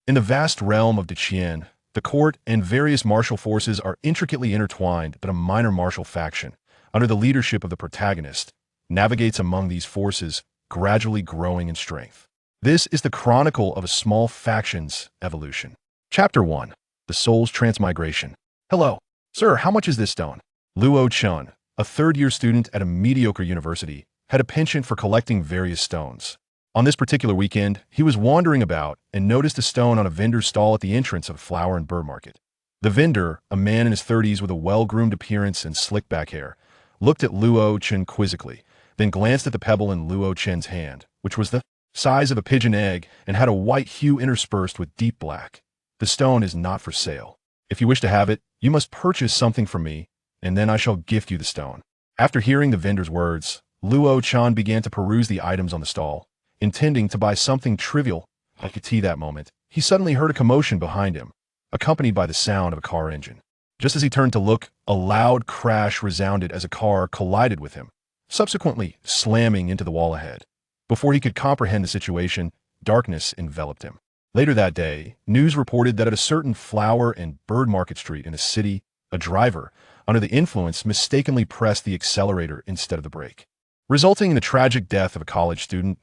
In the vast realm of Daqian, the court and various martial forces are intricately intertwined, but a minor martial faction, under the leadership of the protagonist, navigates among these forces, gradually growing in strength. This is the chronicle of a small faction's evolution. Chapter 1. The Soul's Transmigration. Hello. Sir, how much is this stone? Luo Chun, a third-year student at a mediocre university, had a penchant for collecting various stones. On this particular weekend, he was wandering about and noticed a stone on a vendor's stall at the entrance of a flower and bird market. The vendor, a man in his 30s with a well-groomed appearance and slick back hair, looked at Luo Chen quizzically, then glanced at the pebble in Luo Chen's hand, which was the size of a pigeon egg and had a white hue interspersed with deep black. The stone is not for sale. If you wish to have it, you must purchase something from me, and then I shall gift you the stone. After hearing the vendor's words, Luo Chan began to peruse the items on the stall, intending to buy something trivial. Like a tea that moment, he suddenly heard a commotion behind him, accompanied by the sound of a car engine. Just as he turned to look, a loud crash resounded as a car collided with him, subsequently slamming into the wall ahead. Before he could comprehend the situation, darkness enveloped him. Later that day, news reported that at a certain flower and bird market street in a city, a driver, under the influence, mistakenly pressed the accelerator instead of the brake, resulting in the tragic death of a college student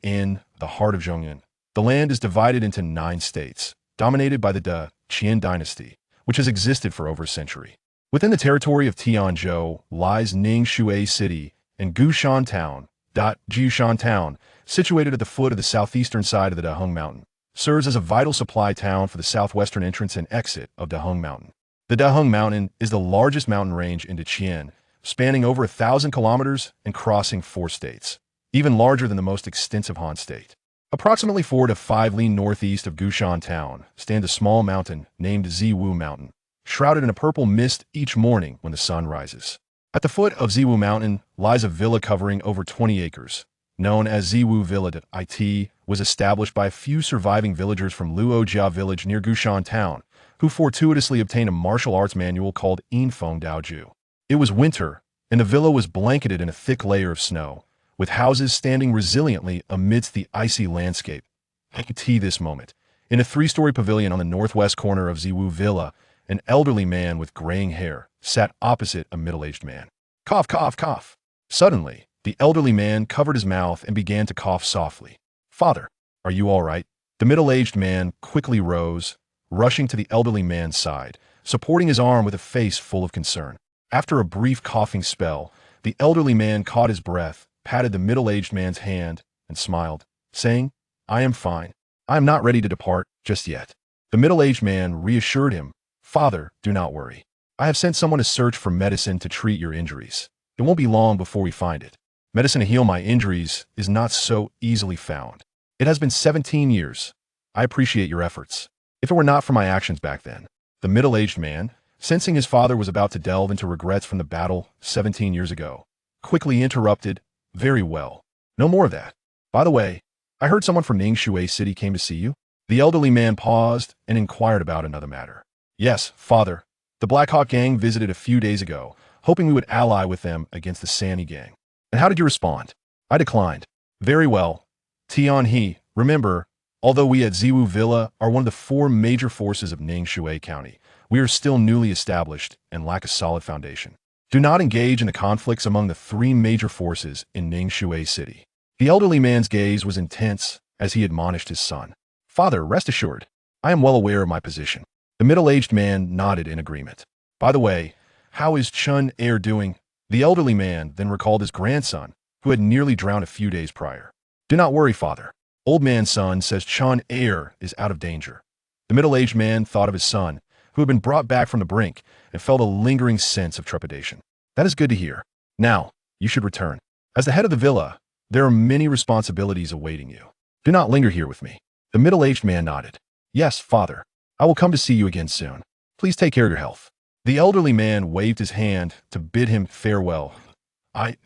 in the heart of Zhongyuan. The land is divided into 9 states, dominated by the Daqian dynasty, which has existed for over a century. Within the territory of Tianzhou lies Ningxue City and Gushan Town. Gushan Town, situated at the foot of the southeastern side of the Daheng Mountain, serves as a vital supply town for the southwestern entrance and exit of Daheng Mountain. The Daheng Mountain is the largest mountain range in Daqian, spanning over 1,000 kilometers and crossing 4 states, even larger than the most extensive Han state. Approximately 4 to 5 li northeast of Gushan Town stands a small mountain named Ziwu Mountain, shrouded in a purple mist each morning when the sun rises. At the foot of Ziwu Mountain lies a villa covering over 20 acres, known as Ziwu Villa. It was established by a few surviving villagers from Luojia village near Gushan Town, who fortuitously obtained a martial arts manual called Infeng Daoju. It was winter, and the villa was blanketed in a thick layer of snow, with houses standing resiliently amidst the icy landscape. I could see this moment. In a 3-story pavilion on the northwest corner of Ziwu Villa, an elderly man with graying hair sat opposite a middle-aged man. Cough, cough, cough. Suddenly, the elderly man covered his mouth and began to cough softly. Father, are you all right? The middle-aged man quickly rose, rushing to the elderly man's side, supporting his arm with a face full of concern. After a brief coughing spell, the elderly man caught his breath, patted the middle-aged man's hand, and smiled, saying, I am fine. I am not ready to depart just yet. The middle-aged man reassured him, Father, do not worry. I have sent someone to search for medicine to treat your injuries. It won't be long before we find it. Medicine to heal my injuries is not so easily found. It has been 17 years. I appreciate your efforts. If it were not for my actions back then. The middle-aged man, sensing his father was about to delve into regrets from the battle 17 years ago, quickly interrupted, Very well. No more of that. By the way, I heard someone from Ningxue City came to see you. The elderly man paused and inquired about another matter. Yes, father. The Black Hawk gang visited a few days ago, hoping we would ally with them against the Sani gang. And how did you respond? I declined. Very well. Tian He, remember, although we at Ziwu Villa are one of the 4 major forces of Ningxue County, we are still newly established and lack a solid foundation. Do not engage in the conflicts among the 3 major forces in Ningxue City. The elderly man's gaze was intense as he admonished his son. Father, rest assured, I am well aware of my position. The middle-aged man nodded in agreement. By the way, how is Chun Air doing? The elderly man then recalled his grandson, who had nearly drowned a few days prior. Do not worry, father. Old man's son says Chun Air is out of danger. The middle-aged man thought of his son, who had been brought back from the brink, and felt a lingering sense of trepidation. That is good to hear. Now, you should return. As the head of the villa, there are many responsibilities awaiting you. Do not linger here with me. The middle-aged man nodded. Yes, father. I will come to see you again soon. Please take care of your health. The elderly man waved his hand to bid him farewell.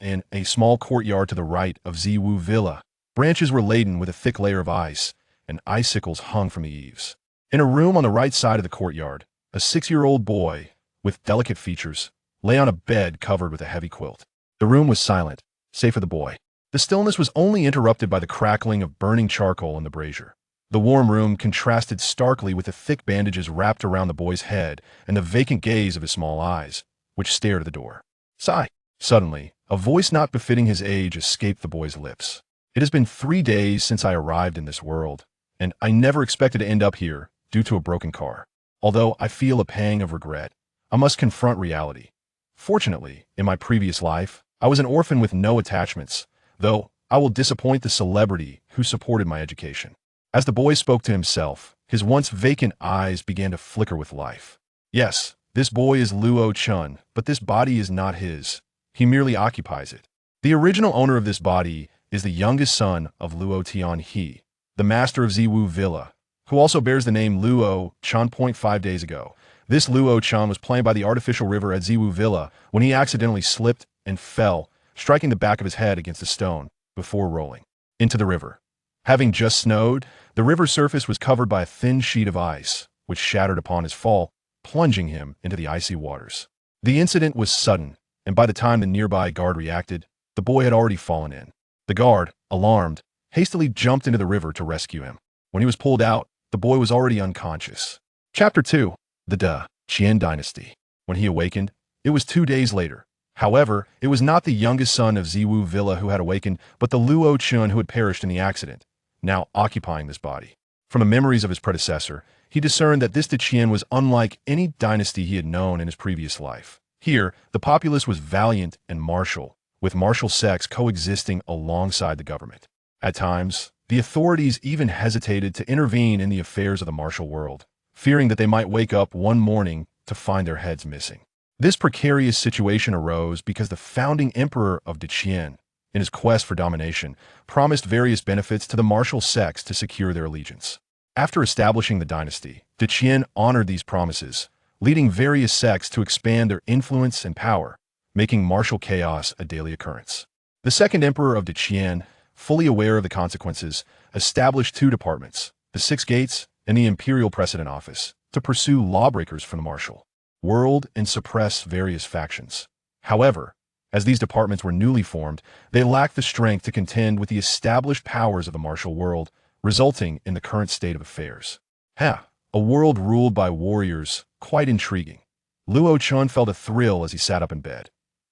In a small courtyard to the right of Ziwu Villa, branches were laden with a thick layer of ice, and icicles hung from the eaves. In a room on the right side of the courtyard, a 6-year-old boy, with delicate features, lay on a bed covered with a heavy quilt. The room was silent, save for the boy. The stillness was only interrupted by the crackling of burning charcoal in the brazier. The warm room contrasted starkly with the thick bandages wrapped around the boy's head and the vacant gaze of his small eyes, which stared at the door. Sigh. Suddenly, a voice not befitting his age escaped the boy's lips. It has been 3 days since I arrived in this world, and I never expected to end up here due to a broken car. Although I feel a pang of regret, I must confront reality. Fortunately, in my previous life, I was an orphan with no attachments, though I will disappoint the celebrity who supported my education. As the boy spoke to himself, his once vacant eyes began to flicker with life. Yes, this boy is Luo Chun, but this body is not his. He merely occupies it. The original owner of this body is the youngest son of Luo Tian He, the master of Ziwu Villa, who also bears the name Luo Chun. 5 days ago, this Luo Chun was playing by the artificial river at Ziwu Villa when he accidentally slipped and fell, striking the back of his head against a stone before rolling into the river. Having just snowed, the river's surface was covered by a thin sheet of ice, which shattered upon his fall, plunging him into the icy waters. The incident was sudden, and by the time the nearby guard reacted, the boy had already fallen in. The guard, alarmed, hastily jumped into the river to rescue him. When he was pulled out, the boy was already unconscious. Chapter 2. The Daqian Dynasty. When he awakened, it was 2 days later. However, it was not the youngest son of Ziwu Villa who had awakened, but the Luo Chun who had perished in the accident, now occupying this body. From the memories of his predecessor, he discerned that this Daqian was unlike any dynasty he had known in his previous life. Here, the populace was valiant and martial, with martial sects coexisting alongside the government. At times, the authorities even hesitated to intervene in the affairs of the martial world, fearing that they might wake up one morning to find their heads missing. This precarious situation arose because the founding emperor of Daqian, in his quest for domination, promised various benefits to the martial sects to secure their allegiance. After establishing the dynasty, Daqian honored these promises, leading various sects to expand their influence and power, making martial chaos a daily occurrence. The second emperor of Daqian, fully aware of the consequences, established 2 departments, the 6 Gates and the Imperial Precedent Office, to pursue lawbreakers from the martial world and suppress various factions. However, as these departments were newly formed, they lacked the strength to contend with the established powers of the martial world, resulting in the current state of affairs. A world ruled by warriors, quite intriguing. Luo Chun felt a thrill as he sat up in bed.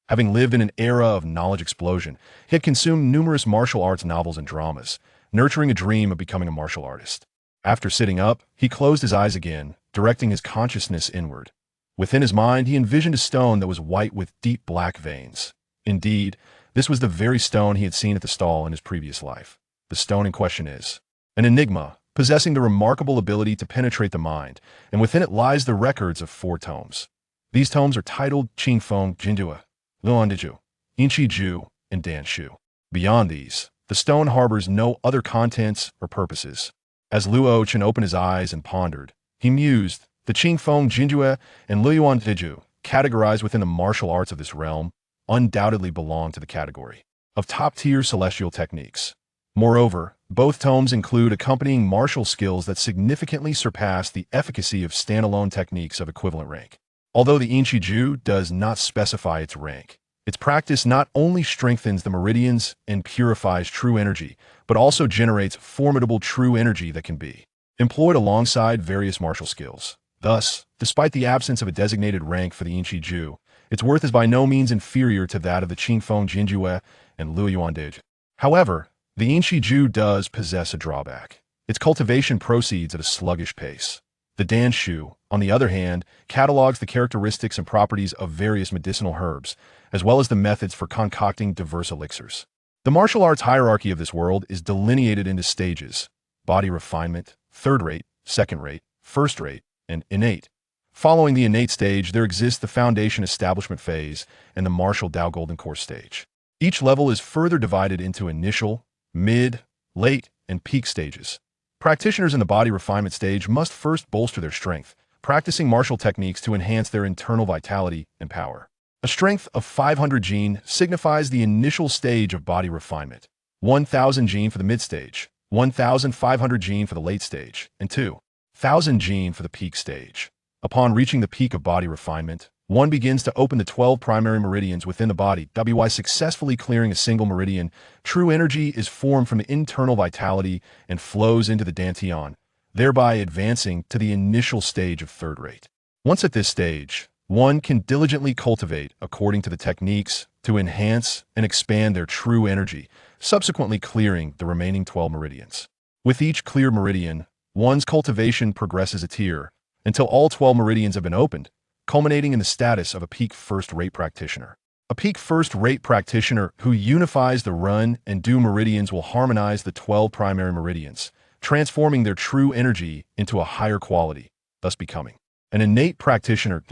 Having lived in an era of knowledge explosion, he had consumed numerous martial arts novels and dramas, nurturing a dream of becoming a martial artist. After sitting up, he closed his eyes again, directing his consciousness inward. Within his mind, he envisioned a stone that was white with deep black veins. Indeed, this was the very stone he had seen at the stall in his previous life. The stone in question is an enigma, possessing the remarkable ability to penetrate the mind, and within it lies the records of 4 tomes. These tomes are titled Qingfeng Jindua, Luandiju, Inchi-ju, and Danshu. Beyond these, the stone harbors no other contents or purposes. As Luo Chun opened his eyes and pondered, he mused. The Qingfeng Jindua and Luandiju, categorized within the martial arts of this realm, undoubtedly belong to the category of top-tier celestial techniques. Moreover, both tomes include accompanying martial skills that significantly surpass the efficacy of standalone techniques of equivalent rank. Although the Inchi-ju does not specify its rank, its practice not only strengthens the meridians and purifies true energy, but also generates formidable true energy that can be employed alongside various martial skills. Thus, despite the absence of a designated rank for the Inchi-ju, its worth is by no means inferior to that of the Qingfeng Jindua and Luoyuandiju. However, the Inchi-ju does possess a drawback. Its cultivation proceeds at a sluggish pace. The Danshu, on the other hand, catalogs the characteristics and properties of various medicinal herbs, as well as the methods for concocting diverse elixirs. The martial arts hierarchy of this world is delineated into stages: body refinement, third-rate, second-rate, first-rate, and innate. Following the innate stage, there exists the foundation establishment phase and the martial Dao Golden Course stage. Each level is further divided into initial, mid, late, and peak stages. Practitioners in the body refinement stage must first bolster their strength, practicing martial techniques to enhance their internal vitality and power. A strength of 500 Jin signifies the initial stage of body refinement, 1,000 Jin for the mid-stage, 1,500 Jin for the late stage, and 2,000 Jin for the peak stage. Upon reaching the peak of body refinement, one begins to open the 12 primary meridians within the body. By successfully clearing a single meridian, true energy is formed from the internal vitality and flows into the dantian, thereby advancing to the initial stage of third rate. Once at this stage, one can diligently cultivate, according to the techniques, to enhance and expand their true energy, subsequently clearing the remaining 12 meridians. With each clear meridian, one's cultivation progresses a tier, until all 12 meridians have been opened, culminating in the status of a peak first-rate practitioner. A peak first-rate practitioner who unifies the run and do meridians will harmonize the 12 primary meridians, transforming their true energy into a higher quality, thus becoming an innate practitioner.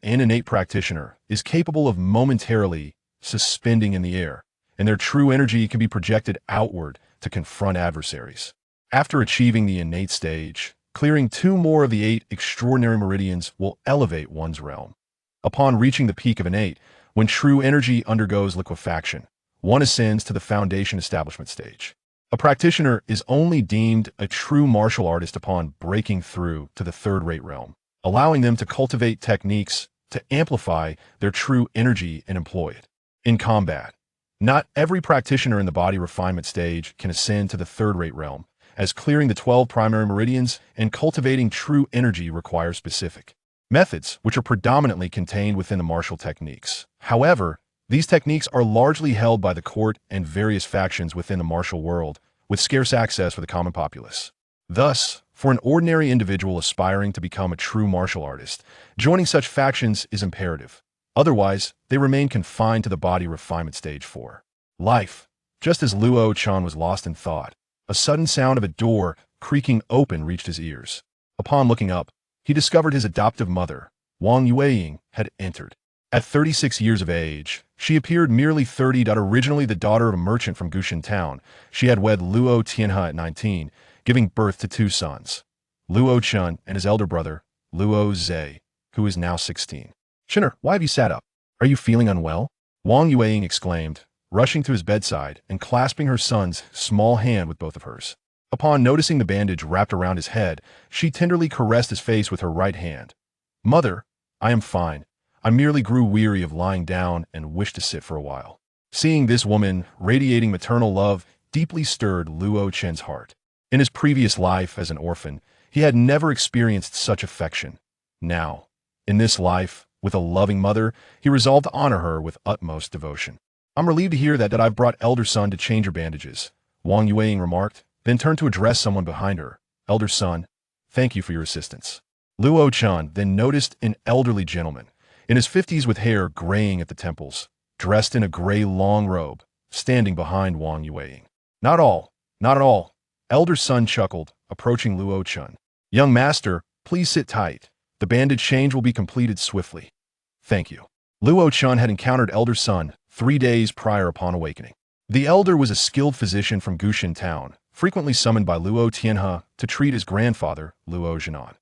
An innate practitioner is capable of momentarily suspending in the air, and their true energy can be projected outward to confront adversaries. After achieving the innate stage, clearing 2 more of the 8 extraordinary meridians will elevate one's realm. Upon reaching the peak of innate, when true energy undergoes liquefaction, one ascends to the foundation establishment stage. A practitioner is only deemed a true martial artist upon breaking through to the third-rate realm, allowing them to cultivate techniques to amplify their true energy and employ it. In combat, not every practitioner in the body refinement stage can ascend to the third-rate realm, as clearing the 12 primary meridians and cultivating true energy require specific methods, which are predominantly contained within the martial techniques. However, these techniques are largely held by the court and various factions within the martial world, with scarce access for the common populace. Thus, for an ordinary individual aspiring to become a true martial artist, joining such factions is imperative. Otherwise, they remain confined to the body refinement stage for life. Just as Luo Chan was lost in thought, a sudden sound of a door creaking open reached his ears. Upon looking up, he discovered his adoptive mother, Wang Yueying, had entered. At 36 years of age, she appeared merely 30. Originally the daughter of a merchant from Gushan town, she had wed Luo Tianhe at 19, giving birth to 2 sons, Luo Chun and his elder brother, Luo Zhe, who is now 16. "Chinner, why have you sat up? Are you feeling unwell?" Wang Yueying exclaimed, rushing to his bedside and clasping her son's small hand with both of hers. Upon noticing the bandage wrapped around his head, she tenderly caressed his face with her right hand. "Mother, I am fine. I merely grew weary of lying down and wished to sit for a while." Seeing this woman radiating maternal love deeply stirred Luo Chen's heart. In his previous life as an orphan, he had never experienced such affection. Now, in this life, with a loving mother, he resolved to honor her with utmost devotion. "I'm relieved to hear that I've brought elder son to change your bandages," Wang Yueying remarked, then turned to address someone behind her. "Elder son, thank you for your assistance." Luo Chan then noticed an elderly gentleman, in his 50s with hair graying at the temples, dressed in a gray long robe, standing behind Wang Yueying. Not at all," elder son chuckled, approaching Luo Chun. "Young master, please sit tight. The bandage change will be completed swiftly." "Thank you." Luo Chun had encountered elder son 3 days prior upon awakening. The elder was a skilled physician from Gushan town, frequently summoned by Luo Tianhe to treat his grandfather, Luo Zhenan.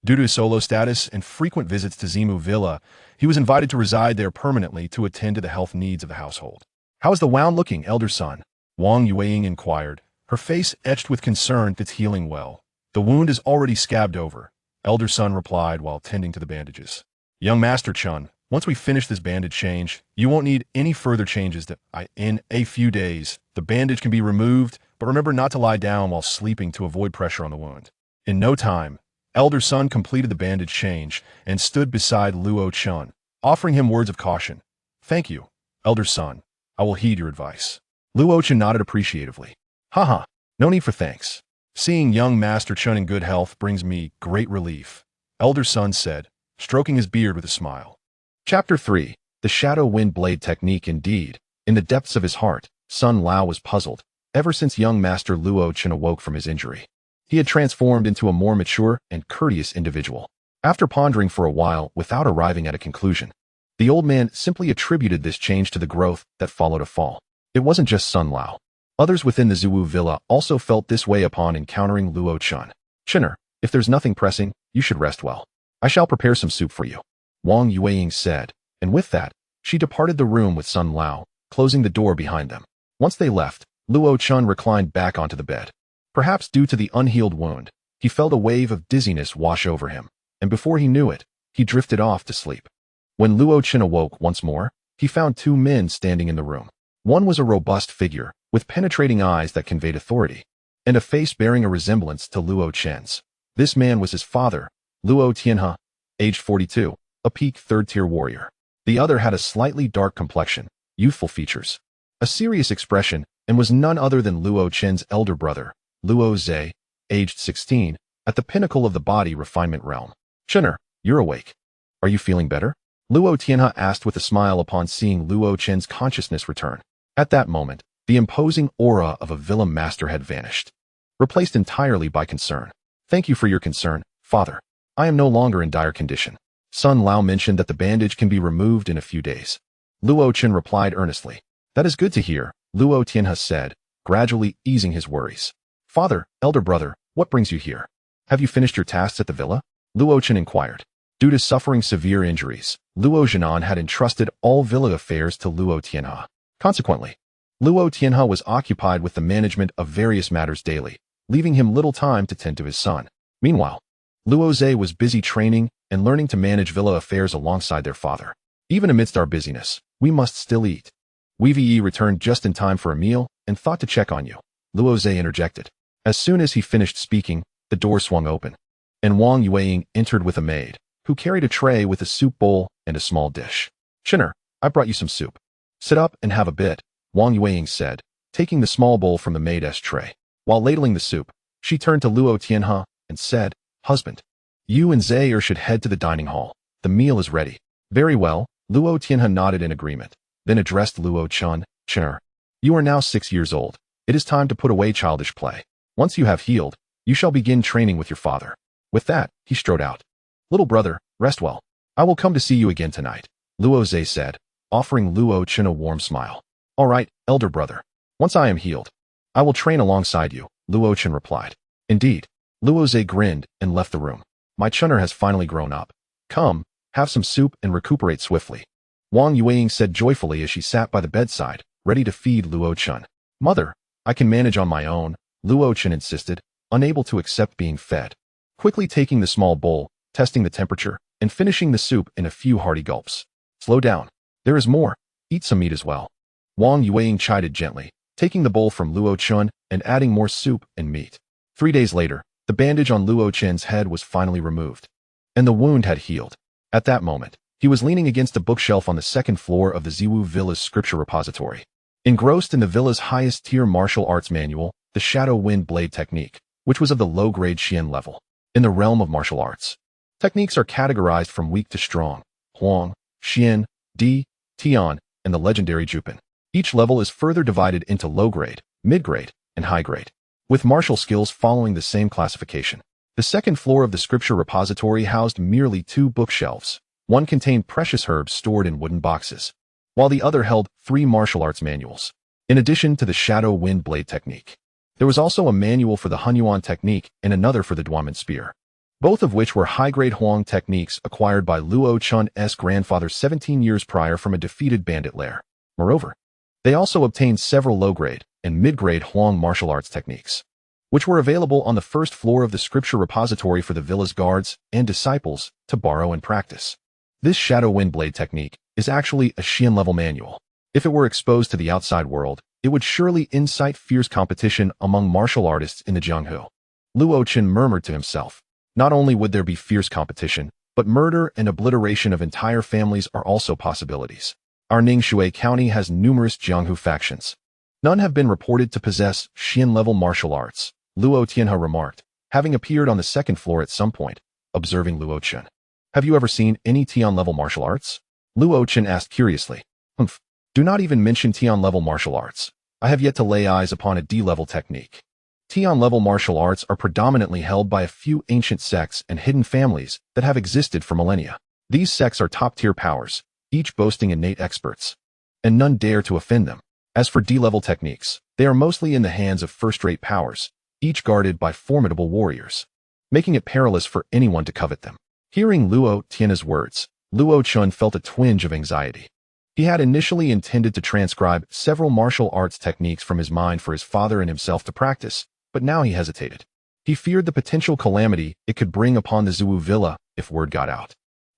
Due to his solo status and frequent visits to Zimu Villa, he was invited to reside there permanently to attend to the health needs of the household. "How is the wound looking, elder son?" Wang Yueying inquired, her face etched with concern. "It's healing well. The wound is already scabbed over," elder son replied while tending to the bandages. "Young master Chun, once we finish this bandage change, you won't need any further changes. In a few days, the bandage can be removed, but remember not to lie down while sleeping to avoid pressure on the wound." In no time, elder son completed the bandage change and stood beside Luo Chun, offering him words of caution. "Thank you, elder son. I will heed your advice." Luo Chun nodded appreciatively. "Haha, no need for thanks. Seeing young master Chun in good health brings me great relief," elder son said, stroking his beard with a smile. Chapter 3. The Shadow Wind Blade Technique. Indeed, in the depths of his heart, Sun Lao was puzzled. Ever since young master Luo Chun awoke from his injury, he had transformed into a more mature and courteous individual. After pondering for a while without arriving at a conclusion, the old man simply attributed this change to the growth that followed a fall. It wasn't just Sun Lao. Others within the Zuwu villa also felt this way upon encountering Luo Chun. "Chinner, if there's nothing pressing, you should rest well. I shall prepare some soup for you," Wang Yueying said, and with that, she departed the room with Sun Lao, closing the door behind them. Once they left, Luo Chun reclined back onto the bed. Perhaps due to the unhealed wound, he felt a wave of dizziness wash over him, and before he knew it, he drifted off to sleep. When Luo Chen awoke once more, he found two men standing in the room. One was a robust figure, with penetrating eyes that conveyed authority, and a face bearing a resemblance to Luo Chen's. This man was his father, Luo Tianhe, aged 42, a peak third-tier warrior. The other had a slightly dark complexion, youthful features, a serious expression, and was none other than Luo Chen's elder brother, Luo Zhe, aged 16, at the pinnacle of the body refinement realm. "Chener, you're awake. Are you feeling better?" Luo Tianhe asked with a smile upon seeing Luo Chen's consciousness return. At that moment, the imposing aura of a villain master had vanished, replaced entirely by concern. "Thank you for your concern, father. I am no longer in dire condition. Sun Lao mentioned that the bandage can be removed in a few days." Luo Chen replied earnestly. "That is good to hear," Luo Tianhe said, gradually easing his worries. "Father, elder brother, what brings you here? Have you finished your tasks at the villa?" Luo Chen inquired. Due to suffering severe injuries, Luo Zhenan had entrusted all villa affairs to Luo Tianhe. Consequently, Luo Tianhe was occupied with the management of various matters daily, leaving him little time to tend to his son. Meanwhile, Luo Zhe was busy training and learning to manage villa affairs alongside their father. "Even amidst our busyness, we must still eat. Wei Yi returned just in time for a meal and thought to check on you," Luo Zhe interjected. As soon as he finished speaking, the door swung open, and Wang Yueying entered with a maid, who carried a tray with a soup bowl and a small dish. "Chener, I brought you some soup. Sit up and have a bit," Wang Yueying said, taking the small bowl from the maid's tray. While ladling the soup, she turned to Luo Tianhe and said, "Husband, you and Zaire should head to the dining hall. The meal is ready." "Very well," Luo Tianhe nodded in agreement, then addressed Luo Chen. "Chener, you are now 6 years old. It is time to put away childish play. Once you have healed, you shall begin training with your father." With that, he strode out. "Little brother, rest well. I will come to see you again tonight," Luo Zhe said, offering Luo Chen a warm smile. "All right, elder brother. Once I am healed, I will train alongside you," Luo Chen replied. "Indeed." Luo Zhe grinned and left the room. "My Chener has finally grown up. Come, have some soup and recuperate swiftly," Wang Yueying said joyfully as she sat by the bedside, ready to feed Luo Chen. "Mother, I can manage on my own," Luo Chen insisted, unable to accept being fed. Quickly taking the small bowl, testing the temperature, and finishing the soup in a few hearty gulps. "Slow down. There is more. Eat some meat as well," Wang Yueying chided gently, taking the bowl from Luo Chen and adding more soup and meat. 3 days later, the bandage on Luo Chen's head was finally removed, and the wound had healed. At that moment, he was leaning against a bookshelf on the second floor of the Ziwu Villa's scripture repository. Engrossed in the villa's highest-tier martial arts manual, the Shadow Wind Blade technique, which was of the low-grade Xian level. In the realm of martial arts, techniques are categorized from weak to strong: Huang, Xian, Di, Tian, and the legendary Jupin. Each level is further divided into low-grade, mid-grade, and high-grade, with martial skills following the same classification. The second floor of the scripture repository housed merely 2 bookshelves. One contained precious herbs stored in wooden boxes, while the other held 3 martial arts manuals. In addition to the Shadow Wind Blade technique, there was also a manual for the Hunyuan technique and another for the Duanmen spear, both of which were high-grade Huang techniques acquired by Luo Chen's grandfather 17 years prior from a defeated bandit lair. Moreover, they also obtained several low-grade and mid-grade Huang martial arts techniques, which were available on the first floor of the scripture repository for the villa's guards and disciples to borrow and practice. This Shadow Wind Blade technique is actually a Xian-level manual. If it were exposed to the outside world, it would surely incite fierce competition among martial artists in the Jianghu. Luo Chen murmured to himself. Not only would there be fierce competition, but murder and obliteration of entire families are also possibilities. Our Ningxue County has numerous Jianghu factions. None have been reported to possess Xian-level martial arts, Luo Tianhe remarked, having appeared on the second floor at some point, observing Luo Chen. "Have you ever seen any Tian-level martial arts?" Luo Chen asked curiously. "Humph. Do not even mention Tian-level martial arts. I have yet to lay eyes upon a D-level technique. Tian-level martial arts are predominantly held by a few ancient sects and hidden families that have existed for millennia. These sects are top-tier powers, each boasting innate experts, and none dare to offend them. As for D-level techniques, they are mostly in the hands of first-rate powers, each guarded by formidable warriors, making it perilous for anyone to covet them." Hearing Luo Tianhe's words, Luo Chen felt a twinge of anxiety. He had initially intended to transcribe several martial arts techniques from his mind for his father and himself to practice, but now he hesitated. He feared the potential calamity it could bring upon the Ziwu Villa if word got out.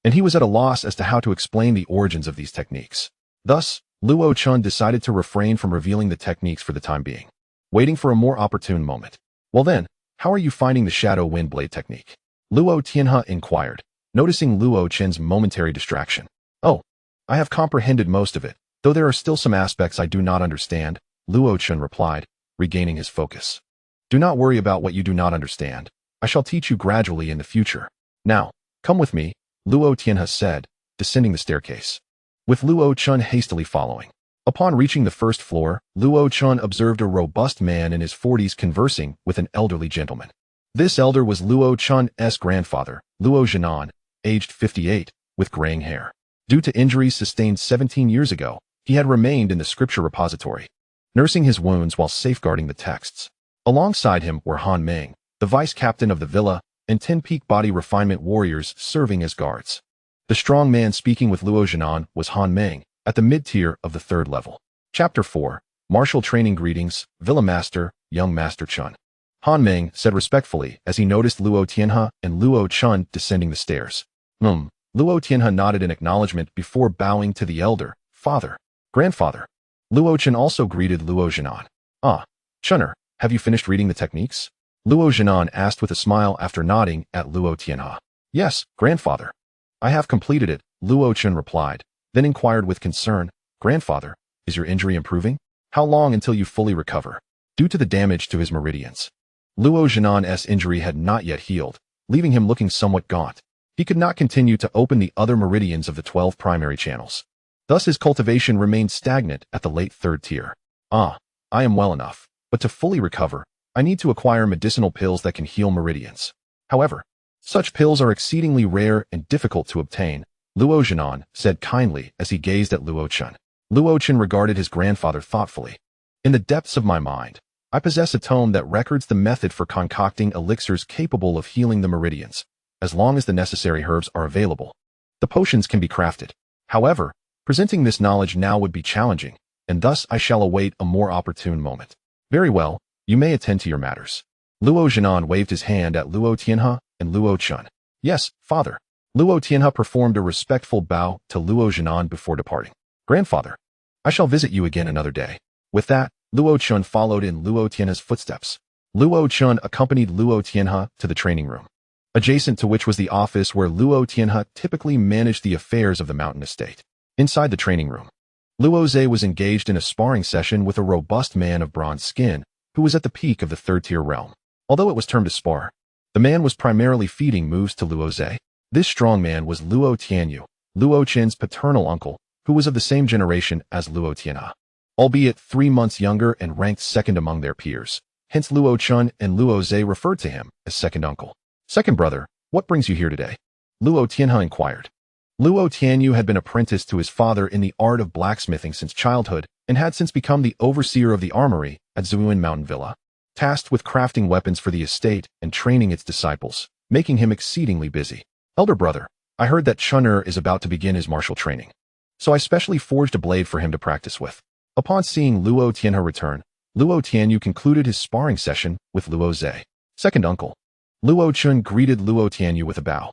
and he was at a loss as to how to explain the origins of these techniques. Thus, Luo Chun decided to refrain from revealing the techniques for the time being, waiting for a more opportune moment. Well then, how are you finding the Shadow Wind Blade technique? Luo Tianhe inquired, noticing Luo Chen's momentary distraction. Oh, I have comprehended most of it, though there are still some aspects I do not understand, Luo Chen replied, regaining his focus. Do not worry about what you do not understand. I shall teach you gradually in the future. Now, come with me, Luo Tianhe said, descending the staircase, with Luo Chun hastily following. Upon reaching the first floor, Luo Chun observed a robust man in his 40s conversing with an elderly gentleman. This elder was Luo Chun's grandfather, Luo Zhenan, aged 58, with graying hair. Due to injuries sustained 17 years ago, he had remained in the scripture repository, nursing his wounds while safeguarding the texts. Alongside him were Han Meng, the vice captain of the villa, and 10 peak body refinement warriors serving as guards. The strong man speaking with Luo Zhenan was Han Meng, at the mid-tier of the 3rd level. Chapter 4, Martial Training Greetings, Villa Master, Young Master Chun. Han Meng said respectfully as he noticed Luo Tianhe and Luo Chun descending the stairs. Luo Tianhe nodded in acknowledgement before bowing to the elder, father, grandfather. Luo Chun also greeted Luo Zhenan. Ah, Chunner, have you finished reading the techniques? Luo Zhenan asked with a smile after nodding at Luo Tianhe. Yes, grandfather. I have completed it, Luo Chun replied, then inquired with concern, Grandfather, is your injury improving? How long until you fully recover? Due to the damage to his meridians, Luo Zhenan's injury had not yet healed, leaving him looking somewhat gaunt. He could not continue to open the other meridians of the 12 primary channels. Thus his cultivation remained stagnant at the late 3rd tier. Ah, I am well enough, but to fully recover, I need to acquire medicinal pills that can heal meridians. However, such pills are exceedingly rare and difficult to obtain, Luo Zhenan said kindly as he gazed at Luo Chun. Luo Chun regarded his grandfather thoughtfully. In the depths of my mind, I possess a tome that records the method for concocting elixirs capable of healing the meridians. As long as the necessary herbs are available, the potions can be crafted. However, presenting this knowledge now would be challenging, and thus I shall await a more opportune moment. Very well, you may attend to your matters. Luo Zhenan waved his hand at Luo Tianhe and Luo Chun. Yes, father. Luo Tianhe performed a respectful bow to Luo Zhenan before departing. Grandfather, I shall visit you again another day. With that, Luo Chun followed in Luo Tianhe's footsteps. Luo Chun accompanied Luo Tianhe to the training room, adjacent to which was the office where Luo Tianhe typically managed the affairs of the mountain estate. Inside the training room, Luo Zhe was engaged in a sparring session with a robust man of bronze skin who was at the peak of the 3rd tier realm. Although it was termed a spar, the man was primarily feeding moves to Luo Zhe. This strong man was Luo Tianyu, Luo Chen's paternal uncle, who was of the same generation as Luo Tianhe, albeit 3 months younger and ranked 2nd among their peers. Hence Luo Chun and Luo Zhe referred to him as second uncle. Second brother, what brings you here today? Luo Tianhe inquired. Luo Tianyu had been apprenticed to his father in the art of blacksmithing since childhood and had since become the overseer of the armory at Zuan Mountain Villa, tasked with crafting weapons for the estate and training its disciples, making him exceedingly busy. Elder brother, I heard that Chun'er is about to begin his martial training, so I specially forged a blade for him to practice with. Upon seeing Luo Tianhe return, Luo Tianyu concluded his sparring session with Luo Zhe. Second uncle. Luo Chun greeted Luo Tianyu with a bow.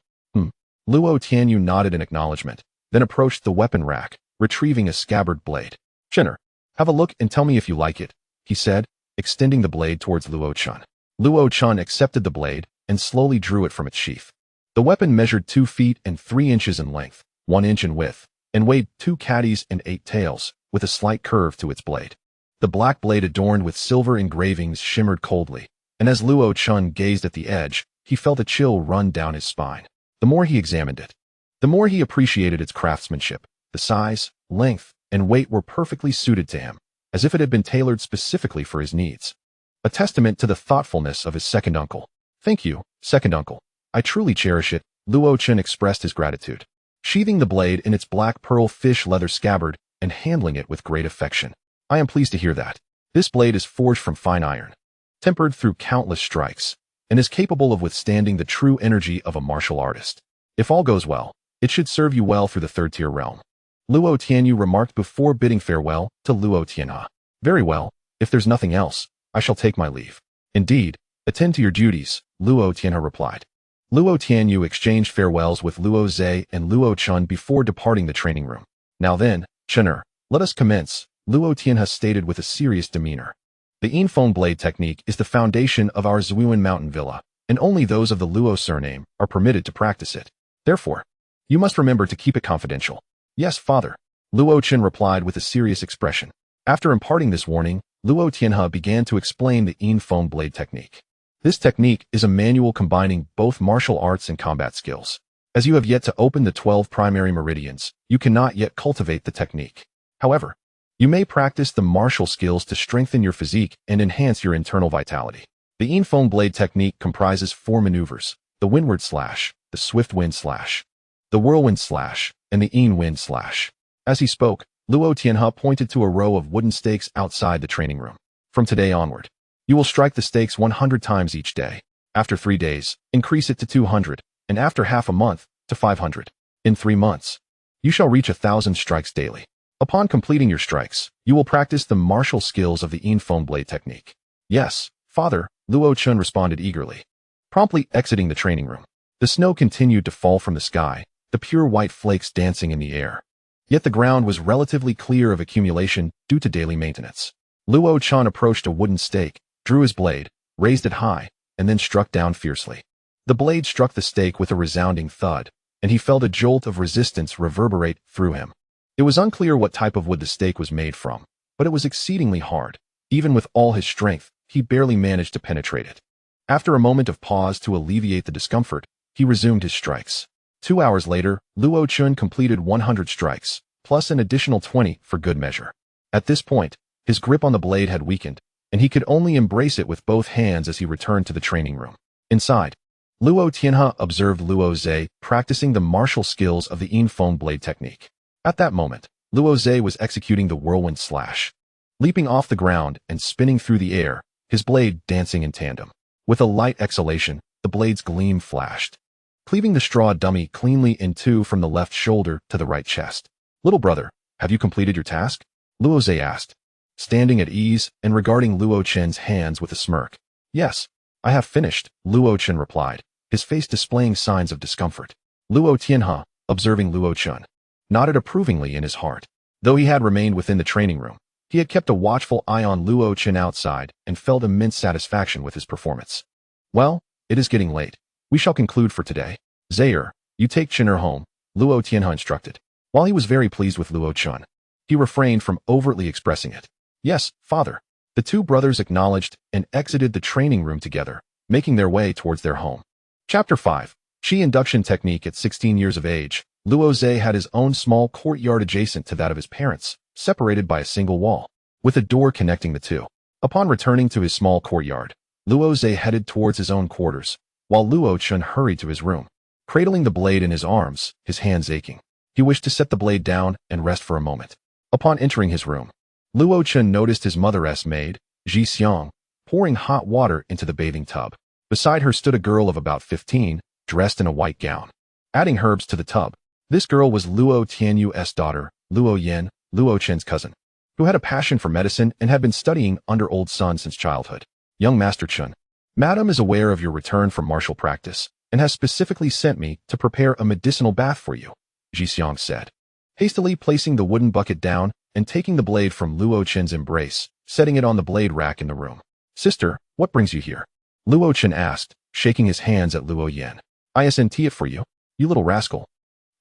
Luo Tianyu nodded in acknowledgement, then approached the weapon rack, retrieving a scabbard blade. Chun'er, have a look and tell me if you like it, he said, extending the blade towards Luo Chun. Luo Chun accepted the blade and slowly drew it from its sheath. The weapon measured 2 feet and 3 inches in length, 1 inch in width, and weighed 2 caddies and 8 taels, with a slight curve to its blade. The black blade adorned with silver engravings shimmered coldly, and as Luo Chun gazed at the edge, he felt a chill run down his spine. The more he examined it, the more he appreciated its craftsmanship. The size, length, and weight were perfectly suited to him, as if it had been tailored specifically for his needs. A testament to the thoughtfulness of his second uncle. Thank you, second uncle. I truly cherish it, Luo Chun expressed his gratitude, sheathing the blade in its black pearl fish leather scabbard and handling it with great affection. I am pleased to hear that. This blade is forged from fine iron, tempered through countless strikes, and is capable of withstanding the true energy of a martial artist. If all goes well, it should serve you well through the 3rd tier realm, Luo Tianyu remarked before bidding farewell to Luo Tianhe. Very well, if there's nothing else, I shall take my leave. Indeed, attend to your duties, Luo Tianhe replied. Luo Tianyu exchanged farewells with Luo Zhe and Luo Chun before departing the training room. Now then, Chener, let us commence, Luo Tianhe stated with a serious demeanor. The Yinfeng blade technique is the foundation of our Zuiwen mountain villa, and only those of the Luo surname are permitted to practice it. Therefore, you must remember to keep it confidential. Yes, father, Luo Chen replied with a serious expression. After imparting this warning, Luo Tianhe began to explain the Yinfeng blade technique. This technique is a manual combining both martial arts and combat skills. As you have yet to open the 12 primary meridians, you cannot yet cultivate the technique. However, you may practice the martial skills to strengthen your physique and enhance your internal vitality. The Yinfeng blade technique comprises 4 maneuvers: the windward slash, the swift wind slash, the whirlwind slash, and the Yin wind slash. As he spoke, Luo Tianhe pointed to a row of wooden stakes outside the training room. From today onward, you will strike the stakes 100 times each day. After 3 days, increase it to 200, and after half a month, to 500. In 3 months, you shall reach 1,000 strikes daily. Upon completing your strikes, you will practice the martial skills of the Yinfeng blade technique. Yes, father, Luo Chun responded eagerly. Promptly exiting the training room, the snow continued to fall from the sky, the pure white flakes dancing in the air. Yet the ground was relatively clear of accumulation due to daily maintenance. Luo Chun approached a wooden stake, drew his blade, raised it high, and then struck down fiercely. The blade struck the stake with a resounding thud, and he felt a jolt of resistance reverberate through him. It was unclear what type of wood the stake was made from, but it was exceedingly hard. Even with all his strength, he barely managed to penetrate it. After a moment of pause to alleviate the discomfort, he resumed his strikes. 2 hours later, Luo Chun completed 100 strikes, plus an additional 20 for good measure. At this point, his grip on the blade had weakened, and he could only embrace it with both hands as he returned to the training room. Inside, Luo Tianhe observed Luo Zhe practicing the martial skills of the Yinfeng blade technique. At that moment, Luo Zhe was executing the whirlwind slash. Leaping off the ground and spinning through the air, his blade dancing in tandem. With a light exhalation, the blade's gleam flashed, cleaving the straw dummy cleanly in two from the left shoulder to the right chest. Little brother, have you completed your task? Luo Zhe asked, standing at ease and regarding Luo Chen's hands with a smirk. Yes, I have finished, Luo Chen replied, his face displaying signs of discomfort. Luo Tianhe, observing Luo Chen, nodded approvingly in his heart. Though he had remained within the training room, he had kept a watchful eye on Luo Chen outside and felt immense satisfaction with his performance. Well, it is getting late. We shall conclude for today. Zaire, you take Chener home, Luo Tianhe instructed. While he was very pleased with Luo Chen, he refrained from overtly expressing it. Yes, father. The two brothers acknowledged and exited the training room together, making their way towards their home. Chapter 5. Qi Induction Technique. At 16 years of age, Luo Zhe had his own small courtyard adjacent to that of his parents, separated by a single wall, with a door connecting the two. Upon returning to his small courtyard, Luo Zhe headed towards his own quarters, while Luo Chun hurried to his room, cradling the blade in his arms, his hands aching. He wished to set the blade down and rest for a moment. Upon entering his room, Luo Chun noticed his mother's maid, Ji Xiang, pouring hot water into the bathing tub. Beside her stood a girl of about 15, dressed in a white gown, adding herbs to the tub. This girl was Luo Tianyu's daughter, Luo Yin, Luo Chen's cousin, who had a passion for medicine and had been studying under Old Sun since childhood. Young Master Chun, Madam is aware of your return from martial practice and has specifically sent me to prepare a medicinal bath for you, Ji Xiang said, hastily placing the wooden bucket down and taking the blade from Luo Chen's embrace, setting it on the blade rack in the room. Sister, what brings you here? Luo Chen asked, shaking his hands at Luo Yin. I sent it for you, you little rascal.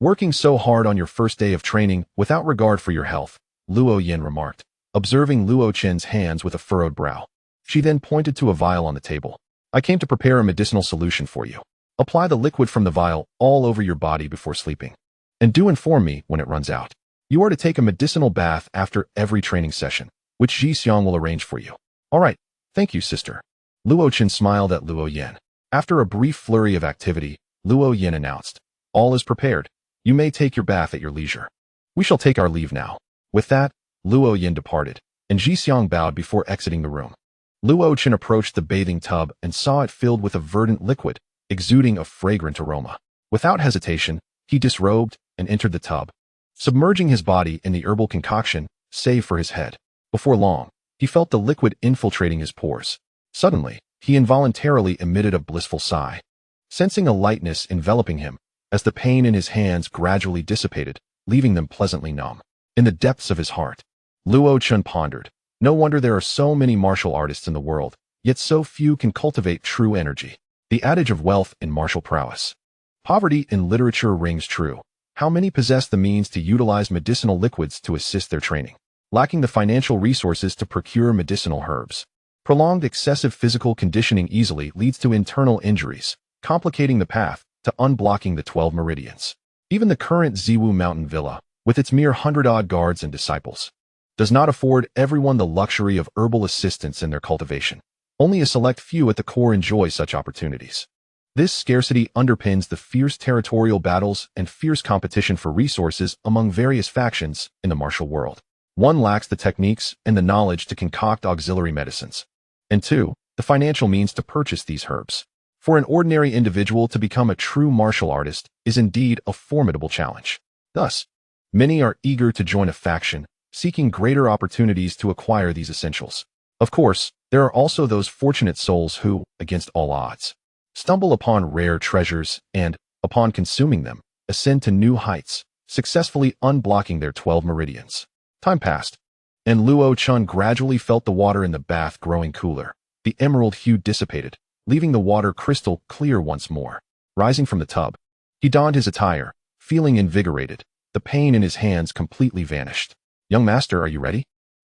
Working so hard on your first day of training without regard for your health, Luo Yin remarked, observing Luo Chen's hands with a furrowed brow. She then pointed to a vial on the table. I came to prepare a medicinal solution for you. Apply the liquid from the vial all over your body before sleeping. And do inform me when it runs out. You are to take a medicinal bath after every training session, which Ji Xiang will arrange for you. All right, thank you, sister. Luo Chen smiled at Luo Yin. After a brief flurry of activity, Luo Yin announced, all is prepared. You may take your bath at your leisure. We shall take our leave now. With that, Luo Yin departed, and Ji Xiang bowed before exiting the room. Luo Chen approached the bathing tub and saw it filled with a verdant liquid, exuding a fragrant aroma. Without hesitation, he disrobed and entered the tub, submerging his body in the herbal concoction, save for his head. Before long, he felt the liquid infiltrating his pores. Suddenly, he involuntarily emitted a blissful sigh. sensing a lightness enveloping him as the pain in his hands gradually dissipated, leaving them pleasantly numb. In the depths of his heart, Luo Chun pondered, no wonder there are so many martial artists in the world, yet so few can cultivate true energy. The adage of wealth in martial prowess. Poverty in literature rings true. How many possess the means to utilize medicinal liquids to assist their training, lacking the financial resources to procure medicinal herbs? Prolonged excessive physical conditioning easily leads to internal injuries, complicating the path to unblocking the 12 meridians. Even the current Ziwu Mountain Villa, with its mere 100-odd guards and disciples, does not afford everyone the luxury of herbal assistance in their cultivation. Only a select few at the core enjoy such opportunities. This scarcity underpins the fierce territorial battles and fierce competition for resources among various factions in the martial world. One lacks the techniques and the knowledge to concoct auxiliary medicines, and two, the financial means to purchase these herbs. For an ordinary individual to become a true martial artist is indeed a formidable challenge. Thus, many are eager to join a faction, seeking greater opportunities to acquire these essentials. Of course, there are also those fortunate souls who, against all odds, stumble upon rare treasures and, upon consuming them, ascend to new heights, successfully unblocking their 12 meridians. Time passed, and Luo Chun gradually felt the water in the bath growing cooler. The emerald hue dissipated, leaving the water crystal clear once more. Rising from the tub, he donned his attire, feeling invigorated. The pain in his hands completely vanished. "Young master, are you ready?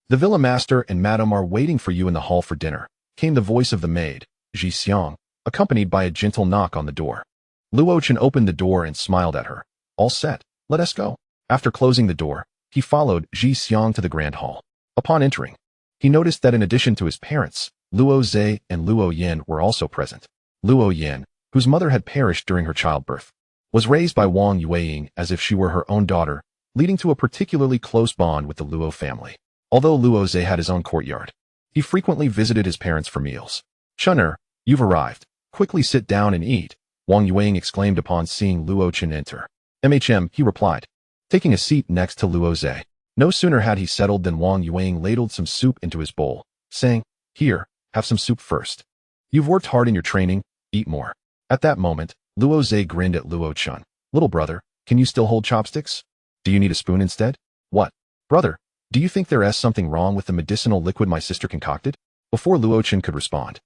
The villa master and madam are waiting for you in the hall for dinner," came the voice of the maid, Ji Xiang, accompanied by a gentle knock on the door. Luo Chun opened the door and smiled at her. "All set, let us go." After closing the door, he followed Ji Xiang to the grand hall. Upon entering, he noticed that in addition to his parents, Luo Zhe and Luo Yan were also present. Luo Yan, whose mother had perished during her childbirth, was raised by Wang Yueying as if she were her own daughter, leading to a particularly close bond with the Luo family. Although Luo Zhe had his own courtyard, he frequently visited his parents for meals. "Chun'er, you've arrived. Quickly sit down and eat," Wang Yueying exclaimed upon seeing Luo Chun enter. He replied, taking a seat next to Luo Zhe. No sooner had he settled than Wang Yueying ladled some soup into his bowl, saying, "Here, have some soup first. You've worked hard in your training, eat more." At that moment, Luo Zhe grinned at Luo Chun. "Little brother, can you still hold chopsticks? Do you need a spoon instead?" "What? Brother, do you think there is something wrong with the medicinal liquid my sister concocted?" Before Luo Chun could respond,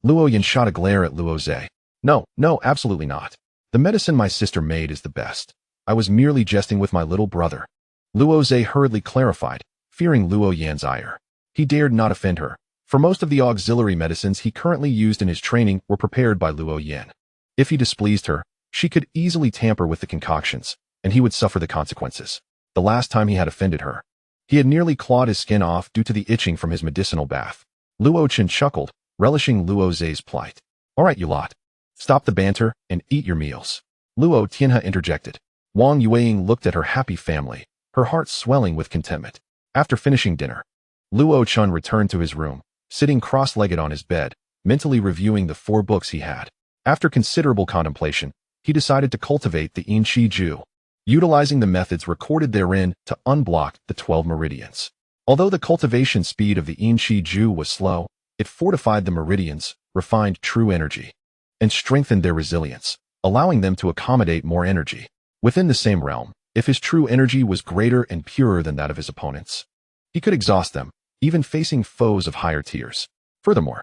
Luo Yan shot a glare at Luo Zhe. No, absolutely not. The medicine my sister made is the best. I was merely jesting with my little brother." Luo Zhe hurriedly clarified, fearing Luo Yan's ire. He dared not offend her, for most of the auxiliary medicines he currently used in his training were prepared by Luo Yan. If he displeased her, she could easily tamper with the concoctions, and he would suffer the consequences. The last time he had offended her, he had nearly clawed his skin off due to the itching from his medicinal bath. Luo Chun chuckled, relishing Luo Zhe's plight. "All right, you lot. Stop the banter and eat your meals." Luo Tianhe interjected. Wang Yueying looked at her happy family, her heart swelling with contentment. After finishing dinner, Luo Chun returned to his room, sitting cross-legged on his bed, mentally reviewing the 4 books he had. After considerable contemplation, he decided to cultivate the Yin Qi Ju, utilizing the methods recorded therein to unblock the 12 meridians. Although the cultivation speed of the Yin Qi Ju was slow, it fortified the meridians, refined true energy, and strengthened their resilience, allowing them to accommodate more energy. Within the same realm, if his true energy was greater and purer than that of his opponents, he could exhaust them, even facing foes of higher tiers. Furthermore,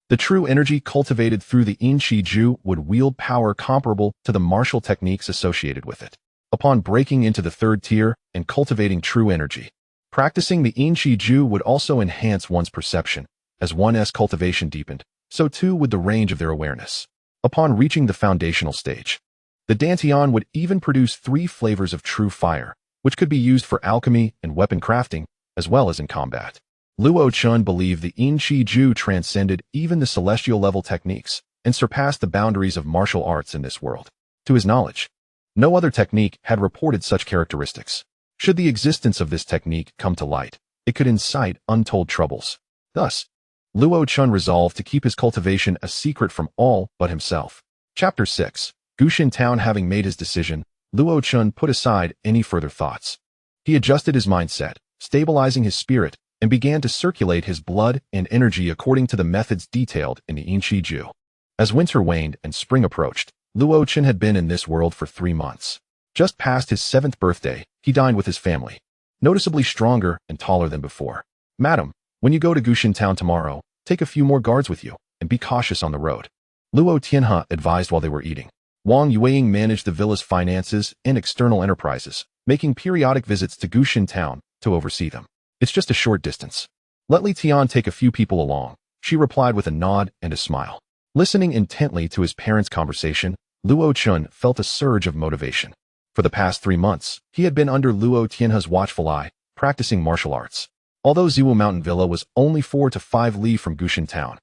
the true energy cultivated through the Yin Qi Ju would wield power comparable to the martial techniques associated with it. Upon breaking into the 3rd tier and cultivating true energy, practicing the Yin Qi Ju would also enhance one's perception. As one's cultivation deepened, so too would the range of their awareness. Upon reaching the foundational stage, the Dantian would even produce 3 flavors of true fire, which could be used for alchemy and weapon crafting, as well as in combat. Luo Chun believed the Yin Qi Ju transcended even the celestial level techniques and surpassed the boundaries of martial arts in this world. To his knowledge, no other technique had reported such characteristics. Should the existence of this technique come to light, it could incite untold troubles. Thus, Luo Chun resolved to keep his cultivation a secret from all but himself. Chapter 6. Gushin Town. Having made his decision, Luo Chun put aside any further thoughts. He adjusted his mindset, stabilizing his spirit, and began to circulate his blood and energy according to the methods detailed in the Yin Qi Ju. As winter waned and spring approached, Luo Chen had been in this world for 3 months. Just past his 7th birthday, he dined with his family, noticeably stronger and taller than before. Madam, when you go to Gushin town tomorrow, take a few more guards with you, and be cautious on the road. Luo Tianhe advised while they were eating. Wang Yueying managed the villa's finances and external enterprises, making periodic visits to Gushin town to oversee them. It's just a short distance. Let Li Tian take a few people along, she replied with a nod and a smile. Listening intently to his parents' conversation, Luo Chun felt a surge of motivation. For the past 3 months, he had been under Luo Tianhe's watchful eye, practicing martial arts. Although Ziwu Mountain Villa was only 4 to 5 li from Gushin town,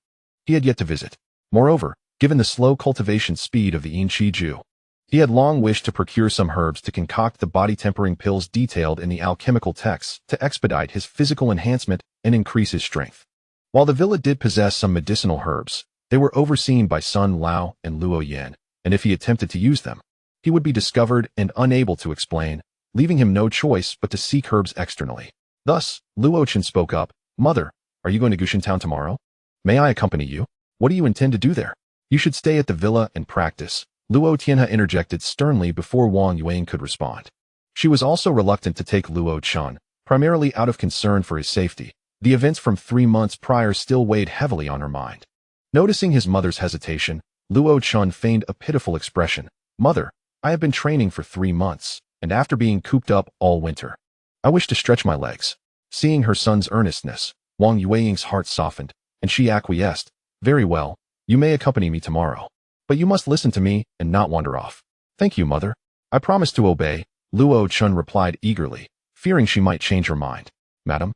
he had yet to visit. Moreover, given the slow cultivation speed of the Yinqi Ju, he had long wished to procure some herbs to concoct the body-tempering pills detailed in the alchemical texts to expedite his physical enhancement and increase his strength. While the villa did possess some medicinal herbs, they were overseen by Sun Lao and Luo Yan, and if he attempted to use them, he would be discovered and unable to explain, leaving him no choice but to seek herbs externally. Thus, Luo Chen spoke up, "Mother, are you going to Gushin town tomorrow? May I accompany you? What do you intend to do there? You should stay at the villa and practice." Luo Tianhe interjected sternly before Wang Yueying could respond. She was also reluctant to take Luo Chen, primarily out of concern for his safety. The events from 3 months prior still weighed heavily on her mind. Noticing his mother's hesitation, Luo Chen feigned a pitiful expression. "Mother, I have been training for 3 months, and after being cooped up all winter, I wish to stretch my legs." Seeing her son's earnestness, Wang Yueying's heart softened, and she acquiesced. "Very well, you may accompany me tomorrow. But you must listen to me and not wander off." "Thank you, mother. I promise to obey," Luo Chen replied eagerly, fearing she might change her mind. "Madam?"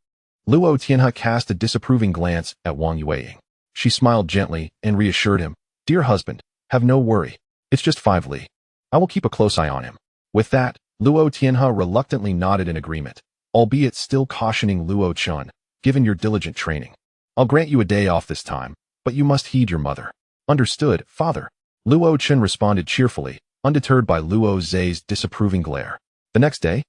Luo Tianhe cast a disapproving glance at Wang Yueying. She smiled gently and reassured him, "Dear husband, have no worry. It's just 5 li. I will keep a close eye on him." With that, Luo Tianhe reluctantly nodded in agreement, albeit still cautioning Luo Chen, "Given your diligent training, I'll grant you a day off this time, but you must heed your mother." "Understood, father." Luo Chen responded cheerfully, undeterred by Luo Zhe's disapproving glare. The next day,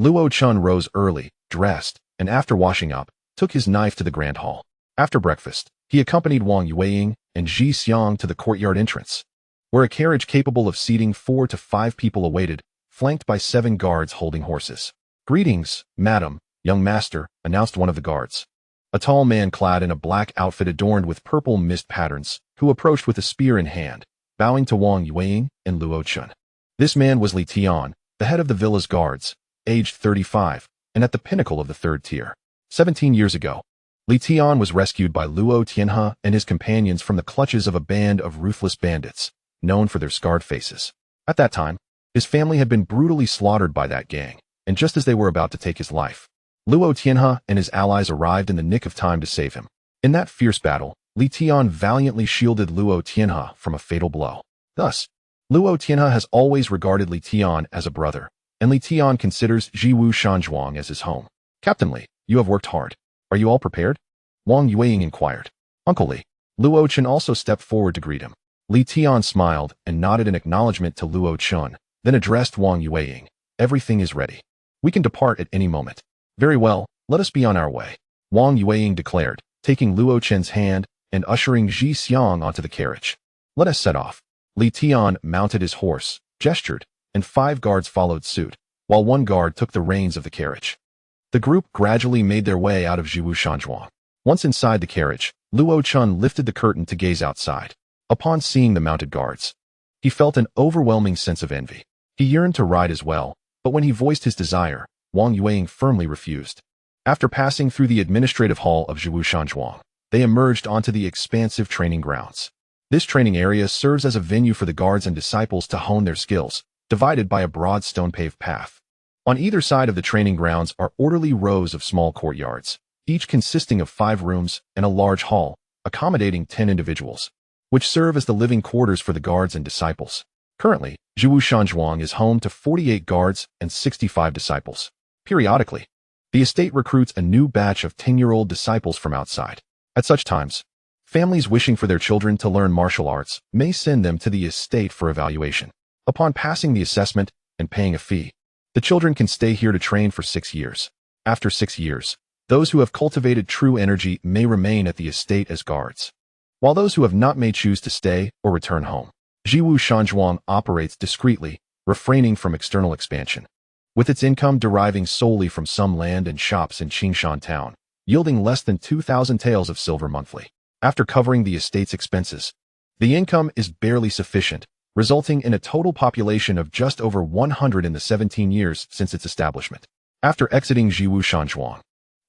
Luo Chen rose early, dressed, and after washing up, took his knife to the grand hall. After breakfast, he accompanied Wang Yueying and Ji Xiang to the courtyard entrance, where a carriage capable of seating 4 to 5 people awaited, flanked by 7 guards holding horses. "Greetings, madam, young master," announced one of the guards. A tall man clad in a black outfit adorned with purple mist patterns, who approached with a spear in hand, bowing to Wang Yueying and Luo Chen. This man was Li Tian, the head of the villa's guards, aged 35, and at the pinnacle of the 3rd tier. 17 years ago, Li Tian was rescued by Luo Tianhe and his companions from the clutches of a band of ruthless bandits, known for their scarred faces. At that time, his family had been brutally slaughtered by that gang, and just as they were about to take his life, Luo Tianhe and his allies arrived in the nick of time to save him. In that fierce battle, Li Tian valiantly shielded Luo Tianhe from a fatal blow. Thus, Luo Tianhe has always regarded Li Tian as a brother, and Li Tian considers Jiwu Shanzhuang as his home. "Captain Li, you have worked hard. Are you all prepared?" Wang Yueying inquired. "Uncle Li." Luo Chen also stepped forward to greet him. Li Tian smiled and nodded in acknowledgement to Luo Chen, then addressed Wang Yueying. "Everything is ready. We can depart at any moment." "Very well, let us be on our way," Wang Yueying declared, taking Luo Chen's hand and ushering Ji Xiang onto the carriage. "Let us set off." Li Tian mounted his horse, gestured, and 5 guards followed suit, while 1 guard took the reins of the carriage. The group gradually made their way out of Jiwu Shanzhuang. Once inside the carriage, Luo Chen lifted the curtain to gaze outside. Upon seeing the mounted guards, he felt an overwhelming sense of envy. He yearned to ride as well, but when he voiced his desire, Wang Yueying firmly refused. After passing through the administrative hall of Jiwu Shanzhuang, they emerged onto the expansive training grounds. This training area serves as a venue for the guards and disciples to hone their skills, divided by a broad stone-paved path. On either side of the training grounds are orderly rows of small courtyards, each consisting of 5 rooms and a large hall, accommodating 10 individuals, which serve as the living quarters for the guards and disciples. Currently, Jiwu Shanzhuang is home to 48 guards and 65 disciples. Periodically, the estate recruits a new batch of 10-year-old disciples from outside. At such times, families wishing for their children to learn martial arts may send them to the estate for evaluation. Upon passing the assessment and paying a fee, the children can stay here to train for 6 years. After 6 years, those who have cultivated true energy may remain at the estate as guards, while those who have not may choose to stay or return home. Jiwu Shanzhuang operates discreetly, refraining from external expansion, with its income deriving solely from some land and shops in Qingshan town, yielding less than 2,000 taels of silver monthly. After covering the estate's expenses, the income is barely sufficient, resulting in a total population of just over 100 in the 17 years since its establishment. After exiting Jiwu Shanzhuang,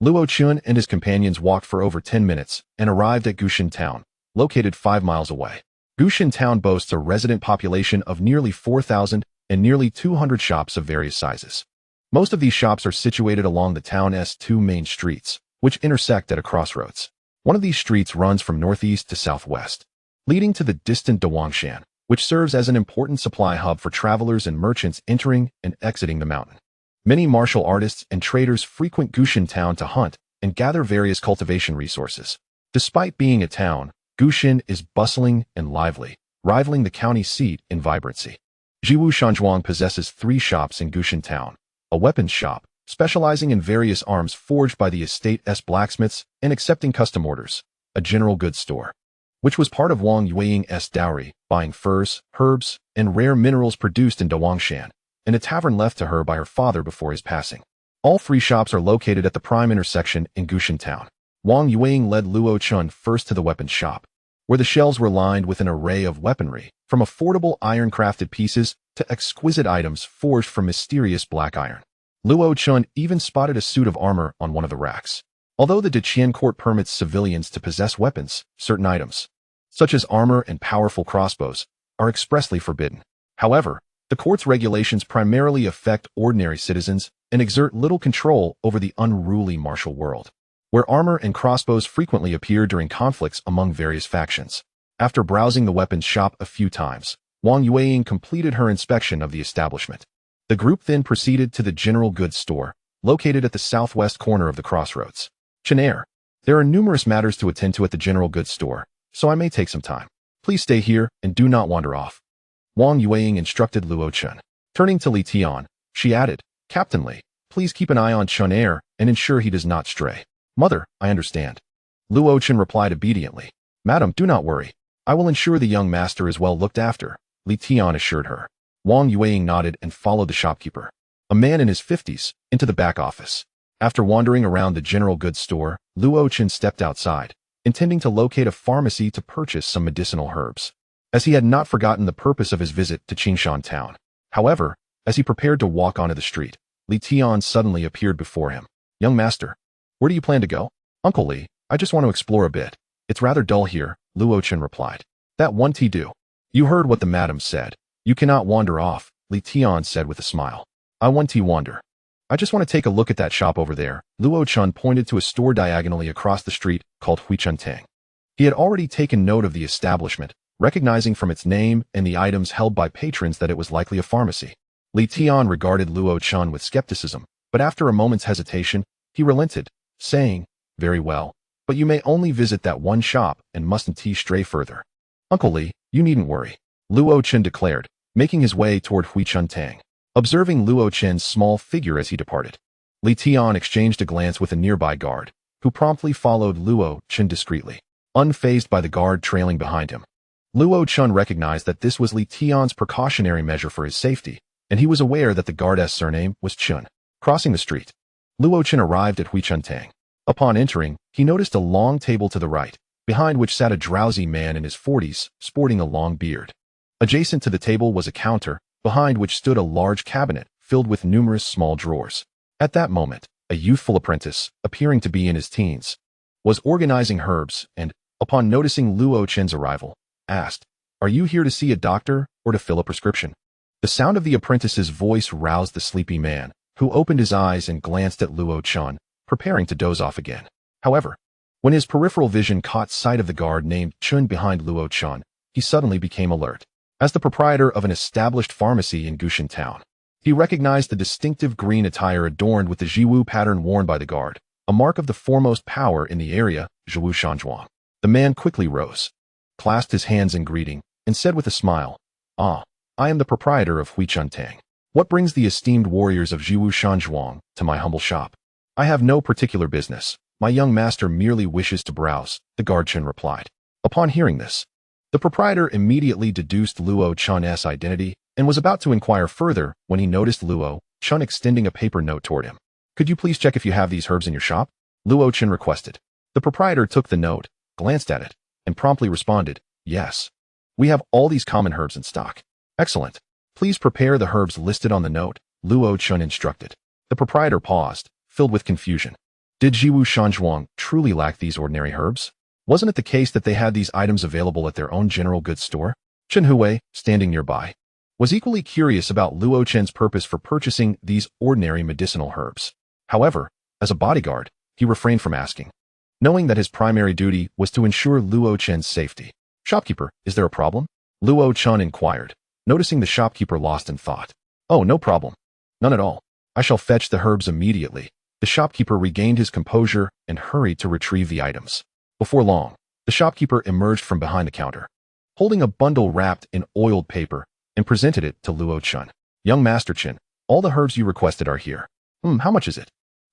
Luo Chun and his companions walked for over 10 minutes and arrived at Gushan town, located 5 miles away. Gushan town boasts a resident population of nearly 4,000 and nearly 200 shops of various sizes. Most of these shops are situated along the town's 2 main streets, which intersect at a crossroads. One of these streets runs from northeast to southwest, leading to the distant Dawangshan, which serves as an important supply hub for travelers and merchants entering and exiting the mountain. Many martial artists and traders frequent Gushan town to hunt and gather various cultivation resources. Despite being a town, Gushan is bustling and lively, rivaling the county seat in vibrancy. Jiwu Shanzhuang possesses 3 shops in Gushan town: a weapons shop, specializing in various arms forged by the estate's blacksmiths and accepting custom orders; a general goods store, which was part of Wang Yueying's dowry, buying furs, herbs, and rare minerals produced in Dawangshan; and a tavern left to her by her father before his passing. All 3 shops are located at the prime intersection in Gushan town. Wang Yueying led Luo Chun first to the weapons shop, where the shelves were lined with an array of weaponry, from affordable iron-crafted pieces to exquisite items forged from mysterious black iron. Luo Chun even spotted a suit of armor on one of the racks. Although the Daqian court permits civilians to possess weapons, certain items, such as armor and powerful crossbows, are expressly forbidden. However, the court's regulations primarily affect ordinary citizens and exert little control over the unruly martial world, where armor and crossbows frequently appear during conflicts among various factions. After browsing the weapons shop a few times, Wang Yueying completed her inspection of the establishment. The group then proceeded to the general goods store, located at the southwest corner of the crossroads. Chenair, there are numerous matters to attend to at the general goods store, so I may take some time. Please stay here and do not wander off, Wang Yueying instructed Luo Chun. Turning to Li Tian, she added, Captain Li, please keep an eye on Chenair and ensure he does not stray. Mother, I understand. Luo Chun replied obediently. Madam, do not worry. I will ensure the young master is well looked after, Li Tian assured her. Wang Yueying nodded and followed the shopkeeper, a man in his 50s, into the back office. After wandering around the general goods store, Luo Chun stepped outside, intending to locate a pharmacy to purchase some medicinal herbs, as he had not forgotten the purpose of his visit to Qingshan town. However, as he prepared to walk onto the street, Li Tian suddenly appeared before him. Young master, where do you plan to go? Uncle Li, I just want to explore a bit. It's rather dull here, Luo Chun replied. That won't do. You heard what the madam said. You cannot wander off, Li Tian said with a smile. I want to wander. I just want to take a look at that shop over there. Luo Chun pointed to a store diagonally across the street called Huichun Tang. He had already taken note of the establishment, recognizing from its name and the items held by patrons that it was likely a pharmacy. Li Tian regarded Luo Chun with skepticism, but after a moment's hesitation, he relented, saying, Very well, but you may only visit that one shop and mustn't stray further. Uncle Li, you needn't worry, Luo Chun declared, making his way toward Huichun Tang. Observing Luo Chun's small figure as he departed, Li Tian exchanged a glance with a nearby guard, who promptly followed Luo Chun discreetly, unfazed by the guard trailing behind him. Luo Chun recognized that this was Li Tian's precautionary measure for his safety, and he was aware that the guard's surname was Chun. Crossing the street, Luo Chun arrived at Huichun Tang. Upon entering, he noticed a long table to the right, behind which sat a drowsy man in his 40s, sporting a long beard. Adjacent to the table was a counter, behind which stood a large cabinet filled with numerous small drawers. At that moment, a youthful apprentice, appearing to be in his teens, was organizing herbs and, upon noticing Luo Chun's arrival, asked, Are you here to see a doctor or to fill a prescription? The sound of the apprentice's voice roused the sleepy man, who opened his eyes and glanced at Luo Chun, preparing to doze off again. However, when his peripheral vision caught sight of the guard named Chun behind Luo Chun, he suddenly became alert. As the proprietor of an established pharmacy in Gushan town, he recognized the distinctive green attire adorned with the Jiwu pattern worn by the guard, a mark of the foremost power in the area, Jiwu Shanzhuang. The man quickly rose, clasped his hands in greeting, and said with a smile, I am the proprietor of Huichun Tang. What brings the esteemed warriors of Jiwu Shanzhuang to my humble shop? I have no particular business. My young master merely wishes to browse, the guard Chun replied. Upon hearing this, The proprietor immediately deduced Luo Chun's identity and was about to inquire further when he noticed Luo Chun extending a paper note toward him. "Could you please check if you have these herbs in your shop?" Luo Chun requested. The proprietor took the note, glanced at it, and promptly responded, "Yes. We have all these common herbs in stock." "Excellent. Please prepare the herbs listed on the note," Luo Chun instructed. The proprietor paused, filled with confusion. Did Jiwu Shanzhuang truly lack these ordinary herbs? Wasn't it the case that they had these items available at their own general goods store? Chen Hui, standing nearby, was equally curious about Luo Chen's purpose for purchasing these ordinary medicinal herbs. However, as a bodyguard, he refrained from asking, knowing that his primary duty was to ensure Luo Chen's safety. "Shopkeeper, is there a problem?" Luo Chen inquired, noticing the shopkeeper lost in thought. "Oh, no problem. None at all. I shall fetch the herbs immediately." The shopkeeper regained his composure and hurried to retrieve the items. Before long, the shopkeeper emerged from behind the counter, holding a bundle wrapped in oiled paper, and presented it to Luo Chun. "Young Master Chen, all the herbs you requested are here." How much is it?"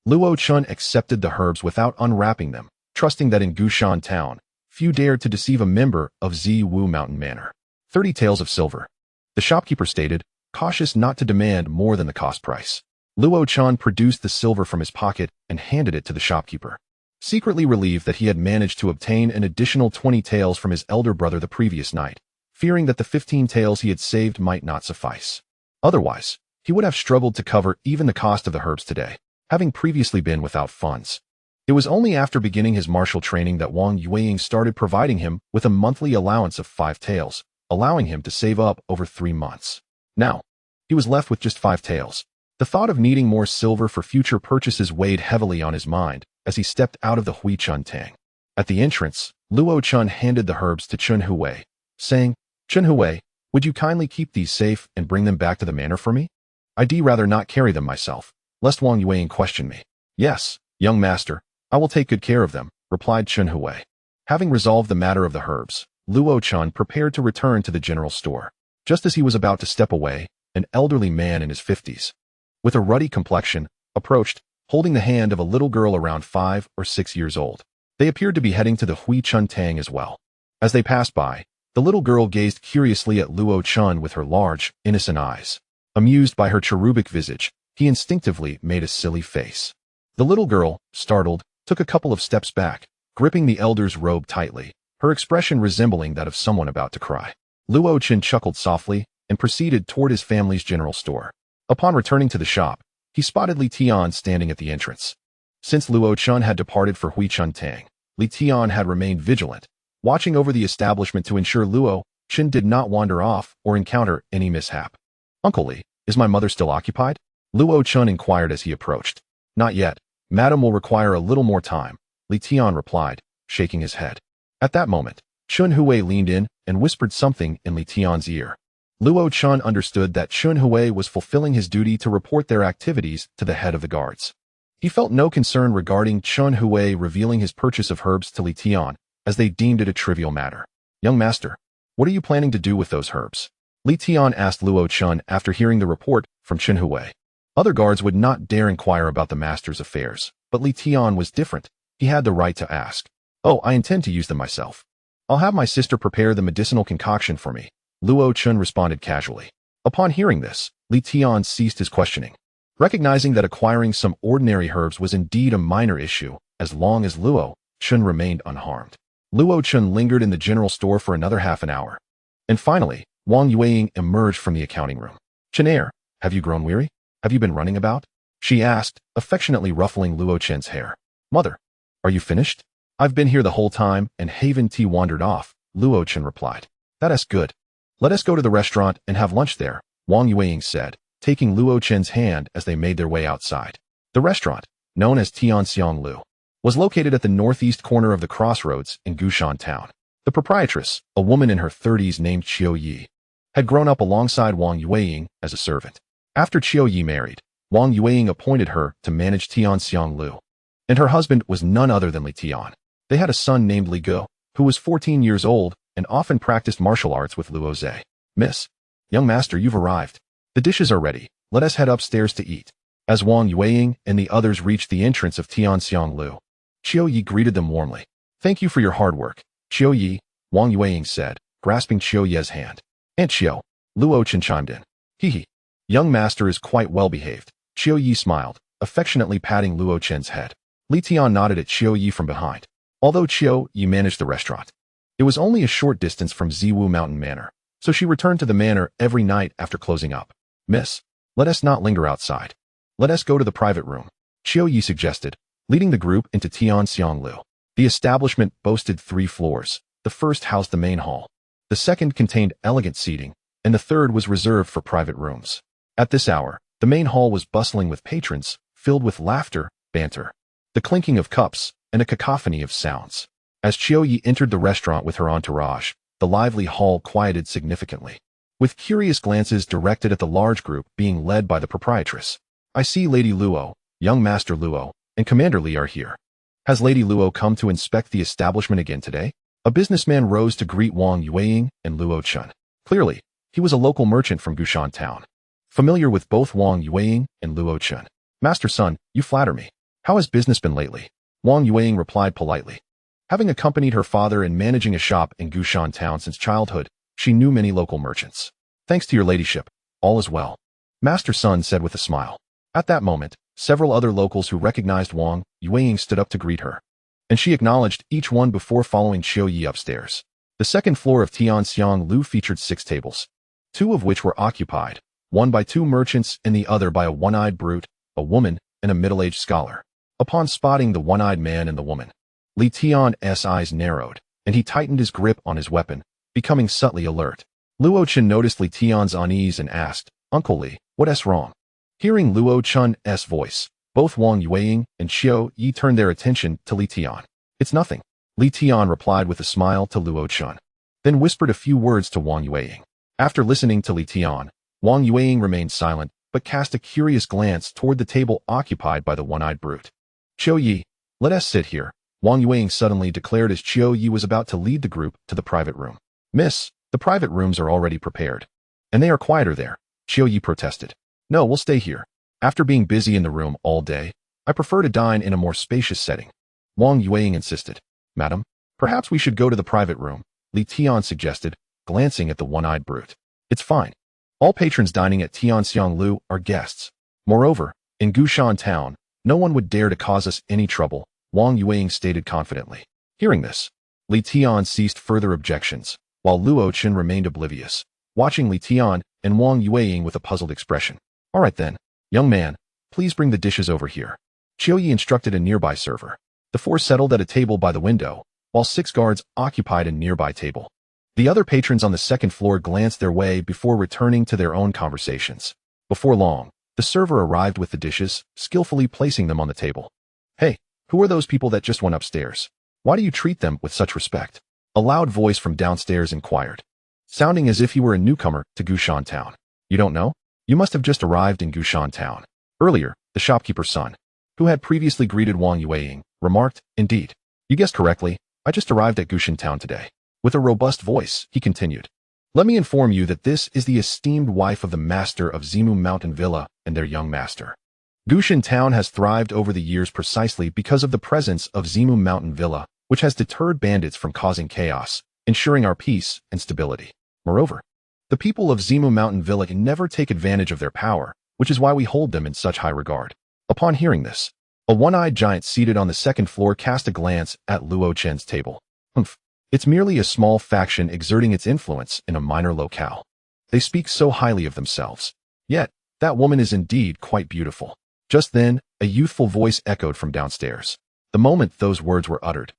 Luo Chun accepted the herbs without unwrapping them, trusting that in Gushan town, few dared to deceive a member of Ziwu Mountain Manor. 30 taels of silver. The shopkeeper stated, cautious not to demand more than the cost price. Luo Chun produced the silver from his pocket and handed it to the shopkeeper, secretly relieved that he had managed to obtain an additional 20 taels from his elder brother the previous night, fearing that the 15 taels he had saved might not suffice. Otherwise, he would have struggled to cover even the cost of the herbs today, having previously been without funds. It was only after beginning his martial training that Wang Yueying started providing him with a monthly allowance of 5 taels, allowing him to save up over 3 months. Now, he was left with just 5 taels. The thought of needing more silver for future purchases weighed heavily on his mind as he stepped out of the Hui Chun Tang. At the entrance, Luo Chun handed the herbs to Chen Hui, saying, "Chen Hui, would you kindly keep these safe and bring them back to the manor for me? I'd rather not carry them myself, lest Wang Yueying question me." "Yes, young master, I will take good care of them," replied Chen Hui. Having resolved the matter of the herbs, Luo Chun prepared to return to the general store. Just as he was about to step away, an elderly man in his 50s, with a ruddy complexion, approached, holding the hand of a little girl around 5 or 6 years old. They appeared to be heading to the Hui Chun Tang as well. As they passed by, the little girl gazed curiously at Luo Chun with her large, innocent eyes. Amused by her cherubic visage, he instinctively made a silly face. The little girl, startled, took a couple of steps back, gripping the elder's robe tightly, her expression resembling that of someone about to cry. Luo Chun chuckled softly and proceeded toward his family's general store. Upon returning to the shop, he spotted Li Tian standing at the entrance. Since Luo Chun had departed for Hui Chun Tang, Li Tian had remained vigilant, watching over the establishment to ensure Luo Chun did not wander off or encounter any mishap. "Uncle Li, is my mother still occupied?" Luo Chun inquired as he approached. "Not yet. Madam will require a little more time," Li Tian replied, shaking his head. At that moment, Chen Hui leaned in and whispered something in Li Tian's ear. Luo Chun understood that Chen Hui was fulfilling his duty to report their activities to the head of the guards. He felt no concern regarding Chen Hui revealing his purchase of herbs to Li Tian, as they deemed it a trivial matter. "Young master, what are you planning to do with those herbs?" Li Tian asked Luo Chun after hearing the report from Chen Hui. Other guards would not dare inquire about the master's affairs, but Li Tian was different. He had the right to ask. "Oh, I intend to use them myself. I'll have my sister prepare the medicinal concoction for me," Luo Chun responded casually. Upon hearing this, Li Tian ceased his questioning. Recognizing that acquiring some ordinary herbs was indeed a minor issue, as long as Luo Chun remained unharmed. Luo Chun lingered in the general store for another half an hour. And finally, Wang Yueying emerged from the accounting room. "Chenair, have you grown weary? Have you been running about?" she asked, affectionately ruffling Luo Chen's hair. "Mother, are you finished?" "I've been here the whole time and haven't wandered off," Luo Chen replied. "That's good. Let us go to the restaurant and have lunch there," Wang Yueying said, taking Luo Chen's hand as they made their way outside. The restaurant, known as Tianxiang Lu, was located at the northeast corner of the crossroads in Gushan town. The proprietress, a woman in her 30s named Qiu Yi, had grown up alongside Wang Yueying as a servant. After Qiu Yi married, Wang Yueying appointed her to manage Tianxiang Lu, and her husband was none other than Li Tian. They had a son named Li Guo, who was 14 years old and often practiced martial arts with Luo Zhe. "Miss, young master, you've arrived. The dishes are ready. Let us head upstairs to eat." As Wang Yueying and the others reached the entrance of Tianxiang Lu, Qiu Yi greeted them warmly. "Thank you for your hard work, Qiu Yi," Wang Yueying said, grasping Qiu Ye's hand. Aunt Qiu, Luo Chen chimed in. Hee. Young master is quite well behaved. Qiu Yi smiled, affectionately patting Luo Chen's head. Li Tian nodded at Qiu Yi from behind. Although Qiu Yi managed the restaurant, it was only a short distance from Ziwu Mountain Manor, so she returned to the manor every night after closing up. Miss, let us not linger outside. Let us go to the private room, Qiu Yi suggested, leading the group into Tianxianglu. The establishment boasted 3 floors. The first housed the main hall. The second contained elegant seating, and the third was reserved for private rooms. At this hour, the main hall was bustling with patrons, filled with laughter, banter, the clinking of cups, and a cacophony of sounds. As Qiu Yi entered the restaurant with her entourage, the lively hall quieted significantly, with curious glances directed at the large group being led by the proprietress. I see Lady Luo, young Master Luo, and Commander Li are here. Has Lady Luo come to inspect the establishment again today? A businessman rose to greet Wang Yueying and Luo Chen. Clearly, he was a local merchant from Gushan Town, familiar with both Wang Yueying and Luo Chen. Master Son, you flatter me. How has business been lately? Wang Yueying replied politely. Having accompanied her father in managing a shop in Gushan Town since childhood, she knew many local merchants. Thanks to your ladyship, all is well, Master Son said with a smile. At that moment, several other locals who recognized Wang Yueying stood up to greet her, and she acknowledged each one before following Qiu Yi upstairs. The second floor of Tianxianglu featured 6 tables, 2 of which were occupied, one by 2 merchants and the other by a one-eyed brute, a woman, and a middle-aged scholar. Upon spotting the one-eyed man and the woman, Li Tian's eyes narrowed, and he tightened his grip on his weapon, becoming subtly alert. Luo Chen noticed Li Tian's unease and asked, Uncle Li, what's wrong? Hearing Luo Chen's voice, both Wang Yueying and Qiu Yi turned their attention to Li Tian. It's nothing, Li Tian replied with a smile to Luo Chen, then whispered a few words to Wang Yueying. After listening to Li Tian, Wang Yueying remained silent, but cast a curious glance toward the table occupied by the one-eyed brute. Qiu Yi, let us sit here, Wang Yueying suddenly declared as Qiu Yi was about to lead the group to the private room. Miss, the private rooms are already prepared, and they are quieter there, Qiu Yi protested. No, we'll stay here. After being busy in the room all day, I prefer to dine in a more spacious setting, Wang Yueying insisted. Madam, perhaps we should go to the private room, Li Tian suggested, glancing at the one-eyed brute. It's fine. All patrons dining at Tianxianglu are guests. Moreover, in Gushan Town, no one would dare to cause us any trouble, Wang Yueying stated confidently. Hearing this, Li Tian ceased further objections, while Luo Chen remained oblivious, watching Li Tian and Wang Yueying with a puzzled expression. All right then, young man, please bring the dishes over here, Qiu Yi instructed a nearby server. The 4 settled at a table by the window, while 6 guards occupied a nearby table. The other patrons on the second floor glanced their way before returning to their own conversations. Before long, the server arrived with the dishes, skillfully placing them on the table. Hey, who are those people that just went upstairs? Why do you treat them with such respect? A loud voice from downstairs inquired, sounding as if he were a newcomer to Gushan Town. You don't know? You must have just arrived in Gushan Town. Earlier, the shopkeeper's son, who had previously greeted Wang Yueying, remarked, Indeed. You guessed correctly, I just arrived at Gushan Town today. With a robust voice, he continued. Let me inform you that this is the esteemed wife of the master of Zimu Mountain Villa and their young master. Gushan Town has thrived over the years precisely because of the presence of Zimu Mountain Villa, which has deterred bandits from causing chaos, ensuring our peace and stability. Moreover, the people of Zimu Mountain Villa can never take advantage of their power, which is why we hold them in such high regard. Upon hearing this, a one-eyed giant seated on the second floor cast a glance at Luo Chen's table. Humph. It's merely a small faction exerting its influence in a minor locale. They speak so highly of themselves. Yet, that woman is indeed quite beautiful. Just then, a youthful voice echoed from downstairs. The moment those words were uttered,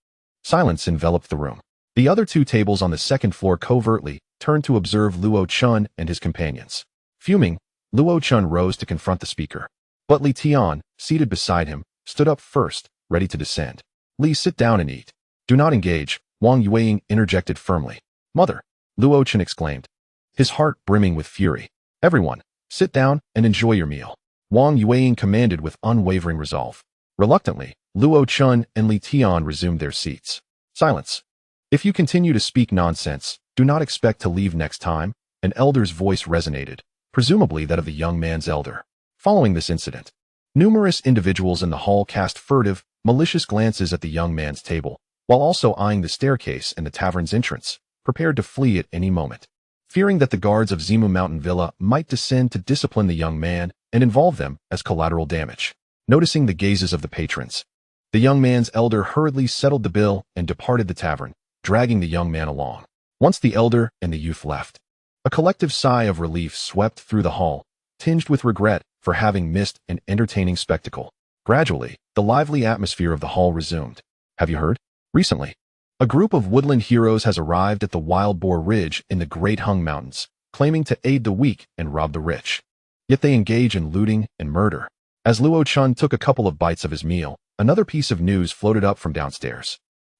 silence enveloped the room. The other 2 tables on the second floor covertly turned to observe Luo Chen and his companions. Fuming, Luo Chen rose to confront the speaker. But Li Tian, seated beside him, stood up first, ready to descend. Li, sit down and eat. Do not engage, Wang Yueying interjected firmly. Mother, Luo Chen exclaimed, his heart brimming with fury. Everyone, sit down and enjoy your meal, Wang Yueying commanded with unwavering resolve. Reluctantly, Luo Chen and Li Tian resumed their seats. Silence. If you continue to speak nonsense, do not expect to leave next time, an elder's voice resonated, presumably that of the young man's elder. Following this incident, numerous individuals in the hall cast furtive, malicious glances at the young man's table, while also eyeing the staircase and the tavern's entrance, prepared to flee at any moment. Fearing that the guards of Zimu Mountain Villa might descend to discipline the young man and involve them as collateral damage. Noticing the gazes of the patrons, the young man's elder hurriedly settled the bill and departed the tavern, dragging the young man along. Once the elder and the youth left, a collective sigh of relief swept through the hall, tinged with regret for having missed an entertaining spectacle. Gradually, the lively atmosphere of the hall resumed. Have you heard? Recently, a group of woodland heroes has arrived at the Wild Boar Ridge in the Great Hung Mountains, claiming to aid the weak and rob the rich. Yet they engage in looting and murder. As Luo Chun took a couple of bites of his meal, another piece of news floated up from downstairs.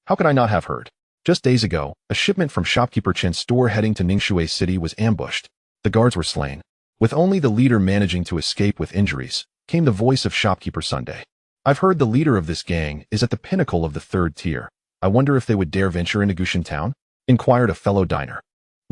How could I not have heard? Just days ago, a shipment from shopkeeper Chen's store heading to Ningxue City was ambushed. The guards were slain. With only the leader managing to escape with injuries, came the voice of shopkeeper Sunday. I've heard the leader of this gang is at the pinnacle of the 3rd tier. I wonder if they would dare venture into Gushan Town? Inquired a fellow diner.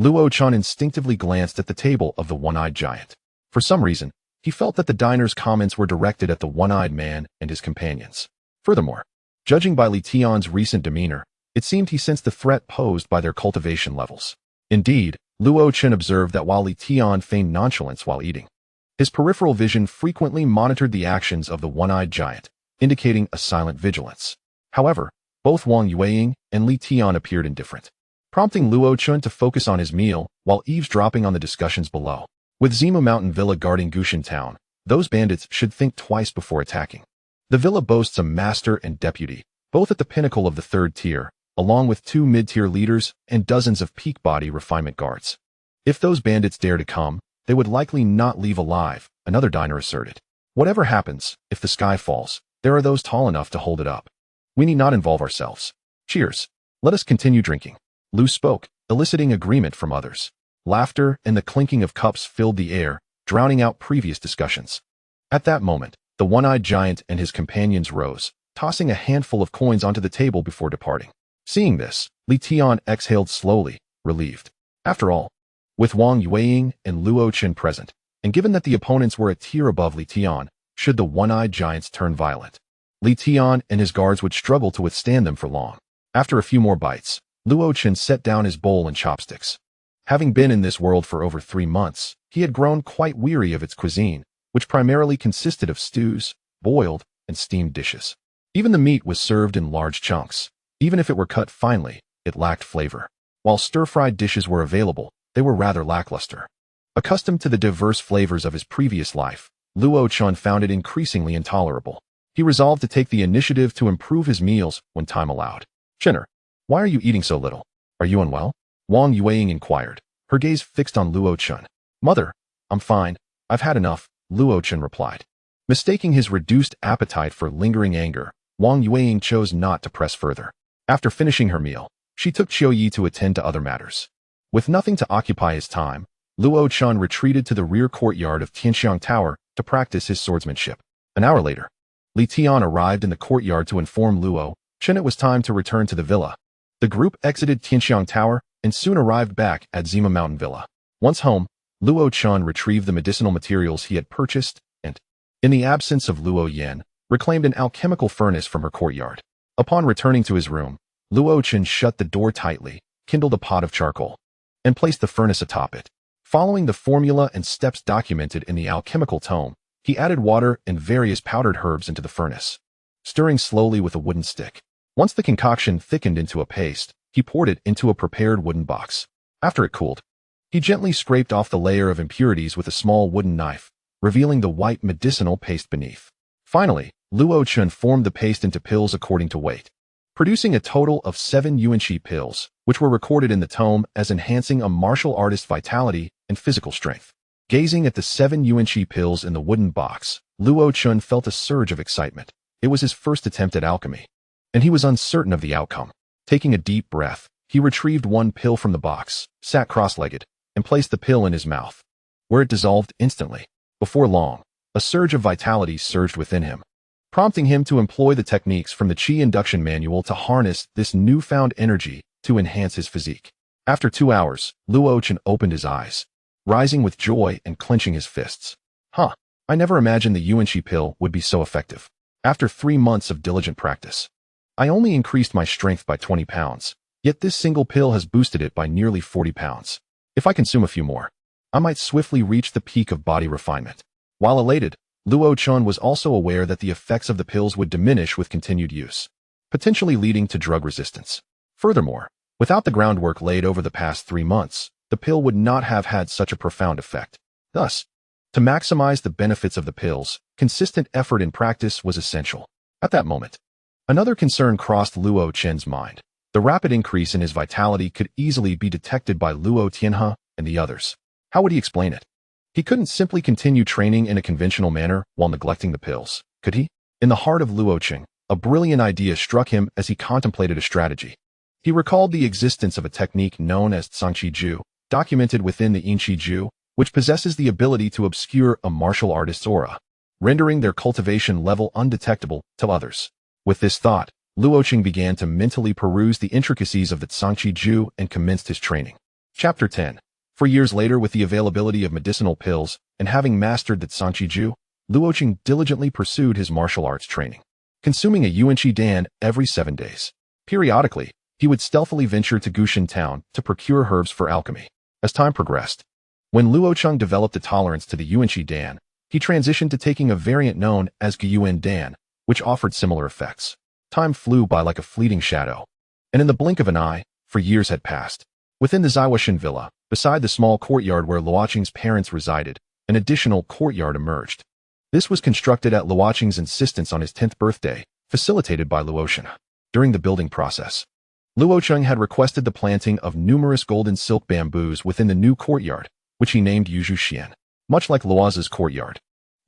Luo Chun instinctively glanced at the table of the one-eyed giant. For some reason, he felt that the diner's comments were directed at the one-eyed man and his companions. Furthermore, judging by Li Tian's recent demeanor, it seemed he sensed the threat posed by their cultivation levels. Indeed, Luo Chun observed that while Li Tian feigned nonchalance while eating, his peripheral vision frequently monitored the actions of the one-eyed giant, indicating a silent vigilance. However, both Wang Yueying and Li Tian appeared indifferent, prompting Luo Chun to focus on his meal while eavesdropping on the discussions below. With Zimu Mountain Villa guarding Gushan Town, those bandits should think twice before attacking. The villa boasts a master and deputy, both at the pinnacle of the 3rd tier, along with 2 mid-tier leaders and dozens of peak body refinement guards. If those bandits dare to come, they would likely not leave alive, another diner asserted. Whatever happens, if the sky falls, there are those tall enough to hold it up. We need not involve ourselves. Cheers. Let us continue drinking. Lu spoke, eliciting agreement from others. Laughter and the clinking of cups filled the air, drowning out previous discussions. At that moment, the one-eyed giant and his companions rose, tossing a handful of coins onto the table before departing. Seeing this, Li Tian exhaled slowly, relieved. After all, with Wang Yueying and Luo Chen present, and given that the opponents were a tier above Li Tian, should the one-eyed giants turn violent, Li Tian and his guards would struggle to withstand them for long. After a few more bites, Luo Chen set down his bowl and chopsticks. Having been in this world for over 3 months, he had grown quite weary of its cuisine, which primarily consisted of stews, boiled, and steamed dishes. Even the meat was served in large chunks. Even if it were cut finely, it lacked flavor. While stir-fried dishes were available, they were rather lackluster. Accustomed to the diverse flavors of his previous life, Luo Chun found it increasingly intolerable. He resolved to take the initiative to improve his meals when time allowed. Chenner, why are you eating so little? Are you unwell? Wang Yueying inquired, her gaze fixed on Luo Chun. Mother, I'm fine. I've had enough, Luo Chun replied. Mistaking his reduced appetite for lingering anger, Wang Yueying chose not to press further. After finishing her meal, she took Qiu Yi to attend to other matters. With nothing to occupy his time, Luo Chun retreated to the rear courtyard of Tianxiang Tower to practice his swordsmanship. An hour later, Li Tian arrived in the courtyard to inform Luo Chun it was time to return to the villa. The group exited Tianxiang Tower and soon arrived back at Zimu Mountain Villa. Once home, Luo Chun retrieved the medicinal materials he had purchased and, in the absence of Luo Yan, reclaimed an alchemical furnace from her courtyard. Upon returning to his room, Luo Chun shut the door tightly, kindled a pot of charcoal, and placed the furnace atop it. Following the formula and steps documented in the alchemical tome, he added water and various powdered herbs into the furnace, stirring slowly with a wooden stick. Once the concoction thickened into a paste, he poured it into a prepared wooden box. After it cooled, he gently scraped off the layer of impurities with a small wooden knife, revealing the white medicinal paste beneath. Finally, Luo Chun formed the paste into pills according to weight, producing a total of 7 yuanqi pills, which were recorded in the tome as enhancing a martial artist's vitality and physical strength. Gazing at the 7 yuanqi pills in the wooden box, Luo Chun felt a surge of excitement. It was his first attempt at alchemy, and he was uncertain of the outcome. Taking a deep breath, he retrieved one pill from the box, sat cross-legged, and placed the pill in his mouth, where it dissolved instantly. Before long, a surge of vitality surged within him, prompting him to employ the techniques from the Qi induction manual to harness this newfound energy to enhance his physique. After 2 hours, Luo Chun opened his eyes, rising with joy and clenching his fists. I never imagined the yuanqi pill would be so effective. After 3 months of diligent practice, I only increased my strength by 20 pounds. Yet this single pill has boosted it by nearly 40 pounds. If I consume a few more, I might swiftly reach the peak of body refinement. While elated, Luo Chun was also aware that the effects of the pills would diminish with continued use, potentially leading to drug resistance. Furthermore, without the groundwork laid over the past 3 months, the pill would not have had such a profound effect. Thus, to maximize the benefits of the pills, consistent effort in practice was essential. At that moment, another concern crossed Luo Chen's mind. The rapid increase in his vitality could easily be detected by Luo Tianhe and the others. How would he explain it? He couldn't simply continue training in a conventional manner while neglecting the pills, could he? In the heart of Luo Cheng, a brilliant idea struck him as he contemplated a strategy. He recalled the existence of a technique known as Tsangqi Ju, documented within the Yinqi Ju, which possesses the ability to obscure a martial artist's aura, rendering their cultivation level undetectable to others. With this thought, Luo Cheng began to mentally peruse the intricacies of the Tsangqi Ju and commenced his training. Chapter 10. 4 years later, with the availability of medicinal pills and having mastered the Tsangqi Ju, Luo Cheng diligently pursued his martial arts training, consuming a yuanqi dan every 7 days. Periodically, he would stealthily venture to Gushan town to procure herbs for alchemy. As time progressed, when Luo Cheng developed a tolerance to the yuanqi dan, he transitioned to taking a variant known as Guyuan dan, which offered similar effects. Time flew by like a fleeting shadow, and in the blink of an eye, 4 years had passed. Within the Zaiwashan villa, beside the small courtyard where Luoqing's parents resided, an additional courtyard emerged. This was constructed at Luoqing's insistence on his 10th birthday, facilitated by Luotian. During the building process, Luo Cheng had requested the planting of numerous golden silk bamboos within the new courtyard, which he named Yuzhu Xian. Much like Luoza's courtyard,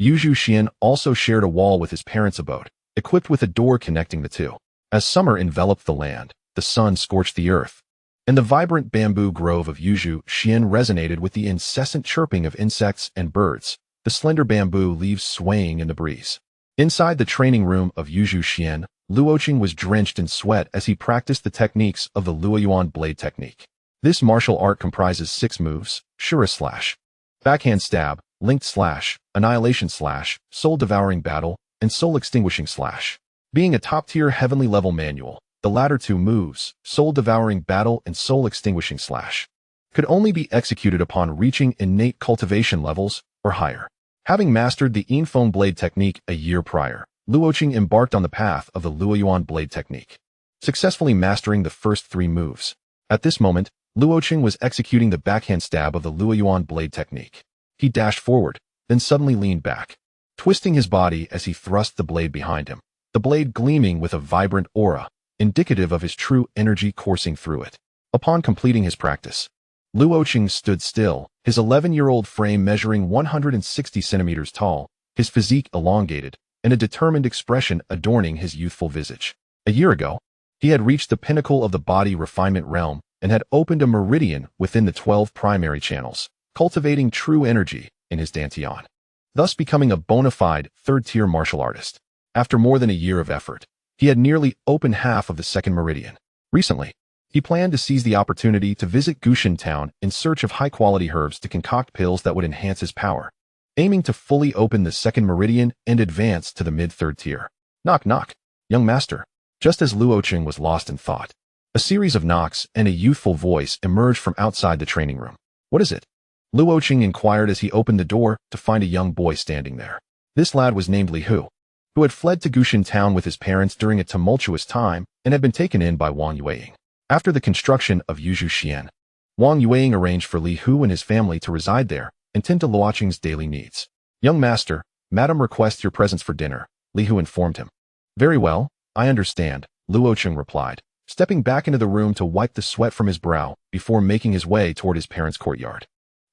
Yuzhu Xian also shared a wall with his parents' abode, equipped with a door connecting the two. As summer enveloped the land, the sun scorched the earth, and the vibrant bamboo grove of Yuzhu Xian resonated with the incessant chirping of insects and birds, the slender bamboo leaves swaying in the breeze. Inside the training room of Yuzhu Xian, Luoqing was drenched in sweat as he practiced the techniques of the Luoyuan blade technique. This martial art comprises 6 moves: Shura slash, backhand stab, linked slash, annihilation slash, soul-devouring battle, and soul-extinguishing slash. Being a top-tier heavenly level manual, the latter 2 moves, soul-devouring battle and soul-extinguishing slash, could only be executed upon reaching innate cultivation levels or higher. Having mastered the Yinfeng blade technique a year prior, Luoqing embarked on the path of the Luoyuan blade technique, successfully mastering the first 3 moves. At this moment, Luoqing was executing the backhand stab of the Luoyuan blade technique. He dashed forward, then suddenly leaned back, twisting his body as he thrust the blade behind him, the blade gleaming with a vibrant aura, indicative of his true energy coursing through it. Upon completing his practice, Luoqing stood still, his 11-year-old frame measuring 160 centimeters tall, his physique elongated, and a determined expression adorning his youthful visage. A year ago, he had reached the pinnacle of the body refinement realm and had opened a meridian within the 12 primary channels, cultivating true energy in his dantian, thus becoming a bona fide 3rd-tier martial artist. After more than a year of effort, he had nearly opened half of the 2nd meridian. Recently, he planned to seize the opportunity to visit Gushan town in search of high-quality herbs to concoct pills that would enhance his power, aiming to fully open the 2nd meridian and advance to the mid-3rd tier. Knock knock, young master. Just as Luoqing was lost in thought, a series of knocks and a youthful voice emerged from outside the training room. What is it? Luoqing inquired as he opened the door to find a young boy standing there. This lad was named Li Hu, who had fled to Gushan town with his parents during a tumultuous time and had been taken in by Wang Yueying. After the construction of Yuzhu Xian, Wang Yueying arranged for Li Hu and his family to reside there and tend to Luoqing's daily needs. Young master, madam requests your presence for dinner, Li Hu informed him. Very well, I understand, Luoqing replied, stepping back into the room to wipe the sweat from his brow before making his way toward his parents' courtyard.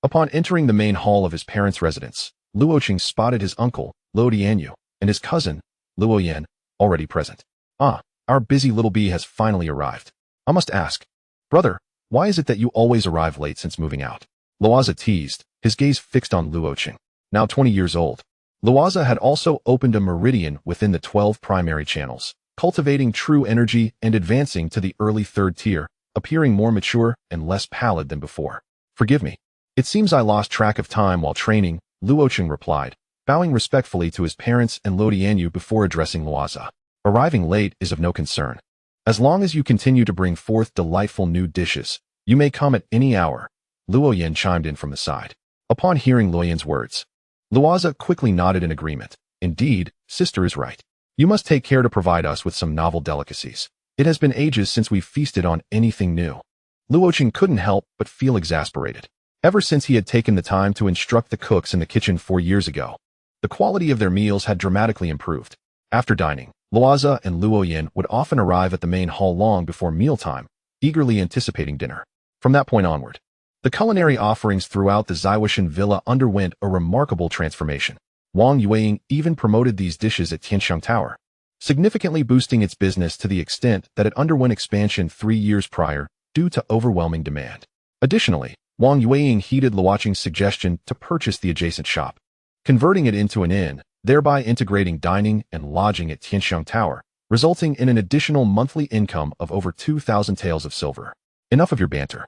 Upon entering the main hall of his parents' residence, Luoqing spotted his uncle, Luo Dianyu, and his cousin, Luo Yan, already present. Ah, our busy little bee has finally arrived. I must ask, brother, why is it that you always arrive late since moving out? Luoza teased, his gaze fixed on Luoqing. Now 20 years old, Luoza had also opened a meridian within the 12 primary channels, cultivating true energy and advancing to the early 3rd tier, appearing more mature and less pallid than before. Forgive me. It seems I lost track of time while training, Luoqing replied, bowing respectfully to his parents and Luo Dianyu before addressing Luoza. Arriving late is of no concern. As long as you continue to bring forth delightful new dishes, you may come at any hour, Luo Yin chimed in from the side. Upon hearing Luo Yin's words, Luoza quickly nodded in agreement. Indeed, sister is right. You must take care to provide us with some novel delicacies. It has been ages since we've feasted on anything new. Luoqing couldn't help but feel exasperated. Ever since he had taken the time to instruct the cooks in the kitchen 4 years ago, the quality of their meals had dramatically improved. After dining, Luoza and Luo Yin would often arrive at the main hall long before mealtime, eagerly anticipating dinner. From that point onward, the culinary offerings throughout the Zaiwushan villa underwent a remarkable transformation. Wang Yueying even promoted these dishes at Tianxiang Tower, significantly boosting its business to the extent that it underwent expansion 3 years prior due to overwhelming demand. Additionally, Wang Yueying heeded Luoqing's suggestion to purchase the adjacent shop, converting it into an inn, thereby integrating dining and lodging at Tianxiang Tower, resulting in an additional monthly income of over 2,000 taels of silver. Enough of your banter.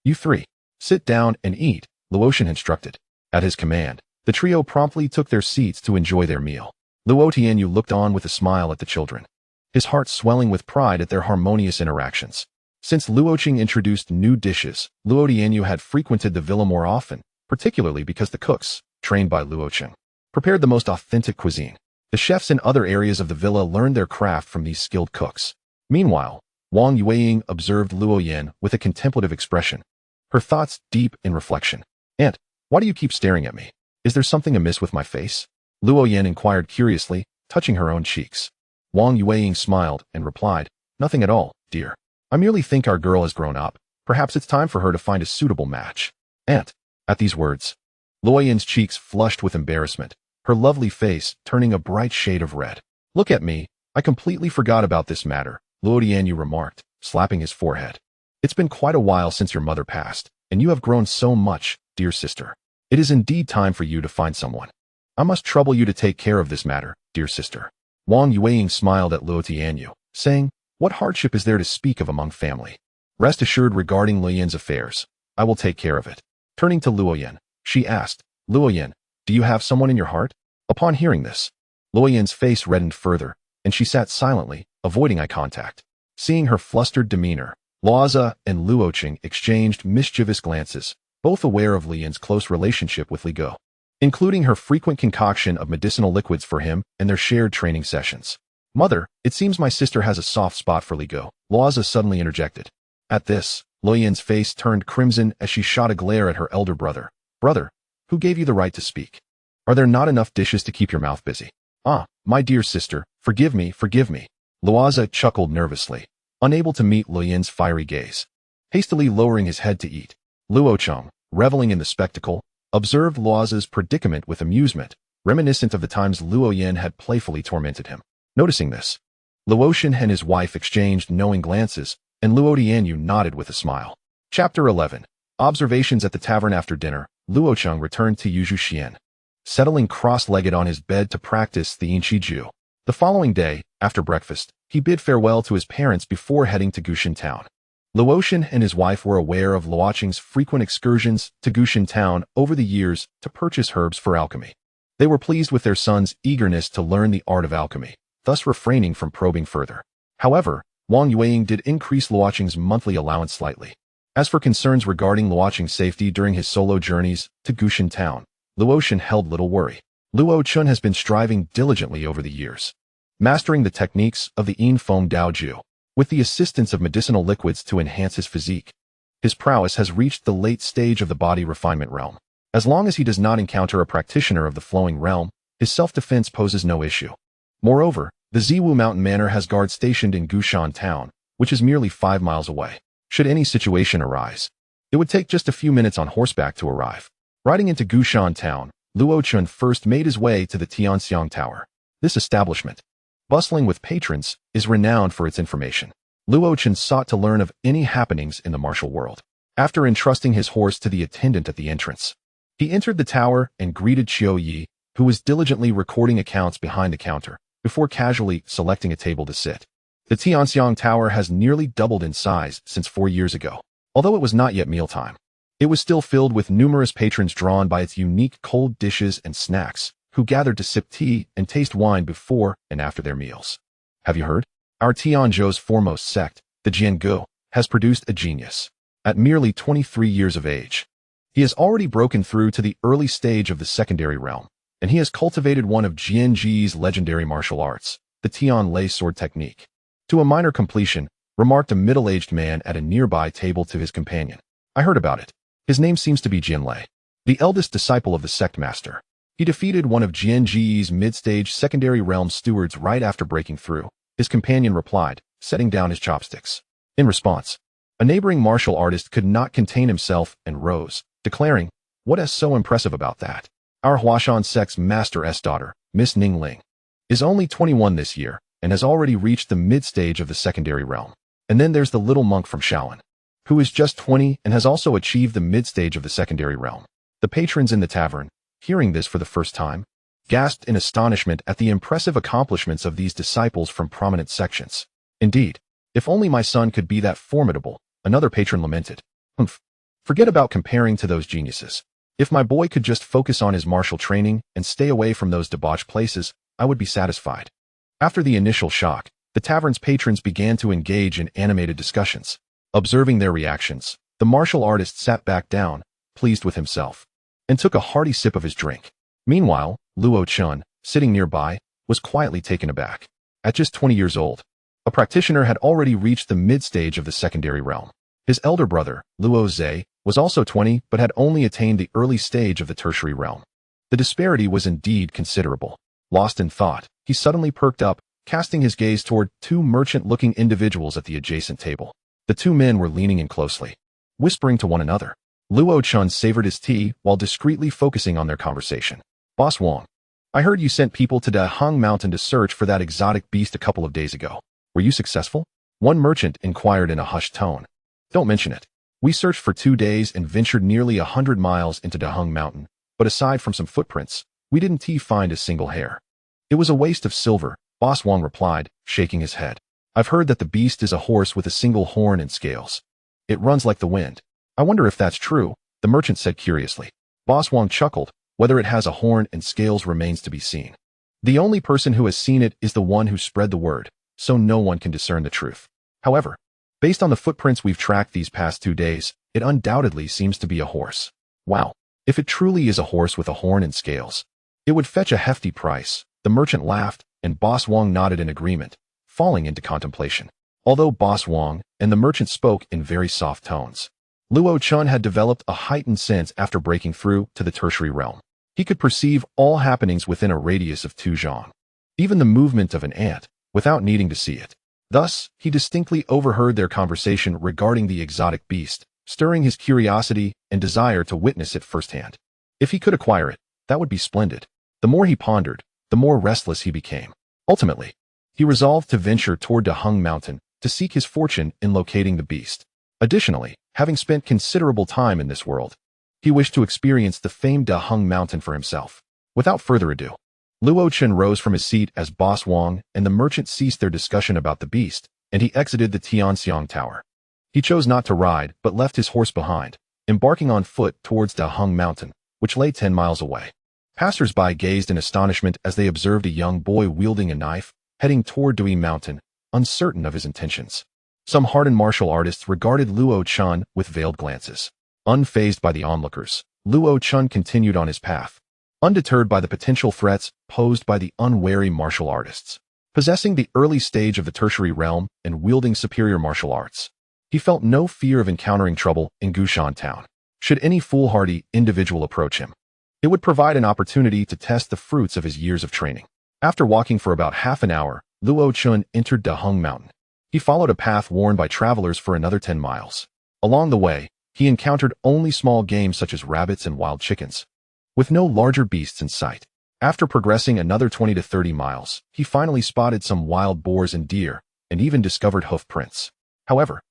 You three, sit down and eat, Luotian instructed. At his command, the trio promptly took their seats to enjoy their meal. Luo Tianyu looked on with a smile at the children, his heart swelling with pride at their harmonious interactions. Since Luoqing introduced new dishes, Luo Tianyu had frequented the villa more often, particularly because the cooks, trained by Luoqing, prepared the most authentic cuisine. The chefs in other areas of the villa learned their craft from these skilled cooks. Meanwhile, Wang Yueying observed Luo Yin with a contemplative expression, her thoughts deep in reflection. Aunt, why do you keep staring at me? Is there something amiss with my face? Luo Yin inquired curiously, touching her own cheeks. Wang Yueying smiled and replied, nothing at all, dear. I merely think our girl has grown up. Perhaps it's time for her to find a suitable match. Aunt. At these words, Luo Yin's cheeks flushed with embarrassment, her lovely face turning a bright shade of red. Look at me, I completely forgot about this matter, Luo Tianyu remarked, slapping his forehead. It's been quite a while since your mother passed, and you have grown so much, dear sister. It is indeed time for you to find someone. I must trouble you to take care of this matter, dear sister. Wang Yueying smiled at Luo Tianyu, saying, what hardship is there to speak of among family? Rest assured regarding Luo Yin's affairs, I will take care of it. Turning to Luo Yin, she asked, Luo Yin, do you have someone in your heart? Upon hearing this, Luo Yin's face reddened further, and she sat silently, avoiding eye contact. Seeing her flustered demeanor, Luoza and Luoqing exchanged mischievous glances, both aware of Li Yin's close relationship with Li Go, including her frequent concoction of medicinal liquids for him and their shared training sessions. Mother, it seems my sister has a soft spot for Li Go, Luoza suddenly interjected. At this, Luo Yin's face turned crimson as she shot a glare at her elder brother. Brother, who gave you the right to speak? Are there not enough dishes to keep your mouth busy? Ah, my dear sister, forgive me, forgive me. Luoza chuckled nervously, unable to meet Luo Yin's fiery gaze. Hastily lowering his head to eat, Luocheng, reveling in the spectacle, observed Luoza's predicament with amusement, reminiscent of the times Luo Yin had playfully tormented him. Noticing this, Luotian and his wife exchanged knowing glances, and Luo Tianyu nodded with a smile. Chapter 11. Observations at the tavern. After dinner, Luocheng returned to Yuzhuxian, settling cross-legged on his bed to practice the Yinqi Ju. The following day, after breakfast, he bid farewell to his parents before heading to Gushan Town. Luotian and his wife were aware of Luoqing's frequent excursions to Gushan Town over the years to purchase herbs for alchemy. They were pleased with their son's eagerness to learn the art of alchemy, thus refraining from probing further. However, Wang Yueying did increase Luoqing's monthly allowance slightly. As for concerns regarding Luoqing's safety during his solo journeys to Gushan Town, Luotian held little worry. Luo Chun has been striving diligently over the years, mastering the techniques of the Yin Feng Dao Ju, with the assistance of medicinal liquids to enhance his physique. His prowess has reached the late stage of the body refinement realm. As long as he does not encounter a practitioner of the flowing realm, his self-defense poses no issue. Moreover, the Ziwu Mountain Manor has guards stationed in Gushan Town, which is merely 5 miles away. Should any situation arise, it would take just a few minutes on horseback to arrive. Riding into Gushan Town, Luo Chun first made his way to the Tianxiang Tower. This establishment, bustling with patrons, is renowned for its information. Luo Chun sought to learn of any happenings in the martial world. After entrusting his horse to the attendant at the entrance, he entered the tower and greeted Qiu Yi, who was diligently recording accounts behind the counter, before casually selecting a table to sit. The Tianxiang Tower has nearly doubled in size since 4 years ago. Although it was not yet mealtime, it was still filled with numerous patrons drawn by its unique cold dishes and snacks, who gathered to sip tea and taste wine before and after their meals. Have you heard? Our Tianzhou's foremost sect, the Jiangu, has produced a genius. At merely 23 years of age, he has already broken through to the early stage of the secondary realm, and he has cultivated one of Jianji's legendary martial arts, the Tian Lei sword technique. To a minor completion, remarked a middle-aged man at a nearby table to his companion. I heard about it. His name seems to be Jianlei, the eldest disciple of the sect master. He defeated one of Jianji's mid-stage secondary realm stewards right after breaking through, his companion replied, setting down his chopsticks. In response, a neighboring martial artist could not contain himself and rose, declaring, "What is so impressive about that? Our Huashan sect's master's daughter, Miss Ning Ling, is only 21 this year and has already reached the mid-stage of the secondary realm. And then there's the little monk from Shaolin, who is just 20 and has also achieved the mid-stage of the secondary realm." The patrons in the tavern, hearing this for the first time, gasped in astonishment at the impressive accomplishments of these disciples from prominent sections. Indeed, if only my son could be that formidable, another patron lamented. Forget about comparing to those geniuses. If my boy could just focus on his martial training and stay away from those debauched places, I would be satisfied. After the initial shock, the tavern's patrons began to engage in animated discussions. Observing their reactions, the martial artist sat back down, pleased with himself, and took a hearty sip of his drink. Meanwhile, Luo Chun, sitting nearby, was quietly taken aback. At just 20 years old, a practitioner had already reached the mid-stage of the secondary realm. His elder brother, Luo Zhe, was also 20 but had only attained the early stage of the tertiary realm. The disparity was indeed considerable. Lost in thought, he suddenly perked up, casting his gaze toward two merchant-looking individuals at the adjacent table. The two men were leaning in closely, whispering to one another. Luo Chun savored his tea while discreetly focusing on their conversation. "Boss Wang, I heard you sent people to Daheng Mountain to search for that exotic beast a couple of days ago. Were you successful?" One merchant inquired in a hushed tone. "Don't mention it. We searched for 2 days and ventured nearly 100 miles into Daheng Mountain, but aside from some footprints, we didn't find a single hair. It was a waste of silver," Boss Wang replied, shaking his head. "I've heard that the beast is a horse with a single horn and scales. It runs like the wind." "I wonder if that's true," the merchant said curiously. Boss Wang chuckled. "Whether it has a horn and scales remains to be seen. The only person who has seen it is the one who spread the word, so no one can discern the truth. However, based on the footprints we've tracked these past 2 days, it undoubtedly seems to be a horse." "Wow. If it truly is a horse with a horn and scales, it would fetch a hefty price." The merchant laughed, and Boss Wang nodded in agreement, falling into contemplation. Although Boss Wang and the merchant spoke in very soft tones, Luo Chun had developed a heightened sense after breaking through to the tertiary realm. He could perceive all happenings within a radius of 2 zhang, even the movement of an ant, without needing to see it. Thus, he distinctly overheard their conversation regarding the exotic beast, stirring his curiosity and desire to witness it firsthand. If he could acquire it, that would be splendid. The more he pondered, the more restless he became. Ultimately, he resolved to venture toward Daheng Mountain to seek his fortune in locating the beast. Additionally, having spent considerable time in this world, he wished to experience the famed Daheng Mountain for himself. Without further ado, Luo Chun rose from his seat as Boss Wang and the merchant ceased their discussion about the beast, and he exited the Tianxiang Tower. He chose not to ride, but left his horse behind, embarking on foot towards Daheng Mountain, which lay 10 miles away. Passers-by gazed in astonishment as they observed a young boy wielding a knife, heading toward Dui Mountain, uncertain of his intentions. Some hardened martial artists regarded Luo Chun with veiled glances. Unfazed by the onlookers, Luo Chun continued on his path, undeterred by the potential threats posed by the unwary martial artists. Possessing the early stage of the tertiary realm and wielding superior martial arts, he felt no fear of encountering trouble in Gushan Town. Should any foolhardy individual approach him, it would provide an opportunity to test the fruits of his years of training. After walking for about half an hour, Luo Chun entered Daheng Mountain. He followed a path worn by travelers for another 10 miles. Along the way, he encountered only small game such as rabbits and wild chickens, with no larger beasts in sight. After progressing another 20 to 30 miles, he finally spotted some wild boars and deer, and even discovered hoof prints. However,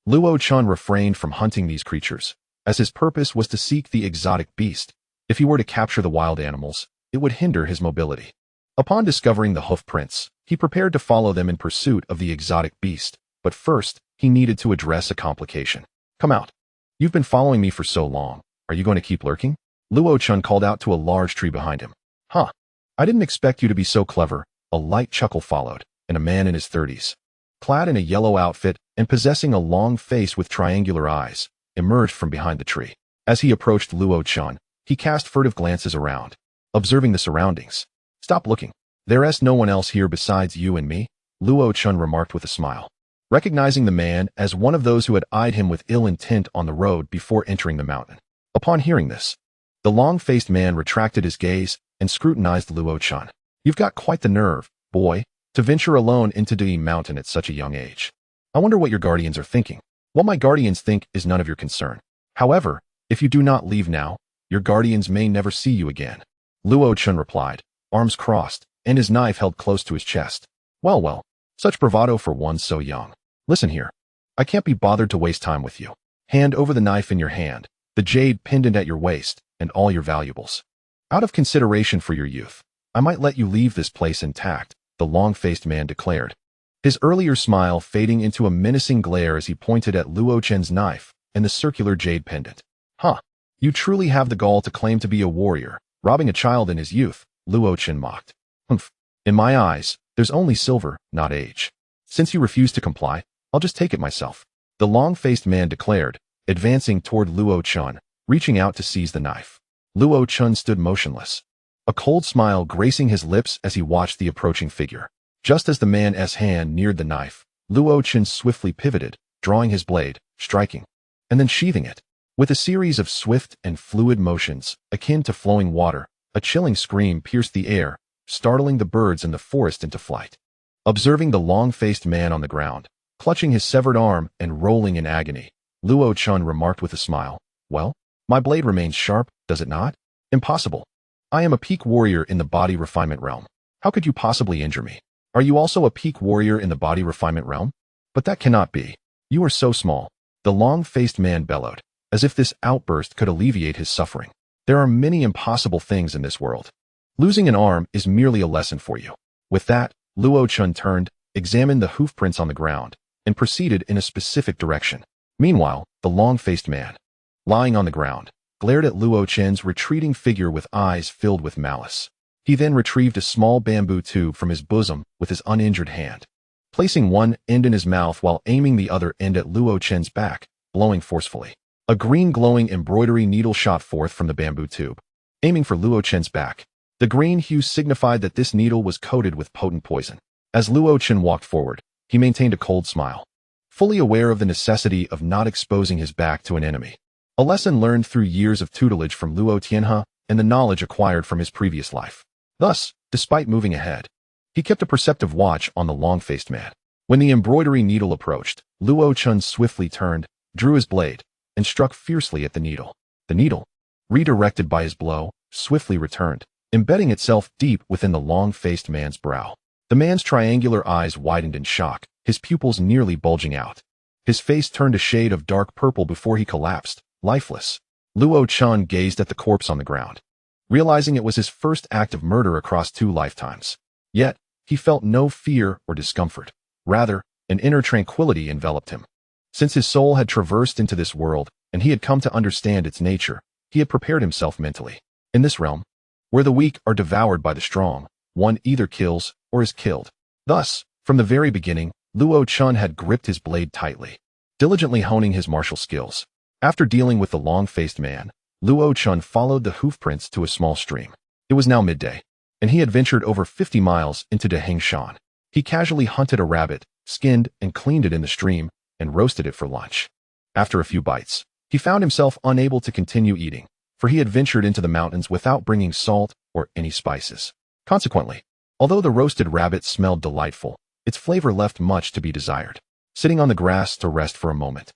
Luo Chun refrained from hunting these creatures, as his purpose was to seek the exotic beast. If he were to capture the wild animals, it would hinder his mobility. Upon discovering the hoof prints, he prepared to follow them in pursuit of the exotic beast, but first, he needed to address a complication. "Come out. You've been following me for so long. Are you going to keep lurking?" Luo Chun called out to a large tree behind him. "Huh. I didn't expect you to be so clever." A light chuckle followed, and a man in his 30s, clad in a yellow outfit and possessing a long face with triangular eyes, emerged from behind the tree. As he approached Luo Chun, he cast furtive glances around, observing the surroundings. "Stop looking. There's no one else here besides you and me," Luo Chun remarked with a smile. Recognizing the man as one of those who had eyed him with ill intent on the road before entering the mountain. Upon hearing this, the long-faced man retracted his gaze and scrutinized Luo Chun. "You've got quite the nerve, boy, to venture alone into the mountain at such a young age. I wonder what your guardians are thinking." "What my guardians think is none of your concern. However, if you do not leave now, your guardians may never see you again," Luo Chun replied, arms crossed, and his knife held close to his chest. Well, such bravado for one so young. "Listen here. I can't be bothered to waste time with you. Hand over the knife in your hand, the jade pendant at your waist, and all your valuables. Out of consideration for your youth, I might let you leave this place intact," the long-faced man declared, his earlier smile fading into a menacing glare as he pointed at Luo Chun's knife and the circular jade pendant. "Huh. You truly have the gall to claim to be a warrior, robbing a child in his youth," Luo Chun mocked. "Humph. In my eyes, there's only silver, not age. Since you refuse to comply, I'll just take it myself," the long-faced man declared, advancing toward Luo Chun, reaching out to seize the knife. Luo Chun stood motionless, a cold smile gracing his lips as he watched the approaching figure. Just as the man's hand neared the knife, Luo Chun swiftly pivoted, drawing his blade, striking, and then sheathing it. With a series of swift and fluid motions, akin to flowing water, a chilling scream pierced the air, startling the birds in the forest into flight. Observing the long-faced man on the ground, clutching his severed arm and rolling in agony, Luo Chun remarked with a smile, "Well, my blade remains sharp, does it not? Impossible. I am a peak warrior in the body refinement realm. How could you possibly injure me? Are you also a peak warrior in the body refinement realm? But that cannot be. You are so small," the long-faced man bellowed, as if this outburst could alleviate his suffering. "There are many impossible things in this world. Losing an arm is merely a lesson for you." With that, Luo Chun turned, examined the hoofprints on the ground, and proceeded in a specific direction. Meanwhile, the long-faced man, lying on the ground, glared at Luo Chun's retreating figure with eyes filled with malice. He then retrieved a small bamboo tube from his bosom with his uninjured hand, placing one end in his mouth while aiming the other end at Luo Chun's back, blowing forcefully. A green glowing embroidery needle shot forth from the bamboo tube, aiming for Luo Chun's back. The green hue signified that this needle was coated with potent poison. As Luo Chun walked forward, he maintained a cold smile, fully aware of the necessity of not exposing his back to an enemy. A lesson learned through years of tutelage from Luo Tianhe and the knowledge acquired from his previous life. Thus, despite moving ahead, he kept a perceptive watch on the long-faced man. When the embroidery needle approached, Luo Chun swiftly turned, drew his blade, and struck fiercely at the needle. The needle, redirected by his blow, swiftly returned, embedding itself deep within the long-faced man's brow. The man's triangular eyes widened in shock, his pupils nearly bulging out. His face turned a shade of dark purple before he collapsed, lifeless. Luo Chun gazed at the corpse on the ground, realizing it was his first act of murder across 2 lifetimes. Yet, he felt no fear or discomfort. Rather, an inner tranquility enveloped him. Since his soul had traversed into this world, and he had come to understand its nature, he had prepared himself mentally. In this realm, where the weak are devoured by the strong, one either kills or is killed. Thus, from the very beginning, Luo Chun had gripped his blade tightly, diligently honing his martial skills. After dealing with the long-faced man, Luo Chun followed the hoofprints to a small stream. It was now midday, and he had ventured over 50 miles into Daqian. He casually hunted a rabbit, skinned and cleaned it in the stream, and roasted it for lunch. After a few bites, he found himself unable to continue eating, for he had ventured into the mountains without bringing salt or any spices. Consequently, although the roasted rabbit smelled delightful, its flavor left much to be desired. Sitting on the grass to rest for a moment,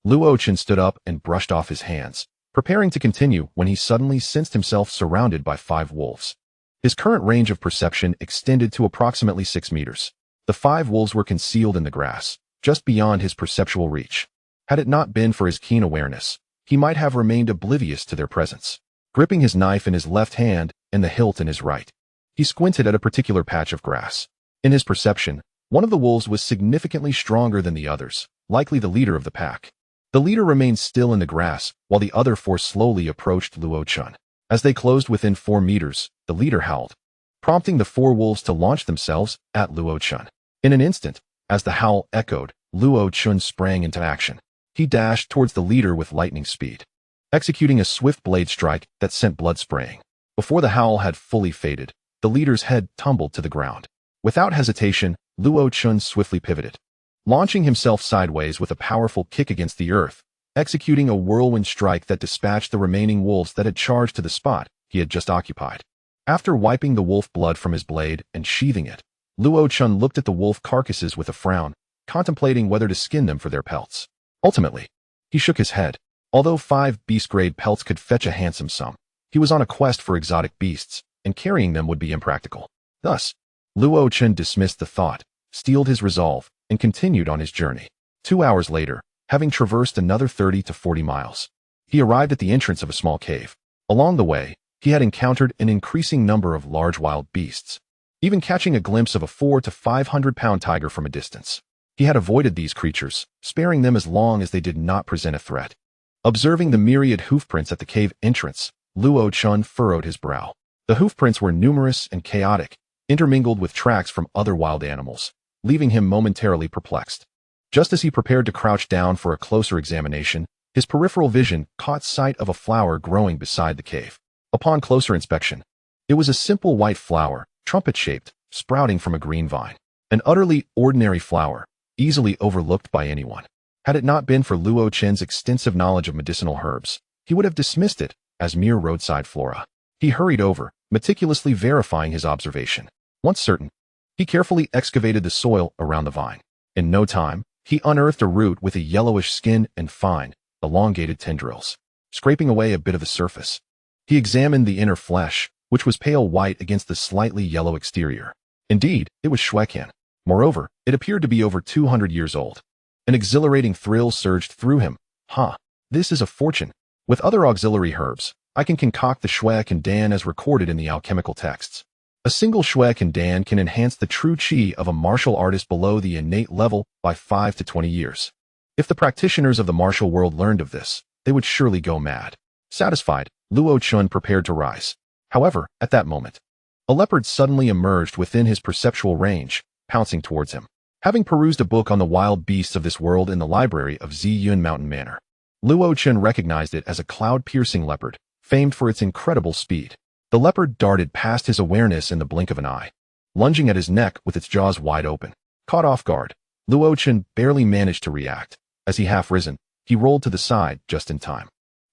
Luo Chun stood up and brushed off his hands, preparing to continue when he suddenly sensed himself surrounded by 5 wolves. His current range of perception extended to approximately 6 meters. The 5 wolves were concealed in the grass, just beyond his perceptual reach. Had it not been for his keen awareness, he might have remained oblivious to their presence. Gripping his knife in his left hand and the hilt in his right, he squinted at a particular patch of grass. In his perception, one of the wolves was significantly stronger than the others, likely the leader of the pack. The leader remained still in the grass, while the other 4 slowly approached Luo Chun. As they closed within 4 meters, the leader howled, prompting the 4 wolves to launch themselves at Luo Chun. In an instant, As the howl echoed, Luo Chun sprang into action. He dashed towards the leader with lightning speed, executing a swift blade strike that sent blood spraying. Before the howl had fully faded, the leader's head tumbled to the ground. Without hesitation, Luo Chun swiftly pivoted, launching himself sideways with a powerful kick against the earth, executing a whirlwind strike that dispatched the remaining wolves that had charged to the spot he had just occupied. After wiping the wolf blood from his blade and sheathing it, Luo Chun looked at the wolf carcasses with a frown, contemplating whether to skin them for their pelts. Ultimately, he shook his head. Although 5 beast-grade pelts could fetch a handsome sum, he was on a quest for exotic beasts, and carrying them would be impractical. Thus, Luo Chun dismissed the thought, steeled his resolve, and continued on his journey. 2 hours later, having traversed another 30 to 40 miles, he arrived at the entrance of a small cave. Along the way, he had encountered an increasing number of large wild beasts, even catching a glimpse of a 400 to 500-pound tiger from a distance. He had avoided these creatures, sparing them as long as they did not present a threat. Observing the myriad hoofprints at the cave entrance, Luo Chun furrowed his brow. The hoofprints were numerous and chaotic, intermingled with tracks from other wild animals, leaving him momentarily perplexed. Just as he prepared to crouch down for a closer examination, his peripheral vision caught sight of a flower growing beside the cave. Upon closer inspection, it was a simple white flower, trumpet-shaped, sprouting from a green vine. An utterly ordinary flower, easily overlooked by anyone. Had it not been for Luo Chun's extensive knowledge of medicinal herbs, he would have dismissed it as mere roadside flora. He hurried over, meticulously verifying his observation. Once certain, he carefully excavated the soil around the vine. In no time, he unearthed a root with a yellowish skin and fine, elongated tendrils. Scraping away a bit of the surface, he examined the inner flesh, which was pale white against the slightly yellow exterior. Indeed, it was Daqian. Moreover, it appeared to be over 200 years old. An exhilarating thrill surged through him. This is a fortune. With other auxiliary herbs, I can concoct the Daqian as recorded in the alchemical texts. A single Daqian can enhance the true chi of a martial artist below the innate level by 5 to 20 years. If the practitioners of the martial world learned of this, they would surely go mad. Satisfied, Luo Chun prepared to rise. However, at that moment, a leopard suddenly emerged within his perceptual range, pouncing towards him. Having perused a book on the wild beasts of this world in the library of Ziyun Mountain Manor, Luo Chun recognized it as a cloud-piercing leopard, famed for its incredible speed. The leopard darted past his awareness in the blink of an eye, lunging at his neck with its jaws wide open. Caught off guard, Luo Chun barely managed to react. As he half-risen, he rolled to the side just in time.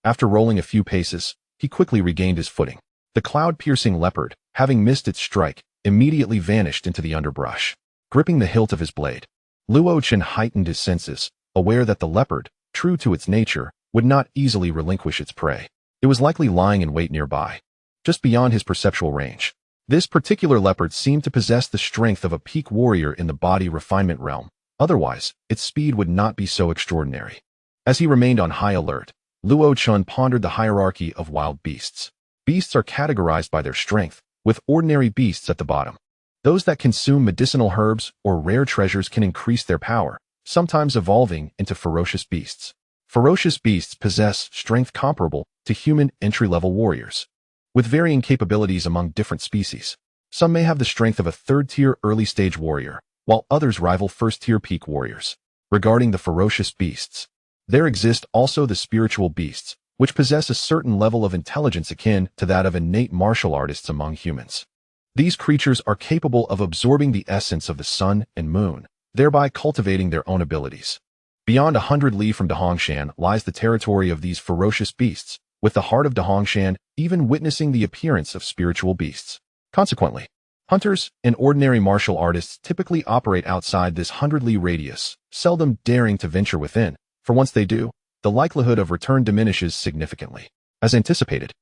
After rolling a few paces, he quickly regained his footing. The cloud-piercing leopard, having missed its strike, immediately vanished into the underbrush. Gripping the hilt of his blade, Luo Chun heightened his senses, aware that the leopard, true to its nature, would not easily relinquish its prey. It was likely lying in wait nearby, just beyond his perceptual range. This particular leopard seemed to possess the strength of a peak warrior in the body refinement realm. Otherwise, its speed would not be so extraordinary. As he remained on high alert, Luo Chun pondered the hierarchy of wild beasts. Beasts are categorized by their strength, with ordinary beasts at the bottom. Those that consume medicinal herbs or rare treasures can increase their power, sometimes evolving into ferocious beasts. Ferocious beasts possess strength comparable to human entry-level warriors, with varying capabilities among different species. Some may have the strength of a third-tier early-stage warrior, while others rival first-tier peak warriors. Regarding the ferocious beasts, there exist also the spiritual beasts, which possess a certain level of intelligence akin to that of innate martial artists among humans. These creatures are capable of absorbing the essence of the sun and moon, thereby cultivating their own abilities. Beyond 100 li from Dahongshan lies the territory of these ferocious beasts, with the heart of Dahongshan even witnessing the appearance of spiritual beasts. Consequently, hunters and ordinary martial artists typically operate outside this 100 li radius, seldom daring to venture within, for once they do, the likelihood of return diminishes significantly. As anticipated,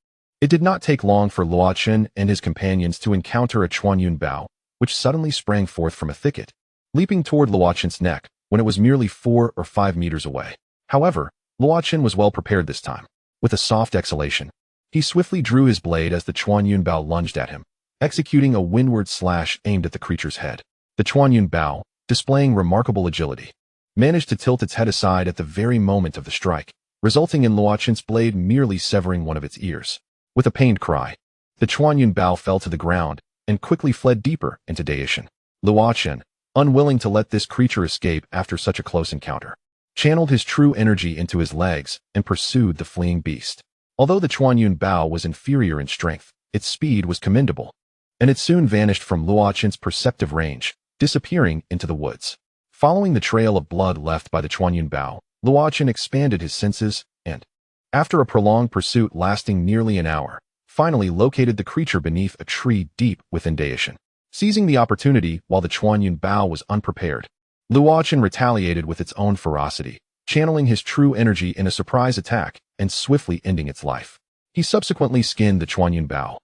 it did not take long for Luo Chun and his companions to encounter a Chuanyun bao, which suddenly sprang forth from a thicket, leaping toward Luo Chun's neck when it was merely 4 or 5 meters away. However, Luo Chun was well prepared this time. With a soft exhalation, he swiftly drew his blade as the Chuanyun bao lunged at him, executing a windward slash aimed at the creature's head. The Chuanyun bao, displaying remarkable agility, managed to tilt its head aside at the very moment of the strike, resulting in Luo Chun's blade merely severing one of its ears. With a pained cry, the Chuanyun bao fell to the ground and quickly fled deeper into Daqian. Luo Chun, unwilling to let this creature escape after such a close encounter, channeled his true energy into his legs and pursued the fleeing beast. Although the Chuanyun Bao was inferior in strength, its speed was commendable, and it soon vanished from Luo Qin's perceptive range, disappearing into the woods. Following the trail of blood left by the Chuanyun Bao, Luo Qin expanded his senses and, after a prolonged pursuit lasting nearly an hour, finally located the creature beneath a tree deep within Daqian. Seizing the opportunity while the Chuanyun Bao was unprepared, Luo Qin retaliated with its own ferocity, channeling his true energy in a surprise attack and swiftly ending its life. He subsequently skinned the Chuanyun Bao.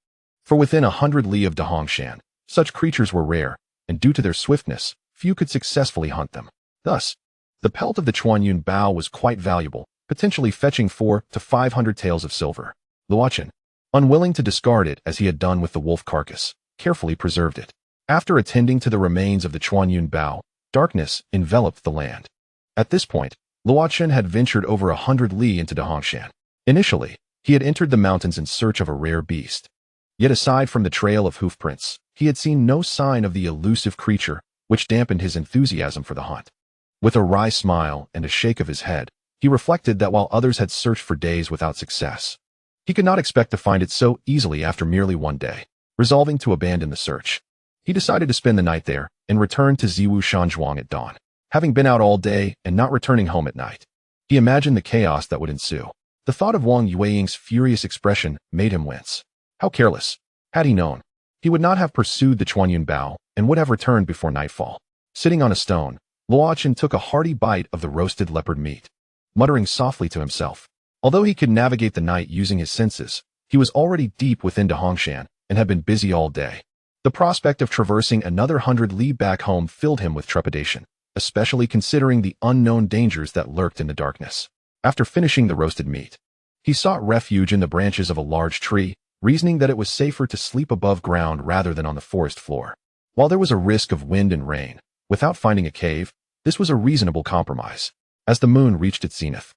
For within 100 li of Dahongshan, such creatures were rare, and due to their swiftness, few could successfully hunt them. Thus, the pelt of the Chuanyun Bao was quite valuable, potentially fetching 400 to 500 taels of silver. Luo Qin, unwilling to discard it as he had done with the wolf carcass, carefully preserved it. After attending to the remains of the Chuanyun Bao, darkness enveloped the land. At this point, Luo Qin had ventured over 100 li into Dahongshan. Initially, he had entered the mountains in search of a rare beast. Yet aside from the trail of hoofprints, he had seen no sign of the elusive creature, which dampened his enthusiasm for the hunt. With a wry smile and a shake of his head, he reflected that while others had searched for days without success, he could not expect to find it so easily after merely one day. Resolving to abandon the search, he decided to spend the night there and return to Ziwu Shanzhuang at dawn. Having been out all day and not returning home at night, he imagined the chaos that would ensue. The thought of Wang Yueying's furious expression made him wince. How careless! Had he known, he would not have pursued the Chuanyun Bao and would have returned before nightfall. Sitting on a stone, Luo Qin took a hearty bite of the roasted leopard meat, muttering softly to himself. Although he could navigate the night using his senses, he was already deep within Dahongshan and had been busy all day. The prospect of traversing another 100 li back home filled him with trepidation, especially considering the unknown dangers that lurked in the darkness. After finishing the roasted meat, he sought refuge in the branches of a large tree, reasoning that it was safer to sleep above ground rather than on the forest floor. While there was a risk of wind and rain, without finding a cave, this was a reasonable compromise. As the moon reached its zenith,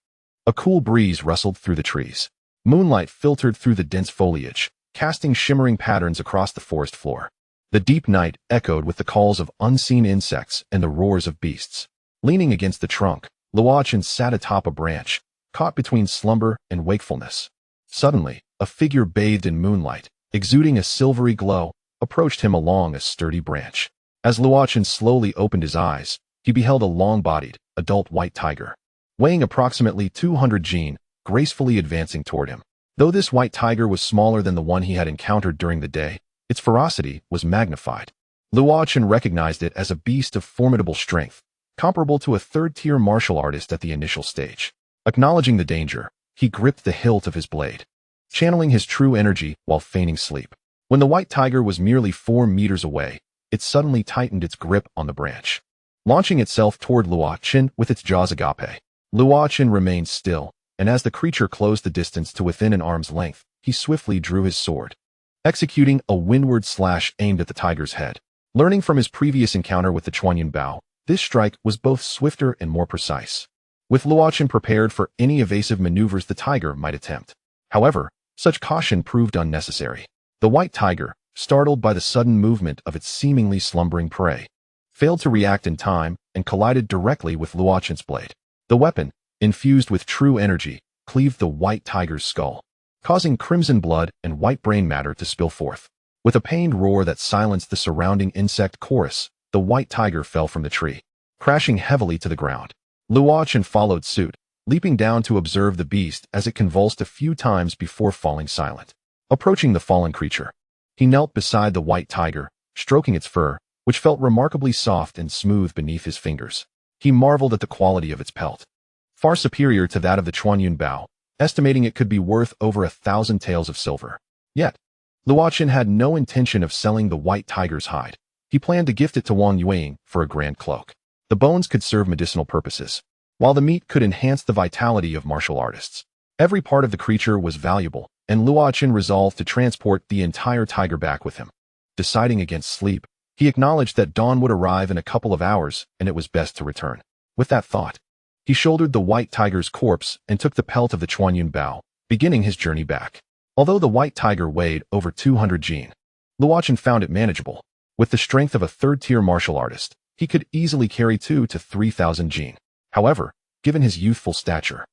a cool breeze rustled through the trees. Moonlight filtered through the dense foliage, casting shimmering patterns across the forest floor. The deep night echoed with the calls of unseen insects and the roars of beasts. Leaning against the trunk, Luo Qin sat atop a branch, caught between slumber and wakefulness. Suddenly, a figure bathed in moonlight, exuding a silvery glow, approached him along a sturdy branch. As Luo Qin slowly opened his eyes, he beheld a long-bodied, adult white tiger, weighing approximately 200 jin, gracefully advancing toward him. Though this white tiger was smaller than the one he had encountered during the day, its ferocity was magnified. Luo Qin recognized it as a beast of formidable strength, comparable to a third-tier martial artist at the initial stage. Acknowledging the danger, he gripped the hilt of his blade, channeling his true energy while feigning sleep. When the white tiger was merely 4 meters away, it suddenly tightened its grip on the branch, launching itself toward Luo Qin with its jaws agape. Luo Qin remained still, and as the creature closed the distance to within an arm's length, he swiftly drew his sword, executing a windward slash aimed at the tiger's head. Learning from his previous encounter with the Chuanyun Bao, this strike was both swifter and more precise. With Luo Qin prepared for any evasive maneuvers the tiger might attempt. However, such caution proved unnecessary. The white tiger, startled by the sudden movement of its seemingly slumbering prey, failed to react in time and collided directly with Luo Qin's blade. The weapon, infused with true energy, cleaved the white tiger's skull, causing crimson blood and white brain matter to spill forth. With a pained roar that silenced the surrounding insect chorus, the white tiger fell from the tree, crashing heavily to the ground. Luo Qin followed suit, leaping down to observe the beast as it convulsed a few times before falling silent. Approaching the fallen creature, he knelt beside the white tiger, stroking its fur, which felt remarkably soft and smooth beneath his fingers. He marveled at the quality of its pelt, far superior to that of the Chuanyun Bao, estimating it could be worth over 1,000 taels of silver. Yet, Luo Qin had no intention of selling the white tiger's hide. He planned to gift it to Wang Yueying for a grand cloak. The bones could serve medicinal purposes, while the meat could enhance the vitality of martial artists. Every part of the creature was valuable, and Luo Qin resolved to transport the entire tiger back with him. Deciding against sleep, he acknowledged that dawn would arrive in a couple of hours and it was best to return. With that thought, he shouldered the white tiger's corpse and took the pelt of the Chuanyun Bao, beginning his journey back. Although the white tiger weighed over 200 jin, Luo Qin found it manageable. With the strength of a third-tier martial artist, he could easily carry 2 to 3,000 jin. However, given his youthful stature,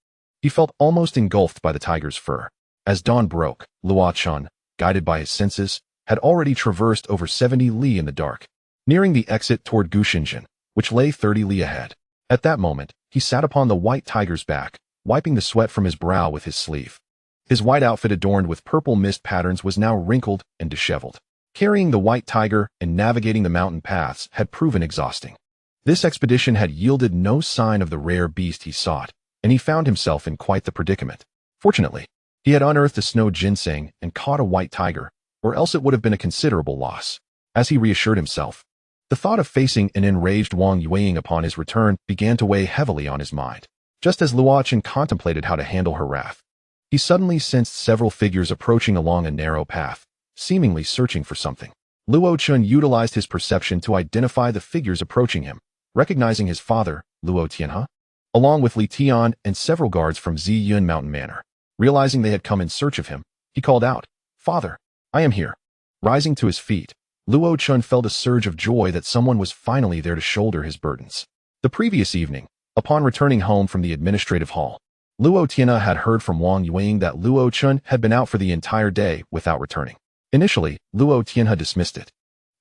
he felt almost engulfed by the tiger's fur. As dawn broke, Luo Chun, guided by his senses, had already traversed over 70 li in the dark, nearing the exit toward Gushinjin, which lay 30 li ahead. At that moment, he sat upon the white tiger's back, wiping the sweat from his brow with his sleeve. His white outfit adorned with purple mist patterns was now wrinkled and disheveled. Carrying the white tiger and navigating the mountain paths had proven exhausting. This expedition had yielded no sign of the rare beast he sought, and he found himself in quite the predicament. Fortunately, he had unearthed a snow ginseng and caught a white tiger, or else it would have been a considerable loss. As he reassured himself, the thought of facing an enraged Wang Yueying upon his return began to weigh heavily on his mind. Just as Luo Chun contemplated how to handle her wrath, he suddenly sensed several figures approaching along a narrow path, seemingly searching for something. Luo Chun utilized his perception to identify the figures approaching him, recognizing his father, Luo Tianhe, along with Li Tian and several guards from Ziyun Mountain Manor. Realizing they had come in search of him, he called out, "Father, I am here." Rising to his feet, Luo Chun felt a surge of joy that someone was finally there to shoulder his burdens. The previous evening, upon returning home from the administrative hall, Luo Tianhe had heard from Wang Yueying that Luo Chun had been out for the entire day without returning. Initially, Luo Tianhe dismissed it,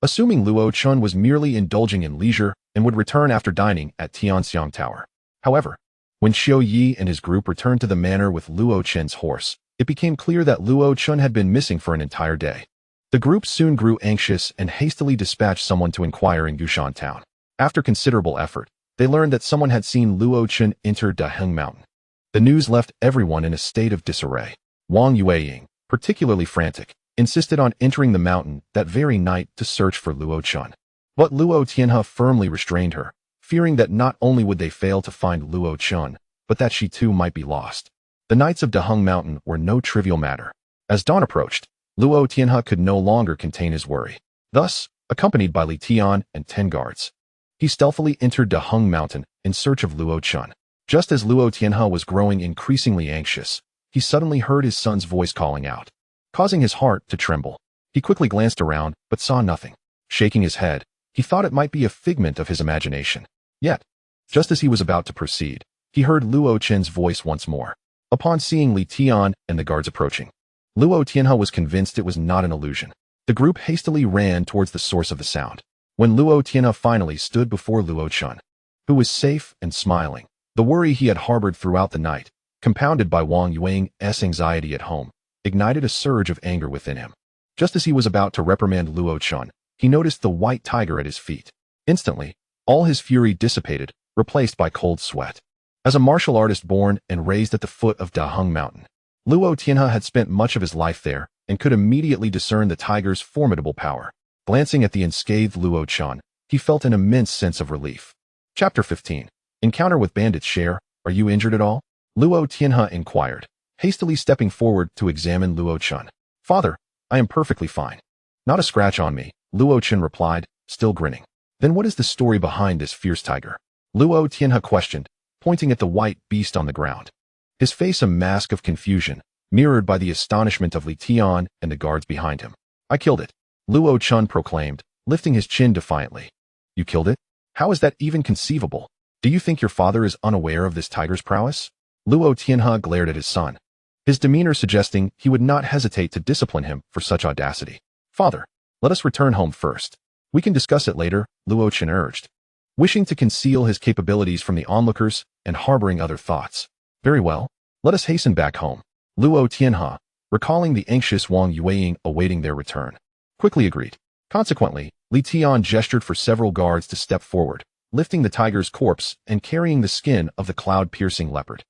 assuming Luo Chun was merely indulging in leisure and would return after dining at Tianxiang Tower. However, when Xiao Yi and his group returned to the manor with Luo Chen's horse, it became clear that Luo Chun had been missing for an entire day. The group soon grew anxious and hastily dispatched someone to inquire in Gushan Town. After considerable effort, they learned that someone had seen Luo Chun enter Daheng Mountain. The news left everyone in a state of disarray. Wang Yueying, particularly frantic, insisted on entering the mountain that very night to search for Luo Chun. But Luo Tianhe firmly restrained her, fearing that not only would they fail to find Luo Chun, but that she too might be lost. The nights of Daheng Mountain were no trivial matter. As dawn approached, Luo Tianhe could no longer contain his worry. Thus, accompanied by Li Tian and 10 guards, he stealthily entered Daheng Mountain in search of Luo Chun. Just as Luo Tianhe was growing increasingly anxious, he suddenly heard his son's voice calling out, causing his heart to tremble. He quickly glanced around, but saw nothing. Shaking his head, he thought it might be a figment of his imagination. Yet, just as he was about to proceed, he heard Luo Chen's voice once more. Upon seeing Li Tian and the guards approaching, Luo Tianhe was convinced it was not an illusion. The group hastily ran towards the source of the sound. When Luo Tianhe finally stood before Luo Chun, who was safe and smiling, the worry he had harbored throughout the night, compounded by Wang Yueying's anxiety at home, ignited a surge of anger within him. Just as he was about to reprimand Luo Chun, he noticed the white tiger at his feet. Instantly, all his fury dissipated, replaced by cold sweat. As a martial artist born and raised at the foot of Daheng Mountain, Luo Tianhe had spent much of his life there and could immediately discern the tiger's formidable power. Glancing at the unscathed Luo Chun, he felt an immense sense of relief. Chapter 15. Encounter with bandits. Share, are you injured at all? Luo Tianhe inquired, hastily stepping forward to examine Luo Chun. Father, I am perfectly fine. Not a scratch on me, Luo Chun replied, still grinning. Then what is the story behind this fierce tiger? Luo Tianhe questioned, pointing at the white beast on the ground. His face a mask of confusion, mirrored by the astonishment of Li Tian and the guards behind him. I killed it, Luo Chun proclaimed, lifting his chin defiantly. You killed it? How is that even conceivable? Do you think your father is unaware of this tiger's prowess? Luo Tianhe glared at his son, his demeanor suggesting he would not hesitate to discipline him for such audacity. Father, let us return home first. We can discuss it later, Luo Chun urged, wishing to conceal his capabilities from the onlookers and harboring other thoughts. Very well, let us hasten back home. Luo Tianhe, recalling the anxious Wang Yueying awaiting their return, quickly agreed. Consequently, Li Tian gestured for several guards to step forward, lifting the tiger's corpse and carrying the skin of the cloud-piercing leopard.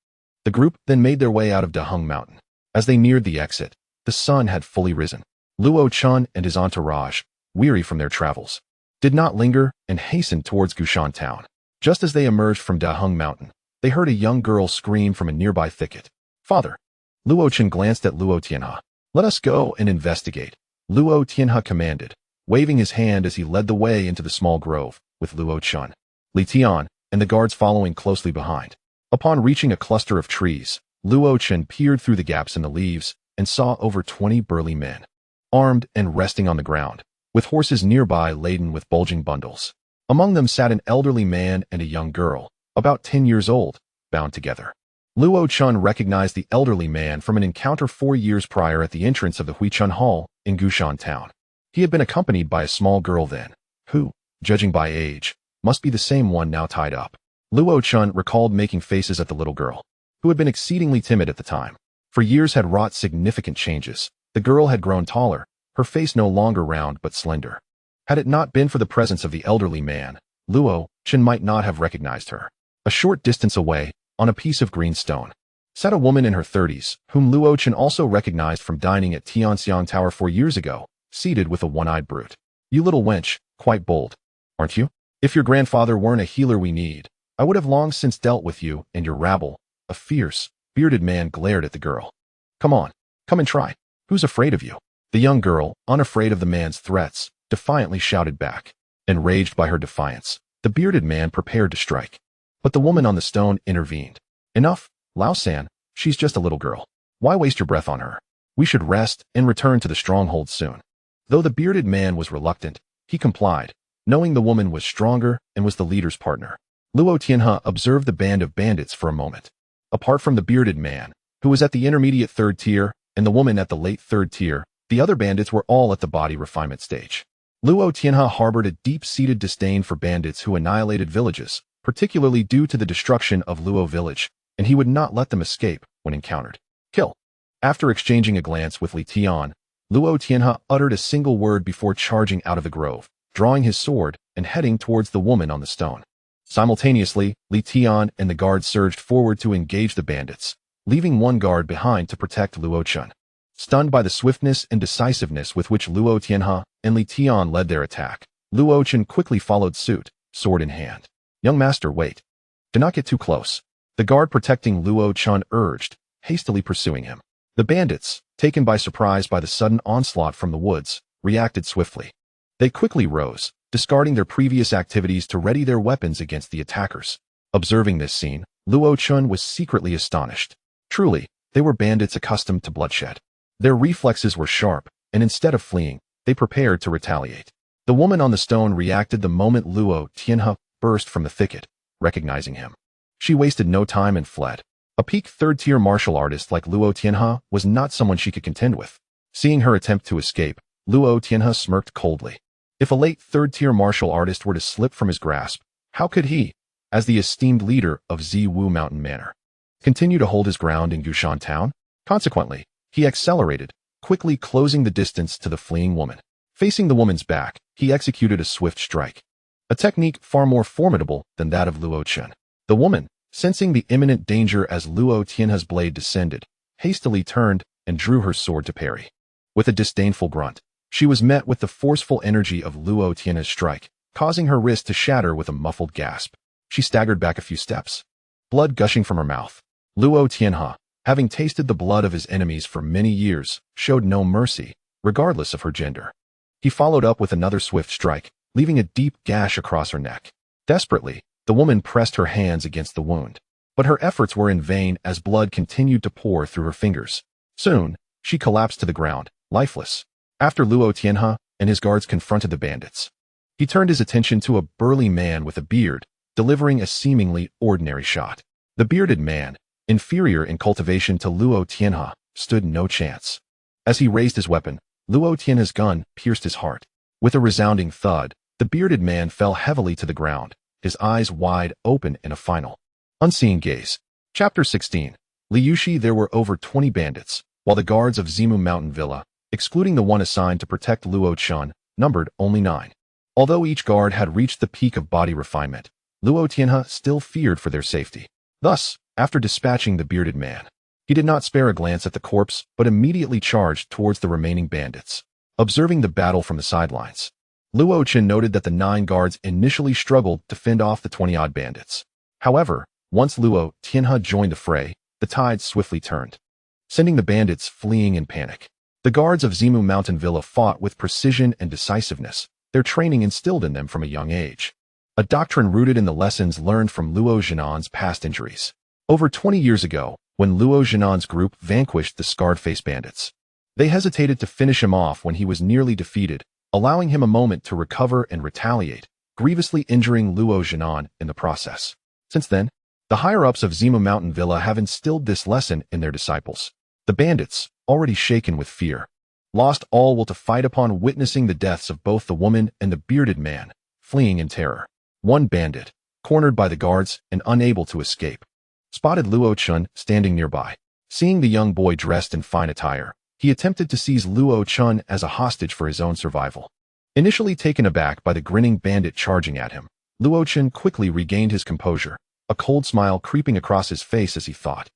The group then made their way out of Daheng Mountain. As they neared the exit, the sun had fully risen. Luo Chun and his entourage, weary from their travels, did not linger and hastened towards Gushan Town. Just as they emerged from Daheng Mountain, they heard a young girl scream from a nearby thicket. Father! Luo Chun glanced at Luo Tianhe. Let us go and investigate, Luo Tianhe commanded, waving his hand as he led the way into the small grove, with Luo Chun, Li Tian, and the guards following closely behind. Upon reaching a cluster of trees, Luo Chun peered through the gaps in the leaves and saw over 20 burly men, armed and resting on the ground, with horses nearby laden with bulging bundles. Among them sat an elderly man and a young girl, about 10 years old, bound together. Luo Chun recognized the elderly man from an encounter 4 years prior at the entrance of the Huichun Hall in Gushan town. He had been accompanied by a small girl then, who, judging by age, must be the same one now tied up. Luo Chun recalled making faces at the little girl, who had been exceedingly timid at the time. For years had wrought significant changes. The girl had grown taller, her face no longer round but slender. Had it not been for the presence of the elderly man, Luo Chun might not have recognized her. A short distance away, on a piece of green stone, sat a woman in her 30s, whom Luo Chun also recognized from dining at Tianxiang Tower 4 years ago, seated with a one-eyed brute. "You little wench, quite bold, aren't you? If your grandfather weren't a healer we need, I would have long since dealt with you and your rabble." A fierce, bearded man glared at the girl. "Come on, come and try. Who's afraid of you?" The young girl, unafraid of the man's threats, defiantly shouted back. Enraged by her defiance, the bearded man prepared to strike. But the woman on the stone intervened. "Enough, Lao San, she's just a little girl. Why waste your breath on her? We should rest and return to the stronghold soon." Though the bearded man was reluctant, he complied, knowing the woman was stronger and was the leader's partner. Luo Tianhe observed the band of bandits for a moment. Apart from the bearded man, who was at the intermediate 3rd tier, and the woman at the late 3rd tier, the other bandits were all at the body refinement stage. Luo Tianhe harbored a deep-seated disdain for bandits who annihilated villages, particularly due to the destruction of Luo village, and he would not let them escape when encountered. "Kill." After exchanging a glance with Li Tian, Luo Tianhe uttered a single word before charging out of the grove, drawing his sword and heading towards the woman on the stone. Simultaneously, Li Tian and the guard surged forward to engage the bandits, leaving one guard behind to protect Luo Chun. Stunned by the swiftness and decisiveness with which Luo Tianhe and Li Tian led their attack, Luo Chun quickly followed suit, sword in hand. "Young master, wait. Do not get too close," the guard protecting Luo Chun urged, hastily pursuing him. The bandits, taken by surprise by the sudden onslaught from the woods, reacted swiftly. They quickly rose, discarding their previous activities to ready their weapons against the attackers. Observing this scene, Luo Chun was secretly astonished. Truly, they were bandits accustomed to bloodshed. Their reflexes were sharp, and instead of fleeing, they prepared to retaliate. The woman on the stone reacted the moment Luo Tianhe burst from the thicket, recognizing him. She wasted no time and fled. A peak 3rd-tier martial artist like Luo Tianhe was not someone she could contend with. Seeing her attempt to escape, Luo Tianhe smirked coldly. If a late 3rd-tier martial artist were to slip from his grasp, how could he, as the esteemed leader of Ziwu Mountain Manor, continue to hold his ground in Gushan town? Consequently, he accelerated, quickly closing the distance to the fleeing woman. Facing the woman's back, he executed a swift strike. A technique far more formidable than that of Luo Chun. The woman, sensing the imminent danger as Luo Tianhe's blade descended, hastily turned and drew her sword to parry. With a disdainful grunt, she was met with the forceful energy of Luo Tianhe's strike, causing her wrist to shatter with a muffled gasp. She staggered back a few steps, blood gushing from her mouth. Luo Tianhe, having tasted the blood of his enemies for many years, showed no mercy, regardless of her gender. He followed up with another swift strike, leaving a deep gash across her neck. Desperately, the woman pressed her hands against the wound, but her efforts were in vain as blood continued to pour through her fingers. Soon, she collapsed to the ground, lifeless. After Luo Tianhe and his guards confronted the bandits, he turned his attention to a burly man with a beard, delivering a seemingly ordinary shot. The bearded man, inferior in cultivation to Luo Tianhe, stood no chance. As he raised his weapon, Luo Tianhe's gun pierced his heart. With a resounding thud, the bearded man fell heavily to the ground, his eyes wide open in a final, unseeing gaze. Chapter 16. Liushi. There were over 20 bandits, while the guards of Zimu Mountain Villa, excluding the one assigned to protect Luo Chun, numbered only 9. Although each guard had reached the peak of body refinement, Luo Tianhe still feared for their safety. Thus, after dispatching the bearded man, he did not spare a glance at the corpse, but immediately charged towards the remaining bandits. Observing the battle from the sidelines, Luo Chun noted that the 9 guards initially struggled to fend off the 20-odd bandits. However, once Luo Tianhe joined the fray, the tide swiftly turned, sending the bandits fleeing in panic. The guards of Zimu Mountain Villa fought with precision and decisiveness, their training instilled in them from a young age. A doctrine rooted in the lessons learned from Luo Zhenan's past injuries. Over 20 years ago, when Luo Zhenan's group vanquished the scarred-faced bandits, they hesitated to finish him off when he was nearly defeated, allowing him a moment to recover and retaliate, grievously injuring Luo Jinan in the process. Since then, the higher-ups of Zima Mountain Villa have instilled this lesson in their disciples. The bandits, already shaken with fear, lost all will to fight upon witnessing the deaths of both the woman and the bearded man, fleeing in terror. One bandit, cornered by the guards and unable to escape, spotted Luo Chun standing nearby. Seeing the young boy dressed in fine attire, he attempted to seize Luo Chun as a hostage for his own survival. Initially taken aback by the grinning bandit charging at him, Luo Chun quickly regained his composure, a cold smile creeping across his face as he thought,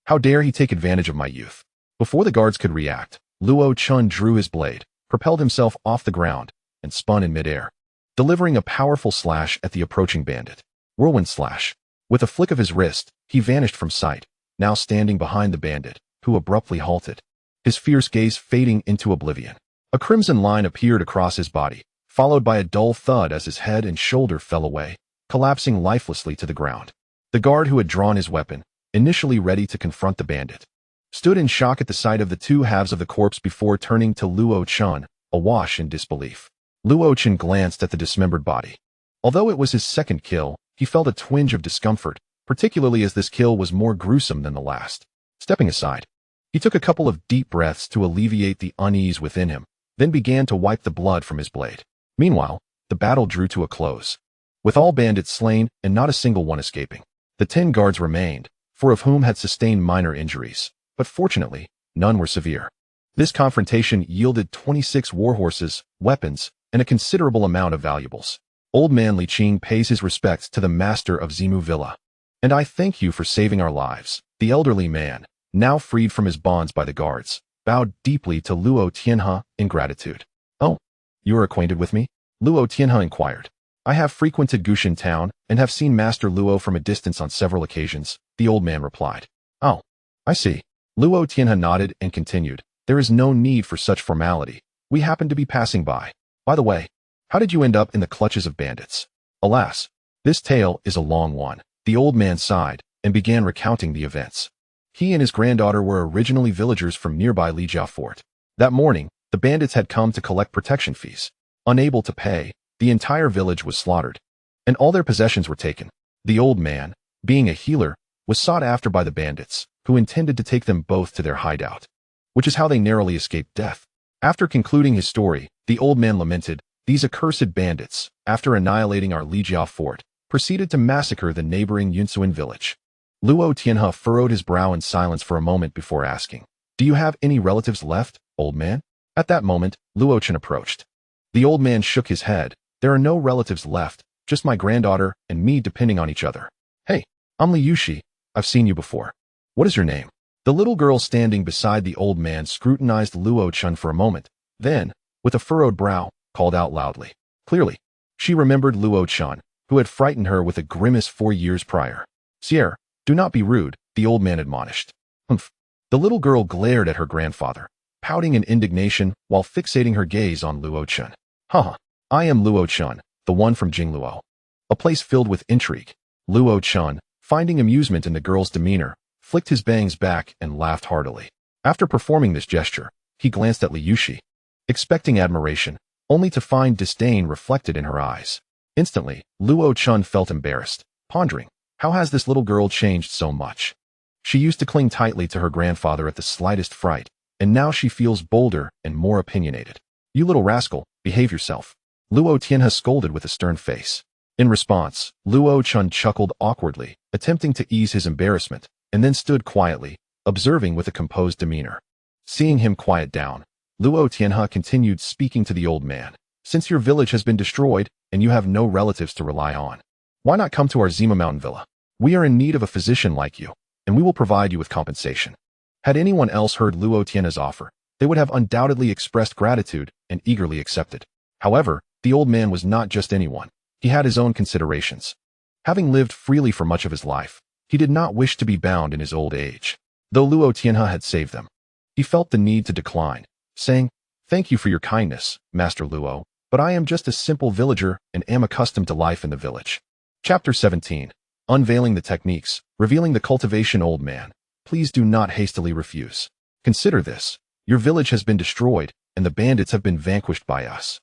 "How dare he take advantage of my youth?" Before the guards could react, Luo Chun drew his blade, propelled himself off the ground, and spun in midair, delivering a powerful slash at the approaching bandit. Whirlwind slash. With a flick of his wrist, he vanished from sight, now standing behind the bandit, who abruptly halted, his fierce gaze fading into oblivion. A crimson line appeared across his body, followed by a dull thud as his head and shoulder fell away, collapsing lifelessly to the ground. The guard who had drawn his weapon, initially ready to confront the bandit, stood in shock at the sight of the two halves of the corpse before turning to Luo Chun, awash in disbelief. Luo Chun glanced at the dismembered body. Although it was his second kill, he felt a twinge of discomfort, particularly as this kill was more gruesome than the last. Stepping aside, he took a couple of deep breaths to alleviate the unease within him, then began to wipe the blood from his blade. Meanwhile, the battle drew to a close, with all bandits slain and not a single one escaping. The 10 guards remained, 4 of whom had sustained minor injuries, but fortunately, none were severe. This confrontation yielded 26 warhorses, weapons, and a considerable amount of valuables. Old man Li Qing pays his respects to the master of Zimu Villa. "And I thank you for saving our lives." The elderly man, now freed from his bonds by the guards, bowed deeply to Luo Tianhe in gratitude. "Oh, you are acquainted with me?" Luo Tianhe inquired. "I have frequented Gushan town and have seen Master Luo from a distance on several occasions," the old man replied. "Oh, I see." Luo Tianhe nodded and continued, "There is no need for such formality. We happened to be passing by. By the way, how did you end up in the clutches of bandits?" "Alas, this tale is a long one." The old man sighed and began recounting the events. He and his granddaughter were originally villagers from nearby Lijiao Fort. That morning, the bandits had come to collect protection fees. Unable to pay, the entire village was slaughtered, and all their possessions were taken. The old man, being a healer, was sought after by the bandits, who intended to take them both to their hideout, which is how they narrowly escaped death. After concluding his story, the old man lamented, "These accursed bandits, after annihilating our Lijiao Fort, proceeded to massacre the neighboring Yunsuan village." Luo Tianhe furrowed his brow in silence for a moment before asking, "Do you have any relatives left, old man?" At that moment, Luo Chun approached. The old man shook his head. "There are no relatives left, just my granddaughter and me depending on each other." "Hey, I'm Li Yushi. I've seen you before. What is your name?" The little girl standing beside the old man scrutinized Luo Chun for a moment, then, with a furrowed brow, called out loudly. Clearly, she remembered Luo Chun, who had frightened her with a grimace 4 years prior. "Sierra, do not be rude," the old man admonished. "Humph." The little girl glared at her grandfather, pouting in indignation while fixating her gaze on Luo Chun. "Haha, I am Luo Chun, the one from Jingluo." A place filled with intrigue. Luo Chun, finding amusement in the girl's demeanor, flicked his bangs back and laughed heartily. After performing this gesture, he glanced at Li Yushi, expecting admiration, only to find disdain reflected in her eyes. Instantly, Luo Chun felt embarrassed, pondering, how has this little girl changed so much? She used to cling tightly to her grandfather at the slightest fright, and now she feels bolder and more opinionated. "You little rascal, behave yourself." Luo Tianhe scolded with a stern face. In response, Luo Chun chuckled awkwardly, attempting to ease his embarrassment, and then stood quietly, observing with a composed demeanor. Seeing him quiet down, Luo Tianhe continued speaking to the old man. "Since your village has been destroyed and you have no relatives to rely on, why not come to our Zima Mountain Villa? We are in need of a physician like you, and we will provide you with compensation." Had anyone else heard Luo Tianhe's offer, they would have undoubtedly expressed gratitude and eagerly accepted. However, the old man was not just anyone. He had his own considerations. Having lived freely for much of his life, he did not wish to be bound in his old age. Though Luo Tianhe had saved them, he felt the need to decline, saying, "Thank you for your kindness, Master Luo, but I am just a simple villager and am accustomed to life in the village." Chapter 17. Unveiling the techniques, revealing the cultivation. Old man, please do not hastily refuse. Consider this. Your village has been destroyed, and the bandits have been vanquished by us.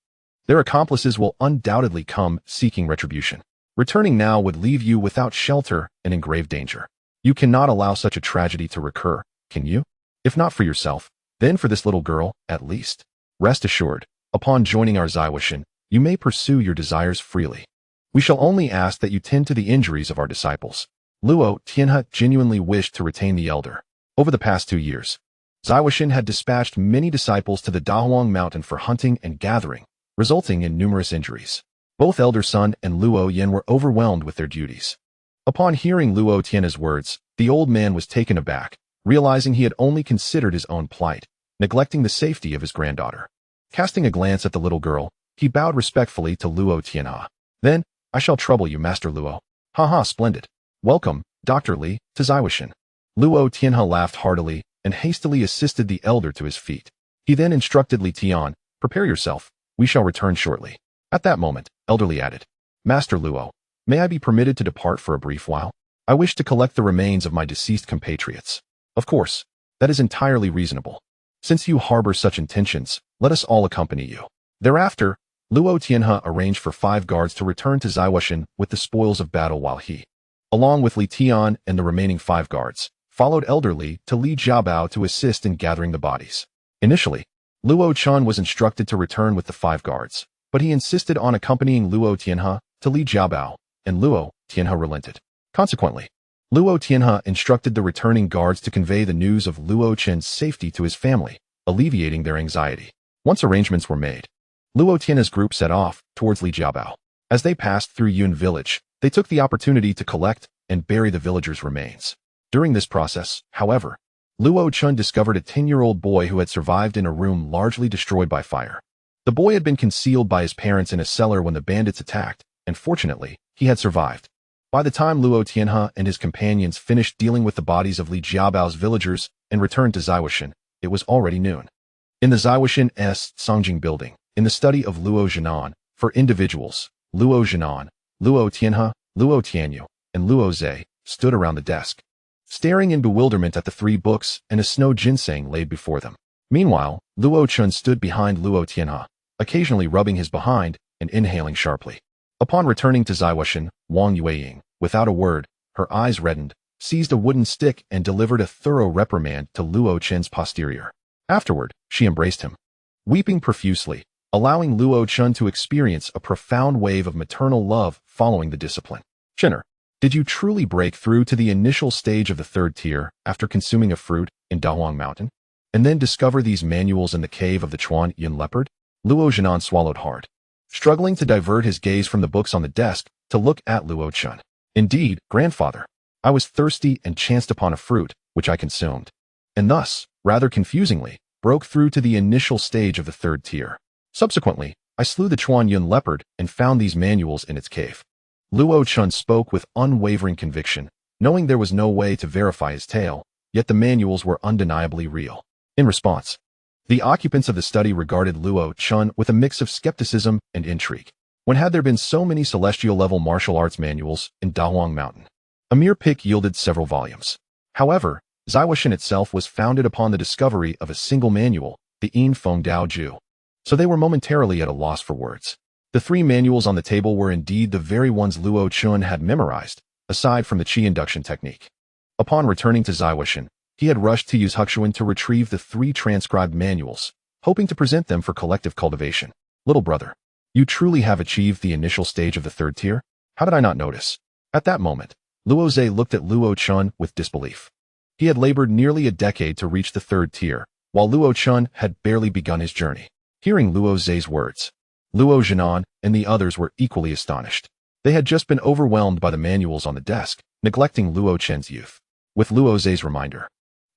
Their accomplices will undoubtedly come seeking retribution. Returning now would leave you without shelter and in grave danger. You cannot allow such a tragedy to recur, can you? If not for yourself, then for this little girl, at least. Rest assured, upon joining our Zaiwashin, you may pursue your desires freely. We shall only ask that you tend to the injuries of our disciples. Luo Tianhe genuinely wished to retain the elder. Over the past 2 years, Zaiwashin had dispatched many disciples to the Dahuang mountain for hunting and gathering, resulting in numerous injuries. Both Elder Sun and Luo Yan were overwhelmed with their duties. Upon hearing Luo Tianhe's words, the old man was taken aback, realizing he had only considered his own plight, neglecting the safety of his granddaughter. Casting a glance at the little girl, he bowed respectfully to Luo Tianhe. Then, I shall trouble you, Master Luo. Haha, splendid. Welcome, Dr. Li, to Zaiwashin. Luo Tianhe laughed heartily and hastily assisted the elder to his feet. He then instructed Li Tian, prepare yourself, we shall return shortly. At that moment, Elder Li added, Master Luo, may I be permitted to depart for a brief while? I wish to collect the remains of my deceased compatriots. Of course, that is entirely reasonable. Since you harbor such intentions, let us all accompany you. Thereafter, Luo Tianhe arranged for 5 guards to return to Zaiwashin with the spoils of battle while he, along with Li Tian and the remaining 5 guards, followed Elder Li to Li Jiabao to assist in gathering the bodies. Initially, Luo Chun was instructed to return with the 5 guards, but he insisted on accompanying Luo Tianhe to Li Jiabao, and Luo Tianhe relented. Consequently, Luo Tianhe instructed the returning guards to convey the news of Luo Chen's safety to his family, alleviating their anxiety. Once arrangements were made, Luo Tianhe's group set off towards Li Jiabao. As they passed through Yun village, they took the opportunity to collect and bury the villagers' remains. During this process, however, Luo Chun discovered a 10-year-old boy who had survived in a room largely destroyed by fire. The boy had been concealed by his parents in a cellar when the bandits attacked, and fortunately, he had survived. By the time Luo Tianhe and his companions finished dealing with the bodies of Li Jiabao's villagers and returned to Zaiwashin, it was already noon. In the Zaiwashin S. Songjing building, in the study of Luo Zhenan, for individuals, Luo Zhenan, Luo Tianhe, Luo Tianyu, and Luo Zhe stood around the desk, staring in bewilderment at the 3 books and a snow ginseng laid before them. Meanwhile, Luo Chun stood behind Luo Tianhe, occasionally rubbing his behind and inhaling sharply. Upon returning to Zaiwashin, Wang Yueying, without a word, her eyes reddened, seized a wooden stick and delivered a thorough reprimand to Luo Chen's posterior. Afterward, she embraced him, weeping profusely, allowing Luo Chun to experience a profound wave of maternal love following the discipline. Chinner, did you truly break through to the initial stage of the 3rd tier after consuming a fruit in Dahuang Mountain, and then discover these manuals in the cave of the Chuan Yin leopard? Luo Zhenan swallowed hard, struggling to divert his gaze from the books on the desk to look at Luo Chun. Indeed, grandfather, I was thirsty and chanced upon a fruit, which I consumed, and thus, rather confusingly, broke through to the initial stage of the 3rd tier. Subsequently, I slew the Chuan Yin leopard and found these manuals in its cave. Luo Chun spoke with unwavering conviction, knowing there was no way to verify his tale, yet the manuals were undeniably real. In response, the occupants of the study regarded Luo Chun with a mix of skepticism and intrigue. When had there been so many celestial-level martial arts manuals in Dahuang Mountain? A mere pick yielded several volumes. However, Zaiwashin itself was founded upon the discovery of a single manual, the Yin Feng Dao Ju. So they were momentarily at a loss for words. The 3 manuals on the table were indeed the very ones Luo Chun had memorized, aside from the Qi induction technique. Upon returning to Zaiwashin, he had rushed to use Huxuan to retrieve the 3 transcribed manuals, hoping to present them for collective cultivation. Little brother, you truly have achieved the initial stage of the 3rd tier? How did I not notice? At that moment, Luo Zhe looked at Luo Chun with disbelief. He had labored nearly a decade to reach the 3rd tier, while Luo Chun had barely begun his journey. Hearing Luo Zhe's words, Luo Zhenan and the others were equally astonished. They had just been overwhelmed by the manuals on the desk, neglecting Luo Chen's youth. With Luo Zhe's reminder,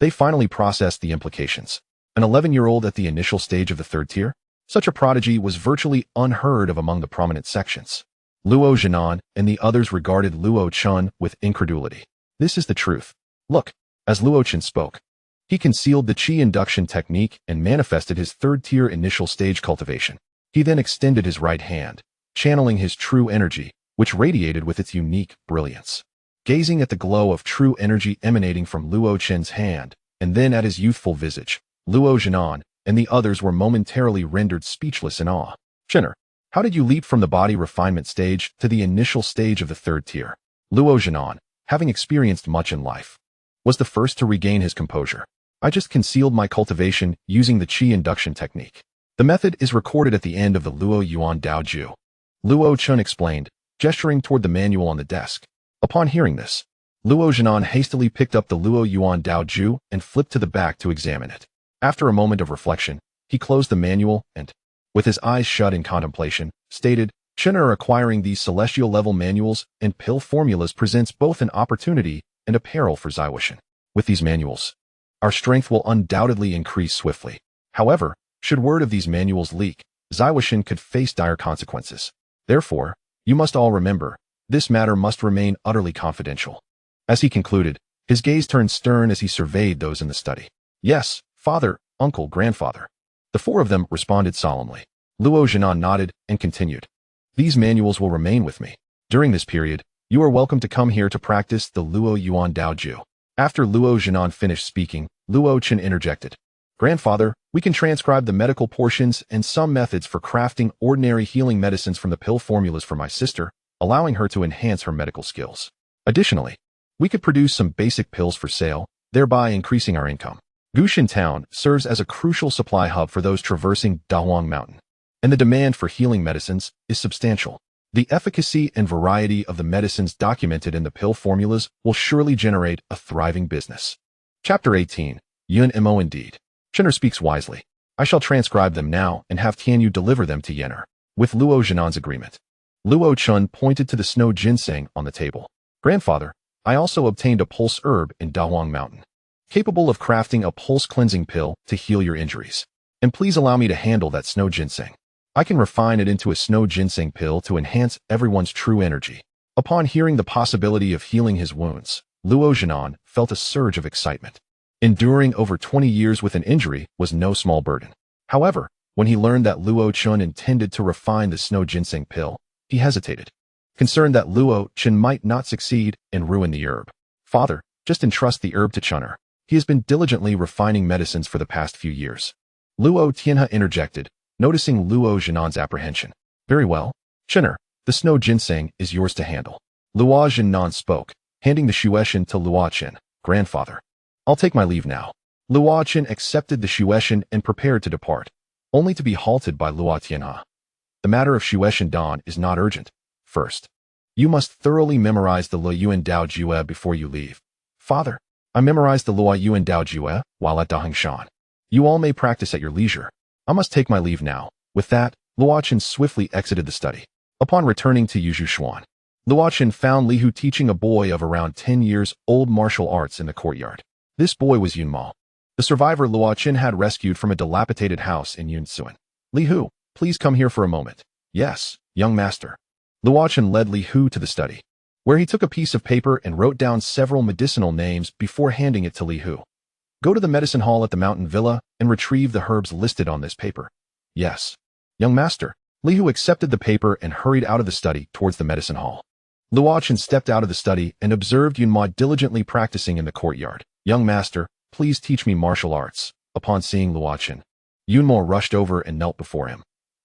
they finally processed the implications. An 11-year-old at the initial stage of the 3rd tier? Such a prodigy was virtually unheard of among the prominent sections. Luo Zhenan and the others regarded Luo Chun with incredulity. This is the truth. Look, as Luo Chun spoke, he concealed the Qi induction technique and manifested his 3rd tier initial stage cultivation. He then extended his right hand, channeling his true energy, which radiated with its unique brilliance. Gazing at the glow of true energy emanating from Luo Chen's hand, and then at his youthful visage, Luo Zhenan and the others were momentarily rendered speechless in awe. Chinner, How did you leap from the body refinement stage to the initial stage of the third tier? Luo Jinan, having experienced much in life, was the first to regain his composure. I just concealed my cultivation using the Qi induction technique. The method is recorded at the end of the Luo Yuan Dao Ju. Luo Chun explained, gesturing toward the manual on the desk. Upon hearing this, Luo Jinan hastily picked up the Luo Yuan Dao Ju and flipped to the back to examine it. After a moment of reflection, he closed the manual and, with his eyes shut in contemplation, stated, Chinner acquiring these celestial-level manuals and pill formulas presents both an opportunity and a peril for Zaiwushan. With these manuals, our strength will undoubtedly increase swiftly. However, should word of these manuals leak, Zaiwushan could face dire consequences. Therefore, you must all remember, this matter must remain utterly confidential. As he concluded, his gaze turned stern as he surveyed those in the study. Yes, father, uncle, grandfather. The four of them responded solemnly. Luo Jinan nodded and continued. These manuals will remain with me. During this period, you are welcome to come here to practice the Luo Yuan Dao Ju. After Luo Jinan finished speaking, Luo Chen interjected. Grandfather, we can transcribe the medical portions and some methods for crafting ordinary healing medicines from the pill formulas for my sister, allowing her to enhance her medical skills. Additionally, we could produce some basic pills for sale, thereby increasing our income. Gushin Town serves as a crucial supply hub for those traversing Dahuang Mountain, and the demand for healing medicines is substantial. The efficacy and variety of the medicines documented in the pill formulas will surely generate a thriving business. Chapter 18. Yun Mo indeed. Chenner speaks wisely. I shall transcribe them now and have Tianyu deliver them to Yenner. With Luo Jinan's agreement. Luo Chun pointed to the snow ginseng on the table. Grandfather, I also obtained a pulse herb in Dahuang Mountain, capable of crafting a pulse cleansing pill to heal your injuries. And please allow me to handle that snow ginseng. I can refine it into a snow ginseng pill to enhance everyone's true energy. Upon hearing the possibility of healing his wounds, Luo Jinan felt a surge of excitement. Enduring over 20 years with an injury was no small burden. However, when he learned that Luo Chun intended to refine the snow ginseng pill, he hesitated, concerned that Luo Chun might not succeed and ruin the herb. Father, just entrust the herb to Chunner. He has been diligently refining medicines for the past few years. Luo Tianhe interjected, noticing Luo Jinan's apprehension. Very well, Chunner, the snow ginseng is yours to handle. Luo Jinan spoke, handing the shueshan to Luo Chen. Grandfather, I'll take my leave now. Luo Chen accepted the shueshan and prepared to depart, only to be halted by Luo Tianhe. The matter of shueshan Dan is not urgent. First, you must thoroughly memorize the Luo Yuan Dao Jue before you leave. Father, I memorized the Luo Yuan Dao Jue while at Dahengshan. You all may practice at your leisure. I must take my leave now. With that, Luo Chen swiftly exited the study. Upon returning to Yuzhu Xuan, Luo Chen found Li Hu teaching a boy of around 10 years old martial arts in the courtyard. This boy was Yun Ma, the survivor Luo Chen had rescued from a dilapidated house in Yunsuan. Li Hu, please come here for a moment. Yes, young master. Luo Chen led Li Hu to the study, where he took a piece of paper and wrote down several medicinal names before handing it to Li Hu. Go to the medicine hall at the mountain villa and retrieve the herbs listed on this paper. Yes, young master. Li Hu accepted the paper and hurried out of the study towards the medicine hall. Luo Chen stepped out of the study and observed Yun Ma diligently practicing in the courtyard. Young master, please teach me martial arts. Upon seeing Luo Chen, Yun Ma rushed over and knelt before him.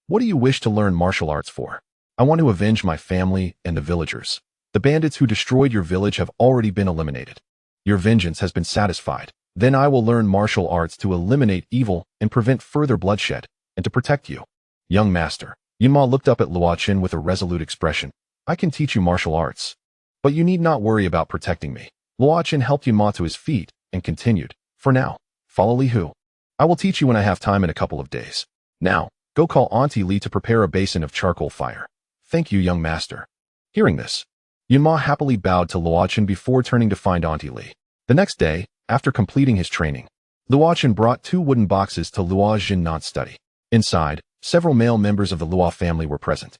What do you wish to learn martial arts for? I want to avenge my family and the villagers. The bandits who destroyed your village have already been eliminated. Your vengeance has been satisfied. Then I will learn martial arts to eliminate evil and prevent further bloodshed, and to protect you. Young master. Yun Ma looked up at Luo Chen with a resolute expression. I can teach you martial arts, but you need not worry about protecting me. Luo Chen helped Yun Ma to his feet and continued. For now, follow Li Hu. I will teach you when I have time in a couple of days. Now, go call Auntie Li to prepare a basin of charcoal fire. Thank you, young master. Hearing this, Yun Ma happily bowed to Luo Chen before turning to find Auntie Li. The next day, after completing his training, Luo Chen brought 2 wooden boxes to Luo Jinnan's study. Inside, several male members of the Luo family were present.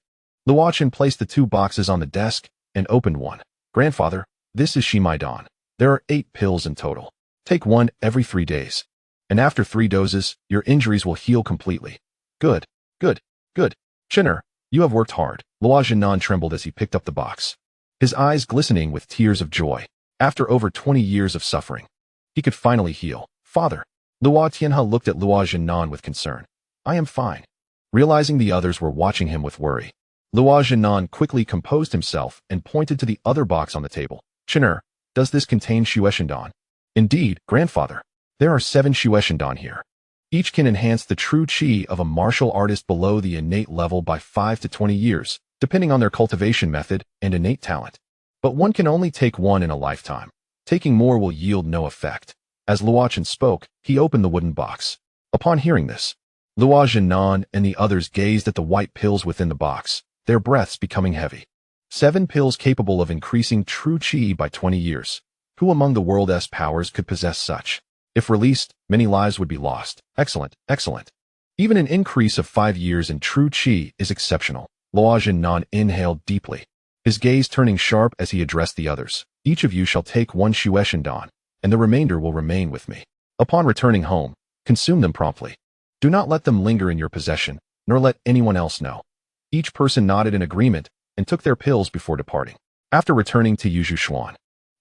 Luo Chen placed the 2 boxes on the desk and opened one. Grandfather, this is Shimaidan. There are 8 pills in total. Take one every 3 days. And after 3 doses, your injuries will heal completely. Good, good, good. Chinner, you have worked hard. Luo Jinnan trembled as he picked up the box, his eyes glistening with tears of joy. After over 20 years of suffering, he could finally heal. Father, Luo Tianhe looked at Luo Jinnan with concern. I am fine. realizing the others were watching him with worry. Luo Jinan quickly composed himself and pointed to the other box on the table. "Chin'er, does this contain Shueshendan?" "Indeed, grandfather. There are 7 Shueshendan here. Each can enhance the true qi of a martial artist below the innate level by 5 to 20 years, depending on their cultivation method and innate talent. But one can only take one in a lifetime. Taking more will yield no effect." As Luochen spoke, he opened the wooden box. Upon hearing this, Luo Jinan and the others gazed at the white pills within the box, their breaths becoming heavy. 7 pills capable of increasing true qi by 20 years. Who among the world's powers could possess such? If released, many lives would be lost. Excellent, excellent. Even an increase of 5 years in true qi is exceptional. Luo Jinan inhaled deeply, his gaze turning sharp as he addressed the others. "Each of you shall take 1 Shueshendan, and the remainder will remain with me. Upon returning home, consume them promptly. Do not let them linger in your possession, nor let anyone else know." Each person nodded in agreement and took their pills before departing. After returning to Yuzhuchuan,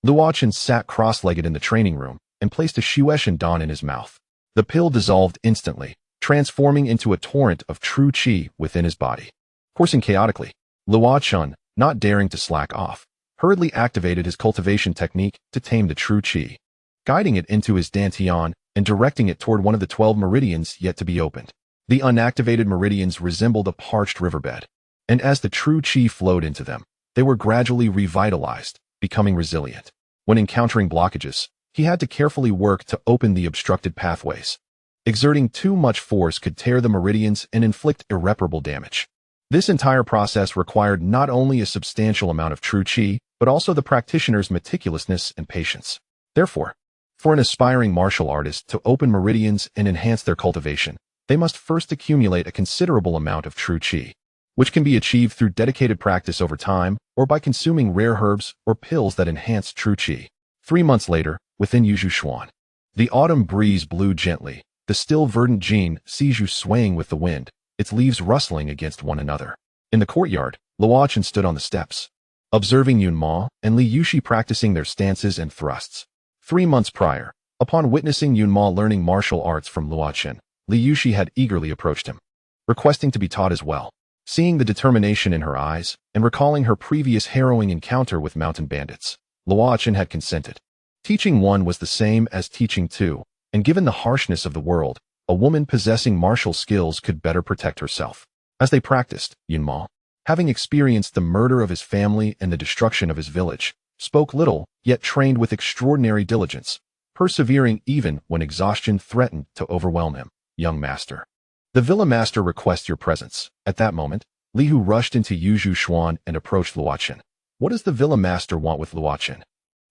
Luochen sat cross-legged in the training room and placed a Shueshendan in his mouth. The pill dissolved instantly, transforming into a torrent of true qi within his body. Coursing chaotically, Luochen, not daring to slack off, hurriedly activated his cultivation technique to tame the true qi, guiding it into his dantian and directing it toward one of the 12 meridians yet to be opened. The unactivated meridians resembled a parched riverbed, and as the true qi flowed into them, they were gradually revitalized, becoming resilient. When encountering blockages, he had to carefully work to open the obstructed pathways. Exerting too much force could tear the meridians and inflict irreparable damage. This entire process required not only a substantial amount of true qi, but also the practitioner's meticulousness and patience. Therefore, for an aspiring martial artist to open meridians and enhance their cultivation, they must first accumulate a considerable amount of true qi, which can be achieved through dedicated practice over time or by consuming rare herbs or pills that enhance true qi. 3 months later, within Yuzhuchuan, the autumn breeze blew gently, the still verdant Jin Siju swaying with the wind, its leaves rustling against one another. In the courtyard, Luochen stood on the steps, observing Yun Ma and Li Yushi practicing their stances and thrusts. 3 months prior, upon witnessing Yun Ma learning martial arts from Luochen, Li Yushi had eagerly approached him, requesting to be taught as well. Seeing the determination in her eyes and recalling her previous harrowing encounter with mountain bandits, Luochen had consented. Teaching one was the same as teaching two, and given the harshness of the world, a woman possessing martial skills could better protect herself. As they practiced, Yun Ma, having experienced the murder of his family and the destruction of his village, spoke little, yet trained with extraordinary diligence, persevering even when exhaustion threatened to overwhelm him. "Young master, the villa master requests your presence." At that moment, Li Hu rushed into Yuzhuchuan and approached Luochen. "What does the villa master want with Luochen?"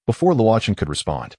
Before Luochen could respond,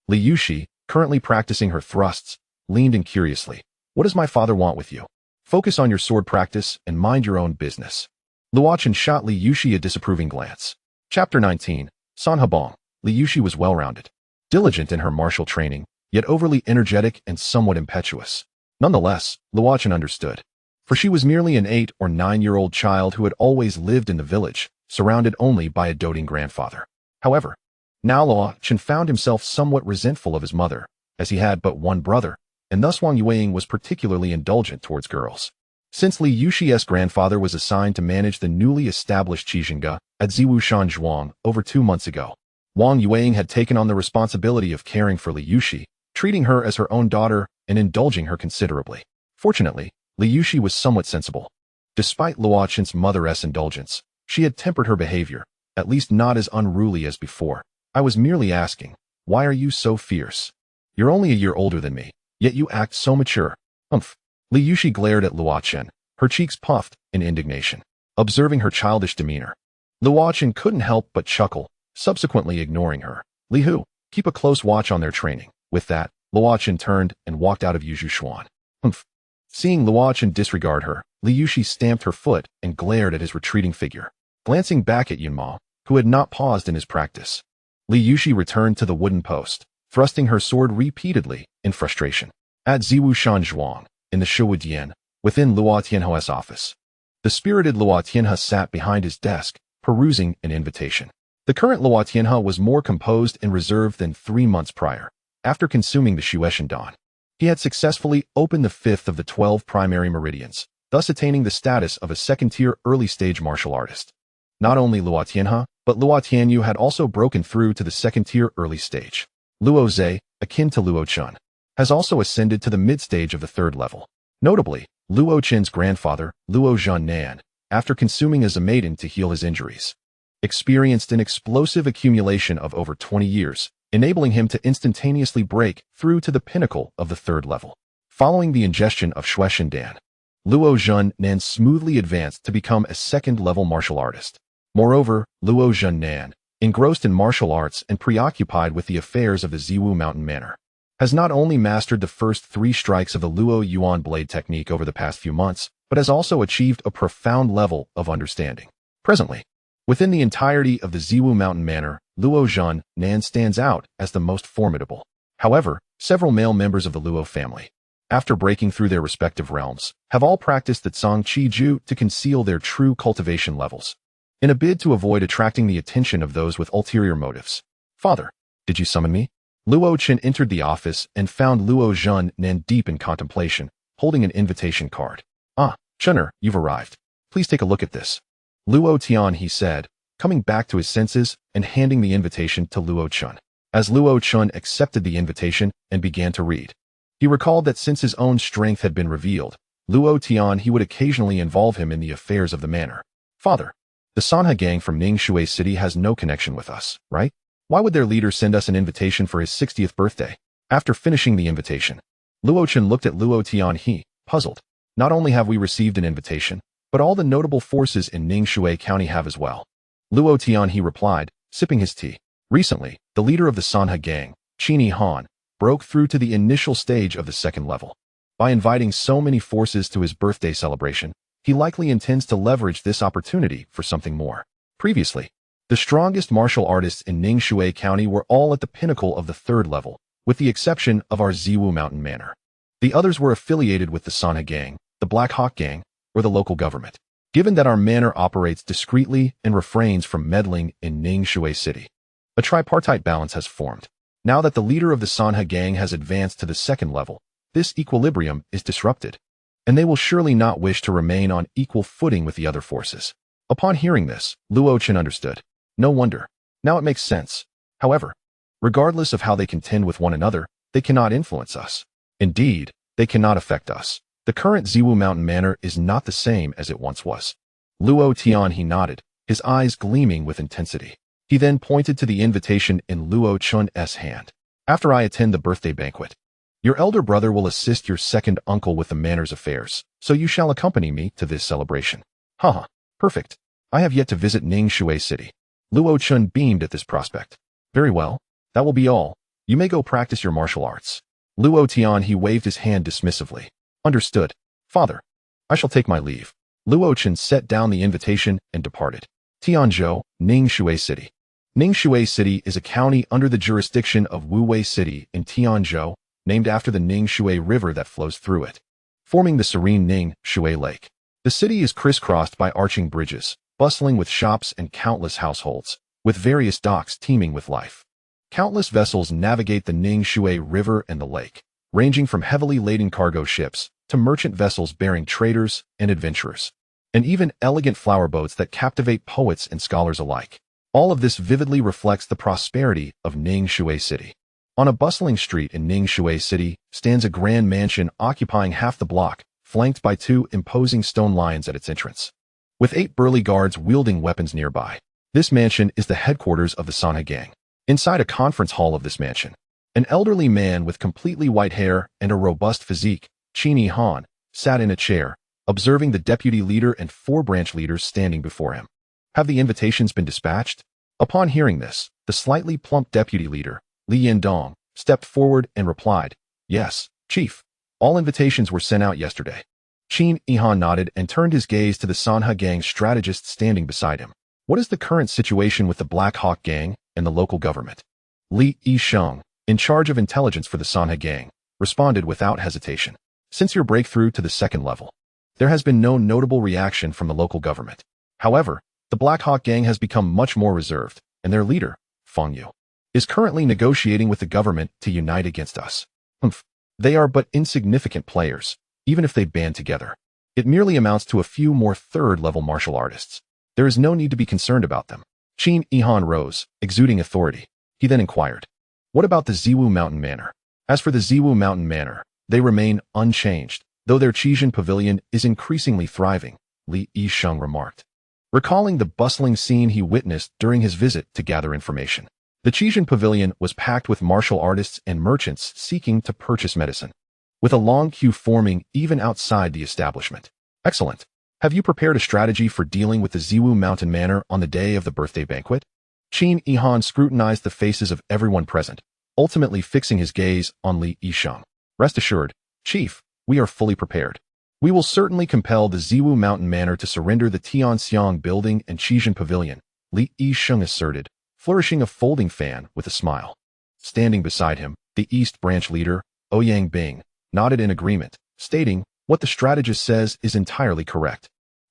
Li Yushi, currently practicing her thrusts, leaned in curiously. "What does my father want with you? Focus on your sword practice and mind your own business." Luochen shot Li Yushi a disapproving glance. Chapter 19. San Habong. Li Yushi was well-rounded, diligent in her martial training, yet overly energetic and somewhat impetuous. Nonetheless, Luochen understood, for she was merely an 8 or 9-year-old child who had always lived in the village, surrounded only by a doting grandfather. However, now Luochen found himself somewhat resentful of his mother, as he had but one brother, and thus Wang Yueying was particularly indulgent towards girls. Since Li Yushi's grandfather was assigned to manage the newly established Qijinga at Ziwushan Zhuang over 2 months ago, Wang Yueying had taken on the responsibility of caring for Li Yushi, treating her as her own daughter and indulging her considerably. Fortunately, Li Yushi was somewhat sensible. Despite Luochen's mother's indulgence, she had tempered her behavior, at least not as unruly as before. "I was merely asking, why are you so fierce? You're only a year older than me, yet you act so mature." "Humph." Li Yushi glared at Luochen, her cheeks puffed in indignation, observing her childish demeanor. Luochen couldn't help but chuckle, subsequently ignoring her. "Li Hu, keep a close watch on their training." With that, Luochen turned and walked out of Yuzhuchuan. "Humph." Seeing Luochen disregard her, Li Yushi stamped her foot and glared at his retreating figure. Glancing back at Yun Ma, who had not paused in his practice, Li Yushi returned to the wooden post, thrusting her sword repeatedly in frustration. At Ziwushan Zhuang, in the Shuwu Dian, within Luo Tianhua's office, the spirited Luo Tianhua sat behind his desk, perusing an invitation. The current Luo Tianhua was more composed and reserved than 3 months prior. After consuming the Shueshendan, he had successfully opened the 5th of the 12 primary meridians, thus attaining the status of a second-tier early-stage martial artist. Not only Luo Tianhe, but Luo Tianyu had also broken through to the second-tier early stage. Luo Zhe, akin to Luo Chun, has also ascended to the mid-stage of the third level. Notably, Luo Chen's grandfather, Luo Zhannan, after consuming as a maiden to heal his injuries, experienced an explosive accumulation of over 20 years, enabling him to instantaneously break through to the pinnacle of the third level. Following the ingestion of Shueshendan, Luo Zhannan smoothly advanced to become a second-level martial artist. Moreover, Luo Zhannan, engrossed in martial arts and preoccupied with the affairs of the Ziwu Mountain Manor, has not only mastered the first 3 strikes of the Luo Yuan blade technique over the past few months, but has also achieved a profound level of understanding. Presently, within the entirety of the Ziwu Mountain Manor, Luo Zhannan stands out as the most formidable. However, several male members of the Luo family, after breaking through their respective realms, have all practiced the Zhang Qi Ju to conceal their true cultivation levels, in a bid to avoid attracting the attention of those with ulterior motives. "Father, did you summon me?" Luo Chen entered the office and found Luo Zhannan deep in contemplation, holding an invitation card. "Ah, Chun'er, you've arrived. Please take a look at this." Luo Tian, he said, coming back to his senses and handing the invitation to Luo Chun. As Luo Chun accepted the invitation and began to read, he recalled that since his own strength had been revealed, Luo Tian he would occasionally involve him in the affairs of the manor. "Father, the Sanhe gang from Ningshui City has no connection with us, right? Why would their leader send us an invitation for his 60th birthday?" After finishing the invitation, Luo Chen looked at Luo Tianhe, puzzled. "Not only have we received an invitation, but all the notable forces in Ningshui County have as well." Luo Tianhe replied, sipping his tea. "Recently, the leader of the Sanhe gang, Qini Han, broke through to the initial stage of the second level. By inviting so many forces to his birthday celebration, he likely intends to leverage this opportunity for something more. Previously, the strongest martial artists in Ningshui County were all at the pinnacle of the third level, with the exception of our Ziwu Mountain Manor. The others were affiliated with the Sanhe gang, the Black Hawk gang, or the local government. Given that our manor operates discreetly and refrains from meddling in Ningshui City, a tripartite balance has formed. Now that the leader of the Sanhe gang has advanced to the second level, this equilibrium is disrupted, and they will surely not wish to remain on equal footing with the other forces." Upon hearing this, Luo Chen understood. No wonder. Now it makes sense. However, regardless of how they contend with one another, they cannot influence us. Indeed, they cannot affect us. The current Ziwu Mountain Manor is not the same as it once was. Luo Tian he nodded, his eyes gleaming with intensity. He then pointed to the invitation in Luo Chun's hand. "After I attend the birthday banquet, your elder brother will assist your second uncle with the manor's affairs, so you shall accompany me to this celebration." "Haha, perfect. I have yet to visit Ningshui City." Luo Chun beamed at this prospect. "Very well, that will be all. You may go practice your martial arts." Luo Tian he waved his hand dismissively. "Understood. Father, I shall take my leave." Luo Chen set down the invitation and departed. Tianzhou, Ningshui City. Ningshui City is a county under the jurisdiction of Wuwei City in Tianzhou, named after the Ningshui River that flows through it, forming the serene Ningshui Lake. The city is crisscrossed by arching bridges, bustling with shops and countless households, with various docks teeming with life. Countless vessels navigate the Ningshui River and the lake, ranging from heavily laden cargo ships to merchant vessels bearing traders and adventurers, and even elegant flower boats that captivate poets and scholars alike. All of this vividly reflects the prosperity of Ningshui City. On a bustling street in Ningshui City stands a grand mansion occupying half the block, flanked by 2 imposing stone lions at its entrance, with 8 burly guards wielding weapons nearby. This mansion is the headquarters of the Sanhe gang. Inside a conference hall of this mansion, an elderly man with completely white hair and a robust physique, Qini Han, sat in a chair, observing the deputy leader and 4 branch leaders standing before him. "Have the invitations been dispatched?" Upon hearing this, the slightly plump deputy leader, Li Yendong, stepped forward and replied, "Yes, Chief. All invitations were sent out yesterday." Qin Han nodded and turned his gaze to the Sanhe gang strategist standing beside him. "What is the current situation with the Black Hawk gang and the local government?" Li Yisheng, in charge of intelligence for the Sanhe gang, responded without hesitation. "Since your breakthrough to the second level, there has been no notable reaction from the local government. However, the Black Hawk gang has become much more reserved, and their leader, Feng Yu, is currently negotiating with the government to unite against us. They are but insignificant players, even if they band together. It merely amounts to a few more third-level martial artists. There is no need to be concerned about them. Qin Yihan rose, exuding authority. He then inquired, "What about the Ziwu Mountain Manor?" As for the Ziwu Mountain Manor, they remain unchanged, though their Qijin pavilion is increasingly thriving, Li Yisheng remarked, recalling the bustling scene he witnessed during his visit to gather information. The Qijin pavilion was packed with martial artists and merchants seeking to purchase medicine, with a long queue forming even outside the establishment. Excellent. Have you prepared a strategy for dealing with the Ziwu Mountain Manor on the day of the birthday banquet? Qin Yihan scrutinized the faces of everyone present, ultimately fixing his gaze on Li Yisheng. Rest assured, Chief, we are fully prepared. We will certainly compel the Ziwu Mountain Manor to surrender the Tianxiang building and Qijin pavilion, Li Yisheng asserted, flourishing a folding fan with a smile. Standing beside him, the East Branch leader, Ouyang Bing, nodded in agreement, stating, "What the strategist says is entirely correct.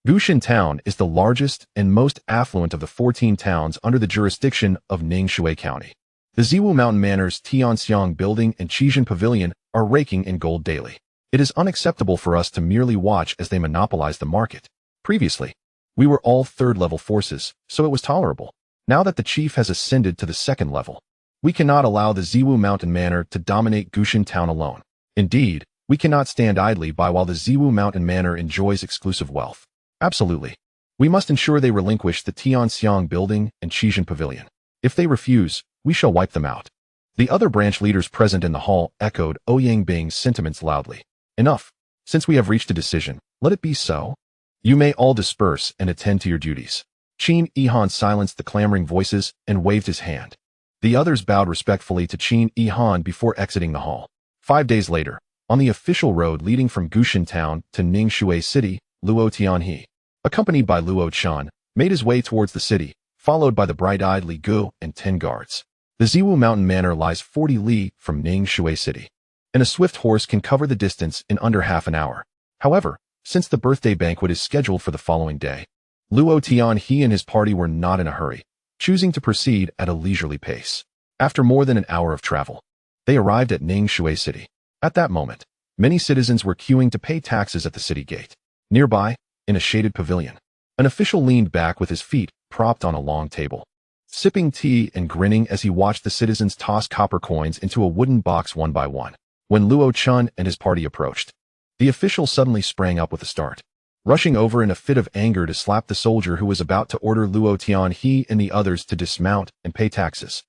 Gushan Town is the largest and most affluent of the 14 towns under the jurisdiction of Ningxue County. The Ziwu Mountain Manor's Tianxiang building and Qijin pavilion are raking in gold daily. It is unacceptable for us to merely watch as they monopolize the market. Previously, we were all third-level forces, so it was tolerable. Now that the chief has ascended to the second level, we cannot allow the Ziwu Mountain Manor to dominate Gushan Town alone. Indeed, we cannot stand idly by while the Ziwu Mountain Manor enjoys exclusive wealth. Absolutely. We must ensure they relinquish the Tianxiang building and Qijin pavilion. If they refuse, we shall wipe them out." The other branch leaders present in the hall echoed Ouyang Bing's sentiments loudly. "Enough. Since we have reached a decision, let it be so. You may all disperse and attend to your duties." Qin Yihan silenced the clamoring voices and waved his hand. The others bowed respectfully to Qin Yihan before exiting the hall. 5 days later, on the official road leading from Gushan Town to Ningxue City, Luo Tianhe, accompanied by Luo Chan, made his way towards the city, followed by the bright-eyed Li Gu and 10 guards. The Ziwu Mountain Manor lies 40 li from Ningxue City, and a swift horse can cover the distance in under half an hour. However, since the birthday banquet is scheduled for the following day, Luo Tianhe and his party were not in a hurry, choosing to proceed at a leisurely pace. After more than an hour of travel, they arrived at Ningxue City. At that moment, many citizens were queuing to pay taxes at the city gate. Nearby, in a shaded pavilion, an official leaned back with his feet propped on a long table, sipping tea and grinning as he watched the citizens toss copper coins into a wooden box one by one. When Luo Chun and his party approached, the official suddenly sprang up with a start, rushing over in a fit of anger to slap the soldier who was about to order Luo Tianhe and the others to dismount and pay taxes.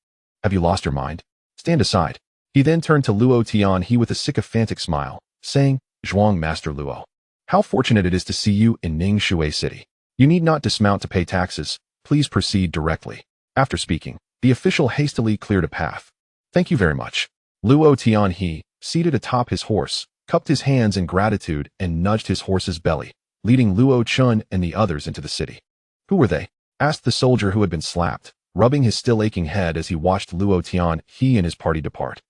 "Have you lost your mind? Stand aside." He then turned to Luo Tianhe with a sycophantic smile, saying, "Zhuang Master Luo, how fortunate it is to see you in Ningxue City. You need not dismount to pay taxes. Please proceed directly." After speaking, the official hastily cleared a path. "Thank you very much." Luo Tianhe, seated atop his horse, cupped his hands in gratitude and nudged his horse's belly, leading Luo Chun and the others into the city. "Who were they?" asked the soldier who had been slapped, rubbing his still aching head as he watched Luo Tianhe and his party depart.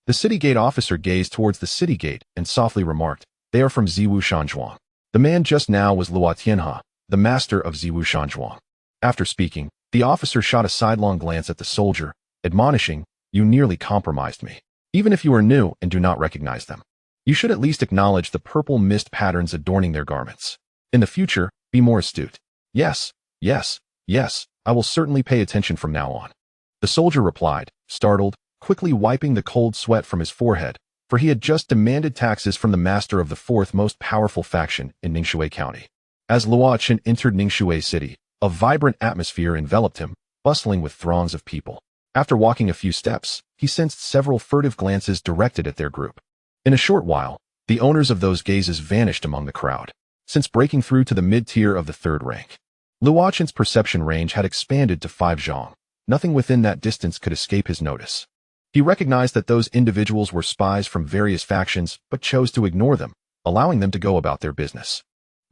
The city gate officer gazed towards the city gate and softly remarked, "They are from Ziwu Shanzhuang." The man just now was Luo Tianhe, the master of Ziwu Shanzhuang. After speaking, the officer shot a sidelong glance at the soldier, admonishing, "You nearly compromised me. Even if you are new and do not recognize them, you should at least acknowledge the purple mist patterns adorning their garments. In the future, be more astute." "Yes, yes, yes, I will certainly pay attention from now on," the soldier replied, startled, quickly wiping the cold sweat from his forehead, for he had just demanded taxes from the master of the fourth most powerful faction in Ningxue County. As Luo Chen entered Ningxue City, a vibrant atmosphere enveloped him, bustling with throngs of people. After walking a few steps, he sensed several furtive glances directed at their group. In a short while, the owners of those gazes vanished among the crowd. Since breaking through to the mid-tier of the third rank, Luo Chen's perception range had expanded to 5 zhang. Nothing within that distance could escape his notice. He recognized that those individuals were spies from various factions, but chose to ignore them, allowing them to go about their business.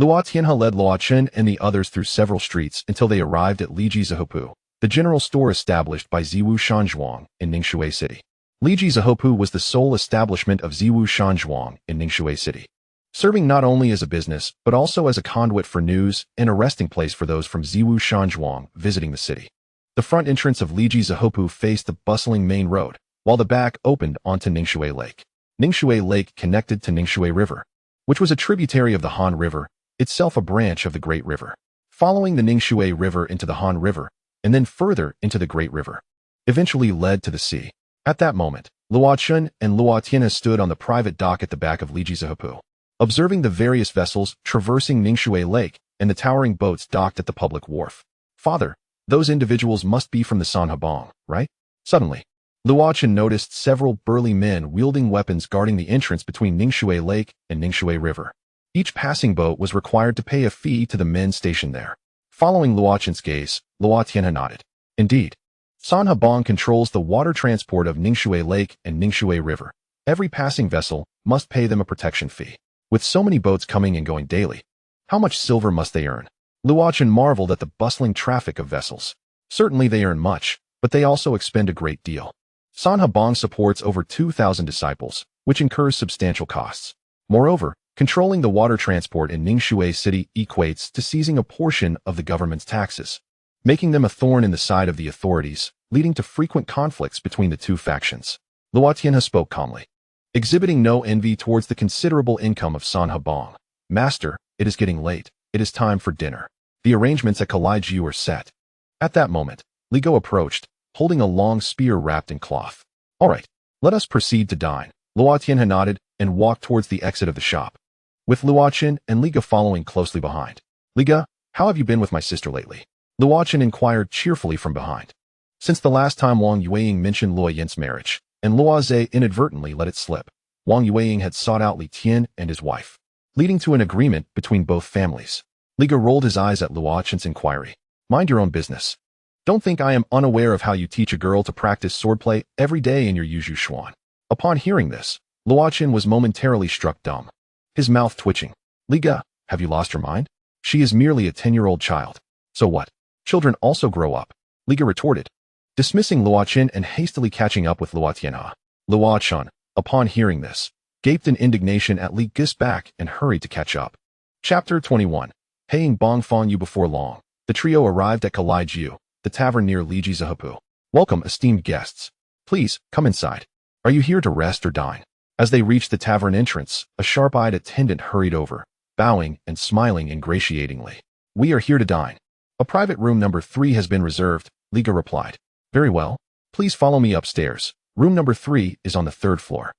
Luo Tianhe led Luo Chen and the others through several streets until they arrived at Liji Zahopu, the general store established by Ziwu Shanzhuang in Ningxue City. Liji Zahopu was the sole establishment of Ziwu Shanzhuang in Ningxue City, serving not only as a business, but also as a conduit for news and a resting place for those from Ziwu Shanzhuang visiting the city. The front entrance of Liji Zahopu faced the bustling main road, while the back opened onto Ningxue Lake. Ningxue Lake connected to Ningxue River, which was a tributary of the Han River, itself a branch of the Great River, following the Ningxue River into the Han River, and then further into the Great River, eventually led to the sea. At that moment, Luo Chun and Luo Tianhe stood on the private dock at the back of Lijizahepu, observing the various vessels traversing Ningxue Lake and the towering boats docked at the public wharf. Father, those individuals must be from the Sanhabong, right? Suddenly, Luo Chun noticed several burly men wielding weapons guarding the entrance between Ningxue Lake and Ningxue River. Each passing boat was required to pay a fee to the men stationed there. Following Luo Chun's gaze, Luo Tianhe nodded. Indeed, Sanhabong controls the water transport of Ningxue Lake and Ningxue River. Every passing vessel must pay them a protection fee. With so many boats coming and going daily, how much silver must they earn? Luo Chun marveled at the bustling traffic of vessels. Certainly they earn much, but they also expend a great deal. Sanhabong supports over 2,000 disciples, which incurs substantial costs. Moreover, controlling the water transport in Ningxue City equates to seizing a portion of the government's taxes, making them a thorn in the side of the authorities, leading to frequent conflicts between the two factions. Luo Tianhe spoke calmly, exhibiting no envy towards the considerable income of Sanhabong. Master, it is getting late. It is time for dinner. The arrangements at Kalaiju are set. At that moment, Li Go approached, holding a long spear wrapped in cloth. All right, let us proceed to dine. Luo Tianhe nodded and walked towards the exit of the shop, with Luo Chun and Li Ge following closely behind. Li Ge, how have you been with my sister lately? Luo Chun inquired cheerfully from behind. Since the last time Wang Yueying mentioned Luo Yin's marriage, and Luo Zhe inadvertently let it slip, Wang Yueying had sought out Li Tian and his wife, leading to an agreement between both families. Li Ge rolled his eyes at Luo Chun's inquiry. Mind your own business. Don't think I am unaware of how you teach a girl to practice swordplay every day in your Yuzhu Xuan. Upon hearing this, Luo Chun was momentarily struck dumb, his mouth twitching. Li Ge, have you lost your mind? She is merely a 10-year-old child. So what? Children also grow up. Li Ge retorted, dismissing Luo Chun and hastily catching up with Luo Tianhe. Luo Chun, upon hearing this, gaped in indignation at Li Ge's back and hurried to catch up. Chapter 21. Paying Bong Fong Yu. Before long, the trio arrived at Kalaiju, the tavern near Lijizahepu. Welcome, esteemed guests. Please, come inside. Are you here to rest or dine? As they reached the tavern entrance, a sharp-eyed attendant hurried over, bowing and smiling ingratiatingly. We are here to dine. A private room number 3 has been reserved, Li Ge replied. Very well. Please follow me upstairs. Room number 3 is on the 3rd floor.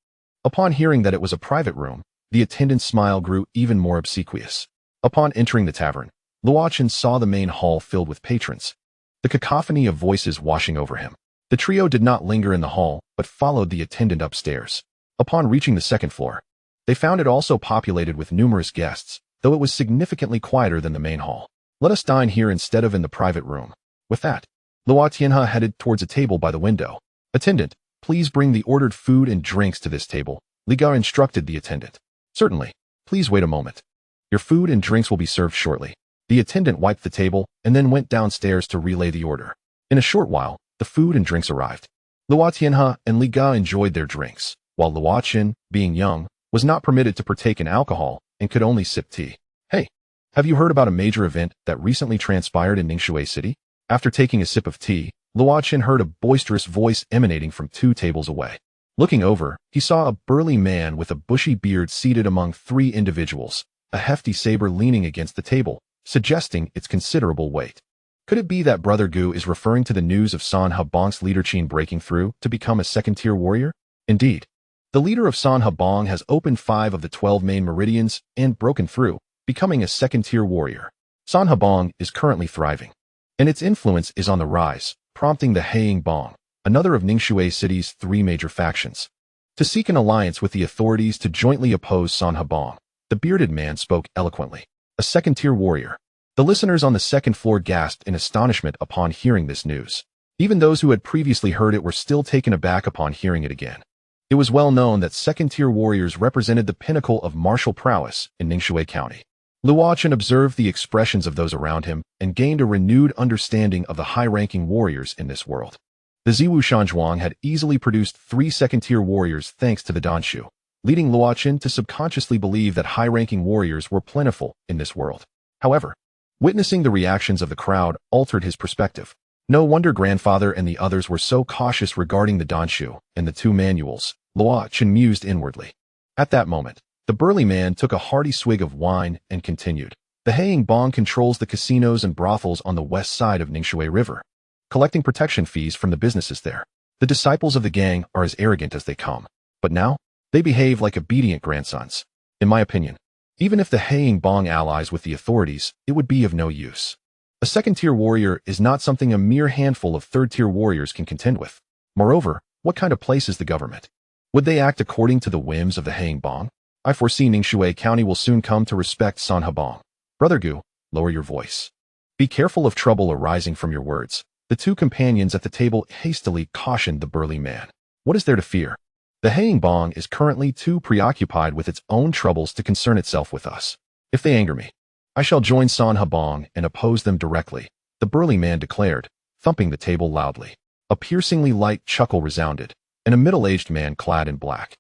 Upon hearing that it was a private room, the attendant's smile grew even more obsequious. Upon entering the tavern, Luo Chun saw the main hall filled with patrons, the cacophony of voices washing over him. The trio did not linger in the hall, but followed the attendant upstairs. Upon reaching the 2nd floor, they found it also populated with numerous guests, though it was significantly quieter than the main hall. Let us dine here instead of in the private room. With that, Luo Tianhe headed towards a table by the window. Attendant, please bring the ordered food and drinks to this table, Li Ge instructed the attendant. Certainly. Please wait a moment. Your food and drinks will be served shortly. The attendant wiped the table and then went downstairs to relay the order. In a short while, the food and drinks arrived. Luo Tianhe and Li Ge enjoyed their drinks, while Luo Chun, being young, was not permitted to partake in alcohol and could only sip tea. Hey, have you heard about a major event that recently transpired in Ningxue City? After taking a sip of tea, Luo Chun heard a boisterous voice emanating from 2 tables away. Looking over, he saw a burly man with a bushy beard seated among 3 individuals, a hefty saber leaning against the table, suggesting its considerable weight. Could it be that Brother Gu is referring to the news of Sanhabong's leader Qin breaking through to become a 2nd-tier warrior? Indeed, the leader of Sanhabong has opened 5 of the 12 main meridians and broken through, becoming a 2nd-tier warrior. Sanhabong is currently thriving, and its influence is on the rise, prompting the Heiying Bong, another of Ningxue City's 3 major factions, to seek an alliance with the authorities to jointly oppose Sanhabong. The bearded man spoke eloquently. A 2nd-tier warrior. The listeners on the 2nd floor gasped in astonishment upon hearing this news. Even those who had previously heard it were still taken aback upon hearing it again. It was well known that 2nd-tier warriors represented the pinnacle of martial prowess in Ningxue County. Luo Chun observed the expressions of those around him and gained a renewed understanding of the high-ranking warriors in this world. The Ziwu Shanzhuang had easily produced 3 2nd-tier warriors thanks to the Danshu, leading Luo Chun to subconsciously believe that high-ranking warriors were plentiful in this world. However, witnessing the reactions of the crowd altered his perspective. No wonder grandfather and the others were so cautious regarding the Danshu and the 2 manuals, Luo Chun mused inwardly. At that moment, the burly man took a hearty swig of wine and continued. The Haiying Bong controls the casinos and brothels on the west side of Ningxue River, collecting protection fees from the businesses there. The disciples of the gang are as arrogant as they come, but now they behave like obedient grandsons. In my opinion, even if the Haiying Bong allies with the authorities, it would be of no use. A second-tier warrior is not something a mere handful of third-tier warriors can contend with. Moreover, what kind of place is the government? Would they act according to the whims of the Haiying Bong? I foresee Ningxue County will soon come to respect San Hebong. Brother Gu, lower your voice. Be careful of trouble arising from your words. The two companions at the table hastily cautioned the burly man. What is there to fear? The Haiying Bong is currently too preoccupied with its own troubles to concern itself with us. If they anger me, I shall join San Hebong and oppose them directly, the burly man declared, thumping the table loudly. A piercingly light chuckle resounded, and a middle-aged man clad in black,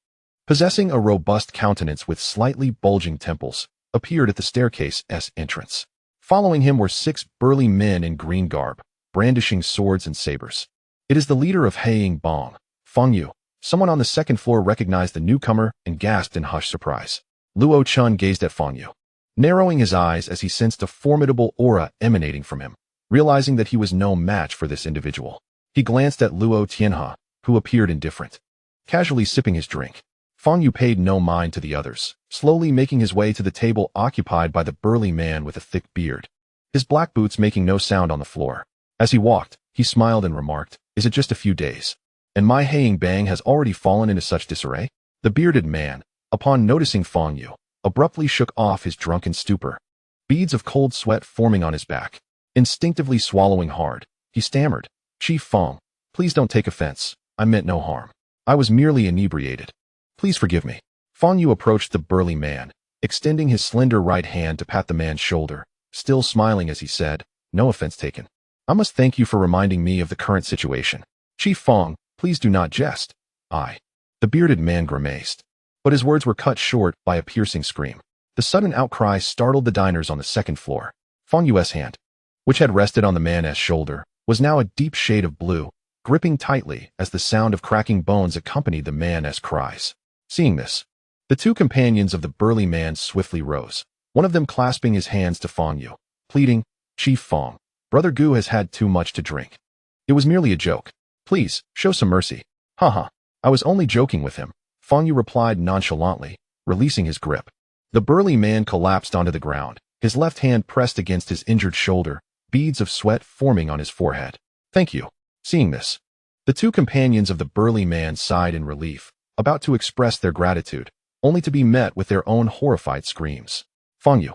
possessing a robust countenance with slightly bulging temples, appeared at the staircase's entrance. Following him were 6 burly men in green garb, brandishing swords and sabers. It is the leader of Haiying Bong, Feng Yu. Someone on the second floor recognized the newcomer and gasped in hushed surprise. Luo Chun gazed at Feng Yu, narrowing his eyes as he sensed a formidable aura emanating from him. Realizing that he was no match for this individual, he glanced at Luo Tianhe, who appeared indifferent, casually sipping his drink. Feng Yu paid no mind to the others, slowly making his way to the table occupied by the burly man with a thick beard, his black boots making no sound on the floor. As he walked, he smiled and remarked, "Is it just a few days? And my Haiying Bang has already fallen into such disarray?" The bearded man, upon noticing Feng Yu, abruptly shook off his drunken stupor, beads of cold sweat forming on his back. Instinctively swallowing hard, he stammered, "Chief Feng, please don't take offense. I meant no harm. I was merely inebriated. Please forgive me." Feng Yu approached the burly man, extending his slender right hand to pat the man's shoulder, still smiling as he said, "No offense taken. I must thank you for reminding me of the current situation. Chief Feng, please do not jest." The bearded man grimaced, but his words were cut short by a piercing scream. The sudden outcry startled the diners on the second floor. Feng Yu's hand, which had rested on the man's shoulder, was now a deep shade of blue, gripping tightly as the sound of cracking bones accompanied the man's cries. Seeing this, the two companions of the burly man swiftly rose, one of them clasping his hands to Feng Yu, pleading, "Chief Feng, Brother Gu has had too much to drink. It was merely a joke. Please, show some mercy." "Haha, I was only joking with him," Feng Yu replied nonchalantly, releasing his grip. The burly man collapsed onto the ground, his left hand pressed against his injured shoulder, beads of sweat forming on his forehead. "Thank you." Seeing this, the two companions of the burly man sighed in relief, about to express their gratitude, only to be met with their own horrified screams. Feng Yu,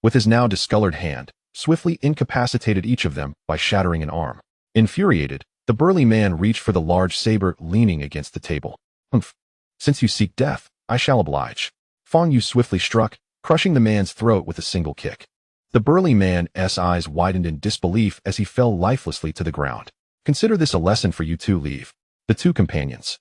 with his now discolored hand, swiftly incapacitated each of them by shattering an arm. Infuriated, the burly man reached for the large saber leaning against the table. "Humph. Since you seek death, I shall oblige." Feng Yu swiftly struck, crushing the man's throat with a single kick. The burly man's eyes widened in disbelief as he fell lifelessly to the ground. "Consider this a lesson for you too, leave." The two companions,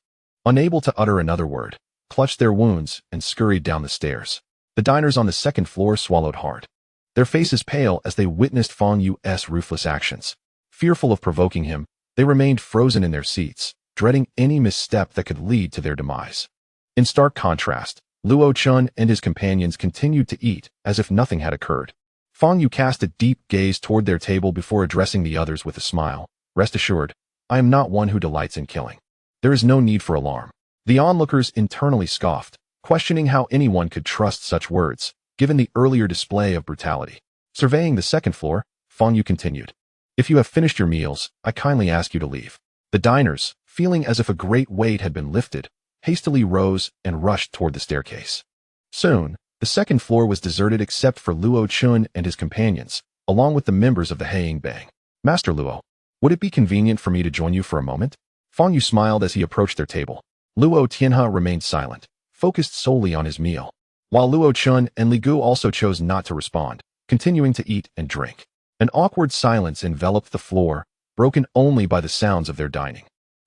unable to utter another word, clutched their wounds and scurried down the stairs. The diners on the second floor swallowed hard, their faces pale as they witnessed Feng Yu's ruthless actions. Fearful of provoking him, they remained frozen in their seats, dreading any misstep that could lead to their demise. In stark contrast, Luo Chun and his companions continued to eat as if nothing had occurred. Feng Yu cast a deep gaze toward their table before addressing the others with a smile. "Rest assured, I am not one who delights in killing. There is no need for alarm." The onlookers internally scoffed, questioning how anyone could trust such words, given the earlier display of brutality. Surveying the second floor, Feng Yu continued, "If you have finished your meals, I kindly ask you to leave." The diners, feeling as if a great weight had been lifted, hastily rose and rushed toward the staircase. Soon, the second floor was deserted except for Luo Chun and his companions, along with the members of the Haiying Bang. "Master Luo, would it be convenient for me to join you for a moment?" Feng Yu smiled as he approached their table. Luo Tianhe remained silent, focused solely on his meal, while Luo Chun and Li Gu also chose not to respond, continuing to eat and drink. An awkward silence enveloped the floor, broken only by the sounds of their dining.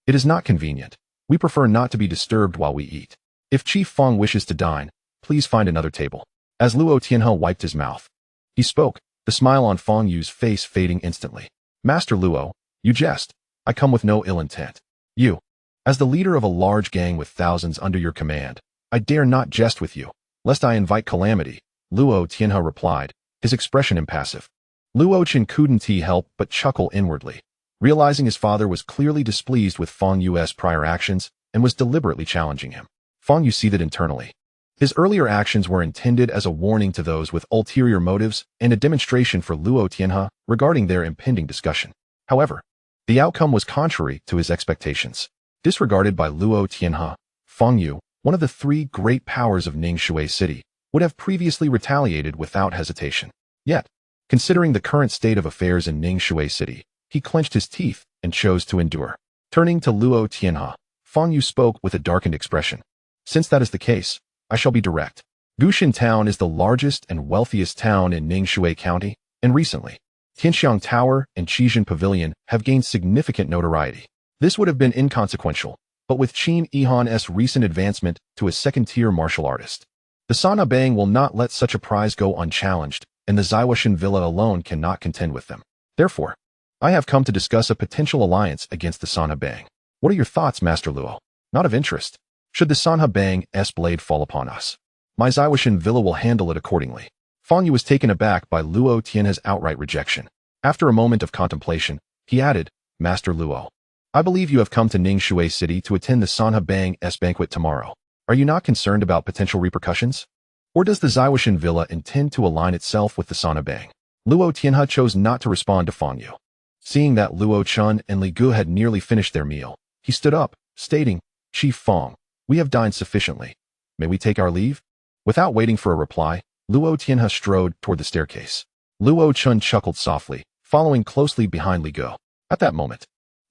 "It is not convenient. We prefer not to be disturbed while we eat. If Chief Feng wishes to dine, please find another table." As Luo Tianhe wiped his mouth, he spoke, the smile on Feng Yu's face fading instantly. "Master Luo, you jest. I come with no ill intent. You, as the leader of a large gang with thousands under your command, I dare not jest with you, lest I invite calamity," Luo Tianhe replied, his expression impassive. Luo Chen couldn't help but chuckle inwardly, realizing his father was clearly displeased with Feng Yu's prior actions and was deliberately challenging him. Feng Yu seethed internally. His earlier actions were intended as a warning to those with ulterior motives and a demonstration for Luo Tianhe regarding their impending discussion. However, the outcome was contrary to his expectations. Disregarded by Luo Tianhe, Feng Yu, one of the three great powers of Ningxue City, would have previously retaliated without hesitation. Yet, considering the current state of affairs in Ningxue City, he clenched his teeth and chose to endure. Turning to Luo Tianhe, Feng Yu spoke with a darkened expression. Since that is the case, I shall be direct. Gushan Town is the largest and wealthiest town in Ningxue County, and recently, Tianxiang Tower and Qijin Pavilion have gained significant notoriety. This would have been inconsequential, but with Qin Yihan's recent advancement to a second-tier martial artist, the Sanhabang will not let such a prize go unchallenged, and the Zaiwashan Villa alone cannot contend with them. Therefore, I have come to discuss a potential alliance against the Sanhabang. What are your thoughts, Master Luo? Not of interest. Should the Sanhabang's blade fall upon us, my Zaiwashan Villa will handle it accordingly. Feng Yu was taken aback by Luo Tianhe's outright rejection. After a moment of contemplation, he added, Master Luo, I believe you have come to Ningxue City to attend the Sanhabang's banquet tomorrow. Are you not concerned about potential repercussions? Or does the Zaiwashan Villa intend to align itself with the Sanhabang? Luo Tianhe chose not to respond to Feng Yu. Seeing that Luo Chun and Li Gu had nearly finished their meal, he stood up, stating, Chief Feng, we have dined sufficiently. May we take our leave? Without waiting for a reply, Luo Tianhe strode toward the staircase. Luo Chun chuckled softly, following closely behind Li Gu. At that moment,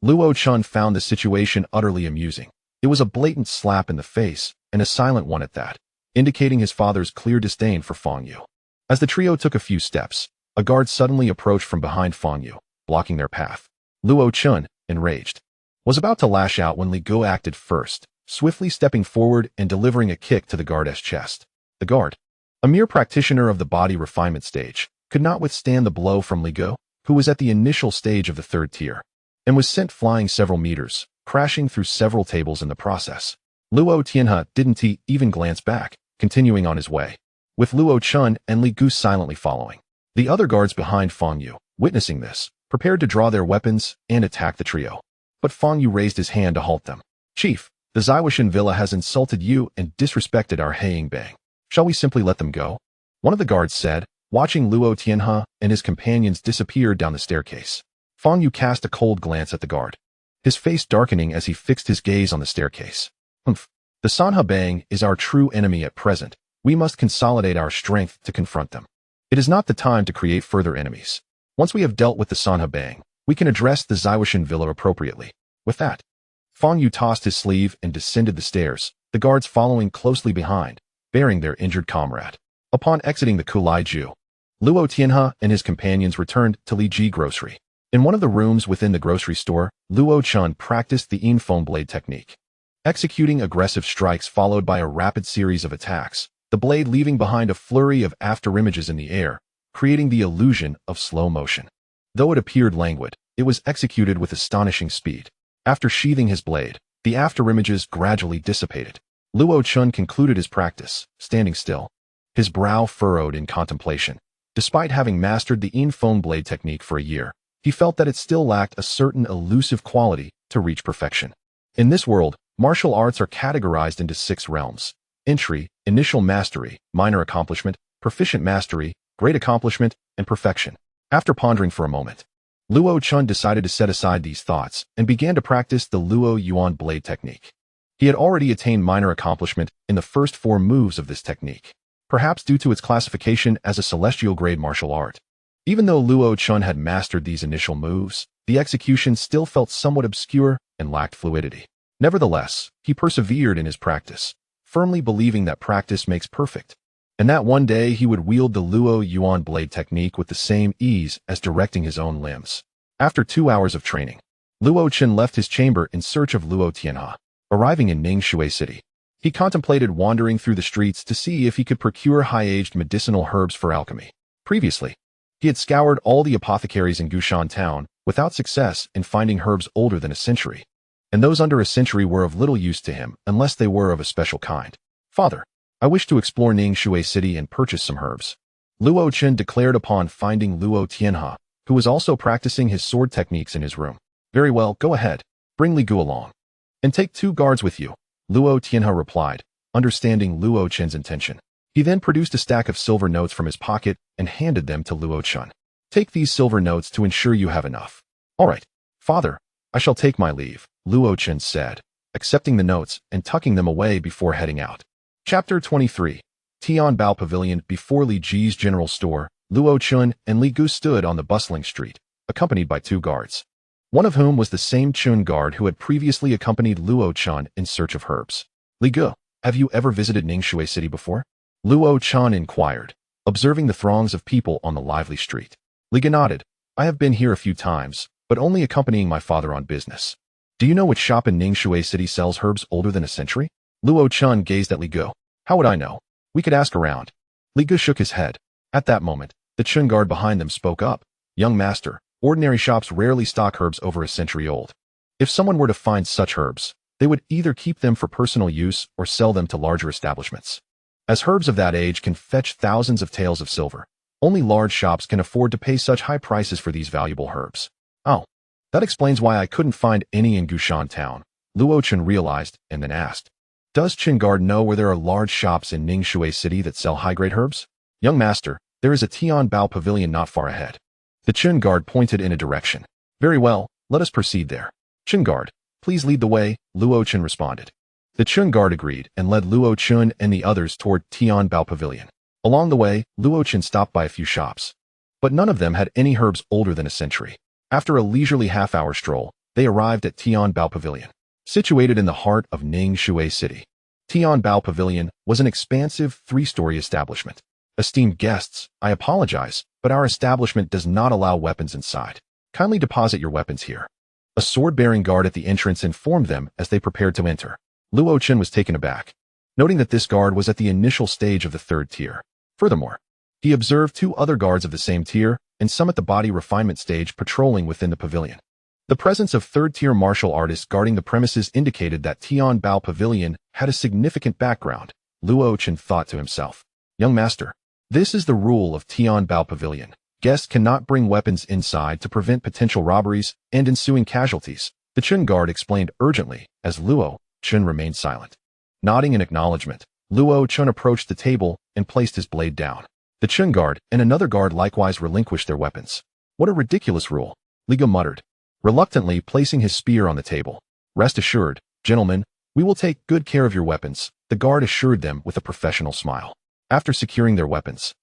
Luo Chun found the situation utterly amusing. It was a blatant slap in the face, and a silent one at that, indicating his father's clear disdain for Feng Yu. As the trio took a few steps, a guard suddenly approached from behind Feng Yu, blocking their path. Luo Chun, enraged, was about to lash out when Li Gu acted first, swiftly stepping forward and delivering a kick to the guard's chest. The guard, a mere practitioner of the body refinement stage, could not withstand the blow from Li Gu, who was at the initial stage of the third tier, and was sent flying several meters, crashing through several tables in the process. Luo Tianhe didn't even glance back, continuing on his way, with Luo Chun and Li Gu silently following. The other guards behind Feng Yu, witnessing this, prepared to draw their weapons and attack the trio. But Feng Yu raised his hand to halt them. Chief, the Zaiwashan Villa has insulted you and disrespected our Heiyang Bang. Shall we simply let them go? One of the guards said, watching Luo Tianhe and his companions disappear down the staircase. Feng Yu cast a cold glance at the guard, his face darkening as he fixed his gaze on the staircase. Humph. The Sanhabang is our true enemy at present. We must consolidate our strength to confront them. It is not the time to create further enemies. Once we have dealt with the Sanhabang, we can address the Zaiwashan Villa appropriately. With that, Feng Yu tossed his sleeve and descended the stairs, the guards following closely behind, bearing their injured comrade. Upon exiting the Kulai Ju, Luo Tianhe and his companions returned to Li Ji Grocery. In one of the rooms within the grocery store, Luo Chun practiced the Yin blade technique, executing aggressive strikes followed by a rapid series of attacks, the blade leaving behind a flurry of afterimages in the air, creating the illusion of slow motion. Though it appeared languid, it was executed with astonishing speed. After sheathing his blade, the afterimages gradually dissipated. Luo Chun concluded his practice, standing still, his brow furrowed in contemplation. Despite having mastered the Yin blade technique for a year, he felt that it still lacked a certain elusive quality to reach perfection. In this world, martial arts are categorized into 6 realms: entry, initial mastery, minor accomplishment, proficient mastery, great accomplishment, and perfection. After pondering for a moment, Luo Chun decided to set aside these thoughts and began to practice the Luo Yuan blade technique. He had already attained minor accomplishment in the first 4 moves of this technique, perhaps due to its classification as a celestial grade martial art. Even though Luo Chun had mastered these initial moves, the execution still felt somewhat obscure and lacked fluidity. Nevertheless, he persevered in his practice, firmly believing that practice makes perfect, and that one day he would wield the Luo Yuan blade technique with the same ease as directing his own limbs. After 2 hours of training, Luo Chen left his chamber in search of Luo Tianhe. Arriving in Ningxue City, he contemplated wandering through the streets to see if he could procure high-aged medicinal herbs for alchemy. Previously, he had scoured all the apothecaries in Gushan Town without success in finding herbs older than a century, and those under a century were of little use to him unless they were of a special kind. Father, I wish to explore Ningxue City and purchase some herbs. Luo Chen declared upon finding Luo Tianhe, who was also practicing his sword techniques in his room. Very well, go ahead. Bring Li Gu along. And take 2 guards with you, Luo Tianhe replied, understanding Luo Chen's intention. He then produced a stack of silver notes from his pocket and handed them to Luo Chen. Take these silver notes to ensure you have enough. All right, father, I shall take my leave, Luo Chen said, accepting the notes and tucking them away before heading out. Chapter 23. Tian Bao Pavilion. Before Li Ji's general store, Luo Chen and Li Gu stood on the bustling street, accompanied by 2 guards. One of whom was the same Chun guard who had previously accompanied Luo Chen in search of herbs. Li Gu, have you ever visited Ningxue City before? Luo Chen inquired, observing the throngs of people on the lively street. Li Gu nodded. I have been here a few times, but only accompanying my father on business. Do you know which shop in Ningxue City sells herbs older than a century? Luo Chen gazed at Li Gu. How would I know? We could ask around. Li Gu shook his head. At that moment, the Chun guard behind them spoke up. Young master, ordinary shops rarely stock herbs over a century old. If someone were to find such herbs, they would either keep them for personal use or sell them to larger establishments. As herbs of that age can fetch thousands of taels of silver, only large shops can afford to pay such high prices for these valuable herbs. Oh, that explains why I couldn't find any in Gushan town, Luo Chen realized and then asked. Does Qingard know where there are large shops in Ningxue City that sell high-grade herbs? Young master, there is a Tian Bao Pavilion not far ahead. The Qingard pointed in a direction. Very well, let us proceed there. Qingard, please lead the way, Luo Chen responded. The Qingard agreed and led Luo Chen and the others toward Tian Bao Pavilion. Along the way, Luo Chen stopped by a few shops. But none of them had any herbs older than a century. After a leisurely half-hour stroll, they arrived at Tian Bao Pavilion. Situated in the heart of Ningxue City, Tian Bao Pavilion was an expansive 3-story establishment. Esteemed guests, I apologize, but our establishment does not allow weapons inside. Kindly deposit your weapons here. A sword-bearing guard at the entrance informed them as they prepared to enter. Luo Chen was taken aback, noting that this guard was at the initial stage of the 3rd tier. Furthermore, he observed 2 other guards of the same tier and some at the body refinement stage patrolling within the pavilion. The presence of 3rd-tier martial artists guarding the premises indicated that Tian Bao Pavilion had a significant background. Luo Chen thought to himself. Young master, this is the rule of Tian Bao Pavilion. Guests cannot bring weapons inside to prevent potential robberies and ensuing casualties, the Chen guard explained urgently as Luo Chen remained silent. Nodding in acknowledgement, Luo Chen approached the table and placed his blade down. The Chen guard and another guard likewise relinquished their weapons. What a ridiculous rule, Li Gu muttered, reluctantly placing his spear on the table. Rest assured, gentlemen, we will take good care of your weapons, the guard assured them with a professional smile. After securing their weapons,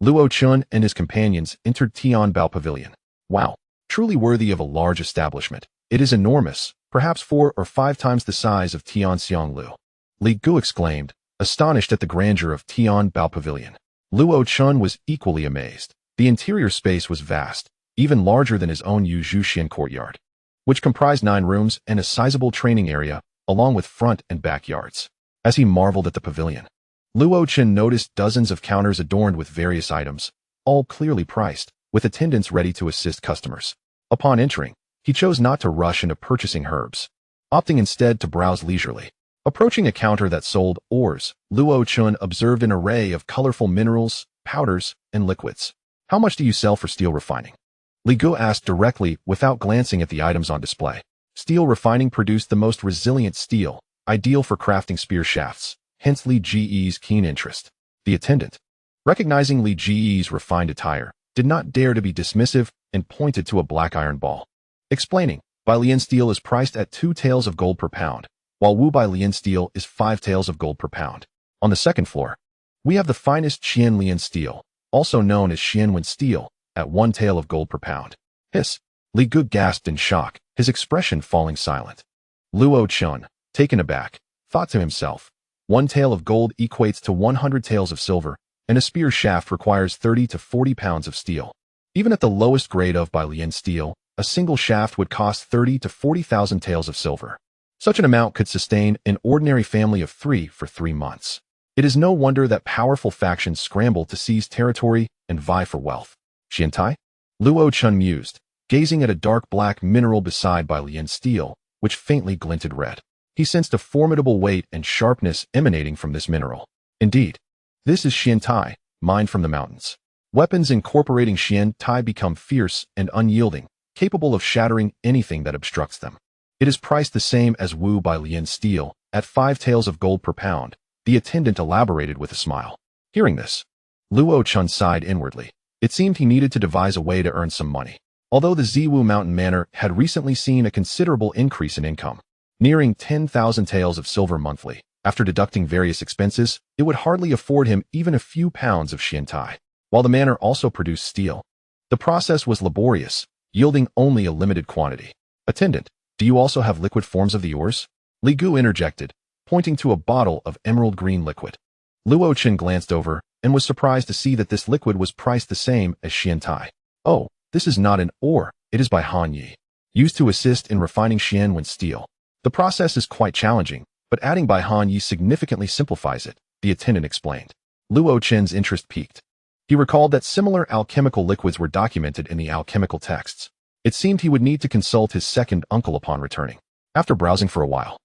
Luo Chen and his companions entered Tian Bao Pavilion. Wow, truly worthy of a large establishment. It is enormous, perhaps 4 or 5 times the size of Tian Xianglu. Li Gu exclaimed, astonished at the grandeur of Tian Bao Pavilion. Luo Chen was equally amazed. The interior space was vast, even larger than his own Yu Zhuxian courtyard, which comprised 9 rooms and a sizable training area, along with front and backyards. As he marveled at the pavilion, Luo Chen noticed dozens of counters adorned with various items, all clearly priced, with attendants ready to assist customers. Upon entering, he chose not to rush into purchasing herbs, opting instead to browse leisurely. Approaching a counter that sold ores, Luo Chen observed an array of colorful minerals, powders, and liquids. How much do you sell for steel refining? Li Gu asked directly without glancing at the items on display. Steel refining produced the most resilient steel, ideal for crafting spear shafts, hence Li Ji's keen interest. The attendant, recognizing Li Ji's refined attire, did not dare to be dismissive and pointed to a black iron ball, explaining, Bailian steel is priced at 2 taels of gold per pound, while Wu Bailian steel is 5 taels of gold per pound. On the 2nd floor, we have the finest Qianlian steel, also known as Xianwen steel, at 1 tael of gold per pound. Hiss! Li Gu gasped in shock, his expression falling silent. Luo Chen, taken aback, thought to himself, 1 tael of gold equates to 100 taels of silver, and a spear shaft requires 30 to 40 pounds of steel. Even at the lowest grade of Bailian steel, a single shaft would cost 30 to 40,000 taels of silver. Such an amount could sustain an ordinary family of 3 for 3 months. It is no wonder that powerful factions scramble to seize territory and vie for wealth. Xiantai? Luo Chen mused, gazing at a dark black mineral beside Bailian steel, which faintly glinted red. He sensed a formidable weight and sharpness emanating from this mineral. Indeed, this is Xiantai, mined from the mountains. Weapons incorporating Xian Tai become fierce and unyielding, capable of shattering anything that obstructs them. It is priced the same as Wu by Lian steel, at 5 taels of gold per pound, the attendant elaborated with a smile. Hearing this, Luo Chun sighed inwardly. It seemed he needed to devise a way to earn some money. Although the Ziwu Mountain Manor had recently seen a considerable increase in income, nearing 10,000 taels of silver monthly, after deducting various expenses, it would hardly afford him even a few pounds of Xian Tai. While the manor also produced steel, the process was laborious, yielding only a limited quantity. Attendant, do you also have liquid forms of the ores? Li Gu interjected, pointing to a bottle of emerald green liquid. Luo Chen glanced over and was surprised to see that this liquid was priced the same as Xian Tai. Oh, this is not an ore, it is by Han Yi, used to assist in refining Xian when steel. The process is quite challenging, but adding by Han Yi significantly simplifies it, the attendant explained. Luo Chen's interest piqued. He recalled that similar alchemical liquids were documented in the alchemical texts. It seemed he would need to consult his second uncle upon returning. After browsing for a while,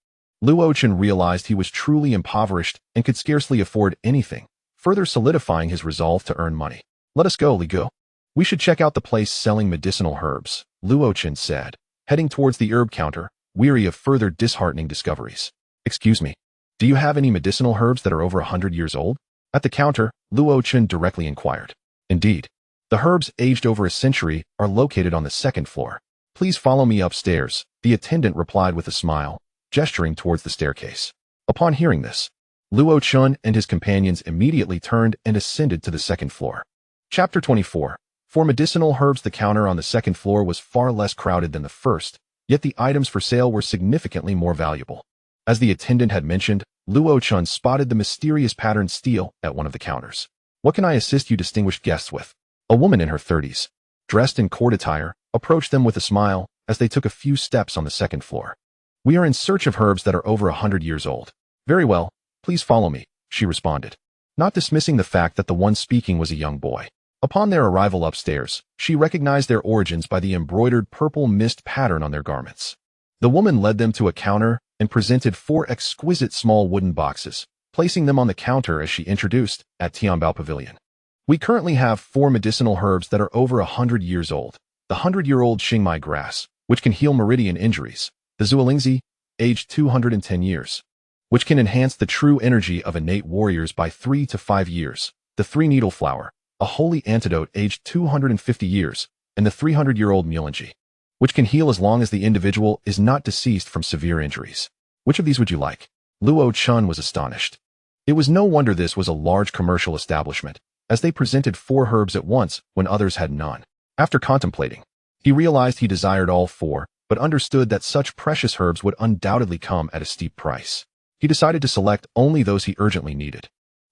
Luo Chen realized he was truly impoverished and could scarcely afford anything, further solidifying his resolve to earn money. Let us go, Li Gu. We should check out the place selling medicinal herbs, Luo Chen said, heading towards the herb counter, weary of further disheartening discoveries. Excuse me, do you have any medicinal herbs that are over 100 years old? At the counter, Luo Chen directly inquired. Indeed, the herbs aged over a century are located on the second floor. Please follow me upstairs, the attendant replied with a smile, gesturing towards the staircase. Upon hearing this, Luo Chen and his companions immediately turned and ascended to the second floor. Chapter 24. For medicinal herbs, the counter on the second floor was far less crowded than the first, yet the items for sale were significantly more valuable. As the attendant had mentioned, Luo Chen spotted the mysterious patterned steel at one of the counters. What can I assist you distinguished guests with? A woman in her 30s, dressed in court attire, approached them with a smile as they took a few steps on the second floor. We are in search of herbs that are over 100 years old. Very well, please follow me, she responded, not dismissing the fact that the one speaking was a young boy. Upon their arrival upstairs, she recognized their origins by the embroidered purple mist pattern on their garments. The woman led them to a counter and presented 4 exquisite small wooden boxes, placing them on the counter as she introduced, at Tianbao Pavilion. We currently have 4 medicinal herbs that are over 100 years old. The 100-year-old Xingmai grass, which can heal meridian injuries. The Zuolingzi, aged 210 years, which can enhance the true energy of innate warriors by 3 to 5 years. The 3-needle flower, a holy antidote aged 250 years, and the 300-year-old Mulanji, which can heal as long as the individual is not deceased from severe injuries. Which of these would you like? Luo Chun was astonished. It was no wonder this was a large commercial establishment, as they presented 4 herbs at once when others had none. After contemplating, he realized he desired all 4, but understood that such precious herbs would undoubtedly come at a steep price. He decided to select only those he urgently needed.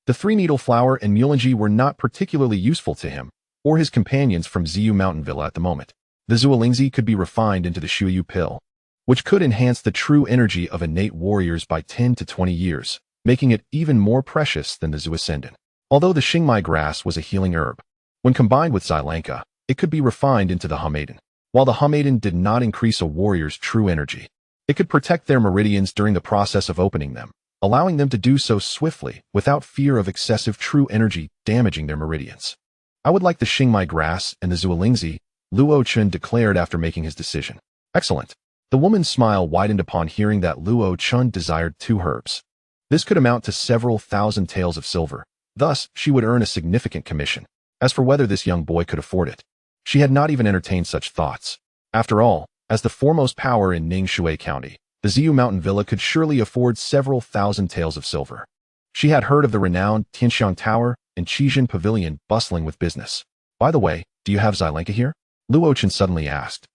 The 3-needle flower and Mulanji were not particularly useful to him or his companions from Ziyu Mountain Villa at the moment. The Zuolingzi could be refined into the Shuyu pill, which could enhance the true energy of innate warriors by 10 to 20 years, making it even more precious than the Zuascendant. Although the Xingmai grass was a healing herb, when combined with Xilanka, it could be refined into the Hamaiden. While the Hamaiden did not increase a warrior's true energy, it could protect their meridians during the process of opening them, allowing them to do so swiftly without fear of excessive true energy damaging their meridians. I would like the Xingmai grass and the Zuolingzi, Luo Chun declared after making his decision. Excellent. The woman's smile widened upon hearing that Luo Chun desired 2 herbs. This could amount to several thousand taels of silver. Thus, she would earn a significant commission. As for whether this young boy could afford it, she had not even entertained such thoughts. After all, as the foremost power in Ningshui County, the Ziyu Mountain Villa could surely afford several thousand taels of silver. She had heard of the renowned Tianxiang Tower and Qijin Pavilion bustling with business. By the way, do you have Xilanka here? Luo Chen suddenly asked.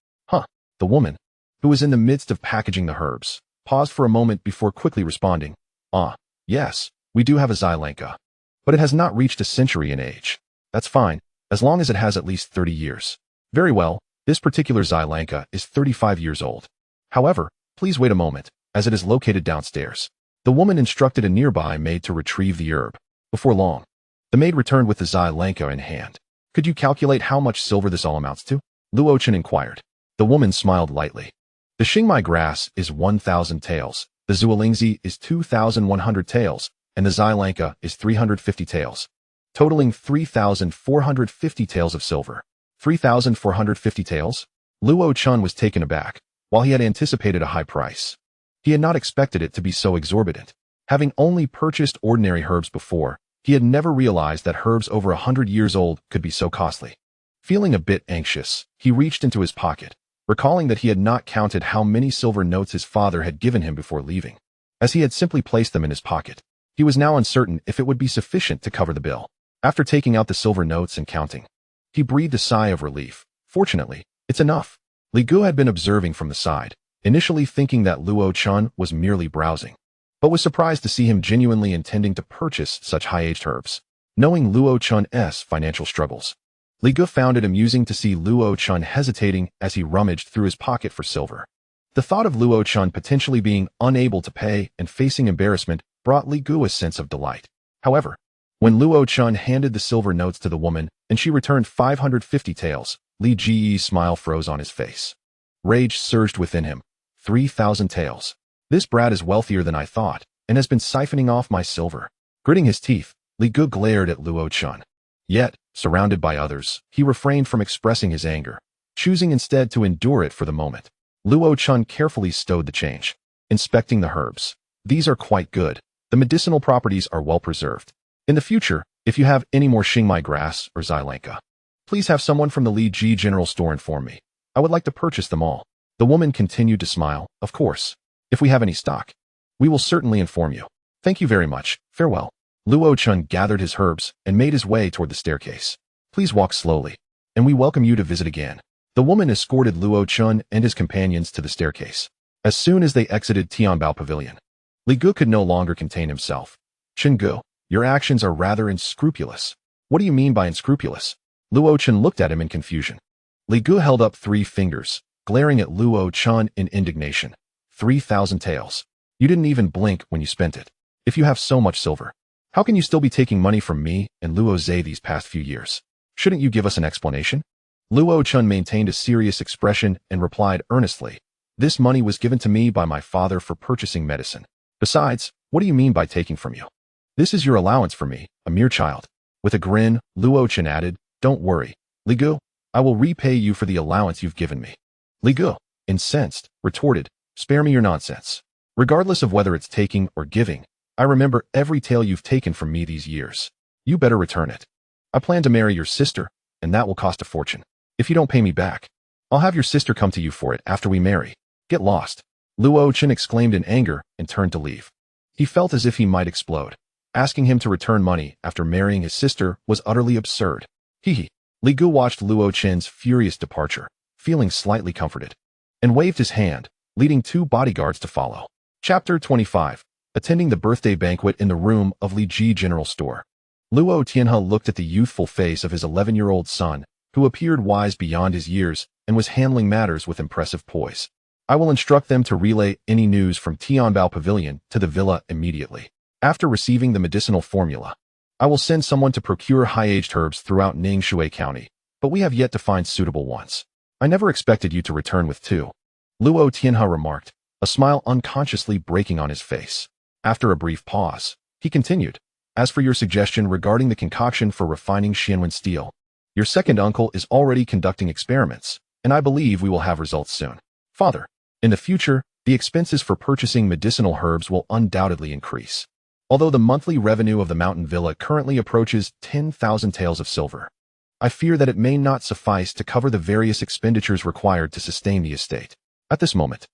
The woman, who was in the midst of packaging the herbs, paused for a moment before quickly responding. Yes, we do have a Xilanka, but it has not reached a century in age. That's fine, as long as it has at least 30 years. Very well, this particular Xilanka is 35 years old. However, please wait a moment, as it is located downstairs. The woman instructed a nearby maid to retrieve the herb. Before long, the maid returned with the Xilanka in hand. Could you calculate how much silver this all amounts to? Luo Chen inquired. The woman smiled lightly. The Xingmai grass is 1,000 taels, the Zuolingzi is 2,100 taels, and the Xilanka is 350 taels. totaling 3,450 taels of silver. 3,450 taels? Luo Chun was taken aback, while he had anticipated a high price. He had not expected it to be so exorbitant. Having only purchased ordinary herbs before, he had never realized that herbs over 100 years old could be so costly. Feeling a bit anxious, he reached into his pocket, recalling that he had not counted how many silver notes his father had given him before leaving. As he had simply placed them in his pocket, he was now uncertain if it would be sufficient to cover the bill. After taking out the silver notes and counting, he breathed a sigh of relief. Fortunately, it's enough. Li Gu had been observing from the side, initially thinking that Luo Chun was merely browsing, but was surprised to see him genuinely intending to purchase such high-aged herbs. Knowing Luo Chun's financial struggles, Li Gu found it amusing to see Luo Chun hesitating as he rummaged through his pocket for silver. The thought of Luo Chun potentially being unable to pay and facing embarrassment brought Li Gu a sense of delight. However, when Luo Chun handed the silver notes to the woman and she returned 550 taels, Li Ji's smile froze on his face. Rage surged within him. 3,000 taels. This brat is wealthier than I thought, and has been siphoning off my silver. Gritting his teeth, Li Gu glared at Luo Chun. Yet, surrounded by others, he refrained from expressing his anger, choosing instead to endure it for the moment. Luo Chun carefully stowed the change, inspecting the herbs. These are quite good. The medicinal properties are well preserved. In the future, if you have any more Xingmai grass or Xilanka, please have someone from the Li Ji General Store inform me. I would like to purchase them all. The woman continued to smile. Of course. If we have any stock, we will certainly inform you. Thank you very much. Farewell. Luo Chun gathered his herbs and made his way toward the staircase. Please walk slowly, and we welcome you to visit again. The woman escorted Luo Chun and his companions to the staircase. As soon as they exited Tianbao Pavilion, Li Gu could no longer contain himself. Chen Gu, your actions are rather unscrupulous. What do you mean by unscrupulous? Luo Chun looked at him in confusion. Li Gu held up 3 fingers, glaring at Luo Chun in indignation. 3,000 taels. You didn't even blink when you spent it. If you have so much silver, how can you still be taking money from me and Luo Zhe these past few years? Shouldn't you give us an explanation? Luo Chun maintained a serious expression and replied earnestly. This money was given to me by my father for purchasing medicine. Besides, what do you mean by taking from you? This is your allowance for me, a mere child. With a grin, Luo Chun added, don't worry, Li Gu, I will repay you for the allowance you've given me. Li Gu, incensed, retorted, spare me your nonsense. Regardless of whether it's taking or giving, I remember every tael you've taken from me these years. You better return it. I plan to marry your sister, and that will cost a fortune. If you don't pay me back, I'll have your sister come to you for it after we marry. Get lost. Luo Chun exclaimed in anger and turned to leave. He felt as if he might explode. Asking him to return money after marrying his sister was utterly absurd. Hee. Li Gu watched Luo Chun's furious departure, feeling slightly comforted, and waved his hand, leading 2 bodyguards to follow. Chapter 25. Attending the birthday banquet in the room of Li Ji General Store. Luo Tianhe looked at the youthful face of his 11-year-old son, who appeared wise beyond his years and was handling matters with impressive poise. I will instruct them to relay any news from Tianbao Pavilion to the villa immediately. After receiving the medicinal formula, I will send someone to procure high-aged herbs throughout Ningxue County, but we have yet to find suitable ones. I never expected you to return with 2. Luo Tianhe remarked, a smile unconsciously breaking on his face. After a brief pause, he continued, as for your suggestion regarding the concoction for refining Xianwen steel, your second uncle is already conducting experiments, and I believe we will have results soon. Father, in the future, the expenses for purchasing medicinal herbs will undoubtedly increase. Although the monthly revenue of the mountain villa currently approaches 10,000 taels of silver, I fear that it may not suffice to cover the various expenditures required to sustain the estate. At this moment,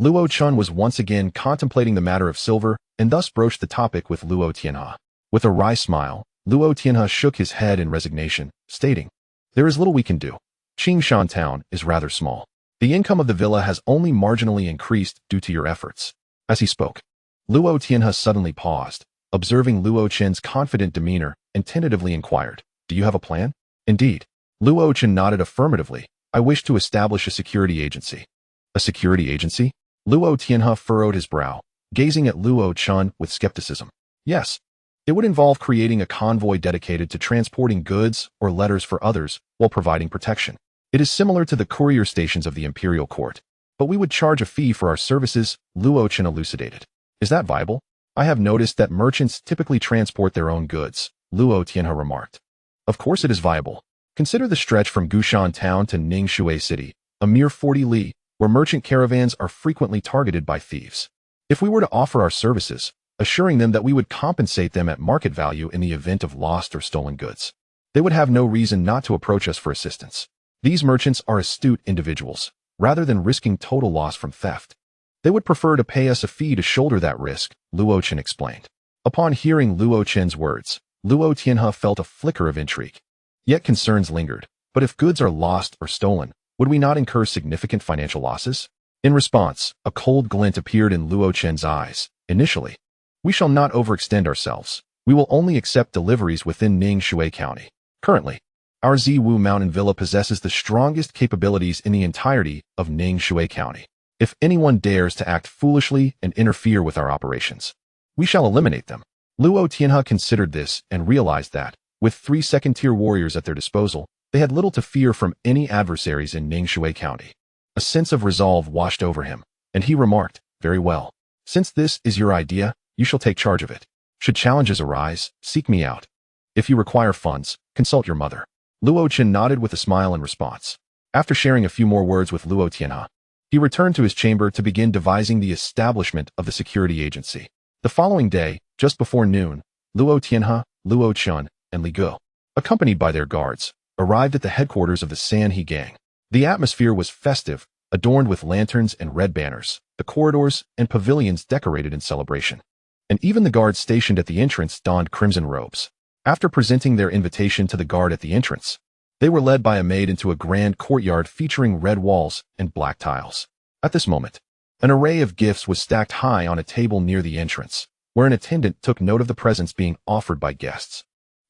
Luo Chun was once again contemplating the matter of silver and thus broached the topic with Luo Tianhe. With a wry smile, Luo Tianhe shook his head in resignation, stating, there is little we can do. Qingshan town is rather small. The income of the villa has only marginally increased due to your efforts. As he spoke, Luo Tianhe suddenly paused, observing Luo Chen's confident demeanor, and tentatively inquired, do you have a plan? Indeed. Luo Chen nodded affirmatively. I wish to establish a security agency. A security agency? Luo Tianhe furrowed his brow, gazing at Luo Chun with skepticism. Yes. It would involve creating a convoy dedicated to transporting goods or letters for others while providing protection. It is similar to the courier stations of the imperial court, but we would charge a fee for our services, Luo Chen elucidated. Is that viable? I have noticed that merchants typically transport their own goods, Luo Tianhe remarked. Of course it is viable. Consider the stretch from Gushan town to Ningxue city, a mere 40 li, where merchant caravans are frequently targeted by thieves. If we were to offer our services, assuring them that we would compensate them at market value in the event of lost or stolen goods, they would have no reason not to approach us for assistance. These merchants are astute individuals. Rather than risking total loss from theft, they would prefer to pay us a fee to shoulder that risk, Luo Chen explained. Upon hearing Luo Chen's words, Luo Tianhe felt a flicker of intrigue. Yet concerns lingered. But if goods are lost or stolen, would we not incur significant financial losses? In response, a cold glint appeared in Luo Chen's eyes. Initially, we shall not overextend ourselves. We will only accept deliveries within Ningxue County. Currently, our Ziwu Mountain Villa possesses the strongest capabilities in the entirety of Ningxue County. If anyone dares to act foolishly and interfere with our operations, we shall eliminate them. Luo Tianhe considered this and realized that, with 3 second-tier warriors at their disposal, they had little to fear from any adversaries in Ningxue County. A sense of resolve washed over him, and he remarked, "Very well. Since this is your idea, you shall take charge of it. Should challenges arise, seek me out. If you require funds, consult your mother." Luo Chen nodded with a smile in response. After sharing a few more words with Luo Tianhe, he returned to his chamber to begin devising the establishment of the security agency. The following day, just before noon, Luo Tianhe, Luo Chen, and Li Guo, accompanied by their guards, arrived at the headquarters of the Sanhe gang. The atmosphere was festive, adorned with lanterns and red banners, the corridors and pavilions decorated in celebration. And even the guards stationed at the entrance donned crimson robes. After presenting their invitation to the guard at the entrance, they were led by a maid into a grand courtyard featuring red walls and black tiles. At this moment, an array of gifts was stacked high on a table near the entrance, where an attendant took note of the presents being offered by guests.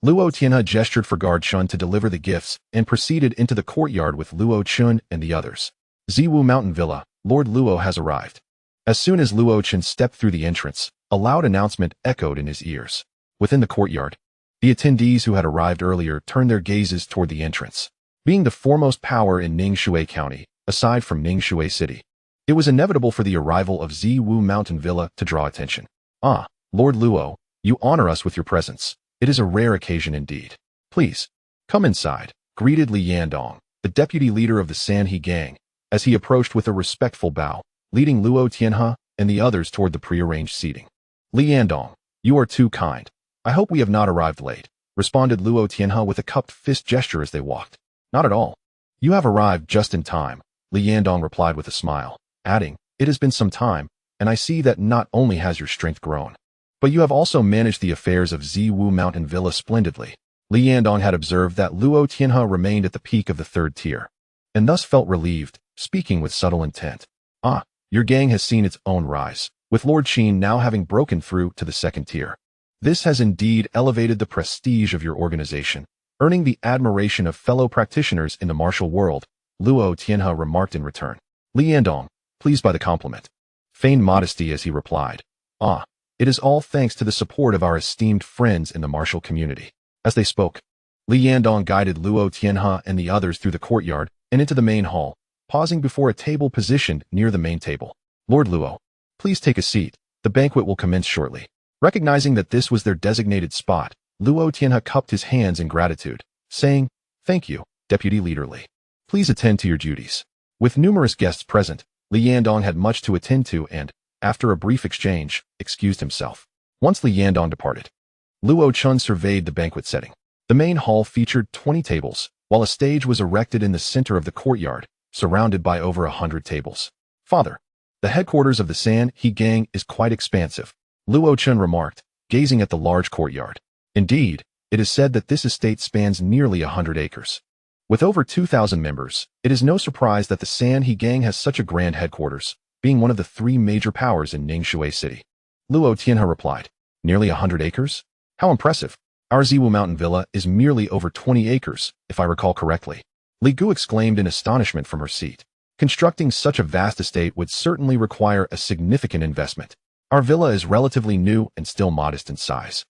Luo Tianhe gestured for Guard Chun to deliver the gifts and proceeded into the courtyard with Luo Chun and the others. Ziwu Mountain Villa, Lord Luo has arrived. As soon as Luo Chen stepped through the entrance, a loud announcement echoed in his ears. Within the courtyard, the attendees who had arrived earlier turned their gazes toward the entrance. Being the foremost power in Ningxue County, aside from Ningxue City, it was inevitable for the arrival of Ziwu Mountain Villa to draw attention. "Ah, Lord Luo, you honor us with your presence. It is a rare occasion indeed. Please, come inside," greeted Li Yandong, the deputy leader of the Sanhe gang, as he approached with a respectful bow, leading Luo Tianhe and the others toward the prearranged seating. "Li Yandong, you are too kind. I hope we have not arrived late," responded Luo Tianhe with a cupped fist gesture as they walked. "Not at all. You have arrived just in time," Li Yandong replied with a smile, adding, "It has been some time, and I see that not only has your strength grown, but you have also managed the affairs of Ziwu Mountain Villa splendidly." Li Yandong had observed that Luo Tianhe remained at the peak of the 3rd tier, and thus felt relieved, speaking with subtle intent. "Ah, your gang has seen its own rise, with Lord Qin now having broken through to the 2nd tier. This has indeed elevated the prestige of your organization, earning the admiration of fellow practitioners in the martial world," Luo Tianhe remarked in return. Li Yandong, pleased by the compliment, feigned modesty as he replied, "Ah, it is all thanks to the support of our esteemed friends in the martial community." As they spoke, Li Yandong guided Luo Tianhe and the others through the courtyard and into the main hall, pausing before a table positioned near the main table. "Lord Luo, please take a seat. The banquet will commence shortly." Recognizing that this was their designated spot, Luo Tianhe cupped his hands in gratitude, saying, "Thank you, Deputy Leader Li. Please attend to your duties." With numerous guests present, Li Yandong had much to attend to and, after a brief exchange, excused himself. Once Li Yandong departed, Luo Chun surveyed the banquet setting. The main hall featured 20 tables, while a stage was erected in the center of the courtyard, surrounded by over 100 tables. "Father, the headquarters of the Sanhe gang is quite expansive," Luo Chun remarked, gazing at the large courtyard. "Indeed, it is said that this estate spans nearly 100 acres. With over 2,000 members, it is no surprise that the Sanhe gang has such a grand headquarters, being one of the 3 major powers in Ningxue City." Luo Tianhe replied, "Nearly 100 acres? How impressive. Our Ziwu Mountain Villa is merely over 20 acres, if I recall correctly." Li Gu exclaimed in astonishment from her seat. Constructing such a vast estate would certainly require a significant investment. "Our villa is relatively new and still modest in size,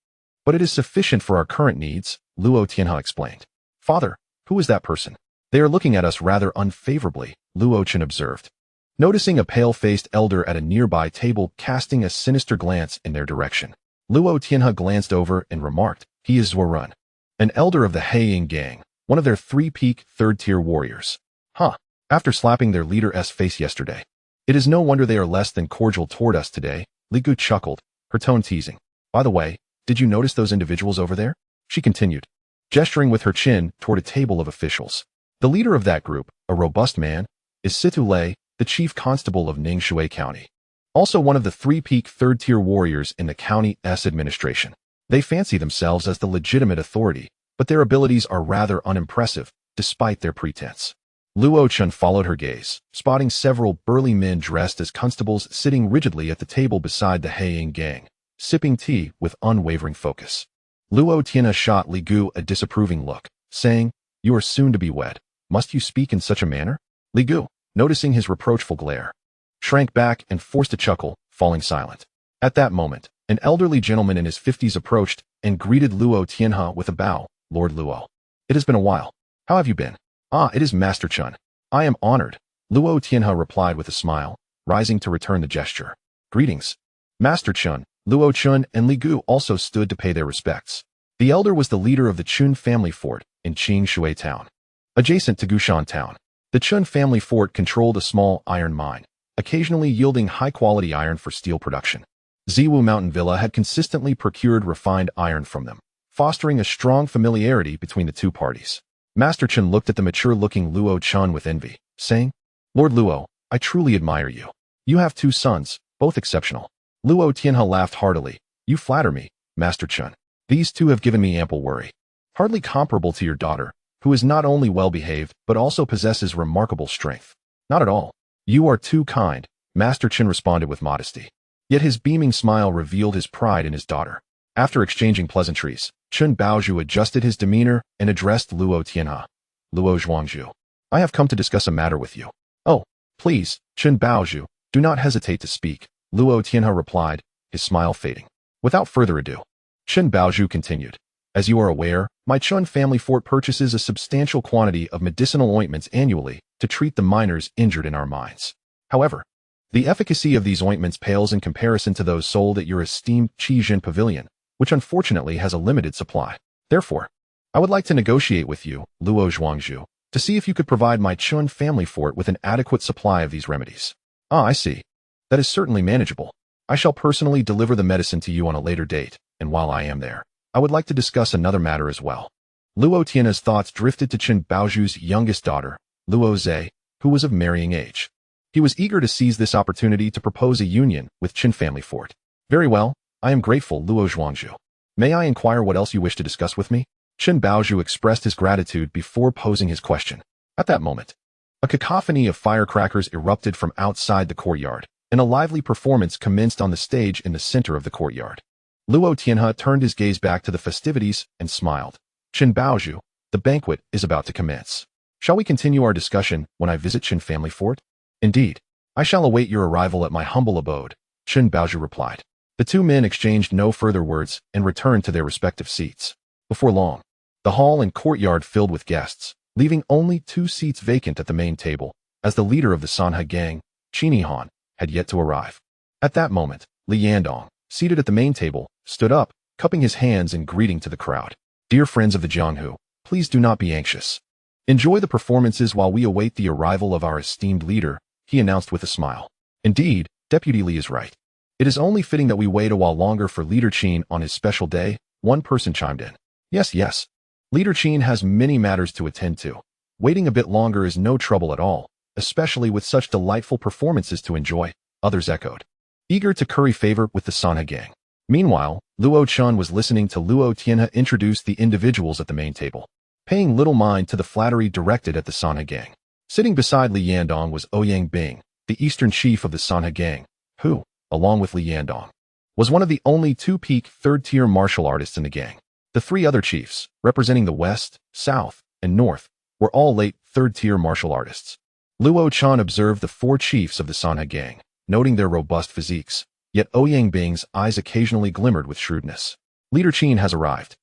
but it is sufficient for our current needs," Luo Tianhe explained. "Father, who is that person? They are looking at us rather unfavorably," Luo Chen observed, noticing a pale-faced elder at a nearby table casting a sinister glance in their direction. Luo Tianhe glanced over and remarked, He is Zhuorun, an elder of the Heiying gang, one of their three-peak, third-tier warriors. Huh. After slapping their leader's face yesterday. It is no wonder they are less than cordial toward us today, Li Gu chuckled, her tone teasing. By the way, did you notice those individuals over there? She continued, gesturing with her chin toward a table of officials. The leader of that group, a robust man, is Situ Lei, the chief constable of Ningshui County. Also one of the three-peak third-tier warriors in the county's administration. They fancy themselves as the legitimate authority, but their abilities are rather unimpressive, despite their pretense. Luo Chun followed her gaze, spotting several burly men dressed as constables sitting rigidly at the table beside the Heiying gang, sipping tea with unwavering focus. Luo Tianhe shot Li Gu a disapproving look, saying, "You are soon to be wed. Must you speak in such a manner?" Li Gu, noticing his reproachful glare, shrank back and forced a chuckle, falling silent. At that moment, an elderly gentleman in his 50s approached and greeted Luo Tianhe with a bow. "Lord Luo, it has been a while. How have you been?" "Ah, it is Master Chun. I am honored," Luo Tianhe replied with a smile, rising to return the gesture. "Greetings, Master Chun." Luo Chun and Li Gu also stood to pay their respects. The elder was the leader of the Chun family fort in Qingshui town, adjacent to Gushan town. The Chun family fort controlled a small iron mine, occasionally yielding high-quality iron for steel production. Ziwu Mountain Villa had consistently procured refined iron from them, fostering a strong familiarity between the two parties. Master Chun looked at the mature-looking Luo Chun with envy, saying, "Lord Luo, I truly admire you. You have two sons, both exceptional." Luo Tianhe laughed heartily. "You flatter me, Master Chun. These two have given me ample worry. Hardly comparable to your daughter, who is not only well-behaved, but also possesses remarkable strength." "Not at all. You are too kind," Master Chun responded with modesty. Yet his beaming smile revealed his pride in his daughter. After exchanging pleasantries, Chun Baozhu adjusted his demeanor and addressed Luo Tianhe. "Luo Zhuangzhu, I have come to discuss a matter with you." "Oh, please, Chun Baozhu, do not hesitate to speak," Luo Tianhe replied, his smile fading. Without further ado, Chun Baozhu continued, "As you are aware, my Chun family fort purchases a substantial quantity of medicinal ointments annually to treat the miners injured in our mines. However, the efficacy of these ointments pales in comparison to those sold at your esteemed Qijin Pavilion, which unfortunately has a limited supply. Therefore, I would like to negotiate with you, Luo Zhuangzhu, to see if you could provide my Chun family fort with an adequate supply of these remedies." "Ah, I see. That is certainly manageable. I shall personally deliver the medicine to you on a later date, and while I am there, I would like to discuss another matter as well." Luo Tianhe's thoughts drifted to Chun Baozhu's youngest daughter, Luo Zhe, who was of marrying age. He was eager to seize this opportunity to propose a union with Chun family fort. "Very well, I am grateful, Luo Zhuangzhu. May I inquire what else you wish to discuss with me?" Chun Baozhu expressed his gratitude before posing his question. At that moment, a cacophony of firecrackers erupted from outside the courtyard, and a lively performance commenced on the stage in the center of the courtyard. Luo Tianhe turned his gaze back to the festivities and smiled. "Chun Baozhu, the banquet is about to commence. Shall we continue our discussion when I visit Chun family fort?" "Indeed, I shall await your arrival at my humble abode," Chun Baozhu replied. The two men exchanged no further words and returned to their respective seats. Before long, the hall and courtyard filled with guests, leaving only 2 seats vacant at the main table, as the leader of the Sanhe gang, Qin Han, had yet to arrive. At that moment, Li Yandong, seated at the main table, stood up, cupping his hands in greeting to the crowd. "Dear friends of the Jianghu, please do not be anxious. Enjoy the performances while we await the arrival of our esteemed leader," he announced with a smile. "Indeed, Deputy Li is right. It is only fitting that we wait a while longer for Leader Qin on his special day," one person chimed in. Yes. Leader Qin has many matters to attend to. Waiting a bit longer is no trouble at all, especially with such delightful performances to enjoy," others echoed, eager to curry favor with the Sanhe gang. Meanwhile, Luo Chun was listening to Luo Tianhe introduce the individuals at the main table, paying little mind to the flattery directed at the Sanhe gang. Sitting beside Li Yandong was Ouyang Bing, the eastern chief of the Sanhe gang, who, along with Li Yandong, was one of the only 2-peak third-tier martial artists in the gang. The 3 other chiefs, representing the west, south, and north, were all late third-tier martial artists. Luo Chun observed the 4 chiefs of the Sanhe gang, noting their robust physiques, yet Ouyang Bing's eyes occasionally glimmered with shrewdness. Leader Qin has arrived.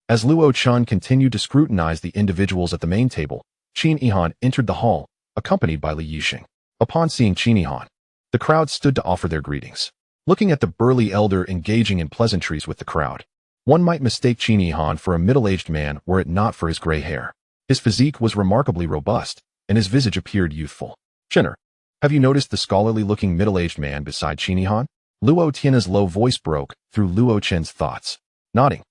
As Luo Chun continued to scrutinize the individuals at the main table, Qin Yihan entered the hall, accompanied by Li Yixing. Upon seeing Qin Yihan, the crowd stood to offer their greetings. Looking at the burly elder engaging in pleasantries with the crowd, One might mistake Qin Han for a middle-aged man were it not for his gray hair. His physique was remarkably robust, and his visage appeared youthful. Chinner, have you noticed the scholarly-looking middle-aged man beside Qin Han? Luo Tian's low voice broke through Luo Chen's thoughts. Nodding,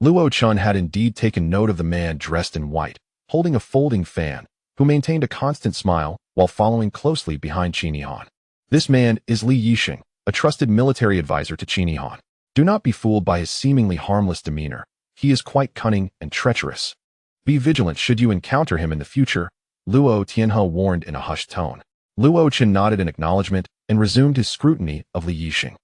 Luo Chen had indeed taken note of the man dressed in white, holding a folding fan, who maintained a constant smile while following closely behind Qin Han. This man is Li Yixing, a trusted military advisor to Qin Han. Do not be fooled by his seemingly harmless demeanor. He is quite cunning and treacherous. Be vigilant should you encounter him in the future, Luo Tianhe warned in a hushed tone. Luo Chen nodded in acknowledgement and resumed his scrutiny of Li Yixing.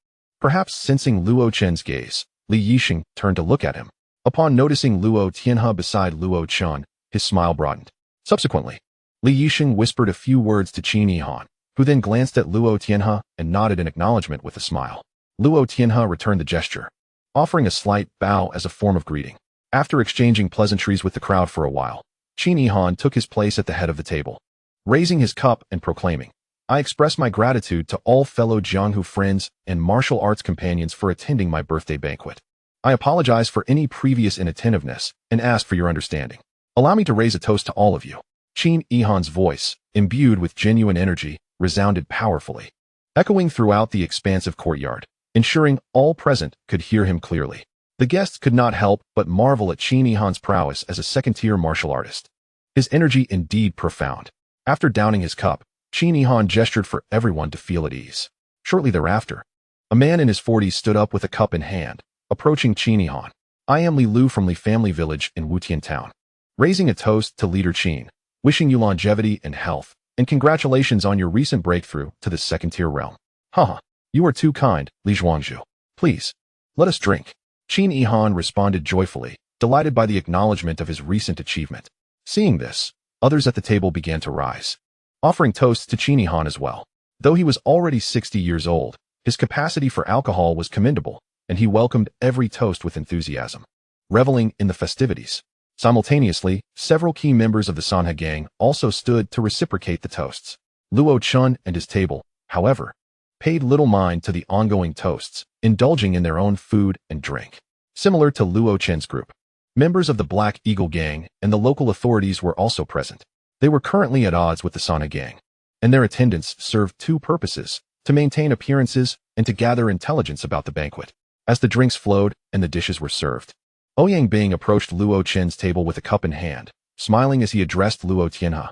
Perhaps sensing Luo Chen's gaze, Li Yixing turned to look at him. Upon noticing Luo Tianhe beside Luo Chen, his smile broadened. Subsequently, Li Yixing whispered a few words to Qin Han, who then glanced at Luo Tianhe and nodded in acknowledgement with a smile. Luo Tianhe returned the gesture, offering a slight bow as a form of greeting. After exchanging pleasantries with the crowd for a while, Qin Han took his place at the head of the table, raising his cup and proclaiming, I express my gratitude to all fellow Jianghu friends and martial arts companions for attending my birthday banquet. I apologize for any previous inattentiveness and ask for your understanding. Allow me to raise a toast to all of you. Qin Han's voice, imbued with genuine energy, resounded powerfully, echoing throughout the expansive courtyard, ensuring all present could hear him clearly. The guests could not help but marvel at Qin Han's prowess as a second-tier martial artist. His energy indeed profound. After downing his cup, Qin Han gestured for everyone to feel at ease. Shortly thereafter, a man in his 40s stood up with a cup in hand, approaching Qin Han. I am Li Lu from Li Family Village in Wutian Town. Raising a toast to Leader Qin, wishing you longevity and health, and congratulations on your recent breakthrough to the second-tier realm. Haha, you are too kind, Li Zhuangzhu. Please, let us drink. Qin Han responded joyfully, delighted by the acknowledgement of his recent achievement. Seeing this, others at the table began to rise, offering toasts to Qin Han as well. Though he was already 60 years old, his capacity for alcohol was commendable, and he welcomed every toast with enthusiasm, reveling in the festivities. Simultaneously, several key members of the Sanhe gang also stood to reciprocate the toasts. Luo Chen and his table, however, paid little mind to the ongoing toasts, indulging in their own food and drink. Similar to Luo Chen's group, members of the Black Eagle gang and the local authorities were also present. They were currently at odds with the Sanhe gang, and their attendance served two purposes: to maintain appearances and to gather intelligence about the banquet. As the drinks flowed and the dishes were served, Ouyang Bing approached Luo Chen's table with a cup in hand, smiling as he addressed Luo Tianhe.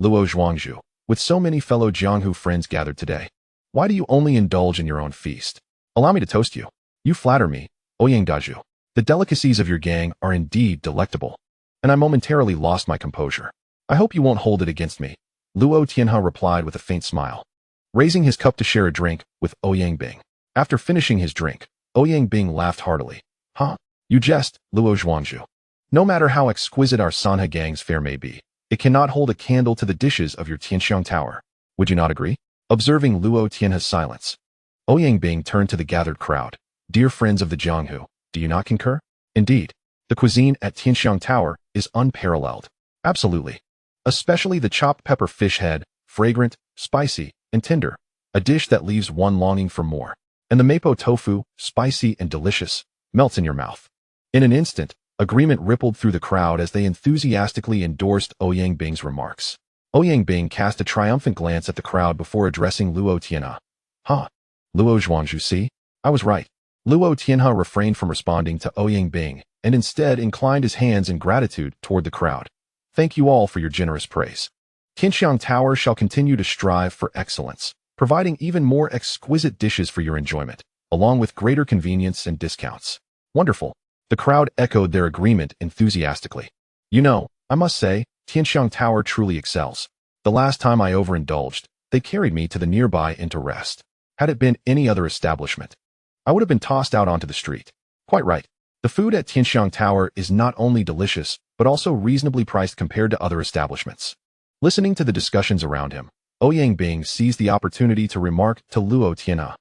Luo Zhuangzhu, with so many fellow Jianghu friends gathered today, why do you only indulge in your own feast? Allow me to toast you. You flatter me, Ouyang Daju. The delicacies of your gang are indeed delectable, and I momentarily lost my composure. I hope you won't hold it against me, Luo Tianhe replied with a faint smile, raising his cup to share a drink with Ouyang Bing. After finishing his drink, Ouyang Bing laughed heartily. Huh? You jest, Luo Zhuangzhu. No matter how exquisite our Sanhe gang's fare may be, it cannot hold a candle to the dishes of your Tianxiang Tower. Would you not agree? Observing Luo Tianhe's silence, Ouyang Bing turned to the gathered crowd. Dear friends of the Jianghu, do you not concur? Indeed, the cuisine at Tianxiang Tower is unparalleled. Absolutely. Especially the chopped pepper fish head, fragrant, spicy, and tender, a dish that leaves one longing for more. And the mapo tofu, spicy and delicious, melts in your mouth. In an instant, agreement rippled through the crowd as they enthusiastically endorsed Ouyang Bing's remarks. Ouyang Bing cast a triumphant glance at the crowd before addressing Luo Tianhe. Huh? Luo Zhuangzhu, see? I was right. Luo Tianhe refrained from responding to Ouyang Bing and instead inclined his hands in gratitude toward the crowd. Thank you all for your generous praise. Tianxiang Tower shall continue to strive for excellence, providing even more exquisite dishes for your enjoyment, along with greater convenience and discounts. Wonderful. The crowd echoed their agreement enthusiastically. You know, I must say, Tianxiang Tower truly excels. The last time I overindulged, they carried me to the nearby inn to rest. Had it been any other establishment, I would have been tossed out onto the street. Quite right. The food at Tianxiang Tower is not only delicious, but also reasonably priced compared to other establishments. Listening to the discussions around him, Ouyang Bing seized the opportunity to remark to Luo Tianhe.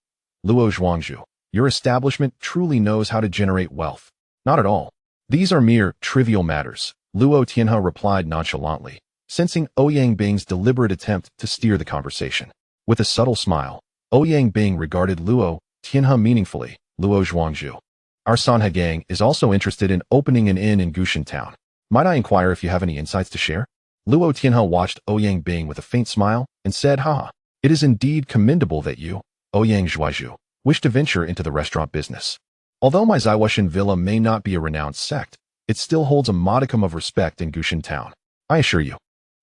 Luo Zhuangzhu, your establishment truly knows how to generate wealth. Not at all. These are mere trivial matters, Luo Tianhe replied nonchalantly, sensing Ouyang Bing's deliberate attempt to steer the conversation. With a subtle smile, Ouyang Bing regarded Luo Tianhe meaningfully. Luo Zhuangzhu, Our Sanha gang is also interested in opening an inn in Gushan town. Might I inquire if you have any insights to share? Luo Tianhe watched Ouyang Bing with a faint smile and said, haha, it is indeed commendable that you, Ouyang Zhuaizhu, wish to venture into the restaurant business. Although my Zaiwashan villa may not be a renowned sect, it still holds a modicum of respect in Gushan town. I assure you.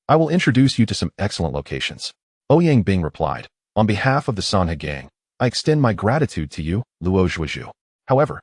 I will introduce you to some excellent locations. Ouyang Bing replied, on behalf of the Sanhe gang, I extend my gratitude to you, Luo Zhuaizhu. However,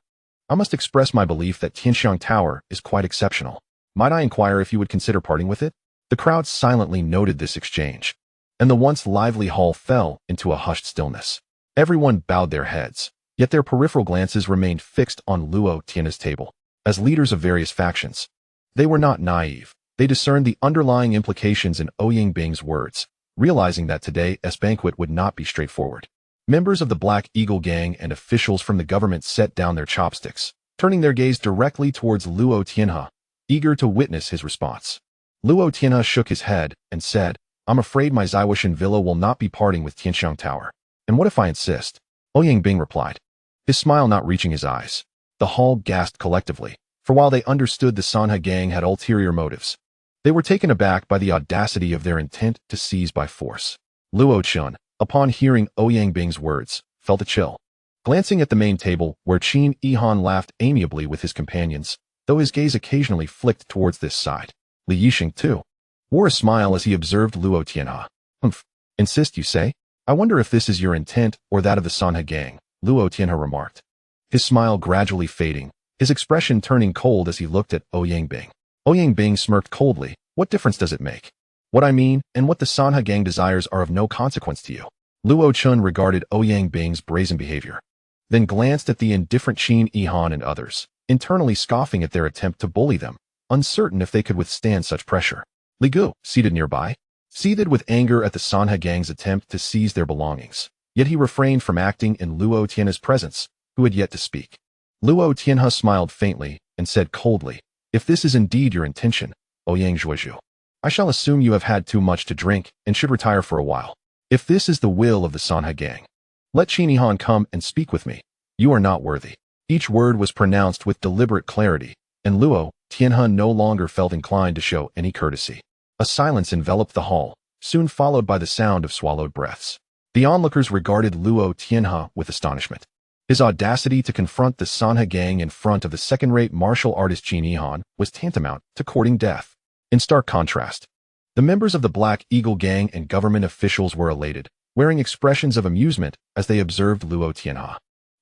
I must express my belief that Tianxiang Tower is quite exceptional. Might I inquire if you would consider parting with it? The crowd silently noted this exchange, and the once lively hall fell into a hushed stillness. Everyone bowed their heads, yet their peripheral glances remained fixed on Luo Tianhe's table. As leaders of various factions, they were not naive. They discerned the underlying implications in Ouyang Bing's words, realizing that today's banquet would not be straightforward. Members of the Black Eagle gang and officials from the government set down their chopsticks, turning their gaze directly towards Luo Tianhe, eager to witness his response. Luo Tianhe shook his head and said, I'm afraid my Zaiwashan villa will not be parting with Tianxiang Tower. And what if I insist? Ouyang Bing replied, his smile not reaching his eyes. The hall gasped collectively, for while they understood the Sanhe gang had ulterior motives, they were taken aback by the audacity of their intent to seize by force. Luo Chun, upon hearing Ouyang Bing's words, felt a chill. Glancing at the main table, where Qin Yihan laughed amiably with his companions, though his gaze occasionally flicked towards this side. Li Yixing, too, wore a smile as he observed Luo Tianhe. Humph, insist you say? I wonder if this is your intent or that of the Sanhe gang, Luo Tianhe remarked. His smile gradually fading, his expression turning cold as he looked at Ouyang Bing. Ouyang Bing smirked coldly. What difference does it make? What I mean and what the Sanhe gang desires are of no consequence to you. Luo Chun regarded Ouyang Bing's brazen behavior, then glanced at the indifferent Qin Yihan and others, internally scoffing at their attempt to bully them, uncertain if they could withstand such pressure. Li Gu, seated nearby, seethed with anger at the Sanhe gang's attempt to seize their belongings, yet he refrained from acting in Luo Tianhe's presence, who had yet to speak. Luo Tianhe smiled faintly and said coldly, if this is indeed your intention, Ouyang Zhuaizhu, I shall assume you have had too much to drink and should retire for a while. If this is the will of the Sanhe gang, let Qin Yihan come and speak with me. You are not worthy. Each word was pronounced with deliberate clarity, and Luo Tianhe no longer felt inclined to show any courtesy. A silence enveloped the hall, soon followed by the sound of swallowed breaths. The onlookers regarded Luo Tianhe with astonishment. His audacity to confront the Sanhe gang in front of the second-rate martial artist Qin Yihan was tantamount to courting death. In stark contrast, the members of the Black Eagle gang and government officials were elated, wearing expressions of amusement as they observed Luo Tianhe.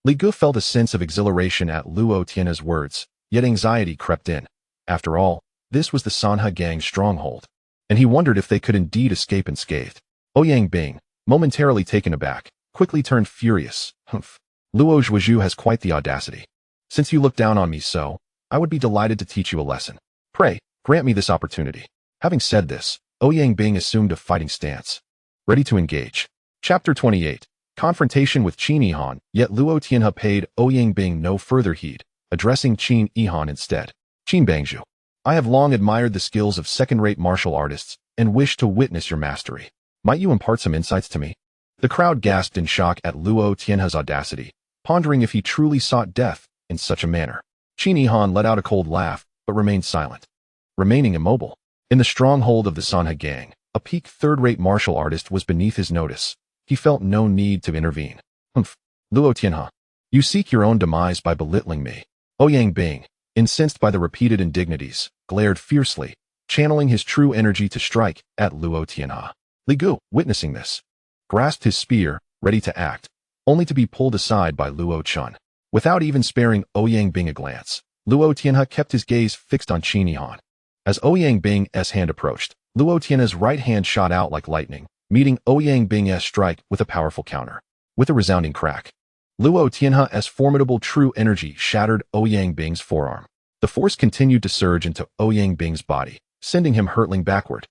Li Gu felt a sense of exhilaration at Luo Tianhe's words, yet anxiety crept in. After all, this was the Sanhe gang's stronghold, and he wondered if they could indeed escape unscathed. Ouyang Bing, momentarily taken aback, quickly turned furious. Humph. Luo Zhuaizhu has quite the audacity. Since you look down on me so, I would be delighted to teach you a lesson. Pray, grant me this opportunity. Having said this, Ouyang Bing assumed a fighting stance. Ready to engage. Chapter 28. Confrontation with Qin Yihan, yet Luo Tianhe paid Ouyang Bing no further heed, addressing Qin Yihan instead. Qin Bangzhu, I have long admired the skills of second-rate martial artists and wish to witness your mastery. Might you impart some insights to me? The crowd gasped in shock at Luo Tianhe's audacity, pondering if he truly sought death in such a manner. Qin Yihan let out a cold laugh, but remained silent, remaining immobile. In the stronghold of the Sanhe gang, a peak third-rate martial artist was beneath his notice. He felt no need to intervene. Humph. Luo Tianhe, you seek your own demise by belittling me. Ouyang Bing, incensed by the repeated indignities, glared fiercely, channeling his true energy to strike at Luo Tianhe. Li Gu, witnessing this, grasped his spear, ready to act, only to be pulled aside by Luo Chun. Without even sparing Ouyang Bing a glance, Luo Tianhe kept his gaze fixed on Qin Yihan. As Ouyang Bing's hand approached, Luo Tianhe's right hand shot out like lightning, meeting Ouyang Bing's strike with a powerful counter. With a resounding crack, Luo Tianhe's formidable true energy shattered Ouyang Bing's forearm. The force continued to surge into Ouyang Bing's body, sending him hurtling backward,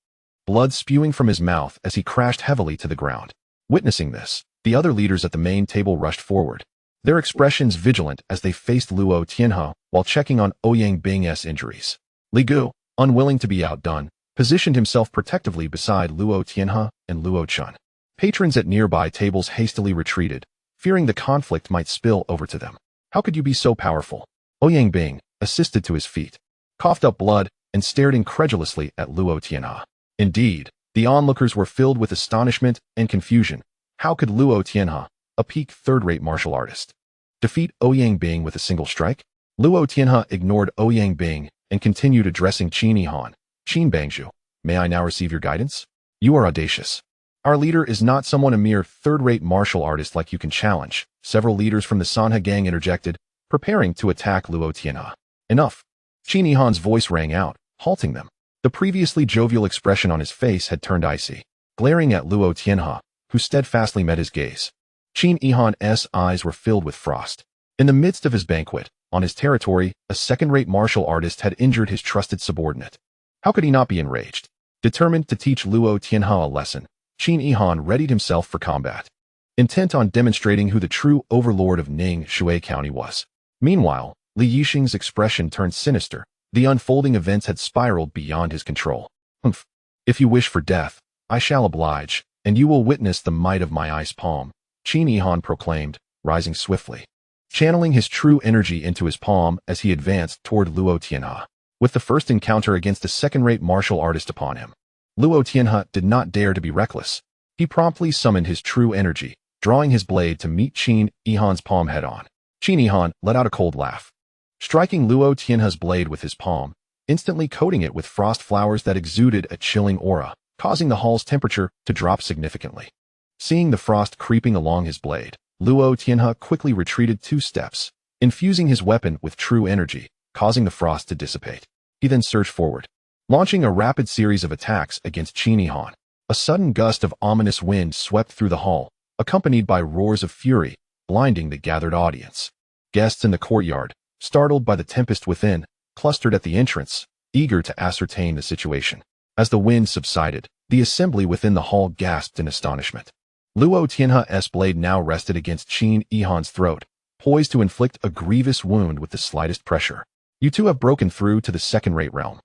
blood spewing from his mouth as he crashed heavily to the ground. Witnessing this, the other leaders at the main table rushed forward, their expressions vigilant as they faced Luo Tianhe while checking on Ouyang Bing's injuries. Li Gu, unwilling to be outdone, positioned himself protectively beside Luo Tianhe and Luo Chun. Patrons at nearby tables hastily retreated, fearing the conflict might spill over to them. How could you be so powerful? Ouyang Bing, assisted to his feet, coughed up blood and stared incredulously at Luo Tianhe. Indeed, the onlookers were filled with astonishment and confusion. How could Luo Tianhe, a peak third-rate martial artist, defeat Ouyang Bing with a single strike? Luo Tianhe ignored Ouyang Bing and continued addressing Qin Yihan. Qin Bangzhu, may I now receive your guidance? You are audacious. Our leader is not someone a mere third-rate martial artist like you can challenge. Several leaders from the Sanhe gang interjected, preparing to attack Luo Tianhe. Enough. Qin Yihan's voice rang out, halting them. The previously jovial expression on his face had turned icy, glaring at Luo Tianhe, who steadfastly met his gaze. Qin Yihan's eyes were filled with frost. In the midst of his banquet, on his territory, a second-rate martial artist had injured his trusted subordinate. How could he not be enraged? Determined to teach Luo Tianhe a lesson, Qin Yihan readied himself for combat, intent on demonstrating who the true overlord of Ning Shui County was. Meanwhile, Li Yixing's expression turned sinister. The unfolding events had spiraled beyond his control. Humph. If you wish for death, I shall oblige, and you will witness the might of my ice palm, Qin Yihan proclaimed, rising swiftly, channeling his true energy into his palm as he advanced toward Luo Tianhe. With the first encounter against a second-rate martial artist upon him, Luo Tianhe did not dare to be reckless. He promptly summoned his true energy, drawing his blade to meet Qin Yihan's palm head-on. Qin Yihan let out a cold laugh, striking Luo Tianhe's blade with his palm, instantly coating it with frost flowers that exuded a chilling aura, causing the hall's temperature to drop significantly. Seeing the frost creeping along his blade, Luo Tianhe quickly retreated 2 steps, infusing his weapon with true energy, causing the frost to dissipate. He then surged forward, launching a rapid series of attacks against Qin Yihan. A sudden gust of ominous wind swept through the hall, accompanied by roars of fury, blinding the gathered audience. Guests in the courtyard, startled by the tempest within, clustered at the entrance, eager to ascertain the situation. As the wind subsided, the assembly within the hall gasped in astonishment. Luo Tianhe's blade now rested against Qin Yihan's throat, poised to inflict a grievous wound with the slightest pressure. You two have broken through to the second-rate realm.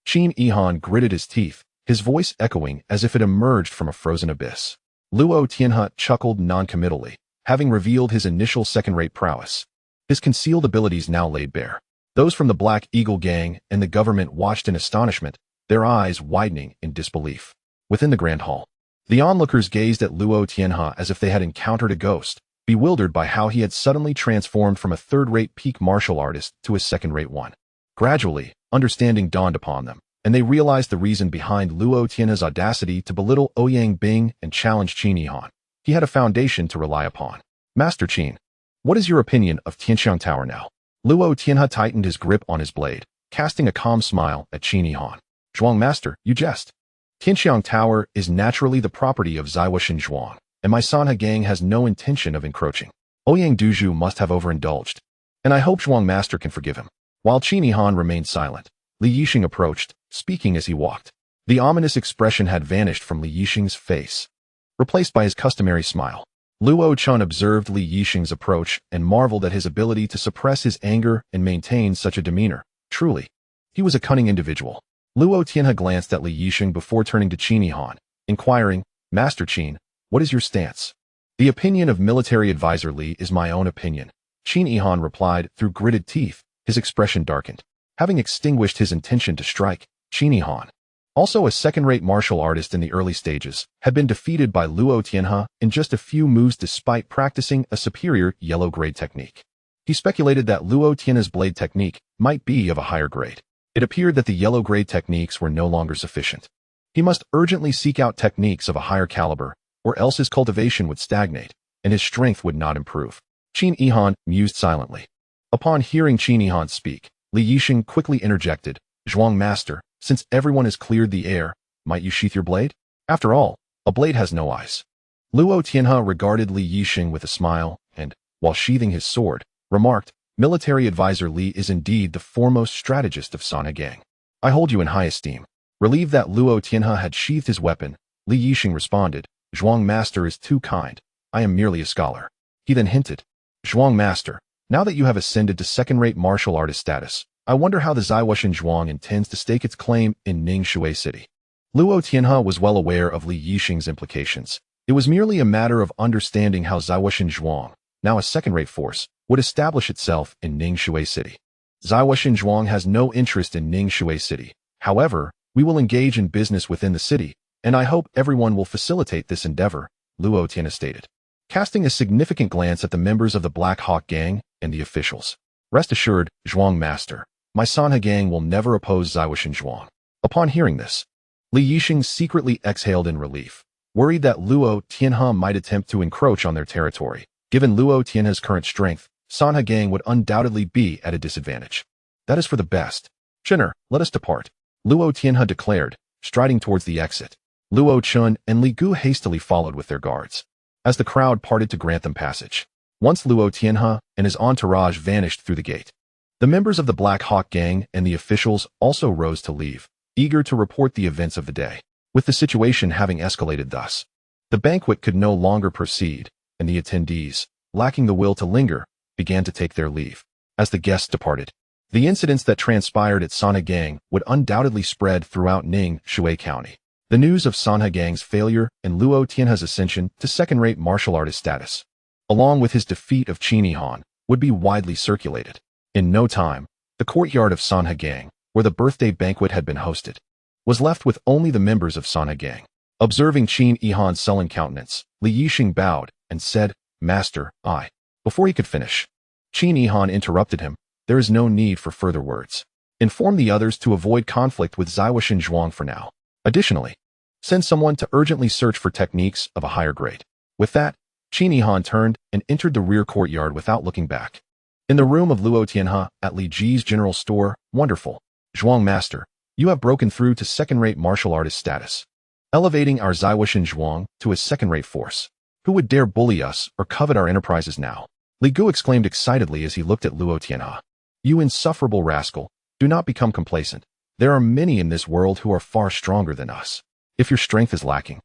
Qin Yihan gritted his teeth, his voice echoing as if it emerged from a frozen abyss. Luo Tianhe chuckled noncommittally, having revealed his initial second-rate prowess. His concealed abilities now laid bare. Those from the Black Eagle gang and the government watched in astonishment, their eyes widening in disbelief. Within the grand hall, the onlookers gazed at Luo Tianhe as if they had encountered a ghost, bewildered by how he had suddenly transformed from a third-rate peak martial artist to a second-rate one. Gradually, understanding dawned upon them, and they realized the reason behind Luo Tianhe's audacity to belittle Ouyang Bing and challenge Qin Yihan. He had a foundation to rely upon. Master Qin, what is your opinion of Tianxiang Tower now? Luo Tianhe tightened his grip on his blade, casting a calm smile at Qin Yihan. Zhuang Master, you jest. Tianxiang Tower is naturally the property of Zaiwashin Zhuang, and my Sanhe gang has no intention of encroaching. Ouyang Duzhu must have overindulged, and I hope Zhuang Master can forgive him. While Qin Yihan remained silent, Li Yixing approached, speaking as he walked. The ominous expression had vanished from Li Yixing's face, replaced by his customary smile. Luo Chun observed Li Yixing's approach and marveled at his ability to suppress his anger and maintain such a demeanor. Truly, he was a cunning individual. Luo Tianhe glanced at Li Yixing before turning to Qin Yihan, inquiring, Master Qin, what is your stance? The opinion of military advisor Li is my own opinion, Qin Yihan replied through gritted teeth, his expression darkened. Having extinguished his intention to strike, Qin Yihan, also a second-rate martial artist in the early stages, had been defeated by Luo Tianhe in just a few moves despite practicing a superior yellow-grade technique. He speculated that Luo Tianhe's blade technique might be of a higher grade. It appeared that the yellow-grade techniques were no longer sufficient. He must urgently seek out techniques of a higher caliber, or else his cultivation would stagnate, and his strength would not improve. Qin Yihan mused silently. Upon hearing Qin Yihan speak, Li Yixing quickly interjected, Zhuang Master, since everyone has cleared the air, might you sheath your blade? After all, a blade has no eyes. Luo Tianhe regarded Li Yixing with a smile, and, while sheathing his sword, remarked, Military advisor Li is indeed the foremost strategist of Sanhe gang. I hold you in high esteem. Relieved that Luo Tianhe had sheathed his weapon, Li Yixing responded, Zhuang Master is too kind. I am merely a scholar. He then hinted, Zhuang Master, now that you have ascended to second-rate martial artist status, I wonder how the Zaiwashin Zhuang intends to stake its claim in Ning Shui City. Luo Tianhe was well aware of Li Yixing's implications. It was merely a matter of understanding how Zaiwashin Zhuang, now a second-rate force, would establish itself in Ning Shui City. Zaiwa Xinzhuang has no interest in Ning Shui City. However, we will engage in business within the city, and I hope everyone will facilitate this endeavor, Luo Tianhe stated, casting a significant glance at the members of the Black Hawk Gang and the officials. Rest assured, Zhuang Master, my Sanhe Gang will never oppose Zaiwa Xinzhuang. Upon hearing this, Li Yixing secretly exhaled in relief, worried that Luo Tianhe might attempt to encroach on their territory. Given Luo Tianhe's current strength, Sanhe Gang would undoubtedly be at a disadvantage. That is for the best. Chinner, let us depart, Luo Tianhe declared, striding towards the exit. Luo Chun and Li Gu hastily followed with their guards, as the crowd parted to grant them passage. Once Luo Tianhe and his entourage vanished through the gate, the members of the Black Hawk Gang and the officials also rose to leave, eager to report the events of the day. With the situation having escalated thus, the banquet could no longer proceed, and the attendees, lacking the will to linger, began to take their leave. As the guests departed, the incidents that transpired at Sanhe Gang would undoubtedly spread throughout Ning Shui County. The news of Sanhe Gang's failure and Luo Tianhe's ascension to second-rate martial artist status, along with his defeat of Qin Han, would be widely circulated. In no time, the courtyard of Sanhe Gang, where the birthday banquet had been hosted, was left with only the members of Sanhe Gang. Observing Qin Han's sullen countenance, Li Yixing bowed and said, Master, I. Before he could finish, Qin Han interrupted him. There is no need for further words. Inform the others to avoid conflict with Zaiwa Xinzhuang for now. Additionally, send someone to urgently search for techniques of a higher grade. With that, Qin Han turned and entered the rear courtyard without looking back. In the room of Luo Tianhe at Li Ji's general store, wonderful. Zhuang Master, you have broken through to second-rate martial artist status, elevating our Zaiwa Xinzhuang to a second-rate force. Who would dare bully us or covet our enterprises now? Li Gu exclaimed excitedly as he looked at Luo Tianhe. You insufferable rascal, do not become complacent. There are many in this world who are far stronger than us. If your strength is lacking,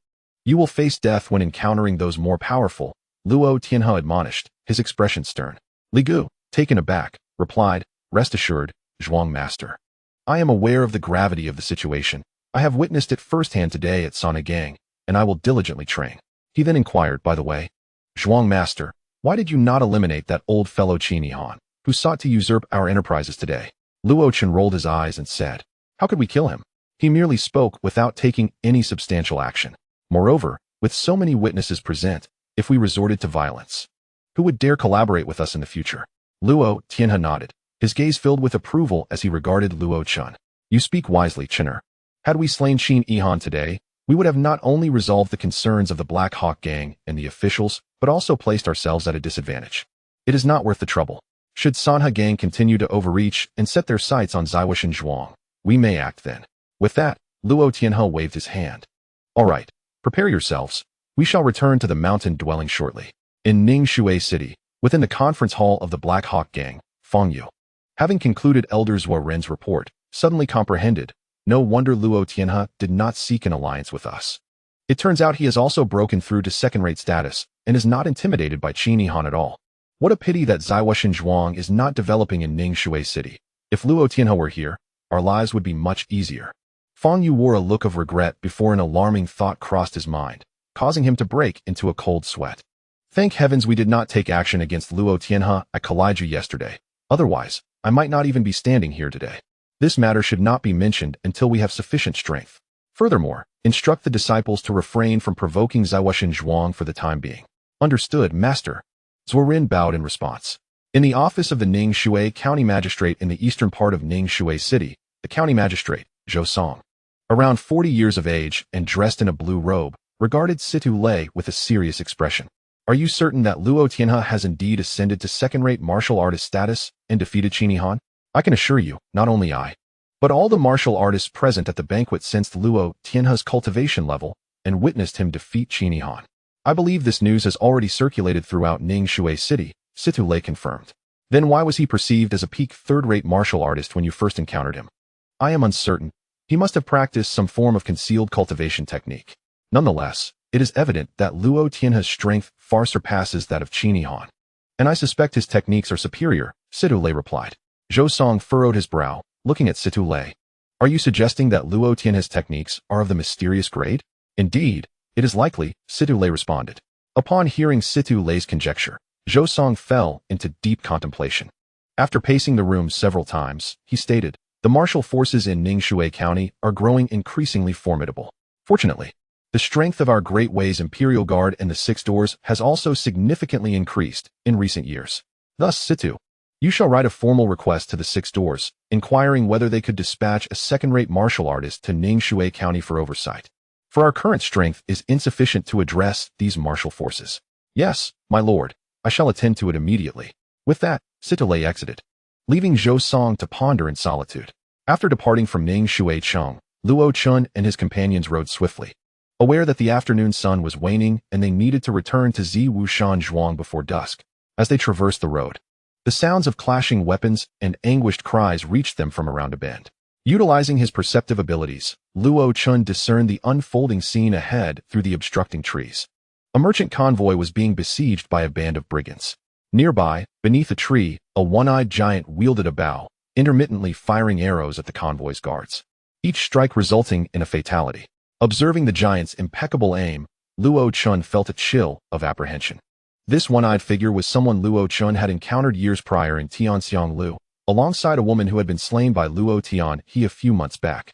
you will face death when encountering those more powerful, Luo Tianhe admonished, his expression stern. Li Gu, taken aback, replied, Rest assured, Zhuang Master. I am aware of the gravity of the situation. I have witnessed it firsthand today at Sanhe Gang, and I will diligently train. He then inquired, by the way, Zhuang Master, why did you not eliminate that old fellow Qin Han, who sought to usurp our enterprises today? Luo Chen rolled his eyes and said, How could we kill him? He merely spoke without taking any substantial action. Moreover, with so many witnesses present, if we resorted to violence, who would dare collaborate with us in the future? Luo Tianhe nodded, his gaze filled with approval as he regarded Luo Chun. You speak wisely, Chinner. Had we slain Qin Han today, we would have not only resolved the concerns of the Black Hawk Gang and the officials, but also placed ourselves at a disadvantage. It is not worth the trouble. Should Sanhe Gang continue to overreach and set their sights on Zaiwa Xinzhuang, we may act then. With that, Luo Tianhe waved his hand. All right, prepare yourselves. We shall return to the mountain dwelling shortly. In Ning Shui City, within the conference hall of the Black Hawk Gang, Fangyu, having concluded Elder Zhuo Ren's report, suddenly comprehended, no wonder Luo Tianhe did not seek an alliance with us. It turns out he has also broken through to second-rate status and is not intimidated by Qin Han at all. What a pity that Zaiwa Xinzhuang is not developing in Ning Shui City. If Luo Tianhe were here, our lives would be much easier. Fangyu wore a look of regret before an alarming thought crossed his mind, causing him to break into a cold sweat. Thank heavens we did not take action against Luo Tianhe at Kalaiju yesterday. Otherwise, I might not even be standing here today. This matter should not be mentioned until we have sufficient strength. Furthermore, instruct the disciples to refrain from provoking Zaiwa Xinzhuang for the time being. Understood, Master. Zhuo Ren bowed in response. In the office of the Ning Shui County Magistrate in the eastern part of Ning Shui City, the county magistrate, Zhou Song, around 40 years of age and dressed in a blue robe, regarded Situ Lei with a serious expression. Are you certain that Luo Tianhe has indeed ascended to second-rate martial artist status and defeated Qin Han? I can assure you, not only I, but all the martial artists present at the banquet sensed Luo Tianhe's cultivation level and witnessed him defeat Qin Han. I believe this news has already circulated throughout Ning Shui City, Situ Lei confirmed. Then why was he perceived as a peak third-rate martial artist when you first encountered him? I am uncertain. He must have practiced some form of concealed cultivation technique. Nonetheless, it is evident that Luo Tianhe's strength far surpasses that of Qin Han, and I suspect his techniques are superior, Situ Lei replied. Zhou Song furrowed his brow, looking at Situ Lei. Are you suggesting that Luo Tianhe's techniques are of the mysterious grade? Indeed, it is likely, Situ Lei responded. Upon hearing Situ Lei's conjecture, Zhou Song fell into deep contemplation. After pacing the room several times, he stated, "The martial forces in Ningxue County are growing increasingly formidable. Fortunately, the strength of our Great Way's Imperial Guard and the Six Doors has also significantly increased in recent years. Thus, Situ, you shall write a formal request to the Six Doors, inquiring whether they could dispatch a second-rate martial artist to Ningxue County for oversight. For our current strength is insufficient to address these martial forces." "Yes, my lord, I shall attend to it immediately." With that, Sitolei exited, leaving Zhou Song to ponder in solitude. After departing from Ningxue Cheng, Luo Chun and his companions rode swiftly, aware that the afternoon sun was waning and they needed to return to Ziwushan Zhuang before dusk. As they traversed the road, the sounds of clashing weapons and anguished cries reached them from around a bend. Utilizing his perceptive abilities, Luo Chun discerned the unfolding scene ahead through the obstructing trees. A merchant convoy was being besieged by a band of brigands. Nearby, beneath a tree, a one-eyed giant wielded a bow, intermittently firing arrows at the convoy's guards, each strike resulting in a fatality. Observing the giant's impeccable aim, Luo Chun felt a chill of apprehension. This one-eyed figure was someone Luo Chun had encountered years prior in Tianxiang Lu, alongside a woman who had been slain by Luo Tianhe a few months back.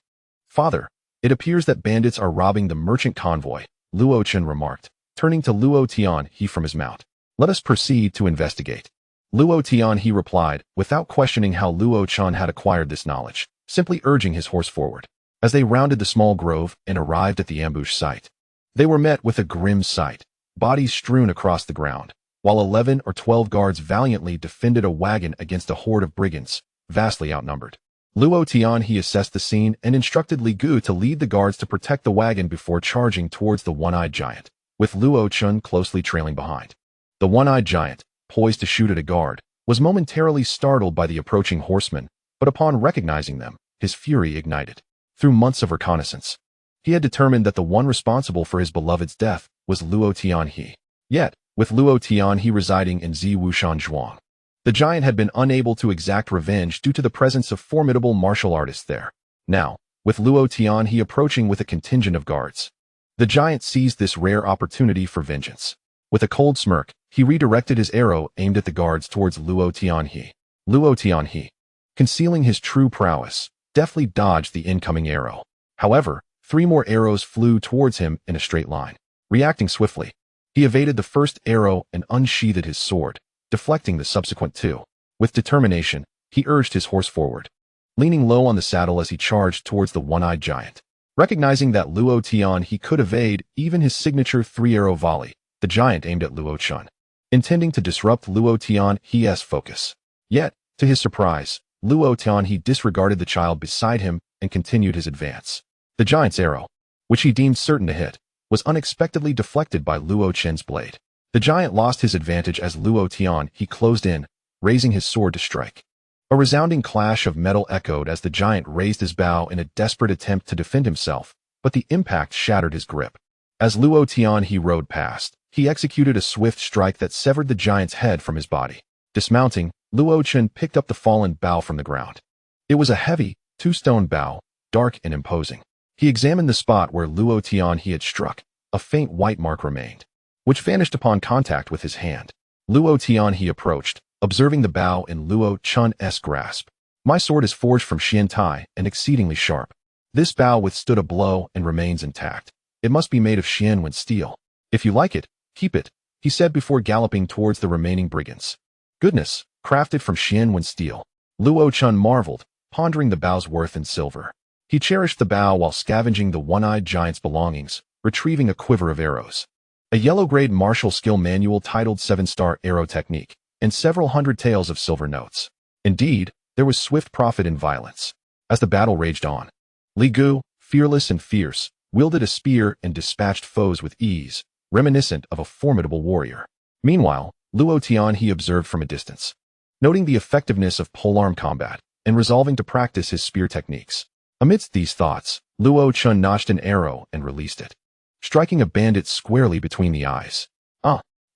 "Father, it appears that bandits are robbing the merchant convoy," Luo Chun remarked, turning to Luo Tianhe from his mount. "Let us proceed to investigate." Luo Tianhe replied, without questioning how Luo Chun had acquired this knowledge, simply urging his horse forward. As they rounded the small grove and arrived at the ambush site, they were met with a grim sight, bodies strewn across the ground, while 11 or 12 guards valiantly defended a wagon against a horde of brigands, vastly outnumbered. Luo Tianhe assessed the scene and instructed Li Gu to lead the guards to protect the wagon before charging towards the one-eyed giant, with Luo Chun closely trailing behind. The one-eyed giant, poised to shoot at a guard, was momentarily startled by the approaching horsemen, but upon recognizing them, his fury ignited. Through months of reconnaissance, he had determined that the one responsible for his beloved's death was Luo Tianhe. Yet, with Luo Tianhe residing in Ziwushan Zhuang, the giant had been unable to exact revenge due to the presence of formidable martial artists there. Now, with Luo Tianhe approaching with a contingent of guards, the giant seized this rare opportunity for vengeance. With a cold smirk, he redirected his arrow aimed at the guards towards Luo Tianhe. Luo Tianhe, concealing his true prowess, deftly dodged the incoming arrow. However, 3 more arrows flew towards him in a straight line. Reacting swiftly, he evaded the first arrow and unsheathed his sword, deflecting the subsequent 2. With determination, he urged his horse forward, leaning low on the saddle as he charged towards the one-eyed giant. Recognizing that Luo Tianhe could evade even his signature 3-arrow volley, the giant aimed at Luo Chun, intending to disrupt Luo Tianhe's focus. Yet, to his surprise, Luo Tianhe disregarded the child beside him and continued his advance. The giant's arrow, which he deemed certain to hit, was unexpectedly deflected by Luo Chen's blade. The giant lost his advantage as Luo Tianhe closed in, raising his sword to strike. A resounding clash of metal echoed as the giant raised his bow in a desperate attempt to defend himself, but the impact shattered his grip. As Luo Tianhe rode past, he executed a swift strike that severed the giant's head from his body. Dismounting, Luo Chen picked up the fallen bow from the ground. It was a heavy, 2-stone bow, dark and imposing. He examined the spot where Luo Tianhe had struck. A faint white mark remained, which vanished upon contact with his hand. Luo Tianhe approached, observing the bow in Luo Chun's grasp. "My sword is forged from Xian Tai and exceedingly sharp. This bow withstood a blow and remains intact. It must be made of Xianwen steel. If you like it, keep it," he said before galloping towards the remaining brigands. "Goodness, crafted from Xianwen steel." Luo Chun marveled, pondering the bow's worth in silver. He cherished the bow while scavenging the one-eyed giant's belongings, retrieving a quiver of arrows, a yellow-grade martial skill manual titled 7-Star Arrow Technique, and several hundred taels of silver notes. Indeed, there was swift profit in violence. As the battle raged on, Li Gu, fearless and fierce, wielded a spear and dispatched foes with ease, reminiscent of a formidable warrior. Meanwhile, Luo Tianhe observed from a distance, noting the effectiveness of polearm combat and resolving to practice his spear techniques. Amidst these thoughts, Luo Chun notched an arrow and released it, striking a bandit squarely between the eyes.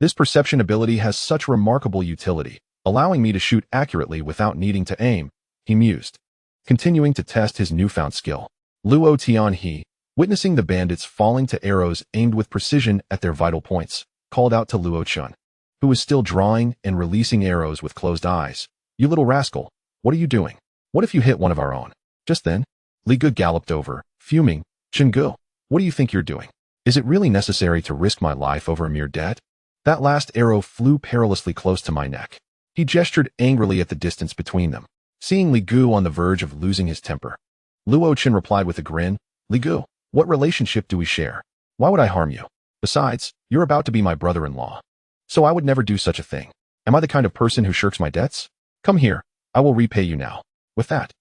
This perception ability has such remarkable utility, allowing me to shoot accurately without needing to aim," he mused, continuing to test his newfound skill. Luo Tianhe, witnessing the bandits falling to arrows aimed with precision at their vital points, called out to Luo Chun, who was still drawing and releasing arrows with closed eyes, "You little rascal, what are you doing? What if you hit one of our own?" Just then, Li Gu galloped over, fuming. "Chen Gu, what do you think you're doing? Is it really necessary to risk my life over a mere debt?" That last arrow flew perilously close to my neck. He gestured angrily at the distance between them. Seeing Li Gu on the verge of losing his temper, Luo Chen replied with a grin, "Li Gu, what relationship do we share? Why would I harm you? Besides, you're about to be my brother-in-law. So I would never do such a thing. Am I the kind of person who shirks my debts? Come here, I will repay you now." With that,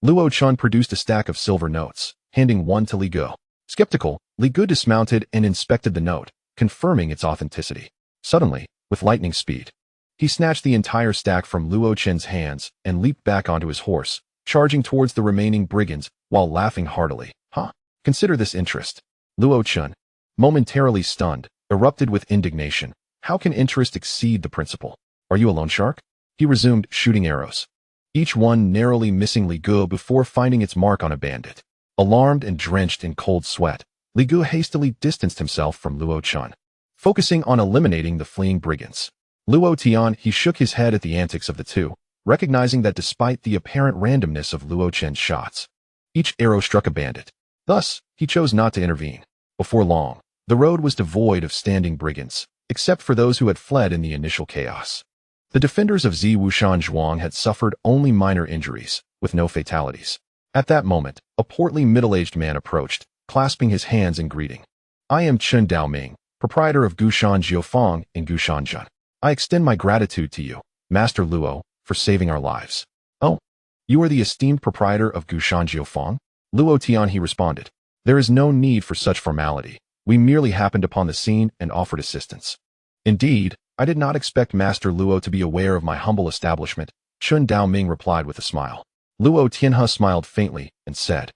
Luo Chen produced a stack of silver notes, handing one to Li Gu. Skeptical, Li Gu dismounted and inspected the note, confirming its authenticity. Suddenly, with lightning speed, he snatched the entire stack from Luo Chen's hands and leaped back onto his horse, charging towards the remaining brigands while laughing heartily. "Huh? Consider this interest." Luo Chen, momentarily stunned, erupted with indignation. "How can interest exceed the principal? Are you a loan shark?" He resumed shooting arrows, each one narrowly missing Li Gu before finding its mark on a bandit. Alarmed and drenched in cold sweat, Li Gu hastily distanced himself from Luo Chen, focusing on eliminating the fleeing brigands. Luo Tian, he shook his head at the antics of the two, recognizing that despite the apparent randomness of Luo Chen's shots, each arrow struck a bandit. Thus, he chose not to intervene. Before long, the road was devoid of standing brigands, except for those who had fled in the initial chaos. The defenders of Ziwushan Zhuang had suffered only minor injuries, with no fatalities. At that moment, a portly middle-aged man approached, clasping his hands in greeting. "I am Chen Daoming, proprietor of Gushan Jiufang in Gushanzhen. I extend my gratitude to you, Master Luo, for saving our lives." "Oh, you are the esteemed proprietor of Gushan Jiufang?" Luo Tian, he responded. "There is no need for such formality. We merely happened upon the scene and offered assistance." "Indeed, I did not expect Master Luo to be aware of my humble establishment," Chen Daoming replied with a smile. Luo Tianhe smiled faintly and said,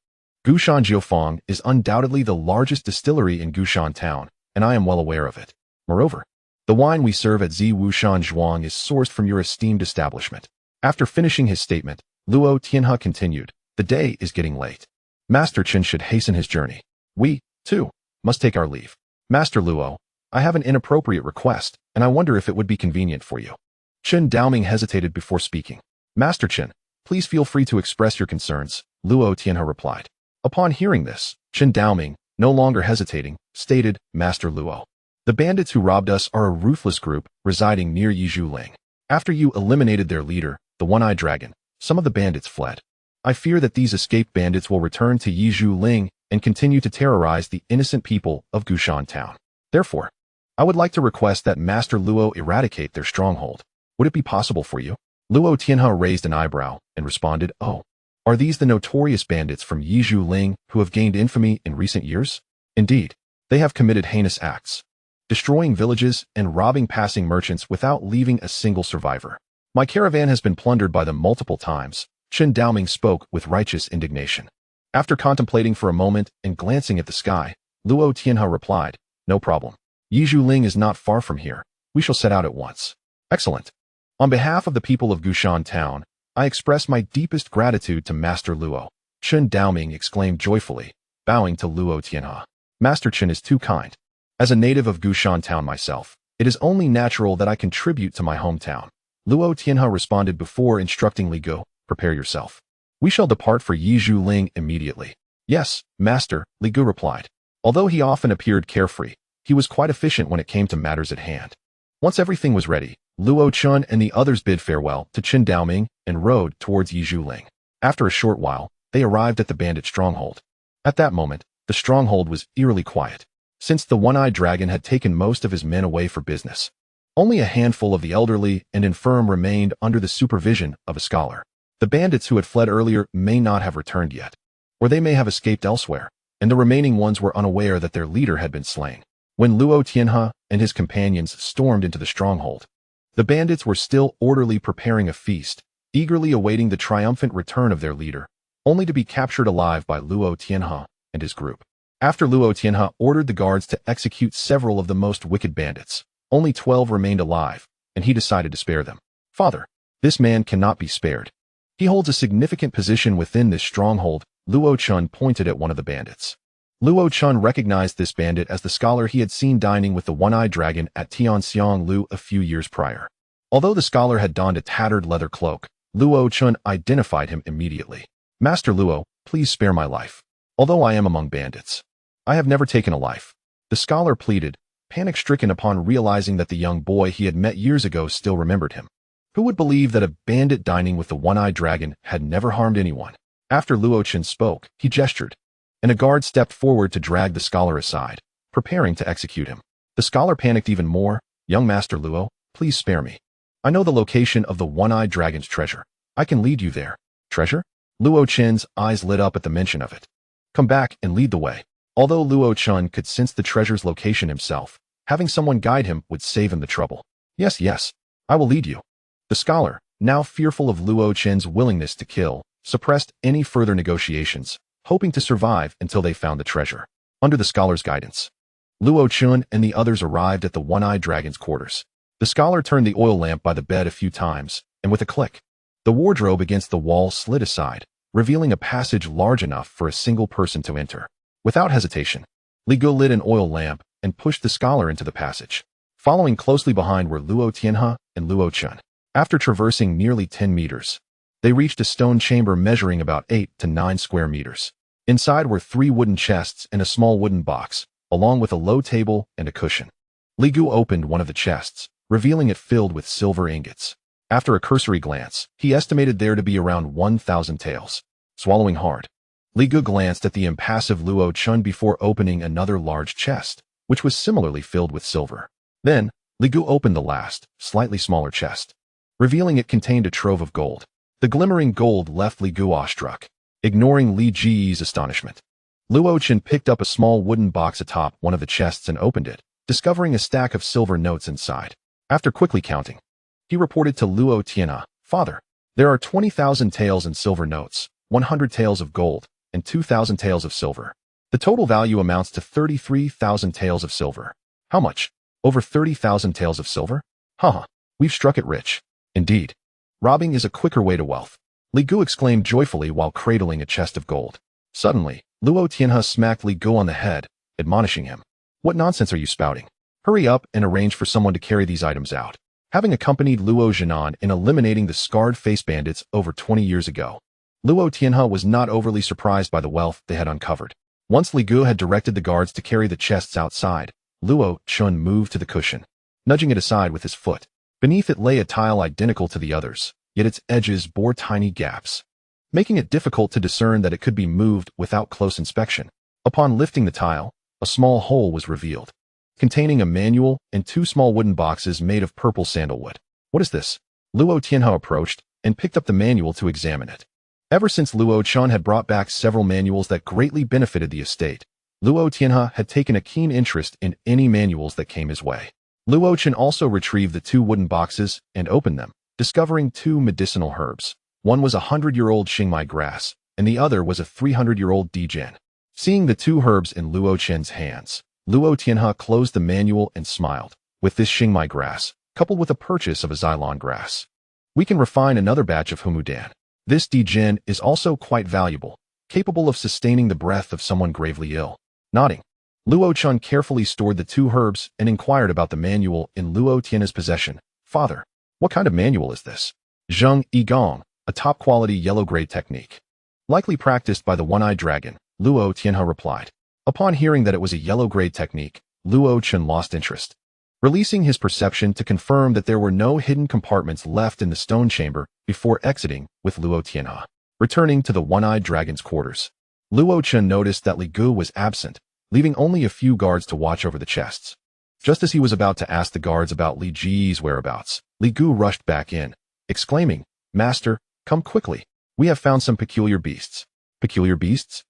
"Gushan Jiufang is undoubtedly the largest distillery in Gushan town, and I am well aware of it. Moreover, the wine we serve at Ziwushan Zhuang is sourced from your esteemed establishment." After finishing his statement, Luo Tianhe continued, "The day is getting late. Master Chen should hasten his journey. We, too, must take our leave. Master Luo, I have an inappropriate request, and I wonder if it would be convenient for you." Chen Daoming hesitated before speaking. "Master Chen, please feel free to express your concerns," Luo Tianhe replied. Upon hearing this, Chen Daoming, no longer hesitating, stated, "Master Luo, the bandits who robbed us are a ruthless group residing near Yizhuling. After you eliminated their leader, the One-Eyed Dragon, some of the bandits fled. I fear that these escaped bandits will return to Yizhuling and continue to terrorize the innocent people of Gushan town. Therefore, I would like to request that Master Luo eradicate their stronghold. Would it be possible for you?" Luo Tianhe raised an eyebrow and responded, "Oh, are these the notorious bandits from Yizhuling who have gained infamy in recent years? Indeed, they have committed heinous acts, destroying villages and robbing passing merchants without leaving a single survivor. My caravan has been plundered by them multiple times." Chen Daoming spoke with righteous indignation. After contemplating for a moment and glancing at the sky, Luo Tianhe replied, "No problem. Yizhuling is not far from here. We shall set out at once." "Excellent. On behalf of the people of Gushan town, I express my deepest gratitude to Master Luo," Chen Daoming exclaimed joyfully, bowing to Luo Tianhe. "Master Chen is too kind. As a native of Gushan town myself, it is only natural that I contribute to my hometown." Luo Tianhe responded before instructing Li Gu, "Prepare yourself. We shall depart for Yizhuling immediately." "Yes, Master," Li Gu replied. Although he often appeared carefree, he was quite efficient when it came to matters at hand. Once everything was ready, Luo Chen and the others bid farewell to Chen Daoming and rode towards Yizhuling. After a short while, they arrived at the bandit stronghold. At that moment, the stronghold was eerily quiet, since the One-Eyed Dragon had taken most of his men away for business. Only a handful of the elderly and infirm remained under the supervision of a scholar. The bandits who had fled earlier may not have returned yet, or they may have escaped elsewhere, and the remaining ones were unaware that their leader had been slain. When Luo Tianhe and his companions stormed into the stronghold, the bandits were still orderly preparing a feast, eagerly awaiting the triumphant return of their leader, only to be captured alive by Luo Tianhe and his group. After Luo Tianhe ordered the guards to execute several of the most wicked bandits, only 12 remained alive, and he decided to spare them. "Father, this man cannot be spared. He holds a significant position within this stronghold." Luo Chen pointed at one of the bandits. Luo Chen recognized this bandit as the scholar he had seen dining with the One-Eyed Dragon at Tianxiang Lu a few years prior. Although the scholar had donned a tattered leather cloak, Luo Chun identified him immediately. Master Luo, please spare my life. Although I am among bandits, I have never taken a life. The scholar pleaded, panic-stricken upon realizing that the young boy he had met years ago still remembered him. Who would believe that a bandit dining with the one-eyed dragon had never harmed anyone? After Luo Chun spoke, he gestured, and a guard stepped forward to drag the scholar aside, preparing to execute him. The scholar panicked even more. Young Master Luo, please spare me. I know the location of the one-eyed dragon's treasure. I can lead you there. Treasure? Luo Chun's eyes lit up at the mention of it. Come back and lead the way. Although Luo Chun could sense the treasure's location himself, having someone guide him would save him the trouble. Yes, I will lead you. The scholar, now fearful of Luo Chun's willingness to kill, suppressed any further negotiations, hoping to survive until they found the treasure. Under the scholar's guidance, Luo Chun and the others arrived at the one-eyed dragon's quarters. The scholar turned the oil lamp by the bed a few times, and with a click, the wardrobe against the wall slid aside, revealing a passage large enough for a single person to enter. Without hesitation, Li Gu lit an oil lamp and pushed the scholar into the passage. Following closely behind were Luo Tianhe and Luo Chun. After traversing nearly 10 meters, they reached a stone chamber measuring about 8 to 9 square meters. Inside were 3 wooden chests and a small wooden box, along with a low table and a cushion. Li Gu opened one of the chests, revealing it filled with silver ingots. After a cursory glance, he estimated there to be around 1,000 taels. Swallowing hard, Li Gu glanced at the impassive Luo Chun before opening another large chest, which was similarly filled with silver. Then, Li Gu opened the last, slightly smaller chest, revealing it contained a trove of gold. The glimmering gold left Li Gu awestruck, ignoring Li Ji's astonishment. Luo Chun picked up a small wooden box atop one of the chests and opened it, discovering a stack of silver notes inside. After quickly counting, he reported to Luo Tianhe, "Father, there are 20,000 taels in silver notes, 100 taels of gold, and 2,000 taels of silver. The total value amounts to 33,000 taels of silver." "How much? Over 30,000 taels of silver? Haha, we've struck it rich." "Indeed. Robbing is a quicker way to wealth," Li Gu exclaimed joyfully while cradling a chest of gold. Suddenly, Luo Tianhe smacked Li Gu on the head, admonishing him. "What nonsense are you spouting? Hurry up and arrange for someone to carry these items out." Having accompanied Luo Jinan in eliminating the scarred face bandits over 20 years ago, Luo Tianhe was not overly surprised by the wealth they had uncovered. Once Li Gu had directed the guards to carry the chests outside, Luo Chun moved to the cushion, nudging it aside with his foot. Beneath it lay a tile identical to the others, yet its edges bore tiny gaps, making it difficult to discern that it could be moved without close inspection. Upon lifting the tile, a small hole was revealed, containing a manual and 2 small wooden boxes made of purple sandalwood. "What is this?" Luo Tianhe approached and picked up the manual to examine it. Ever since Luo Chun had brought back several manuals that greatly benefited the estate, Luo Tianhe had taken a keen interest in any manuals that came his way. Luo Chun also retrieved the 2 wooden boxes and opened them, discovering 2 medicinal herbs. One was a 100-year-old Xingmai grass, and the other was a 300-year-old Dijan. Seeing the 2 herbs in Luo Chun's hands, Luo Tianhe closed the manual and smiled. "With this Xingmai grass, coupled with a purchase of a Xylon grass, we can refine another batch of Humudan. This Dijan is also quite valuable, capable of sustaining the breath of someone gravely ill." Nodding, Luo Chun carefully stored the 2 herbs and inquired about the manual in Luo Tianhe's possession. "Father, what kind of manual is this?" "Zheng Yigong, a top-quality yellow-grade technique, likely practiced by the one-eyed dragon," Luo Tianhe replied. Upon hearing that it was a yellow-grade technique, Luo Chun lost interest, releasing his perception to confirm that there were no hidden compartments left in the stone chamber before exiting with Luo Tianhe. Returning to the one-eyed dragon's quarters, Luo Chun noticed that Li Gu was absent, leaving only a few guards to watch over the chests. Just as he was about to ask the guards about Li Ji's whereabouts, Li Gu rushed back in, exclaiming, "Master, come quickly. We have found some peculiar beasts." "Peculiar beasts?"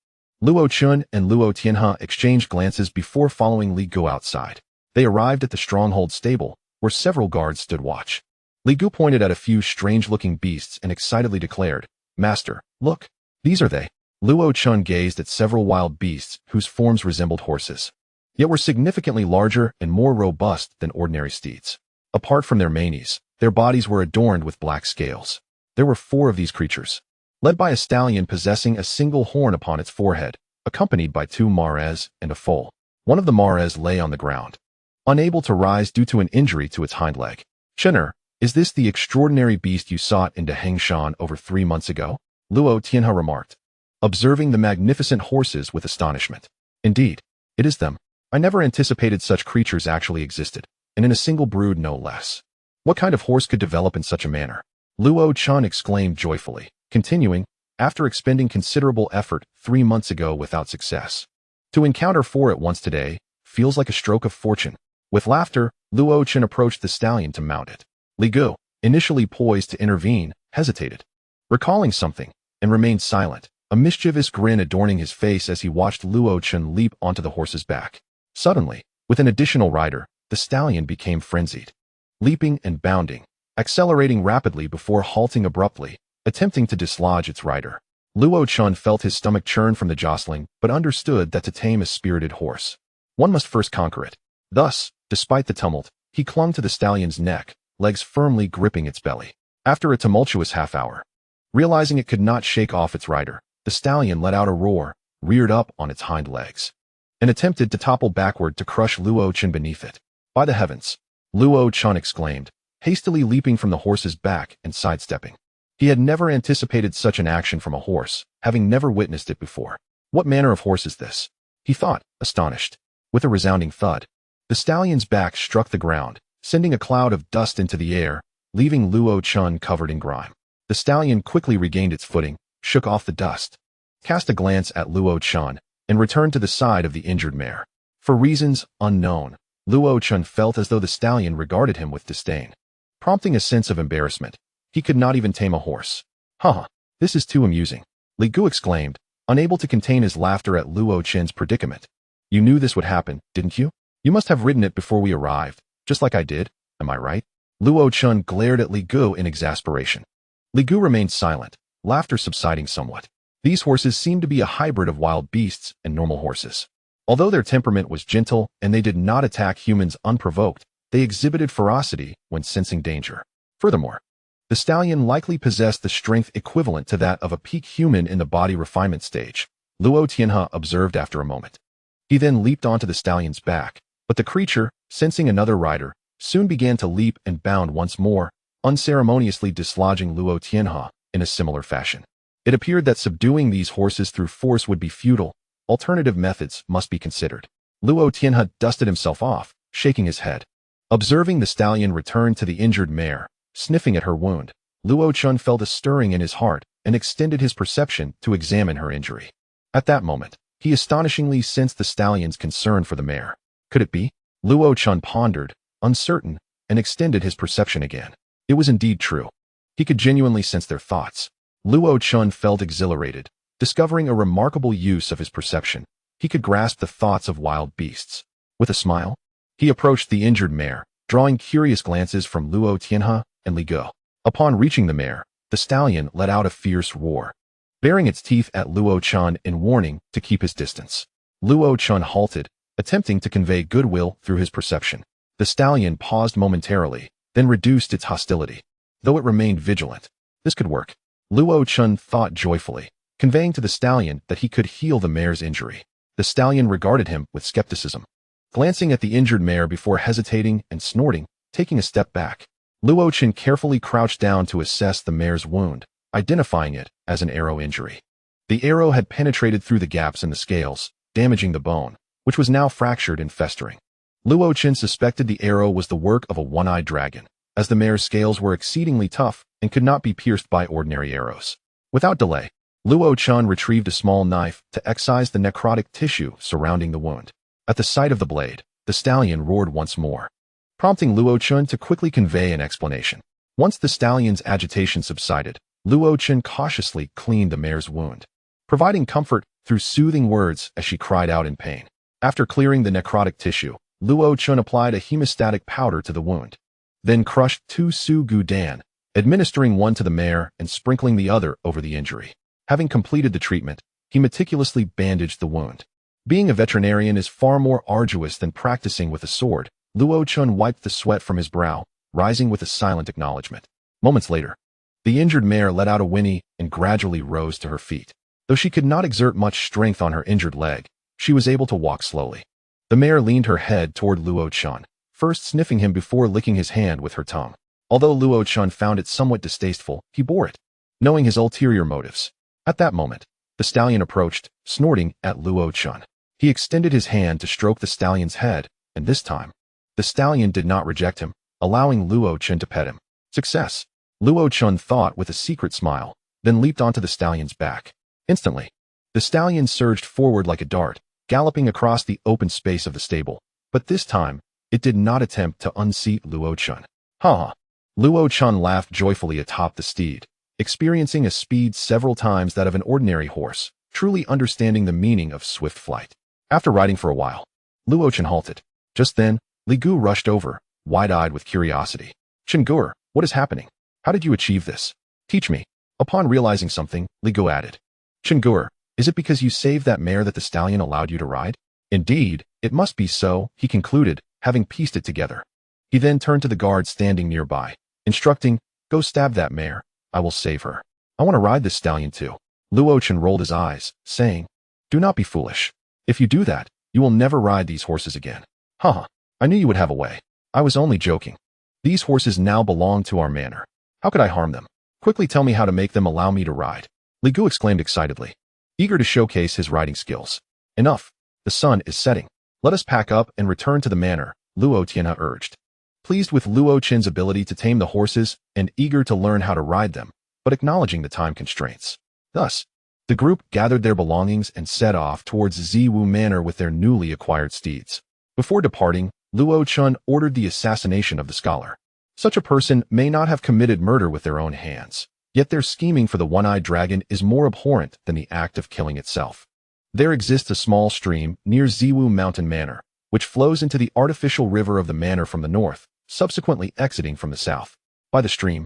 Luo Chun and Luo Tianhe exchanged glances before following Li Gu outside. They arrived at the stronghold stable, where several guards stood watch. Li Gu pointed at a few strange-looking beasts and excitedly declared, "Master, look, these are they." Luo Chun gazed at several wild beasts whose forms resembled horses, yet were significantly larger and more robust than ordinary steeds. Apart from their manes, their bodies were adorned with black scales. There were 4 of these creatures, led by a stallion possessing a single horn upon its forehead, accompanied by 2 mares and a foal. One of the mares lay on the ground, unable to rise due to an injury to its hind leg. "Chenner, Is this the extraordinary beast you sought in Daqian over 3 months ago? Luo Tianhe remarked, observing the magnificent horses with astonishment. Indeed, it is them. I never anticipated such creatures actually existed, and in a single brood no less. What kind of horse could develop in such a manner? Luo Chun exclaimed joyfully, continuing, after expending considerable effort 3 months ago without success. To encounter 4 at once today feels like a stroke of fortune. With laughter, Luo Chun approached the stallion to mount it. Li Gu, initially poised to intervene, hesitated, recalling something, and remained silent, a mischievous grin adorning his face as he watched Luo Chun leap onto the horse's back. Suddenly, with an additional rider, the stallion became frenzied, leaping and bounding, accelerating rapidly before halting abruptly, attempting to dislodge its rider. Luo Chun felt his stomach churn from the jostling, but understood that to tame a spirited horse, one must first conquer it. Thus, despite the tumult, he clung to the stallion's neck, legs firmly gripping its belly. After a tumultuous half-hour, realizing it could not shake off its rider, the stallion let out a roar, reared up on its hind legs, and attempted to topple backward to crush Luo Chun beneath it. By the heavens! Luo Chun exclaimed, hastily leaping from the horse's back and sidestepping. He had never anticipated such an action from a horse, having never witnessed it before. What manner of horse is this? He thought, astonished. With a resounding thud, the stallion's back struck the ground, sending a cloud of dust into the air, leaving Luo Chun covered in grime. The stallion quickly regained its footing, shook off the dust, cast a glance at Luo Chun, and returned to the side of the injured mare. For reasons unknown, Luo Chun felt as though the stallion regarded him with disdain, prompting a sense of embarrassment. He could not even tame a horse. Haha, this is too amusing, Li Gu exclaimed, unable to contain his laughter at Luo Chun's predicament. You knew this would happen, didn't you? You must have ridden it before we arrived, just like I did, am I right? Luo Chun glared at Li Gu in exasperation. Li Gu remained silent, laughter subsiding somewhat. These horses seemed to be a hybrid of wild beasts and normal horses. Although their temperament was gentle and they did not attack humans unprovoked, they exhibited ferocity when sensing danger. Furthermore, the stallion likely possessed the strength equivalent to that of a peak human in the body refinement stage, Luo Tianhe observed after a moment. He then leaped onto the stallion's back, but the creature, sensing another rider, soon began to leap and bound once more, unceremoniously dislodging Luo Tianhe in a similar fashion. It appeared that subduing these horses through force would be futile. Alternative methods must be considered. Luo Tianhe dusted himself off, shaking his head. Observing the stallion return to the injured mare, sniffing at her wound, Luo Chun felt a stirring in his heart and extended his perception to examine her injury. At that moment, he astonishingly sensed the stallion's concern for the mare. Could it be? Luo Chun pondered, uncertain, and extended his perception again. It was indeed true. He could genuinely sense their thoughts. Luo Chun felt exhilarated, discovering a remarkable use of his perception. He could grasp the thoughts of wild beasts. With a smile, he approached the injured mare, drawing curious glances from Luo Tianhe and Li Gu. Upon reaching the mare, the stallion let out a fierce roar, baring its teeth at Luo Chun in warning to keep his distance. Luo Chun halted, attempting to convey goodwill through his perception. The stallion paused momentarily, then reduced its hostility, though it remained vigilant. This could work, Luo Chun thought joyfully, conveying to the stallion that he could heal the mare's injury. The stallion regarded him with skepticism, glancing at the injured mare before hesitating and snorting, taking a step back. Luo Chun carefully crouched down to assess the mare's wound, identifying it as an arrow injury. The arrow had penetrated through the gaps in the scales, damaging the bone, which was now fractured and festering. Luo Chun suspected the arrow was the work of a one-eyed dragon, as the mare's scales were exceedingly tough and could not be pierced by ordinary arrows. Without delay, Luo Chun retrieved a small knife to excise the necrotic tissue surrounding the wound. At the sight of the blade, the stallion roared once more, prompting Luo Chun to quickly convey an explanation. Once the stallion's agitation subsided, Luo Chun cautiously cleaned the mare's wound, providing comfort through soothing words as she cried out in pain. After clearing the necrotic tissue, Luo Chun applied a hemostatic powder to the wound, then crushed 2 su gu dan, administering one to the mare and sprinkling the other over the injury. Having completed the treatment, he meticulously bandaged the wound. Being a veterinarian is far more arduous than practicing with a sword. Luo Chun wiped the sweat from his brow, rising with a silent acknowledgement. Moments later, the injured mare let out a whinny and gradually rose to her feet. Though she could not exert much strength on her injured leg, she was able to walk slowly. The mare leaned her head toward Luo Chun, first sniffing him before licking his hand with her tongue. Although Luo Chun found it somewhat distasteful, he bore it, knowing his ulterior motives. At that moment, the stallion approached, snorting at Luo Chun. He extended his hand to stroke the stallion's head, and this time, the stallion did not reject him, allowing Luo Chun to pet him. Success! Luo Chun thought with a secret smile, then leaped onto the stallion's back. Instantly, the stallion surged forward like a dart, galloping across the open space of the stable. But this time, it did not attempt to unseat Luo Chun. Ha ha! Luo Chun laughed joyfully atop the steed, experiencing a speed several times that of an ordinary horse, truly understanding the meaning of swift flight. After riding for a while, Luo Chun halted. Just then, Li Gu rushed over, wide-eyed with curiosity. Chen Gur, what is happening? How did you achieve this? Teach me. Upon realizing something, Li Gu added. Chen Gur, is it because you saved that mare that the stallion allowed you to ride? Indeed, it must be so, he concluded, having pieced it together. He then turned to the guard standing nearby, instructing, go stab that mare. I will save her. I want to ride this stallion too. Luo Chun rolled his eyes, saying, do not be foolish. If you do that, you will never ride these horses again. Haha, I knew you would have a way. I was only joking. These horses now belong to our manor. How could I harm them? Quickly tell me how to make them allow me to ride. Li Gu exclaimed excitedly, eager to showcase his riding skills. Enough. The sun is setting. Let us pack up and return to the manor, Luo Tianhe urged. Pleased with Luo Chen's ability to tame the horses and eager to learn how to ride them, but acknowledging the time constraints. Thus, the group gathered their belongings and set off towards Ziwu Manor with their newly acquired steeds. Before departing, Luo Chun ordered the assassination of the scholar. Such a person may not have committed murder with their own hands, yet their scheming for the one-eyed dragon is more abhorrent than the act of killing itself. There exists a small stream near Ziwu Mountain Manor, which flows into the artificial river of the manor from the north, subsequently exiting from the south. By the stream,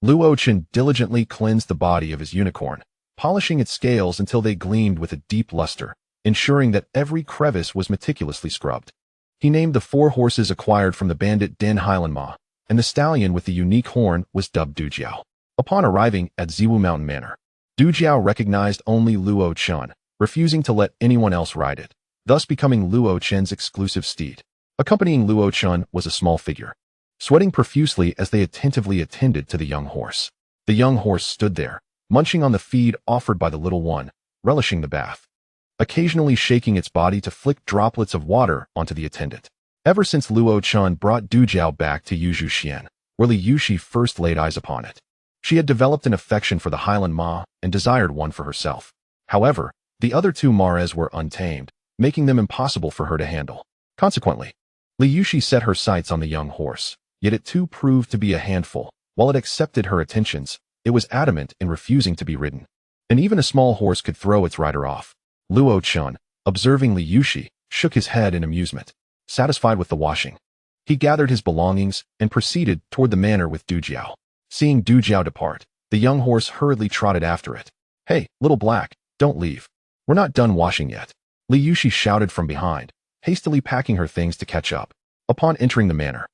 Luo Chun diligently cleansed the body of his unicorn, polishing its scales until they gleamed with a deep luster, ensuring that every crevice was meticulously scrubbed. He named the 4 horses acquired from the bandit Den Highlandma, and the stallion with the unique horn was dubbed Dujiao. Upon arriving at Ziwu Mountain Manor, Dujiao recognized only Luo Chun, refusing to let anyone else ride it, thus becoming Luo Chen's exclusive steed. Accompanying Luo Chun was a small figure, sweating profusely as they attentively attended to the young horse. The young horse stood there, munching on the feed offered by the little one, relishing the bath, occasionally shaking its body to flick droplets of water onto the attendant. Ever since Luo Chun brought Dujiao back to Yuzhuxian, where Li Yushi first laid eyes upon it, she had developed an affection for the Highland Ma and desired one for herself. However, the other 2 mares were untamed, making them impossible for her to handle. Consequently, Li Yushi set her sights on the young horse, yet it too proved to be a handful. While it accepted her attentions, it was adamant in refusing to be ridden. And even a small horse could throw its rider off. Luo Chun, observing Li Yushi, shook his head in amusement. Satisfied with the washing, he gathered his belongings and proceeded toward the manor with Dujiao. Seeing Dujiao depart, the young horse hurriedly trotted after it. Hey, little black, don't leave. We're not done washing yet. Li Yushi shouted from behind, hastily packing her things to catch up. Upon entering the manor,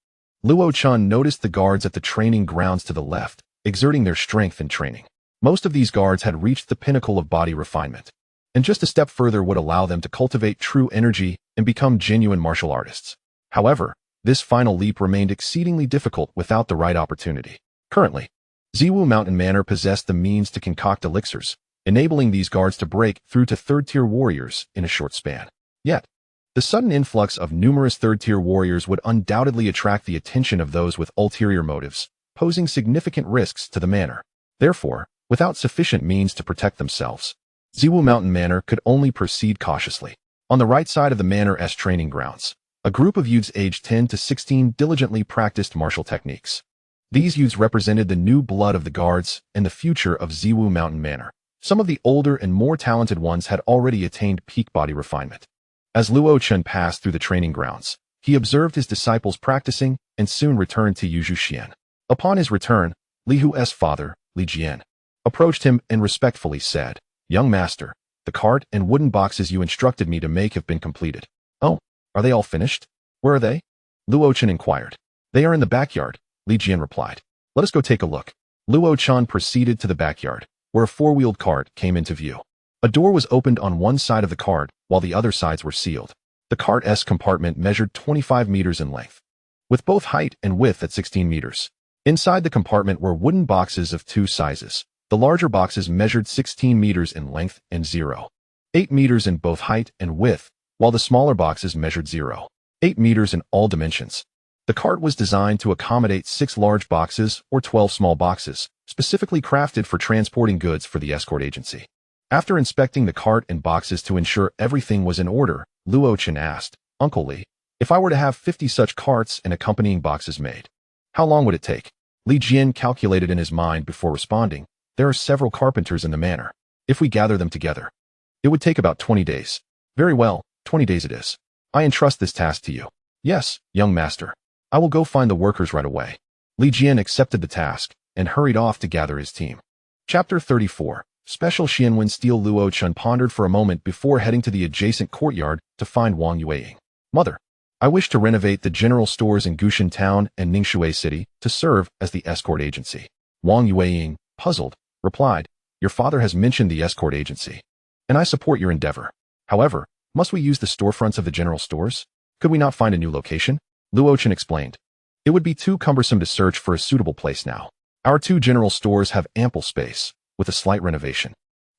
Luo Chun noticed the guards at the training grounds to the left, exerting their strength in training. Most of these guards had reached the pinnacle of body refinement, and just a step further would allow them to cultivate true energy and become genuine martial artists. However, this final leap remained exceedingly difficult without the right opportunity. Currently, Ziwu Mountain Manor possessed the means to concoct elixirs, enabling these guards to break through to 3rd-tier warriors in a short span. Yet, the sudden influx of numerous 3rd-tier warriors would undoubtedly attract the attention of those with ulterior motives, posing significant risks to the manor. Therefore, without sufficient means to protect themselves, Ziwu Mountain Manor could only proceed cautiously. On the right side of the manor's training grounds, a group of youths aged 10 to 16 diligently practiced martial techniques. These youths represented the new blood of the guards and the future of Ziwu Mountain Manor. Some of the older and more talented ones had already attained peak body refinement. As Luo Chun passed through the training grounds, he observed his disciples practicing and soon returned to Yuzhuxian. Upon his return, Li Hu's father, Li Jian, approached him and respectfully said, Young master, the cart and wooden boxes you instructed me to make have been completed. Oh, are they all finished? Where are they? Luo Chun inquired. They are in the backyard, Li Jian replied. Let us go take a look. Luo Chun proceeded to the backyard, where a 4-wheeled cart came into view. A door was opened on one side of the cart, while the other sides were sealed. The cart's compartment measured 25 meters in length, with both height and width at 16 meters. Inside the compartment were wooden boxes of two sizes. The larger boxes measured 16 meters in length and 0.8 meters in both height and width, while the smaller boxes measured 0.8 meters in all dimensions. The cart was designed to accommodate 6 large boxes or 12 small boxes, specifically crafted for transporting goods for the escort agency. After inspecting the cart and boxes to ensure everything was in order, Luo Chen asked, "Uncle Li, if I were to have 50 such carts and accompanying boxes made, how long would it take?" Li Jian calculated in his mind before responding, "There are several carpenters in the manor. If we gather them together, it would take about 20 days. "Very well, 20 days it is. I entrust this task to you." "Yes, young master. I will go find the workers right away." Li Jian accepted the task and hurried off to gather his team. Chapter 34. Special Xianwen Steel. Luo Chen pondered for a moment before heading to the adjacent courtyard to find Wang Yueying. "Mother, I wish to renovate the general stores in Gushan Town and Ningxue City to serve as the escort agency." Wang Yueying, puzzled, replied, "Your father has mentioned the escort agency, and I support your endeavor. However, must we use the storefronts of the general stores? Could we not find a new location?" Luo Chen explained. "It would be too cumbersome to search for a suitable place now. Our 2 general stores have ample space, with a slight renovation.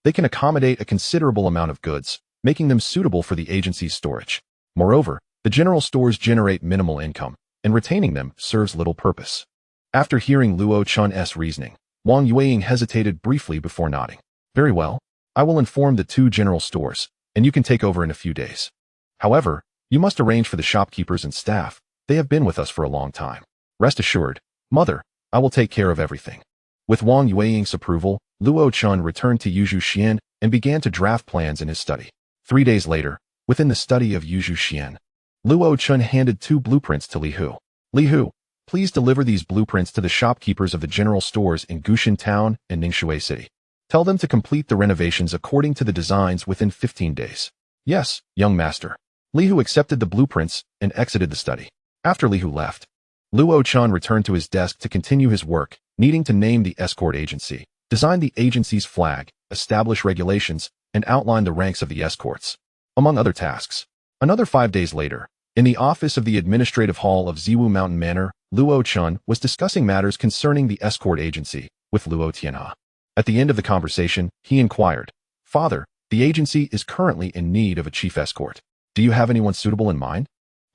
They can accommodate a considerable amount of goods, making them suitable for the agency's storage. Moreover, the general stores generate minimal income, and retaining them serves little purpose." After hearing Luo Chen's reasoning, Wang Yueying hesitated briefly before nodding. "Very well. I will inform the 2 general stores, and you can take over in a few days. However, you must arrange for the shopkeepers and staff. They have been with us for a long time. Rest assured, mother, I will take care of everything." With Wang Yueying's approval, Luo Chen returned to Yuzhu Xian and began to draft plans in his study. 3 days later, within the study of Yuzhu Xian, Luo Chen handed 2 blueprints to Li Hu. "Li Hu, please deliver these blueprints to the shopkeepers of the general stores in Gushan Town and Ningxue City. Tell them to complete the renovations according to the designs within 15 days. "Yes, young master." Li Hu accepted the blueprints and exited the study. After Li Hu left, Luo Chen returned to his desk to continue his work, needing to name the escort agency, design the agency's flag, establish regulations, and outline the ranks of the escorts, among other tasks. Another 5 days later, in the office of the administrative hall of Ziwu Mountain Manor, Luo Chen was discussing matters concerning the escort agency with Luo Tianhe. At the end of the conversation, he inquired, "Father, the agency is currently in need of a chief escort. Do you have anyone suitable in mind?"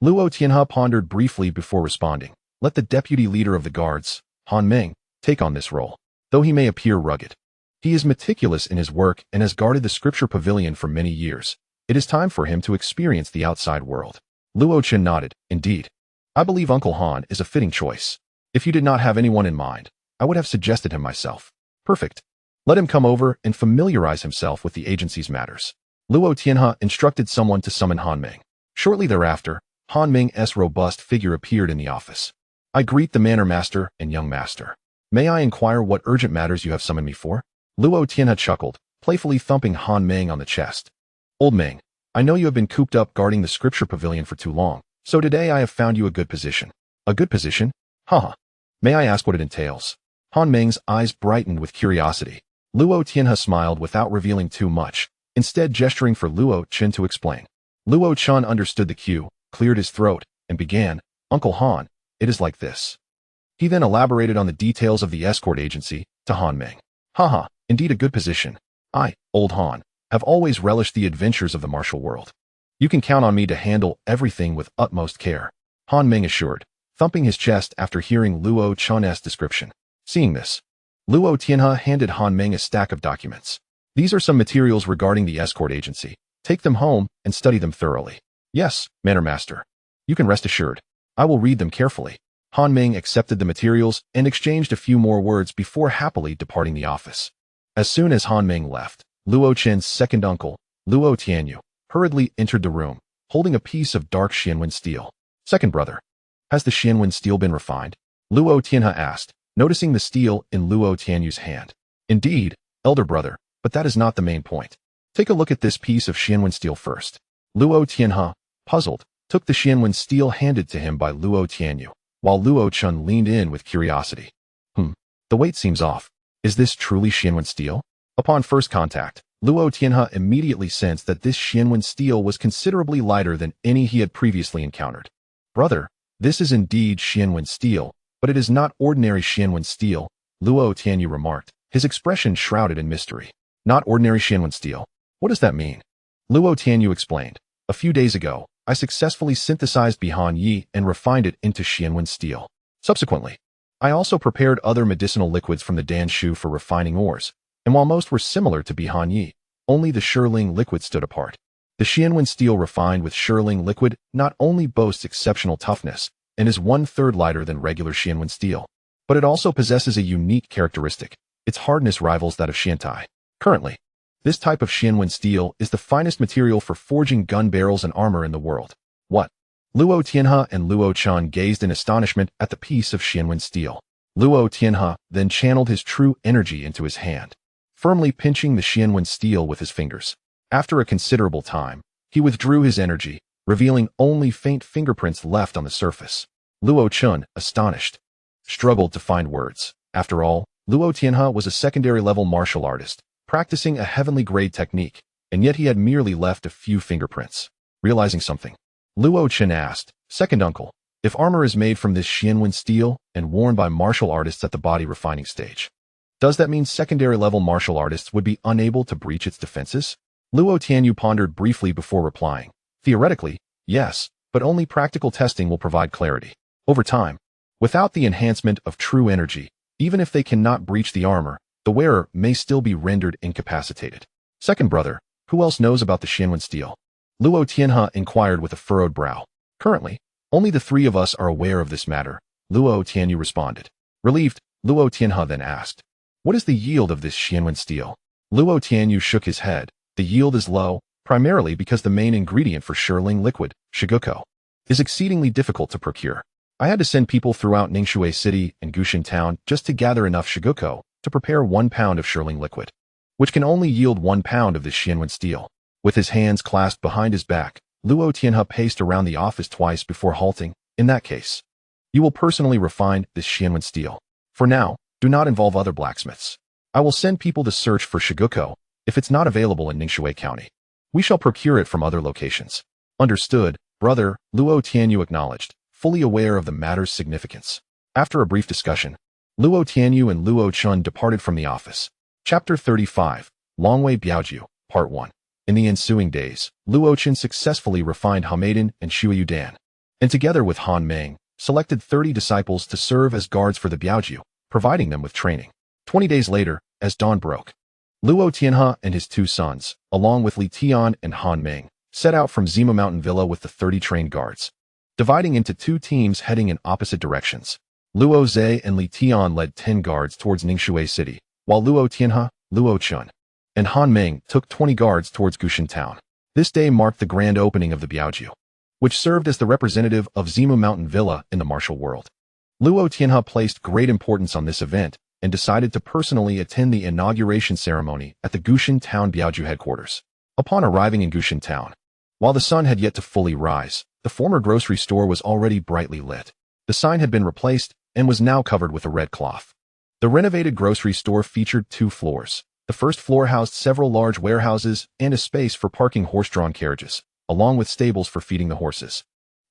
Luo Tianhe pondered briefly before responding, "Let the deputy leader of the guards, Han Meng, take on this role. Though he may appear rugged, he is meticulous in his work and has guarded the scripture pavilion for many years. It is time for him to experience the outside world." Luo Chen nodded. "Indeed. I believe Uncle Han is a fitting choice. If you did not have anyone in mind, I would have suggested him myself." "Perfect. Let him come over and familiarize himself with the agency's matters." Luo Tianhe instructed someone to summon Han Meng. Shortly thereafter, Han Meng's robust figure appeared in the office. "I greet the manor master and young master. May I inquire what urgent matters you have summoned me for?" Luo Tianhe chuckled, playfully thumping Han Meng on the chest. "Old Meng, I know you have been cooped up guarding the scripture pavilion for too long, so today I have found you a good position." "A good position? Haha. May I ask what it entails?" Han Meng's eyes brightened with curiosity. Luo Tianhe smiled without revealing too much, instead gesturing for Luo Chen to explain. Luo Chen understood the cue, cleared his throat, and began, "Uncle Han, it is like this." He then elaborated on the details of the escort agency to Han Meng. "Haha, indeed a good position. I, old Han, have always relished the adventures of the martial world. You can count on me to handle everything with utmost care," Han Meng assured, thumping his chest after hearing Luo Chen's description. Seeing this, Luo Tianhe handed Han Meng a stack of documents. "These are some materials regarding the escort agency. Take them home and study them thoroughly." "Yes, Manor Master. You can rest assured. I will read them carefully." Han Meng accepted the materials and exchanged a few more words before happily departing the office. As soon as Han Meng left, Luo Chen's second uncle, Luo Tianyu, hurriedly entered the room, holding a piece of dark Xianwen steel. "Second brother, has the Xianwen steel been refined?" Luo Tianhe asked, noticing the steel in Luo Tianyu's hand. "Indeed, elder brother, but that is not the main point. Take a look at this piece of Xianwen steel first." Luo Tianhe, puzzled, took the Xianwen steel handed to him by Luo Tianyu, while Luo Chen leaned in with curiosity. The weight seems off. Is this truly Xianwen steel?" Upon first contact, Luo Tianhe immediately sensed that this Xianwen steel was considerably lighter than any he had previously encountered. "Brother, this is indeed Xianwen steel, But it is not ordinary Xianwen steel, Luo Tianyu remarked, his expression shrouded in mystery. Not ordinary Xianwen steel. What does that mean? Luo Tianyu explained. A few days ago, I successfully synthesized Bihan Yi and refined it into Xianwen steel. Subsequently, I also prepared other medicinal liquids from the Dan Shu for refining ores, and while most were similar to Bihan Yi, only the Shirling liquid stood apart. The Xianwen steel refined with Shirling liquid not only boasts exceptional toughness and is 1/3 lighter than regular Xianwen steel, but it also possesses a unique characteristic. Its hardness rivals that of Xiantai. Currently, this type of Xianwen steel is the finest material for forging gun barrels and armor in the world. What? Luo Tianhe and Luo Chun gazed in astonishment at the piece of Xianwen steel. Luo Tianhe then channeled his true energy into his hand, firmly pinching the Xianwen steel with his fingers. After a considerable time, he withdrew his energy, revealing only faint fingerprints left on the surface. Luo Chun, astonished, struggled to find words. After all, Luo Tianhe was a secondary-level martial artist, practicing a heavenly-grade technique, and yet he had merely left a few fingerprints. Realizing something, Luo Chun asked, "Second uncle, if armor is made from this Xianwen steel and worn by martial artists at the body refining stage, does that mean secondary-level martial artists would be unable to breach its defenses?" Luo Tianyu pondered briefly before replying. Theoretically, yes, but only practical testing will provide clarity. Over time, without the enhancement of true energy, even if they cannot breach the armor, the wearer may still be rendered incapacitated. Second brother, who else knows about the Xianwen steel? Luo Tianhe inquired with a furrowed brow. Currently, only the three of us are aware of this matter, Luo Tianyu responded. Relieved, Luo Tianhe then asked, "What is the yield of this Xianwen steel?" Luo Tianyu shook his head. The yield is low, primarily because the main ingredient for Shirling liquid, shiguko, is exceedingly difficult to procure. I had to send people throughout Ningxue City and Gushan Town just to gather enough shiguko to prepare 1 pound of Shirling liquid, which can only yield 1 pound of this Xianwen steel. With his hands clasped behind his back, Luo Tianhe paced around the office twice before halting. In that case, you will personally refine this Xianwen steel. For now, do not involve other blacksmiths. I will send people to search for shiguko if it's not available in Ningxue County. We shall procure it from other locations. Understood, brother, Luo Tianyu acknowledged, fully aware of the matter's significance. After a brief discussion, Luo Tianyu and Luo Chun departed from the office. Chapter 35, Longwei Biaoju, Part 1. In the ensuing days, Luo Chun successfully refined Hamadan and Shuyu Dan, and together with Han Meng, selected 30 disciples to serve as guards for the Biaoju, providing them with training. 20 days later, as dawn broke, Luo Tianhe and his 2 sons, along with Li Tian and Han Meng, set out from Zima Mountain Villa with the 30 trained guards, dividing into 2 teams heading in opposite directions. Luo Zhe and Li Tian led 10 guards towards Ningxue City, while Luo Tianhe, Luo Chun, and Han Meng took 20 guards towards Gushan Town. This day marked the grand opening of the Biaoju, which served as the representative of Zima Mountain Villa in the martial world. Luo Tianhe placed great importance on this event and decided to personally attend the inauguration ceremony at the Gushan Town Biaoju headquarters. Upon arriving in Gushan Town, while the sun had yet to fully rise, the former grocery store was already brightly lit. The sign had been replaced and was now covered with a red cloth. The renovated grocery store featured 2 floors. The first floor housed several large warehouses and a space for parking horse-drawn carriages, along with stables for feeding the horses.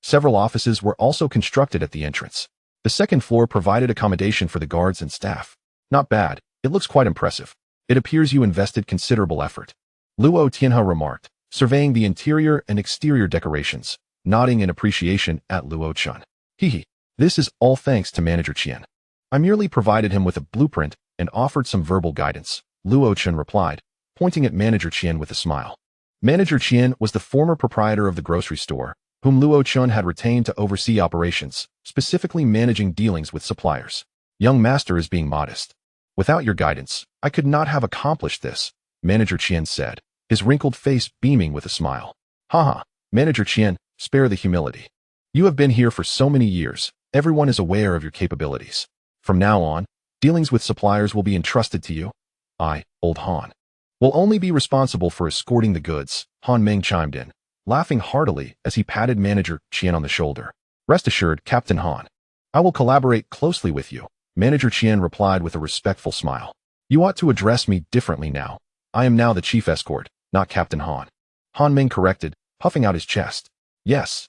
Several offices were also constructed at the entrance. The second floor provided accommodation for the guards and staff. Not bad, it looks quite impressive. It appears you invested considerable effort, Luo Tianhe remarked, surveying the interior and exterior decorations, nodding in appreciation at Luo Chun. Hehe, this is all thanks to Manager Qian. I merely provided him with a blueprint and offered some verbal guidance, Luo Chun replied, pointing at Manager Qian with a smile. Manager Qian was the former proprietor of the grocery store, whom Luo Chun had retained to oversee operations, specifically managing dealings with suppliers. Young master is being modest. Without your guidance, I could not have accomplished this, Manager Qian said, his wrinkled face beaming with a smile. Haha, Manager Qian, spare the humility. You have been here for so many years, everyone is aware of your capabilities. From now on, dealings with suppliers will be entrusted to you. I, Old Han, will only be responsible for escorting the goods, Han Meng chimed in, laughing heartily as he patted Manager Qian on the shoulder. Rest assured, Captain Han, I will collaborate closely with you, Manager Qian replied with a respectful smile. You ought to address me differently now. I am now the chief escort, not Captain Han. Han Meng corrected, puffing out his chest. Yes,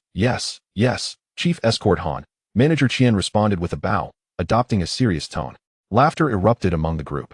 Chief Escort Han, Manager Qian responded with a bow, adopting a serious tone. Laughter erupted among the group.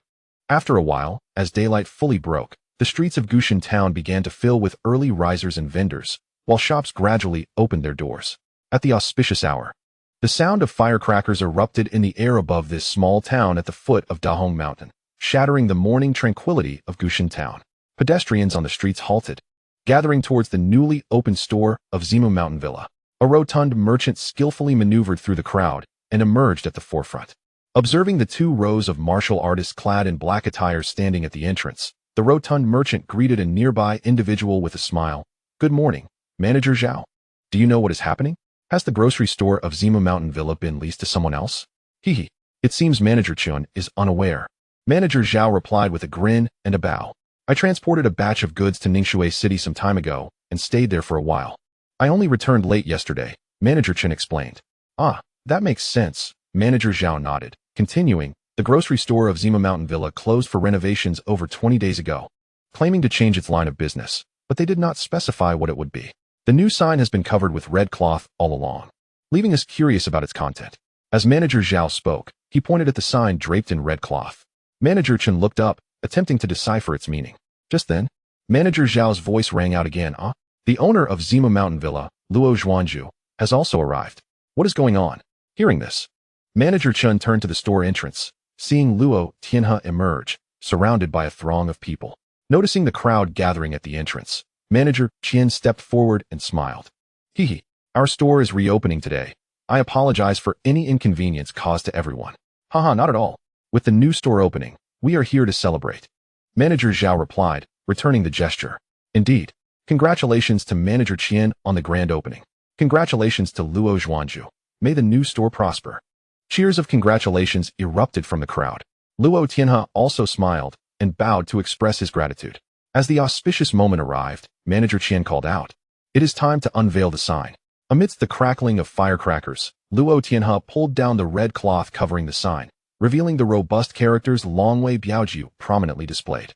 After a while, as daylight fully broke, the streets of Gushan town began to fill with early risers and vendors, while shops gradually opened their doors. At the auspicious hour, the sound of firecrackers erupted in the air above this small town at the foot of Dahong Mountain, shattering the morning tranquility of Gushan town. Pedestrians on the streets halted, gathering towards the newly opened store of Zimu Mountain Villa. A rotund merchant skillfully maneuvered through the crowd and emerged at the forefront. Observing the 2 rows of martial artists clad in black attire standing at the entrance, the rotund merchant greeted a nearby individual with a smile. "Good morning, Manager Zhao. Do you know what is happening? Has the grocery store of Zimu Mountain Villa been leased to someone else?" "Hehe. It seems Manager Chun is unaware." Manager Zhao replied with a grin and a bow. "I transported a batch of goods to Ningxue City some time ago and stayed there for a while. I only returned late yesterday," Manager Chen explained. "Ah, that makes sense," Manager Zhao nodded. Continuing, the grocery store of Zimu Mountain Villa closed for renovations over 20 days ago, claiming to change its line of business, but they did not specify what it would be. The new sign has been covered with red cloth all along, leaving us curious about its content. As Manager Zhao spoke, he pointed at the sign draped in red cloth. Manager Chen looked up, attempting to decipher its meaning. Just then, Manager Zhao's voice rang out again. "Ah, the owner of Zimu Mountain Villa, Luo Zhuanju, has also arrived. What is going on?" Hearing this, Manager Chen turned to the store entrance, seeing Luo Tianhe emerge, surrounded by a throng of people. Noticing the crowd gathering at the entrance, Manager Chen stepped forward and smiled. "Hehe, our store is reopening today. I apologize for any inconvenience caused to everyone." "Haha, not at all. With the new store opening, we are here to celebrate," Manager Zhao replied, returning the gesture. "Indeed. Congratulations to Manager Qian on the grand opening. Congratulations to Luo Zhuanju. May the new store prosper." Cheers of congratulations erupted from the crowd. Luo Tianhe also smiled and bowed to express his gratitude. As the auspicious moment arrived, Manager Qian called out, "It is time to unveil the sign." Amidst the crackling of firecrackers, Luo Tianhe pulled down the red cloth covering the sign, revealing the robust characters Longwei Biaoju prominently displayed.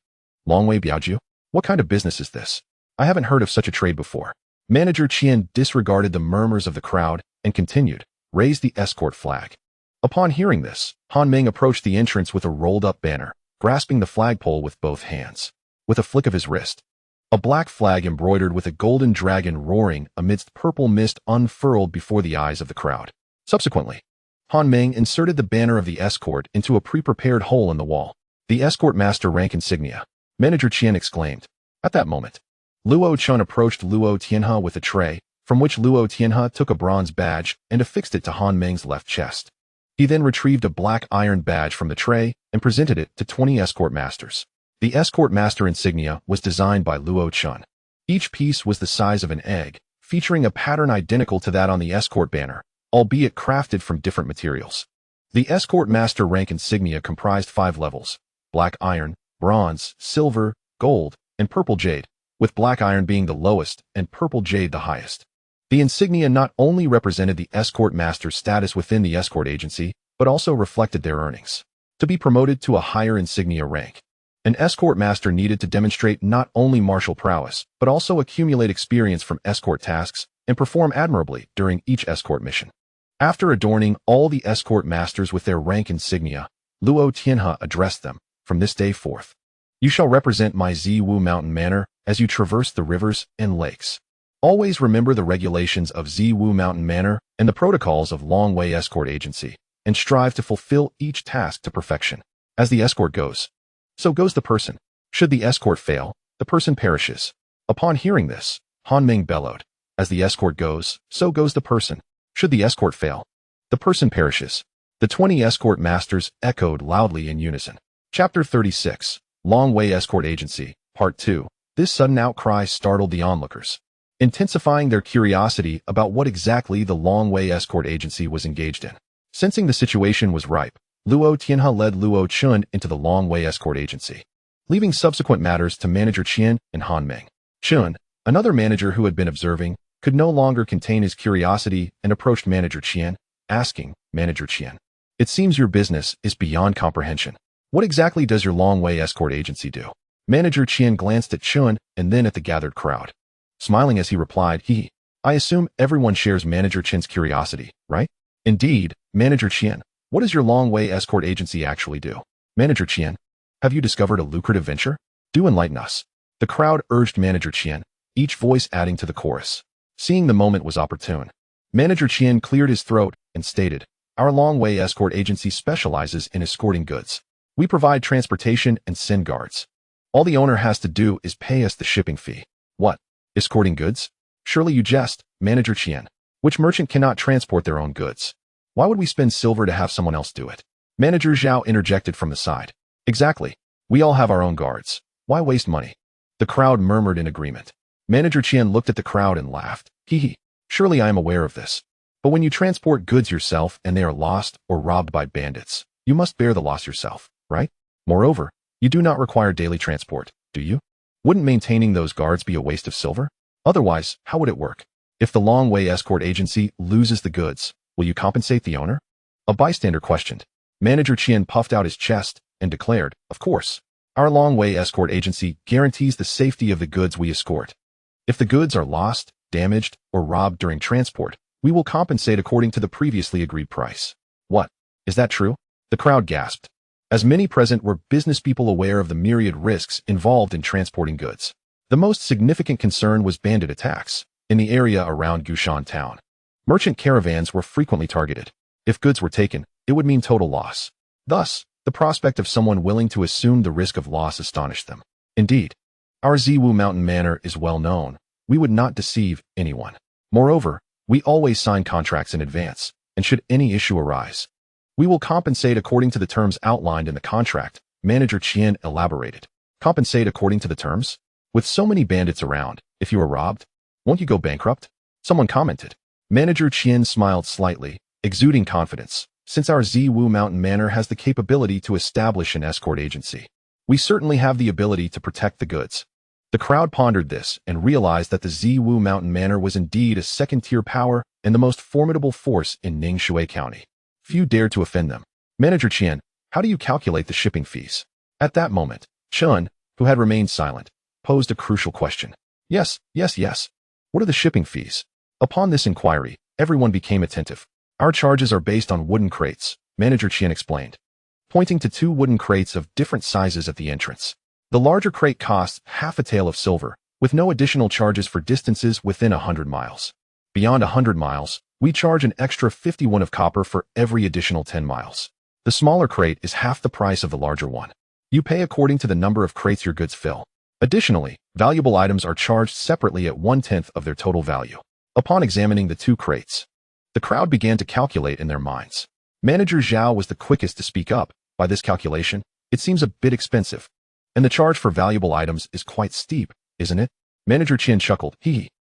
"Longwei Biaoju? What kind of business is this? I haven't heard of such a trade before." Manager Qian disregarded the murmurs of the crowd and continued, "Raise the escort flag." Upon hearing this, Han Meng approached the entrance with a rolled-up banner, grasping the flagpole with both hands. With a flick of his wrist, a black flag embroidered with a golden dragon roaring amidst purple mist unfurled before the eyes of the crowd. Subsequently, Han Meng inserted the banner of the escort into a pre-prepared hole in the wall. "The escort master rank insignia," Manager Qian exclaimed. At that moment, Luo Chun approached Luo Tianhe with a tray, from which Luo Tianhe took a bronze badge and affixed it to Han Meng's left chest. He then retrieved a black iron badge from the tray and presented it to 20 escort masters. The escort master insignia was designed by Luo Chun. Each piece was the size of an egg, featuring a pattern identical to that on the escort banner, albeit crafted from different materials. The escort master rank insignia comprised 5 levels: black iron, bronze, silver, gold, and purple jade, with black iron being the lowest and purple jade the highest. The insignia not only represented the escort master's status within the escort agency, but also reflected their earnings. To be promoted to a higher insignia rank, an escort master needed to demonstrate not only martial prowess, but also accumulate experience from escort tasks and perform admirably during each escort mission. After adorning all the escort masters with their rank insignia, Luo Tianhe addressed them. "From this day forth, you shall represent my Ziwu Mountain Manor as you traverse the rivers and lakes. Always remember the regulations of Ziwu Mountain Manor and the protocols of Longwei Escort Agency, and strive to fulfill each task to perfection. As the escort goes, so goes the person. Should the escort fail, the person perishes." Upon hearing this, Han Meng bellowed, "As the escort goes, so goes the person. Should the escort fail, the person perishes." The 20 escort masters echoed loudly in unison. Chapter 36, Longwei Escort Agency, Part 2. This sudden outcry startled the onlookers, intensifying their curiosity about what exactly the Longwei Escort Agency was engaged in. Sensing the situation was ripe, Luo Tianhe led Luo Chun into the Longwei Escort Agency, leaving subsequent matters to Manager Qian and Han Meng. Chun, another manager who had been observing, could no longer contain his curiosity and approached Manager Qian, asking, "Manager Qian, it seems your business is beyond comprehension. What exactly does your Longwei Escort Agency do?" Manager Qian glanced at Chun and then at the gathered crowd, smiling as he replied, I assume everyone shares Manager Qian's curiosity, right?" "Indeed, Manager Qian. What does your long-way escort agency actually do? Manager Qian, have you discovered a lucrative venture? Do enlighten us. The crowd urged Manager Qian, each voice adding to the chorus. Seeing the moment was opportune, Manager Qian cleared his throat and stated, "Our long-way escort agency specializes in escorting goods. We provide transportation and send guards. All the owner has to do is pay us the shipping fee." What? Escorting goods? Surely you jest, Manager Qian. Which merchant cannot transport their own goods? Why would we spend silver to have someone else do it? Manager Zhao interjected from the side. Exactly. We all have our own guards. Why waste money? The crowd murmured in agreement. Manager Qian looked at the crowd and laughed. Hee. Surely I am aware of this. But when you transport goods yourself and they are lost or robbed by bandits, you must bear the loss yourself, right? Moreover, you do not require daily transport, do you? Wouldn't maintaining those guards be a waste of silver? Otherwise, how would it work? If the long-way escort agency loses the goods, will you compensate the owner? A bystander questioned. Manager Qian puffed out his chest and declared, "Of course. Our long-way escort agency guarantees the safety of the goods we escort. If the goods are lost, damaged, or robbed during transport, we will compensate according to the previously agreed price." What? Is that true? The crowd gasped. As many present were business people aware of the myriad risks involved in transporting goods. The most significant concern was bandit attacks in the area around Gushan town. Merchant caravans were frequently targeted. If goods were taken, it would mean total loss. Thus, the prospect of someone willing to assume the risk of loss astonished them. Indeed, our Ziwu Mountain Manor is well known. We would not deceive anyone. Moreover, we always sign contracts in advance, and should any issue arise, we will compensate according to the terms outlined in the contract, Manager Qian elaborated. Compensate according to the terms? With so many bandits around, if you are robbed, won't you go bankrupt? Someone commented. Manager Qian smiled slightly, exuding confidence. Since our Ziwu Mountain Manor has the capability to establish an escort agency, we certainly have the ability to protect the goods. The crowd pondered this and realized that the Ziwu Mountain Manor was indeed a second-tier power and the most formidable force in Ningxue County. Few dared to offend them. Manager Qian, how do you calculate the shipping fees? At that moment, Chun, who had remained silent, posed a crucial question. Yes. What are the shipping fees? Upon this inquiry, everyone became attentive. Our charges are based on wooden crates, Manager Qian explained, pointing to two wooden crates of different sizes at the entrance. The larger crate costs half a tael of silver, with no additional charges for distances within 100 miles. Beyond 100 miles, we charge an extra 51 of copper for every additional 10 miles. The smaller crate is half the price of the larger one. You pay according to the number of crates your goods fill. Additionally, valuable items are charged separately at 1/10 of their total value. Upon examining the two crates, the crowd began to calculate in their minds. Manager Zhao was the quickest to speak up. By this calculation, it seems a bit expensive. And the charge for valuable items is quite steep, isn't it? Manager Qian chuckled.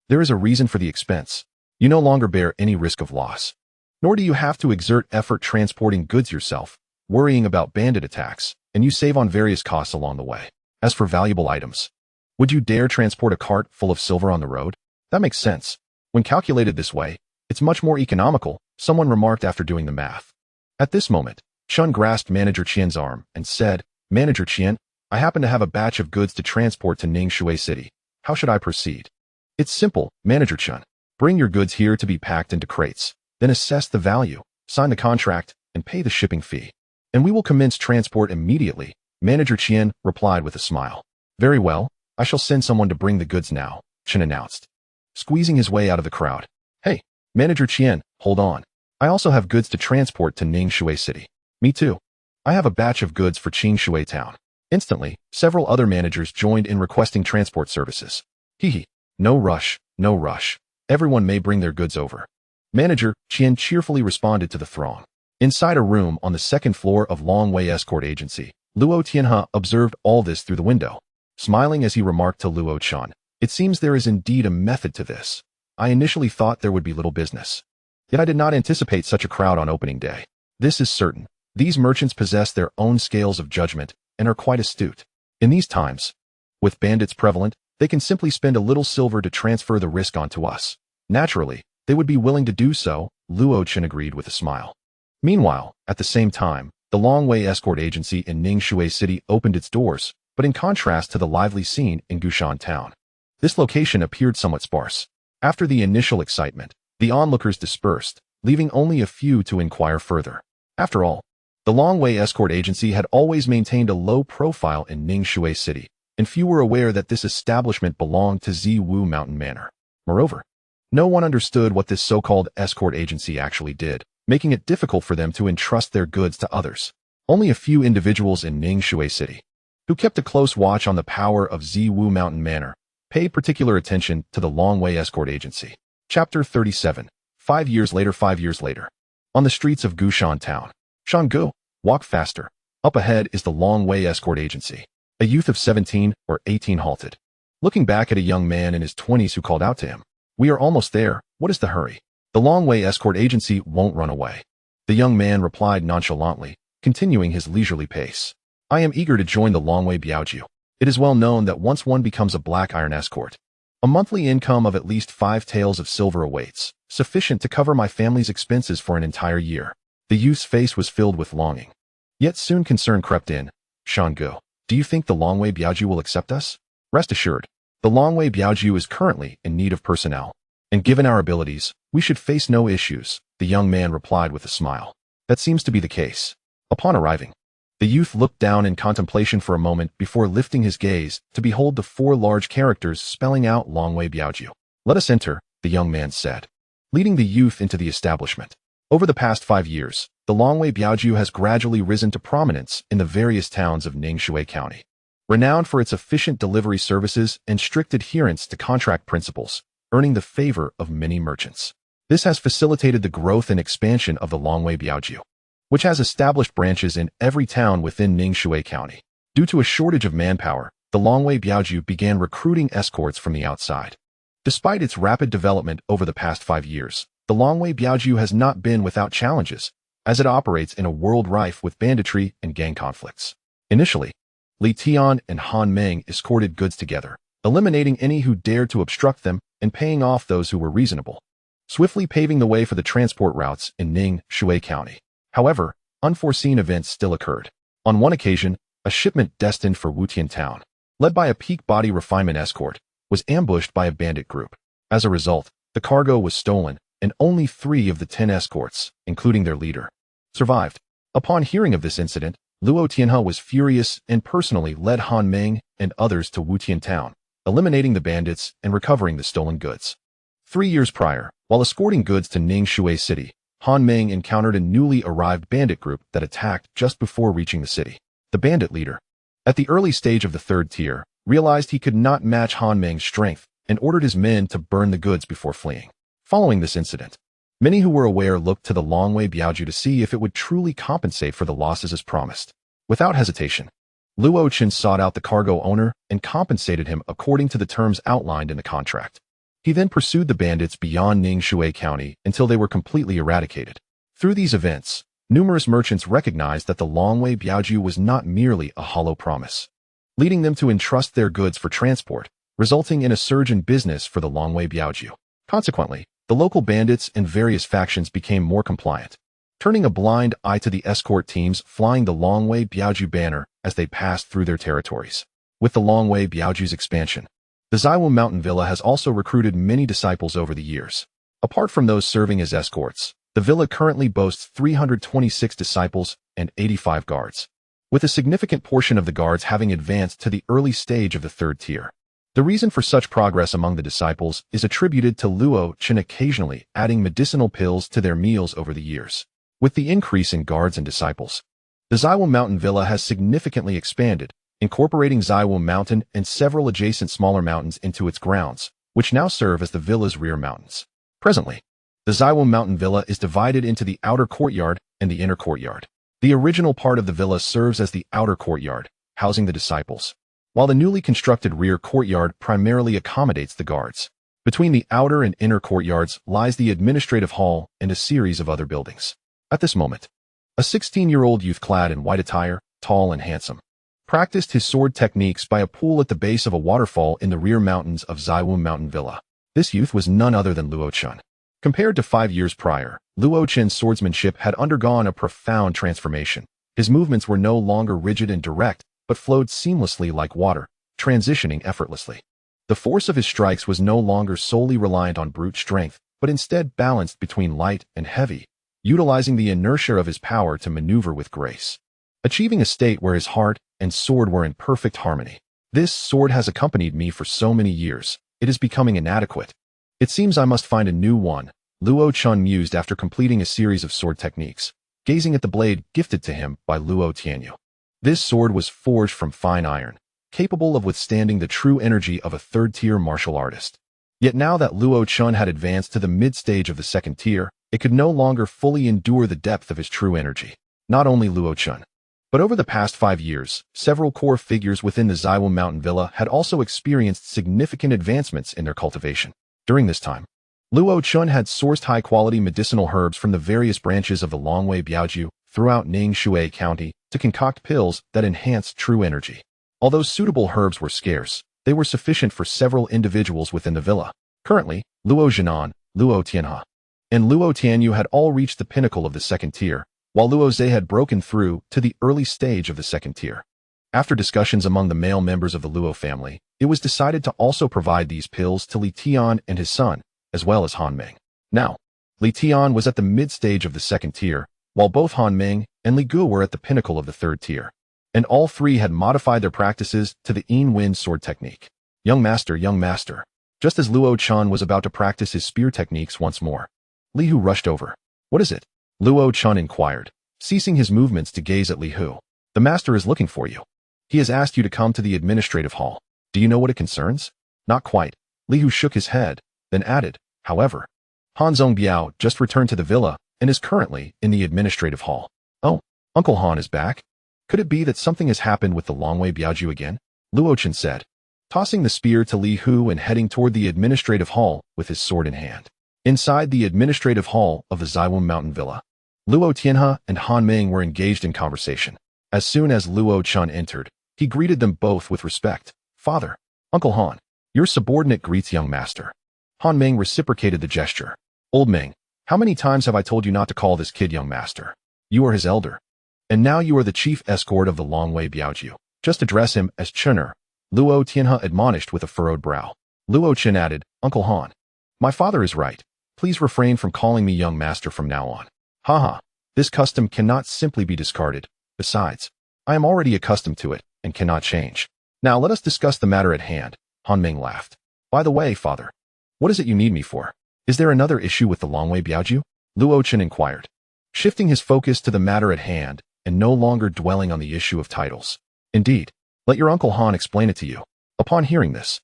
There is a reason for the expense. You no longer bear any risk of loss. Nor do you have to exert effort transporting goods yourself, worrying about bandit attacks, and you save on various costs along the way. As for valuable items, would you dare transport a cart full of silver on the road? That makes sense. When calculated this way, it's much more economical, someone remarked after doing the math. At this moment, Chun grasped Manager Qian's arm and said, Manager Qian, I happen to have a batch of goods to transport to Ningxue City. How should I proceed? It's simple, Manager Chun. Bring your goods here to be packed into crates, then assess the value, sign the contract, and pay the shipping fee. And we will commence transport immediately, Manager Qian replied with a smile. Very well, I shall send someone to bring the goods now, Chen announced, squeezing his way out of the crowd. Hey, Manager Qian, hold on. I also have goods to transport to Ningxue City. Me too. I have a batch of goods for Qingshui Town. Instantly, several other managers joined in requesting transport services. No rush. Everyone may bring their goods over. Manager Qian cheerfully responded to the throng. Inside a room on the second floor of Longway Escort Agency, Luo Tianhe observed all this through the window. Smiling as he remarked to Luo Chan, it seems there is indeed a method to this. I initially thought there would be little business. Yet I did not anticipate such a crowd on opening day. This is certain. These merchants possess their own scales of judgment and are quite astute. In these times, with bandits prevalent, they can simply spend a little silver to transfer the risk onto us. Naturally, they would be willing to do so, Luo Chen agreed with a smile. Meanwhile, at the same time, the Longway Escort Agency in Ningxue City opened its doors, but in contrast to the lively scene in Gushan Town, this location appeared somewhat sparse. After the initial excitement, the onlookers dispersed, leaving only a few to inquire further. After all, the Longwei escort agency had always maintained a low profile in Ningxue City, and few were aware that this establishment belonged to Ziwu Mountain Manor. Moreover, no one understood what this so-called escort agency actually did, making it difficult for them to entrust their goods to others. Only a few individuals in Ningxue City, who kept a close watch on the power of Ziwu Mountain Manor, paid particular attention to the Longwei escort agency. Chapter 37. 5 years later. 5 years later. On the streets of Gushan Town. Shangu, walk faster. Up ahead is the Longwei escort agency. A youth of 17 or 18 halted, looking back at a young man in his 20s who called out to him. We are almost there. What is the hurry? The Longwei escort agency won't run away. The young man replied nonchalantly, continuing his leisurely pace. I am eager to join the Longwei Biaoju. It is well known that once one becomes a black iron escort, a monthly income of at least 5 taels of silver awaits, sufficient to cover my family's expenses for an entire year. The youth's face was filled with longing. Yet soon concern crept in. Shangu, do you think the Longwei Biaoju will accept us? Rest assured, the Longwei Biaoju is currently in need of personnel, and given our abilities, we should face no issues, the young man replied with a smile. That seems to be the case. Upon arriving, the youth looked down in contemplation for a moment before lifting his gaze to behold the 4 large characters spelling out Longwei Biaoju. Let us enter, the young man said, leading the youth into the establishment. Over the past 5 years, the Longwei Biaoju has gradually risen to prominence in the various towns of Ningxue County. Renowned for its efficient delivery services and strict adherence to contract principles, earning the favor of many merchants. This has facilitated the growth and expansion of the Longwei Biaoju, which has established branches in every town within Ningxue County. Due to a shortage of manpower, the Longwei Biaoju began recruiting escorts from the outside. Despite its rapid development over the past 5 years, the Longwei Biaoju has not been without challenges, as it operates in a world rife with banditry and gang conflicts. Initially, Li Tian and Han Meng escorted goods together, eliminating any who dared to obstruct them and paying off those who were reasonable, swiftly paving the way for the transport routes in Ningxue County. However, unforeseen events still occurred. On one occasion, a shipment destined for Wutian Town, led by a peak body refinement escort, was ambushed by a bandit group. As a result, the cargo was stolen, and only 3 of the 10 escorts, including their leader, survived. Upon hearing of this incident, Luo Tianhe was furious and personally led Han Meng and others to Wutian Town, eliminating the bandits and recovering the stolen goods. 3 years prior, while escorting goods to Ningxue City, Han Meng encountered a newly arrived bandit group that attacked just before reaching the city. The bandit leader, at the early stage of the 3rd tier, realized he could not match Han Meng's strength and ordered his men to burn the goods before fleeing. Following this incident, many who were aware looked to the Longwei Biaoju to see if it would truly compensate for the losses as promised. Without hesitation, Luo Chen sought out the cargo owner and compensated him according to the terms outlined in the contract. He then pursued the bandits beyond Ningxue County until they were completely eradicated. Through these events, numerous merchants recognized that the Longwei Biaoju was not merely a hollow promise, leading them to entrust their goods for transport, resulting in a surge in business for the Longwei Biaoju. Consequently, the local bandits and various factions became more compliant, turning a blind eye to the escort teams flying the Longwei Biaoju banner as they passed through their territories. With the Longwei Biaoju's expansion, the Ziwu Mountain Villa has also recruited many disciples over the years. Apart from those serving as escorts, the villa currently boasts 326 disciples and 85 guards, with a significant portion of the guards having advanced to the early stage of the 3rd tier. The reason for such progress among the disciples is attributed to Luo Chen occasionally adding medicinal pills to their meals over the years. With the increase in guards and disciples, the Ziwu Mountain Villa has significantly expanded, incorporating Ziwu Mountain and several adjacent smaller mountains into its grounds, which now serve as the villa's rear mountains. Presently, the Ziwu Mountain Villa is divided into the outer courtyard and the inner courtyard. The original part of the villa serves as the outer courtyard, housing the disciples, while the newly constructed rear courtyard primarily accommodates the guards. Between the outer and inner courtyards lies the administrative hall and a series of other buildings. At this moment, a 16-year-old youth clad in white attire, tall and handsome, practiced his sword techniques by a pool at the base of a waterfall in the rear mountains of Ziwu Mountain Villa. This youth was none other than Luo Chen. Compared to 5 years prior, Luo Chen's swordsmanship had undergone a profound transformation. His movements were no longer rigid and direct, but flowed seamlessly like water, transitioning effortlessly. The force of his strikes was no longer solely reliant on brute strength, but instead balanced between light and heavy, utilizing the inertia of his power to maneuver with grace, achieving a state where his heart and sword were in perfect harmony. This sword has accompanied me for so many years, it is becoming inadequate. It seems I must find a new one, Luo Chun mused after completing a series of sword techniques, gazing at the blade gifted to him by Luo Tianyu. This sword was forged from fine iron, capable of withstanding the true energy of a third-tier martial artist. Yet now that Luo Chun had advanced to the mid-stage of the second tier, it could no longer fully endure the depth of his true energy. Not only Luo Chun, but over the past 5 years, several core figures within the Zaiwu Mountain Villa had also experienced significant advancements in their cultivation. During this time, Luo Chun had sourced high-quality medicinal herbs from the various branches of the Longwei Biaoju throughout Nangshui County to concoct pills that enhanced true energy. Although suitable herbs were scarce, they were sufficient for several individuals within the villa. Currently, Luo Jinan, Luo Tianhe, and Luo Tianyu had all reached the pinnacle of the second tier, while Luo Zhe had broken through to the early stage of the second tier. After discussions among the male members of the Luo family, it was decided to also provide these pills to Li Tian and his son, as well as Han Meng. Now, Li Tian was at the mid-stage of the second tier, while both Han Meng and Li Gu were at the pinnacle of the third tier, and all three had modified their practices to the Yin Wind sword technique. Young master, just as Luo Chun was about to practice his spear techniques once more, Li Hu rushed over. What is it? Luo Chun inquired, ceasing his movements to gaze at Li Hu. The master is looking for you. He has asked you to come to the administrative hall. Do you know what it concerns? Not quite. Li Hu shook his head, then added, however, Han Zhongbiao just returned to the villa and is currently in the administrative hall. Oh, Uncle Han is back? Could it be that something has happened with the Longwei Biaoju again? Luo Chun said, tossing the spear to Li Hu and heading toward the administrative hall with his sword in hand. Inside the administrative hall of the Zaiwu Mountain Villa, Luo Tianhe and Han Meng were engaged in conversation. As soon as Luo Chun entered, he greeted them both with respect. Father, Uncle Han, your subordinate greets young master. Han Meng reciprocated the gesture. Old Meng, how many times have I told you not to call this kid young master? You are his elder. And now you are the chief escort of the Longwei Biaoju. Just address him as Chuner, Luo Tianhe admonished with a furrowed brow. Luo Chun added, Uncle Han, my father is right. Please refrain from calling me young master from now on. Haha, this custom cannot simply be discarded. Besides, I am already accustomed to it and cannot change. Now let us discuss the matter at hand. Han Meng laughed. By the way, father, what is it you need me for? Is there another issue with the Longwei Biaoju? Luo Chun inquired, shifting his focus to the matter at hand and no longer dwelling on the issue of titles. Indeed, let your Uncle Han explain it to you. Upon hearing this,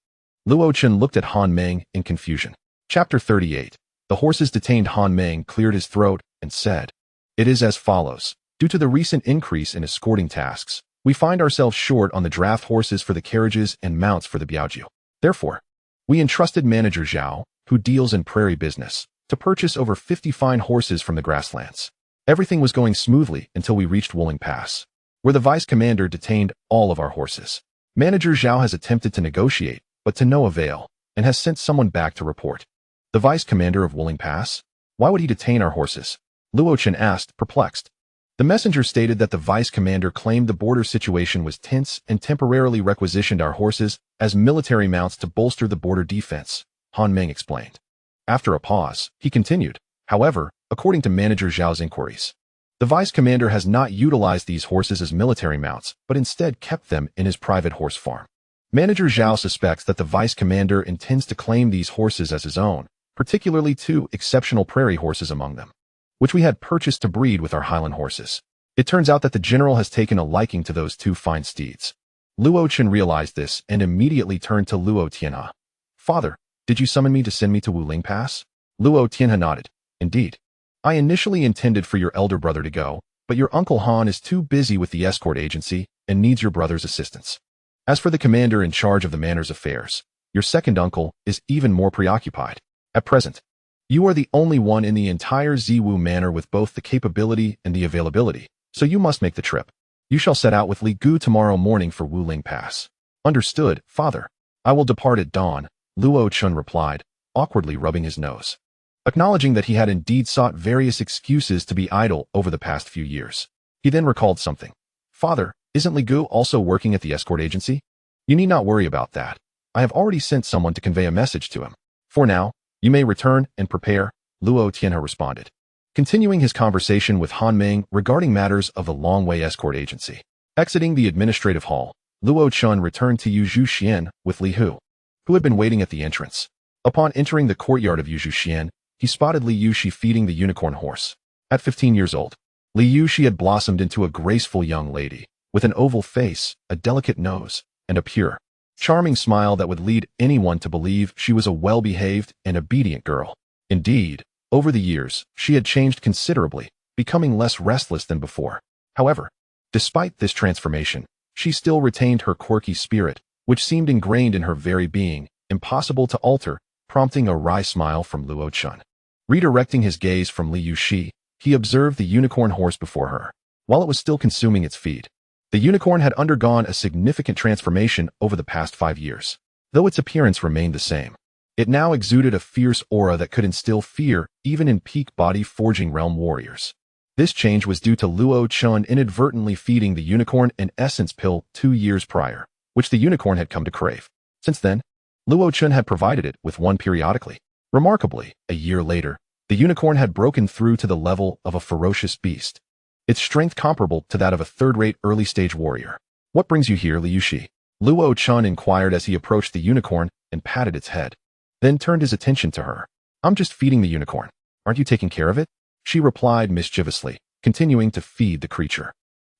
Luo Chun looked at Han Meng in confusion. Chapter 38. The horses detained. Han Meng cleared his throat and said, it is as follows. Due to the recent increase in escorting tasks, we find ourselves short on the draft horses for the carriages and mounts for the Biaoju. Therefore, we entrusted Manager Zhao, who deals in prairie business, to purchase over 50 fine horses from the grasslands. Everything was going smoothly until we reached Wuling Pass, where the vice commander detained all of our horses. Manager Zhao has attempted to negotiate, but to no avail, and has sent someone back to report. The vice commander of Wuling Pass? Why would he detain our horses? Luo Chun asked, perplexed. The messenger stated that the vice commander claimed the border situation was tense and temporarily requisitioned our horses as military mounts to bolster the border defense, Han Meng explained. After a pause, he continued, however, according to Manager Zhao's inquiries, the vice commander has not utilized these horses as military mounts, but instead kept them in his private horse farm. Manager Zhao suspects that the vice commander intends to claim these horses as his own, particularly 2 exceptional prairie horses among them, which we had purchased to breed with our highland horses. It turns out that the general has taken a liking to those 2 fine steeds. Luo Chun realized this and immediately turned to Luo Tianhe. Father, did you summon me to send me to Wuling Pass? Luo Tianhe nodded. Indeed. I initially intended for your elder brother to go, but your Uncle Han is too busy with the escort agency and needs your brother's assistance. As for the commander in charge of the manor's affairs, your second uncle is even more preoccupied. At present, you are the only one in the entire Ziwu Manor with both the capability and the availability, so you must make the trip. You shall set out with Li Gu tomorrow morning for Wuling Pass. Understood, father. I will depart at dawn, Luo Chun replied, awkwardly rubbing his nose, acknowledging that he had indeed sought various excuses to be idle over the past few years. He then recalled something. Father, isn't Li Gu also working at the escort agency? You need not worry about that. I have already sent someone to convey a message to him. For now, you may return and prepare, Luo Tianhe responded. continuing his conversation with Han Ming regarding matters of the Long Wei escort agency. Exiting the administrative hall, Luo Chun returned to Yuzhu Xian with Li Hu, who had been waiting at the entrance. Upon entering the courtyard of Yuzhu Xian, he spotted Li Yuxi feeding the unicorn horse. At 15 years old, Li Yuxi had blossomed into a graceful young lady, with an oval face, a delicate nose, and a pure, charming smile that would lead anyone to believe she was a well-behaved and obedient girl. Indeed, over the years, she had changed considerably, becoming less restless than before. However, despite this transformation, she still retained her quirky spirit, which seemed ingrained in her very being, impossible to alter, prompting a wry smile from Luo Chun. Redirecting his gaze from Li Yuxi, he observed the unicorn horse before her. While it was still consuming its feed, the unicorn had undergone a significant transformation over the past 5 years. Though its appearance remained the same, it now exuded a fierce aura that could instill fear even in peak body forging realm warriors. This change was due to Luo Chun inadvertently feeding the unicorn an essence pill 2 years prior, which the unicorn had come to crave. Since then, Luo Chun had provided it with one periodically. Remarkably, a year later, the unicorn had broken through to the level of a ferocious beast, its strength comparable to that of a third-rate early-stage warrior. "What brings you here, Li Yuxi?" Luo Chun inquired as he approached the unicorn and patted its head, then turned his attention to her. "I'm just feeding the unicorn. Aren't you taking care of it?" She replied mischievously, continuing to feed the creature.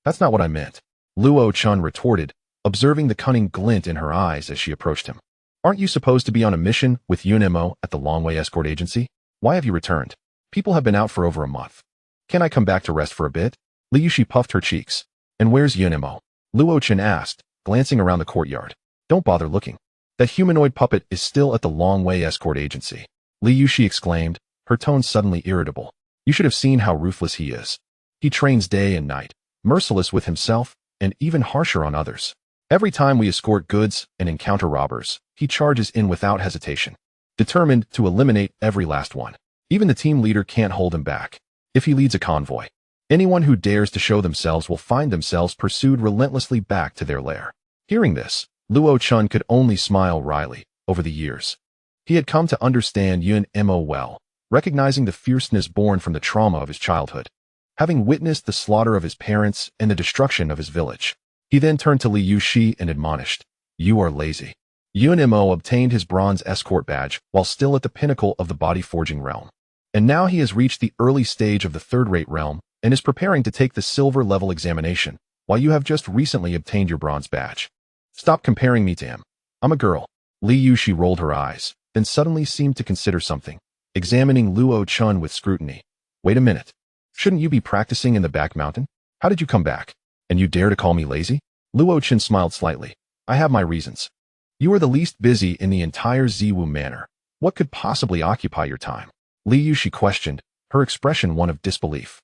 "That's not what I meant," Luo Chun retorted, observing the cunning glint in her eyes as she approached him. "Aren't you supposed to be on a mission with UNMO at the Long Wei escort agency? Why have you returned? People have been out for over a month. Can I come back to rest for a bit?" Li Yuxi puffed her cheeks. "And where's UNMO?" Luo Chun asked, glancing around the courtyard. "Don't bother looking. That humanoid puppet is still at the Long Wei escort agency," Li Yuxi exclaimed, her tone suddenly irritable. "You should have seen how ruthless he is. He trains day and night, merciless with himself, and even harsher on others. Every time we escort goods and encounter robbers, he charges in without hesitation, determined to eliminate every last one. Even the team leader can't hold him back. If he leads a convoy, anyone who dares to show themselves will find themselves pursued relentlessly back to their lair." Hearing this, Luo Chun could only smile wryly. Over the years, he had come to understand Yun Mo well, recognizing the fierceness born from the trauma of his childhood. Having witnessed the slaughter of his parents and the destruction of his village, he then turned to Li Yuxi and admonished, "You are lazy." Yun Mo obtained his bronze escort badge while still at the pinnacle of the body forging realm. And now he has reached the early stage of the third-rate realm and is preparing to take the silver level examination, while you have just recently obtained your bronze badge. Stop comparing me to him. I'm a girl. Li Yuxi rolled her eyes, then suddenly seemed to consider something, examining Luo Chun with scrutiny. Wait a minute. Shouldn't you be practicing in the back mountain? How did you come back? And you dare to call me lazy? Luo Chun smiled slightly. I have my reasons. You are the least busy in the entire Ziwu Manor. What could possibly occupy your time? Li Yuxi questioned, her expression one of disbelief.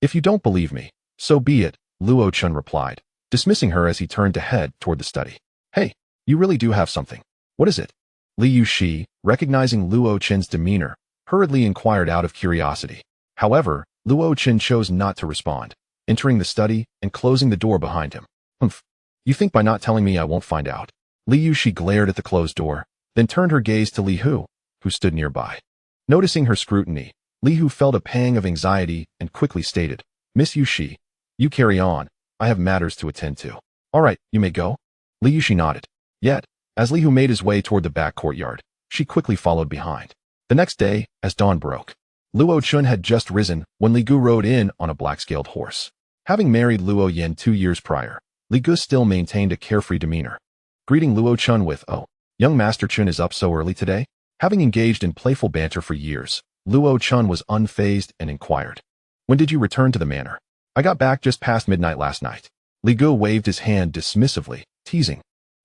If you don't believe me, so be it, Luo Chun replied, dismissing her as he turned to head toward the study. Hey, you really do have something. What is it? Li Yuxi, recognizing Luo Chun's demeanor, hurriedly inquired out of curiosity. However, Luo Chun chose not to respond, entering the study and closing the door behind him. Humph. You think by not telling me I won't find out? Li Yuxi glared at the closed door, then turned her gaze to Li Hu, who stood nearby. Noticing her scrutiny, Li Hu felt a pang of anxiety and quickly stated, Miss Yuxi, you carry on. I have matters to attend to. All right, you may go. Li Yuxi nodded. Yet, as Li Hu made his way toward the back courtyard, she quickly followed behind. The next day, as dawn broke, Luo Chun had just risen when Li Gu rode in on a black-scaled horse. Having married Luo Yin 2 years prior, Li Gu still maintained a carefree demeanor, greeting Luo Chun with, "Oh, young Master Chun is up so early today?" Having engaged in playful banter for years, Luo Chun was unfazed and inquired, "When did you return to the manor?" "I got back just past midnight last night." Li Gu waved his hand dismissively, teasing.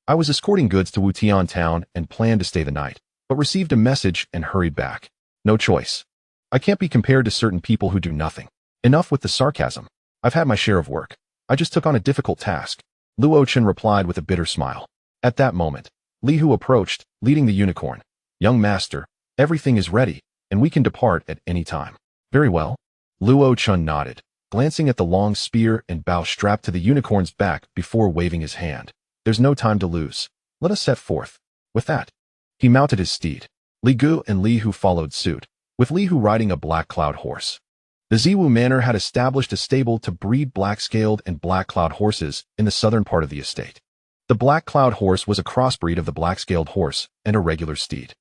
"I was escorting goods to Wutian town and planned to stay the night, but received a message and hurried back. No choice. I can't be compared to certain people who do nothing. Enough with the sarcasm. I've had my share of work. I just took on a difficult task." Luo Chun replied with a bitter smile. At that moment, Li Hu approached, leading the unicorn. "Young master, everything is ready, and we can depart at any time." "Very well." Luo Chun nodded, glancing at the long spear and bow strapped to the unicorn's back before waving his hand. "There's no time to lose. Let us set forth." With that, he mounted his steed. Li Gu and Li Hu followed suit, with Li Hu riding a black cloud horse. The Ziwu Manor had established a stable to breed black-scaled and black cloud horses in the southern part of the estate. The black cloud horse was a crossbreed of the black-scaled horse and a regular steed.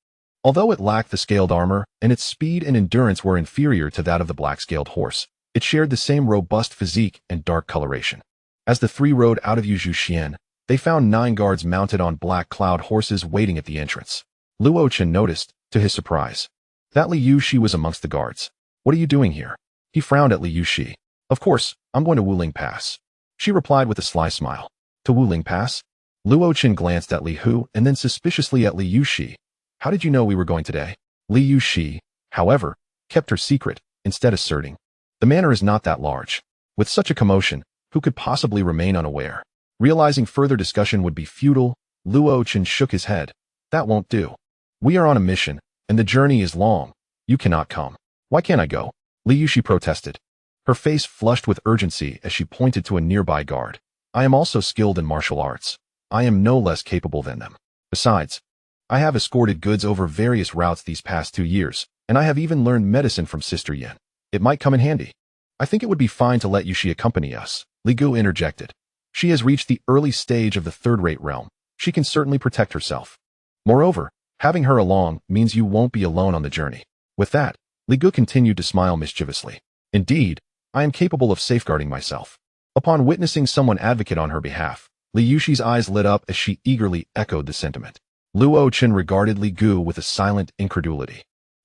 Although it lacked the scaled armor and its speed and endurance were inferior to that of the black-scaled horse, it shared the same robust physique and dark coloration. As the three rode out of Yuzhuxian, they found 9 guards mounted on black cloud horses waiting at the entrance. Luo Chen noticed, to his surprise, that Li Yuxi was amongst the guards. "What are you doing here?" He frowned at Li Yuxi. "Of course, I'm going to Wuling Pass," she replied with a sly smile. "To Wuling Pass?" Luo Chen glanced at Li Hu and then suspiciously at Li Yuxi. "How did you know we were going today?" Li Yuxi, however, kept her secret, instead asserting, "The manor is not that large. With such a commotion, who could possibly remain unaware?" Realizing further discussion would be futile, Luo Chen shook his head. "That won't do. We are on a mission, and the journey is long. You cannot come." "Why can't I go?" Li Yuxi protested. Her face flushed with urgency as she pointed to a nearby guard. "I am also skilled in martial arts. I am no less capable than them. Besides, I have escorted goods over various routes these past 2 years, and I have even learned medicine from Sister Yin. It might come in handy." "I think it would be fine to let Yuxi accompany us," Li Gu interjected. "She has reached the early stage of the third-rate realm. She can certainly protect herself. Moreover, having her along means you won't be alone on the journey." With that, Li Gu continued to smile mischievously. "Indeed, I am capable of safeguarding myself." Upon witnessing someone advocate on her behalf, Li Yuxi's eyes lit up as she eagerly echoed the sentiment. Luo Chen regarded Li Gu with a silent incredulity,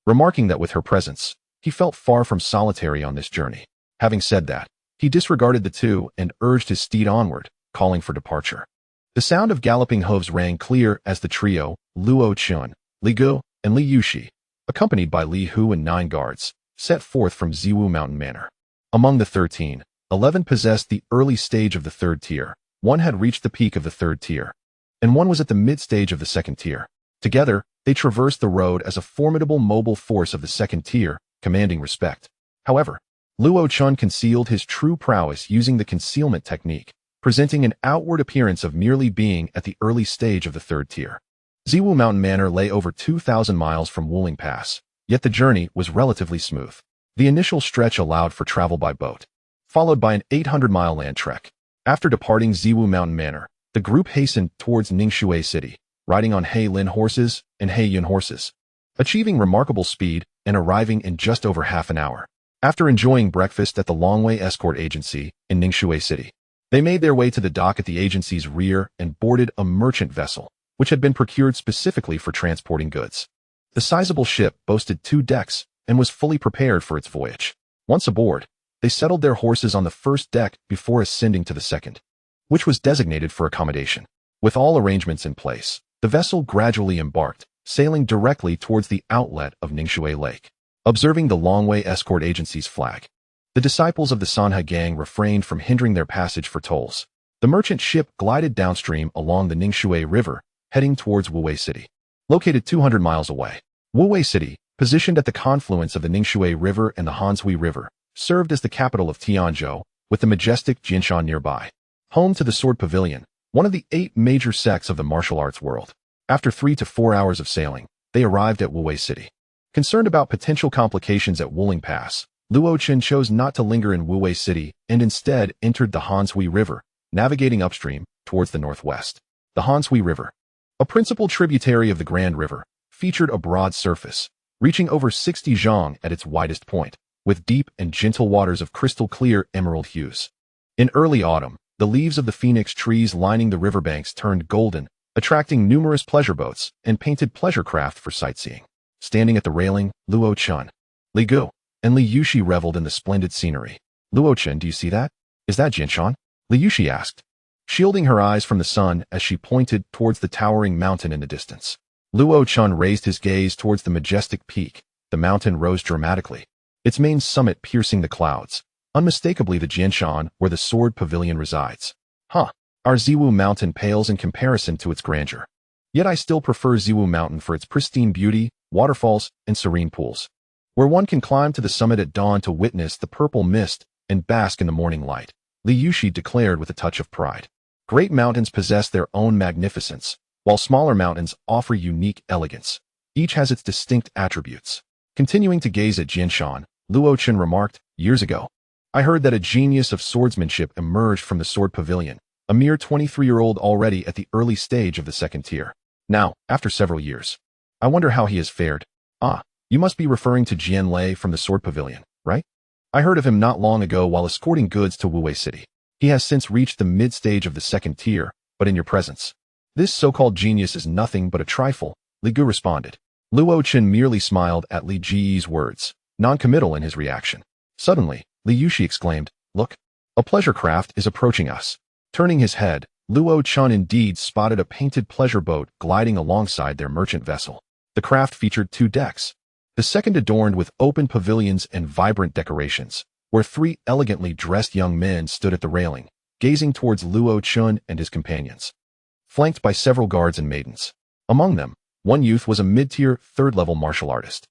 remarking that with her presence, he felt far from solitary on this journey. Having said that, he disregarded the two and urged his steed onward, calling for departure. The sound of galloping hooves rang clear as the trio, Luo Chen, Li Gu, and Li Yuxi, accompanied by Li Hu and 9 guards, set forth from Ziwu Mountain Manor. Among the 13, 11 possessed the early stage of the 3rd tier, 1 had reached the peak of the 3rd tier, and 1 was at the mid-stage of the 2nd tier. Together, they traversed the road as a formidable mobile force of the 2nd tier, commanding respect. However, Luo Chen concealed his true prowess using the concealment technique, presenting an outward appearance of merely being at the early stage of the 3rd tier. Ziwu Mountain Manor lay over 2,000 miles from Wuling Pass, yet the journey was relatively smooth. The initial stretch allowed for travel by boat, followed by an 800-mile land trek. After departing Ziwu Mountain Manor, the group hastened towards Ningxue City, riding on He Lin horses and He Yun horses, achieving remarkable speed and arriving in just over half an hour. After enjoying breakfast at the Longway Escort Agency in Ningxue City, they made their way to the dock at the agency's rear and boarded a merchant vessel, which had been procured specifically for transporting goods. The sizable ship boasted 2 decks and was fully prepared for its voyage. Once aboard, they settled their horses on the first deck before ascending to the second, which was designated for accommodation. With all arrangements in place, the vessel gradually embarked, sailing directly towards the outlet of Ningxue Lake. Observing the Longway Escort Agency's flag, the disciples of the Sanha gang refrained from hindering their passage for tolls. The merchant ship glided downstream along the Ningxue River, heading towards Wuwei City. Located 200 miles away, Wuwei City, positioned at the confluence of the Ningxue River and the Hanshui River, served as the capital of Tianzhou, with the majestic Jinshan nearby. Home to the Sword Pavilion, one of the 8 major sects of the martial arts world. After 3 to 4 hours of sailing, they arrived at Wuwei City. Concerned about potential complications at Wuling Pass, Luo Chen chose not to linger in Wuwei City and instead entered the Hanshui River, navigating upstream towards the northwest. The Hanshui River, a principal tributary of the Grand River, featured a broad surface, reaching over 60 zhang at its widest point, with deep and gentle waters of crystal-clear emerald hues. In early autumn, the leaves of the phoenix trees lining the riverbanks turned golden, attracting numerous pleasure boats and painted pleasure craft for sightseeing. Standing at the railing, Luo Chen, Li Gu, and Li Yuxi reveled in the splendid scenery. "Luo Chen, do you see that? Is that Jinshan?" Li Yuxi asked, shielding her eyes from the sun as she pointed towards the towering mountain in the distance. Luo Chen raised his gaze towards the majestic peak. The mountain rose dramatically, its main summit piercing the clouds, unmistakably the Jinshan where the Sword Pavilion resides. Our Ziwu Mountain pales in comparison to its grandeur. Yet I still prefer Ziwu Mountain for its pristine beauty, waterfalls, and serene pools, where one can climb to the summit at dawn to witness the purple mist and bask in the morning light," Li Yuxi declared with a touch of pride. Great mountains possess their own magnificence, while smaller mountains offer unique elegance. Each has its distinct attributes. Continuing to gaze at Jinshan, Luo Chen remarked, years ago. I heard that a genius of swordsmanship emerged from the sword pavilion, a mere 23-year-old already at the early stage of the second tier. Now, after several years. I wonder how he has fared. Ah, you must be referring to Jian Lei from the sword pavilion, right? I heard of him not long ago while escorting goods to Wuwei City. He has since reached the mid-stage of the second tier, but in your presence. This so-called genius is nothing but a trifle, Li Gu responded. Luo Chen merely smiled at Li Ji's words, non-committal in his reaction. Suddenly, Li Yushi exclaimed, look, a pleasure craft is approaching us. Turning his head, Luo Chen indeed spotted a painted pleasure boat gliding alongside their merchant vessel. The craft featured 2 decks. The second adorned with open pavilions and vibrant decorations, where 3 elegantly dressed young men stood at the railing, gazing towards Luo Chen and his companions, flanked by several guards and maidens. Among them, one youth was a mid-tier, third-level martial artist,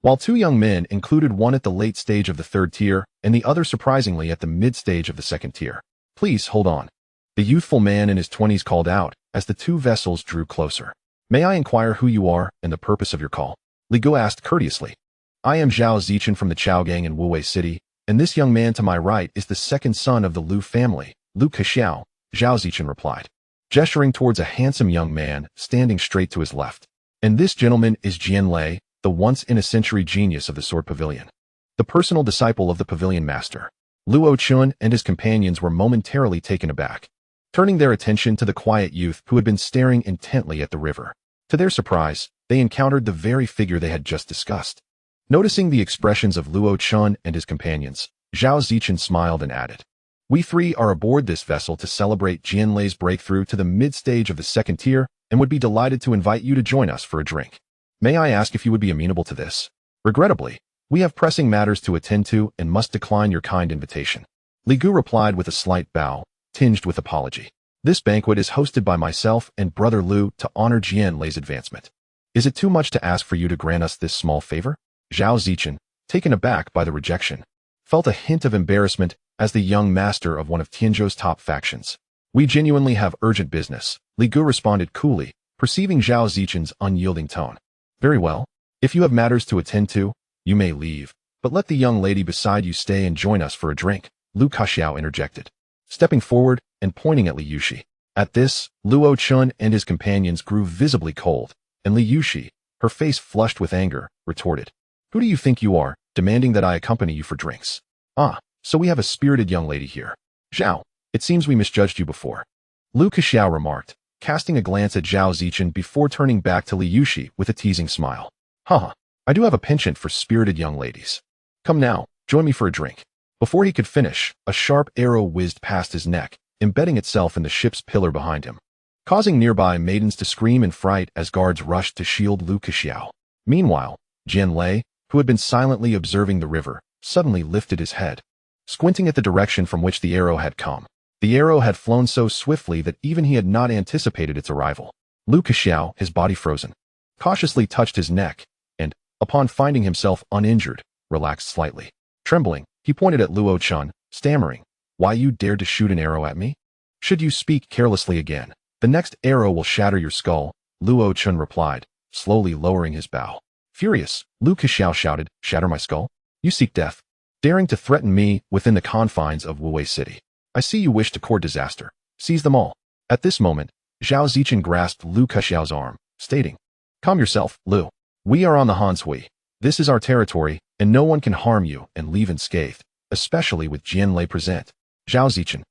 while 2 young men included one at the late stage of the third tier and the other surprisingly at the mid-stage of the second tier. Please hold on. The youthful man in his 20s called out as the 2 vessels drew closer. May I inquire who you are and the purpose of your call? Li Gu asked courteously. I am Zhao Zichen from the Chao Gang in Wuwei City, and this young man to my right is the second son of the Lu family, Lu Kexiao, Zhao Zichen replied, gesturing towards a handsome young man standing straight to his left. And this gentleman is Jian Lei, the once-in-a-century genius of the sword pavilion, the personal disciple of the pavilion master. Luo Chen and his companions were momentarily taken aback, turning their attention to the quiet youth who had been staring intently at the river. To their surprise, they encountered the very figure they had just discussed. Noticing the expressions of Luo Chen and his companions, Zhao Zichen smiled and added, we 3 are aboard this vessel to celebrate Jian Lei's breakthrough to the mid-stage of the second tier and would be delighted to invite you to join us for a drink. May I ask if you would be amenable to this? Regrettably, we have pressing matters to attend to and must decline your kind invitation. Li Gu replied with a slight bow, tinged with apology. This banquet is hosted by myself and brother Lu to honor Jian Lei's advancement. Is it too much to ask for you to grant us this small favor? Zhao Zichen, taken aback by the rejection, felt a hint of embarrassment as the young master of one of Tianzhou's top factions. We genuinely have urgent business, Li Gu responded coolly, perceiving Zhao Zichen's unyielding tone. Very well. If you have matters to attend to, you may leave, but let the young lady beside you stay and join us for a drink, Lu Kexiao interjected, stepping forward and pointing at Li Yushi. At this, Luo Chen and his companions grew visibly cold, and Li Yushi, her face flushed with anger, retorted, who do you think you are, demanding that I accompany you for drinks? Ah, so we have a spirited young lady here. Zhao, it seems we misjudged you before. Lu Kexiao remarked, casting a glance at Zhao Zichen before turning back to Li Yushi with a teasing smile. Haha, I do have a penchant for spirited young ladies. Come now, join me for a drink. Before he could finish, a sharp arrow whizzed past his neck, embedding itself in the ship's pillar behind him, causing nearby maidens to scream in fright as guards rushed to shield Lu Kexiao. Meanwhile, Jian Lei, who had been silently observing the river, suddenly lifted his head, squinting at the direction from which the arrow had come. The arrow had flown so swiftly that even he had not anticipated its arrival. Lu Kexiao, his body frozen, cautiously touched his neck, and, upon finding himself uninjured, relaxed slightly. Trembling, he pointed at Luo Chen, stammering, why you dared to shoot an arrow at me? Should you speak carelessly again, the next arrow will shatter your skull, Luo Chen replied, slowly lowering his bow. Furious, Lu Kexiao shouted, shatter my skull? You seek death, daring to threaten me within the confines of Wuwei City. I see you wish to court disaster. Seize them all. At this moment, Zhao Zichen grasped Lu Kexiao's arm, stating, calm yourself, Lu. We are on the Hanshui. This is our territory, and no one can harm you and leave unscathed, especially with Jian Lei present. Zhao Zichen,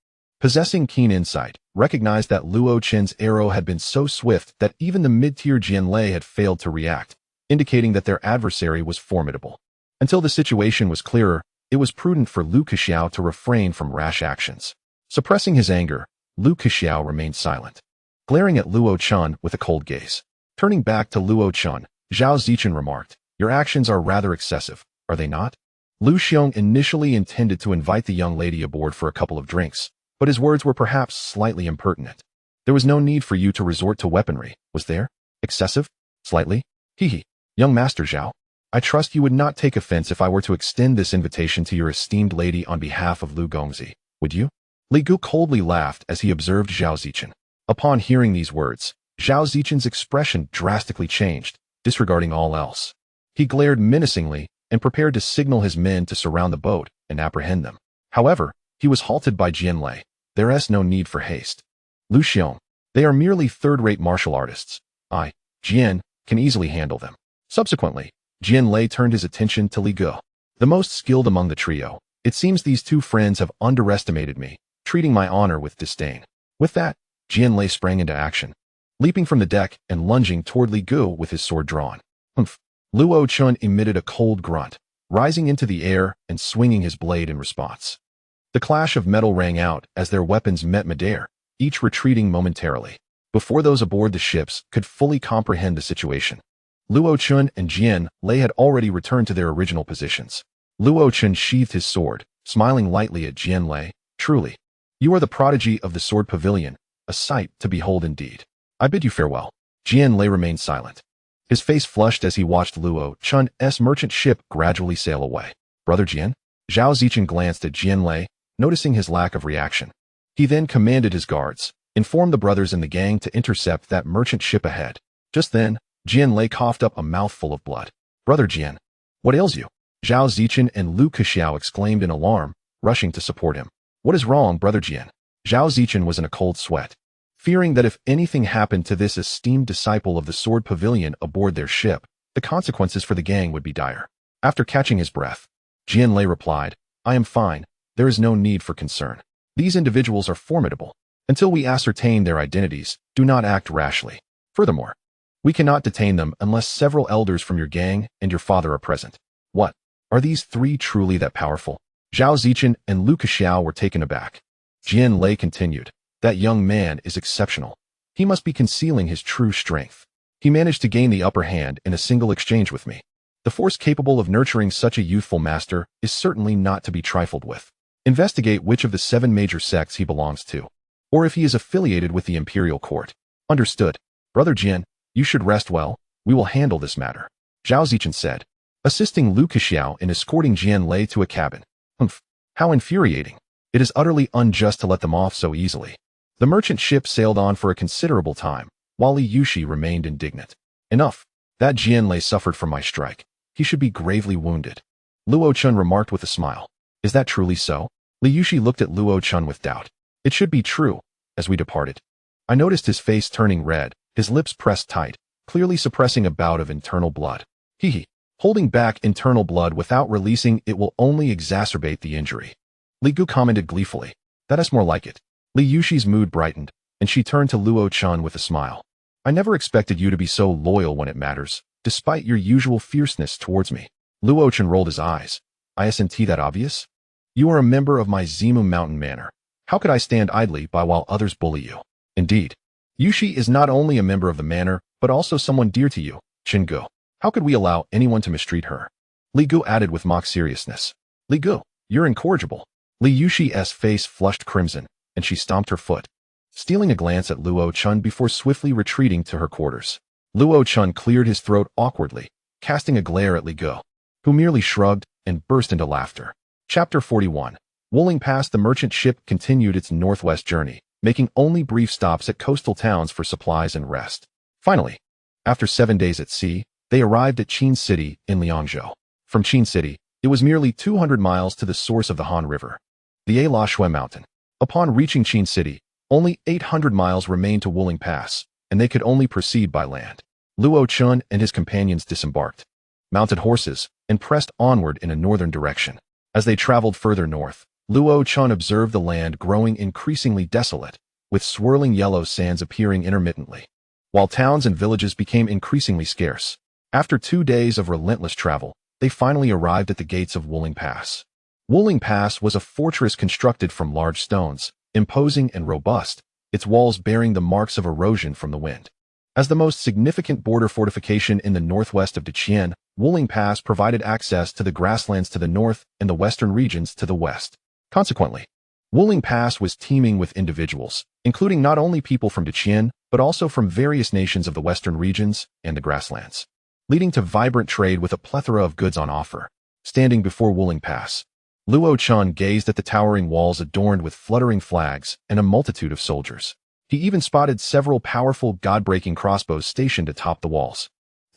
possessing keen insight, recognized that Luo Chen's arrow had been so swift that even the mid-tier Jian Lei had failed to react, indicating that their adversary was formidable. Until the situation was clearer, it was prudent for Lu Kexiao to refrain from rash actions. Suppressing his anger, Lu Kexiao remained silent, glaring at Luo Chen with a cold gaze. Turning back to Luo Chen, Zhao Zichen remarked, your actions are rather excessive, are they not? Lu Xiong initially intended to invite the young lady aboard for a couple of drinks, but his words were perhaps slightly impertinent. There was no need for you to resort to weaponry, was there? Excessive? Slightly? Hee. Young Master Zhao, I trust you would not take offense if I were to extend this invitation to your esteemed lady on behalf of Lu Gongzi, would you? Li Gu coldly laughed as he observed Zhao Zichen. Upon hearing these words, Zhao Zichen's expression drastically changed, disregarding all else. He glared menacingly and prepared to signal his men to surround the boat and apprehend them. However, he was halted by Jianlei. There is no need for haste. Lu Xiong, they are merely third-rate martial artists. I, Jian, can easily handle them. Subsequently, Jianlei turned his attention to Li Gu, the most skilled among the trio. It seems these two friends have underestimated me, treating my honor with disdain. With that, Jianlei sprang into action, leaping from the deck and lunging toward Li Gu with his sword drawn. Humph! Luo Chun emitted a cold grunt, rising into the air and swinging his blade in response. The clash of metal rang out as their weapons met midair, each retreating momentarily, before those aboard the ships could fully comprehend the situation. Luo Chun and Jian Lei had already returned to their original positions. Luo Chun sheathed his sword, smiling lightly at Jian Lei. Truly, you are the prodigy of the sword pavilion, a sight to behold indeed. I bid you farewell. Jian Lei remained silent. His face flushed as he watched Luo Chun's merchant ship gradually sail away. Brother Jian? Zhao Zichen glanced at Jian Lei, noticing his lack of reaction. He then commanded his guards, informed the brothers in the gang to intercept that merchant ship ahead. Just then, Jian Lei coughed up a mouthful of blood. Brother Jian, what ails you? Zhao Zichen and Lu Kexiao exclaimed in alarm, rushing to support him. What is wrong, Brother Jian? Zhao Zichen was in a cold sweat, fearing that if anything happened to this esteemed disciple of the sword pavilion aboard their ship, the consequences for the gang would be dire. After catching his breath, Jian Lei replied, I am fine. There is no need for concern. These individuals are formidable. Until we ascertain their identities, do not act rashly. Furthermore, we cannot detain them unless several elders from your gang and your father are present. What? Are these three truly that powerful? Zhao Zichen and Lu Kexiao were taken aback. Jian Lei continued, that young man is exceptional. He must be concealing his true strength. He managed to gain the upper hand in a single exchange with me. The force capable of nurturing such a youthful master is certainly not to be trifled with. Investigate which of the 7 major sects he belongs to, or if he is affiliated with the imperial court. Understood. Brother Jian, you should rest well. We will handle this matter. Zhao Zichen said, assisting Lu Kexiao in escorting Jian Lei to a cabin. Humph, how infuriating. It is utterly unjust to let them off so easily. The merchant ship sailed on for a considerable time, while Li Yushi remained indignant. Enough. That Jian Lei suffered from my strike. He should be gravely wounded. Luo Chun remarked with a smile. Is that truly so? Li Yushi looked at Luo Chun with doubt. It should be true. As we departed, I noticed his face turning red, his lips pressed tight, clearly suppressing a bout of internal blood. Hee. Holding back internal blood without releasing it will only exacerbate the injury. Li Gu commented gleefully. That is more like it. Li Yushi's mood brightened, and she turned to Luo Chun with a smile. I never expected you to be so loyal when it matters, despite your usual fierceness towards me. Luo Chun rolled his eyes. Isn't that obvious? You are a member of my Zimu Mountain Manor. How could I stand idly by while others bully you? Indeed. Yushi is not only a member of the manor, but also someone dear to you, Qinggu. How could we allow anyone to mistreat her? Li Gu added with mock seriousness. Li Gu, you're incorrigible. Li Yushi's face flushed crimson, and she stomped her foot, stealing a glance at Luo Chun before swiftly retreating to her quarters. Luo Chun cleared his throat awkwardly, casting a glare at Li Gu, who merely shrugged and burst into laughter. Chapter 41. Wooling past the merchant ship continued its northwest journey, making only brief stops at coastal towns for supplies and rest. Finally, after 7 days at sea, they arrived at Qin City in Liangzhou. From Qin City, it was merely 200 miles to the source of the Han River, the A La Shui Mountain. Upon reaching Qin City, only 800 miles remained to Wooling Pass, and they could only proceed by land. Luo Chun and his companions disembarked, mounted horses, and pressed onward in a northern direction. As they traveled further north, Luo Chun observed the land growing increasingly desolate, with swirling yellow sands appearing intermittently, while towns and villages became increasingly scarce. After 2 days of relentless travel, they finally arrived at the gates of Wooling Pass. Wooling Pass was a fortress constructed from large stones, imposing and robust, its walls bearing the marks of erosion from the wind. As the most significant border fortification in the northwest of Daqian, Wooling Pass provided access to the grasslands to the north and the western regions to the west. Consequently, Wooling Pass was teeming with individuals, including not only people from Daqian, but also from various nations of the western regions and the grasslands, leading to vibrant trade with a plethora of goods on offer. Standing before Wooling Pass, Luo Chun gazed at the towering walls adorned with fluttering flags and a multitude of soldiers. He even spotted several powerful god-breaking crossbows stationed atop the walls.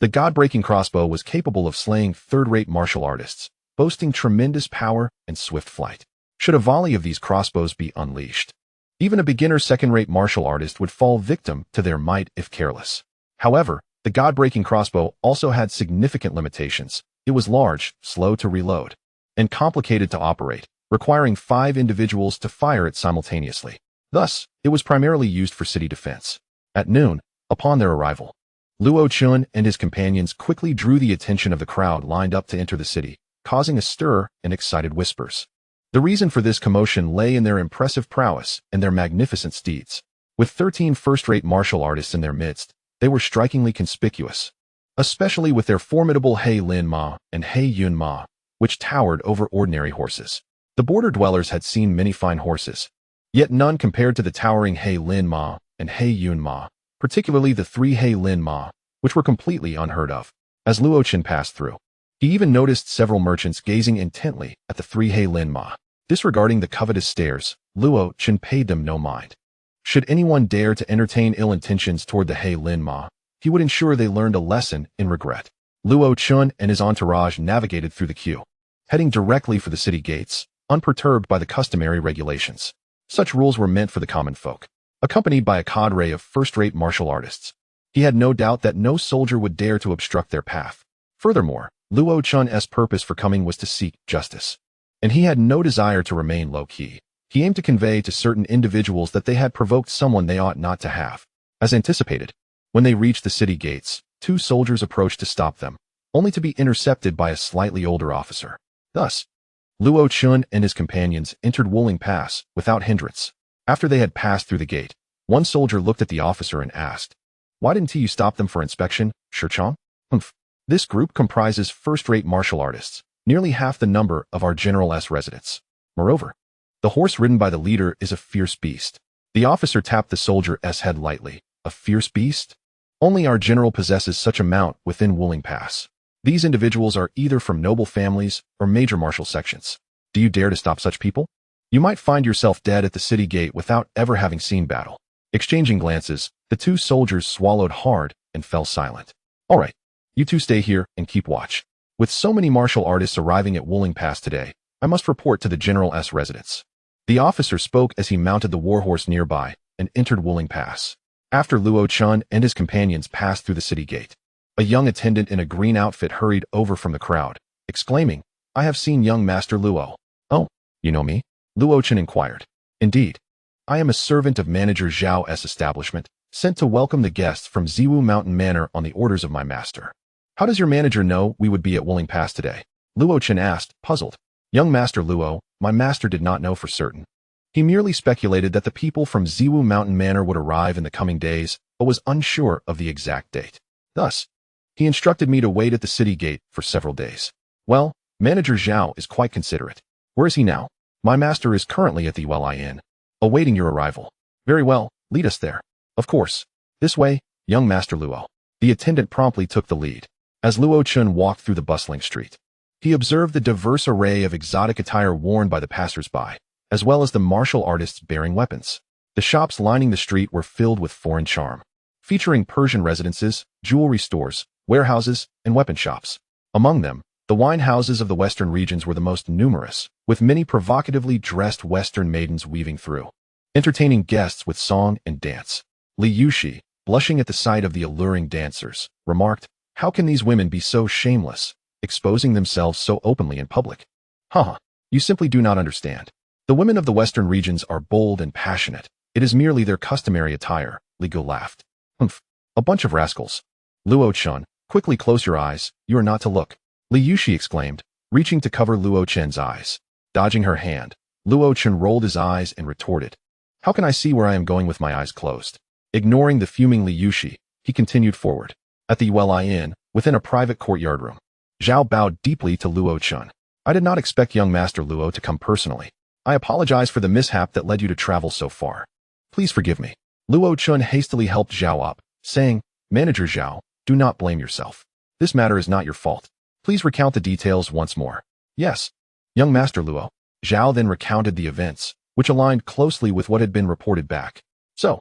The god-breaking crossbow was capable of slaying third-rate martial artists, boasting tremendous power and swift flight. Should a volley of these crossbows be unleashed, even a beginner second-rate martial artist would fall victim to their might if careless. However, the god-breaking crossbow also had significant limitations. It was large, slow to reload, and complicated to operate, requiring 5 individuals to fire it simultaneously. Thus, it was primarily used for city defense. At noon, upon their arrival, Luo Chun and his companions quickly drew the attention of the crowd lined up to enter the city, causing a stir and excited whispers. The reason for this commotion lay in their impressive prowess and their magnificent steeds. With 13 first-rate martial artists in their midst, they were strikingly conspicuous, especially with their formidable He Lin Ma and He Yun Ma, which towered over ordinary horses. The border dwellers had seen many fine horses, yet none compared to the towering He Lin Ma and He Yun Ma, particularly the 3 He Lin Ma, which were completely unheard of. As Luo Chen passed through, he even noticed several merchants gazing intently at the 3 He Lin Ma. Disregarding the covetous stares, Luo Chen paid them no mind. Should anyone dare to entertain ill intentions toward the He Lin Ma, he would ensure they learned a lesson in regret. Luo Chun and his entourage navigated through the queue, heading directly for the city gates, unperturbed by the customary regulations. Such rules were meant for the common folk. Accompanied by a cadre of first-rate martial artists, he had no doubt that no soldier would dare to obstruct their path. Furthermore, Luo Chun's purpose for coming was to seek justice, and he had no desire to remain low-key. He aimed to convey to certain individuals that they had provoked someone they ought not to have. As anticipated, when they reached the city gates, 2 soldiers approached to stop them, only to be intercepted by a slightly older officer. Thus, Luo Chun and his companions entered Wuling Pass without hindrance. After they had passed through the gate, one soldier looked at the officer and asked, "Why didn't you stop them for inspection, Shichong?" This group comprises first-rate martial artists, nearly half the number of our general's residents. Moreover, the horse ridden by the leader is a fierce beast. The officer tapped the soldier's head lightly. A fierce beast? Only our general possesses such a mount within Wuling Pass. These individuals are either from noble families or major martial sections. Do you dare to stop such people? You might find yourself dead at the city gate without ever having seen battle. Exchanging glances, the 2 soldiers swallowed hard and fell silent. All right, you 2 stay here and keep watch. With so many martial artists arriving at Wuling Pass today, I must report to the general's residence. The officer spoke as he mounted the warhorse nearby and entered Wuling Pass. After Luo Chun and his companions passed through the city gate, a young attendant in a green outfit hurried over from the crowd, exclaiming, "I have seen young Master Luo." "Oh, you know me?" Luo Chun inquired. "Indeed. I am a servant of Manager Zhao's establishment, sent to welcome the guests from Ziwu Mountain Manor on the orders of my master." "How does your manager know we would be at Wuling Pass today?" Luo Chun asked, puzzled. "Young Master Luo, my master did not know for certain. He merely speculated that the people from Ziwu Mountain Manor would arrive in the coming days, but was unsure of the exact date. Thus, he instructed me to wait at the city gate for several days." "Well, Manager Zhao is quite considerate. Where is he now?" "My master is currently at the Ueli Inn, awaiting your arrival." "Very well, lead us there." "Of course. This way, young Master Luo." The attendant promptly took the lead. As Luo Chun walked through the bustling street, he observed the diverse array of exotic attire worn by the passers-by, as well as the martial artists bearing weapons. The shops lining the street were filled with foreign charm, featuring Persian residences, jewelry stores, warehouses, and weapon shops. Among them, the wine houses of the western regions were the most numerous, with many provocatively dressed western maidens weaving through, entertaining guests with song and dance. Li Yushi, blushing at the sight of the alluring dancers, remarked, "How can these women be so shameless, exposing themselves so openly in public?" "Haha, you simply do not understand. The women of the western regions are bold and passionate. It is merely their customary attire." Li Gu laughed. "Humph, a bunch of rascals." "Luo Chun, quickly close your eyes, you are not to look," Li Yushi exclaimed, reaching to cover Luo Chen's eyes. Dodging her hand, Luo Chen rolled his eyes and retorted, "How can I see where I am going with my eyes closed?" Ignoring the fuming Li Yushi, he continued forward. At the Ueli Inn, within a private courtyard room, Zhao bowed deeply to Luo Chun. "I did not expect young Master Luo to come personally. I apologize for the mishap that led you to travel so far. Please forgive me." Luo Chun hastily helped Zhao up, saying, "Manager Zhao, do not blame yourself. This matter is not your fault. Please recount the details once more." "Yes, young Master Luo." Zhao then recounted the events, which aligned closely with what had been reported back. "So,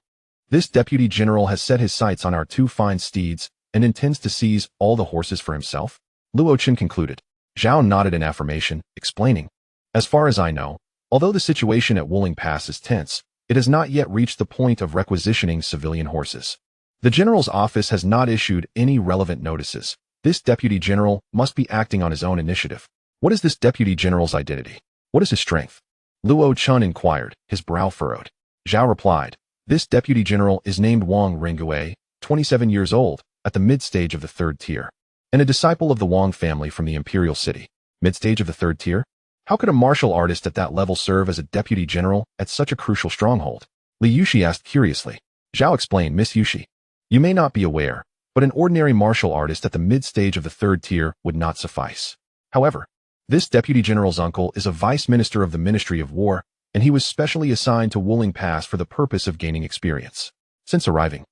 this deputy general has set his sights on our 2 fine steeds, and intends to seize all the horses for himself? Luo Chen concluded. Zhao nodded in affirmation, explaining, as far as I know, although the situation at Wuling Pass is tense, it has not yet reached the point of requisitioning civilian horses. The general's office has not issued any relevant notices. This deputy general must be acting on his own initiative. What is this deputy general's identity? What is his strength? Luo Chen inquired, his brow furrowed. Zhao replied, this deputy general is named Wang Ringgui, 27 years old, at the mid-stage of the third tier, and a disciple of the Wang family from the imperial city. Mid-stage of the third tier? How could a martial artist at that level serve as a deputy general at such a crucial stronghold? Li Yushi asked curiously. Zhao explained, Miss Yushi, you may not be aware, but an ordinary martial artist at the mid-stage of the third tier would not suffice. However, this deputy general's uncle is a vice minister of the Ministry of War, and he was specially assigned to Wuling Pass for the purpose of gaining experience. Since arriving,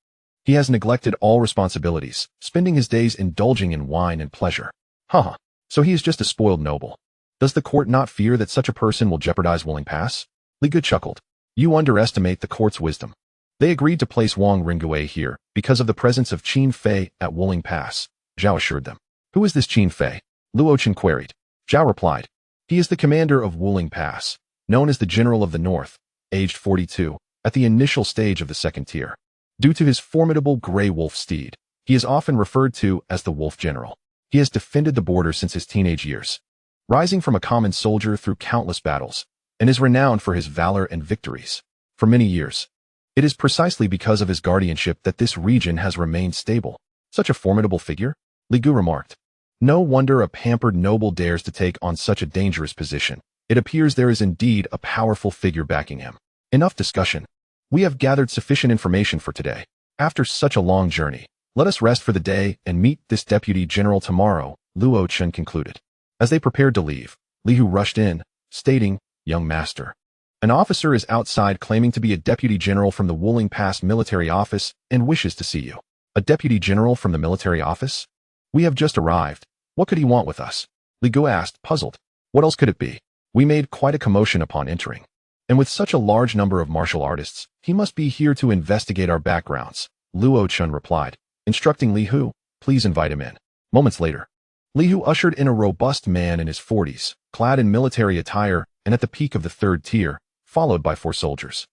he has neglected all responsibilities, spending his days indulging in wine and pleasure. Haha, so he is just a spoiled noble. Does the court not fear that such a person will jeopardize Wuling Pass? Li Gu chuckled. You underestimate the court's wisdom. They agreed to place Wang Ringgui here because of the presence of Qin Fei at Wuling Pass, Zhao assured them. Who is this Qin Fei? Luo Chen queried. Zhao replied. He is the commander of Wuling Pass, known as the General of the North, aged 42, at the initial stage of the second tier. Due to his formidable gray wolf steed, he is often referred to as the Wolf General. He has defended the border since his teenage years, rising from a common soldier through countless battles, and is renowned for his valor and victories. For many years, it is precisely because of his guardianship that this region has remained stable. Such a formidable figure? Li Gu remarked. No wonder a pampered noble dares to take on such a dangerous position. It appears there is indeed a powerful figure backing him. Enough discussion. We have gathered sufficient information for today. After such a long journey, let us rest for the day and meet this deputy general tomorrow, Luo Chen concluded. As they prepared to leave, Li Hu rushed in, stating, Young master, an officer is outside claiming to be a deputy general from the Wuling Pass military office and wishes to see you. A deputy general from the military office? We have just arrived. What could he want with us? Li Gu asked, puzzled. What else could it be? We made quite a commotion upon entering. And with such a large number of martial artists, he must be here to investigate our backgrounds, Luo Chen replied, instructing Li Hu, please invite him in. Moments later, Li Hu ushered in a robust man in his 40s, clad in military attire and at the peak of the third tier, followed by 4 soldiers.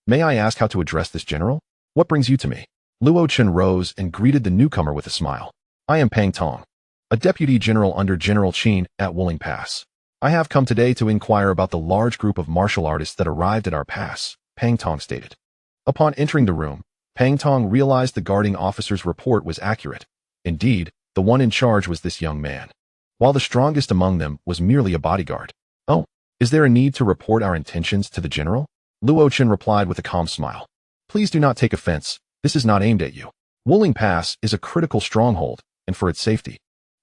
May I ask how to address this general? What brings you to me? Luo Chen rose and greeted the newcomer with a smile. I am Pang Tong, a deputy general under General Qin at Wuling Pass. I have come today to inquire about the large group of martial artists that arrived at our pass, Pang Tong stated. Upon entering the room, Pang Tong realized the guarding officer's report was accurate. Indeed, the one in charge was this young man, while the strongest among them was merely a bodyguard. Oh, is there a need to report our intentions to the general? Luo Chen replied with a calm smile. Please do not take offense. This is not aimed at you. Wuling Pass is a critical stronghold, and for its safety,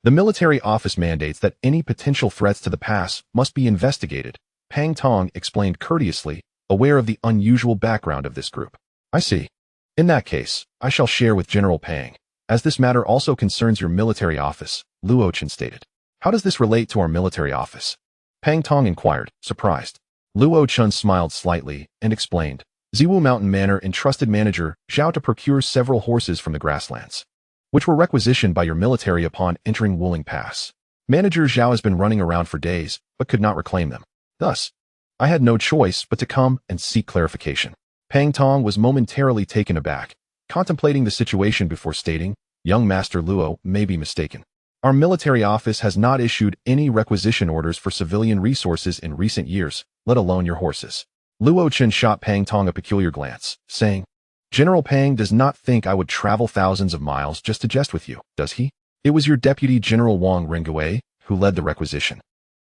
the military office mandates that any potential threats to the pass must be investigated, Pang Tong explained courteously, aware of the unusual background of this group. I see. In that case, I shall share with General Pang, as this matter also concerns your military office, Luo Chen stated. How does this relate to our military office? Pang Tong inquired, surprised. Luo Chen smiled slightly and explained, Ziwu Mountain Manor entrusted manager Zhao to procure several horses from the grasslands, which were requisitioned by your military upon entering Wuling Pass. Manager Zhao has been running around for days, but could not reclaim them. Thus, I had no choice but to come and seek clarification. Pang Tong was momentarily taken aback, contemplating the situation before stating, Young Master Luo may be mistaken. Our military office has not issued any requisition orders for civilian resources in recent years, let alone your horses. Luo Chen shot Pang Tong a peculiar glance, saying, General Pang does not think I would travel thousands of miles just to jest with you, does he? It was your deputy General Wang Ringgui who led the requisition.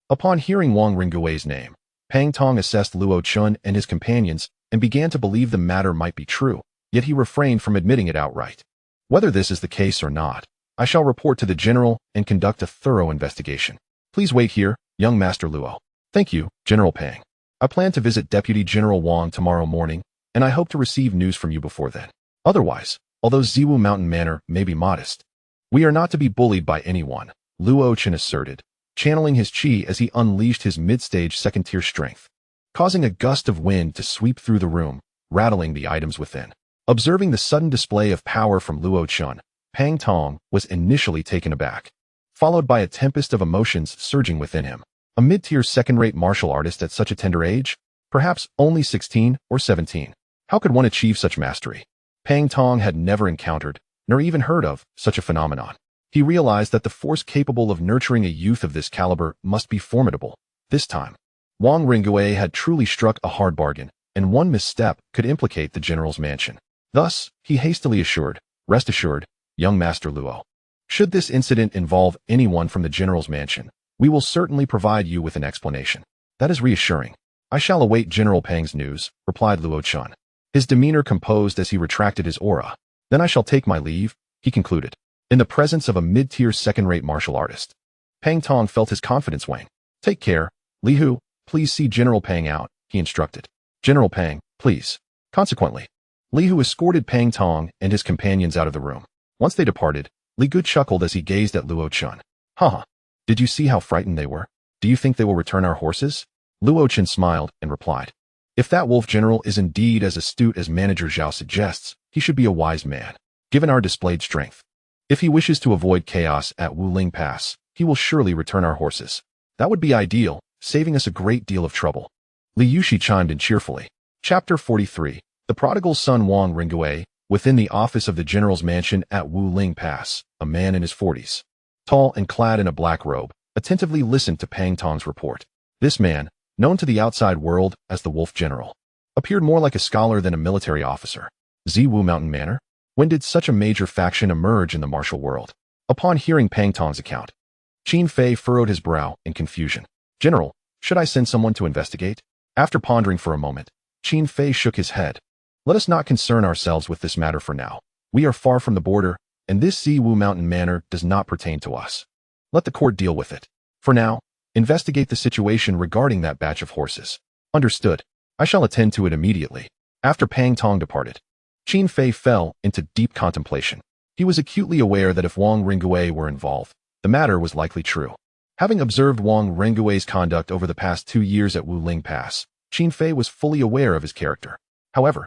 Upon hearing Wang Ringgui's name, Pang Tong assessed Luo Chen and his companions and began to believe the matter might be true, yet he refrained from admitting it outright. Whether this is the case or not, I shall report to the general and conduct a thorough investigation. Please wait here, young Master Luo. Thank you, General Pang. I plan to visit Deputy General Wang tomorrow morning, and I hope to receive news from you before then. Otherwise, although Ziwu Mountain Manor may be modest, we are not to be bullied by anyone, Luo Chen asserted, channeling his qi as he unleashed his mid-stage second-tier strength, causing a gust of wind to sweep through the room, rattling the items within. Observing the sudden display of power from Luo Chen, Pang Tong was initially taken aback, followed by a tempest of emotions surging within him. A mid-tier second-rate martial artist at such a tender age? Perhaps only 16 or 17. How could one achieve such mastery? Pang Tong had never encountered, nor even heard of, such a phenomenon. He realized that the force capable of nurturing a youth of this caliber must be formidable. This time, Wang Ringgui had truly struck a hard bargain, and one misstep could implicate the general's mansion. Thus, he hastily assured, "Rest assured, young Master Luo. Should this incident involve anyone from the general's mansion, we will certainly provide you with an explanation." "That is reassuring. I shall await General Pang's news," replied Luo Chun, his demeanor composed as he retracted his aura. "Then I shall take my leave," he concluded, in the presence of a mid-tier second-rate martial artist. Pang Tong felt his confidence wane. "Take care, Li Hu, please see General Pang out," he instructed. "General Pang, please." Consequently, Li Hu escorted Pang Tong and his companions out of the room. Once they departed, Li Gu chuckled as he gazed at Luo Chun. "Haha, did you see how frightened they were? Do you think they will return our horses?" Luo Chun smiled and replied, "If that wolf general is indeed as astute as Manager Zhao suggests, he should be a wise man, given our displayed strength. If he wishes to avoid chaos at Wuling Pass, he will surely return our horses. That would be ideal, saving us a great deal of trouble." Li Yushi chimed in cheerfully. Chapter 43. The prodigal son Wang Ringgui. Within the office of the general's mansion at Wuling Pass, a man in his 40s, tall and clad in a black robe, attentively listened to Pang Tong's report. This man, known to the outside world as the Wolf General, appeared more like a scholar than a military officer. Ziwu Mountain Manor? When did such a major faction emerge in the martial world? Upon hearing Pang Tong's account, Qin Fei furrowed his brow in confusion. "General, should I send someone to investigate?" After pondering for a moment, Qin Fei shook his head. "Let us not concern ourselves with this matter for now. We are far from the border, and this Ziwu Mountain Manor does not pertain to us. Let the court deal with it. For now, investigate the situation regarding that batch of horses." "Understood. I shall attend to it immediately." After Pang Tong departed, Qin Fei fell into deep contemplation. He was acutely aware that if Wang Ringgui were involved, the matter was likely true. Having observed Wang Ringgui's conduct over the past 2 years at Wuling Pass, Qin Fei was fully aware of his character. However,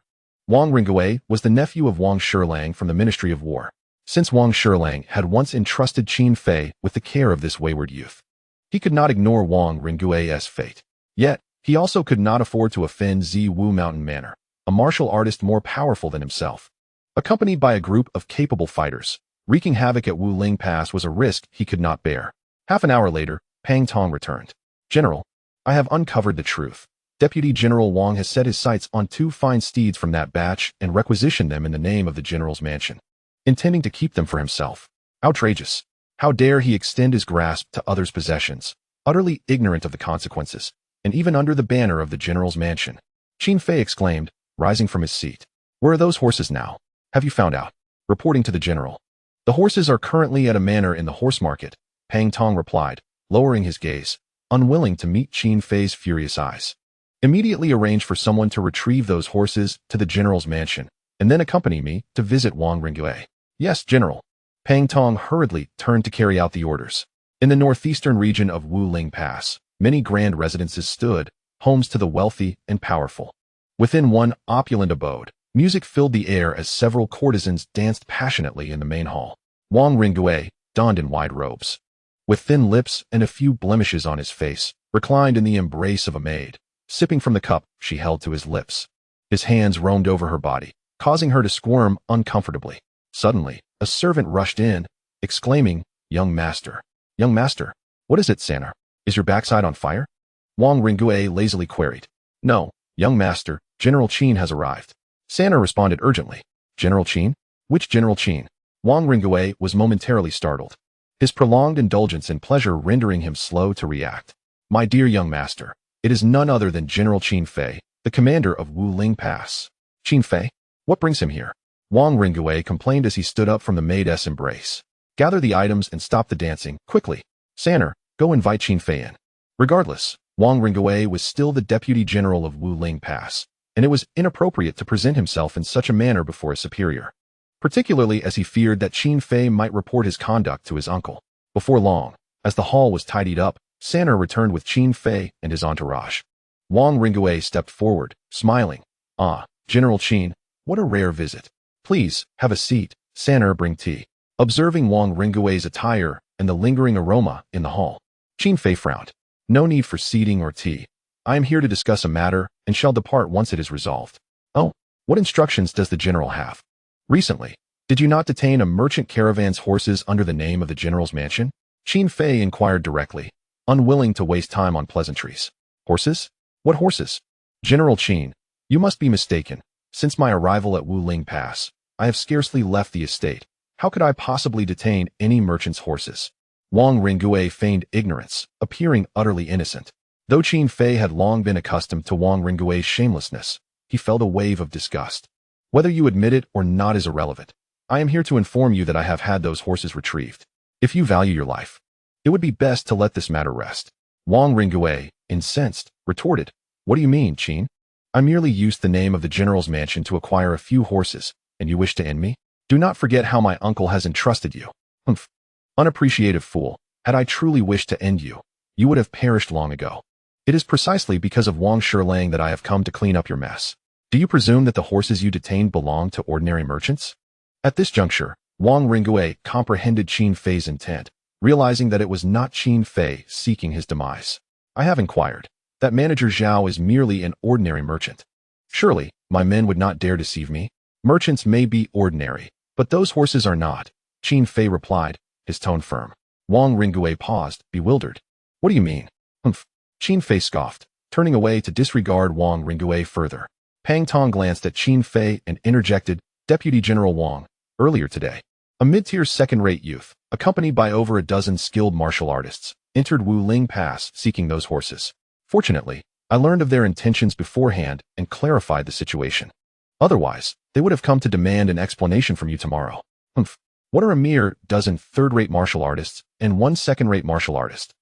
Wang Ringgui was the nephew of Wang Shilang from the Ministry of War. Since Wang Shilang had once entrusted Qin Fei with the care of this wayward youth, he could not ignore Wang Ringgui's fate. Yet, he also could not afford to offend Ziwu Mountain Manor, a martial artist more powerful than himself. Accompanied by a group of capable fighters, wreaking havoc at Wuling Pass was a risk he could not bear. Half an hour later, Pang Tong returned. "General, I have uncovered the truth. Deputy General Wang has set his sights on 2 fine steeds from that batch and requisitioned them in the name of the general's mansion, intending to keep them for himself. Outrageous. How dare he extend his grasp to others' possessions, utterly ignorant of the consequences, and even under the banner of the general's mansion." Qin Fei exclaimed, rising from his seat. "Where are those horses now? Have you found out?" Reporting to the general. "The horses are currently at a manor in the horse market," Pang Tong replied, lowering his gaze, unwilling to meet Qin Fei's furious eyes. "Immediately arrange for someone to retrieve those horses to the general's mansion, and then accompany me to visit Wang Ringgui." "Yes, General." Pang Tong hurriedly turned to carry out the orders. In the northeastern region of Wuling Pass, many grand residences stood, homes to the wealthy and powerful. Within one opulent abode, music filled the air as several courtesans danced passionately in the main hall. Wang Ringgui, donned in wide robes, with thin lips and a few blemishes on his face, reclined in the embrace of a maid, sipping from the cup she held to his lips. His hands roamed over her body, causing her to squirm uncomfortably. Suddenly, a servant rushed in, exclaiming, "Young master! Young master! What is it, Sanar? Is your backside on fire?" Wang Ringgui lazily queried. "No, young master, General Qin has arrived." Sanar responded urgently. "General Qin? Which General Qin?" Wang Ringgui was momentarily startled, his prolonged indulgence in pleasure rendering him slow to react. "My dear young master, it is none other than General Qin Fei, the commander of Wuling Pass." "Qin Fei? What brings him here?" Wang Ringgui complained as he stood up from the maid's embrace. "Gather the items and stop the dancing, quickly. Sanar, go invite Qin Fei in." Regardless, Wang Ringgui was still the deputy general of Wuling Pass, and it was inappropriate to present himself in such a manner before a superior, particularly as he feared that Qin Fei might report his conduct to his uncle. Before long, as the hall was tidied up, Sanar returned with Qin Fei and his entourage. Wang Ringgui stepped forward, smiling. "Ah, General Qin, what a rare visit. Please, have a seat. Sanar, bring tea." Observing Wang Ringue's attire and the lingering aroma in the hall, Qin Fei frowned. No need for seating or tea. I am here to discuss a matter and shall depart once it is resolved. Oh, what instructions does the general have? Recently, did you not detain a merchant caravan's horses under the name of the general's mansion? Qin Fei inquired directly, unwilling to waste time on pleasantries. Horses? What horses? General Qin, you must be mistaken. Since my arrival at Wuling Pass, I have scarcely left the estate. How could I possibly detain any merchant's horses? Wang Ringue feigned ignorance, appearing utterly innocent. Though Qin Fei had long been accustomed to Wang Ringue's shamelessness, he felt a wave of disgust. Whether you admit it or not is irrelevant. I am here to inform you that I have had those horses retrieved. If you value your life, it would be best to let this matter rest. Wang Ringue, incensed, retorted, What do you mean, Qin? I merely used the name of the general's mansion to acquire a few horses, and you wish to end me? Do not forget how my uncle has entrusted you. Humph. Unappreciative fool, had I truly wished to end you, you would have perished long ago. It is precisely because of Wang Shirlang that I have come to clean up your mess. Do you presume that the horses you detained belong to ordinary merchants? At this juncture, Wang Ringue comprehended Qin Fei's intent, realizing that it was not Qin Fei seeking his demise. I have inquired. That manager Zhao is merely an ordinary merchant. Surely, my men would not dare deceive me. Merchants may be ordinary, but those horses are not, Qin Fei replied, his tone firm. Wang Ringue paused, bewildered. What do you mean? Humph. Qin Fei scoffed, turning away to disregard Wang Ringue further. Pang Tong glanced at Qin Fei and interjected, Deputy General Wang, earlier today, a mid-tier second-rate youth, accompanied by over a dozen skilled martial artists, entered Wuling Pass seeking those horses. Fortunately, I learned of their intentions beforehand and clarified the situation. Otherwise, they would have come to demand an explanation from you tomorrow. Humph. What are a mere dozen third-rate martial artists and one second-rate martial artist?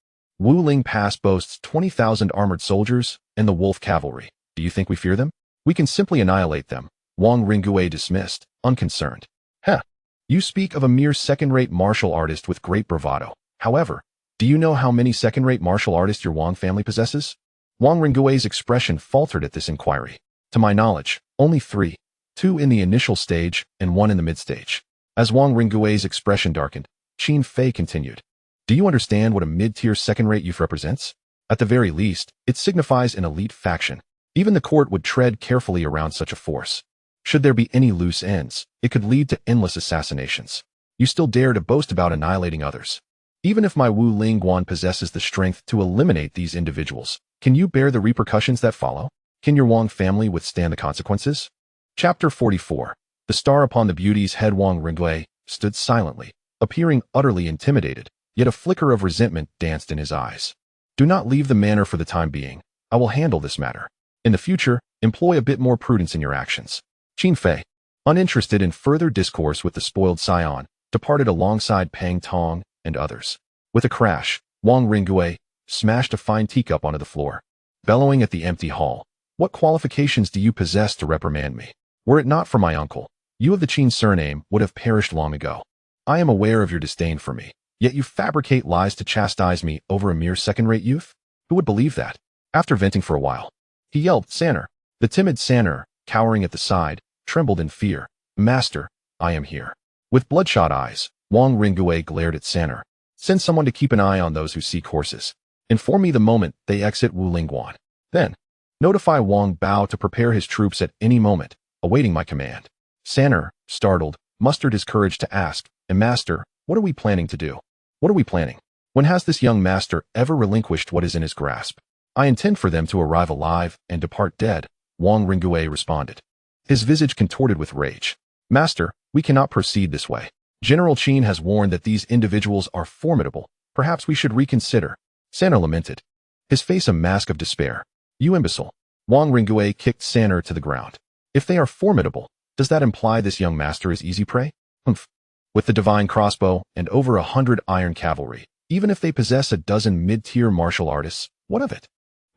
Wuling Pass boasts 20,000 armored soldiers and the wolf cavalry. Do you think we fear them? We can simply annihilate them. Wang Ringue dismissed, unconcerned. Heh. You speak of a mere second-rate martial artist with great bravado. However, do you know how many second-rate martial artists your Wang family possesses? Wang Ringue's expression faltered at this inquiry. To my knowledge, only 3. 2 in the initial stage and 1 in the mid-stage. As Wang Ringue's expression darkened, Qin Fei continued. Do you understand what a mid-tier second-rate youth represents? At the very least, it signifies an elite faction. Even the court would tread carefully around such a force. Should there be any loose ends, it could lead to endless assassinations. You still dare to boast about annihilating others. Even if my Wu Lingguan possesses the strength to eliminate these individuals, can you bear the repercussions that follow? Can your Wang family withstand the consequences? Chapter 44. The star upon the beauty's head. Wang Ringue stood silently, appearing utterly intimidated, yet a flicker of resentment danced in his eyes. Do not leave the manor for the time being. I will handle this matter. In the future, employ a bit more prudence in your actions. Qin Fei, uninterested in further discourse with the spoiled scion, departed alongside Pang Tong and others. With a crash, Wang Ringue smashed a fine teacup onto the floor. Bellowing at the empty hall, what qualifications do you possess to reprimand me? Were it not for my uncle, you of the Qin surname would have perished long ago. I am aware of your disdain for me, yet you fabricate lies to chastise me over a mere second-rate youth? Who would believe that? After venting for a while, he yelled, Sanner. The timid Sanner, cowering at the side, trembled in fear. Master, I am here. With bloodshot eyes, Wang Ringue glared at Sanner. Send someone to keep an eye on those who seek horses. Inform me the moment they exit Wu Lingguan. Then, notify Wang Bao to prepare his troops at any moment, awaiting my command. Sanner, startled, mustered his courage to ask, and Master, what are we planning to do? What are we planning? When has this young master ever relinquished what is in his grasp? I intend for them to arrive alive and depart dead, Wang Ringue responded. His visage contorted with rage. Master, we cannot proceed this way. General Qin has warned that these individuals are formidable. Perhaps we should reconsider. Sanner lamented, his face a mask of despair. You imbecile. Wang Ringue kicked Sanner to the ground. If they are formidable, does that imply this young master is easy prey? Humph. With the divine crossbow and over 100 iron cavalry, even if they possess a dozen mid-tier martial artists, what of it?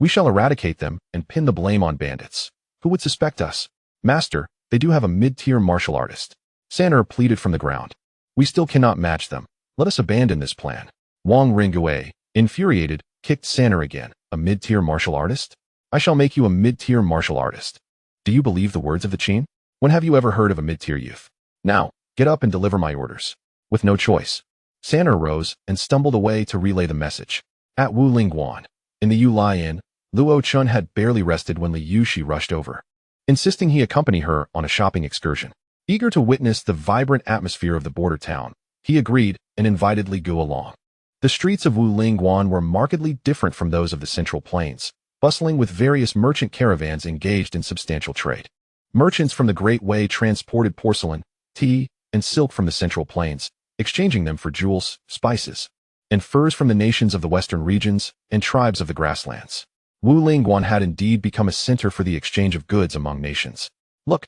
We shall eradicate them and pin the blame on bandits. Who would suspect us? Master, they do have a mid-tier martial artist. Sanner pleaded from the ground. We still cannot match them. Let us abandon this plan. Wang Ringue, infuriated, kicked Sanner again. A mid-tier martial artist? I shall make you a mid-tier martial artist. Do you believe the words of the Qin? When have you ever heard of a mid-tier youth? Now, get up and deliver my orders. With no choice, Sanner rose and stumbled away to relay the message. At Wu Lingguan, in the Yulai Inn, Luo Chun had barely rested when Li Yuxi rushed over, insisting he accompany her on a shopping excursion. Eager to witness the vibrant atmosphere of the border town, he agreed and invited Li Gu along. The streets of Wu Lingguan were markedly different from those of the Central Plains, bustling with various merchant caravans engaged in substantial trade. Merchants from the Great Way transported porcelain, tea, and silk from the Central Plains, exchanging them for jewels, spices, and furs from the nations of the western regions and tribes of the grasslands. Wu Lingguan had indeed become a center for the exchange of goods among nations. Look,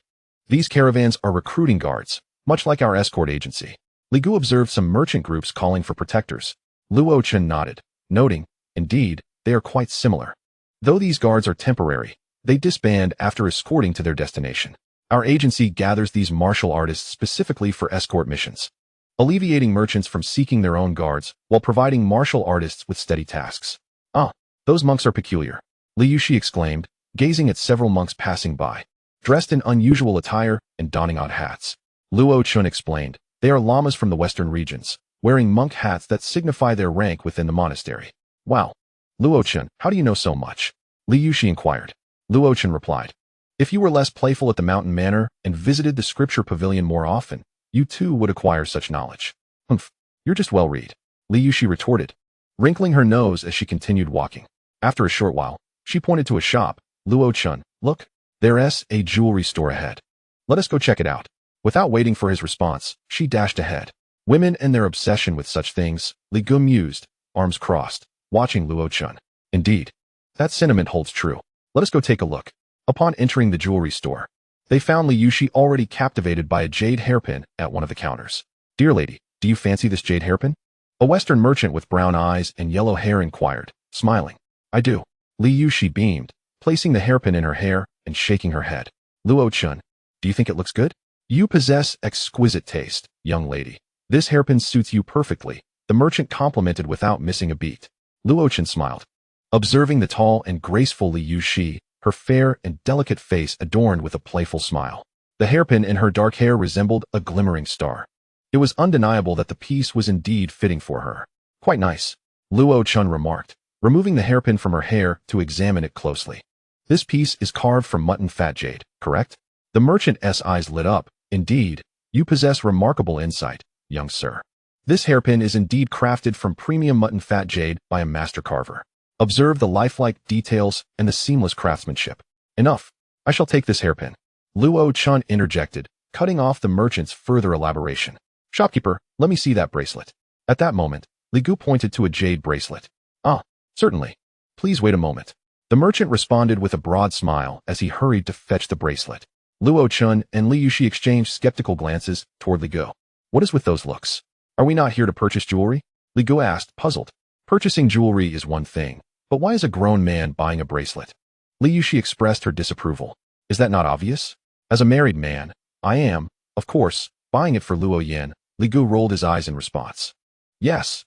these caravans are recruiting guards, much like our escort agency. Li Gu observed some merchant groups calling for protectors. Luo Chun nodded, noting, indeed, they are quite similar. Though these guards are temporary, they disband after escorting to their destination. Our agency gathers these martial artists specifically for escort missions, alleviating merchants from seeking their own guards while providing martial artists with steady tasks. Ah, those monks are peculiar, Li Yuxi exclaimed, gazing at several monks passing by, dressed in unusual attire and donning odd hats. Luo Chun explained, they are lamas from the western regions, wearing monk hats that signify their rank within the monastery. Wow. Luo Chun, how do you know so much? Li Yuxi inquired. Luo Chun replied, if you were less playful at the mountain manor and visited the scripture pavilion more often, you too would acquire such knowledge. Humph, you're just well-read, Li Yuxi retorted, wrinkling her nose as she continued walking. After a short while, she pointed to a shop. Luo Chun, look, there's a jewelry store ahead. Let us go check it out. Without waiting for his response, she dashed ahead. Women and their obsession with such things, Li Gu mused, arms crossed, watching Luo Chun. Indeed, that sentiment holds true. Let us go take a look. Upon entering the jewelry store, they found Li Yuxi already captivated by a jade hairpin at one of the counters. Dear lady, do you fancy this jade hairpin? A Western merchant with brown eyes and yellow hair inquired, smiling. I do. Li Yuxi beamed, placing the hairpin in her hair and shaking her head. Luo Chun, do you think it looks good? You possess exquisite taste, young lady. This hairpin suits you perfectly, the merchant complimented without missing a beat. Luo Chun smiled, observing the tall and graceful Li Yuxi, her fair and delicate face adorned with a playful smile. The hairpin in her dark hair resembled a glimmering star. It was undeniable that the piece was indeed fitting for her. Quite nice, Luo Chun remarked, removing the hairpin from her hair to examine it closely. This piece is carved from mutton fat jade, correct? The merchant's eyes lit up. Indeed, you possess remarkable insight, young sir. This hairpin is indeed crafted from premium mutton fat jade by a master carver. Observe the lifelike details and the seamless craftsmanship. Enough. I shall take this hairpin. Luo Chun interjected, cutting off the merchant's further elaboration. Shopkeeper, let me see that bracelet. At that moment, Li Gu pointed to a jade bracelet. Ah, certainly. Please wait a moment. The merchant responded with a broad smile as he hurried to fetch the bracelet. Luo Chun and Li Yuxi exchanged skeptical glances toward Li Gu. What is with those looks? Are we not here to purchase jewelry? Li Gu asked, puzzled. Purchasing jewelry is one thing, but why is a grown man buying a bracelet? Li Yuxi expressed her disapproval. Is that not obvious? As a married man, I am, of course, buying it for Luo Yin. Li Gu rolled his eyes in response. Yes,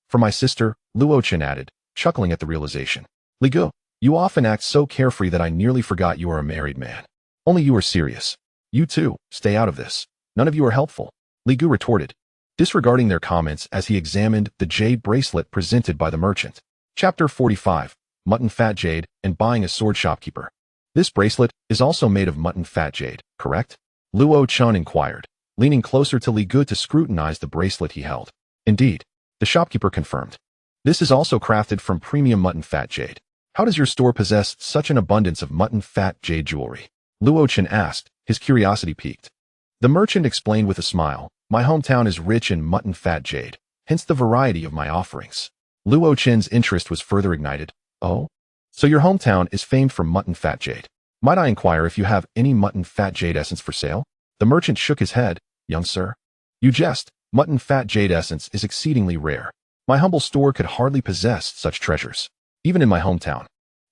for my sister, Luo Chun added, chuckling at the realization. Li Gu, you often act so carefree that I nearly forgot you are a married man. Only you are serious. You too, stay out of this. None of you are helpful, Li Gu retorted, disregarding their comments as he examined the jade bracelet presented by the merchant. Chapter 45, Mutton Fat Jade and Buying a Sword Shopkeeper. This bracelet is also made of mutton fat jade, correct? Luo Chun inquired, leaning closer to Li Gu to scrutinize the bracelet he held. Indeed, the shopkeeper confirmed. This is also crafted from premium mutton fat jade. How does your store possess such an abundance of mutton fat jade jewelry? Luo Chun asked, his curiosity piqued. The merchant explained with a smile, my hometown is rich in mutton fat jade, hence the variety of my offerings. Luo Chun's interest was further ignited. Oh? So your hometown is famed for mutton fat jade. Might I inquire if you have any mutton fat jade essence for sale? The merchant shook his head. Young sir, you jest. Mutton fat jade essence is exceedingly rare. My humble store could hardly possess such treasures. Even in my hometown,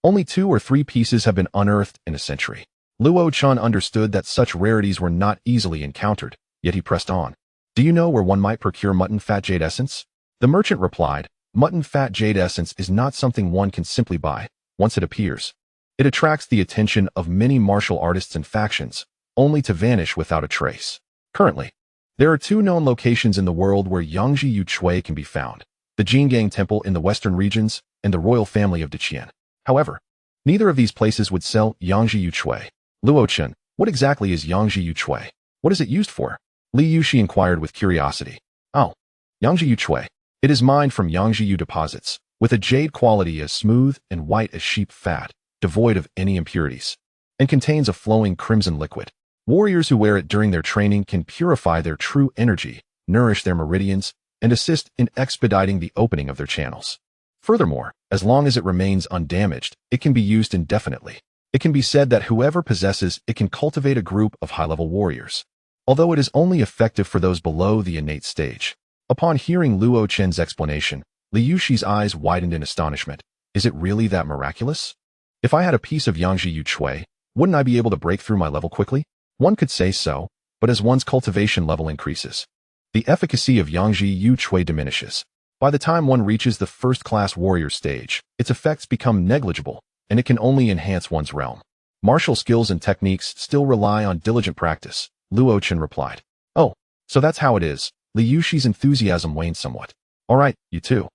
only 2 or 3 pieces have been unearthed in a century. Luo Chun understood that such rarities were not easily encountered, yet he pressed on. Do you know where one might procure mutton fat jade essence? The merchant replied, mutton fat jade essence is not something one can simply buy. Once it appears, it attracts the attention of many martial artists and factions, only to vanish without a trace. Currently, There are two known locations in the world where Yangji Yu Chui can be found: the Jingang Temple in the western regions and the royal family of Daqian. However, neither of these places would sell Yangji Yu Chui. Luo Chen, what exactly is Yangji Yu Chui? What is it used for? Li Yushi inquired with curiosity. Oh, Yangji Yu Chui. It is mined from Yangji Yu deposits, with a jade quality as smooth and white as sheep fat, devoid of any impurities, and contains a flowing crimson liquid. Warriors who wear it during their training can purify their true energy, nourish their meridians, and assist in expediting the opening of their channels. Furthermore, as long as it remains undamaged, it can be used indefinitely. It can be said that whoever possesses it can cultivate a group of high-level warriors, although it is only effective for those below the innate stage. Upon hearing Luo Chen's explanation, Li Yushi's eyes widened in astonishment. Is it really that miraculous? If I had a piece of Yangji Yu Chui, wouldn't I be able to break through my level quickly? One could say so, but as one's cultivation level increases, the efficacy of Yangji Yu Chui diminishes. By the time one reaches the first-class warrior stage, its effects become negligible, and it can only enhance one's realm. Martial skills and techniques still rely on diligent practice, Luo Chen replied. Oh, so that's how it is. Li Yushi's enthusiasm waned somewhat. All right, you two.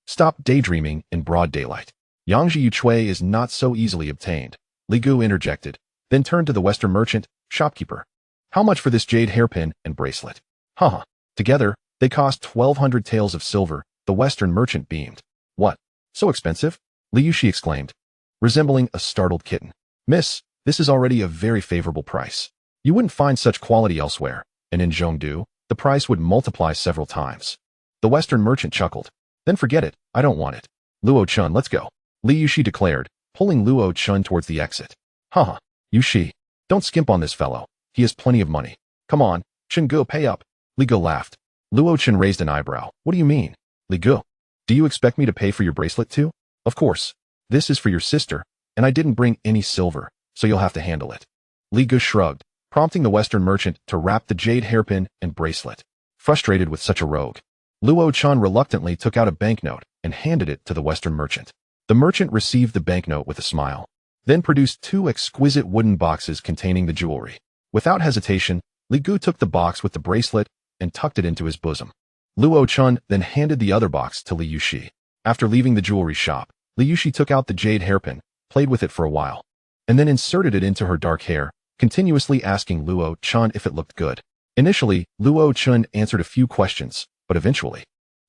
Stop daydreaming in broad daylight. Yangji Yu Chui is not so easily obtained. Li Gu interjected, then turned to the Western merchant, shopkeeper. How much for this jade hairpin and bracelet? Haha. Together, they cost 1,200 taels of silver. The Western merchant beamed. What? So expensive? Li Yushi exclaimed, resembling a startled kitten. Miss, this is already a very favorable price. You wouldn't find such quality elsewhere, and in Zhongdu, the price would multiply several times. The Western merchant chuckled. Then forget it, I don't want it. Luo Chun, let's go, Li Yushi declared, pulling Luo Chun towards the exit. Haha, Yushi. Don't skimp on this fellow. He has plenty of money. Come on, Chen Gu, pay up. Li Gu laughed. Luo Chen raised an eyebrow. What do you mean? Li Gu, do you expect me to pay for your bracelet too? Of course. This is for your sister, and I didn't bring any silver, so you'll have to handle it. Li Gu shrugged, prompting the Western merchant to wrap the jade hairpin and bracelet. Frustrated with such a rogue, Luo Chen reluctantly took out a banknote and handed it to the Western merchant. The merchant received the banknote with a smile, then produced two exquisite wooden boxes containing the jewelry. Without hesitation, Li Gu took the box with the bracelet and tucked it into his bosom. Luo Chun then handed the other box to Li Yushi. After leaving the jewelry shop, Li Yushi took out the jade hairpin, played with it for a while, and then inserted it into her dark hair, continuously asking Luo Chun if it looked good. Initially, Luo Chun answered a few questions, but eventually,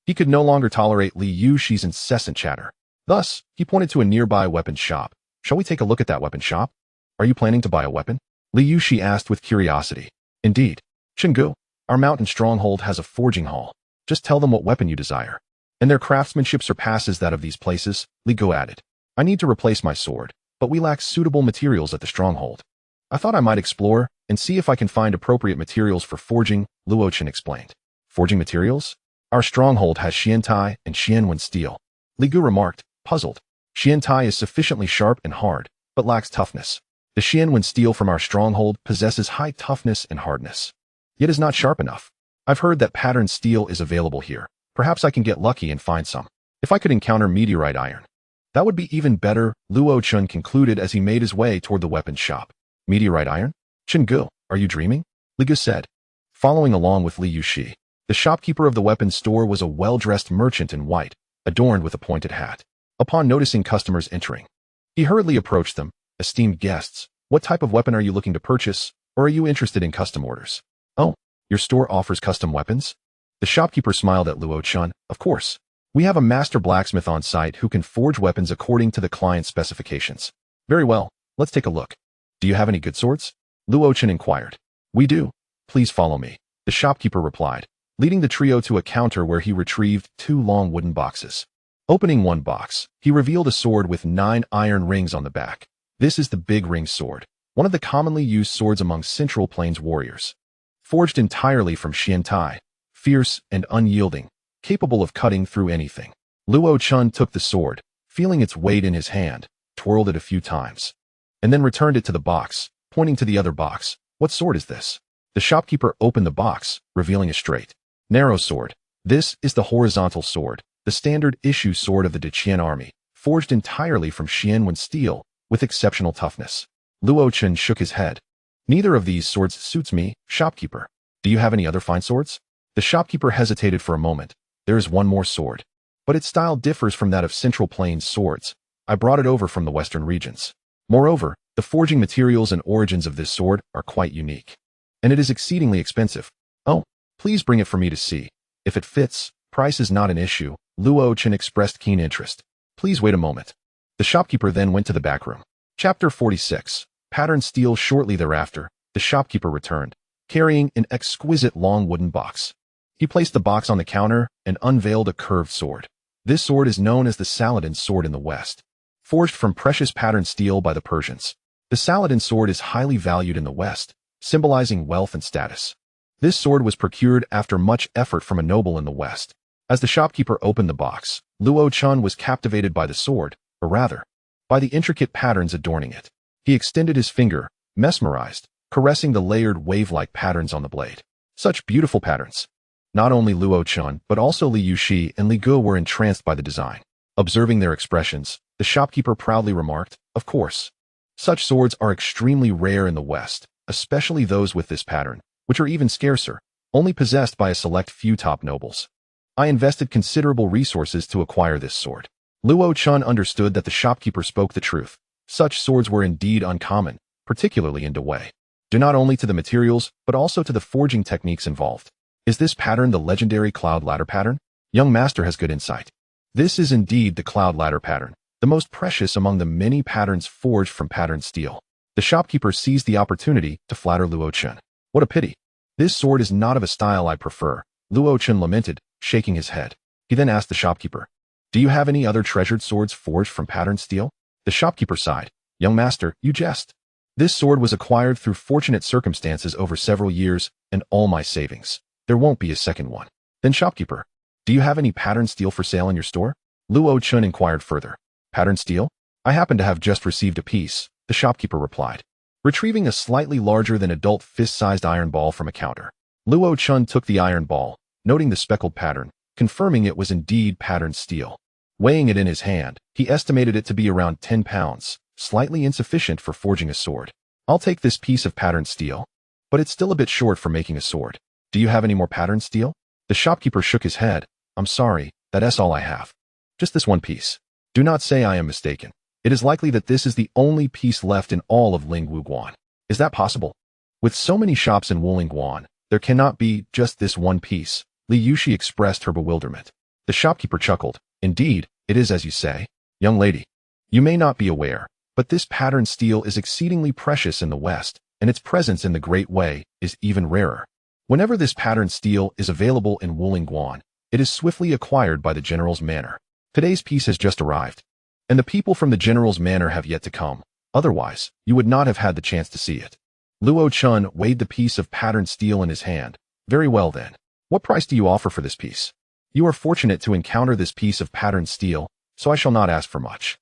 he could no longer tolerate Li Yushi's incessant chatter. Thus, he pointed to a nearby weapon shop. Shall we take a look at that weapon shop? Are you planning to buy a weapon? Li Yushi asked with curiosity. Indeed. Chingu, our mountain stronghold has a forging hall. Just tell them what weapon you desire. And their craftsmanship surpasses that of these places, Li Gu added. I need to replace my sword, but we lack suitable materials at the stronghold. I thought I might explore and see if I can find appropriate materials for forging, Luo Chen explained. Forging materials? Our stronghold has Xiantai and Xianwen steel. Li Gu remarked, puzzled. Xiantai is sufficiently sharp and hard, but lacks toughness. The Xianwen steel from our stronghold possesses high toughness and hardness, yet is not sharp enough. I've heard that patterned steel is available here. Perhaps I can get lucky and find some. If I could encounter meteorite iron, that would be even better, Luo Chun concluded as he made his way toward the weapons shop. Meteorite iron? Chingu, are you dreaming? Li Gu said, following along with Li Yushi. The shopkeeper of the weapons store was a well-dressed merchant in white, adorned with a pointed hat. Upon noticing customers entering, he hurriedly approached them. Esteemed guests, what type of weapon are you looking to purchase, or are you interested in custom orders? Oh, your store offers custom weapons? The shopkeeper smiled at Luo Chun. Of course. We have a master blacksmith on site who can forge weapons according to the client's specifications. Very well, let's take a look. Do you have any good swords? Luo Chun inquired. We do. Please follow me, the shopkeeper replied, leading the trio to a counter where he retrieved two long wooden boxes. Opening one box, he revealed a sword with 9 iron rings on the back. This is the Big Ring Sword, one of the commonly used swords among Central Plains warriors. Forged entirely from Xiantai, fierce and unyielding, capable of cutting through anything. Luo Chun took the sword, feeling its weight in his hand, twirled it a few times, and then returned it to the box, pointing to the other box. What sword is this? The shopkeeper opened the box, revealing a straight, narrow sword. This is the horizontal sword, the standard issue sword of the Daqian army, forged entirely from Xianwen steel, with exceptional toughness. Luo Chen shook his head. Neither of these swords suits me, shopkeeper. Do you have any other fine swords? The shopkeeper hesitated for a moment. There is one more sword, but its style differs from that of Central Plains swords. I brought it over from the western regions. Moreover, the forging materials and origins of this sword are quite unique, and it is exceedingly expensive. Oh, please bring it for me to see. If it fits, price is not an issue. Luo Chen expressed keen interest. Please wait a moment. The shopkeeper then went to the back room. Chapter 46. Patterned steel. Shortly thereafter, the shopkeeper returned, carrying an exquisite long wooden box. He placed the box on the counter and unveiled a curved sword. This sword is known as the Saladin sword in the West, forged from precious patterned steel by the Persians. The Saladin sword is highly valued in the West, symbolizing wealth and status. This sword was procured after much effort from a noble in the West. As the shopkeeper opened the box, Luo Chen was captivated by the sword, or rather, by the intricate patterns adorning it. He extended his finger, mesmerized, caressing the layered wave-like patterns on the blade. Such beautiful patterns. Not only Luo Chen, but also Li Yuxi and Li Ge were entranced by the design. Observing their expressions, the shopkeeper proudly remarked, "Of course. Such swords are extremely rare in the West, especially those with this pattern, which are even scarcer, only possessed by a select few top nobles. I invested considerable resources to acquire this sword." Luo Chen understood that the shopkeeper spoke the truth. Such swords were indeed uncommon, particularly in Dawei, due not only to the materials, but also to the forging techniques involved. Is this pattern the legendary cloud ladder pattern? Young master has good insight. This is indeed the cloud ladder pattern, the most precious among the many patterns forged from patterned steel. The shopkeeper seized the opportunity to flatter Luo Chen. What a pity. This sword is not of a style I prefer, Luo Chen lamented, shaking his head. He then asked the shopkeeper, "Do you have any other treasured swords forged from patterned steel?" The shopkeeper sighed. "Young master, you jest. This sword was acquired through fortunate circumstances over several years and all my savings. There won't be a second one." Then shopkeeper, "Do you have any patterned steel for sale in your store?" Luo Chen inquired further. "Patterned steel? I happen to have just received a piece," the shopkeeper replied, retrieving a slightly larger than adult fist-sized iron ball from a counter. Luo Chen took the iron ball, noting the speckled pattern, confirming it was indeed patterned steel. Weighing it in his hand, he estimated it to be around 10 pounds, slightly insufficient for forging a sword. "I'll take this piece of patterned steel, but it's still a bit short for making a sword. Do you have any more patterned steel?" The shopkeeper shook his head. "I'm sorry, that's all I have. Just this one piece. Do not say I am mistaken. It is likely that this is the only piece left in all of Lingwu. Is that possible? With so many shops in Wulingguan, there cannot be just this one piece." Li Yuxi expressed her bewilderment. The shopkeeper chuckled. "Indeed, it is as you say. Young lady, you may not be aware, but this patterned steel is exceedingly precious in the West, and its presence in the Great Way is even rarer. Whenever this patterned steel is available in Wulingguan, it is swiftly acquired by the general's manor. Today's piece has just arrived, and the people from the general's manor have yet to come. Otherwise, you would not have had the chance to see it." Luo Chen weighed the piece of patterned steel in his hand. "Very well then. What price do you offer for this piece?" "You are fortunate to encounter this piece of patterned steel, so I shall not ask for much.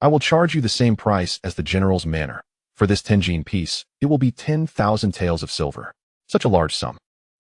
I will charge you the same price as the general's manor. For this Tenjin piece, it will be 10,000 taels of silver." Such a large sum.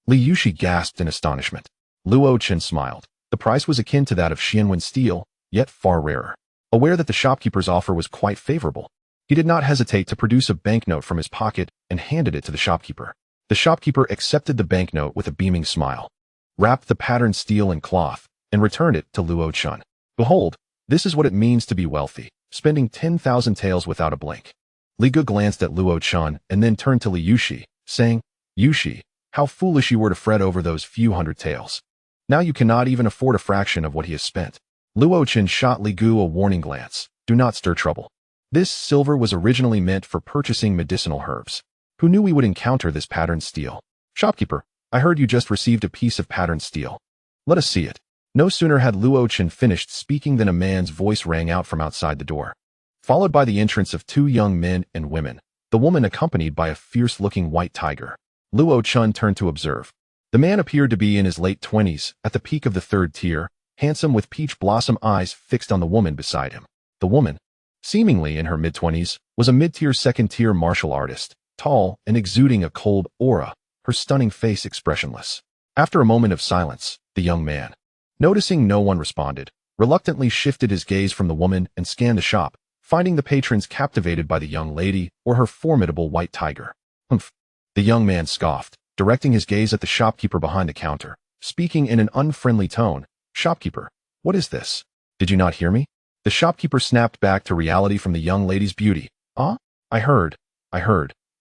Li Yuxi gasped in astonishment. Luo Chen smiled. The price was akin to that of Xianwen steel, yet far rarer. Aware that the shopkeeper's offer was quite favorable, he did not hesitate to produce a banknote from his pocket and handed it to the shopkeeper. The shopkeeper accepted the banknote with a beaming smile, wrapped the patterned steel in cloth, and returned it to Luo Chen. "Behold, this is what it means to be wealthy, spending 10,000 taels without a blink." Li Ge glanced at Luo Chen and then turned to Li Yuxi, saying, "Yuxi, how foolish you were to fret over those few hundred taels. Now you cannot even afford a fraction of what he has spent." Luo Chen shot Li Ge a warning glance. "Do not stir trouble. This silver was originally meant for purchasing medicinal herbs. Who knew we would encounter this patterned steel? Shopkeeper, I heard you just received a piece of patterned steel. Let us see it." No sooner had Luo Chen finished speaking than a man's voice rang out from outside the door, followed by the entrance of two young men and women, the woman accompanied by a fierce-looking white tiger. Luo Chen turned to observe. The man appeared to be in his late 20s, at the peak of the third tier, handsome with peach blossom eyes fixed on the woman beside him. The woman, seemingly in her mid-20s, was a mid-tier second-tier martial artist, tall and exuding a cold aura, her stunning face expressionless. After a moment of silence, the young man, noticing no one responded, reluctantly shifted his gaze from the woman and scanned the shop, finding the patrons captivated by the young lady or her formidable white tiger. "Humph," the young man scoffed, directing his gaze at the shopkeeper behind the counter, speaking in an unfriendly tone. "Shopkeeper, what is this? Did you not hear me?" The shopkeeper snapped back to reality from the young lady's beauty. "Ah? I heard,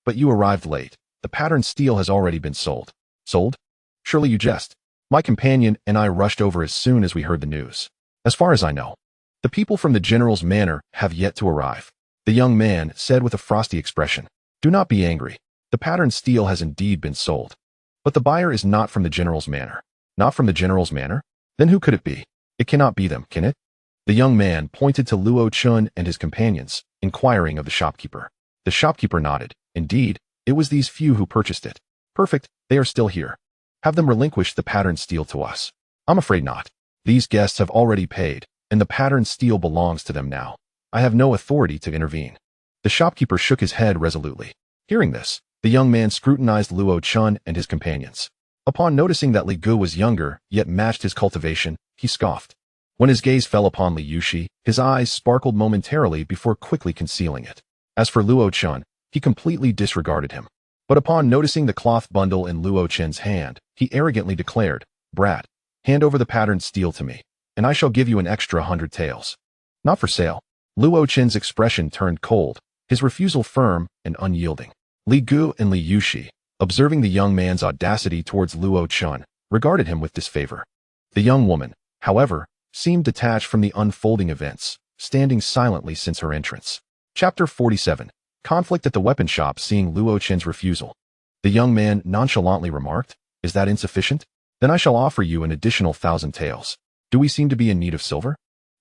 but you arrived late. The patterned steel has already been sold." "Sold? Surely you jest." "My companion and I rushed over as soon as we heard the news. As far as I know, the people from the general's manor have yet to arrive." The young man said with a frosty expression. "Do not be angry. The patterned steel has indeed been sold. But the buyer is not from the general's manor." "Not from the general's manor? Then who could it be? It cannot be them, can it?" The young man pointed to Luo Chun and his companions, inquiring of the shopkeeper. The shopkeeper nodded. "Indeed, it was these few who purchased it." "Perfect, they are still here. Have them relinquish the patterned steel to us." "I'm afraid not. These guests have already paid, and the patterned steel belongs to them now. I have no authority to intervene." The shopkeeper shook his head resolutely. Hearing this, the young man scrutinized Luo Chun and his companions. Upon noticing that Li Gu was younger, yet matched his cultivation, he scoffed. When his gaze fell upon Li Yushi, his eyes sparkled momentarily before quickly concealing it. As for Luo Chun, he completely disregarded him. But upon noticing the cloth bundle in Luo Chun's hand, he arrogantly declared, "Brat, hand over the patterned steel to me, and I shall give you an extra 100 taels." "Not for sale." Luo Chun's expression turned cold, his refusal firm and unyielding. Li Gu and Li Yushi, observing the young man's audacity towards Luo Chun, regarded him with disfavor. The young woman, however, seemed detached from the unfolding events, standing silently since her entrance. Chapter 47. Conflict at the weapon shop. Seeing Luo Chun's refusal, the young man nonchalantly remarked, "Is that insufficient? Then I shall offer you an additional 1,000 taels. Do we seem to be in need of silver?"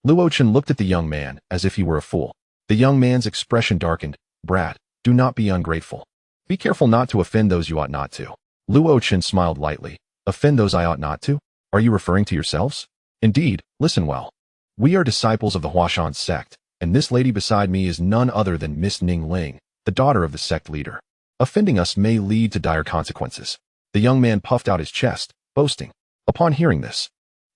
Luo Chun looked at the young man as if he were a fool. The young man's expression darkened. "Brat, do not be ungrateful. Be careful not to offend those you ought not to." Luo Chun smiled lightly. "Offend those I ought not to? Are you referring to yourselves?" "Indeed, listen well. We are disciples of the Huashan sect, and this lady beside me is none other than Miss Ning Ling, the daughter of the sect leader. Offending us may lead to dire consequences." The young man puffed out his chest, boasting. Upon hearing this,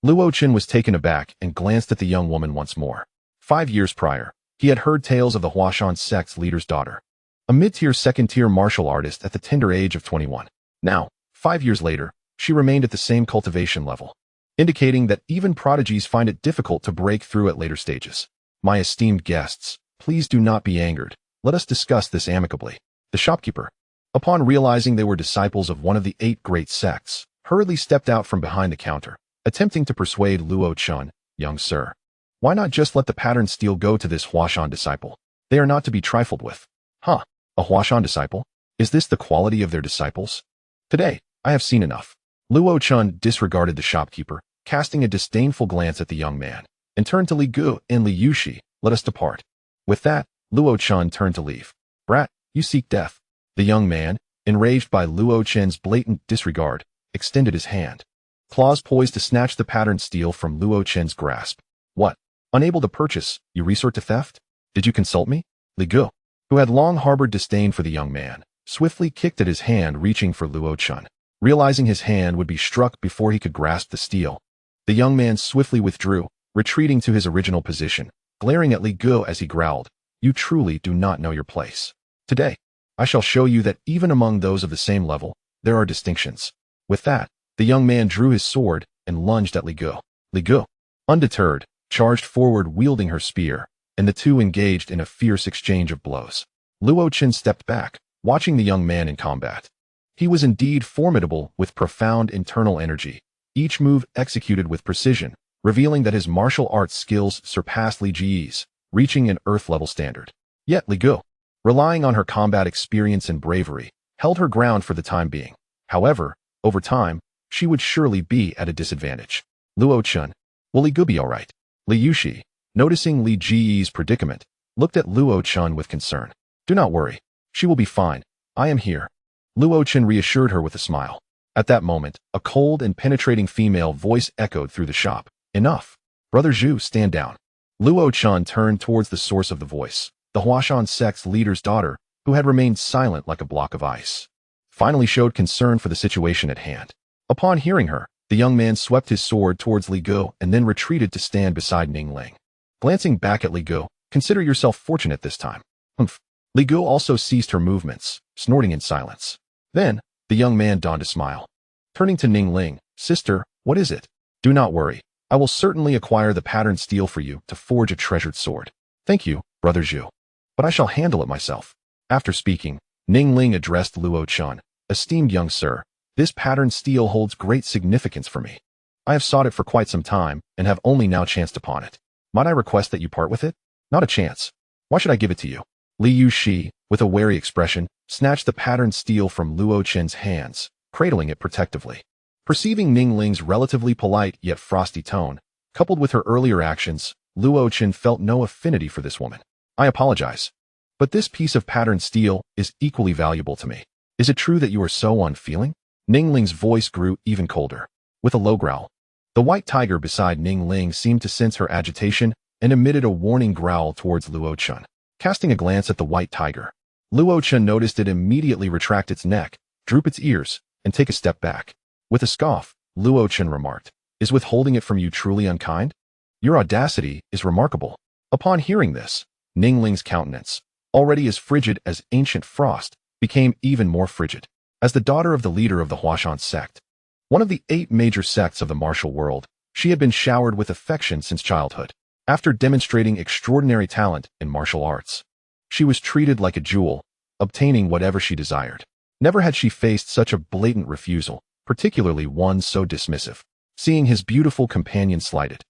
Luo Chun was taken aback and glanced at the young woman once more. 5 years prior, he had heard tales of the Huashan sect's leader's daughter, a mid-tier second-tier martial artist at the tender age of 21. Now, 5 years later, she remained at the same cultivation level, indicating that even prodigies find it difficult to break through at later stages. "My esteemed guests, please do not be angered. Let us discuss this amicably." The shopkeeper, upon realizing they were disciples of one of the 8 great sects, hurriedly stepped out from behind the counter, attempting to persuade Luo Chun, "Young sir, why not just let the patterned steel go to this Huashan disciple? They are not to be trifled with." "Huh, a Huashan disciple? Is this the quality of their disciples? Today, I have seen enough." Luo Chun disregarded the shopkeeper, casting a disdainful glance at the young man, and turned to Li Gu and Li Yushi. "Let us depart." With that, Luo Chun turned to leave. "Brat, you seek death." The young man, enraged by Luo Chun's blatant disregard, extended his hand, claws poised to snatch the patterned steel from Luo Chun's grasp. "What? Unable to purchase, you resort to theft? Did you consult me?" Li Gu, who had long harbored disdain for the young man, swiftly kicked at his hand, reaching for Luo Chun. Realizing his hand would be struck before he could grasp the steel, the young man swiftly withdrew, retreating to his original position, glaring at Li Gu as he growled, "You truly do not know your place. Today, I shall show you that even among those of the same level, there are distinctions." With that, the young man drew his sword and lunged at Li Gu. Li Gu, undeterred, charged forward wielding her spear, and the two engaged in a fierce exchange of blows. Luo Chun stepped back, watching the young man in combat. He was indeed formidable with profound internal energy, each move executed with precision, revealing that his martial arts skills surpassed Li Ji's, reaching an Earth-level standard. Yet Li Gu, relying on her combat experience and bravery, held her ground for the time being. However, over time, she would surely be at a disadvantage. Luo Chun, will Li Gu be all right? Li Yushi, noticing Li Ji's predicament, looked at Luo Chun with concern. "Do not worry. She will be fine. I am here." Luo Chun reassured her with a smile. At that moment, a cold and penetrating female voice echoed through the shop. "Enough. Brother Zhu, stand down." Luo Chun turned towards the source of the voice, the Huashan sect's leader's daughter, who had remained silent like a block of ice. Finally showed concern for the situation at hand. Upon hearing her, the young man swept his sword towards Li Gu and then retreated to stand beside Ning Ling. Glancing back at Li Gu, "Consider yourself fortunate this time." "Humph." Li Gu also ceased her movements, snorting in silence. Then, The young man donned a smile. Turning to Ning Ling, "Sister, what is it?" "Do not worry. I will certainly acquire the patterned steel for you to forge a treasured sword." "Thank you, Brother Zhu. But I shall handle it myself." After speaking, Ning Ling addressed Luo Chun. "Esteemed young sir, this patterned steel holds great significance for me. I have sought it for quite some time and have only now chanced upon it. Might I request that you part with it?" "Not a chance. Why should I give it to you?" Li Yushi, with a wary expression, snatched the patterned steel from Luo Chen's hands, cradling it protectively. Perceiving Ning Ling's relatively polite yet frosty tone, coupled with her earlier actions, Luo Chen felt no affinity for this woman. "I apologize. But this piece of patterned steel is equally valuable to me. Is it true that you are so unfeeling?" Ning Ling's voice grew even colder. With a low growl, the white tiger beside Ning Ling seemed to sense her agitation and emitted a warning growl towards Luo Chun. Casting a glance at the white tiger, Luo Chun noticed it immediately retract its neck, droop its ears, and take a step back. With a scoff, Luo Chun remarked, "Is withholding it from you truly unkind? Your audacity is remarkable." Upon hearing this, Ning Ling's countenance, already as frigid as ancient frost, became even more frigid. As the daughter of the leader of the Huashan sect, one of the 8 major sects of the martial world, she had been showered with affection since childhood. After demonstrating extraordinary talent in martial arts, she was treated like a jewel, obtaining whatever she desired. Never had she faced such a blatant refusal, particularly one so dismissive. Seeing his beautiful companion slighted,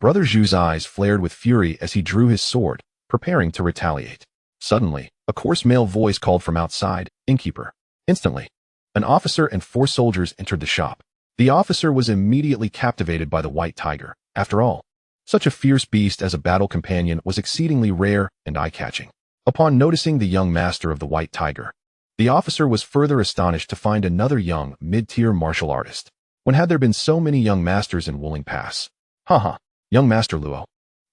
Brother Zhu's eyes flared with fury as he drew his sword, preparing to retaliate. Suddenly, a coarse male voice called from outside, "Innkeeper." Instantly, an officer and 4 soldiers entered the shop. The officer was immediately captivated by the white tiger. After all, such a fierce beast as a battle companion was exceedingly rare and eye-catching. Upon noticing the young master of the white tiger, the officer was further astonished to find another young, mid-tier martial artist. When had there been so many young masters in Wuling Pass? "Haha, young Master Luo.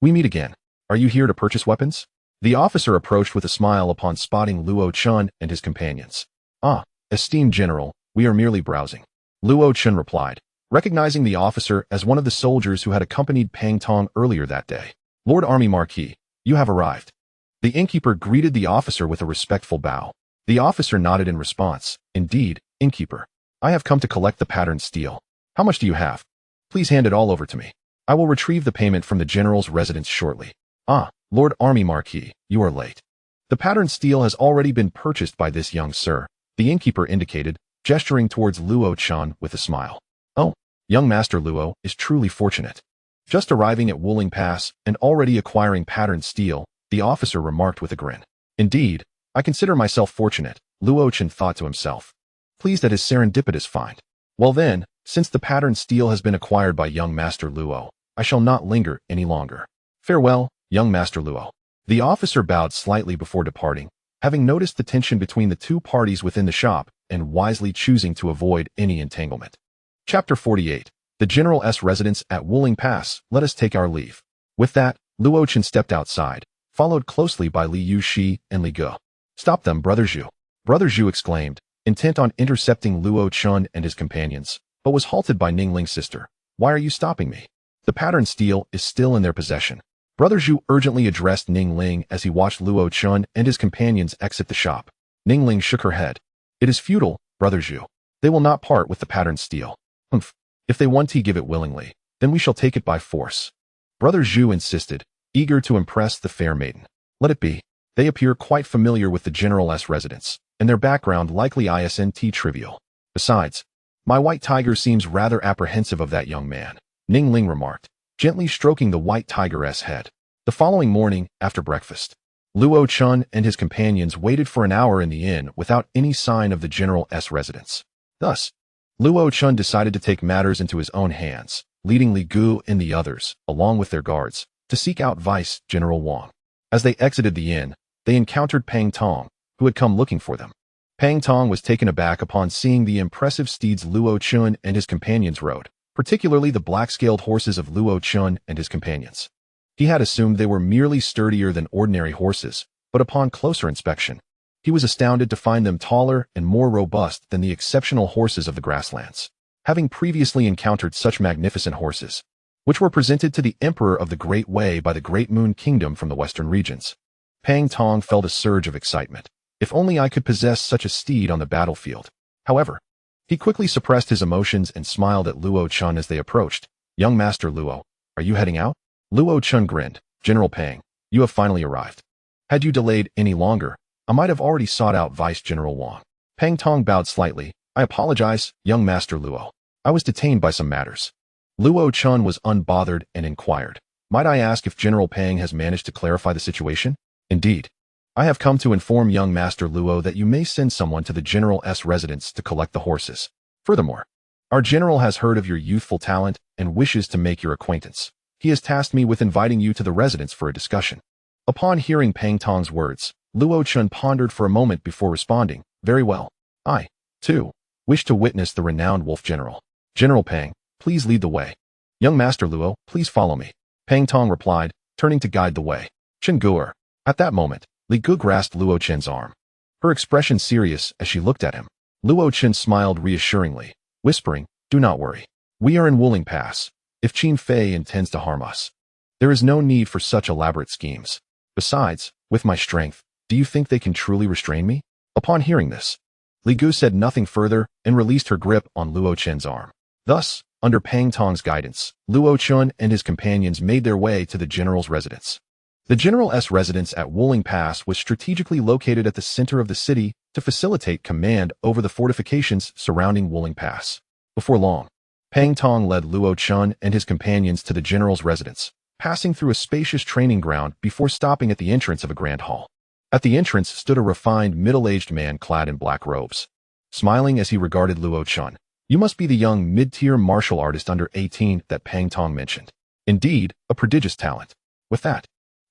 We meet again. Are you here to purchase weapons?" The officer approached with a smile upon spotting Luo Chun and his companions. "Ah, esteemed general, we are merely browsing," Luo Chun replied, recognizing the officer as one of the soldiers who had accompanied Pang Tong earlier that day. "Lord Army Marquis, you have arrived." The innkeeper greeted the officer with a respectful bow. The officer nodded in response. "Indeed, innkeeper. I have come to collect the patterned steel. How much do you have? Please hand it all over to me. I will retrieve the payment from the general's residence shortly." "Ah, Lord Army Marquis, you are late. The patterned steel has already been purchased by this young sir," the innkeeper indicated, gesturing towards Luo Chun with a smile. "Oh, young Master Luo is truly fortunate. Just arriving at Wuling Pass and already acquiring patterned steel," the officer remarked with a grin. "Indeed, I consider myself fortunate," Luo Chun thought to himself, pleased at his serendipitous find. "Well then, since the patterned steel has been acquired by young Master Luo, I shall not linger any longer. Farewell, young Master Luo." The officer bowed slightly before departing, having noticed the tension between the 2 parties within the shop and wisely choosing to avoid any entanglement. Chapter 48. The General's residence at Wuling Pass. Let us take our leave. With that, Luo Chen stepped outside, followed closely by Li Yushi and Li Ge. "Stop them, Brother Zhu!" Brother Zhu exclaimed, intent on intercepting Luo Chun and his companions, but was halted by Ning Ling's sister. "Why are you stopping me? The patterned steel is still in their possession." Brother Zhu urgently addressed Ning Ling as he watched Luo Chun and his companions exit the shop. Ning Ling shook her head. "It is futile, Brother Zhu. They will not part with the patterned steel." "Humph. If they want to give it willingly, then we shall take it by force." Brother Zhu insisted, eager to impress the fair maiden. "Let it be. They appear quite familiar with the general's residence, and their background likely isn't trivial. Besides, my white tiger seems rather apprehensive of that young man," Ning Ling remarked, gently stroking the white tiger's head. The following morning, after breakfast, Luo Chun and his companions waited for an hour in the inn without any sign of the general's residence. Thus, Luo Chun decided to take matters into his own hands, leading Li Gu and the others, along with their guards, to seek out Vice General Wang. As they exited the inn, they encountered Pang Tong, who had come looking for them. Pang Tong was taken aback upon seeing the impressive steeds Luo Chun and his companions rode, particularly the black-scaled horses of Luo Chun and his companions. He had assumed they were merely sturdier than ordinary horses, but upon closer inspection, he was astounded to find them taller and more robust than the exceptional horses of the grasslands. Having previously encountered such magnificent horses, which were presented to the Emperor of the Great Way by the Great Moon Kingdom from the western regions, Pang Tong felt a surge of excitement. "If only I could possess such a steed on the battlefield." However, He quickly suppressed his emotions and smiled at Luo Chun as they approached. Young Master Luo, are you heading out? Luo Chun grinned. General Pang, you have finally arrived. Had you delayed any longer, I might have already sought out Vice General Wang. Pang Tong bowed slightly. I apologize, young Master Luo. I was detained by some matters. Luo Chun was unbothered and inquired. Might I ask if General Pang has managed to clarify the situation? Indeed. I have come to inform young Master Luo that you may send someone to the General's residence to collect the horses. Furthermore, our general has heard of your youthful talent and wishes to make your acquaintance. He has tasked me with inviting you to the residence for a discussion. Upon hearing Pang Tong's words, Luo Chun pondered for a moment before responding. Very well. I, too, wish to witness the renowned wolf general. General Pang, please lead the way. Young Master Luo, please follow me. Pang Tong replied, turning to guide the way. Chen Guer. At that moment, Li Gu grasped Luo Chen's arm. Her expression serious as she looked at him. Luo Chen smiled reassuringly, whispering, do not worry. We are in Wuling Pass. If Qin Fei intends to harm us, there is no need for such elaborate schemes. Besides, with my strength, do you think they can truly restrain me? Upon hearing this, Li Gu said nothing further and released her grip on Luo Chen's arm. Thus, under Pang Tong's guidance, Luo Chun and his companions made their way to the general's residence. The general's residence at Wuling Pass was strategically located at the center of the city to facilitate command over the fortifications surrounding Wuling Pass. Before long, Pang Tong led Luo Chun and his companions to the general's residence, passing through a spacious training ground before stopping at the entrance of a grand hall. At the entrance stood a refined, middle-aged man clad in black robes. Smiling as he regarded Luo Chun, you must be the young mid-tier martial artist under 18 that Pang Tong mentioned. Indeed, a prodigious talent. With that,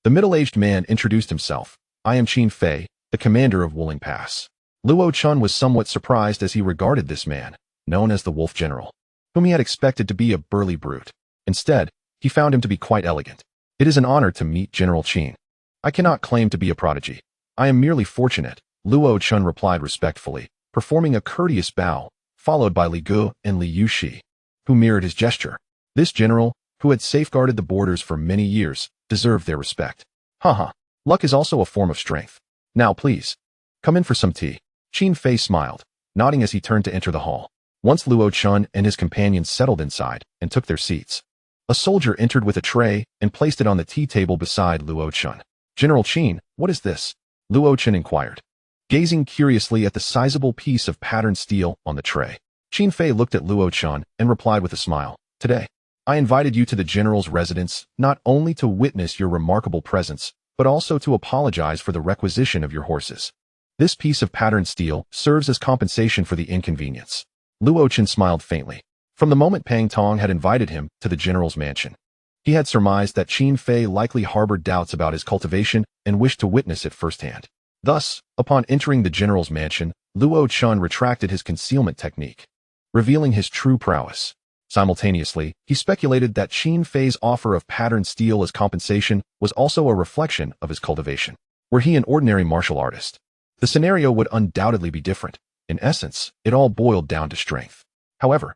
the middle-aged man introduced himself. I am Qin Fei, the commander of Wuling Pass. Luo Chun was somewhat surprised as he regarded this man, known as the Wolf General, whom he had expected to be a burly brute. Instead, he found him to be quite elegant. It is an honor to meet General Qin. I cannot claim to be a prodigy. I am merely fortunate, Luo Chun replied respectfully, performing a courteous bow, followed by Li Gu and Li Yuxi, who mirrored his gesture. This general, who had safeguarded the borders for many years, deserved their respect. Haha, luck is also a form of strength. Now please, come in for some tea. Qin Fei smiled, nodding as he turned to enter the hall. Once Luo Chun and his companions settled inside and took their seats, a soldier entered with a tray and placed it on the tea table beside Luo Chun. General Qin, what is this? Luo Chun inquired, gazing curiously at the sizable piece of patterned steel on the tray. Qin Fei looked at Luo Chun and replied with a smile. Today, I invited you to the general's residence not only to witness your remarkable presence, but also to apologize for the requisition of your horses. This piece of patterned steel serves as compensation for the inconvenience. Luo Chun smiled faintly. From the moment Pang Tong had invited him to the general's mansion, he had surmised that Qin Fei likely harbored doubts about his cultivation and wished to witness it firsthand. Thus, upon entering the general's mansion, Luo Chun retracted his concealment technique, revealing his true prowess. Simultaneously, he speculated that Qin Fei's offer of patterned steel as compensation was also a reflection of his cultivation. Were he an ordinary martial artist, the scenario would undoubtedly be different. In essence, it all boiled down to strength. However,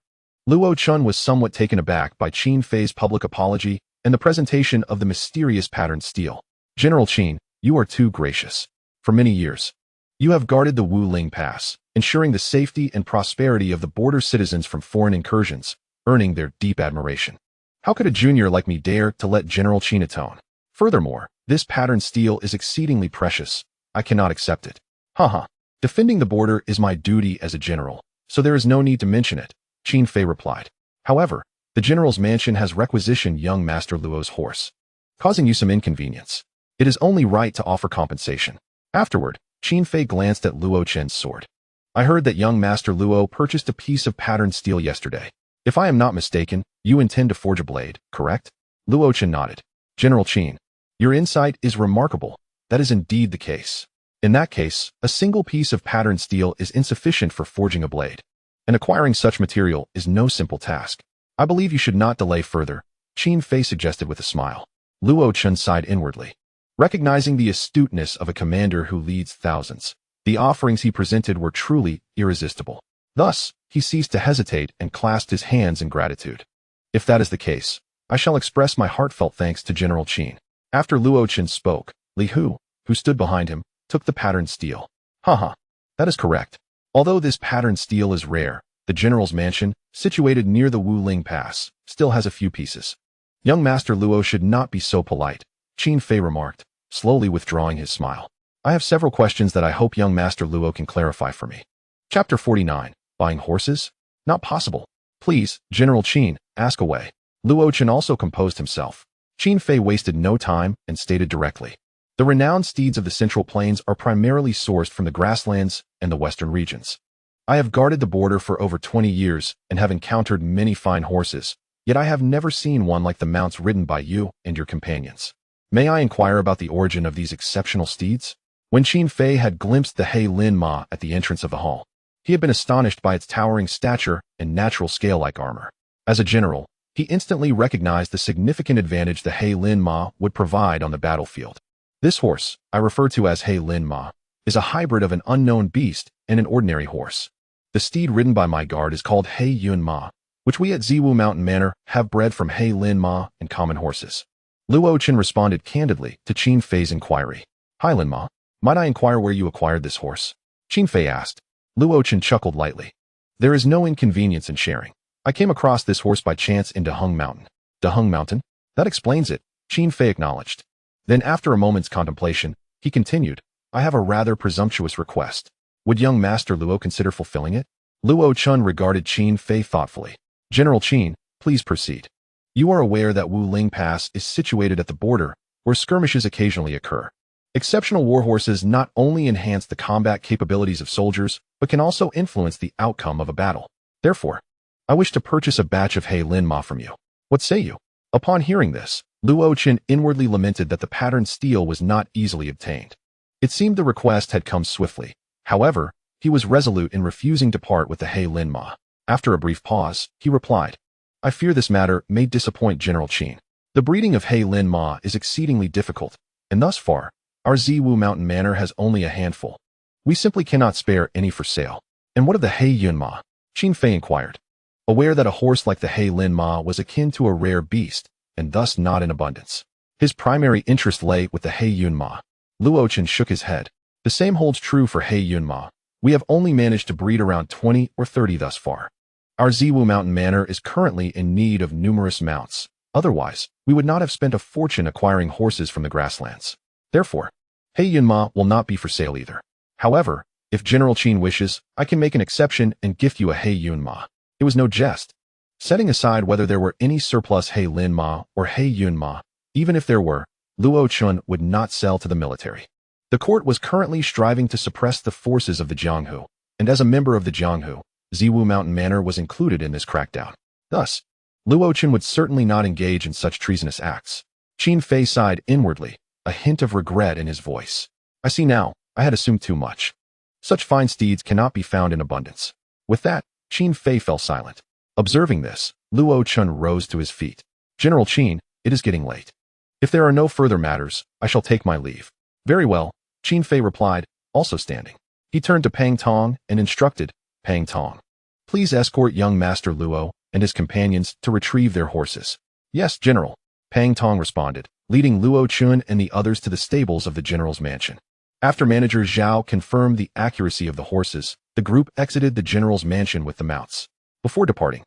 Luo Chun was somewhat taken aback by Qin Fei's public apology and the presentation of the mysterious patterned steel. General Qin, you are too gracious. For many years, you have guarded the Wuling Pass, ensuring the safety and prosperity of the border citizens from foreign incursions, earning their deep admiration. How could a junior like me dare to let General Qin atone? Furthermore, this patterned steel is exceedingly precious. I cannot accept it. Haha. Defending the border is my duty as a general, so there is no need to mention it, Qin Fei replied. However, the general's mansion has requisitioned young Master Luo's horse, causing you some inconvenience. It is only right to offer compensation. Afterward, Qin Fei glanced at Luo Chen's sword. I heard that young Master Luo purchased a piece of patterned steel yesterday. If I am not mistaken, you intend to forge a blade, correct? Luo Chen nodded. General Qin, your insight is remarkable. That is indeed the case. In that case, a single piece of patterned steel is insufficient for forging a blade, and acquiring such material is no simple task. I believe you should not delay further, Qin Fei suggested with a smile. Luo Chen sighed inwardly. Recognizing the astuteness of a commander who leads thousands, the offerings he presented were truly irresistible. Thus, he ceased to hesitate and clasped his hands in gratitude. If that is the case, I shall express my heartfelt thanks to General Qin. After Luo Chen spoke, Li Hu, who stood behind him, took the patterned steel. Haha, that is correct. Although this patterned steel is rare, The general's mansion, situated near the Wuling Pass, still has a few pieces. Young Master Luo should not be so polite, Qin Fei remarked, slowly withdrawing his smile. I have several questions that I hope young Master Luo can clarify for me. Chapter 49. Buying horses? Not possible. Please, General Qin, ask away. Luo Chen also composed himself. Qin Fei wasted no time and stated directly. The renowned steeds of the Central Plains are primarily sourced from the grasslands and the western regions. I have guarded the border for over 20 years and have encountered many fine horses, yet I have never seen one like the mounts ridden by you and your companions. May I inquire about the origin of these exceptional steeds? When Qin Fei had glimpsed the Hei Lin Ma at the entrance of the hall, he had been astonished by its towering stature and natural scale-like armor. As a general, he instantly recognized the significant advantage the Hei Lin Ma would provide on the battlefield. This horse, I refer to as Hei Lin Ma, is a hybrid of an unknown beast and an ordinary horse. The steed ridden by my guard is called Hei Yun Ma, which we at Ziwu Mountain Manor have bred from Hei Lin Ma and common horses. Luo Chen responded candidly to Qin Fei's inquiry. Hei Lin Ma, might I inquire where you acquired this horse? Qin Fei asked. Luo Chen chuckled lightly. There is no inconvenience in sharing. I came across this horse by chance in Daheng Mountain. Daheng Mountain? That explains it, Qin Fei acknowledged. Then after a moment's contemplation, he continued, I have a rather presumptuous request. Would young Master Luo consider fulfilling it? Luo Chen regarded Qin Fei thoughtfully. General Qin, please proceed. You are aware that Wuling Pass is situated at the border, where skirmishes occasionally occur. Exceptional warhorses not only enhance the combat capabilities of soldiers, but can also influence the outcome of a battle. Therefore, I wish to purchase a batch of Hei Lin Ma from you. What say you? Upon hearing this, Luo Chen inwardly lamented that the patterned steel was not easily obtained. It seemed the request had come swiftly. However, he was resolute in refusing to part with the Hei Lin Ma. After a brief pause, he replied, I fear this matter may disappoint General Qin. The breeding of Hei Lin Ma is exceedingly difficult, and thus far, our Ziwu Mountain Manor has only a handful. We simply cannot spare any for sale. And what of the Hei Yun Ma? Qin Fei inquired. Aware that a horse like the Hei Lin Ma was akin to a rare beast, and thus not in abundance. His primary interest lay with the Hei Yun Ma. Luo Chen shook his head. The same holds true for Hei Yun Ma. We have only managed to breed around 20 or 30 thus far. Our Ziwu Mountain Manor is currently in need of numerous mounts. Otherwise, we would not have spent a fortune acquiring horses from the grasslands. Therefore, Hei Yun Ma will not be for sale either. However, if General Qin wishes, I can make an exception and gift you a Hei Yun Ma. It was no jest. Setting aside whether there were any surplus Hei Lin Ma or Hei Yun Ma, even if there were, Luo Chen would not sell to the military. The court was currently striving to suppress the forces of the Jianghu, and as a member of the Jianghu, Ziwu Mountain Manor was included in this crackdown. Thus, Luo Chen would certainly not engage in such treasonous acts. Qin Fei sighed inwardly, a hint of regret in his voice. I see now, I had assumed too much. Such fine steeds cannot be found in abundance. With that, Qin Fei fell silent. Observing this, Luo Chen rose to his feet. General Qin, it is getting late. If there are no further matters, I shall take my leave. Very well, Qin Fei replied, also standing. He turned to Pang Tong and instructed, Pang Tong, please escort young Master Luo and his companions to retrieve their horses. Yes, General, Pang Tong responded, leading Luo Chen and the others to the stables of the general's mansion. After Manager Zhao confirmed the accuracy of the horses, the group exited the general's mansion with the mounts. Before departing,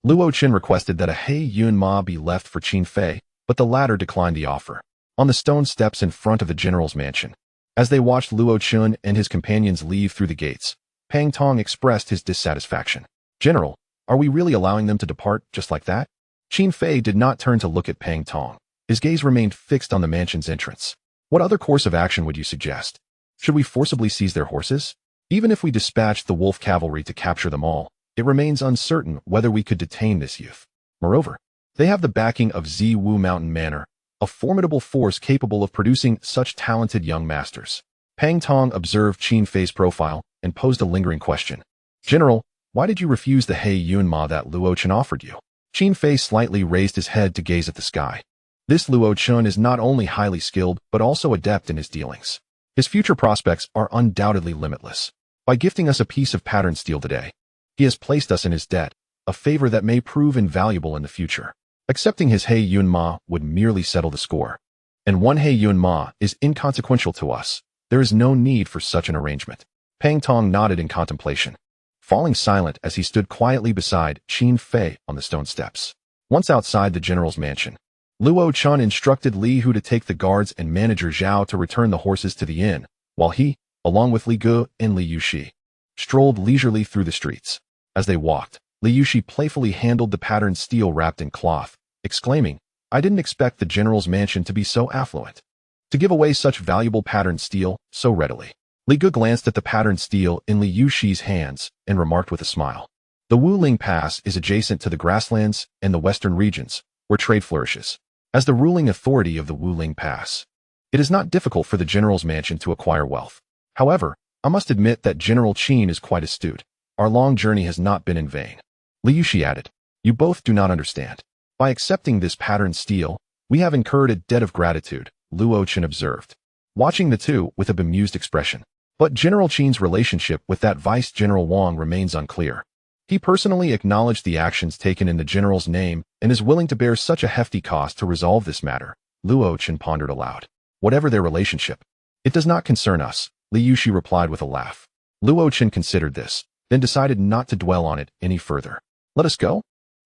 Luo Chen requested that a Hei Yun Ma be left for Qin Fei, but the latter declined the offer. On the stone steps in front of the general's mansion, as they watched Luo Chen and his companions leave through the gates, Pang Tong expressed his dissatisfaction. General, are we really allowing them to depart just like that? Qin Fei did not turn to look at Pang Tong. His gaze remained fixed on the mansion's entrance. What other course of action would you suggest? Should we forcibly seize their horses? Even if we dispatched the wolf cavalry to capture them all, it remains uncertain whether we could detain this youth. Moreover, they have the backing of Ziwu Mountain Manor, a formidable force capable of producing such talented young masters. Pang Tong observed Qin Fei's profile and posed a lingering question. General, why did you refuse the Hei Yun Ma that Luo Chen offered you? Qin Fei slightly raised his head to gaze at the sky. This Luo Chen is not only highly skilled, but also adept in his dealings. His future prospects are undoubtedly limitless. By gifting us a piece of patterned steel today, he has placed us in his debt, a favor that may prove invaluable in the future. Accepting his Hei Yun Ma would merely settle the score. And one Hei Yun Ma is inconsequential to us. There is no need for such an arrangement. Pang Tong nodded in contemplation. falling silent as he stood quietly beside Qin Fei on the stone steps. Once outside the general's mansion, Luo Chun instructed Li Hu to take the guards and manager Zhao to return the horses to the inn, while he, along with Li Gu and Li Yuxi, strolled leisurely through the streets. As they walked, Li Yuxi playfully handled the patterned steel wrapped in cloth, exclaiming, "I didn't expect the general's mansion to be so affluent, to give away such valuable patterned steel so readily." Li Gu glanced at the patterned steel in Li Yuxi's hands and remarked with a smile, "The Wuling Pass is adjacent to the grasslands and the western regions, where trade flourishes. As the ruling authority of the Wuling Pass, it is not difficult for the general's mansion to acquire wealth. However, I must admit that General Qin is quite astute. Our long journey has not been in vain." Li Yuxi added, "You both do not understand. By accepting this patterned steel, we have incurred a debt of gratitude," Luo Chen observed, watching the two with a bemused expression. But General Qin's relationship with that Vice General Wang remains unclear. He personally acknowledged the actions taken in the general's name and is willing to bear such a hefty cost to resolve this matter, Luo Chen pondered aloud. "Whatever their relationship, it does not concern us," Li Yuxi replied with a laugh. Luo Chen considered this, then decided not to dwell on it any further. "Let us go?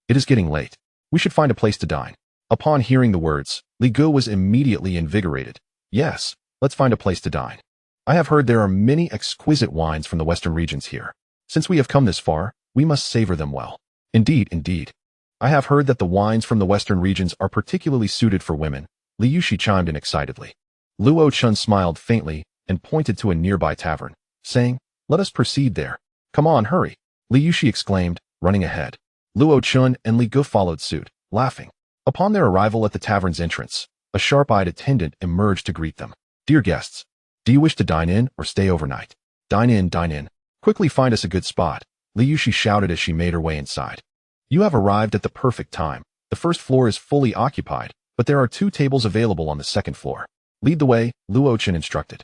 It is getting late. We should find a place to dine." Upon hearing the words, Li Gu was immediately invigorated. "Yes, let's find a place to dine. I have heard there are many exquisite wines from the western regions here. Since we have come this far, we must savor them well." Indeed, indeed. "I have heard that the wines from the western regions are particularly suited for women," Li Yuxi chimed in excitedly. Luo Chun smiled faintly and pointed to a nearby tavern, saying, "Let us proceed there." "Come on, hurry," Li Yuxi exclaimed, running ahead. Luo Chun and Li Gu followed suit, laughing. Upon their arrival at the tavern's entrance, a sharp-eyed attendant emerged to greet them. "Dear guests, do you wish to dine in or stay overnight?" Dine in, dine in. Quickly find us a good spot," Li Yuxi shouted as she made her way inside. "You have arrived at the perfect time. The first floor is fully occupied, but there are 2 tables available on the second floor. Lead the way," Luo Chen instructed.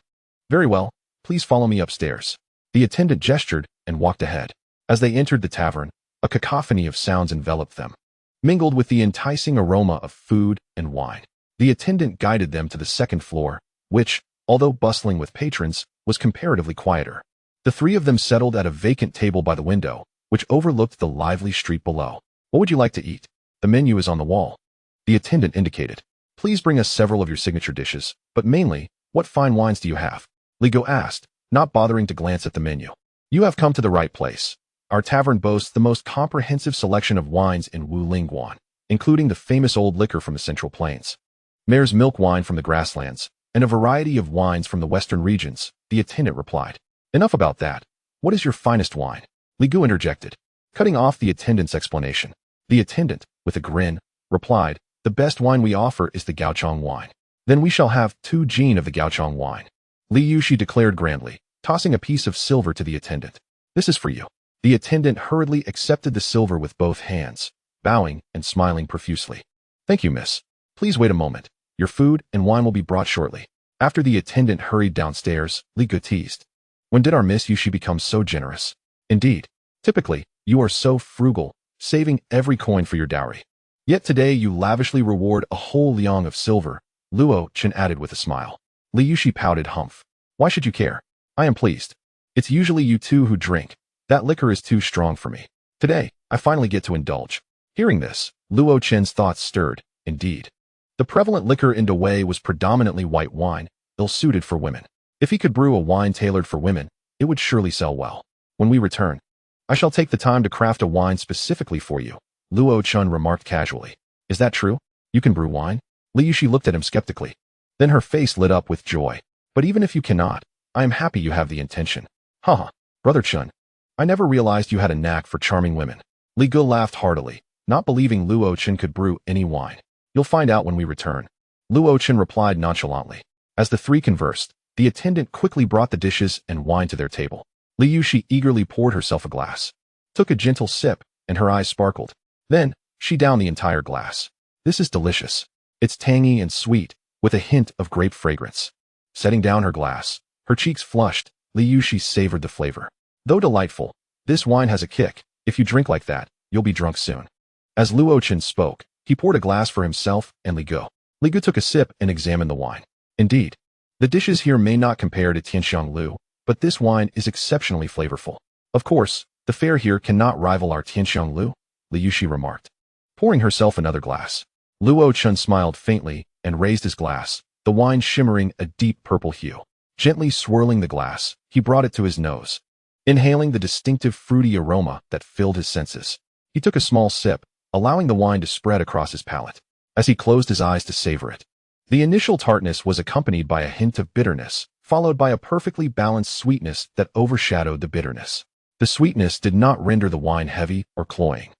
"Very well, please follow me upstairs." The attendant gestured and walked ahead. As they entered the tavern, a cacophony of sounds enveloped them, mingled with the enticing aroma of food and wine. The attendant guided them to the second floor, which, although bustling with patrons, was comparatively quieter. The 3 of them settled at a vacant table by the window, which overlooked the lively street below. "What would you like to eat? The menu is on the wall," the attendant indicated. "Please bring us several of your signature dishes, but mainly, what fine wines do you have?" Li Gu asked, not bothering to glance at the menu. "You have come to the right place. Our tavern boasts the most comprehensive selection of wines in Wulingguan, including the famous old liquor from the Central Plains, mare's milk wine from the grasslands, and a variety of wines from the western regions," the attendant replied. "Enough about that. What is your finest wine?" Li Gu interjected, cutting off the attendant's explanation. The attendant, with a grin, replied, "The best wine we offer is the Gaochong wine." "Then we shall have 2 jin of the Gaochong wine," Li Yuxi declared grandly, tossing a piece of silver to the attendant. "This is for you." The attendant hurriedly accepted the silver with both hands, bowing and smiling profusely. "Thank you, miss. Please wait a moment. Your food and wine will be brought shortly." After the attendant hurried downstairs, Li Gu teased, "When did our Miss Yuxi become so generous? Indeed, typically, you are so frugal, saving every coin for your dowry. Yet today you lavishly reward a whole liang of silver," Luo Chen added with a smile. Li Yuxi pouted, "Humph. Why should you care? I am pleased. It's usually you two who drink. That liquor is too strong for me. Today, I finally get to indulge." Hearing this, Luo Chen's thoughts stirred. Indeed, the prevalent liquor in Dawei was predominantly white wine, ill-suited for women. If he could brew a wine tailored for women, it would surely sell well. "When we return, I shall take the time to craft a wine specifically for you," Luo Chun remarked casually. "Is that true? You can brew wine?" Li Yuxi looked at him skeptically. Then her face lit up with joy. "But even if you cannot, I am happy you have the intention." "Haha, Brother Chun, I never realized you had a knack for charming women." Li Gu laughed heartily, not believing Luo Chen could brew any wine. "You'll find out when we return," Luo Chen replied nonchalantly. As the 3 conversed, the attendant quickly brought the dishes and wine to their table. Li Yuxi eagerly poured herself a glass, took a gentle sip, and her eyes sparkled. Then, she downed the entire glass. "This is delicious. It's tangy and sweet, with a hint of grape fragrance." Setting down her glass, her cheeks flushed, Li Yuxi savored the flavor. "Though delightful, this wine has a kick. If you drink like that, you'll be drunk soon." As Luo Chen spoke, he poured a glass for himself and Li Gu. Li Gu took a sip and examined the wine. Indeed, the dishes here may not compare to Tianxiang Lu, but this wine is exceptionally flavorful. Of course, The fare here cannot rival our Tianxiang Lu, Li Yushi remarked, pouring herself another glass. Luo Chun smiled faintly and raised his glass, the wine shimmering a deep purple hue. Gently swirling the glass, he brought it to his nose, inhaling the distinctive fruity aroma that filled his senses. He took a small sip, allowing the wine to spread across his palate. As he closed his eyes to savor it, the initial tartness was accompanied by a hint of bitterness, followed by a perfectly balanced sweetness that overshadowed the bitterness. The sweetness did not render the wine heavy or cloying.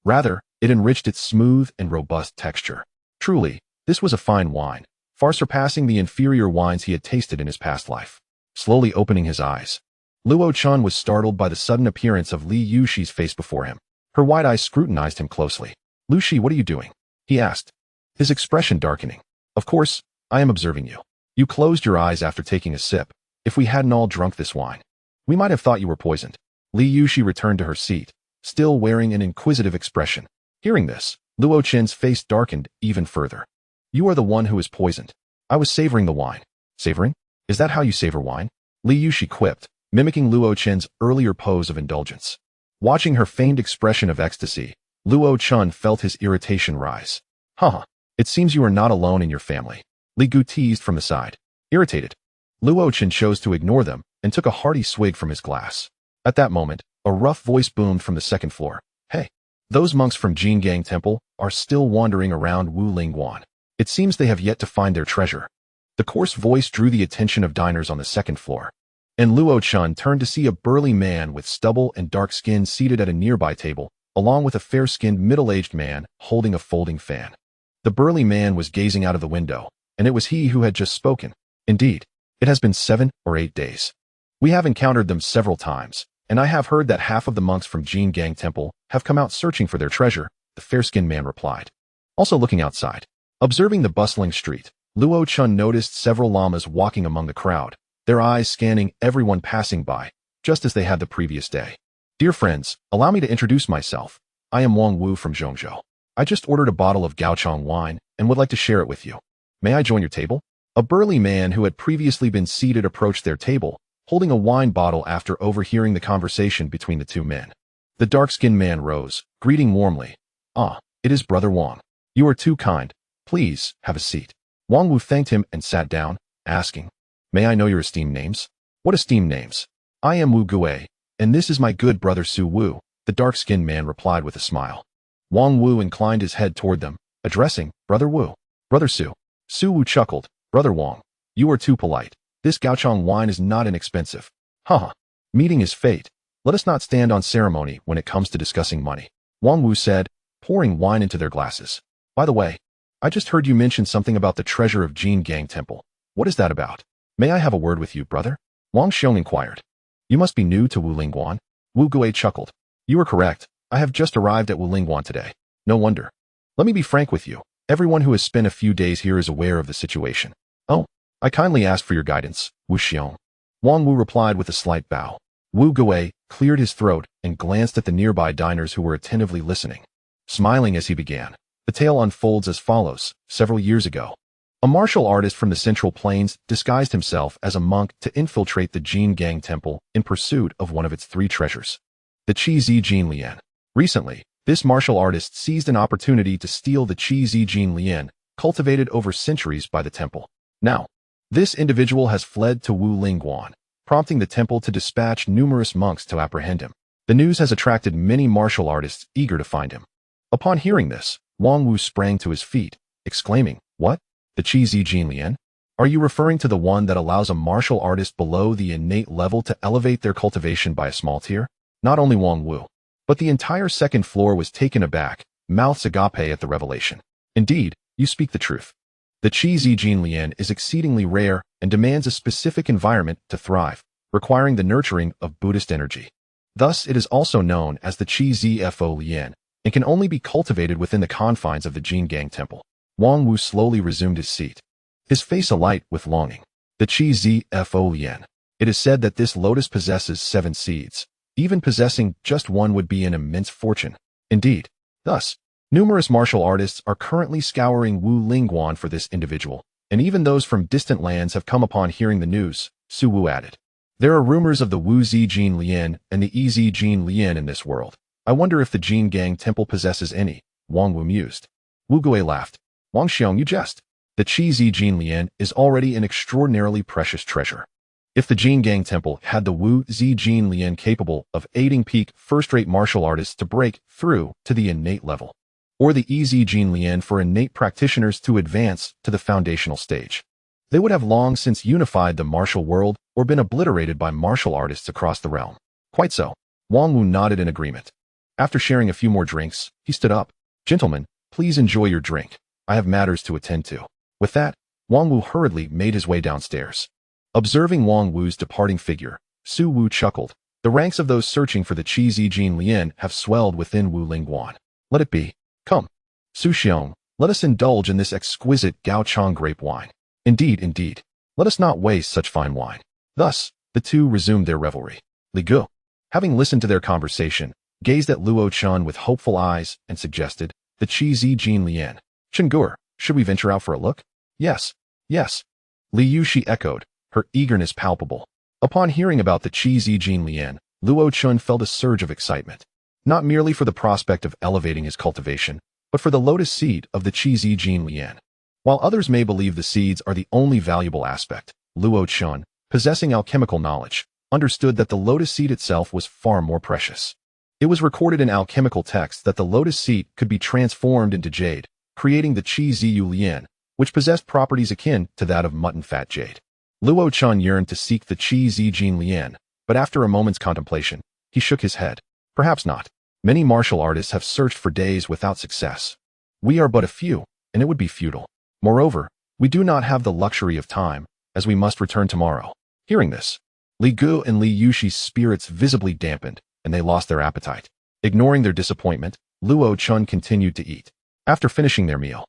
Rather, it enriched its smooth and robust texture. Truly, this was a fine wine, far surpassing the inferior wines he had tasted in his past life. Slowly opening his eyes, Luo Chun was startled by the sudden appearance of Li Yushi's face before him. Her wide eyes scrutinized him closely. "Lu Shi, what are you doing?" he asked, his expression darkening. "Of course, I am observing you. You closed your eyes after taking a sip. If we hadn't all drunk this wine, we might have thought you were poisoned." Li Yushi returned to her seat, still wearing an inquisitive expression. Hearing this, Luo Chen's face darkened even further. "You are the one who is poisoned. I was savoring the wine." "Savoring? Is that how you savor wine?" Li Yushi quipped, mimicking Luo Chen's earlier pose of indulgence. Watching her feigned expression of ecstasy, Luo Chun felt his irritation rise. "Huh, it seems you are not alone in your family," Li Gu teased from the side. Irritated, Luo Chen chose to ignore them and took a hearty swig from his glass. At that moment, a rough voice boomed from the second floor. "Hey, those monks from Jingang Temple are still wandering around Wu Lingguan. It seems they have yet to find their treasure." The coarse voice drew the attention of diners on the second floor, and Luo Chun turned to see a burly man with stubble and dark skin seated at a nearby table, along with a fair-skinned middle-aged man holding a folding fan. The burly man was gazing out of the window, and it was he who had just spoken. "Indeed, it has been 7 or 8 days. We have encountered them several times, and I have heard that half of the monks from Jingang Temple have come out searching for their treasure," the fair-skinned man replied. Also looking outside, observing the bustling street, Luo Chun noticed several lamas walking among the crowd, their eyes scanning everyone passing by, just as they had the previous day. "Dear friends, allow me to introduce myself. I am Wang Wu from Zhongzhou. I just ordered a bottle of Gaochong wine and would like to share it with you. May I join your table?" A burly man who had previously been seated approached their table, holding a wine bottle after overhearing the conversation between the two men. The dark-skinned man rose, greeting warmly. "Ah, it is Brother Wang. You are too kind. Please, have a seat." Wang Wu thanked him and sat down, asking, "May I know your esteemed names?" "What esteemed names? I am Wu Gui, and this is my good brother Su Wu," the dark-skinned man replied with a smile. Wang Wu inclined his head toward them, addressing Brother Wu. "Brother Su." Su Wu chuckled. "Brother Wang, you are too polite. This Gaochong wine is not inexpensive." "Haha, meeting is fate. Let us not stand on ceremony when it comes to discussing money," Wang Wu said, pouring wine into their glasses. "By the way, I just heard you mention something about the treasure of Jingang Temple. What is that about? May I have a word with you, brother?" Wang Xiong inquired. "You must be new to Wu Lingguan." Wu Gui chuckled. "You are correct. I have just arrived at Wu Lingguan today. No wonder. Let me be frank with you. Everyone who has spent a few days here is aware of the situation." "Oh, I kindly ask for your guidance, Wu Xiong." Wang Wu replied with a slight bow. Wu Gui cleared his throat and glanced at the nearby diners who were attentively listening. Smiling as he began, the tale unfolds as follows. Several years ago, a martial artist from the Central Plains disguised himself as a monk to infiltrate the Jingang Temple in pursuit of one of its 3 treasures, the Qi Zi Jin Lian. Recently, this martial artist seized an opportunity to steal the Qi Zi Jin Lian, cultivated over centuries by the temple. Now, this individual has fled to Wu Lingguan, prompting the temple to dispatch numerous monks to apprehend him. The news has attracted many martial artists eager to find him. Upon hearing this, Wang Wu sprang to his feet, exclaiming, "What? The Qi Zi Jin Lian? Are you referring to the one that allows a martial artist below the innate level to elevate their cultivation by a small tier?" Not only Wang Wu, but the entire second floor was taken aback, mouths agape at the revelation. "Indeed, you speak the truth. The Qi Zi Jin Lian is exceedingly rare and demands a specific environment to thrive, requiring the nurturing of Buddhist energy. Thus, it is also known as the Qi Zi Fo Lian and can only be cultivated within the confines of the Jingang Temple." Wang Wu slowly resumed his seat, his face alight with longing. "The Qi Zi Fo Lian. It is said that this lotus possesses 7 seeds. Even possessing just one would be an immense fortune. Indeed. Thus, numerous martial artists are currently scouring Wu Lingguan for this individual, and even those from distant lands have come upon hearing the news," Su Wu added. There are rumors of the Wu Zi Jin Lian and the Ez Jin Lian in this world. I wonder if the Jin Gang Temple possesses any, Wang Wu mused. Wu Gui laughed. Wang Xiong, you jest. The Qi Zi Jin Lian is already an extraordinarily precious treasure. If the Jin Gang Temple had the Wu Zi Jin Lian capable of aiding peak first-rate martial artists to break through to the innate level, or the Ez Jin Lian for innate practitioners to advance to the foundational stage, they would have long since unified the martial world or been obliterated by martial artists across the realm. Quite so. Wang Wu nodded in agreement. After sharing a few more drinks, he stood up. Gentlemen, please enjoy your drink. I have matters to attend to. With that, Wang Wu hurriedly made his way downstairs. Observing Wang Wu's departing figure, Su Wu chuckled. The ranks of those searching for the Qi Zi Jin Lian have swelled within Wu Lingguan. Let it be. Come. Su Xiong, let us indulge in this exquisite Gaochang grape wine. Indeed, indeed. Let us not waste such fine wine. Thus, the two resumed their revelry. Li Gu, having listened to their conversation, gazed at Luo Chun with hopeful eyes and suggested, the Qi Zi Jin Lian. Chengur, should we venture out for a look? Yes, yes. Li Yushi echoed, her eagerness palpable. Upon hearing about the Qi Zi Jin Lian, Luo Chun felt a surge of excitement, not merely for the prospect of elevating his cultivation, but for the lotus seed of the Qi Zi Jin Lian. While others may believe the seeds are the only valuable aspect, Luo Chun, possessing alchemical knowledge, understood that the lotus seed itself was far more precious. It was recorded in alchemical texts that the lotus seed could be transformed into jade, creating the Qi Zi Yu Lian, which possessed properties akin to that of mutton fat jade. Luo Chun yearned to seek the Qi Zi Jin Lian, but after a moment's contemplation, he shook his head. Perhaps not. Many martial artists have searched for days without success. We are but a few, and it would be futile. Moreover, we do not have the luxury of time, as we must return tomorrow. Hearing this, Li Gu and Li Yushi's spirits visibly dampened, and they lost their appetite. Ignoring their disappointment, Luo Chun continued to eat. After finishing their meal,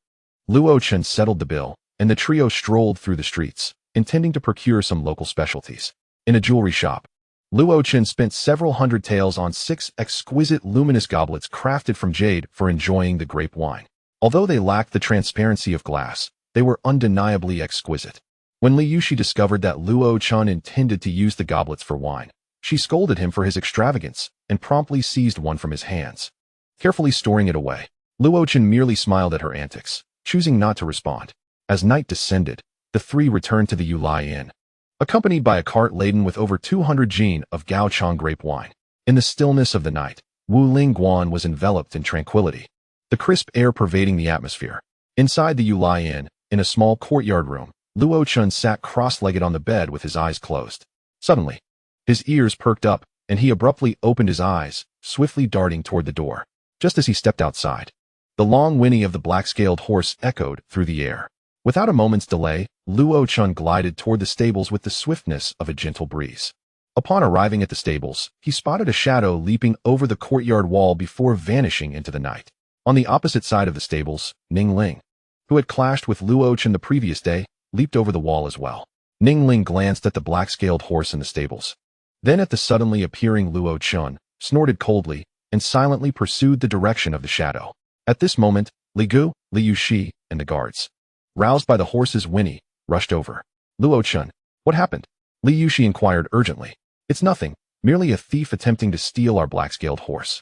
Luo Chun settled the bill, and the trio strolled through the streets, intending to procure some local specialties. In a jewelry shop, Luo Chun spent several hundred taels on 6 exquisite luminous goblets crafted from jade for enjoying the grape wine. Although they lacked the transparency of glass, they were undeniably exquisite. When Li Yushi discovered that Luo Chun intended to use the goblets for wine, she scolded him for his extravagance and promptly seized one from his hands. Carefully storing it away, Luo Chun merely smiled at her antics, choosing not to respond. As night descended, the three returned to the Yulai Inn, accompanied by a cart laden with over 200 jin of Gaochang grape wine. In the stillness of the night, Wu Lingguan was enveloped in tranquility, the crisp air pervading the atmosphere. Inside the Yulai Inn, in a small courtyard room, Luo Chun sat cross-legged on the bed with his eyes closed. Suddenly, his ears perked up, and he abruptly opened his eyes, swiftly darting toward the door. Just as he stepped outside, the long whinny of the black-scaled horse echoed through the air. Without a moment's delay, Luo Chun glided toward the stables with the swiftness of a gentle breeze. Upon arriving at the stables, he spotted a shadow leaping over the courtyard wall before vanishing into the night. On the opposite side of the stables, Ning Ling, who had clashed with Luo Chun the previous day, leaped over the wall as well. Ning Ling glanced at the black-scaled horse in the stables, then at the suddenly appearing Luo Chun, snorted coldly, and silently pursued the direction of the shadow. At this moment, Li Gu, Li Yushi, and the guards, roused by the horse's whinny, rushed over. Luo Chun, what happened? Li Yushi inquired urgently. It's nothing, merely a thief attempting to steal our black-scaled horse.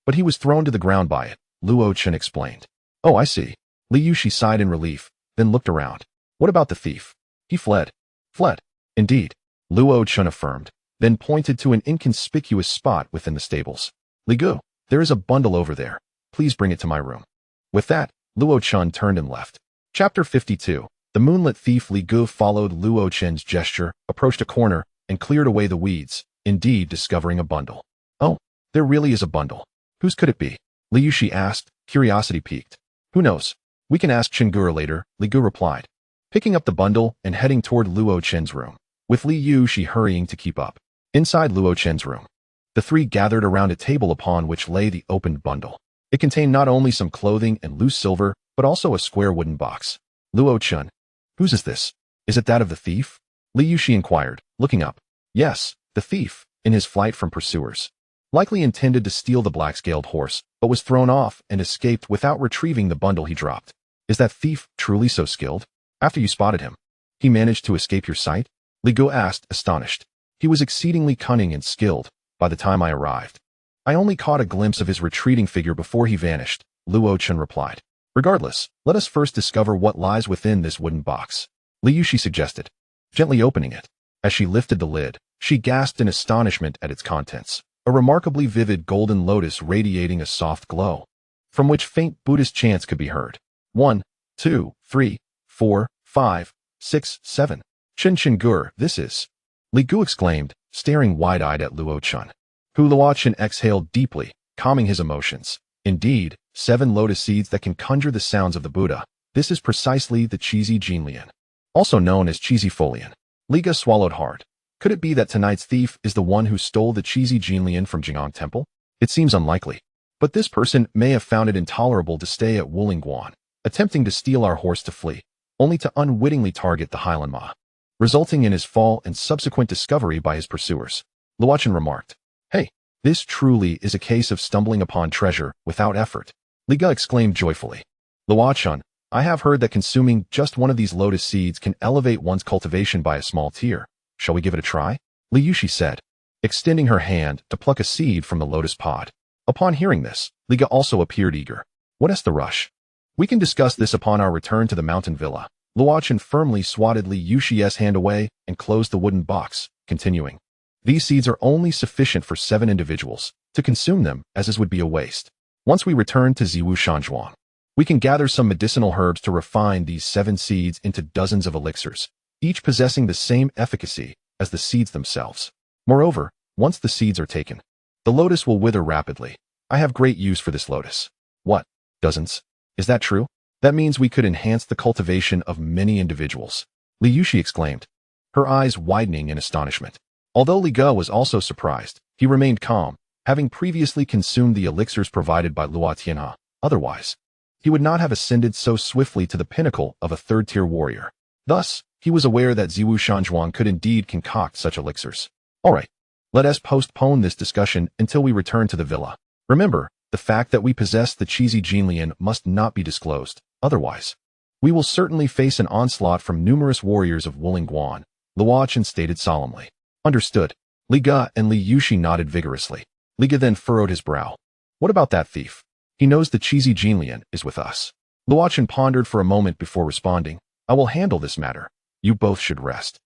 But he was thrown to the ground by it, Luo Chun explained. Oh, I see. Li Yushi sighed in relief, then looked around. What about the thief? He fled. Fled. Indeed, Luo Chun affirmed, then pointed to an inconspicuous spot within the stables. Li Gu, there is a bundle over there. Please bring it to my room. With that, Luo Chun turned and left. Chapter 52. The moonlit thief Li Gu followed Luo Chun's gesture, approached a corner, and cleared away the weeds, indeed discovering a bundle. Oh, there really is a bundle. Whose could it be? Li Yushi asked, curiosity piqued. Who knows? We can ask Chengur later, Li Gu replied, picking up the bundle and heading toward Luo Chen's room, with Li Yushi hurrying to keep up. Inside Luo Chen's room, the three gathered around a table upon which lay the opened bundle. It contained not only some clothing and loose silver, but also a square wooden box. Luo Chun, whose is this? Is it that of the thief? Li Yushi inquired, looking up. Yes, the thief, in his flight from pursuers, likely intended to steal the black-scaled horse, but was thrown off and escaped without retrieving the bundle he dropped. Is that thief truly so skilled? After you spotted him, he managed to escape your sight? Li Gu asked, astonished. He was exceedingly cunning and skilled by the time I arrived. I only caught a glimpse of his retreating figure before he vanished, Luo Chen replied. Regardless, let us first discover what lies within this wooden box, Li Yushi suggested, gently opening it. As she lifted the lid, she gasped in astonishment at its contents, a remarkably vivid golden lotus radiating a soft glow, from which faint Buddhist chants could be heard. 1, 2, 3, 4, 5, 6, 7. Chen Chen Gur, this is. Li Gu exclaimed, staring wide-eyed at Luo Chen. Luo Chen exhaled deeply, calming his emotions. Indeed, 7 lotus seeds that can conjure the sounds of the Buddha. This is precisely the cheesy Jinlian, also known as cheesy folian. Li Gu swallowed hard. Could it be that tonight's thief is the one who stole the cheesy Jinlian from Jing'an Temple? It seems unlikely. But this person may have found it intolerable to stay at Wulingguan, attempting to steal our horse to flee, only to unwittingly target the Highland Ma, resulting in his fall and subsequent discovery by his pursuers. Luo Chen remarked. Hey, this truly is a case of stumbling upon treasure without effort. Li Gu exclaimed joyfully. Luo Chen, I have heard that consuming just one of these lotus seeds can elevate one's cultivation by a small tier. Shall we give it a try? Li Yushi said, extending her hand to pluck a seed from the lotus pod. Upon hearing this, Li Gu also appeared eager. What is the rush? We can discuss this upon our return to the mountain villa. Luo Chen firmly swatted Li Yushi's hand away and closed the wooden box, continuing. These seeds are only sufficient for 7 individuals. To consume them, as would be a waste. Once we return to Ziwu Shanzhuang, we can gather some medicinal herbs to refine these 7 seeds into dozens of elixirs, each possessing the same efficacy as the seeds themselves. Moreover, once the seeds are taken, the lotus will wither rapidly. I have great use for this lotus. What? Dozens? Is that true? That means we could enhance the cultivation of many individuals. Li Yushi exclaimed, her eyes widening in astonishment. Although Li Gu was also surprised, he remained calm, having previously consumed the elixirs provided by Luo Tianhe. Otherwise, he would not have ascended so swiftly to the pinnacle of a third-tier warrior. Thus, he was aware that Ziwu Shanzhuang could indeed concoct such elixirs. All right, let us postpone this discussion until we return to the villa. Remember, the fact that we possess the cheesy Jinlian must not be disclosed. Otherwise, we will certainly face an onslaught from numerous warriors of Wulingguan, Luo Chen stated solemnly. Understood. Li Gu and Li Yushi nodded vigorously. Li Gu then furrowed his brow. What about that thief? He knows the cheesy Jinlian is with us. Luo Chen pondered for a moment before responding. I will handle this matter. You both should rest.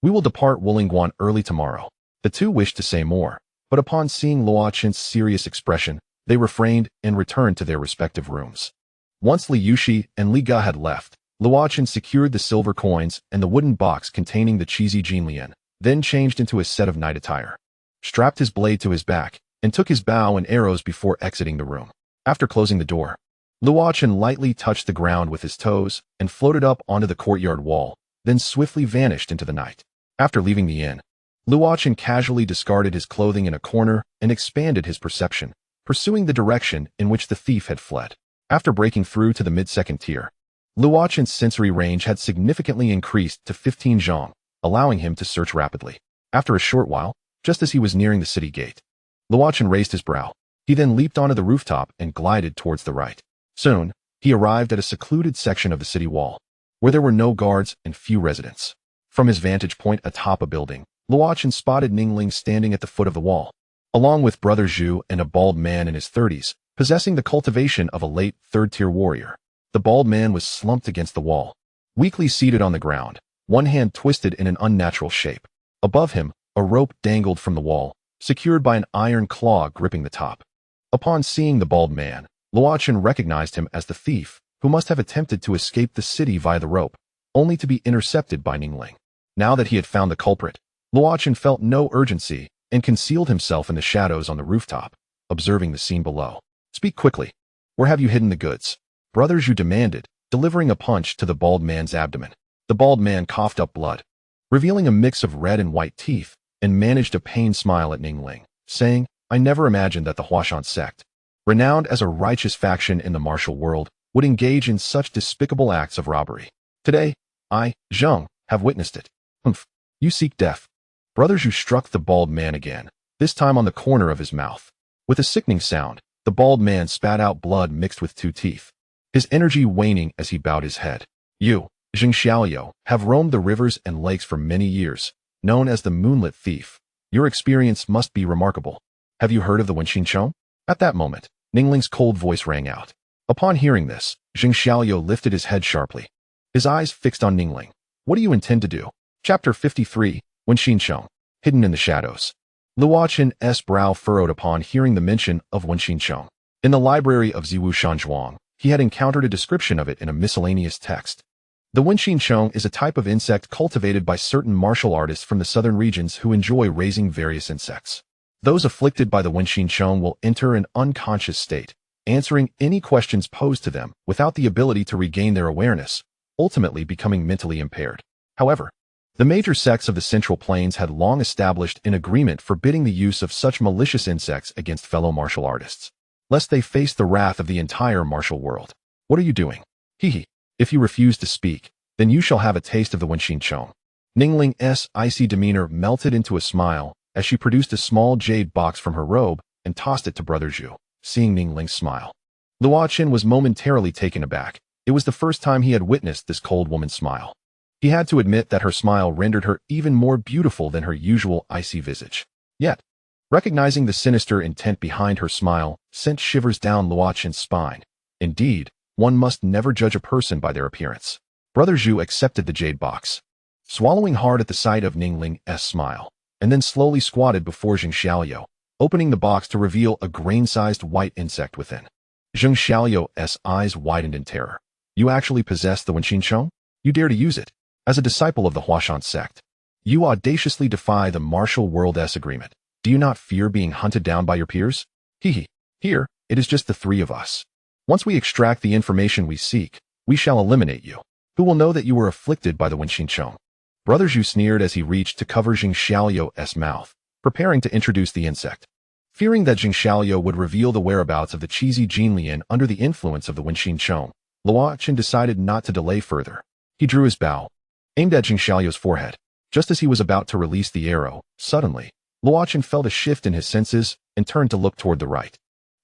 We will depart Wulingguan early tomorrow. The two wished to say more, but upon seeing Luo Chen's serious expression, they refrained and returned to their respective rooms. Once Li Yushi and Li Gu had left, Luo Chen secured the silver coins and the wooden box containing the cheesy Jinlian, then changed into a set of night attire, strapped his blade to his back, and took his bow and arrows before exiting the room. After closing the door, Luo Chen lightly touched the ground with his toes and floated up onto the courtyard wall, then swiftly vanished into the night. After leaving the inn, Luo Chen casually discarded his clothing in a corner and expanded his perception, pursuing the direction in which the thief had fled. After breaking through to the mid-second tier, Luo Chen's sensory range had significantly increased to 15 zhong, allowing him to search rapidly. After a short while, just as he was nearing the city gate, Luo Chen raised his brow. He then leaped onto the rooftop and glided towards the right. Soon, he arrived at a secluded section of the city wall, where there were no guards and few residents. From his vantage point atop a building, Luo Chen spotted Ningling standing at the foot of the wall, along with Brother Zhu and a bald man in his 30s, possessing the cultivation of a late third-tier warrior. The bald man was slumped against the wall, weakly seated on the ground, one hand twisted in an unnatural shape. Above him, a rope dangled from the wall, secured by an iron claw gripping the top. Upon seeing the bald man, Luo Chen recognized him as the thief, who must have attempted to escape the city via the rope, only to be intercepted by Ningling. Now that he had found the culprit, Luo Chen felt no urgency and concealed himself in the shadows on the rooftop, observing the scene below. Speak quickly. Where have you hidden the goods? Brother Zhu demanded, delivering a punch to the bald man's abdomen. The bald man coughed up blood, revealing a mix of red and white teeth, and managed a pained smile at Ningling, saying, I never imagined that the Huashan sect, renowned as a righteous faction in the martial world, would engage in such despicable acts of robbery. Today, I, Zheng, have witnessed it. Humph, you seek death. Brother Zhu struck the bald man again, this time on the corner of his mouth. With a sickening sound, the bald man spat out blood mixed with 2 teeth, his energy waning as he bowed his head. You, Zheng Xiaoyou, have roamed the rivers and lakes for many years, known as the Moonlit Thief. Your experience must be remarkable. Have you heard of the Wenqin Chong? At that moment, Ningling's cold voice rang out. Upon hearing this, Jing Xiaoliu lifted his head sharply. His eyes fixed on Ningling. What do you intend to do? Chapter 53, Wenqin Chong, hidden in the shadows. Luo Qin's brow furrowed upon hearing the mention of Wenqin Chong. In the library of Ziwu Shanzhuang, he had encountered a description of it in a miscellaneous text. The Wenqin Chong is a type of insect cultivated by certain martial artists from the southern regions who enjoy raising various insects. Those afflicted by the Wenqin Chong will enter an unconscious state, answering any questions posed to them without the ability to regain their awareness, ultimately becoming mentally impaired. However, the major sects of the Central Plains had long established an agreement forbidding the use of such malicious insects against fellow martial artists, lest they face the wrath of the entire martial world. What are you doing? Hehe. If you refuse to speak, then you shall have a taste of the Wenqin Chong. Ningling's icy demeanor melted into a smile as she produced a small jade box from her robe and tossed it to Brother Zhu. Seeing Ningling's smile, Luo Qin was momentarily taken aback. It was the first time he had witnessed this cold woman's smile. He had to admit that her smile rendered her even more beautiful than her usual icy visage. Yet, recognizing the sinister intent behind her smile sent shivers down Luo Qin's spine. Indeed, one must never judge a person by their appearance. Brother Zhu accepted the jade box, swallowing hard at the sight of Ningling's smile, and then slowly squatted before Jing Xiaoliu, opening the box to reveal a grain-sized white insect within. Jing Xiaoliu's eyes widened in terror. You actually possess the Wenqin Chong? You dare to use it? As a disciple of the Huashan sect, you audaciously defy the martial world's agreement. Do you not fear being hunted down by your peers? Hehe. Here, it is just the three of us. Once we extract the information we seek, we shall eliminate you. Who will know that you were afflicted by the Wenqin Chong? Brother Zhu sneered as he reached to cover Jing Xiaoliu's mouth, preparing to introduce the insect. Fearing that Jing Xiaoliu would reveal the whereabouts of the cheesy Jinlian under the influence of the Wenqin Chong, Luo Qin decided not to delay further. He drew his bow, aimed at Jing Xiaoliu's forehead. Just as he was about to release the arrow, suddenly, Luo Qin felt a shift in his senses and turned to look toward the right.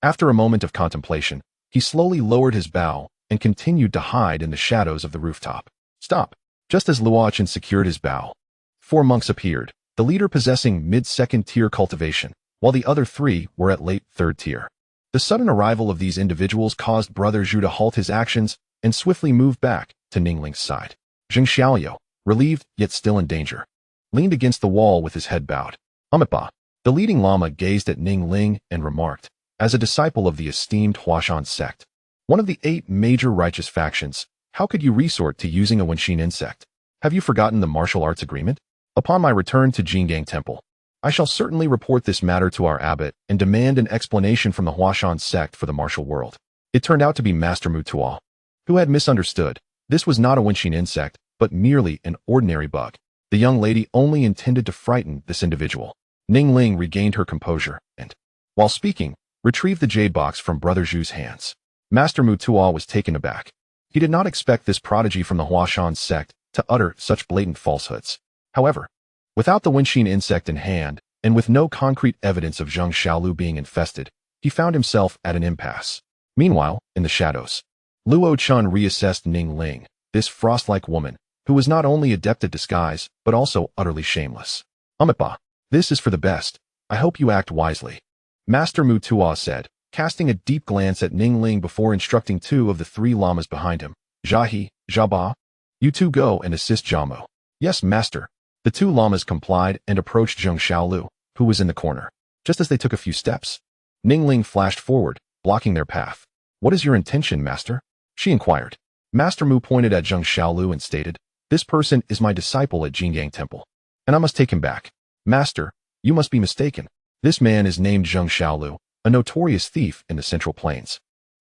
After a moment of contemplation, he slowly lowered his bow and continued to hide in the shadows of the rooftop. Stop! Just as Luo Qin secured his bow, 4 monks appeared, the leader possessing mid-second tier cultivation, while the other 3 were at late 3rd tier. The sudden arrival of these individuals caused Brother Zhu to halt his actions and swiftly move back to Ningling's side. Jing Xiaoliu, relieved yet still in danger, leaned against the wall with his head bowed. Umitba. The leading lama gazed at Ningling and remarked, as a disciple of the esteemed Huashan sect, one of the 8 major righteous factions, how could you resort to using a Wenqin insect? Have you forgotten the martial arts agreement? Upon my return to Jingang Temple, I shall certainly report this matter to our abbot and demand an explanation from the Huashan sect for the martial world. It turned out to be Master Mutuo, who had misunderstood. This was not a Wenqin insect, but merely an ordinary bug. The young lady only intended to frighten this individual. Ningling regained her composure and, while speaking, retrieved the jade box from Brother Zhu's hands. Master Mutuo was taken aback. He did not expect this prodigy from the Huashan sect to utter such blatant falsehoods. However, without the Wenqin insect in hand, and with no concrete evidence of Zhang Xiaolu being infested, he found himself at an impasse. Meanwhile, in the shadows, Luo Chun reassessed Ningling, this frost-like woman, who was not only adept at disguise, but also utterly shameless. Umitba, this is for the best. I hope you act wisely. Master Mutuo said, casting a deep glance at Ningling before instructing 2 of the 3 lamas behind him. Jahi, Jaba, you 2 go and assist Jamo. Yes, master. The 2 lamas complied and approached Zhang Xiaolu, who was in the corner. Just as they took a few steps, Ningling flashed forward, blocking their path. What is your intention, master? She inquired. Master Mu pointed at Zhang Xiaolu and stated, this person is my disciple at Jingang Temple, and I must take him back. Master, you must be mistaken. This man is named Zhang Xiaolu, a notorious thief in the Central Plains.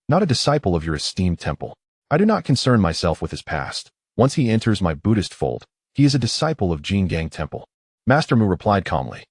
Not a disciple of your esteemed temple. I do not concern myself with his past. Once he enters my Buddhist fold, he is a disciple of Jingang Temple. Master Mu replied calmly.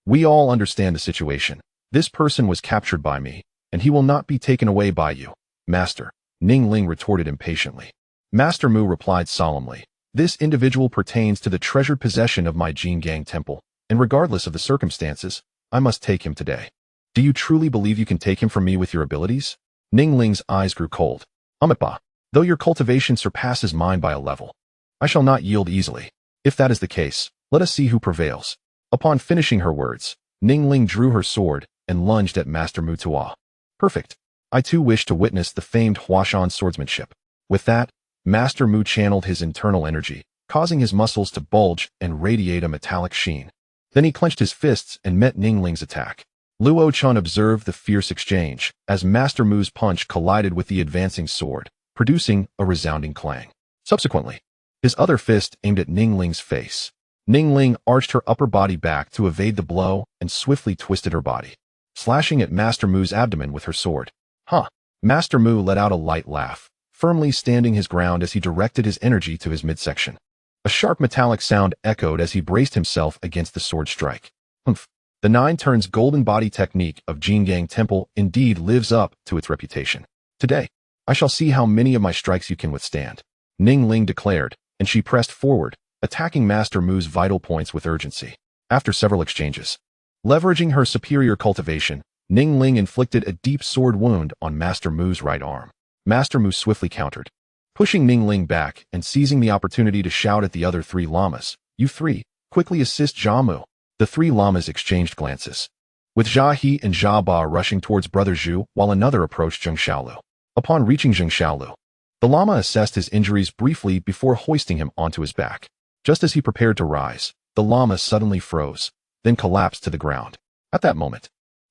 We all understand the situation. This person was captured by me, and he will not be taken away by you, master, Ningling retorted impatiently. Master Mu replied solemnly. This individual pertains to the treasured possession of my Jingang Temple, and regardless of the circumstances, I must take him today. Do you truly believe you can take him from me with your abilities? Ningling's eyes grew cold. Umitba, though your cultivation surpasses mine by a level, I shall not yield easily. If that is the case, let us see who prevails. Upon finishing her words, Ningling drew her sword and lunged at Master Mu Tua. Perfect. I too wish to witness the famed Huashan swordsmanship. With that, Master Mu channeled his internal energy, causing his muscles to bulge and radiate a metallic sheen. Then he clenched his fists and met Ningling's attack. Luo Chun observed the fierce exchange as Master Mu's punch collided with the advancing sword, producing a resounding clang. Subsequently, his other fist aimed at Ningling's face. Ningling arched her upper body back to evade the blow and swiftly twisted her body, slashing at Master Mu's abdomen with her sword. Huh. Master Mu let out a light laugh, firmly standing his ground as he directed his energy to his midsection. A sharp metallic sound echoed as he braced himself against the sword strike. Humph. The 9 turns golden body technique of Jingang Temple indeed lives up to its reputation. Today, I shall see how many of my strikes you can withstand, Ningling declared, and she pressed forward, attacking Master Mu's vital points with urgency. After several exchanges, leveraging her superior cultivation, Ningling inflicted a deep sword wound on Master Mu's right arm. Master Mu swiftly countered, pushing Ningling back and seizing the opportunity to shout at the other 3 llamas, "You 3, quickly assist Jia Mu." The 3 llamas exchanged glances, with Jia He and Jia Ba rushing towards Brother Zhu while another approached Zheng Xiaolu. Upon reaching Zheng Xiaolu, the llama assessed his injuries briefly before hoisting him onto his back. Just as he prepared to rise, the llama suddenly froze, then collapsed to the ground. At that moment,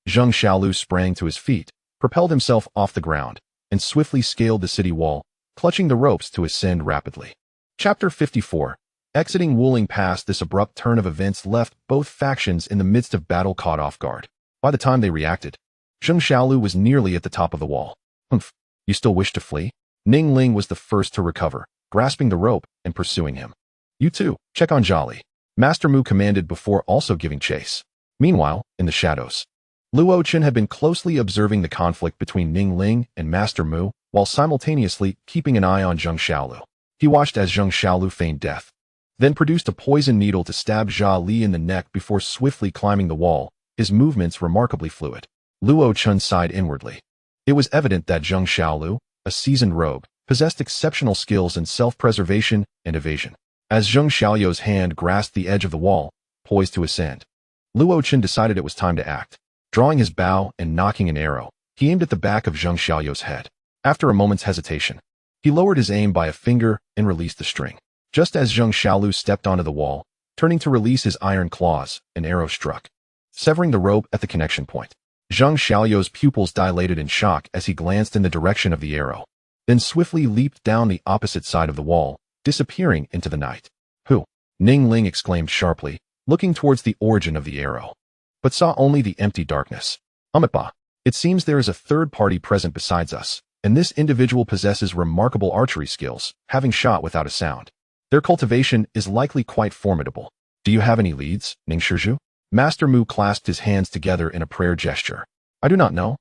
Zheng Xiaolu sprang to his feet, propelled himself off the ground, and swiftly scaled the city wall, clutching the ropes to ascend rapidly. Chapter 54. Exiting Wuling Pass. This abrupt turn of events left both factions in the midst of battle caught off guard. By the time they reacted, Zheng Xiaolu was nearly at the top of the wall. Humph, you still wish to flee? Ningling was the first to recover, grasping the rope and pursuing him. You too, check on Jolly, Master Mu commanded before also giving chase. Meanwhile, in the shadows, Luo Chen had been closely observing the conflict between Ningling and Master Mu while simultaneously keeping an eye on Zheng Xiaolu. He watched as Zheng Xiaolu feigned death, then produced a poison needle to stab Jia Li in the neck before swiftly climbing the wall, his movements remarkably fluid. Luo Chen sighed inwardly. It was evident that Zheng Xiaolu, a seasoned rogue, possessed exceptional skills in self-preservation and evasion. As Zheng Xiaoyu's hand grasped the edge of the wall, poised to ascend, Luo Chen decided it was time to act. Drawing his bow and nocking an arrow, he aimed at the back of Zheng Xiaoyu's head. After a moment's hesitation, he lowered his aim by a finger and released the string. Just as Zheng Xiaolu stepped onto the wall, turning to release his iron claws, an arrow struck, severing the rope at the connection point. Zheng Xiaoyu's pupils dilated in shock as he glanced in the direction of the arrow, then swiftly leaped down the opposite side of the wall, disappearing into the night. Who? Ningling exclaimed sharply, looking towards the origin of the arrow, but saw only the empty darkness. Amitba, it seems there is a third party present besides us, and this individual possesses remarkable archery skills, having shot without a sound. Their cultivation is likely quite formidable. Do you have any leads, Ning Shizhu? Master Mu clasped his hands together in a prayer gesture. I do not know.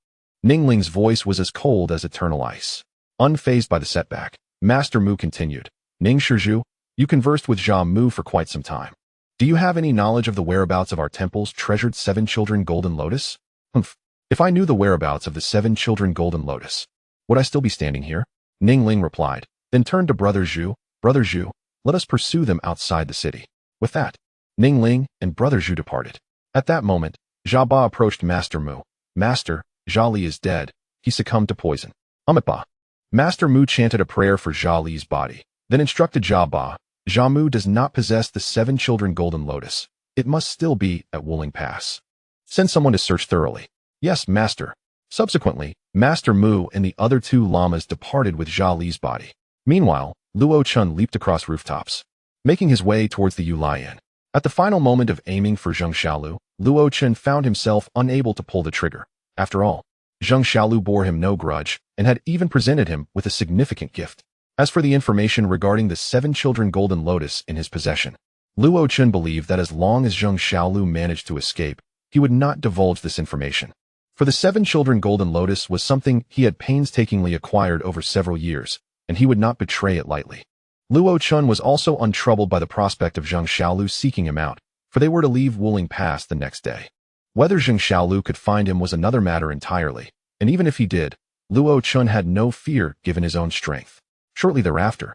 Ningling's voice was as cold as eternal ice. Unfazed by the setback, Master Mu continued. Ning Shizhu, you conversed with Jia Mu for quite some time. Do you have any knowledge of the whereabouts of our temple's treasured 7 children golden lotus? Humph. If I knew the whereabouts of the 7 children golden lotus, would I still be standing here? Ningling replied, then turned to Brother Zhu. Brother Zhu, let us pursue them outside the city. With that, Ningling and Brother Zhu departed. At that moment, Jia Ba approached Master Mu. Master, Jia Li is dead. He succumbed to poison. Amitba. Master Mu chanted a prayer for Jia Li's body, then instructed Jia Ba. Jia Mu does not possess the 7 children golden lotus. It must still be at Wuling Pass. Send someone to search thoroughly. Yes, Master. Subsequently, Master Mu and the other 2 llamas departed with Jia Li's body. Meanwhile, Luo Chun leaped across rooftops, making his way towards the Yulian. At the final moment of aiming for Zheng Xiaolu, Luo Chen found himself unable to pull the trigger. After all, Zheng Xiaolu bore him no grudge and had even presented him with a significant gift. As for the information regarding the 7 children golden lotus in his possession, Luo Chen believed that as long as Zheng Xiaolu managed to escape, he would not divulge this information. For the 7 children golden lotus was something he had painstakingly acquired over several years, and he would not betray it lightly. Luo Chun was also untroubled by the prospect of Zheng Xiaolu seeking him out, for they were to leave Wuling Pass the next day. Whether Zheng Xiaolu could find him was another matter entirely, and even if he did, Luo Chun had no fear given his own strength. Shortly thereafter,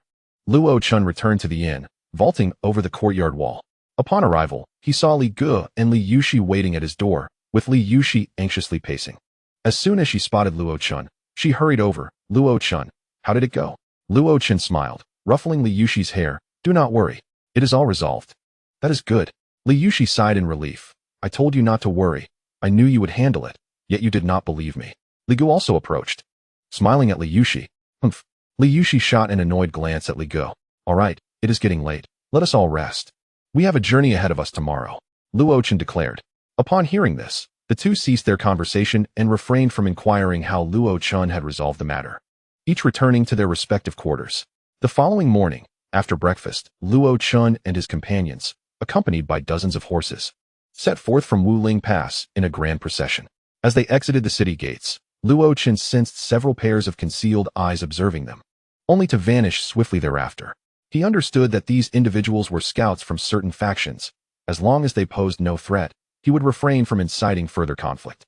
Luo Chun returned to the inn, vaulting over the courtyard wall. Upon arrival, he saw Li Gu and Li Yushi waiting at his door, with Li Yushi anxiously pacing. As soon as she spotted Luo Chun, she hurried over. Luo Chun, how did it go? Luo Chun smiled, ruffling Li Yushi's hair. Do not worry. It is all resolved. That is good. Li Yushi sighed in relief. I told you not to worry. I knew you would handle it, yet you did not believe me. Li Gu also approached, smiling at Li Yushi. Humph. Li Yushi shot an annoyed glance at Li Gu. All right, it is getting late. Let us all rest. We have a journey ahead of us tomorrow, Luo Chun declared. Upon hearing this, the two ceased their conversation and refrained from inquiring how Luo Chun had resolved the matter, each returning to their respective quarters. The following morning, after breakfast, Luo Chun and his companions, accompanied by dozens of horses, set forth from Wuling Pass in a grand procession. As they exited the city gates, Luo Chun sensed several pairs of concealed eyes observing them, only to vanish swiftly thereafter. He understood that these individuals were scouts from certain factions. As long as they posed no threat, he would refrain from inciting further conflict.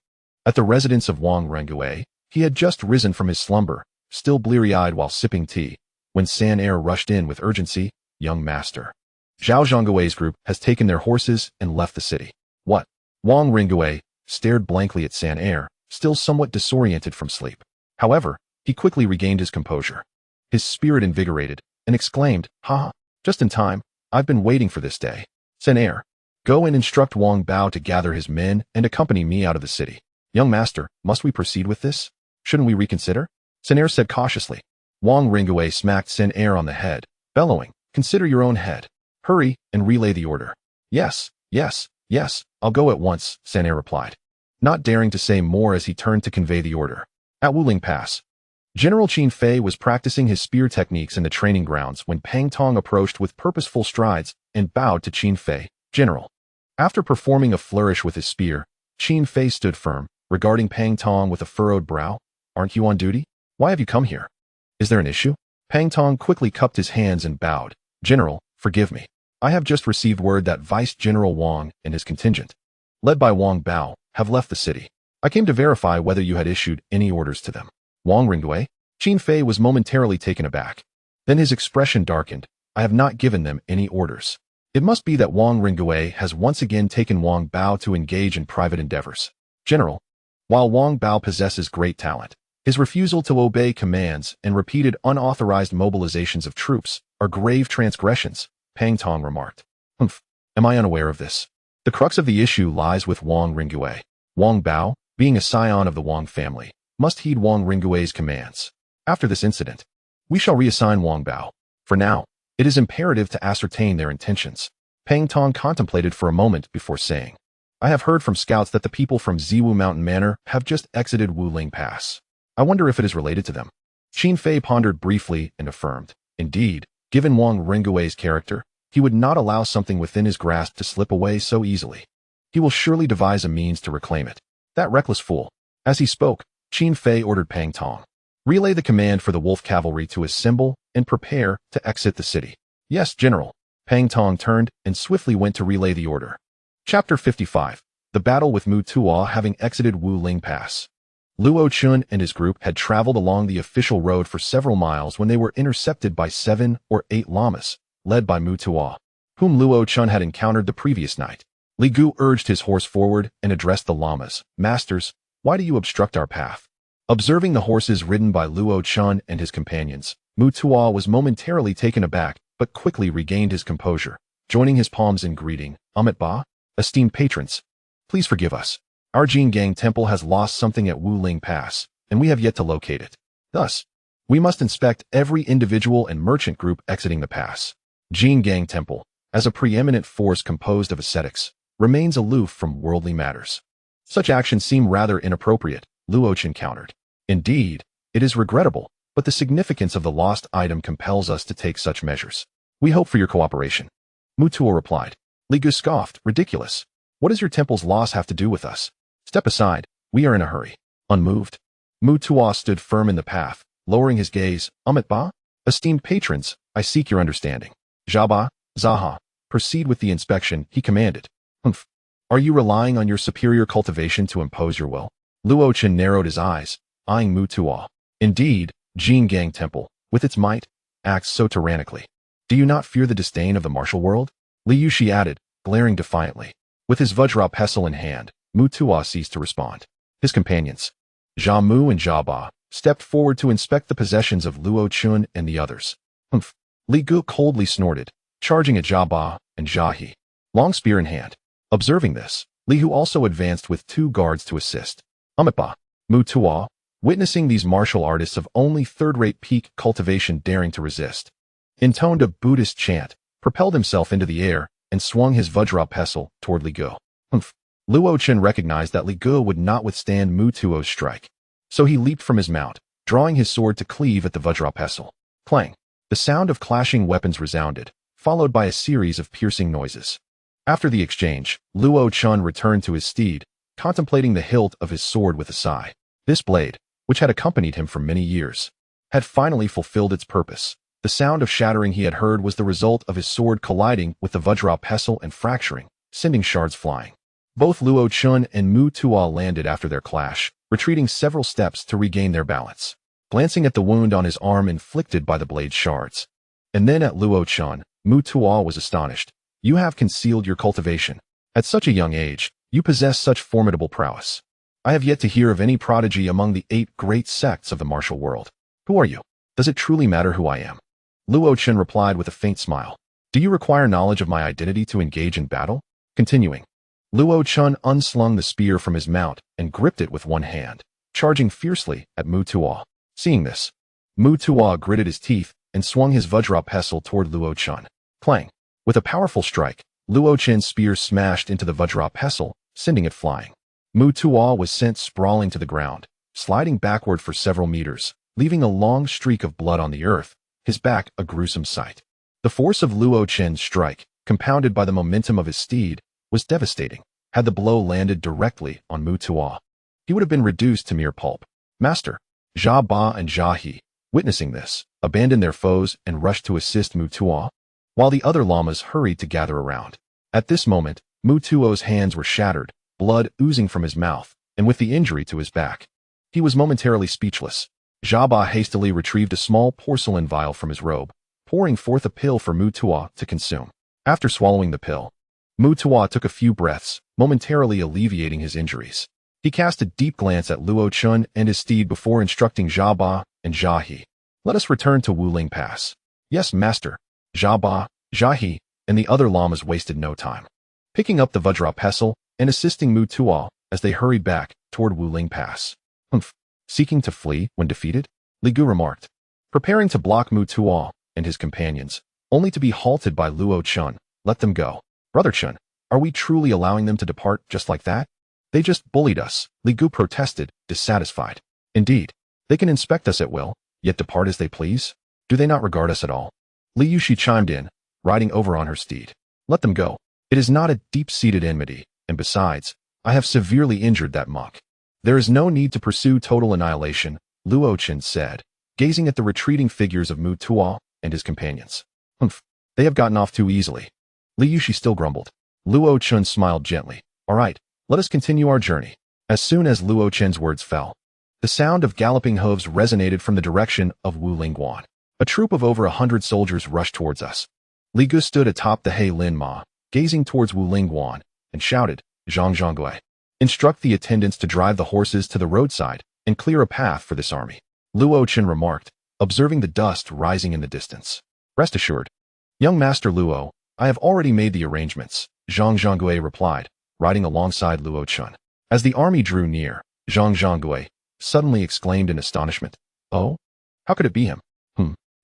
At the residence of Wang Rengue, he had just risen from his slumber, still bleary-eyed while sipping tea, when San Air rushed in with urgency. Young master, Zhao Zhonggui's group has taken their horses and left the city. What? Wang Rengue stared blankly at San Air, still somewhat disoriented from sleep. However, he quickly regained his composure. His spirit invigorated, and exclaimed, "Ha! Just in time. I've been waiting for this day. San Air, go and instruct Wang Bao to gather his men and accompany me out of the city." Young master, must we proceed with this? Shouldn't we reconsider? San Air said cautiously. Wang Rengue smacked San Air on the head, bellowing, "Consider your own head. Hurry and relay the order." Yes, I'll go at once, San Air replied, not daring to say more as he turned to convey the order. At Wuling Pass, General Qin Fei was practicing his spear techniques in the training grounds when Pang Tong approached with purposeful strides and bowed to Qin Fei. General. After performing a flourish with his spear, Qin Fei stood firm, regarding Pang Tong with a furrowed brow. Aren't you on duty? Why have you come here? Is there an issue? Pang Tong quickly cupped his hands and bowed. General, forgive me. I have just received word that Vice General Wang and his contingent, led by Wang Bao, have left the city. I came to verify whether you had issued any orders to them. Wang Rengue? Qin Fei was momentarily taken aback. Then his expression darkened. I have not given them any orders. It must be that Wang Rengue has once again taken Wang Bao to engage in private endeavors. General, while Wang Bao possesses great talent, his refusal to obey commands and repeated unauthorized mobilizations of troops are grave transgressions, Pang Tong remarked. Humph, am I unaware of this? The crux of the issue lies with Wang Rengue. Wang Bao, being a scion of the Wang family, must heed Wang Rengue's commands. After this incident, we shall reassign Wang Bao. For now, it is imperative to ascertain their intentions. Pang Tong contemplated for a moment before saying, I have heard from scouts that the people from Ziwu Mountain Manor have just exited Wuling Pass. I wonder if it is related to them. Qin Fei pondered briefly and affirmed, indeed, given Wang Rengue's character, he would not allow something within his grasp to slip away so easily. He will surely devise a means to reclaim it. That reckless fool. As he spoke, Qin Fei ordered Pang Tong, relay the command for the wolf cavalry to assemble and prepare to exit the city. Yes, General. Pang Tong turned and swiftly went to relay the order. Chapter 55. The battle with Mu Tuo having exited Wuling Pass. Luo Chun and his group had traveled along the official road for several miles when they were intercepted by 7 or 8 llamas, led by Mu Tuo, whom Luo Chun had encountered the previous night. Li Gu urged his horse forward and addressed the llamas. Masters, why do you obstruct our path? Observing the horses ridden by Luo Chun and his companions, Mu Tuo was momentarily taken aback, but quickly regained his composure, joining his palms in greeting. Amit Ba, esteemed patrons, please forgive us. Our Jin Gang Temple has lost something at Wuling Pass, and we have yet to locate it. Thus, we must inspect every individual and merchant group exiting the pass. Jin Gang Temple, as a preeminent force composed of ascetics, remains aloof from worldly matters. Such actions seem rather inappropriate, Luo Chun countered. Indeed, it is regrettable, but the significance of the lost item compels us to take such measures. We hope for your cooperation. Mu Tuo replied. Li Gu scoffed, ridiculous. What does your temple's loss have to do with us? Step aside, we are in a hurry. Unmoved, Mu Tuo stood firm in the path, lowering his gaze. Amit Ba? Esteemed patrons, I seek your understanding. Jaba, Zaha, proceed with the inspection, he commanded. Humph. Are you relying on your superior cultivation to impose your will? Luo Chun narrowed his eyes, eyeing Mu Tuo. Indeed, Jin Gang Temple, with its might, acts so tyrannically. Do you not fear the disdain of the martial world? Li Yushi added, glaring defiantly. With his Vajra pestle in hand, Mu Tuo ceased to respond. His companions, Jia Mu and Jia Ba, stepped forward to inspect the possessions of Luo Chun and the others. Humph! Li Gu coldly snorted, charging at Jia Ba and Jia He, long spear in hand. Observing this, Li Hu also advanced with 2 guards to assist. Ba, Mu Tuo, witnessing these martial artists of only third-rate peak cultivation daring to resist, intoned a Buddhist chant, propelled himself into the air, and swung his Vajra pestle toward Li Gu. Humph! Luo Chen recognized that Li Gu would not withstand Mu Tuo's strike, so he leaped from his mount, drawing his sword to cleave at the Vajra pestle. Clang! The sound of clashing weapons resounded, followed by a series of piercing noises. After the exchange, Luo Chun returned to his steed, contemplating the hilt of his sword with a sigh. This blade, which had accompanied him for many years, had finally fulfilled its purpose. The sound of shattering he had heard was the result of his sword colliding with the Vajra pestle and fracturing, sending shards flying. Both Luo Chun and Mu Tuo landed after their clash, retreating several steps to regain their balance. Glancing at the wound on his arm inflicted by the blade's shards, and then at Luo Chun, Mu Tuo was astonished. You have concealed your cultivation. At such a young age, you possess such formidable prowess. I have yet to hear of any prodigy among the 8 great sects of the martial world. Who are you? Does it truly matter who I am? Luo Chen replied with a faint smile. Do you require knowledge of my identity to engage in battle? Continuing, Luo Chun unslung the spear from his mount and gripped it with one hand, charging fiercely at Mu Tuo. Seeing this, Mu Tuo gritted his teeth and swung his Vajra pestle toward Luo Chun. Clang! With a powerful strike, Luo Chen's spear smashed into the Vajra pestle, sending it flying. Mu Tuo was sent sprawling to the ground, sliding backward for several meters, leaving a long streak of blood on the earth, his back a gruesome sight. The force of Luo Chen's strike, compounded by the momentum of his steed, was devastating. Had the blow landed directly on Mu Tuo, he would have been reduced to mere pulp. Master, Jia Ba and Jia He, witnessing this, abandoned their foes and rushed to assist Mu Tuo, while the other lamas hurried to gather around. At this moment, Mu Tuo's hands were shattered, blood oozing from his mouth, and with the injury to his back, he was momentarily speechless. Jia Ba hastily retrieved a small porcelain vial from his robe, pouring forth a pill for Mu Tuo to consume. After swallowing the pill, Mu Tuo took a few breaths, momentarily alleviating his injuries. He cast a deep glance at Luo Chun and his steed before instructing Jia Ba and Jia He. Let us return to Wuling Pass. Yes, master. Jia Ba, Jia He, and the other lamas wasted no time, picking up the Vajra pestle and assisting Mu Tuo as they hurried back toward Wuling Pass. Humph! Seeking to flee when defeated? Li Gu remarked, preparing to block Mu Tuo and his companions, only to be halted by Luo Chun. Let them go. Brother Chun, are we truly allowing them to depart just like that? They just bullied us, Li Gu protested, dissatisfied. Indeed, they can inspect us at will, yet depart as they please. Do they not regard us at all? Li Yushi chimed in, riding over on her steed. Let them go. It is not a deep-seated enmity, and besides, I have severely injured that monk. There is no need to pursue total annihilation, Luo Chen said, gazing at the retreating figures of Mu Tuo and his companions. Humph, they have gotten off too easily. Li Yushi still grumbled. Luo Chen smiled gently. All right, let us continue our journey. As soon as Luo Chen's words fell, the sound of galloping hooves resonated from the direction of Wulingguan. A troop of over 100 soldiers rushed towards us. Li Gu stood atop the He Lin Ma, gazing towards Wulingguan, and shouted, Zhang Zhanggui, instruct the attendants to drive the horses to the roadside and clear a path for this army. Luo Chen remarked, observing the dust rising in the distance. Rest assured, young Master Luo, I have already made the arrangements, Zhang Zhanggui replied, riding alongside Luo Chen. As the army drew near, Zhang Zhanggui suddenly exclaimed in astonishment, Oh? How could it be him?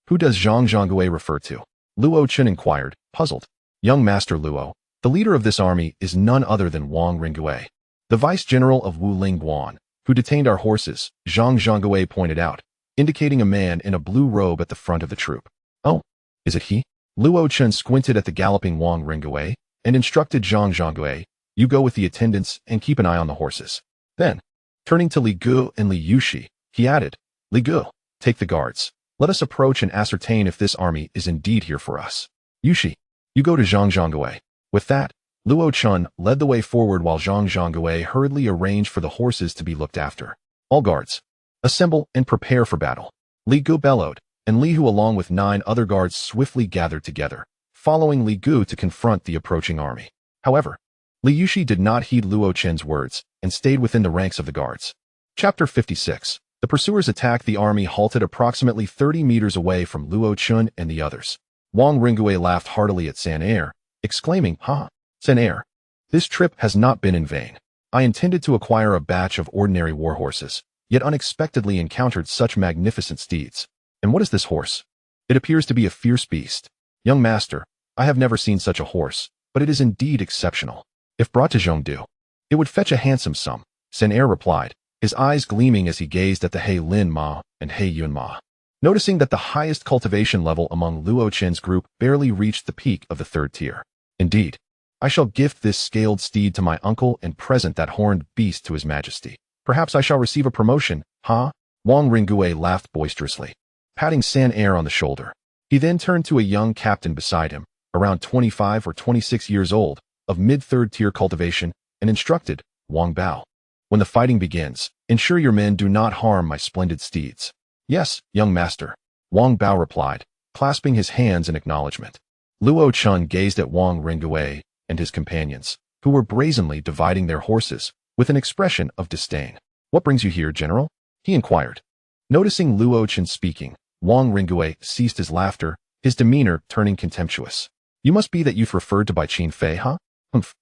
Who does Zhang Zhanggui refer to? Luo Chen inquired, puzzled. Young Master Luo, the leader of this army is none other than Wang Ringgui, the vice-general of Wulingguan, who detained our horses, Zhang Zhanggui pointed out, indicating a man in a blue robe at the front of the troop. Oh, is it he? Luo Chen squinted at the galloping Wang Ringgui and instructed Zhang Zhanggui, you go with the attendants and keep an eye on the horses. Then, turning to Li Gu and Li Yushi, he added, Li Gu, take the guards. Let us approach and ascertain if this army is indeed here for us. Yushi, you go to Zhang Zhanggui. With that, Luo Chun led the way forward while Zhang Zhanggui hurriedly arranged for the horses to be looked after. All guards, assemble and prepare for battle. Li Gu bellowed, and Li Hu along with 9 other guards swiftly gathered together, following Li Gu to confront the approaching army. However, Li Yushi did not heed Luo Chen's words and stayed within the ranks of the guards. Chapter 56. The pursuers attacked. The army halted approximately 30 meters away from Luo Chen and the others. Wang Ringgui laughed heartily at San Air, exclaiming, "Ha! San Air, this trip has not been in vain. I intended to acquire a batch of ordinary war horses, yet unexpectedly encountered such magnificent steeds. And what is this horse? It appears to be a fierce beast. Young master, I have never seen such a horse, but it is indeed exceptional. If brought to Zhongdu, it would fetch a handsome sum," San Air replied, his eyes gleaming as he gazed at the He Lin Ma and He Yun Ma. Noticing that the highest cultivation level among Luo Chen's group barely reached the peak of the 3rd tier. "Indeed, I shall gift this scaled steed to my uncle and present that horned beast to his majesty. Perhaps I shall receive a promotion, huh?" Wang Ringgui laughed boisterously, patting San Air on the shoulder. He then turned to a young captain beside him, around 25 or 26 years old, of mid-3rd tier cultivation, and instructed, "Wang Bao, when the fighting begins, ensure your men do not harm my splendid steeds." "Yes, young master," Wang Bao replied, clasping his hands in acknowledgement. Luo Chen gazed at Wang Ringgui and his companions, who were brazenly dividing their horses, with an expression of disdain. "What brings you here, General?" he inquired. Noticing Luo Chen speaking, Wang Ringgui ceased his laughter, his demeanor turning contemptuous. "You must be that youth referred to by Qin Fei, huh? Humph.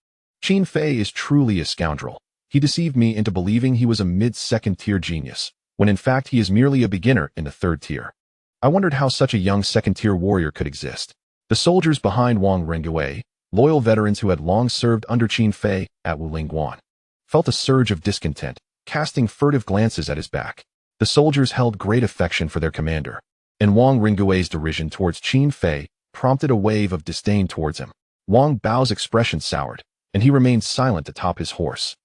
Qin Fei is truly a scoundrel. He deceived me into believing he was a mid-2nd tier genius, when in fact he is merely a beginner in the 3rd tier. I wondered how such a young 2nd tier warrior could exist." The soldiers behind Wang Ringgui, loyal veterans who had long served under Qin Fei at Wulingguan, felt a surge of discontent, casting furtive glances at his back. The soldiers held great affection for their commander, and Wang Ringui's derision towards Qin Fei prompted a wave of disdain towards him. Wang Bao's expression soured, and he remained silent atop his horse.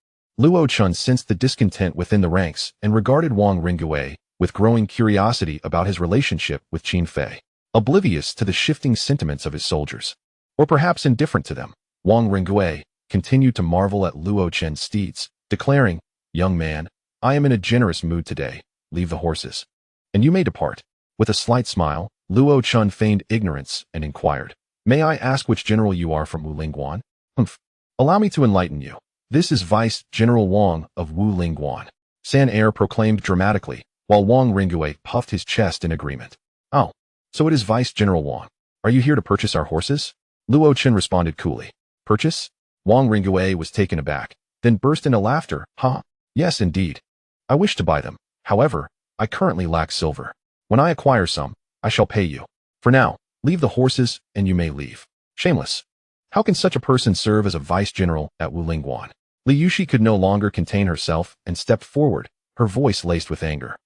Luo Chen sensed the discontent within the ranks and regarded Wang Ringgui with growing curiosity about his relationship with Qin Fei, oblivious to the shifting sentiments of his soldiers. Or perhaps indifferent to them, Wang Ringgui continued to marvel at Luo Chen's steeds, declaring, "Young man, I am in a generous mood today. Leave the horses, and you may depart." With a slight smile, Luo Chen feigned ignorance and inquired, "May I ask which general you are from Wulingguan?" "Humph. Allow me to enlighten you. This is Vice General Wang of Wulingguan," San Air proclaimed dramatically, while Wang Ringgui puffed his chest in agreement. "Oh, so it is Vice General Wang. Are you here to purchase our horses?" Luo Chen responded coolly. "Purchase?" Wang Ringgui was taken aback, then burst into laughter. "Ha! Yes, indeed. I wish to buy them. However, I currently lack silver. When I acquire some, I shall pay you. For now, leave the horses and you may leave." Shameless. How can such a person serve as a vice general at Wulingguan? Li Yushi could no longer contain herself and stepped forward, her voice laced with anger.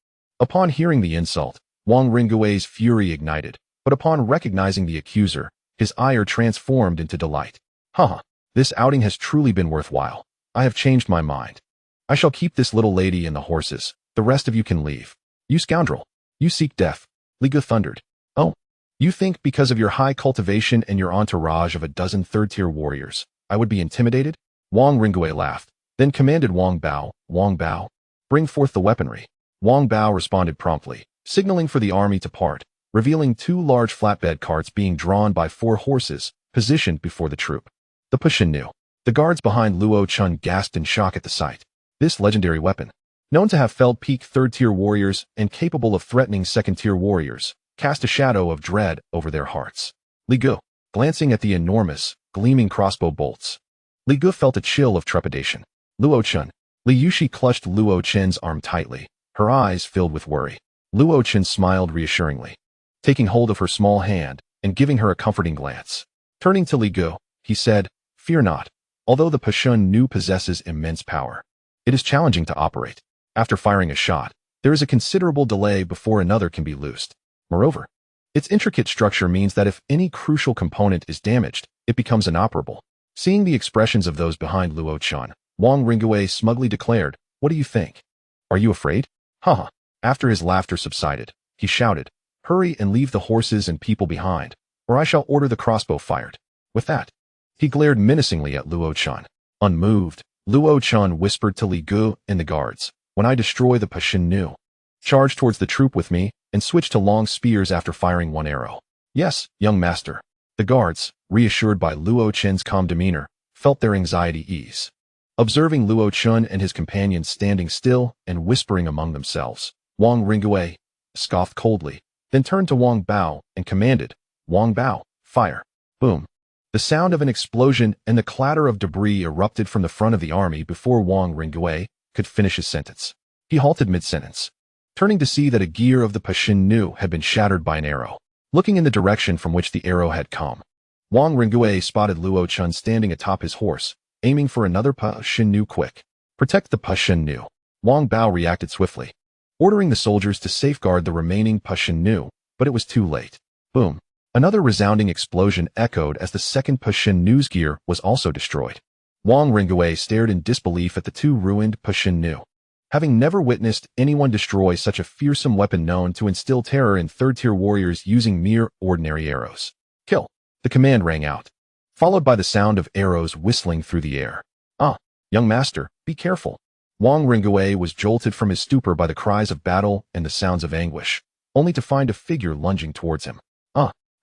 Upon hearing the insult, Wang Ringui's fury ignited, but upon recognizing the accuser, his ire transformed into delight. "Haha, this outing has truly been worthwhile. I have changed my mind. I shall keep this little lady and the horses. The rest of you can leave." "You scoundrel. You seek death," Li Gu thundered. "Oh, you think because of your high cultivation and your entourage of a dozen 3rd-tier warriors, I would be intimidated?" Wang Ringgui laughed, then commanded Wang Bao, "Bring forth the weaponry." Wang Bao responded promptly, signaling for the army to part, revealing 2 large flatbed carts being drawn by 4 horses, positioned before the troop. The Pushin knew. The guards behind Luo Chen gasped in shock at the sight. This legendary weapon, known to have felled peak 3rd-tier warriors and capable of threatening 2nd-tier warriors, cast a shadow of dread over their hearts. Li Gu, glancing at the enormous, gleaming crossbow bolts. Li Gu felt a chill of trepidation. Luo Chen. Li Yushi clutched Luo Chen's arm tightly, her eyes filled with worry. Luo Chen smiled reassuringly, taking hold of her small hand and giving her a comforting glance. Turning to Li Gu, he said, "Fear not. Although the Pashun Nu possesses immense power, it is challenging to operate. After firing a shot, there is a considerable delay before another can be loosed. Moreover, its intricate structure means that if any crucial component is damaged, it becomes inoperable." Seeing the expressions of those behind Luo Chen, Wang Ringgui smugly declared, "What do you think? Are you afraid?" Haha. After his laughter subsided, he shouted, "Hurry and leave the horses and people behind, or I shall order the crossbow fired." With that, he glared menacingly at Luo Chen. Unmoved, Luo Chen whispered to Li Gu and the guards, "When I destroy the Pashin Nu, charge towards the troop with me and switch to long spears after firing 1 arrow." "Yes, young master." The guards, reassured by Luo Chen's calm demeanor, felt their anxiety ease. Observing Luo Chun and his companions standing still and whispering among themselves, Wang Ringgui scoffed coldly, then turned to Wang Bao and commanded, "Wang Bao, fire." Boom. The sound of an explosion and the clatter of debris erupted from the front of the army before Wang Ringgui could finish his sentence. He halted mid-sentence, turning to see that a gear of the Pashin Nu had been shattered by an arrow. Looking in the direction from which the arrow had come, Wang Ringgui spotted Luo Chun standing atop his horse, aiming for another Pashin Nu quick. Protect the Pashin Nu. Wang Bao reacted swiftly, ordering the soldiers to safeguard the remaining Pashin Nu, but it was too late. Boom. Another resounding explosion echoed as the second Pashin Nu's gear was also destroyed. Wang Ringgui stared in disbelief at the two ruined Pashin Nu. Having never witnessed anyone destroy such a fearsome weapon known to instill terror in third-tier warriors using mere ordinary arrows. Kill. The command rang out, followed by the sound of arrows whistling through the air. "Ah, young master, be careful." Wang Ringgui was jolted from his stupor by the cries of battle and the sounds of anguish, only to find a figure lunging towards him.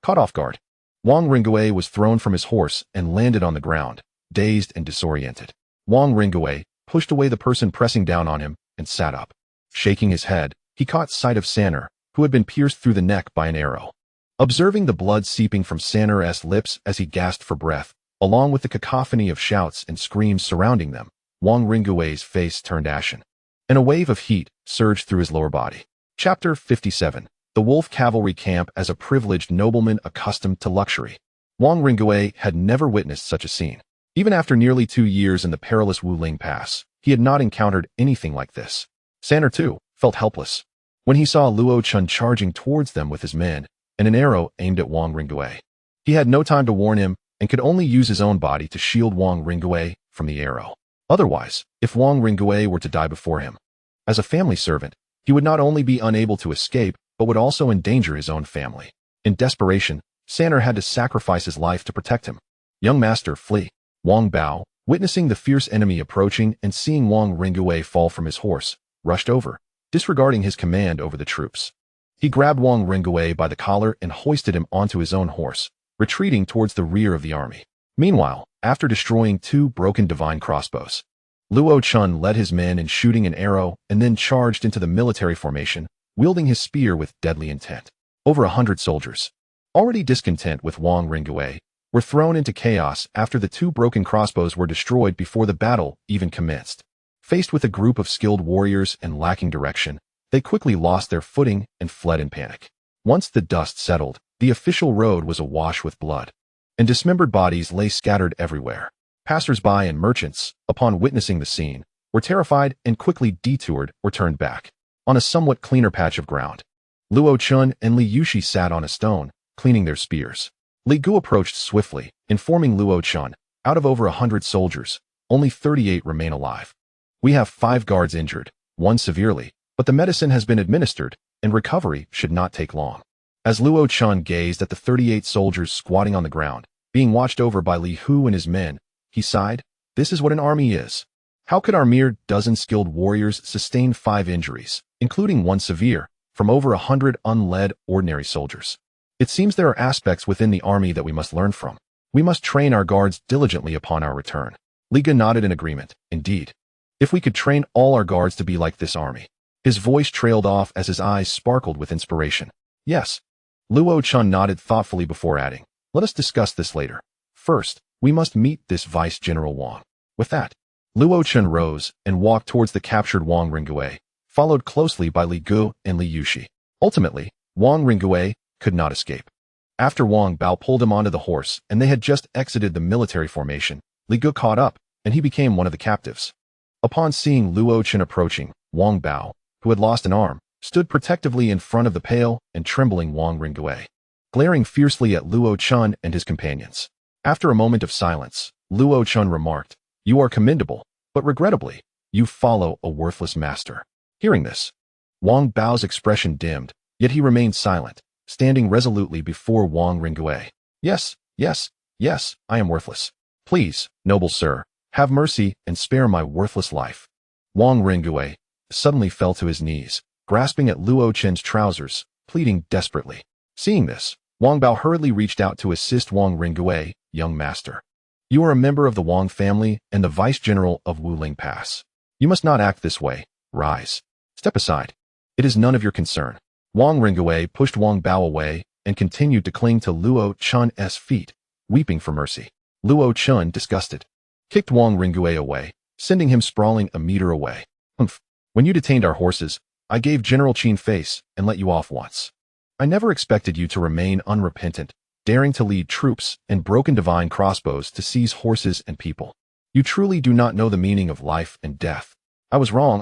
Caught off guard. Wang Ringgui was thrown from his horse and landed on the ground, dazed and disoriented. Wang Ringgui pushed away the person pressing down on him and sat up. Shaking his head, he caught sight of Sanner, who had been pierced through the neck by an arrow. Observing the blood seeping from Sanner's lips as he gasped for breath, along with the cacophony of shouts and screams surrounding them, Wang Ringgui's face turned ashen, and a wave of heat surged through his lower body. Chapter 57. The Wolf Cavalry Camp as a privileged nobleman accustomed to luxury. Wang Ringgui had never witnessed such a scene. Even after nearly 2 years in the perilous Wuling Pass, he had not encountered anything like this. Sanner, too, felt helpless when he saw Luo Chun charging towards them with his men and an arrow aimed at Wang Ringgui. He had no time to warn him and could only use his own body to shield Wang Ringgui from the arrow. Otherwise, if Wang Ringgui were to die before him, as a family servant, he would not only be unable to escape, but would also endanger his own family. In desperation, Sanner had to sacrifice his life to protect him. "Young master, flee." Wang Bao, witnessing the fierce enemy approaching and seeing Wang Ringgui fall from his horse, rushed over, disregarding his command over the troops. He grabbed Wang Ringgui by the collar and hoisted him onto his own horse, retreating towards the rear of the army. Meanwhile, after destroying 2 broken divine crossbows, Luo Chun led his men in shooting an arrow and then charged into the military formation, wielding his spear with deadly intent. Over 100 soldiers, already discontent with Wang Ringgui, were thrown into chaos after the 2 broken crossbows were destroyed before the battle even commenced. Faced with a group of skilled warriors and lacking direction, they quickly lost their footing and fled in panic. Once the dust settled, the official road was awash with blood, and dismembered bodies lay scattered everywhere. Passers-by and merchants, upon witnessing the scene, were terrified and quickly detoured or turned back. On a somewhat cleaner patch of ground, Luo Chun and Li Yushi sat on a stone, cleaning their spears. Li Gu approached swiftly, informing Luo Chun, out of over 100 soldiers, only 38 remain alive. "We have 5 guards injured, 1 severely, but the medicine has been administered, and recovery should not take long." As Luo Chun gazed at the 38 soldiers squatting on the ground, being watched over by Li Hu and his men, he sighed, "This is what an army is. How could our mere dozen skilled warriors sustain 5 injuries, including 1 severe, from over 100 unled ordinary soldiers? It seems there are aspects within the army that we must learn from. We must train our guards diligently upon our return." Liga nodded in agreement. "Indeed. If we could train all our guards to be like this army." His voice trailed off as his eyes sparkled with inspiration. "Yes." Luo Chun nodded thoughtfully before adding, "Let us discuss this later. First, we must meet this Vice General Wang." With that, Luo Chun rose and walked towards the captured Wang Ringgui, followed closely by Li Gu and Li Yushi. Ultimately, Wang Ringgui could not escape. After Wang Bao pulled him onto the horse and they had just exited the military formation, Li Gu caught up, and he became one of the captives. Upon seeing Luo Chun approaching, Wang Bao, who had lost an arm, stood protectively in front of the pale and trembling Wang Ringgui, glaring fiercely at Luo Chun and his companions. After a moment of silence, Luo Chun remarked, "You are commendable, but regrettably, you follow a worthless master." Hearing this, Wang Bao's expression dimmed, yet he remained silent, standing resolutely before Wang Ringgui. "Yes, yes, yes, I am worthless. Please, noble sir, have mercy and spare my worthless life." Wang Ringgui suddenly fell to his knees, grasping at Luo Chun's trousers, pleading desperately. Seeing this, Wang Bao hurriedly reached out to assist Wang Ringgui. "Young master, You are a member of the Wang family and the vice-general of Wuling Pass. You must not act this way. Rise. Step aside. It is none of your concern. Wang Ringwei pushed Wang Bao away and continued to cling to Luo Chun's feet, weeping for mercy. Luo Chun, disgusted, kicked Wang Ringwei away, sending him sprawling a meter away. Humph. When you detained our horses, I gave General Qin face and let you off once. I never expected you to remain unrepentant, daring to lead troops and broken divine crossbows to seize horses and people. You truly do not know the meaning of life and death. I was wrong.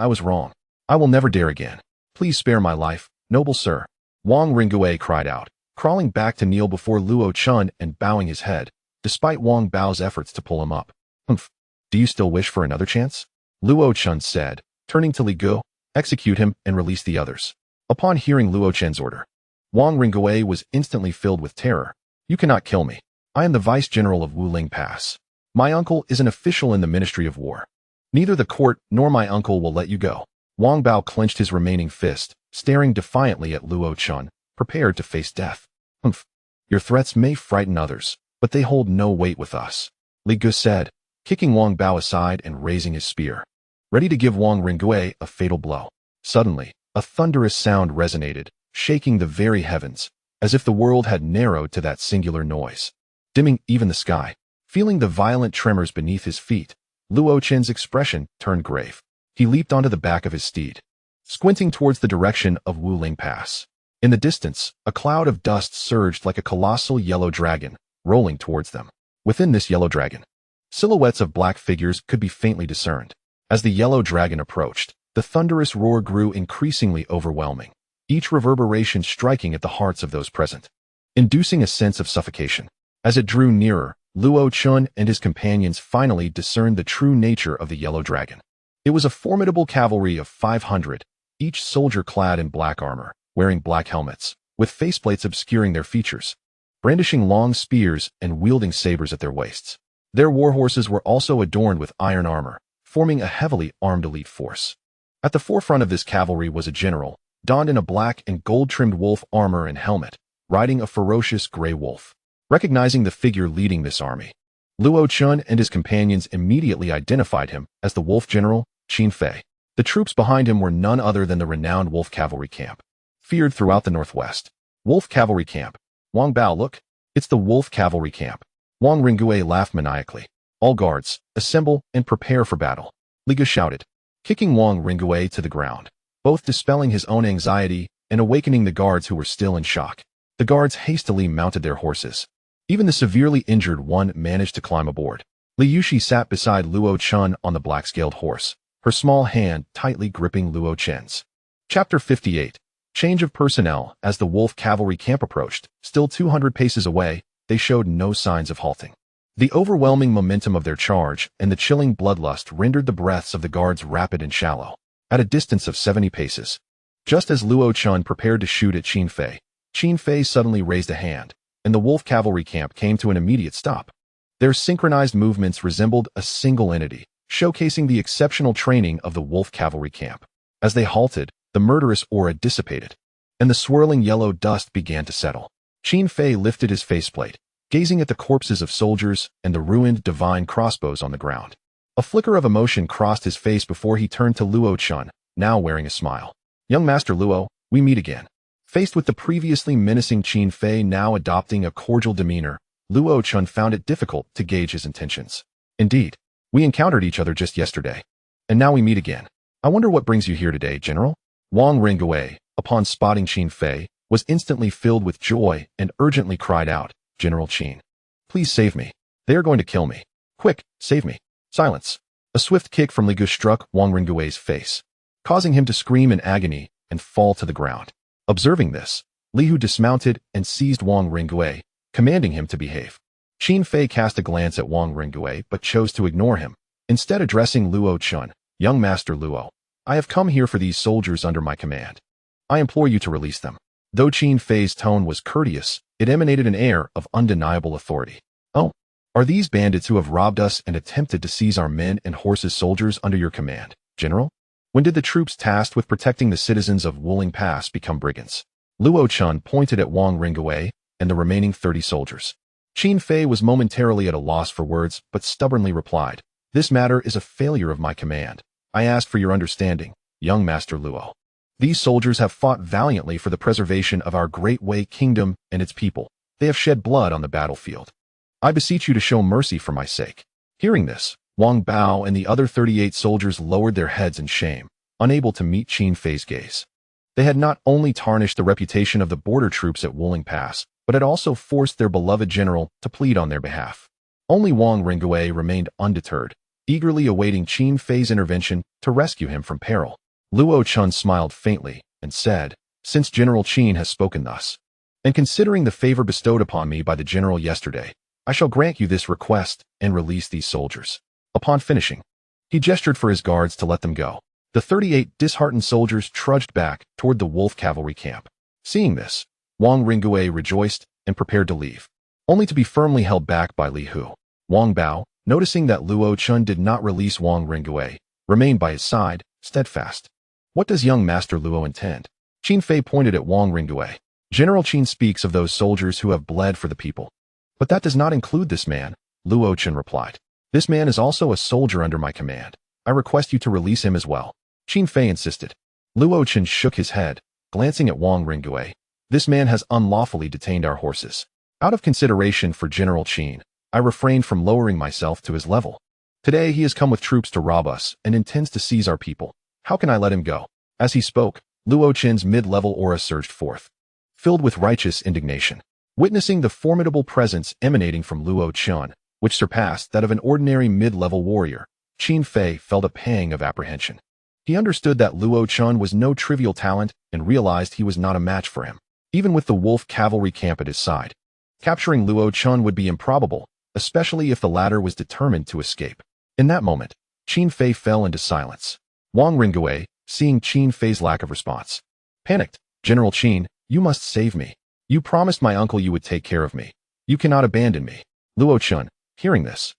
I will never dare again. Please spare my life, noble sir. Wang Ringwei cried out, crawling back to kneel before Luo Chun and bowing his head, despite Wang Bao's efforts to pull him up. Humph. Do you still wish for another chance? Luo Chun said, turning to Li Guo, execute him and release the others. Upon hearing Luo Chen's order, Wang Ringwei was instantly filled with terror. You cannot kill me. I am the vice-general of Wuling Pass. My uncle is an official in the Ministry of War. Neither the court nor my uncle will let you go. Wang Bao clenched his remaining fist, staring defiantly at Luo Chun, prepared to face death. Humph. Your threats may frighten others, but they hold no weight with us, Li Guo said, kicking Wang Bao aside and raising his spear, ready to give Wang Ringwei a fatal blow. Suddenly, a thunderous sound resonated, shaking the very heavens, as if the world had narrowed to that singular noise, dimming even the sky. Feeling the violent tremors beneath his feet, Luo Chen's expression turned grave. He leaped onto the back of his steed, squinting towards the direction of Wuling Pass. In the distance, a cloud of dust surged like a colossal yellow dragon, rolling towards them. Within this yellow dragon, silhouettes of black figures could be faintly discerned. As the yellow dragon approached, the thunderous roar grew increasingly overwhelming, each reverberation striking at the hearts of those present, inducing a sense of suffocation. As it drew nearer, Luo Chun and his companions finally discerned the true nature of the yellow dragon. It was a formidable cavalry of 500, each soldier clad in black armor, wearing black helmets, with faceplates obscuring their features, brandishing long spears and wielding sabers at their waists. Their warhorses were also adorned with iron armor, forming a heavily armed elite force. At the forefront of this cavalry was a general, donned in a black and gold-trimmed wolf armor and helmet, riding a ferocious gray wolf. Recognizing the figure leading this army, Luo Chun and his companions immediately identified him as the wolf general, Qin Fei. The troops behind him were none other than the renowned wolf cavalry camp, feared throughout the northwest. Wolf cavalry camp. Wang Bao, look, it's the wolf cavalry camp. Wang Ringwei laughed maniacally. All guards, assemble and prepare for battle, Li Guo shouted, kicking Wang Ringwei to the ground, both dispelling his own anxiety and awakening the guards who were still in shock. The guards hastily mounted their horses. Even the severely injured one managed to climb aboard. Li Yushi sat beside Luo Chun on the black-scaled horse, her small hand tightly gripping Luo Chen's. Chapter 58. Change of personnel. As the wolf cavalry camp approached, still 200 paces away, they showed no signs of halting. The overwhelming momentum of their charge and the chilling bloodlust rendered the breaths of the guards rapid and shallow. At a distance of 70 paces, just as Luo Chun prepared to shoot at Qin Fei suddenly raised a hand, and the wolf cavalry camp came to an immediate stop. Their synchronized movements resembled a single entity, showcasing the exceptional training of the wolf cavalry camp. As they halted, the murderous aura dissipated, and the swirling yellow dust began to settle. Qin Fei lifted his faceplate, gazing at the corpses of soldiers and the ruined divine crossbows on the ground. A flicker of emotion crossed his face before he turned to Luo Chun, now wearing a smile. Young Master Luo, we meet again. Faced with the previously menacing Qin Fei now adopting a cordial demeanor, Luo Chun found it difficult to gauge his intentions. Indeed, we encountered each other just yesterday, and now we meet again. I wonder what brings you here today, General? Wang Ringwei, upon spotting Qin Fei, was instantly filled with joy and urgently cried out, General Qin, please save me. They are going to kill me. Quick, save me. Silence. A swift kick from Li Guo struck Wang Ringwei's face, causing him to scream in agony and fall to the ground. Observing this, Li Hu dismounted and seized Wang Ringwei, commanding him to behave. Qin Fei cast a glance at Wang Ringwei but chose to ignore him, instead addressing Luo Chun. Young Master Luo, I have come here for these soldiers under my command. I implore you to release them. Though Qin Fei's tone was courteous, it emanated an air of undeniable authority. Oh, are these bandits who have robbed us and attempted to seize our men and horses soldiers under your command, General? When did the troops tasked with protecting the citizens of Wuling Pass become brigands? Luo Chun pointed at Wang Ringwei and the remaining 30 soldiers. Qin Fei was momentarily at a loss for words, but stubbornly replied, "This matter is a failure of my command. I asked for your understanding, young Master Luo. These soldiers have fought valiantly for the preservation of our Great Wei Kingdom and its people. They have shed blood on the battlefield. I beseech you to show mercy for my sake." Hearing this, Wang Bao and the other 38 soldiers lowered their heads in shame, unable to meet Qin Fei's gaze. They had not only tarnished the reputation of the border troops at Wuling Pass, but had also forced their beloved general to plead on their behalf. Only Wang Ringgui remained undeterred, eagerly awaiting Qin Fei's intervention to rescue him from peril. Luo Chun smiled faintly and said, "Since General Qin has spoken thus, and considering the favor bestowed upon me by the general yesterday, I shall grant you this request and release these soldiers." Upon finishing, he gestured for his guards to let them go. The 38 disheartened soldiers trudged back toward the wolf cavalry camp. Seeing this, Wang Ringgui rejoiced and prepared to leave, only to be firmly held back by Li Hu. Wang Bao, noticing that Luo Chun did not release Wang Ringgui, remained by his side, steadfast. "What does young Master Luo intend?" Qin Fei pointed at Wang Ringgui. "General Qin speaks of those soldiers who have bled for the people. But that does not include this man," Luo Chun replied. "This man is also a soldier under my command. I request you to release him as well." Qin Fei insisted. Luo Chun shook his head, glancing at Wang Ringgui. "This man has unlawfully detained our horses. Out of consideration for General Qin, I refrained from lowering myself to his level. Today he has come with troops to rob us and intends to seize our people. How can I let him go?" As he spoke, Luo Chin's mid-level aura surged forth, filled with righteous indignation. Witnessing the formidable presence emanating from Luo Chun, which surpassed that of an ordinary mid-level warrior, Qin Fei felt a pang of apprehension. He understood that Luo Chun was no trivial talent and realized he was not a match for him, even with the wolf cavalry camp at his side. Capturing Luo Chun would be improbable, especially if the latter was determined to escape. In that moment, Qin Fei fell into silence. Wang Ringgui, seeing Qin Fei's lack of response, panicked. "General Qin, you must save me. You promised my uncle you would take care of me. You cannot abandon me." Luo Chun, hearing this,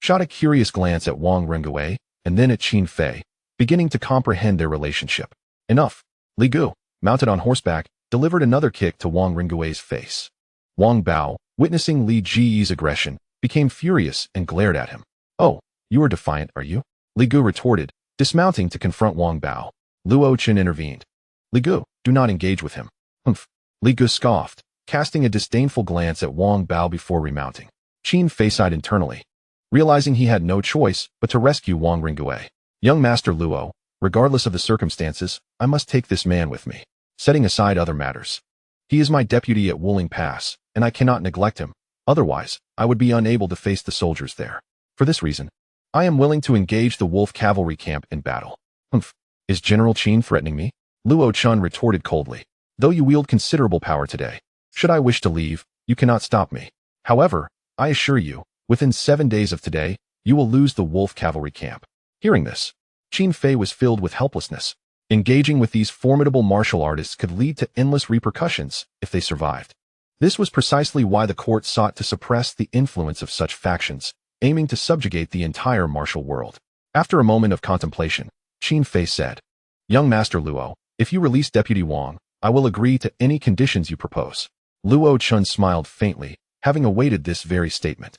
shot a curious glance at Wang Ringgui and then at Qin Fei, beginning to comprehend their relationship. Enough. Li Gu, mounted on horseback, delivered another kick to Wang Ringgui's face. Wang Bao, witnessing Li Ji's aggression, became furious and glared at him. "Oh, you are defiant, are you?" Li Gu retorted, dismounting to confront Wang Bao. Luo Chun intervened. "Li Gu, do not engage with him." "Humph." Li Gu scoffed, casting a disdainful glance at Wang Bao before remounting. Qin Fei sighed internally, realizing he had no choice but to rescue Wang Ringgui. "Young Master Luo, regardless of the circumstances, I must take this man with me, setting aside other matters. He is my deputy at Wuling Pass, and I cannot neglect him. Otherwise, I would be unable to face the soldiers there. For this reason, I am willing to engage the wolf cavalry camp in battle." "Humph. Is General Qin threatening me?" Luo Chun retorted coldly. "Though you wield considerable power today, should I wish to leave, you cannot stop me. However, I assure you, within 7 days of today, you will lose the wolf cavalry camp." Hearing this, Qin Fei was filled with helplessness. Engaging with these formidable martial artists could lead to endless repercussions if they survived. This was precisely why the court sought to suppress the influence of such factions, aiming to subjugate the entire martial world. After a moment of contemplation, Qin Fei said, "Young Master Luo, if you release Deputy Wang, I will agree to any conditions you propose." Luo Chun smiled faintly, having awaited this very statement.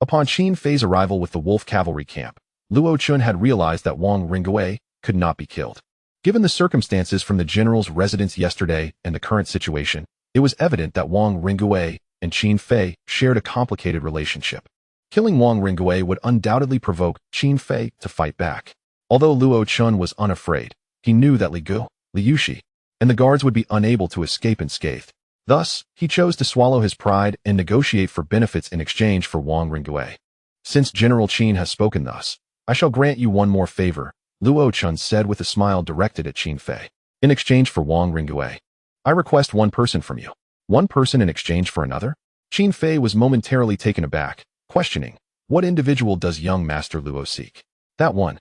Upon Qin Fei's arrival with the wolf cavalry camp, Luo Chun had realized that Wang Ringgui could not be killed. Given the circumstances from the general's residence yesterday and the current situation, it was evident that Wang Ringgui and Qin Fei shared a complicated relationship. Killing Wang Ringgui would undoubtedly provoke Qin Fei to fight back. Although Luo Chun was unafraid, he knew that Li Gu, Li Yushi, and the guards would be unable to escape unscathed. Thus, he chose to swallow his pride and negotiate for benefits in exchange for Wang Ringgui. "Since General Qin has spoken thus, I shall grant you one more favor," Luo Chun said with a smile directed at Qin Fei. "In exchange for Wang Ringgui, I request one person from you." "One person in exchange for another?" Qin Fei was momentarily taken aback, questioning, "What individual does young Master Luo seek?" "That one."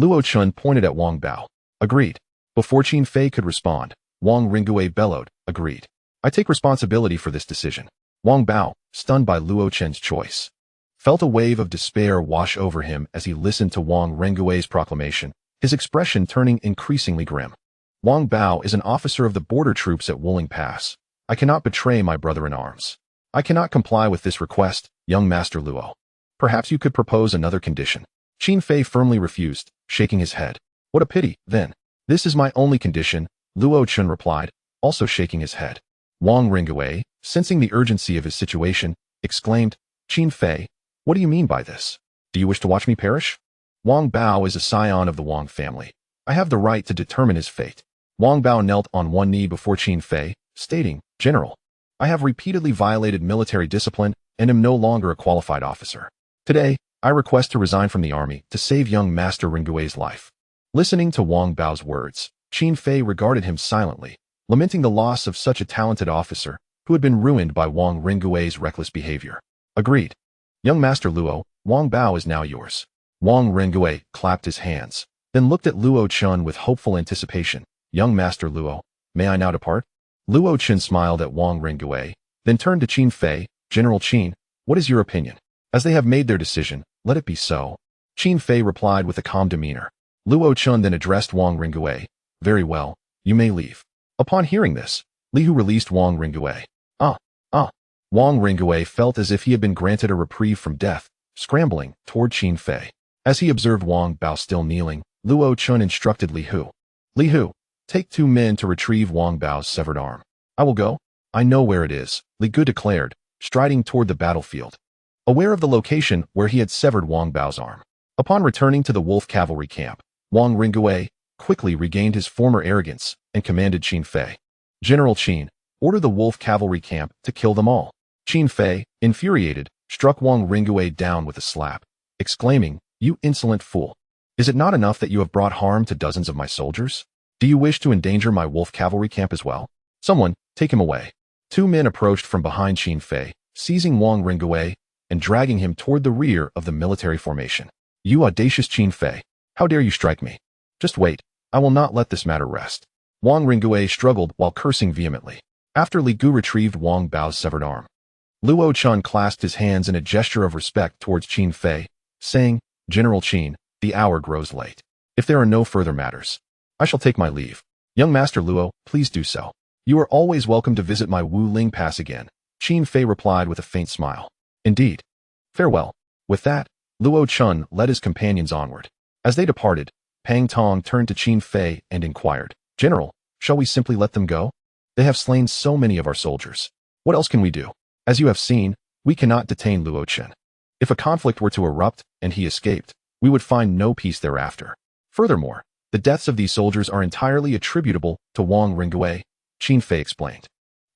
Luo Chun pointed at Wang Bao. "Agreed." Before Qin Fei could respond, Wang Ringgui bellowed, "Agreed. I take responsibility for this decision." Wang Bao, stunned by Luo Chen's choice, felt a wave of despair wash over him as he listened to Wang Ringui's proclamation, his expression turning increasingly grim. "Wang Bao is an officer of the border troops at Wuling Pass. I cannot betray my brother in arms. I cannot comply with this request, young Master Luo. Perhaps you could propose another condition. Qin Fei firmly refused, shaking his head. What a pity, then. This is my only condition, Luo Chun replied, also shaking his head. Wang Ringwei, sensing the urgency of his situation, exclaimed, Qin Fei, what do you mean by this? Do you wish to watch me perish? Wang Bao is a scion of the Wang family. I have the right to determine his fate. Wang Bao knelt on one knee before Qin Fei, stating, General, I have repeatedly violated military discipline and am no longer a qualified officer. Today, I request to resign from the army to save young Master Ringwei's life. Listening to Wang Bao's words, Qin Fei regarded him silently, lamenting the loss of such a talented officer who had been ruined by Wang Ringwei's reckless behavior. Agreed. Young Master Luo, Wang Bao is now yours. Wang Ringwei clapped his hands, then looked at Luo Chun with hopeful anticipation. Young Master Luo, may I now depart? Luo Chun smiled at Wang Ringwei, then turned to Qin Fei. General Qin, what is your opinion? As they have made their decision, let it be so. Qin Fei replied with a calm demeanor. Luo Chun then addressed Wang Ringwei. Very well, you may leave. Upon hearing this, Li Hu released Wang Ringwei. Wang Ringwei felt as if he had been granted a reprieve from death, scrambling toward Qin Fei. As he observed Wang Bao still kneeling, Luo Chun instructed Li Hu. Li Hu, take 2 men to retrieve Wang Bao's severed arm. I will go. I know where it is, Li Gu declared, striding toward the battlefield. Aware of the location where he had severed Wang Bao's arm. Upon returning to the wolf cavalry camp, Wang Ringwei quickly regained his former arrogance and commanded Qin Fei. General Qin, order the wolf cavalry camp to kill them all. Qin Fei, infuriated, struck Wang Ringwei down with a slap, exclaiming, You insolent fool! Is it not enough that you have brought harm to dozens of my soldiers? Do you wish to endanger my wolf cavalry camp as well? Someone, take him away. 2 men approached from behind Qin Fei, seizing Wang Ringwei and dragging him toward the rear of the military formation. You audacious Qin Fei! How dare you strike me? Just wait, I will not let this matter rest. Wang Ringwei struggled while cursing vehemently. After Li Gu retrieved Wang Bao's severed arm, Luo Chun clasped his hands in a gesture of respect towards Qin Fei, saying, General Qin, the hour grows late. If there are no further matters, I shall take my leave. Young Master Luo, please do so. You are always welcome to visit my Wu Ling Pass again, Qin Fei replied with a faint smile. Indeed. Farewell. With that, Luo Chun led his companions onward. As they departed, Pang Tong turned to Qin Fei and inquired, General, shall we simply let them go? They have slain so many of our soldiers. What else can we do? As you have seen, we cannot detain Luo Chun. If a conflict were to erupt and he escaped, we would find no peace thereafter. Furthermore, the deaths of these soldiers are entirely attributable to Wang Ringwei, Qin Fei explained.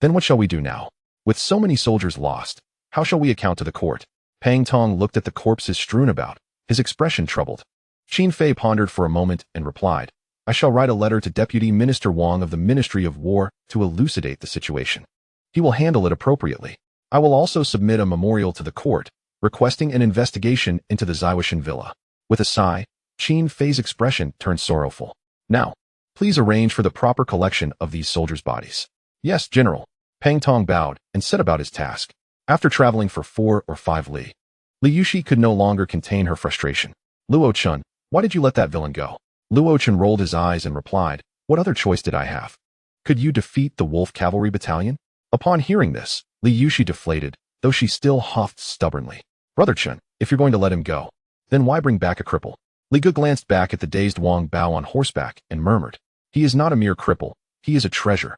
Then what shall we do now? With so many soldiers lost, how shall we account to the court? Pang Tong looked at the corpses strewn about, his expression troubled. Qin Fei pondered for a moment and replied, I shall write a letter to Deputy Minister Wang of the Ministry of War to elucidate the situation. He will handle it appropriately. I will also submit a memorial to the court, requesting an investigation into the Zaiwashan villa. With a sigh, Qin Fei's expression turned sorrowful. Now, please arrange for the proper collection of these soldiers' bodies. Yes, General. Pang Tong bowed and set about his task. After traveling for 4 or 5 li, Li Yushi could no longer contain her frustration. Luo Chun, why did you let that villain go? Luo Chun rolled his eyes and replied, What other choice did I have? Could you defeat the wolf cavalry battalion? Upon hearing this, Li Yushi deflated, though she still huffed stubbornly. Brother Chun, if you're going to let him go, then why bring back a cripple? Li Gu glanced back at the dazed Wang Bao on horseback and murmured, He is not a mere cripple, he is a treasure.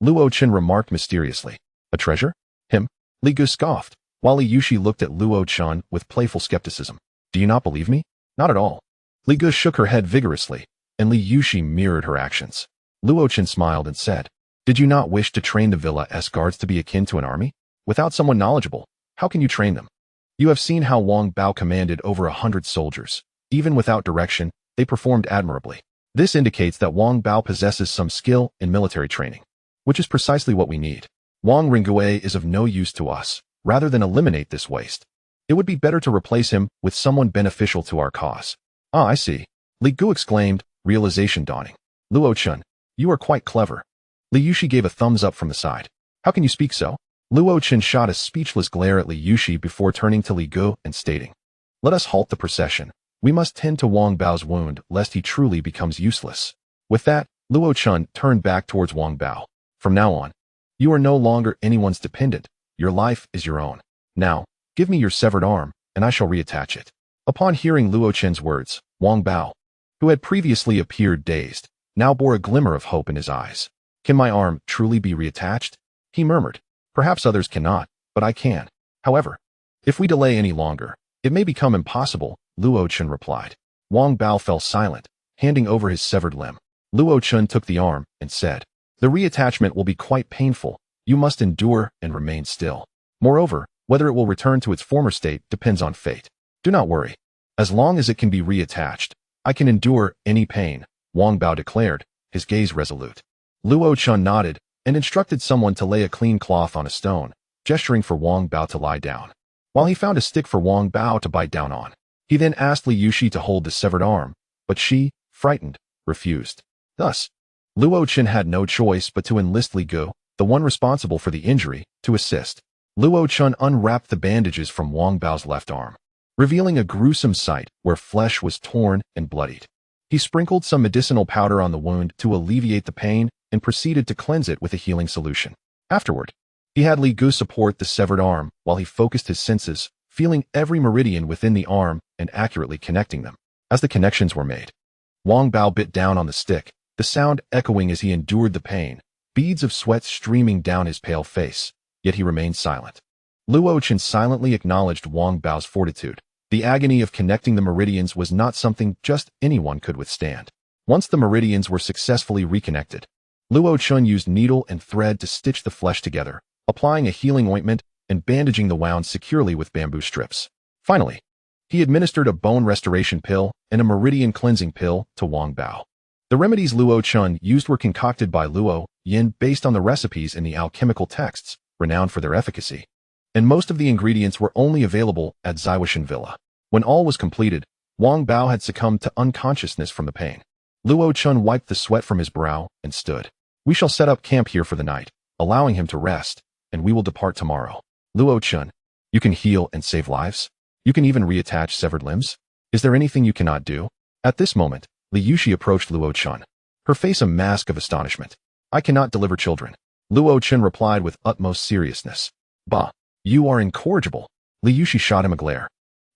Luo Chun remarked mysteriously, A treasure? Him? Li Gu scoffed, while Li Yushi looked at Luo Chun with playful skepticism. Do you not believe me? Not at all. Li Gu shook her head vigorously, and Li Yushi mirrored her actions. Luo Chun smiled and said, Did you not wish to train the villa's guards to be akin to an army? Without someone knowledgeable, how can you train them? You have seen how Wang Bao commanded over 100 soldiers. Even without direction, they performed admirably. This indicates that Wang Bao possesses some skill in military training, which is precisely what we need. Wang Ringwei is of no use to us. Rather than eliminate this waste, it would be better to replace him with someone beneficial to our cause. Ah, I see. Li Gu exclaimed, realization dawning. Luo Chun, you are quite clever. Li Yushi gave a thumbs up from the side. How can you speak so? Luo Chun shot a speechless glare at Li Yushi before turning to Li Gu and stating, Let us halt the procession. We must tend to Wang Bao's wound lest he truly becomes useless. With that, Luo Chun turned back towards Wang Bao. From now on, you are no longer anyone's dependent. Your life is your own. Now, give me your severed arm, and I shall reattach it." Upon hearing Luo Chen's words, Wang Bao, who had previously appeared dazed, now bore a glimmer of hope in his eyes. "Can my arm truly be reattached?" he murmured. "Perhaps others cannot, but I can. However, if we delay any longer, it may become impossible," Luo Chen replied. Wang Bao fell silent, handing over his severed limb. Luo Chen took the arm and said, "The reattachment will be quite painful. You must endure and remain still. Moreover, whether it will return to its former state depends on fate. Do not worry. As long as it can be reattached, I can endure any pain," Wang Bao declared, his gaze resolute. Luo Chen nodded and instructed someone to lay a clean cloth on a stone, gesturing for Wang Bao to lie down, while he found a stick for Wang Bao to bite down on. He then asked Li Yuxi to hold the severed arm, but she, frightened, refused. Thus, Luo Chen had no choice but to enlist Li Gu, the one responsible for the injury, to assist. Luo Chen unwrapped the bandages from Wang Bao's left arm, revealing a gruesome sight where flesh was torn and bloodied. He sprinkled some medicinal powder on the wound to alleviate the pain and proceeded to cleanse it with a healing solution. Afterward, he had Li Gu support the severed arm while he focused his senses, feeling every meridian within the arm and accurately connecting them. As the connections were made, Wang Bao bit down on the stick, the sound echoing as he endured the pain, beads of sweat streaming down his pale face, yet he remained silent. Luo Chen silently acknowledged Wang Bao's fortitude. The agony of connecting the meridians was not something just anyone could withstand. Once the meridians were successfully reconnected, Luo Chen used needle and thread to stitch the flesh together, applying a healing ointment and bandaging the wound securely with bamboo strips. Finally, he administered a bone restoration pill and a meridian cleansing pill to Wang Bao. The remedies Luo Chen used were concocted by Luo Yin based on the recipes in the alchemical texts, renowned for their efficacy, and most of the ingredients were only available at Ziwishan Villa. When all was completed, Wang Bao had succumbed to unconsciousness from the pain. Luo Chen wiped the sweat from his brow and stood. "We shall set up camp here for the night, allowing him to rest, and we will depart tomorrow." "Luo Chen, you can heal and save lives? You can even reattach severed limbs? Is there anything you cannot do?" At this moment, Li Yuxi approached Luo Chen, her face a mask of astonishment. "I cannot deliver children," Luo Chen replied with utmost seriousness. "Bah, you are incorrigible." Li Yuxi shot him a glare.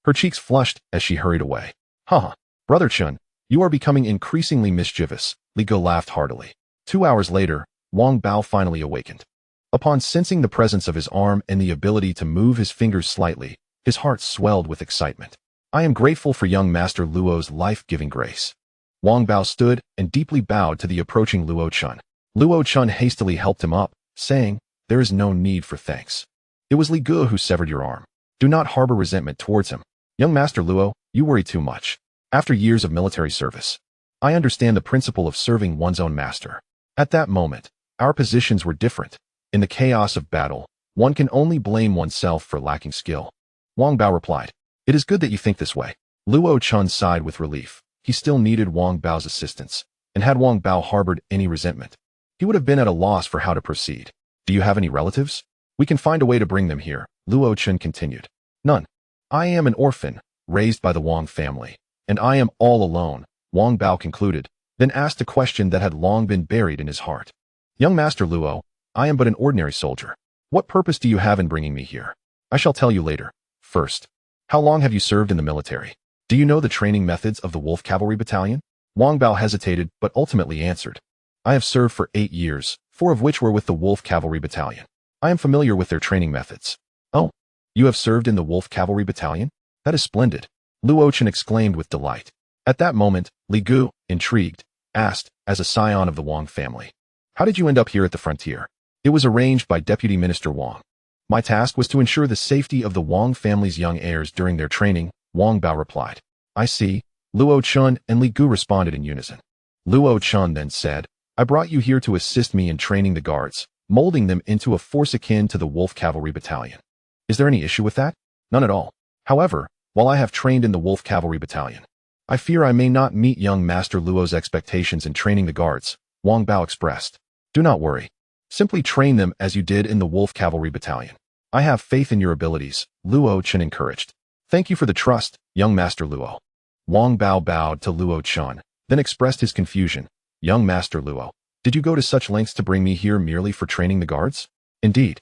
Her cheeks flushed as she hurried away. "Haha, Brother Chen, you are becoming increasingly mischievous," Li Gu laughed heartily. 2 hours later, Wang Bao finally awakened. Upon sensing the presence of his arm and the ability to move his fingers slightly, his heart swelled with excitement. "I am grateful for young Master Luo's life-giving grace." Wang Bao stood and deeply bowed to the approaching Luo Chen. Luo Chen hastily helped him up, saying, "There is no need for thanks. It was Li Gu who severed your arm. Do not harbor resentment towards him. Young Master Luo, you worry too much. After years of military service, I understand the principle of serving one's own master." At that moment, our positions were different. In the chaos of battle, one can only blame oneself for lacking skill. Wang Bao replied, "It is good that you think this way." Luo Chen sighed with relief. He still needed Wang Bao's assistance, and had Wang Bao harbored any resentment, he would have been at a loss for how to proceed. "Do you have any relatives? We can find a way to bring them here," Luo Chen continued. "None. I am an orphan, raised by the Wang family, and I am all alone," Wang Bao concluded, then asked a question that had long been buried in his heart. "Young Master Luo, I am but an ordinary soldier. What purpose do you have in bringing me here?" "I shall tell you later. First, how long have you served in the military? Do you know the training methods of the Wolf Cavalry Battalion?" Wang Bao hesitated but ultimately answered, "I have served for 8 years, 4 of which were with the Wolf Cavalry Battalion. I am familiar with their training methods." "Oh, you have served in the Wolf Cavalry Battalion? That is splendid," Luo Chen exclaimed with delight. At that moment, Li Gu, intrigued, asked, as a scion of the Wang family, "How did you end up here at the frontier?" "It was arranged by Deputy Minister Wang. My task was to ensure the safety of the Wang family's young heirs during their training," Wang Bao replied. "I see," Luo Chen and Li Gu responded in unison. Luo Chen then said, "I brought you here to assist me in training the guards, molding them into a force akin to the Wolf Cavalry Battalion. Is there any issue with that?" "None at all. However, while I have trained in the Wolf Cavalry Battalion, I fear I may not meet young Master Luo's expectations in training the guards," Wang Bao expressed. "Do not worry. Simply train them as you did in the Wolf Cavalry Battalion. I have faith in your abilities," Luo Chen encouraged. "Thank you for the trust, young Master Luo." Wang Bao bowed to Luo Chen, then expressed his confusion. "Young Master Luo, did you go to such lengths to bring me here merely for training the guards?" "Indeed.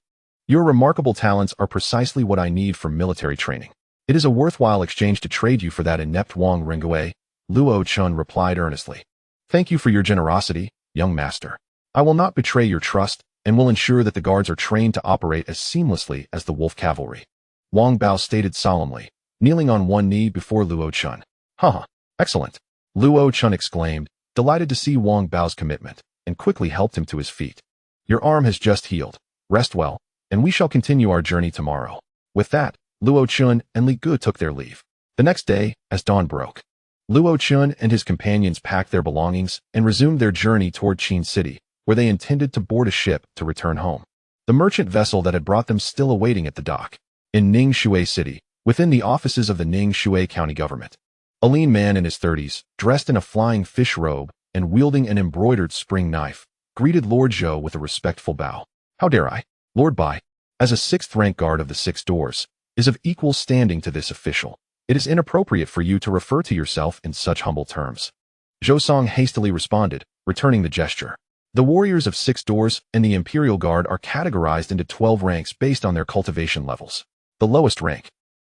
Your remarkable talents are precisely what I need for military training. It is a worthwhile exchange to trade you for that inept Wang Ringwei, Luo Chun replied earnestly. Thank you for your generosity, young master. I will not betray your trust and will ensure that the guards are trained to operate as seamlessly as the wolf cavalry. Wang Bao stated solemnly, kneeling on one knee before Luo Chun. Haha, excellent. Luo Chun exclaimed, delighted to see Wang Bao's commitment, and quickly helped him to his feet. Your arm has just healed. Rest well, and we shall continue our journey tomorrow. With that, Luo Chun and Li Gu took their leave. The next day, as dawn broke, Luo Chun and his companions packed their belongings and resumed their journey toward Qin City, where they intended to board a ship to return home. The merchant vessel that had brought them still awaiting at the dock. In Ningxue City, within the offices of the Ningxue County government, a lean man in his 30s, dressed in a flying fish robe and wielding an embroidered spring knife, greeted Lord Zhou with a respectful bow. How dare I, Lord Bai, as a sixth-rank guard of the Six Doors, is of equal standing to this official. It is inappropriate for you to refer to yourself in such humble terms. Zhou Song hastily responded, returning the gesture. The warriors of Six Doors and the Imperial Guard are categorized into 12 ranks based on their cultivation levels. The lowest rank,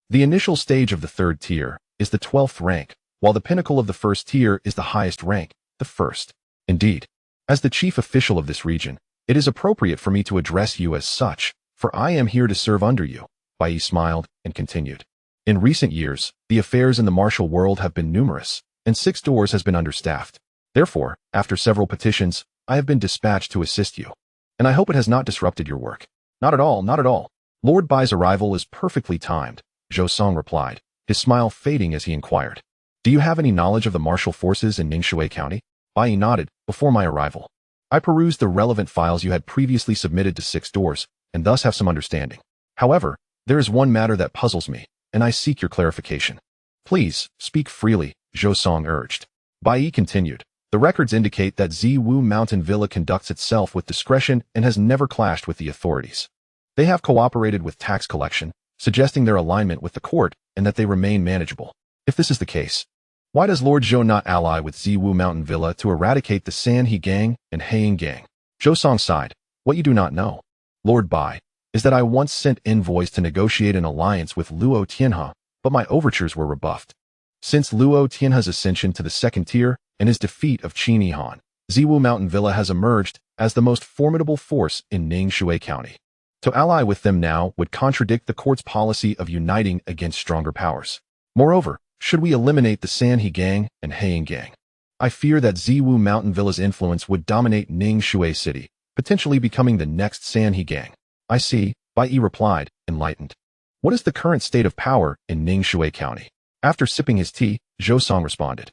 the initial stage of the third tier, is the 12th rank, while the pinnacle of the first tier is the highest rank, the first. Indeed, as the chief official of this region, it is appropriate for me to address you as such, for I am here to serve under you. Bai Yi smiled and continued. In recent years, the affairs in the martial world have been numerous, and Six Doors has been understaffed. Therefore, after several petitions, I have been dispatched to assist you. And I hope it has not disrupted your work. Not at all, not at all. Lord Bai's arrival is perfectly timed, Zhou Song replied, his smile fading as he inquired. Do you have any knowledge of the martial forces in Ningxue County? Bai Yi nodded. Before my arrival, I perused the relevant files you had previously submitted to Six Doors, and thus have some understanding. However, there is one matter that puzzles me, and I seek your clarification. Please, speak freely, Zhou Song urged. Bai Yi continued. The records indicate that Ziwu Mountain Villa conducts itself with discretion and has never clashed with the authorities. They have cooperated with tax collection, suggesting their alignment with the court and that they remain manageable. If this is the case, why does Lord Zhou not ally with Ziwu Mountain Villa to eradicate the Sanhe Gang and Heiying Gang? Zhou Song sighed. What you do not know, Lord Bai, is that I once sent envoys to negotiate an alliance with Luo Tianhe, but my overtures were rebuffed. Since Luo Tianhe's ascension to the second tier and his defeat of Qin Yihan, Ziwu Mountain Villa has emerged as the most formidable force in Ningxue County. To ally with them now would contradict the court's policy of uniting against stronger powers. Moreover, should we eliminate the Sanhe Gang and Heiying Gang, I fear that Ziwu Mountain Villa's influence would dominate Ningxue City, potentially becoming the next Sanhe Gang. I see, Bai Yi replied, enlightened. What is the current state of power in Ningxue County? After sipping his tea, Zhou Song responded.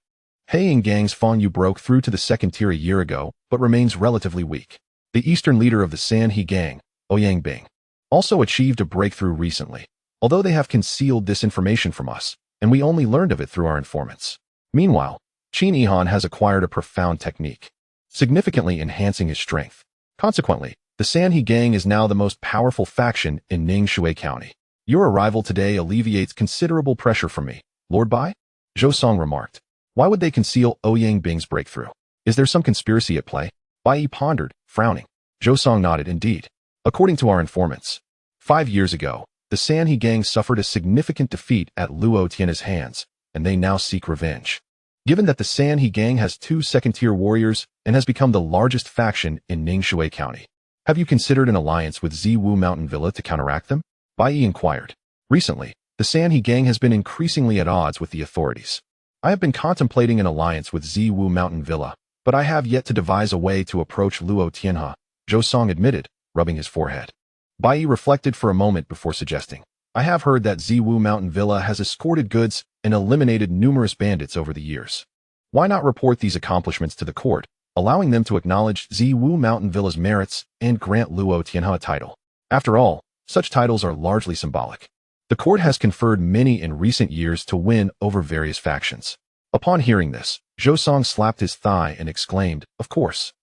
Heiying Gang's Fang Yu broke through to the second tier a year ago, but remains relatively weak. The eastern leader of the Sanhe Gang, Ouyang Bing, also achieved a breakthrough recently, although they have concealed this information from us, and we only learned of it through our informants. Meanwhile, Qin Yihan has acquired a profound technique, significantly enhancing his strength. Consequently, the Sanhe Gang is now the most powerful faction in Ningxue County. Your arrival today alleviates considerable pressure from me, Lord Bai? Zhou Song remarked. Why would they conceal Ouyang Bing's breakthrough? Is there some conspiracy at play? Bai Yi pondered, frowning. Zhou Song nodded. Indeed. According to our informants, 5 years ago, the Sanhe Gang suffered a significant defeat at Luo Tianhe's hands, and they now seek revenge. Given that the Sanhe Gang has 2 second-tier warriors and has become the largest faction in Ningxue County, have you considered an alliance with Ziwu Mountain Villa to counteract them? Bai Yi inquired. Recently, the Sanhe Gang has been increasingly at odds with the authorities. I have been contemplating an alliance with Ziwu Mountain Villa, but I have yet to devise a way to approach Luo Tianhe, Zhou Song admitted, rubbing his forehead. Bai Yi reflected for a moment before suggesting. I have heard that Ziwu Mountain Villa has escorted goods and eliminated numerous bandits over the years. Why not report these accomplishments to the court, allowing them to acknowledge Ziwu Mountain Villa's merits and grant Luo Tianhe a title? After all, such titles are largely symbolic. The court has conferred many in recent years to win over various factions. Upon hearing this, Zhou Song slapped his thigh and exclaimed, Of course.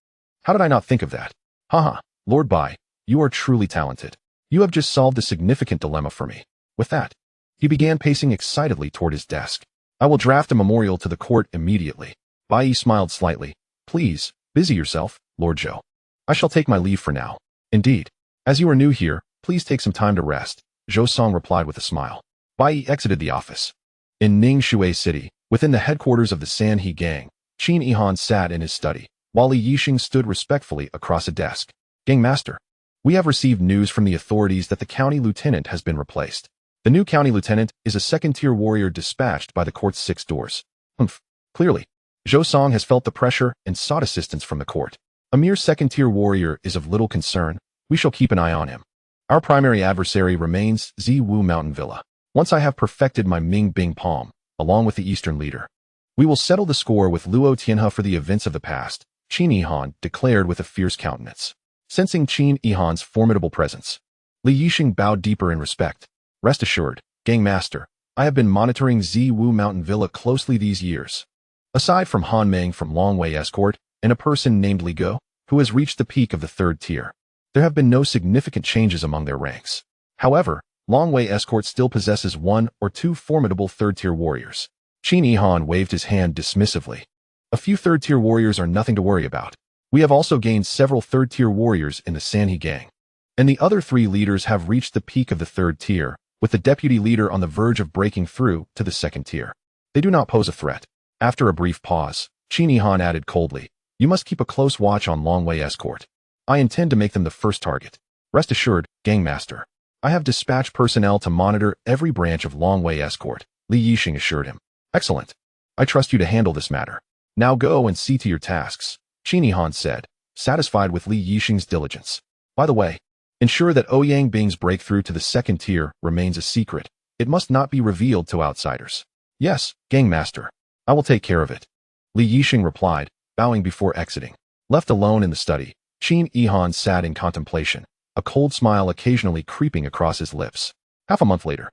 How did I not think of that? Haha, Lord Bai, you are truly talented. You have just solved a significant dilemma for me. With that, he began pacing excitedly toward his desk. I will draft a memorial to the court immediately. Bai Yi smiled slightly. Please, busy yourself, Lord Zhou. I shall take my leave for now. Indeed, as you are new here, Please take some time to rest, Zhou Song replied with a smile. Bai Yi exited the office. In Ningshui City, within the headquarters of the Sanhe gang, Qin Yihan sat in his study, while Li Yixing stood respectfully across a desk. Gang Master, we have received news from the authorities that the county lieutenant has been replaced. The new county lieutenant is a second-tier warrior dispatched by the court's 6 doors. Clearly, Zhou Song has felt the pressure and sought assistance from the court. A mere second-tier warrior is of little concern. We shall keep an eye on him. Our primary adversary remains Ziwu Mountain Villa. Once I have perfected my Ming Bing Palm, along with the Eastern leader, we will settle the score with Luo Tianhe for the events of the past, Qin Yihan declared with a fierce countenance. Sensing Qin Yihan's formidable presence, Li Yixing bowed deeper in respect. Rest assured, Gang Master, I have been monitoring Ziwu Mountain Villa closely these years. Aside from Han Meng from Longwei Escort and a person named Li Go, who has reached the peak of the 3rd tier, there have been no significant changes among their ranks. However, Longwei Escort still possesses 1 or 2 formidable 3rd-tier warriors. Qin Yihan waved his hand dismissively. A few 3rd-tier warriors are nothing to worry about. We have also gained several 3rd-tier warriors in the Sanhe gang. And the other 3 leaders have reached the peak of the 3rd tier, with the deputy leader on the verge of breaking through to the 2nd tier. They do not pose a threat. After a brief pause, Qin Yihan added coldly, you must keep a close watch on Longwei Escort. I intend to make them the first target. Rest assured, Gang Master, I have dispatched personnel to monitor every branch of Longwei Escort, Li Yixing assured him. Excellent. I trust you to handle this matter. Now go and see to your tasks, Qin Yihan said, satisfied with Li Yixing's diligence. By the way, ensure that Ouyang Bing's breakthrough to the 2nd tier remains a secret. It must not be revealed to outsiders. Yes, Gang Master. I will take care of it. Li Yixing replied, bowing before exiting. Left alone in the study, Qin Yihan sat in contemplation, a cold smile occasionally creeping across his lips. Half a month later,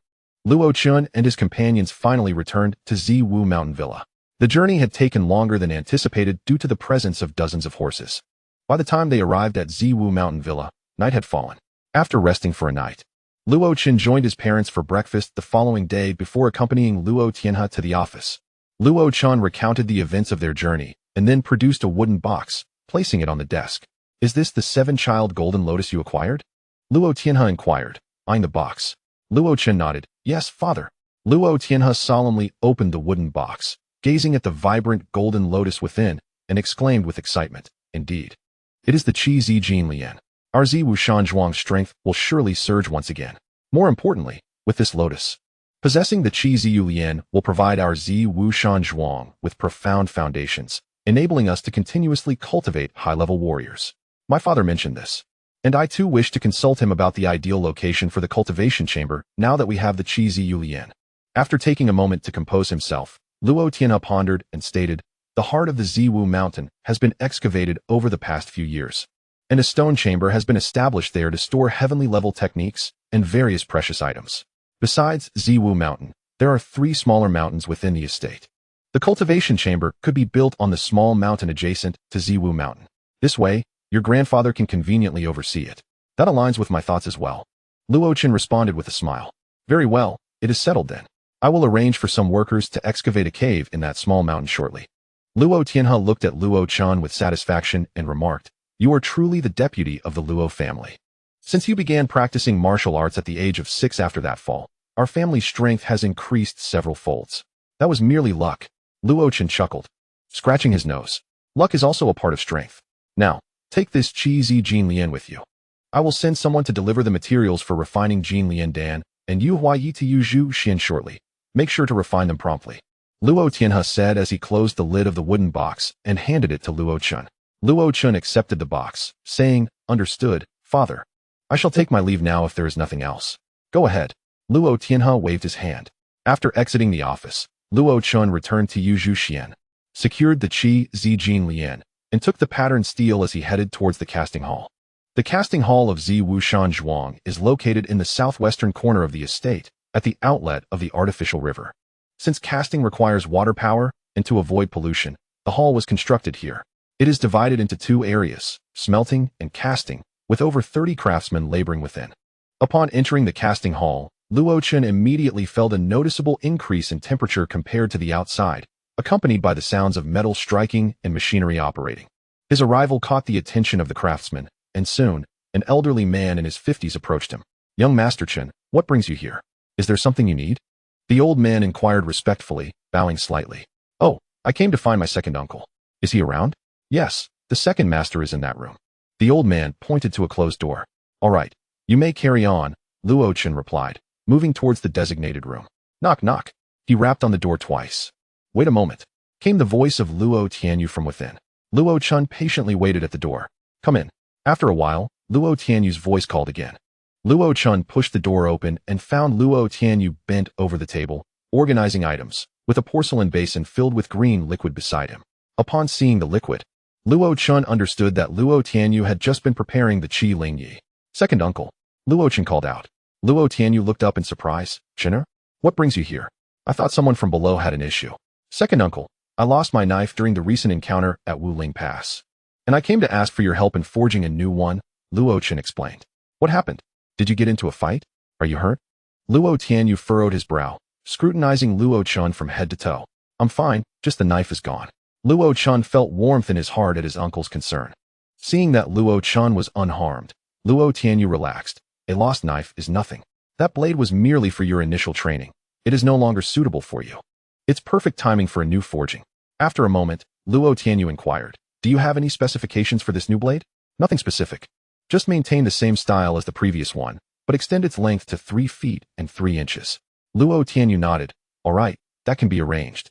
Luo Chun and his companions finally returned to Ziwu Mountain Villa. The journey had taken longer than anticipated due to the presence of dozens of horses. By the time they arrived at Ziwu Mountain Villa, night had fallen. After resting for a night, Luo Chun joined his parents for breakfast the following day before accompanying Luo Tianhe to the office. Luo Chun recounted the events of their journey and then produced a wooden box, placing it on the desk. Is this the 7-child golden lotus you acquired? Luo Tianhe inquired, eyeing the box. Luo Chun nodded, yes, father. Luo Tianhe solemnly opened the wooden box, gazing at the vibrant golden lotus within, and exclaimed with excitement, indeed. It is the Qi Zi Jin Lian. Our Ziwu Shanzhuang's strength will surely surge once again. More importantly, with this lotus, possessing the Qi Ziyu Lian will provide our Ziwu Shanzhuang with profound foundations, enabling us to continuously cultivate high-level warriors. My father mentioned this, and I too wish to consult him about the ideal location for the cultivation chamber now that we have the Qi Ziyu Lian. After taking a moment to compose himself, Luo Tianhe pondered and stated, the heart of the Ziwu mountain has been excavated over the past few years, and a stone chamber has been established there to store heavenly-level techniques and various precious items. Besides Ziwu Mountain, there are 3 smaller mountains within the estate. The cultivation chamber could be built on the small mountain adjacent to Ziwu Mountain. This way, your grandfather can conveniently oversee it. That aligns with my thoughts as well. Luo Chun responded with a smile. Very well, it is settled then. I will arrange for some workers to excavate a cave in that small mountain shortly. Luo Tianhe looked at Luo Chun with satisfaction and remarked, you are truly the deputy of the Luo family. Since you began practicing martial arts at the age of 6 after that fall, our family's strength has increased several folds. That was merely luck. Luo Chun chuckled, scratching his nose. Luck is also a part of strength. Now, take this Qi Zi Jin Lian with you. I will send someone to deliver the materials for refining Jin Lian Dan, and Yu Hua Yi to Yu Zhu Xian shortly. Make sure to refine them promptly. Luo Tianhe said as he closed the lid of the wooden box and handed it to Luo Chun. Luo Chun accepted the box, saying, understood, father. I shall take my leave now if there is nothing else. Go ahead. Luo Tianhe waved his hand. After exiting the office, Luo Chun returned to Yu Zhu Xian, secured the Qi Zi Jin Lian, and took the patterned steel as he headed towards the casting hall. The casting hall of Ziwu Shanzhuang is located in the southwestern corner of the estate, at the outlet of the artificial river. Since casting requires water power, and to avoid pollution, the hall was constructed here. It is divided into 2 areas, smelting and casting, with over 30 craftsmen laboring within. Upon entering the casting hall, Luo Chun immediately felt a noticeable increase in temperature compared to the outside, accompanied by the sounds of metal striking and machinery operating. His arrival caught the attention of the craftsman, and soon, an elderly man in his 50s approached him. Young Master Chen, what brings you here? Is there something you need? The old man inquired respectfully, bowing slightly. Oh, I came to find my second uncle. Is he around? Yes, the second master is in that room. The old man pointed to a closed door. All right, you may carry on, Luo Chen replied, moving towards the designated room. Knock, knock. He rapped on the door twice. Wait a moment. Came the voice of Luo Tianyu from within. Luo Chen patiently waited at the door. Come in. After a while, Luo Tianyu's voice called again. Luo Chen pushed the door open and found Luo Tianyu bent over the table, organizing items, with a porcelain basin filled with green liquid beside him. Upon seeing the liquid, Luo Chen understood that Luo Tianyu had just been preparing the Qi Ling Yi. Second uncle, Luo Chen called out. Luo Tianyu looked up in surprise. Chenner? What brings you here? I thought someone from below had an issue. Second uncle, I lost my knife during the recent encounter at Wuling Pass. And I came to ask for your help in forging a new one, Luo Chen explained. What happened? Did you get into a fight? Are you hurt? Luo Tianyu furrowed his brow, scrutinizing Luo Chen from head to toe. I'm fine, just the knife is gone. Luo Chen felt warmth in his heart at his uncle's concern. Seeing that Luo Chen was unharmed, Luo Tianyu relaxed. A lost knife is nothing. That blade was merely for your initial training. It is no longer suitable for you. It's perfect timing for a new forging. After a moment, Luo Tianyu inquired, do you have any specifications for this new blade? Nothing specific. Just maintain the same style as the previous one, but extend its length to 3 feet and 3 inches. Luo Tianyu nodded. All right, that can be arranged.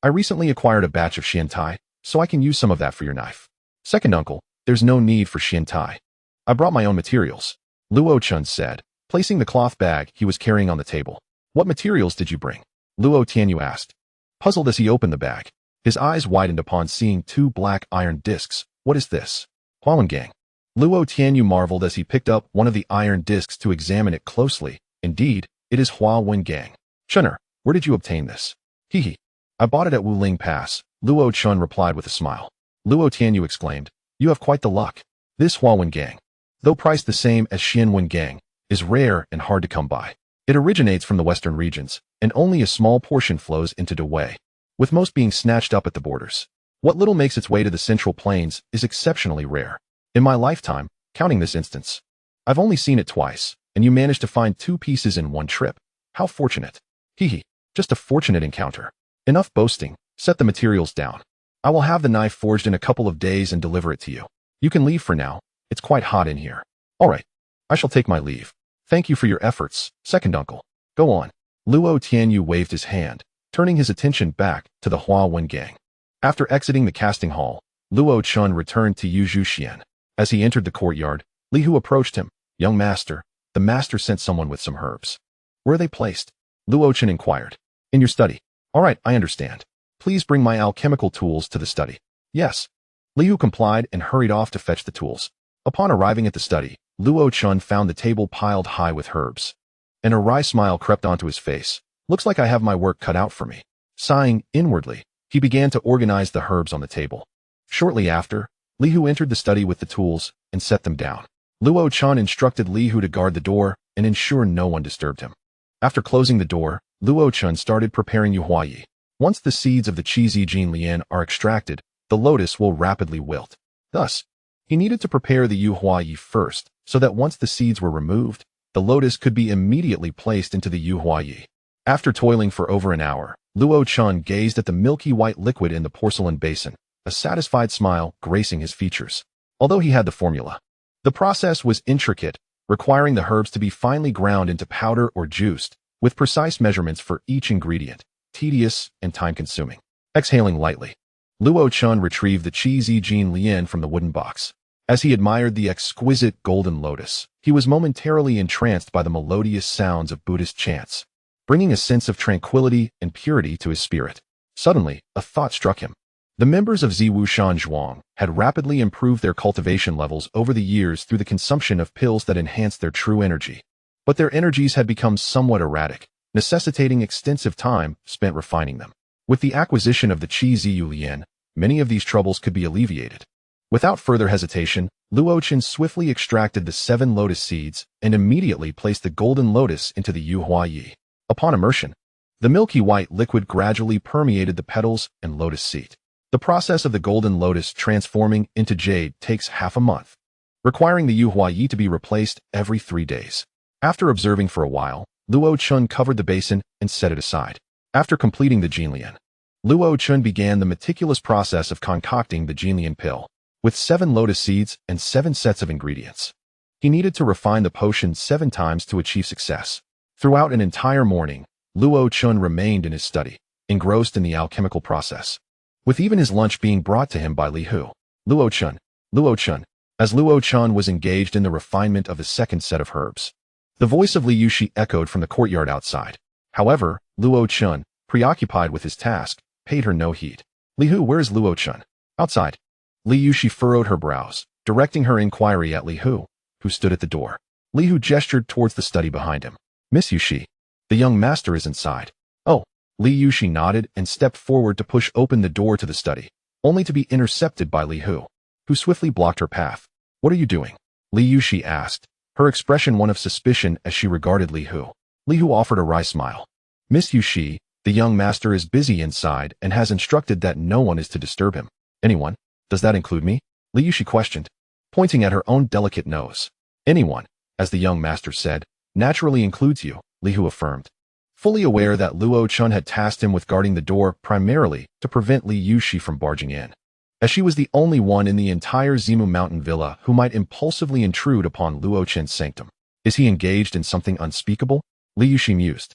I recently acquired a batch of xiantai, so I can use some of that for your knife. Second uncle, there's no need for xiantai. I brought my own materials, Luo Chen said, placing the cloth bag he was carrying on the table. What materials did you bring? Luo Tianyu asked. Puzzled as he opened the bag, his eyes widened upon seeing 2 black iron discs. What is this? Huawengang. Luo Tianyu marveled as he picked up one of the iron discs to examine it closely. Indeed, it is Huawengang. Chenner, where did you obtain this? Hehe. I bought it at Wuling Pass, Luo Chen replied with a smile. Luo Tianyu exclaimed, you have quite the luck. This Huawengang, though priced the same as Xianwengang, is rare and hard to come by. It originates from the western regions, and only a small portion flows into Dawei, with most being snatched up at the borders. What little makes its way to the central plains is exceptionally rare. In my lifetime, counting this instance, I've only seen it twice, and you managed to find 2 pieces in one trip. How fortunate. Hehe, just a fortunate encounter. Enough boasting, set the materials down. I will have the knife forged in a couple of days and deliver it to you. You can leave for now, it's quite hot in here. All right, I shall take my leave. Thank you for your efforts, second uncle. Go on. Luo Tianyu waved his hand, turning his attention back to the Huawengang. After exiting the casting hall, Luo Chen returned to Yu Zhuxian. As he entered the courtyard, Li Hu approached him. Young master, the master sent someone with some herbs. Where are they placed? Luo Chen inquired. In your study. All right, I understand. Please bring my alchemical tools to the study. Yes. Li Hu complied and hurried off to fetch the tools. Upon arriving at the study, Luo Chen found the table piled high with herbs. And a wry smile crept onto his face. Looks like I have my work cut out for me. Sighing inwardly, he began to organize the herbs on the table. Shortly after, Li Hu entered the study with the tools and set them down. Luo Chen instructed Li Hu to guard the door and ensure no one disturbed him. After closing the door, Luo Chen started preparing Yu Huayi. Once the seeds of the Qi Jin Lian are extracted, the lotus will rapidly wilt. Thus, he needed to prepare the Yu Huayi first, so that once the seeds were removed, the lotus could be immediately placed into the Yu Huayi. After toiling for over an hour, Luo Chen gazed at the milky white liquid in the porcelain basin, a satisfied smile gracing his features. Although he had the formula, the process was intricate, requiring the herbs to be finely ground into powder or juiced, with precise measurements for each ingredient, tedious and time-consuming. Exhaling lightly, Luo Chen retrieved the Qi Jin Lian from the wooden box. As he admired the exquisite golden lotus, he was momentarily entranced by the melodious sounds of Buddhist chants, bringing a sense of tranquility and purity to his spirit. Suddenly, a thought struck him. The members of Ziwushan Zhuang had rapidly improved their cultivation levels over the years through the consumption of pills that enhanced their true energy. But their energies had become somewhat erratic, necessitating extensive time spent refining them. With the acquisition of the Qi Ziyu Lian, many of these troubles could be alleviated. Without further hesitation, Luo Chen swiftly extracted the 7 lotus seeds and immediately placed the golden lotus into the Yu Huayi. Upon immersion, the milky white liquid gradually permeated the petals and lotus seed. The process of the golden lotus transforming into jade takes half a month, requiring the Yu Huayi to be replaced every 3 days. After observing for a while, Luo Chun covered the basin and set it aside. After completing the Jinlian, Luo Chun began the meticulous process of concocting the Jinlian pill, with 7 lotus seeds and 7 sets of ingredients. He needed to refine the potion 7 times to achieve success. Throughout an entire morning, Luo Chun remained in his study, engrossed in the alchemical process, with even his lunch being brought to him by Li Hu. Luo Chun, Luo Chun. As Luo Chun was engaged in the refinement of the second set of herbs, the voice of Li Yushi echoed from the courtyard outside. However, Luo Chun, preoccupied with his task, paid her no heed. Li Hu, where is Luo Chun? Outside. Li Yushi furrowed her brows, directing her inquiry at Li Hu, who stood at the door. Li Hu gestured towards the study behind him. Miss Yushi, the young master is inside. Oh. Li Yushi nodded and stepped forward to push open the door to the study, only to be intercepted by Li Hu, who swiftly blocked her path. What are you doing? Li Yushi asked, her expression one of suspicion as she regarded Li Hu. Li Hu offered a wry smile. Miss Yushi, the young master is busy inside and has instructed that no one is to disturb him. Anyone? Does that include me? Li Yushi questioned, pointing at her own delicate nose. Anyone, as the young master said, naturally includes you, Li Hu affirmed, fully aware that Luo Chun had tasked him with guarding the door primarily to prevent Li Yushi from barging in, as she was the only one in the entire Zimu Mountain Villa who might impulsively intrude upon Luo Chun's sanctum. Is he engaged in something unspeakable? Li Yushi mused,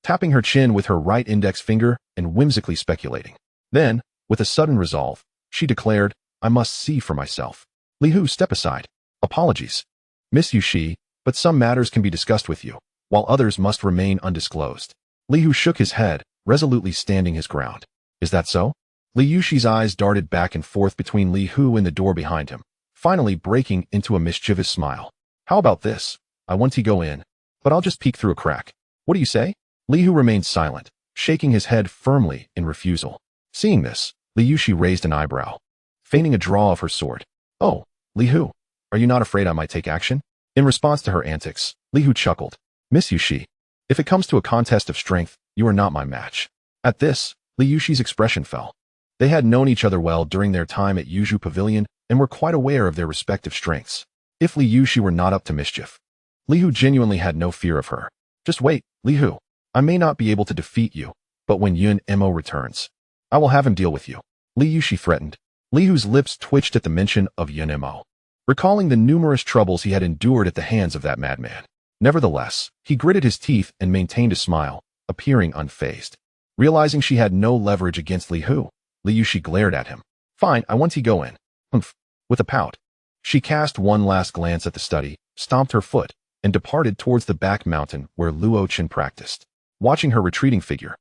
tapping her chin with her right index finger and whimsically speculating. Then, with a sudden resolve, she declared, I must see for myself. Li Hu, step aside. Apologies, Miss Yushi, but some matters can be discussed with you, while others must remain undisclosed. Li Hu shook his head, resolutely standing his ground. Is that so? Li Yushi's eyes darted back and forth between Li Hu and the door behind him, finally breaking into a mischievous smile. How about this? I want to go in, but I'll just peek through a crack. What do you say? Li Hu remained silent, shaking his head firmly in refusal. Seeing this, Li Yushi raised an eyebrow, feigning a draw of her sword. Oh, Li Hu, are you not afraid I might take action? In response to her antics, Li Hu chuckled. Miss Yushi, if it comes to a contest of strength, you are not my match. At this, Li Yushi's expression fell. They had known each other well during their time at Yuju Pavilion and were quite aware of their respective strengths. If Li Yushi were not up to mischief, Li Hu genuinely had no fear of her. Just wait, Li Hu. I may not be able to defeat you, but when Yun Mo returns, I will have him deal with you. Li Yushi threatened. Li Hu's lips twitched at the mention of Yun Mo, recalling the numerous troubles he had endured at the hands of that madman. Nevertheless, he gritted his teeth and maintained a smile, appearing unfazed. Realizing she had no leverage against Li Hu, Li Yushi glared at him. Fine, I want to go in. Humph. With a pout, she cast one last glance at the study, stomped her foot, and departed towards the back mountain where Luo Chun practiced. Watching her retreating figure,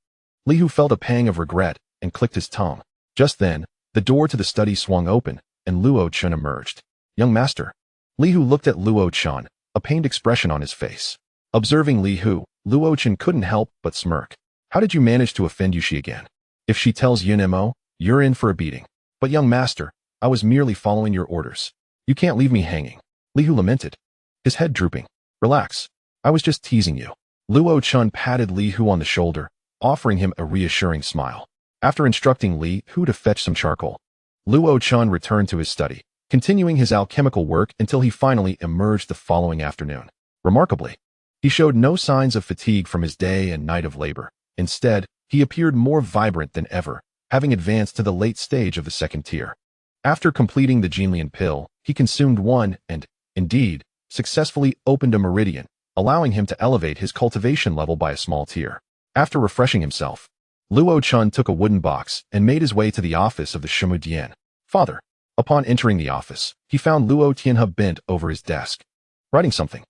Li Hu felt a pang of regret and clicked his tongue. Just then, the door to the study swung open, and Luo Chun emerged. Young master. Li Hu looked at Luo Chun, a pained expression on his face. Observing Li Hu, Luo Chun couldn't help but smirk. How did you manage to offend Yushi again? If she tells Yun Mo, you're in for a beating. But young master, I was merely following your orders. You can't leave me hanging. Li Hu lamented, his head drooping. Relax. I was just teasing you. Luo Chun patted Li Hu on the shoulder, offering him a reassuring smile. After instructing Li Hu to fetch some charcoal, Luo Chun returned to his study, continuing his alchemical work until he finally emerged the following afternoon. Remarkably, he showed no signs of fatigue from his day and night of labor. Instead, he appeared more vibrant than ever, having advanced to the late stage of the second tier. After completing the Jinlian pill, he consumed one and, indeed, successfully opened a meridian, allowing him to elevate his cultivation level by a small tier. After refreshing himself, Luo Chun took a wooden box and made his way to the office of the Shimu Dian. Father. Upon entering the office, he found Luo Tianhe bent over his desk, writing something.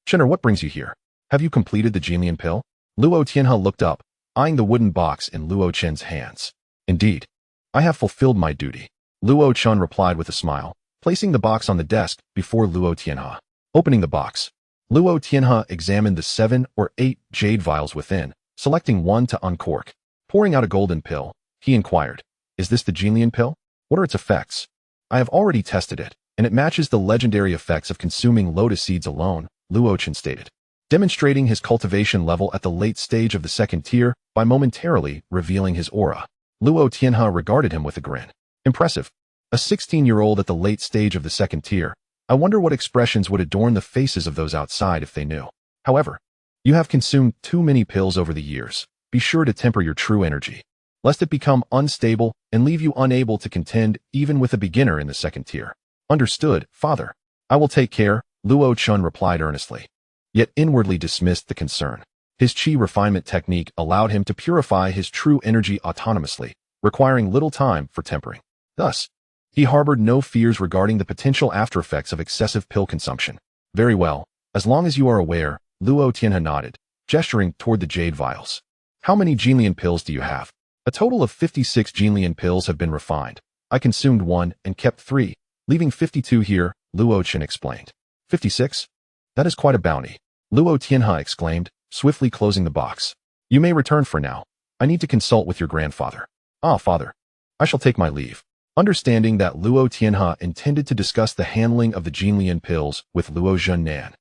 Chenner, what brings you here? Have you completed the Jinlian pill? Luo Tianhe looked up, eyeing the wooden box in Luo Chen's hands. Indeed, I have fulfilled my duty. Luo Chun replied with a smile, placing the box on the desk before Luo Tianhe. Opening the box, Luo Tianhe examined the 7 or 8 jade vials within, selecting one to uncork. Pouring out a golden pill, he inquired, is this the Jinlian pill? What are its effects? I have already tested it, and it matches the legendary effects of consuming lotus seeds alone, Luo Chun stated, demonstrating his cultivation level at the late stage of the second tier by momentarily revealing his aura. Luo Tianhe regarded him with a grin. Impressive. A 16-year-old at the late stage of the second tier. I wonder what expressions would adorn the faces of those outside if they knew. However, you have consumed too many pills over the years. Be sure to temper your true energy, lest it become unstable and leave you unable to contend even with a beginner in the second tier. Understood, father. I will take care, Luo Chun replied earnestly, yet inwardly dismissed the concern. His qi refinement technique allowed him to purify his true energy autonomously, requiring little time for tempering. Thus, he harbored no fears regarding the potential aftereffects of excessive pill consumption. Very well, as long as you are aware, Luo Tianhe nodded, gesturing toward the jade vials. How many Jinlian pills do you have? A total of 56 Jinlian pills have been refined. I consumed 1 and kept 3, leaving 52 here, Luo Chen explained. 56? That is quite a bounty, Luo Tianhe exclaimed, swiftly closing the box. You may return for now. I need to consult with your grandfather. Ah, father. I shall take my leave. Understanding that Luo Tianhe intended to discuss the handling of the Jinlian pills with Luo Zhennan,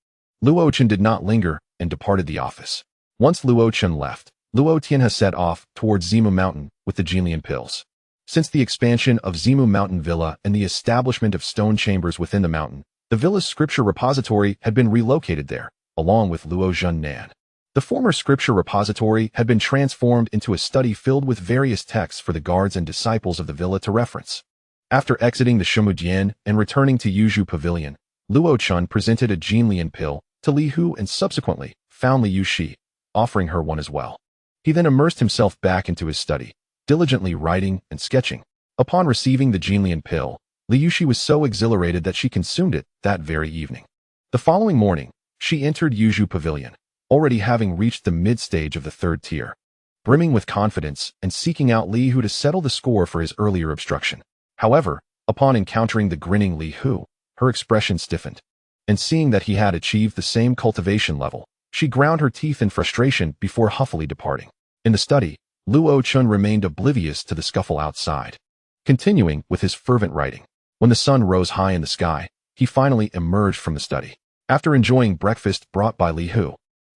Luo Chen did not linger and departed the office. Once Luo Chen left, Luo Tianhe set off towards Zimu Mountain with the Jinlian pills. Since the expansion of Zimu Mountain Villa and the establishment of stone chambers within the mountain, the villa's scripture repository had been relocated there, along with Luo Zhennan. The former scripture repository had been transformed into a study filled with various texts for the guards and disciples of the villa to reference. After exiting the Shumudian and returning to Yuzhu Pavilion, Luo Chun presented a Jinlian pill to Li Hu and subsequently found Li Yuxi, offering her one as well. He then immersed himself back into his study, diligently writing and sketching. Upon receiving the Jinlian pill, Li Yuxi was so exhilarated that she consumed it that very evening. The following morning, she entered Yuzhu Pavilion, already having reached the mid-stage of the third tier, brimming with confidence and seeking out Li Hu to settle the score for his earlier obstruction. However, upon encountering the grinning Li Hu, her expression stiffened, and seeing that he had achieved the same cultivation level, she ground her teeth in frustration before huffily departing. In the study, Luo Chun remained oblivious to the scuffle outside, continuing with his fervent writing. When the sun rose high in the sky, he finally emerged from the study. After enjoying breakfast brought by Li Hu,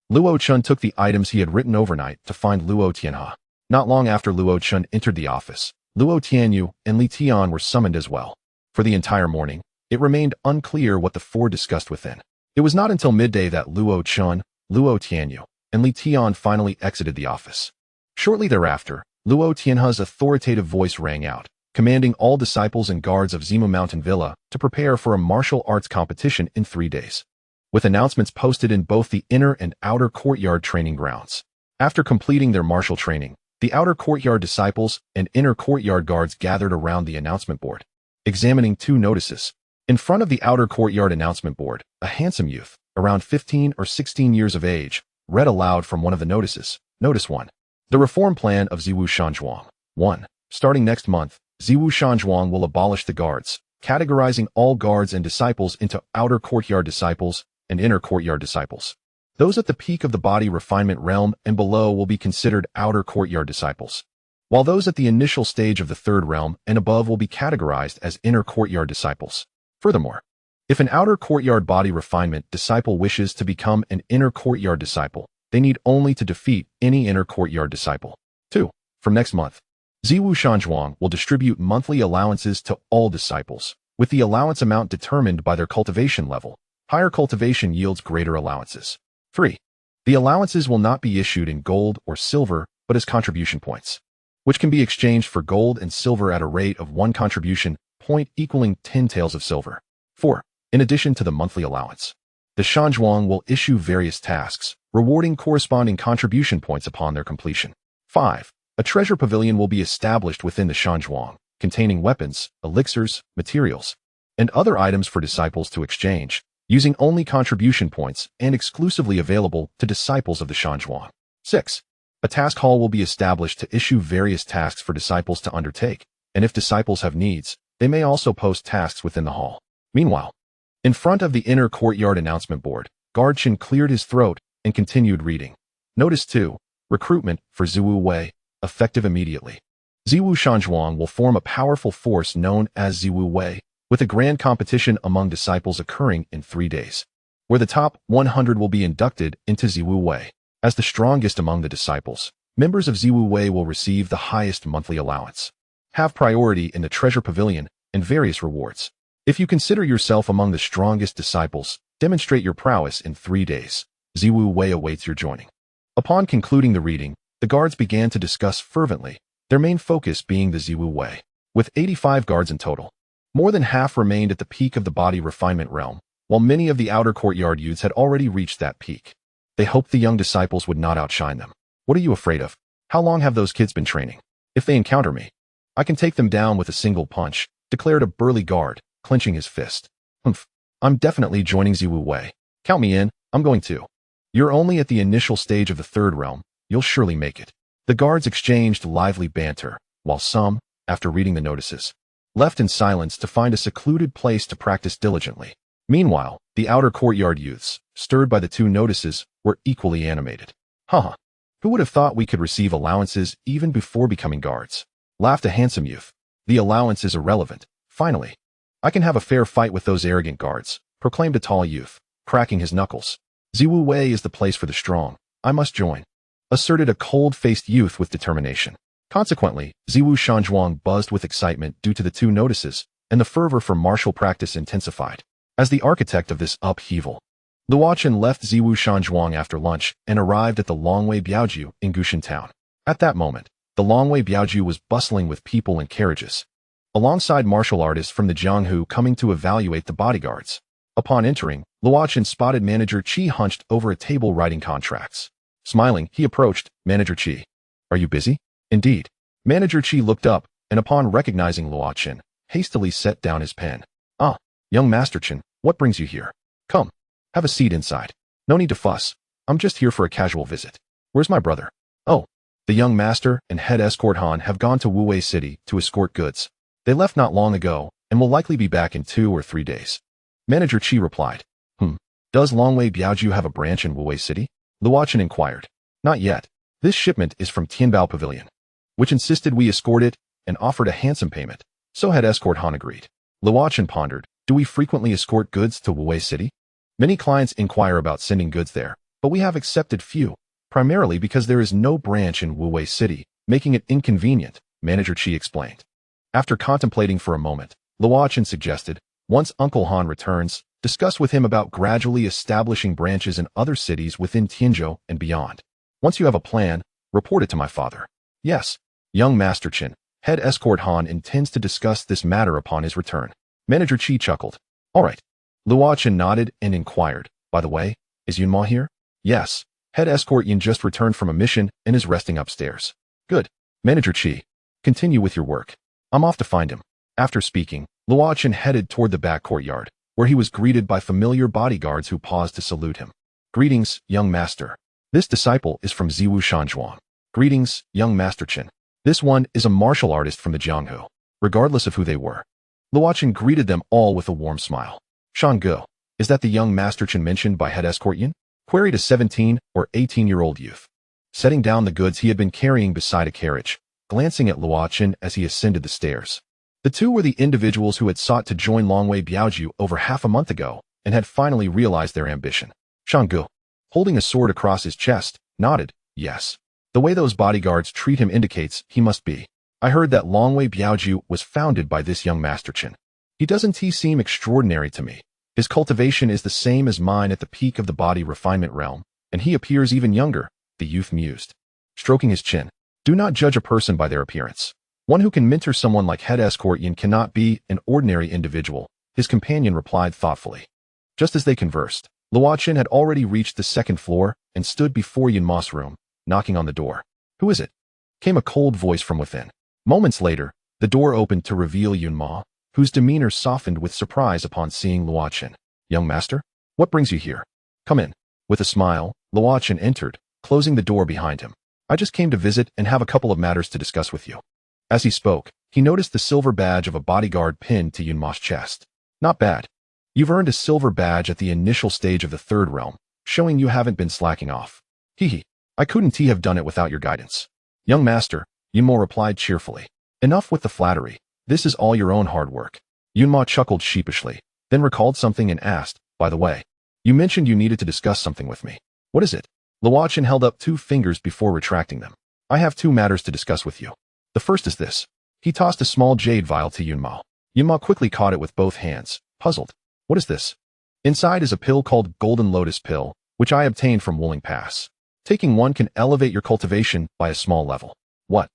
Luo Chun took the items he had written overnight to find Luo Tianhe. Not long after Luo Chun entered the office, Luo Tianyu and Li Tian were summoned as well. For the entire morning, it remained unclear what the four discussed within. It was not until midday that Luo Chun, Luo Tianyu, and Li Tian finally exited the office. Shortly thereafter, Luo Tianhe's authoritative voice rang out, commanding all disciples and guards of Zimu Mountain Villa to prepare for a martial arts competition in 3 days, with announcements posted in both the inner and outer courtyard training grounds. After completing their martial training, the outer courtyard disciples and inner courtyard guards gathered around the announcement board, examining 2 notices. In front of the outer courtyard announcement board, a handsome youth, around 15 or 16 years of age, read aloud from one of the notices. Notice 1. The reform plan of Ziwu Shanzhuang. 1. Starting next month, Ziwu Shanzhuang will abolish the guards, categorizing all guards and disciples into outer courtyard disciples and inner courtyard disciples. Those at the peak of the body refinement realm and below will be considered outer courtyard disciples, while those at the initial stage of the third realm and above will be categorized as inner courtyard disciples. Furthermore, if an outer courtyard body refinement disciple wishes to become an inner courtyard disciple, they need only to defeat any inner courtyard disciple. 2. From next month, Ziwu Shanzhuang will distribute monthly allowances to all disciples, with the allowance amount determined by their cultivation level. Higher cultivation yields greater allowances. 3. The allowances will not be issued in gold or silver, but as contribution points, which can be exchanged for gold and silver at a rate of 1 contribution point equaling 10 taels of silver. 4. In addition to the monthly allowance, the Shanzhuang will issue various tasks, rewarding corresponding contribution points upon their completion. 5. A treasure pavilion will be established within the Shanzhuang, containing weapons, elixirs, materials, and other items for disciples to exchange, using only contribution points and exclusively available to disciples of the Shanzhuang. 6. A task hall will be established to issue various tasks for disciples to undertake, and if disciples have needs, they may also post tasks within the hall. Meanwhile, in front of the inner courtyard announcement board, Guard Chen cleared his throat and continued reading. Notice 2. Recruitment for Ziwu Wei, effective immediately. Ziwu Shanzhuang will form a powerful force known as Ziwu Wei, with a grand competition among disciples occurring in 3 days, where the top 100 will be inducted into Ziwu Wei. As the strongest among the disciples, members of Ziwu Wei will receive the highest monthly allowance, have priority in the treasure pavilion, and various rewards. If you consider yourself among the strongest disciples, demonstrate your prowess in 3 days. Ziwu Wei awaits your joining. Upon concluding the reading, the guards began to discuss fervently, their main focus being the Ziwu Wei. With 85 guards in total, more than half remained at the peak of the body refinement realm, while many of the outer courtyard youths had already reached that peak. They hoped the young disciples would not outshine them. What are you afraid of? How long have those kids been training? If they encounter me, I can take them down with a single punch, declared a burly guard, clenching his fist. Humph. I'm definitely joining Ziwu Wei. Count me in, I'm going to. You're only at the initial stage of the third realm, you'll surely make it. The guards exchanged lively banter, while some, after reading the notices, left in silence to find a secluded place to practice diligently. Meanwhile, the outer courtyard youths, stirred by the two notices, were equally animated. Haha. Who would have thought we could receive allowances even before becoming guards? Laughed a handsome youth. The allowance is irrelevant. Finally, I can have a fair fight with those arrogant guards, proclaimed a tall youth, cracking his knuckles. Ziwu Wei is the place for the strong. I must join, asserted a cold-faced youth with determination. Consequently, Ziwu Shanzhuang buzzed with excitement due to the two notices, and the fervor for martial practice intensified. As the architect of this upheaval, Luochen left Ziwu Shanzhuang after lunch and arrived at the Longwei Biaoju in Gushan Town. At that moment, the Longwei Biaoju was bustling with people and carriages, alongside martial artists from the Jianghu coming to evaluate the bodyguards. Upon entering, Luochen spotted Manager Qi hunched over a table writing contracts. Smiling, he approached. Manager Qi, are you busy? Indeed. Manager Qi looked up, and upon recognizing Luochen, hastily set down his pen. Ah, young Master Chen, what brings you here? Come, have a seat inside. No need to fuss. I'm just here for a casual visit. Where's my brother? Oh, the young master and head escort Han have gone to Wuwei City to escort goods. They left not long ago, and will likely be back in 2 or 3 days. Manager Qi replied. Does Longwei Biaoju have a branch in Wuwei City? Luochen inquired. Not yet. This shipment is from Tianbao Pavilion, which insisted we escort it and offered a handsome payment. So head escort Han agreed. Luochen pondered. Do we frequently escort goods to Wuwei City? Many clients inquire about sending goods there, but we have accepted few, primarily because there is no branch in Wuwei City, making it inconvenient, Manager Qi explained. After contemplating for a moment, Luochen suggested, once Uncle Han returns, discuss with him about gradually establishing branches in other cities within Tianzhou and beyond. Once you have a plan, report it to my father. Yes, young Master Chen, head escort Han intends to discuss this matter upon his return. Manager Qi chuckled. All right. Luochen nodded and inquired, by the way, is Yunma here? Yes. Head escort Yin just returned from a mission and is resting upstairs. Good. Manager Qi, continue with your work. I'm off to find him. After speaking, Luochen headed toward the back courtyard, where he was greeted by familiar bodyguards who paused to salute him. Greetings, young master. This disciple is from Ziwu Shanzhuang. Greetings, young Master Chen. This one is a martial artist from the Jianghu. Regardless of who they were, Luochen greeted them all with a warm smile. Shanggu, is that the young Master Chen mentioned by head escort Yin? Queried a 17 or 18-year-old youth, setting down the goods he had been carrying beside a carriage, glancing at Luochen as he ascended the stairs. The two were the individuals who had sought to join Longwei Biaoju over half a month ago and had finally realized their ambition. Shanggu, holding a sword across his chest, nodded, yes. The way those bodyguards treat him indicates he must be. I heard that Longwei Biaoju was founded by this young Master Chen. Doesn't he seem extraordinary to me? His cultivation is the same as mine at the peak of the body refinement realm, and he appears even younger, the youth mused, stroking his chin. Do not judge a person by their appearance. One who can mentor someone like head escort Yin cannot be an ordinary individual, his companion replied thoughtfully. Just as they conversed, Luochen had already reached the second floor and stood before Yunma's room, knocking on the door. Who is it? Came a cold voice from within. Moments later, the door opened to reveal Yunma, whose demeanor softened with surprise upon seeing Luochen. Young master, what brings you here? Come in. With a smile, Luochen entered, closing the door behind him. I just came to visit and have a couple of matters to discuss with you. As he spoke, he noticed the silver badge of a bodyguard pinned to Yunma's chest. Not bad. You've earned a silver badge at the initial stage of the third realm, showing you haven't been slacking off. Hehe. I couldn't have done it without your guidance. Young master, Yunma replied cheerfully. Enough with the flattery. This is all your own hard work. Yunma chuckled sheepishly, then recalled something and asked, by the way, you mentioned you needed to discuss something with me. What is it? Luochen held up 2 fingers before retracting them. I have 2 matters to discuss with you. The first is this. He tossed a small jade vial to Yunma. Yunma quickly caught it with both hands, puzzled. What is this? Inside is a pill called Golden Lotus Pill, which I obtained from Wooling Pass. Taking one can elevate your cultivation by a small level. What?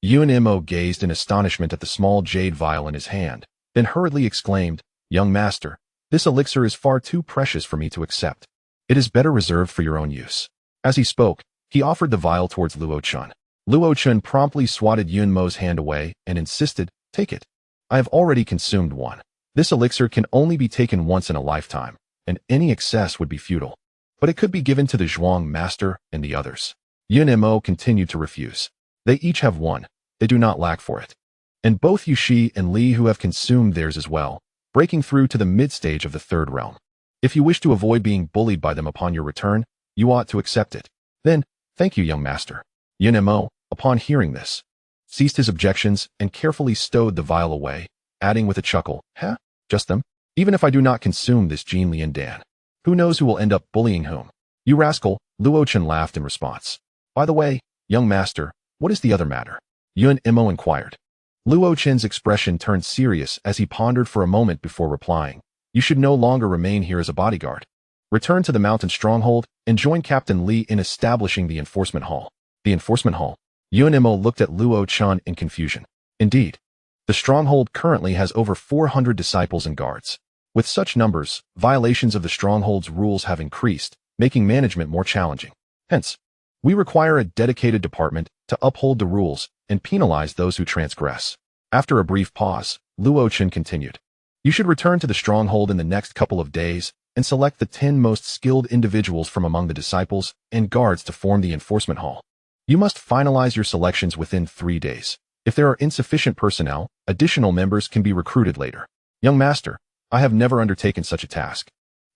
Yun Mo gazed in astonishment at the small jade vial in his hand, then hurriedly exclaimed, "Young master, this elixir is far too precious for me to accept. It is better reserved for your own use." As he spoke, he offered the vial towards Luo Chun. Luo Chun promptly swatted Yun Mo's hand away and insisted, "Take it. I have already consumed one. This elixir can only be taken once in a lifetime, and any excess would be futile. But it could be given to the Zhuang master and the others." Yun Mo continued to refuse. "They each have one. They do not lack for it. And both Yushi and Li who have consumed theirs as well, breaking through to the mid-stage of the third realm. If you wish to avoid being bullied by them upon your return, you ought to accept it." "Then, thank you, young master." Yun Mo, upon hearing this, ceased his objections and carefully stowed the vial away, adding with a chuckle, "Huh? Just them? Even if I do not consume this Jin Lian Dan, who knows who will end up bullying whom?" "You rascal," Luo Chen laughed in response. "By the way, young master, what is the other matter?" Yun Mo inquired. Luo Chen's expression turned serious as he pondered for a moment before replying, "You should no longer remain here as a bodyguard. Return to the mountain stronghold and join Captain Li in establishing the enforcement hall." "The enforcement hall?" Yun Mo looked at Luo Chen in confusion. "Indeed. The stronghold currently has over 400 disciples and guards. With such numbers, violations of the stronghold's rules have increased, making management more challenging. Hence, we require a dedicated department to uphold the rules and penalize those who transgress." After a brief pause, Luo Chen continued, "You should return to the stronghold in the next couple of days and select the 10 most skilled individuals from among the disciples and guards to form the enforcement hall. You must finalize your selections within 3 days. If there are insufficient personnel, additional members can be recruited later." "Young master, I have never undertaken such a task.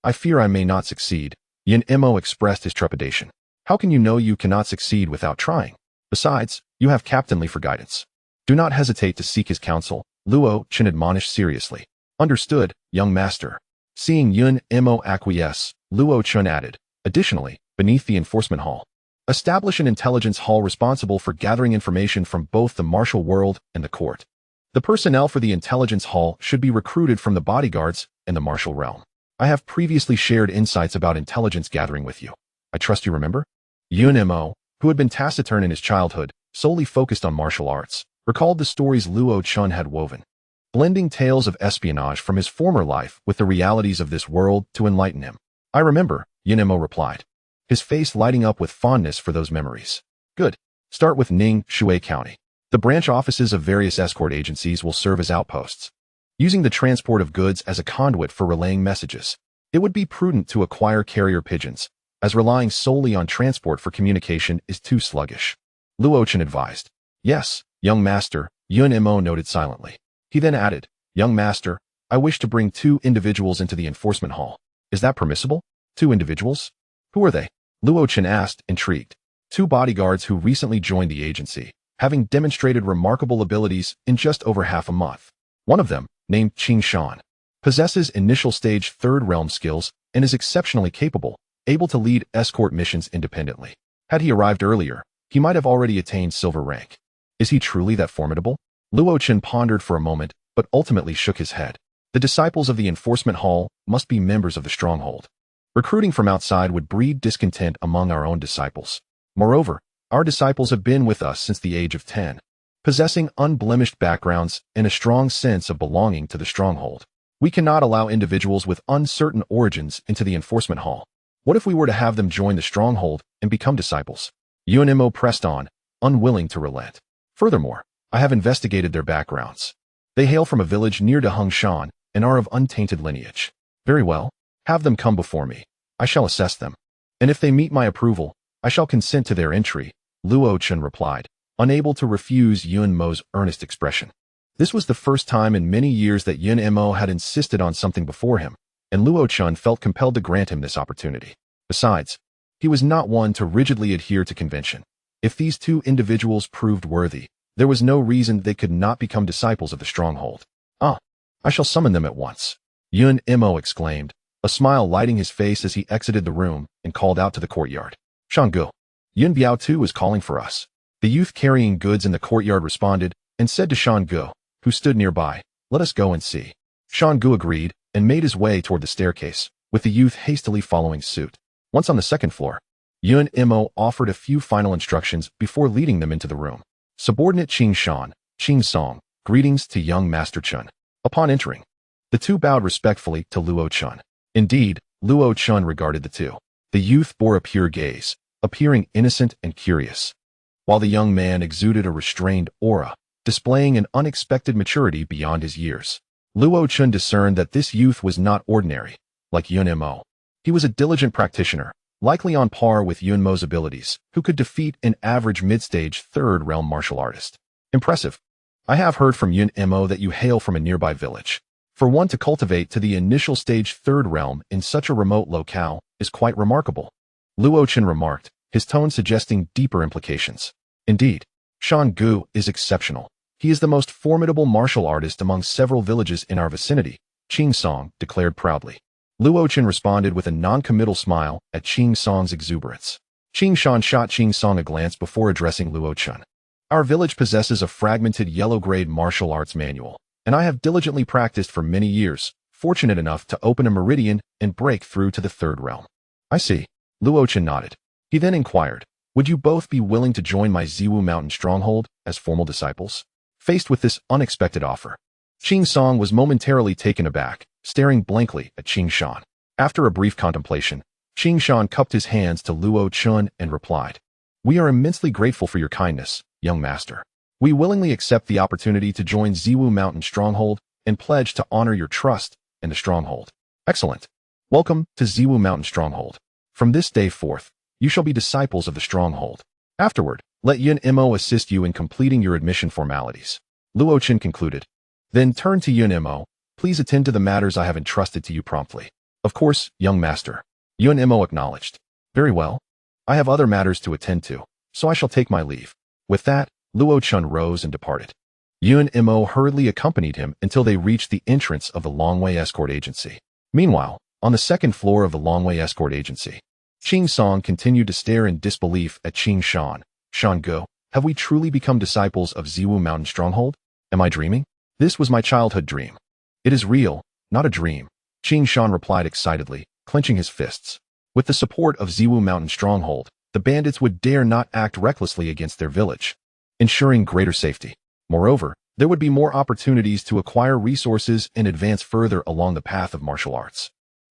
I fear I may not succeed." Yun Mo expressed his trepidation. "How can you know you cannot succeed without trying? Besides, you have Captain Li for guidance. Do not hesitate to seek his counsel," Luo Chen admonished seriously. "Understood, young master." Seeing Yun Mo acquiesce, Luo Chen added, "Additionally, beneath the enforcement hall, establish an intelligence hall responsible for gathering information from both the martial world and the court. The personnel for the intelligence hall should be recruited from the bodyguards and the martial realm. I have previously shared insights about intelligence gathering with you. I trust you remember?" Yun Mo, who had been taciturn in his childhood, solely focused on martial arts, recalled the stories Luo Chen had woven, blending tales of espionage from his former life with the realities of this world to enlighten him. "I remember," Yun Mo replied, his face lighting up with fondness for those memories. "Good. Start with Ning, Shui County. The branch offices of various escort agencies will serve as outposts, using the transport of goods as a conduit for relaying messages. It would be prudent to acquire carrier pigeons, as relying solely on transport for communication is too sluggish," Luo Chen advised. "Yes, young master," Yun Mo noted silently. He then added, "Young master, I wish to bring 2 individuals into the enforcement hall. Is that permissible?" "2 individuals? Who are they?" Luo Chen asked, intrigued. "2 bodyguards who recently joined the agency, having demonstrated remarkable abilities in just over half a month. One of them, named Qing Shan, possesses initial stage 3rd realm skills and is exceptionally capable, able to lead escort missions independently. Had he arrived earlier, he might have already attained silver rank. Is he truly that formidable?" Luo Chen pondered for a moment, but ultimately shook his head. The disciples of the enforcement hall must be members of the stronghold. Recruiting from outside would breed discontent among our own disciples. Moreover, our disciples have been with us since the age of 10, possessing unblemished backgrounds and a strong sense of belonging to the stronghold. We cannot allow individuals with uncertain origins into the enforcement hall. What if we were to have them join the stronghold and become disciples?" Yun Mo pressed on, unwilling to relent. "Furthermore, I have investigated their backgrounds. They hail from a village near to Hengshan and are of untainted lineage. Very well, have them come before me. I shall assess them. And if they meet my approval, I shall consent to their entry," Luo Chen replied, unable to refuse Yun Mo's earnest expression. This was the first time in many years that Yun Mo had insisted on something before him, and Luo Chen felt compelled to grant him this opportunity. Besides, he was not one to rigidly adhere to convention. If these 2 individuals proved worthy, there was no reason they could not become disciples of the stronghold. I shall summon them at once," Yun Mo exclaimed, a smile lighting his face as he exited the room and called out to the courtyard. "Shanggu, Yun Biao too is calling for us." The youth carrying goods in the courtyard responded and said to Shanggu, who stood nearby, "Let us go and see." Shanggu agreed and made his way toward the staircase, with the youth hastily following suit. Once on the second floor, Yun Mo offered a few final instructions before leading them into the room. Subordinate Qing Shan, Qing Song, greetings to young Master Chun. Upon entering, the two bowed respectfully to Luo Chun. Indeed, Luo Chun regarded the two. The youth bore a pure gaze, appearing innocent and curious, while the young man exuded a restrained aura, displaying an unexpected maturity beyond his years. Luo Chun discerned that this youth was not ordinary, like Yun Mo. He was a diligent practitioner, likely on par with Yun Mo's abilities, who could defeat an average mid-stage third-realm martial artist. Impressive. I have heard from Yun Mo that you hail from a nearby village. For one to cultivate to the initial stage third realm in such a remote locale is quite remarkable, Luo Chun remarked, his tone suggesting deeper implications. Indeed, Shan Gu is exceptional. He is the most formidable martial artist among several villages in our vicinity, Qing Song declared proudly. Luo Chun responded with a non-committal smile at Qing Song's exuberance. Qing Shan shot Qing Song a glance before addressing Luo Chun. Our village possesses a fragmented yellow-grade martial arts manual, and I have diligently practiced for many years, fortunate enough to open a meridian and break through to the third realm. I see. Luo Chun nodded. He then inquired, would you both be willing to join my Ziwu Mountain stronghold as formal disciples? Faced with this unexpected offer, Qing Song was momentarily taken aback, staring blankly at Qing Shan. After a brief contemplation, Qing Shan cupped his hands to Luo Chun and replied, we are immensely grateful for your kindness, young master. We willingly accept the opportunity to join Ziwu Mountain Stronghold and pledge to honor your trust in the stronghold. Excellent. Welcome to Ziwu Mountain Stronghold. From this day forth, you shall be disciples of the stronghold. Afterward, let Yun Mo assist you in completing your admission formalities. Luo Chun concluded. Then turn to Yun Mo. Please attend to the matters I have entrusted to you promptly. Of course, young master. Yun Mo acknowledged. Very well. I have other matters to attend to, so I shall take my leave. With that, Luo Chun rose and departed. Yun Mo hurriedly accompanied him until they reached the entrance of the Longwei Escort Agency. Meanwhile, on the second floor of the Longwei Escort Agency, Qing Song continued to stare in disbelief at Qing Shan. Shan Gu, have we truly become disciples of Ziwu Mountain Stronghold? Am I dreaming? This was my childhood dream. It is real, not a dream, Qing Shan replied excitedly, clenching his fists. With the support of Ziwu Mountain Stronghold, the bandits would dare not act recklessly against their village, ensuring greater safety. Moreover, there would be more opportunities to acquire resources and advance further along the path of martial arts.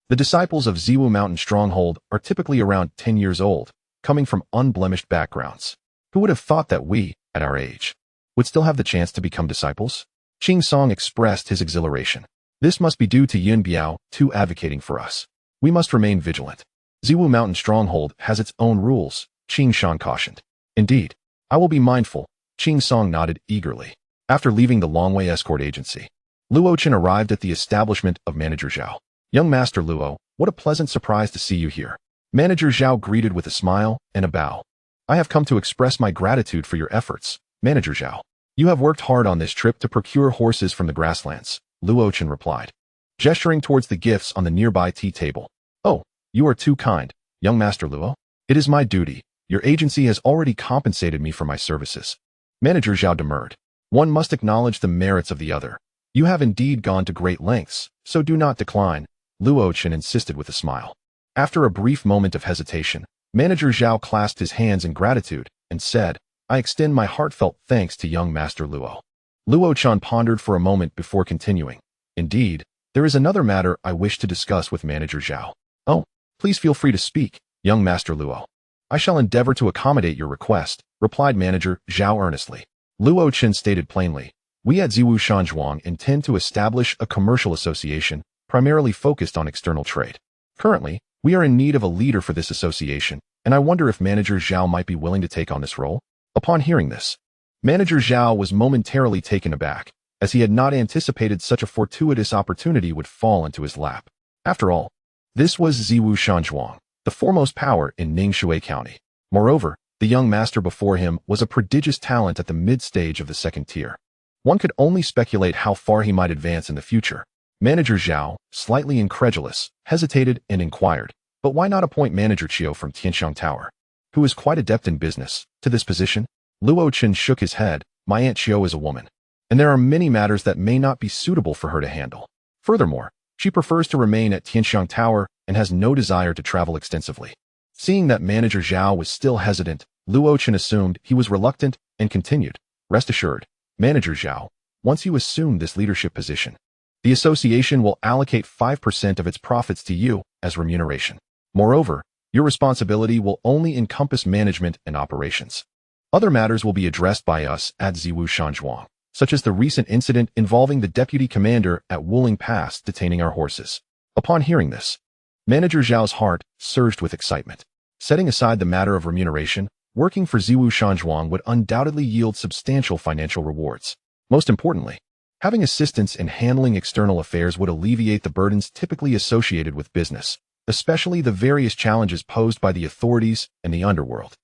The disciples of Ziwu Mountain Stronghold are typically around 10 years old, coming from unblemished backgrounds. Who would have thought that we, at our age, would still have the chance to become disciples? Qing Song expressed his exhilaration. This must be due to Yun Biao too advocating for us. We must remain vigilant. Ziwu Mountain Stronghold has its own rules, Qing Shan cautioned. Indeed, I will be mindful, Qing Song nodded eagerly. After leaving the Longwei Escort Agency, Luo Chun arrived at the establishment of Manager Zhao. Young Master Luo, what a pleasant surprise to see you here. Manager Zhao greeted with a smile and a bow. I have come to express my gratitude for your efforts, Manager Zhao. You have worked hard on this trip to procure horses from the grasslands, Luo Chun replied, gesturing towards the gifts on the nearby tea table. Oh, you are too kind, young Master Luo. It is my duty. Your agency has already compensated me for my services. Manager Zhao demurred. One must acknowledge the merits of the other. You have indeed gone to great lengths, so do not decline, Luo Chun insisted with a smile. After a brief moment of hesitation, Manager Zhao clasped his hands in gratitude and said, I extend my heartfelt thanks to young Master Luo. Luo Chun pondered for a moment before continuing. Indeed, there is another matter I wish to discuss with Manager Zhao. Oh, please feel free to speak, young Master Luo. I shall endeavor to accommodate your request, replied Manager Zhao earnestly. Luo Chun stated plainly, we at Ziwu Shanzhuang intend to establish a commercial association, primarily focused on external trade. Currently, we are in need of a leader for this association, and I wonder if Manager Zhao might be willing to take on this role. Upon hearing this, Manager Zhao was momentarily taken aback, as he had not anticipated such a fortuitous opportunity would fall into his lap. After all, this was Ziwu Shanzhuang, the foremost power in Ningshui County. Moreover, the young master before him was a prodigious talent at the mid-stage of the second tier. One could only speculate how far he might advance in the future. Manager Zhao, slightly incredulous, hesitated and inquired, but why not appoint Manager Qiu from Tianxiang Tower, who is quite adept in business, to this position? Luo Chun shook his head. My Aunt Qiu is a woman, and there are many matters that may not be suitable for her to handle. Furthermore, she prefers to remain at Tianxiang Tower and has no desire to travel extensively. Seeing that Manager Zhao was still hesitant, Luo Chen assumed he was reluctant and continued, "Rest assured, Manager Zhao, once you assume this leadership position, the association will allocate 5% of its profits to you as remuneration. Moreover, your responsibility will only encompass management and operations. Other matters will be addressed by us at Ziwu Shanzhuang, such as the recent incident involving the deputy commander at Wuling Pass detaining our horses." Upon hearing this, Manager Zhao's heart surged with excitement. Setting aside the matter of remuneration, working for Ziwu Shanzhuang would undoubtedly yield substantial financial rewards. Most importantly, having assistance in handling external affairs would alleviate the burdens typically associated with business, especially the various challenges posed by the authorities and the underworld.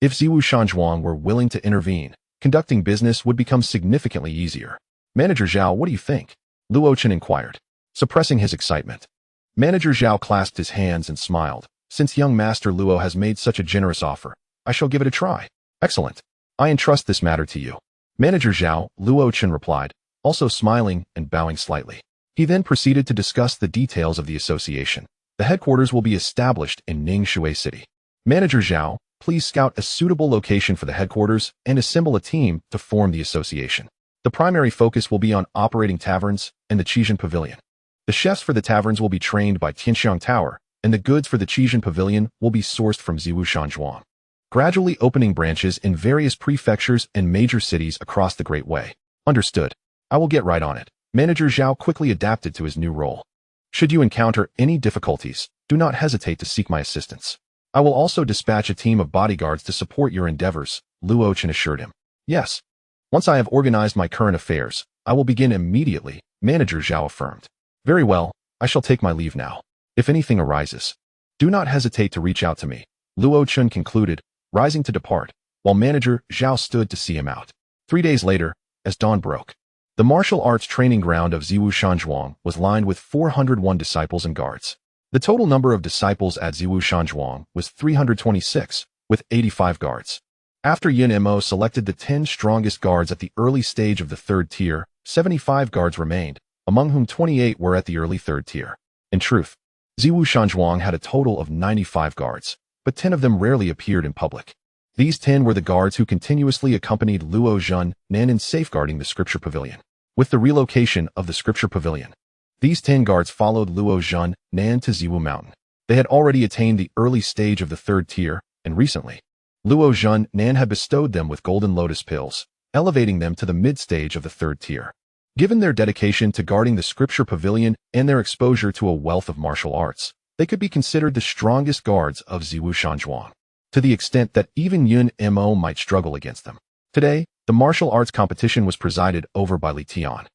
If Ziwu Shanzhuang were willing to intervene, conducting business would become significantly easier. "Manager Zhao, what do you think?" Luo Chen inquired, suppressing his excitement. Manager Zhao clasped his hands and smiled. "Since young Master Luo has made such a generous offer, I shall give it a try." "Excellent. I entrust this matter to you." "Manager Zhao," Luo Chen replied, also smiling and bowing slightly. He then proceeded to discuss the details of the association. The headquarters will be established in Ningxue City. "Manager Zhao, please scout a suitable location for the headquarters and assemble a team to form the association. The primary focus will be on operating taverns and the Qijin Pavilion. The chefs for the taverns will be trained by Tianxiang Tower, and the goods for the Qijin Pavilion will be sourced from Ziwu Shanzhuang, gradually opening branches in various prefectures and major cities across the Great Way." "Understood. I will get right on it." Manager Zhao quickly adapted to his new role. "Should you encounter any difficulties, do not hesitate to seek my assistance. I will also dispatch a team of bodyguards to support your endeavors," Luo Chen assured him. "Yes. Once I have organized my current affairs, I will begin immediately," Manager Zhao affirmed. "Very well, I shall take my leave now. If anything arises, do not hesitate to reach out to me," Luo Chen concluded, rising to depart, while Manager Zhao stood to see him out. 3 days later, as dawn broke, the martial arts training ground of Ziwu Shanzhuang was lined with 401 disciples and guards. The total number of disciples at Ziwu Shanzhuang was 326, with 85 guards. After Yin Mo selected the 10 strongest guards at the early stage of the 3rd tier, 75 guards remained, among whom 28 were at the early 3rd tier. In truth, Ziwu Shanzhuang had a total of 95 guards, but 10 of them rarely appeared in public. These 10 were the guards who continuously accompanied Luo Zhen Nan in safeguarding the Scripture Pavilion. With the relocation of the Scripture Pavilion, these 10 guards followed Luo Zhen Nan to Ziwu Mountain. They had already attained the early stage of the 3rd tier, and recently, Luo Zhen Nan had bestowed them with golden lotus pills, elevating them to the mid-stage of the 3rd tier. Given their dedication to guarding the Scripture Pavilion and their exposure to a wealth of martial arts, they could be considered the strongest guards of Ziwu Shanzhuang, to the extent that even Yun Mo might struggle against them. Today, the martial arts competition was presided over by Li Tian,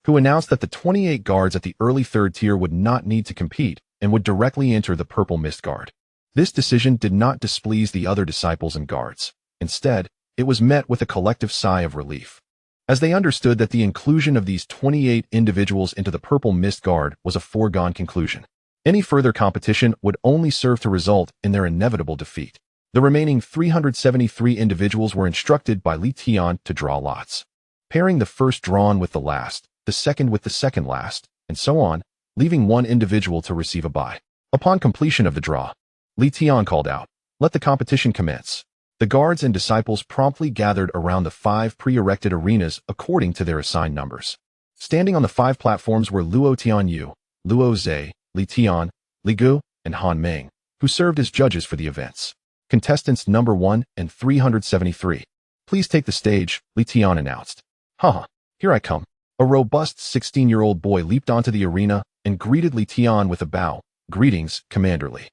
who announced that the 28 guards at the early 3rd tier would not need to compete and would directly enter the Purple Mist Guard. This decision did not displease the other disciples and guards. Instead, it was met with a collective sigh of relief, as they understood that the inclusion of these 28 individuals into the Purple Mist Guard was a foregone conclusion. Any further competition would only serve to result in their inevitable defeat. The remaining 373 individuals were instructed by Li Tian to draw lots, pairing the first drawn with the last, the second with the second last, and so on, leaving one individual to receive a bye. Upon completion of the draw, Li Tian called out, "Let the competition commence." The guards and disciples promptly gathered around the 5 pre-erected arenas according to their assigned numbers. Standing on the 5 platforms were Luo Tianyu, Luo Zhe, Li Tian, Li Gu, and Han Meng, who served as judges for the events. Contestants number 1 and 373. "Please take the stage," Li Tian announced. "Haha, here I come." A robust 16-year-old boy leaped onto the arena and greeted Li Tian with a bow. "Greetings, Commander Li."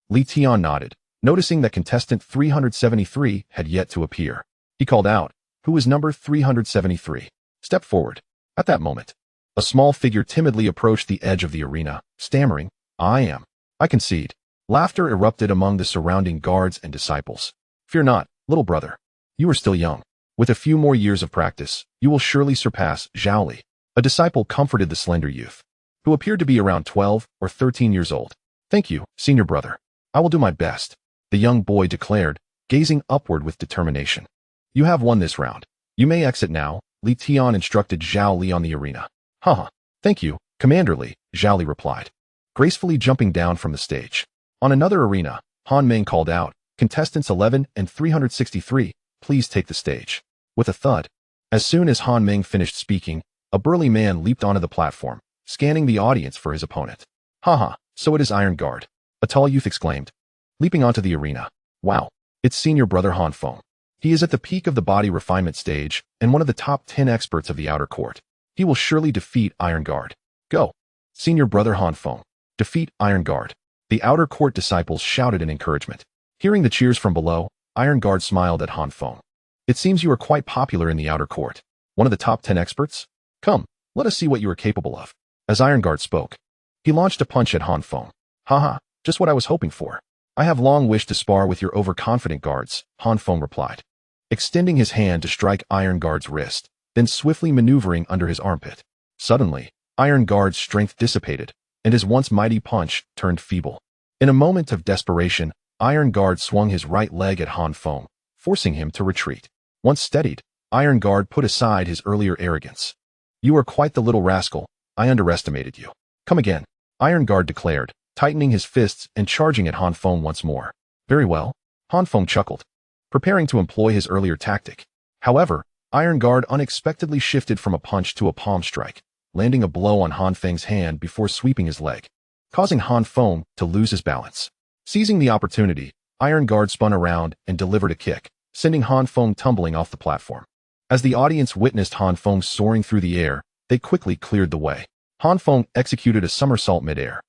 Li Tian nodded, noticing that contestant 373 had yet to appear. He called out, "Who is number 373? Step forward." At that moment, a small figure timidly approached the edge of the arena, stammering, "I am." "I concede." Laughter erupted among the surrounding guards and disciples. "Fear not, little brother. You are still young. With a few more years of practice, you will surely surpass Zhao Li." A disciple comforted the slender youth, who appeared to be around 12 or 13 years old. "Thank you, senior brother. I will do my best," the young boy declared, gazing upward with determination. "You have won this round. You may exit now," Li Tian instructed Zhao Li on the arena. "Haha, thank you, Commander Li," Zhao Li replied, gracefully jumping down from the stage. On another arena, Han Ming called out, "Contestants 11 and 363, please take the stage." With a thud, as soon as Han Ming finished speaking, a burly man leaped onto the platform, scanning the audience for his opponent. "Haha, so it is Iron Guard," a tall youth exclaimed, leaping onto the arena. "Wow, it's senior brother Han Feng. He is at the peak of the body refinement stage and one of the top 10 experts of the outer court. He will surely defeat Iron Guard. Go, senior brother Han Feng. Defeat Iron Guard." The outer court disciples shouted in encouragement. Hearing the cheers from below, Iron Guard smiled at Han Feng. "It seems you are quite popular in the outer court. One of the top 10 experts? Come, let us see what you are capable of." As Iron Guard spoke, he launched a punch at Han Feng. "Haha, just what I was hoping for. I have long wished to spar with your overconfident guards," Han Feng replied, extending his hand to strike Iron Guard's wrist, then swiftly maneuvering under his armpit. Suddenly, Iron Guard's strength dissipated, and his once mighty punch turned feeble. In a moment of desperation, Iron Guard swung his right leg at Han Feng, forcing him to retreat. Once steadied, Iron Guard put aside his earlier arrogance. "You are quite the little rascal. I underestimated you. Come again," Iron Guard declared, tightening his fists and charging at Han Feng once more. "Very well," Han Feng chuckled, preparing to employ his earlier tactic. However, Iron Guard unexpectedly shifted from a punch to a palm strike, landing a blow on Han Feng's hand before sweeping his leg, causing Han Feng to lose his balance. Seizing the opportunity, Iron Guard spun around and delivered a kick, sending Han Feng tumbling off the platform. As the audience witnessed Han Feng soaring through the air, they quickly cleared the way. Han Feng executed a somersault midair,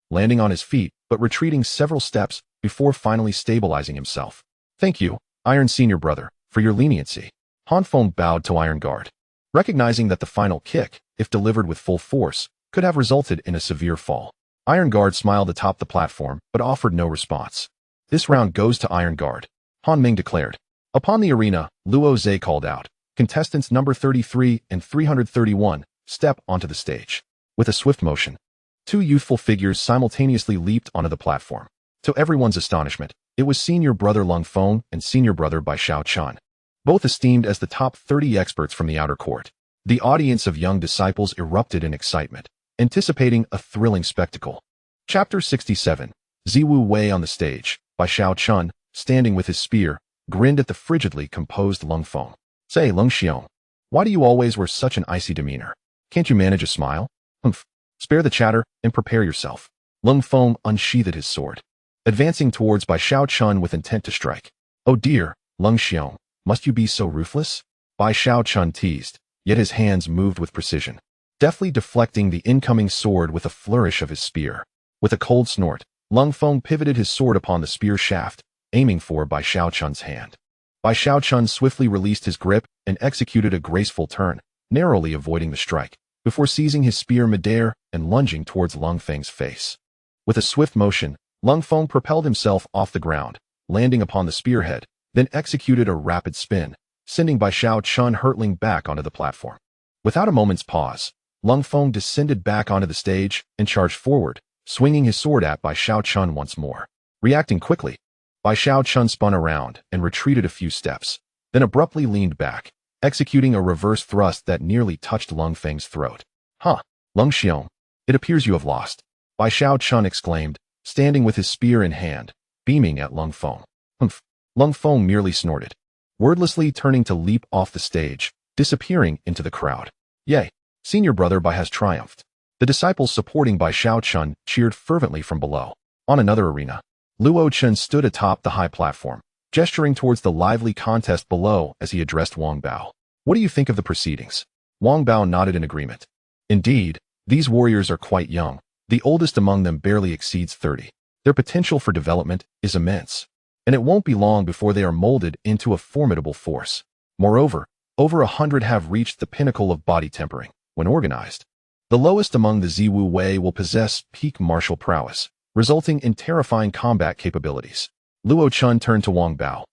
landing on his feet but retreating several steps before finally stabilizing himself. "Thank you, Iron Senior Brother, for your leniency." Han Feng bowed to Iron Guard, recognizing that the final kick, if delivered with full force, could have resulted in a severe fall. Iron Guard smiled atop the platform but offered no response. "This round goes to Iron Guard," Han Ming declared. Upon the arena, Luo Zhe called out, "Contestants number 33 and 331, step onto the stage." With a swift motion, two youthful figures simultaneously leaped onto the platform. To everyone's astonishment, it was Senior Brother Lung Feng and Senior Brother Bai Xiaochun, both esteemed as the top 30 experts from the outer court. The audience of young disciples erupted in excitement, anticipating a thrilling spectacle. Chapter 67. Ziwu Wei on the stage. Bai Xiaochun, standing with his spear, grinned at the frigidly composed Lung Feng. "Say, Lung Xiong, why do you always wear such an icy demeanor? Can't you manage a smile?" "Humph. Spare the chatter and prepare yourself." Lung Feng unsheathed his sword, advancing towards Bai Xiaochun with intent to strike. "Oh dear, Lung Xiong, must you be so ruthless?" Bai Xiaochun teased, yet his hands moved with precision, deftly deflecting the incoming sword with a flourish of his spear. With a cold snort, Lung Feng pivoted his sword upon the spear shaft, aiming for Bai Xiaochun's hand. Bai Xiaochun swiftly released his grip and executed a graceful turn, narrowly avoiding the strike, before seizing his spear midair and lunging towards Lung Feng's face. With a swift motion, Lung Feng propelled himself off the ground, landing upon the spearhead, then executed a rapid spin, sending Bai Xiaochun hurtling back onto the platform. Without a moment's pause, Lung Feng descended back onto the stage and charged forward, swinging his sword at Bai Xiaochun once more. Reacting quickly, Bai Xiaochun spun around and retreated a few steps, then abruptly leaned back, executing a reverse thrust that nearly touched Lung Feng's throat. "Huh, Lung Xiong, it appears you have lost," Bai Xiaochun exclaimed, standing with his spear in hand, beaming at Lung Feng. "Humph." Lung Feng merely snorted, wordlessly turning to leap off the stage, disappearing into the crowd. "Yay, Senior Brother Bai has triumphed." The disciples supporting Bai Xiaochun cheered fervently from below. On another arena, Luo Chen stood atop the high platform, gesturing towards the lively contest below as he addressed Wang Bao. "What do you think of the proceedings?" Wang Bao nodded in agreement. "Indeed, these warriors are quite young. The oldest among them barely exceeds 30. Their potential for development is immense, and it won't be long before they are molded into a formidable force. Moreover, over 100 have reached the pinnacle of body tempering, when organized. The lowest among the Ziwu Wei will possess peak martial prowess, resulting in terrifying combat capabilities." Luo Chun turned to Wang Bao.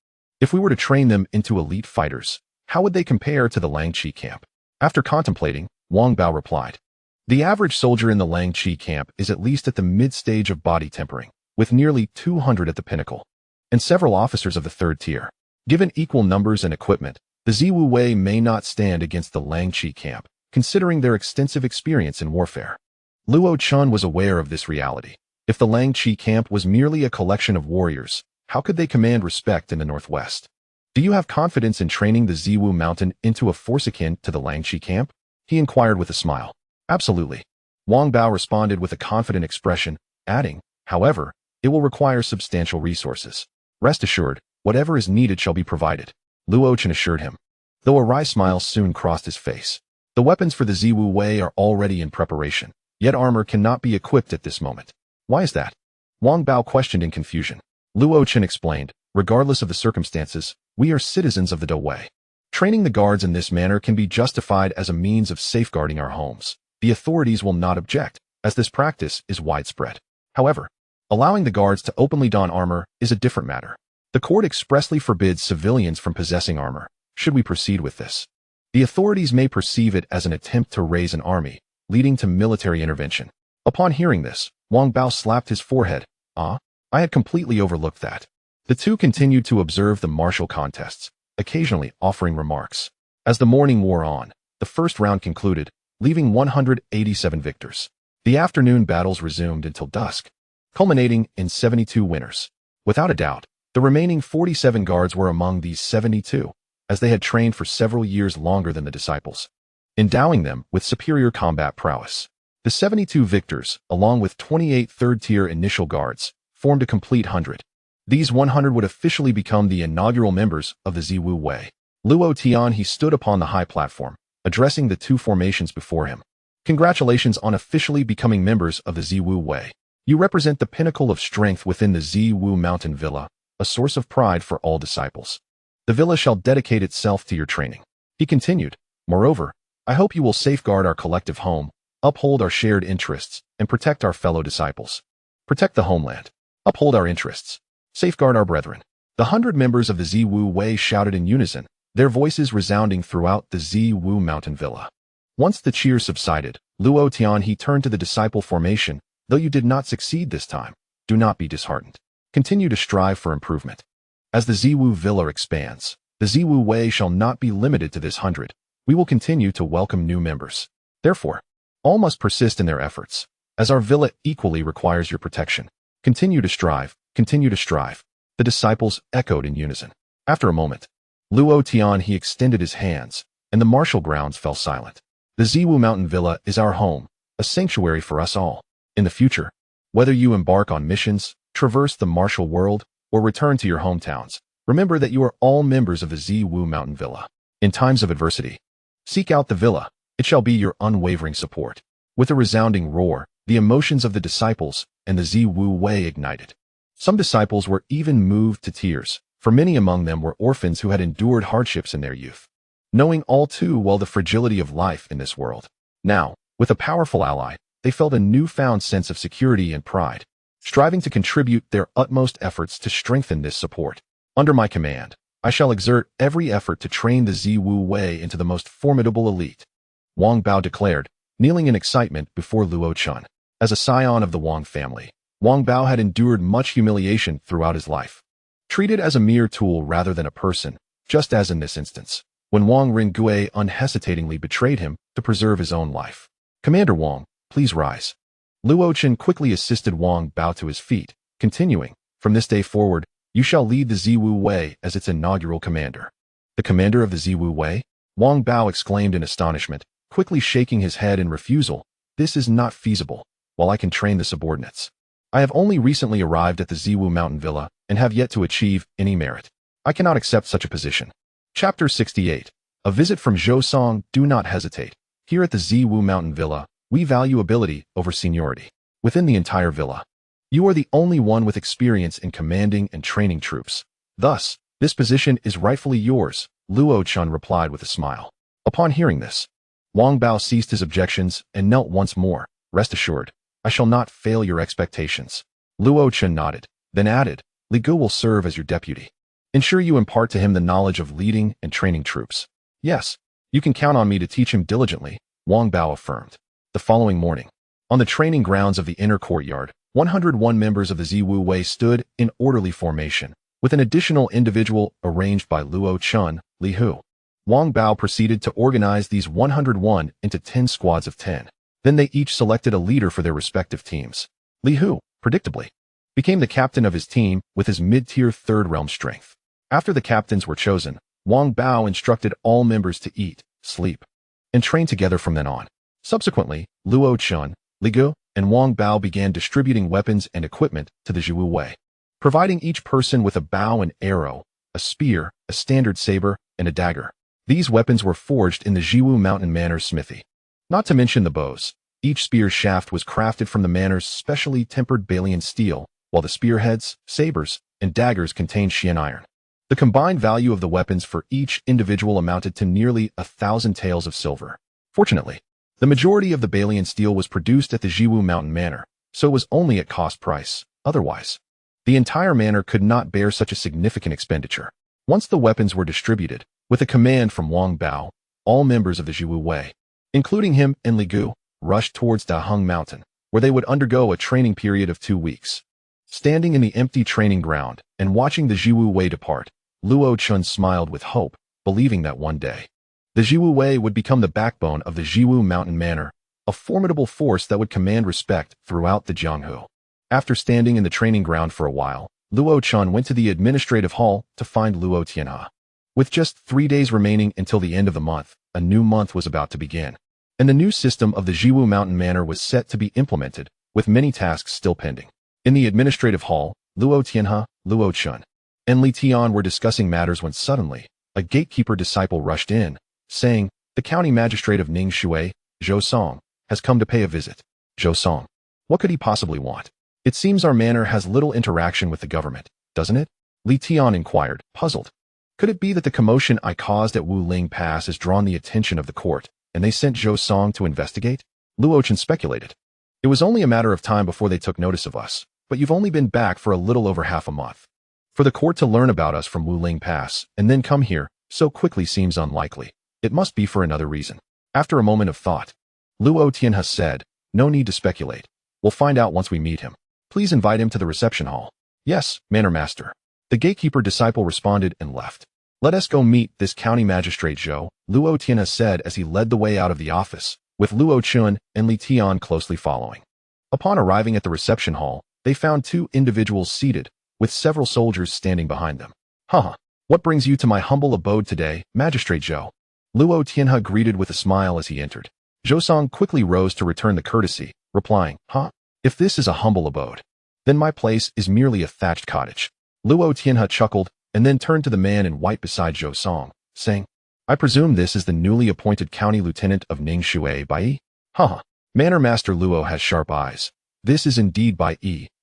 "If we were to train them into elite fighters, how would they compare to the Langqi camp?" After contemplating, Wang Bao replied, "The average soldier in the Langqi camp is at least at the mid-stage of body tempering, with nearly 200 at the pinnacle, and several officers of the third tier. Given equal numbers and equipment, the Ziwu Wei may not stand against the Langqi camp, considering their extensive experience in warfare." Luo Chun was aware of this reality, If the Langqi camp was merely a collection of warriors, how could they command respect in the northwest? Do you have confidence in training the Ziwu mountain into a force akin to the Langqi camp? He inquired with a smile. Absolutely. Wang Bao responded with a confident expression, adding, however, it will require substantial resources. Rest assured, whatever is needed shall be provided, Luo Chen assured him. Though a wry smile soon crossed his face. The weapons for the Ziwu Wei are already in preparation, yet armor cannot be equipped at this moment. Why is that? Wang Bao questioned in confusion. Luo Chen explained, regardless of the circumstances, we are citizens of the Do Wei. Training the guards in this manner can be justified as a means of safeguarding our homes. The authorities will not object, as this practice is widespread. However, allowing the guards to openly don armor is a different matter. The court expressly forbids civilians from possessing armor. Should we proceed with this? The authorities may perceive it as an attempt to raise an army, leading to military intervention. Upon hearing this, Wang Bao slapped his forehead. I had completely overlooked that. The two continued to observe the martial contests, occasionally offering remarks. As the morning wore on, the first round concluded, leaving 187 victors. The afternoon battles resumed until dusk, culminating in 72 winners. Without a doubt, the remaining 47 guards were among these 72, as they had trained for several years longer than the disciples, endowing them with superior combat prowess. The 72 victors, along with 28 third-tier initial guards, formed a complete 100. These 100 would officially become the inaugural members of the Ziwu Wei. Luo Tian he stood upon the high platform, addressing the two formations before him. Congratulations on officially becoming members of the Ziwu Wei. You represent the pinnacle of strength within the Ziwu Mountain Villa, a source of pride for all disciples. The villa shall dedicate itself to your training. He continued, moreover, I hope you will safeguard our collective home, uphold our shared interests, and protect our fellow disciples. Protect the homeland. Uphold our interests. Safeguard our brethren. The 100 members of the Ziwu Wei shouted in unison, their voices resounding throughout the Ziwu Mountain Villa. Once the cheers subsided, Luo Tian he turned to the disciple formation, though you did not succeed this time, do not be disheartened. Continue to strive for improvement. As the Ziwu Villa expands, the Ziwu Wei shall not be limited to this 100. We will continue to welcome new members. Therefore, all must persist in their efforts, as our villa equally requires your protection. Continue to strive, continue to strive. The disciples echoed in unison. After a moment, Luo Tian he extended his hands, and the martial grounds fell silent. The Ziwu Mountain Villa is our home, a sanctuary for us all. In the future, whether you embark on missions, traverse the martial world, or return to your hometowns, remember that you are all members of the Ziwu Mountain Villa. In times of adversity, seek out the villa. It shall be your unwavering support. With a resounding roar, the emotions of the disciples and the Ziwu Wei ignited. Some disciples were even moved to tears, for many among them were orphans who had endured hardships in their youth, knowing all too well the fragility of life in this world. Now, with a powerful ally, they felt a newfound sense of security and pride, striving to contribute their utmost efforts to strengthen this support. Under my command, I shall exert every effort to train the Ziwu Wei into the most formidable elite, Wang Bao declared, kneeling in excitement before Luo Chen. As a scion of the Wang family, Wang Bao had endured much humiliation throughout his life. Treated as a mere tool rather than a person, just as in this instance, when Wang Ringgui unhesitatingly betrayed him to preserve his own life. Commander Wang, please rise. Luo Chen quickly assisted Wang Bao to his feet, continuing, from this day forward, you shall lead the Ziwu Wei as its inaugural commander. The commander of the Ziwu Wei? Wang Bao exclaimed in astonishment, quickly shaking his head in refusal. This is not feasible, while I can train the subordinates. I have only recently arrived at the Ziwu Mountain Villa and have yet to achieve any merit. I cannot accept such a position. Chapter 68. A visit from Zhou Song. Do not hesitate. Here at the Ziwu Mountain Villa, we value ability over seniority. Within the entire villa, you are the only one with experience in commanding and training troops. Thus, this position is rightfully yours, Luo Chen replied with a smile. Upon hearing this, Wang Bao ceased his objections and knelt once more. Rest assured, I shall not fail your expectations. Luo Chen nodded, then added, Li Gu will serve as your deputy. Ensure you impart to him the knowledge of leading and training troops. Yes, you can count on me to teach him diligently, Wang Bao affirmed. The following morning, on the training grounds of the inner courtyard, 101 members of the Ziwu Wei stood in orderly formation, with an additional individual arranged by Luo Chen, Li Hu. Wang Bao proceeded to organize these 101 into 10 squads of 10. Then they each selected a leader for their respective teams. Li Hu, predictably, became the captain of his team with his mid-tier third realm strength. After the captains were chosen, Wang Bao instructed all members to eat, sleep, and train together from then on. Subsequently, Luo Chun, Li Gu, and Wang Bao began distributing weapons and equipment to the Jiwu Wei, providing each person with a bow and arrow, a spear, a standard saber, and a dagger. These weapons were forged in the Jiwu Mountain Manor's smithy. Not to mention the bows. Each spear shaft was crafted from the manor's specially tempered Balian steel, while the spearheads, sabers, and daggers contained Xian iron. The combined value of the weapons for each individual amounted to nearly 1,000 taels of silver. Fortunately, the majority of the Balian steel was produced at the Jiwu Mountain Manor, so it was only at cost price. Otherwise, the entire manor could not bear such a significant expenditure. Once the weapons were distributed, with a command from Wang Bao, all members of the Jiwu Wei, including him and Li Gu, rushed towards Daheng Mountain, where they would undergo a training period of 2 weeks. Standing in the empty training ground and watching the Jiwu Wei depart, Luo Chun smiled with hope, believing that one day, the Jiwu Wei would become the backbone of the Jiwu Mountain Manor, a formidable force that would command respect throughout the Jianghu. After standing in the training ground for a while, Luo Chun went to the administrative hall to find Luo Tianhe. With just 3 days remaining until the end of the month, a new month was about to begin, and the new system of the Jiwu Mountain Manor was set to be implemented, with many tasks still pending. In the administrative hall, Luo Tianhe, Luo Chun, and Li Tian were discussing matters when suddenly, a gatekeeper disciple rushed in, saying, "The county magistrate of Ningxue, Zhou Song, has come to pay a visit." Zhou Song. What could he possibly want? It seems our manor has little interaction with the government, doesn't it? Li Tian inquired, puzzled. Could it be that the commotion I caused at Wuling Pass has drawn the attention of the court, and they sent Zhou Song to investigate? Luo Chun speculated. It was only a matter of time before they took notice of us, but you've only been back for a little over half a month. For the court to learn about us from Wuling Pass and then come here so quickly seems unlikely. It must be for another reason. After a moment of thought, Luo Tianhe said, "No need to speculate. We'll find out once we meet him. Please invite him to the reception hall." "Yes, Manor Master." The gatekeeper disciple responded and left. "Let us go meet this county magistrate Zhou," Luo Tianhe said as he led the way out of the office, with Luo Chun and Li Tian closely following. Upon arriving at the reception hall, they found 2 individuals seated, with several soldiers standing behind them. What brings you to my humble abode today, Magistrate Zhou?" Luo Tianhe greeted with a smile as he entered. Zhou Song quickly rose to return the courtesy, replying, "If this is a humble abode, then my place is merely a thatched cottage." Luo Tianhe chuckled and then turned to the man in white beside Zhou Song, saying, "I presume this is the newly appointed county lieutenant of Ningxue Bai?" Manor Master Luo has sharp eyes. This is indeed Bai,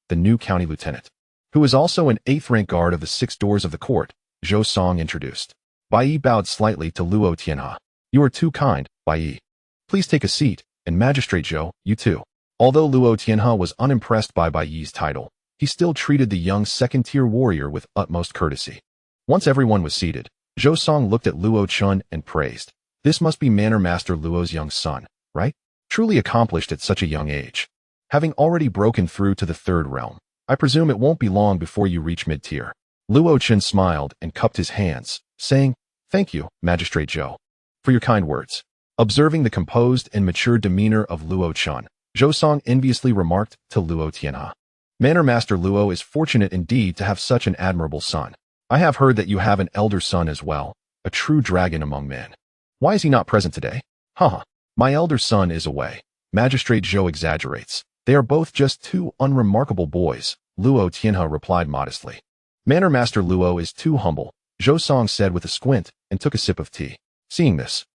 the new county lieutenant, who is also an 8th rank guard of the 6 doors of the court, Zhou Song introduced. Bai bowed slightly to Luo Tianhe. "You are too kind, Bai. Please take a seat, and Magistrate Zhou, you too." Although Luo Tianhe was unimpressed by Bai's title, he still treated the young second-tier warrior with utmost courtesy. Once everyone was seated, Zhou Song looked at Luo Chun and praised. "This must be Manor Master Luo's young son, right? Truly accomplished at such a young age. Having already broken through to the 3rd realm, I presume it won't be long before you reach mid-tier." Luo Chun smiled and cupped his hands, saying, "Thank you, Magistrate Zhou, for your kind words." Observing the composed and mature demeanor of Luo Chun, Zhou Song enviously remarked to Luo Tianhe, "Manor Master Luo is fortunate indeed to have such an admirable son. I have heard that you have an elder son as well, a true dragon among men. Why is he not present today?" My elder son is away." Magistrate Zhou exaggerates. "They are both just 2 unremarkable boys," Luo Tianhe replied modestly. "Manor Master Luo is too humble," Zhou Song said with a squint and took a sip of tea. Seeing this,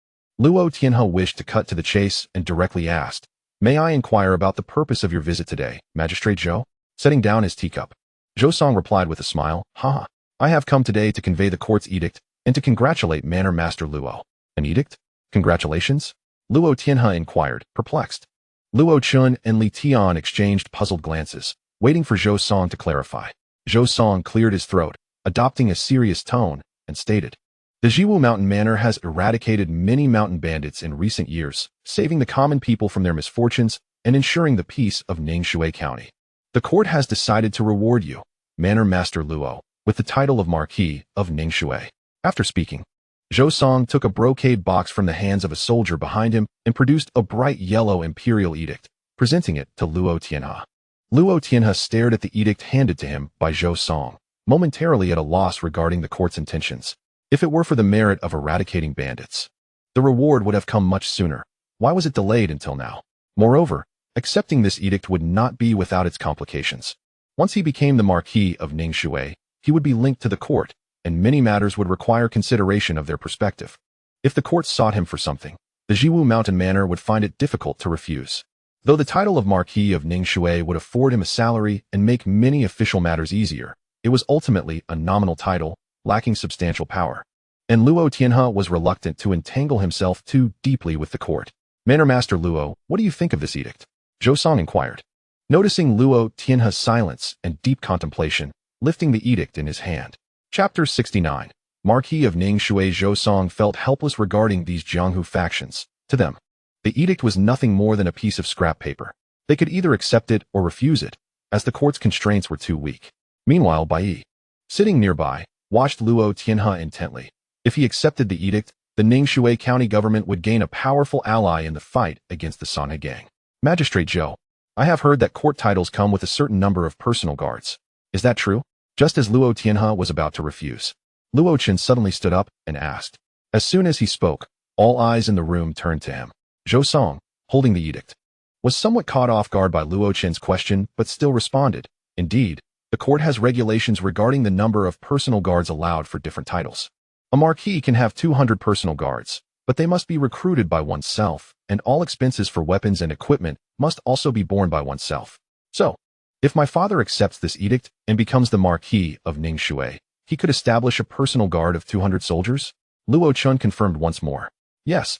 Luo Tianhe wished to cut to the chase and directly asked, "May I inquire about the purpose of your visit today, Magistrate Zhou?" Setting down his teacup, Zhou Song replied with a smile, "I have come today to convey the court's edict and to congratulate Manor Master Luo." "An edict? Congratulations?" Luo Tianhe inquired, perplexed. Luo Chun and Li Tian exchanged puzzled glances, waiting for Zhou Song to clarify. Zhou Song cleared his throat, adopting a serious tone, and stated, "The Jiwu Mountain Manor has eradicated many mountain bandits in recent years, saving the common people from their misfortunes and ensuring the peace of Ningxue County. The court has decided to reward you, Manor Master Luo, with the title of Marquis of Ningxue." After speaking, Zhou Song took a brocade box from the hands of a soldier behind him and produced a bright yellow imperial edict, presenting it to Luo Tianhe. Luo Tianhe stared at the edict handed to him by Zhou Song, momentarily at a loss regarding the court's intentions. If it were for the merit of eradicating bandits, the reward would have come much sooner. Why was it delayed until now? Moreover, accepting this edict would not be without its complications. Once he became the Marquis of Ningxue, he would be linked to the court, and many matters would require consideration of their perspective. If the court sought him for something, the Jiwu Mountain Manor would find it difficult to refuse. Though the title of Marquis of Ningxue would afford him a salary and make many official matters easier, it was ultimately a nominal title, lacking substantial power. And Luo Tianhe was reluctant to entangle himself too deeply with the court. Manor Master Luo, what do you think of this edict? Zhou Song inquired. Noticing Luo Tianhe's silence and deep contemplation, lifting the edict in his hand. Chapter 69. Marquis of Ningxue. Zhou Song felt helpless regarding these Jianghu factions. To them, the edict was nothing more than a piece of scrap paper. They could either accept it or refuse it, as the court's constraints were too weak. Meanwhile, Bai, sitting nearby, watched Luo Tianhe intently. If he accepted the edict, the Ningxue county government would gain a powerful ally in the fight against the Sanhe gang. Magistrate Zhou, I have heard that court titles come with a certain number of personal guards. Is that true? Just as Luo Tianhe was about to refuse, Luo Chen suddenly stood up and asked. As soon as he spoke, all eyes in the room turned to him. Zhou Song, holding the edict, was somewhat caught off guard by Luo Chen's question but still responded. Indeed, the court has regulations regarding the number of personal guards allowed for different titles. A marquis can have 200 personal guards, but they must be recruited by oneself, and all expenses for weapons and equipment must also be borne by oneself. So, if my father accepts this edict and becomes the Marquis of Ningxue, he could establish a personal guard of 200 soldiers? Luo Chun confirmed once more. Yes,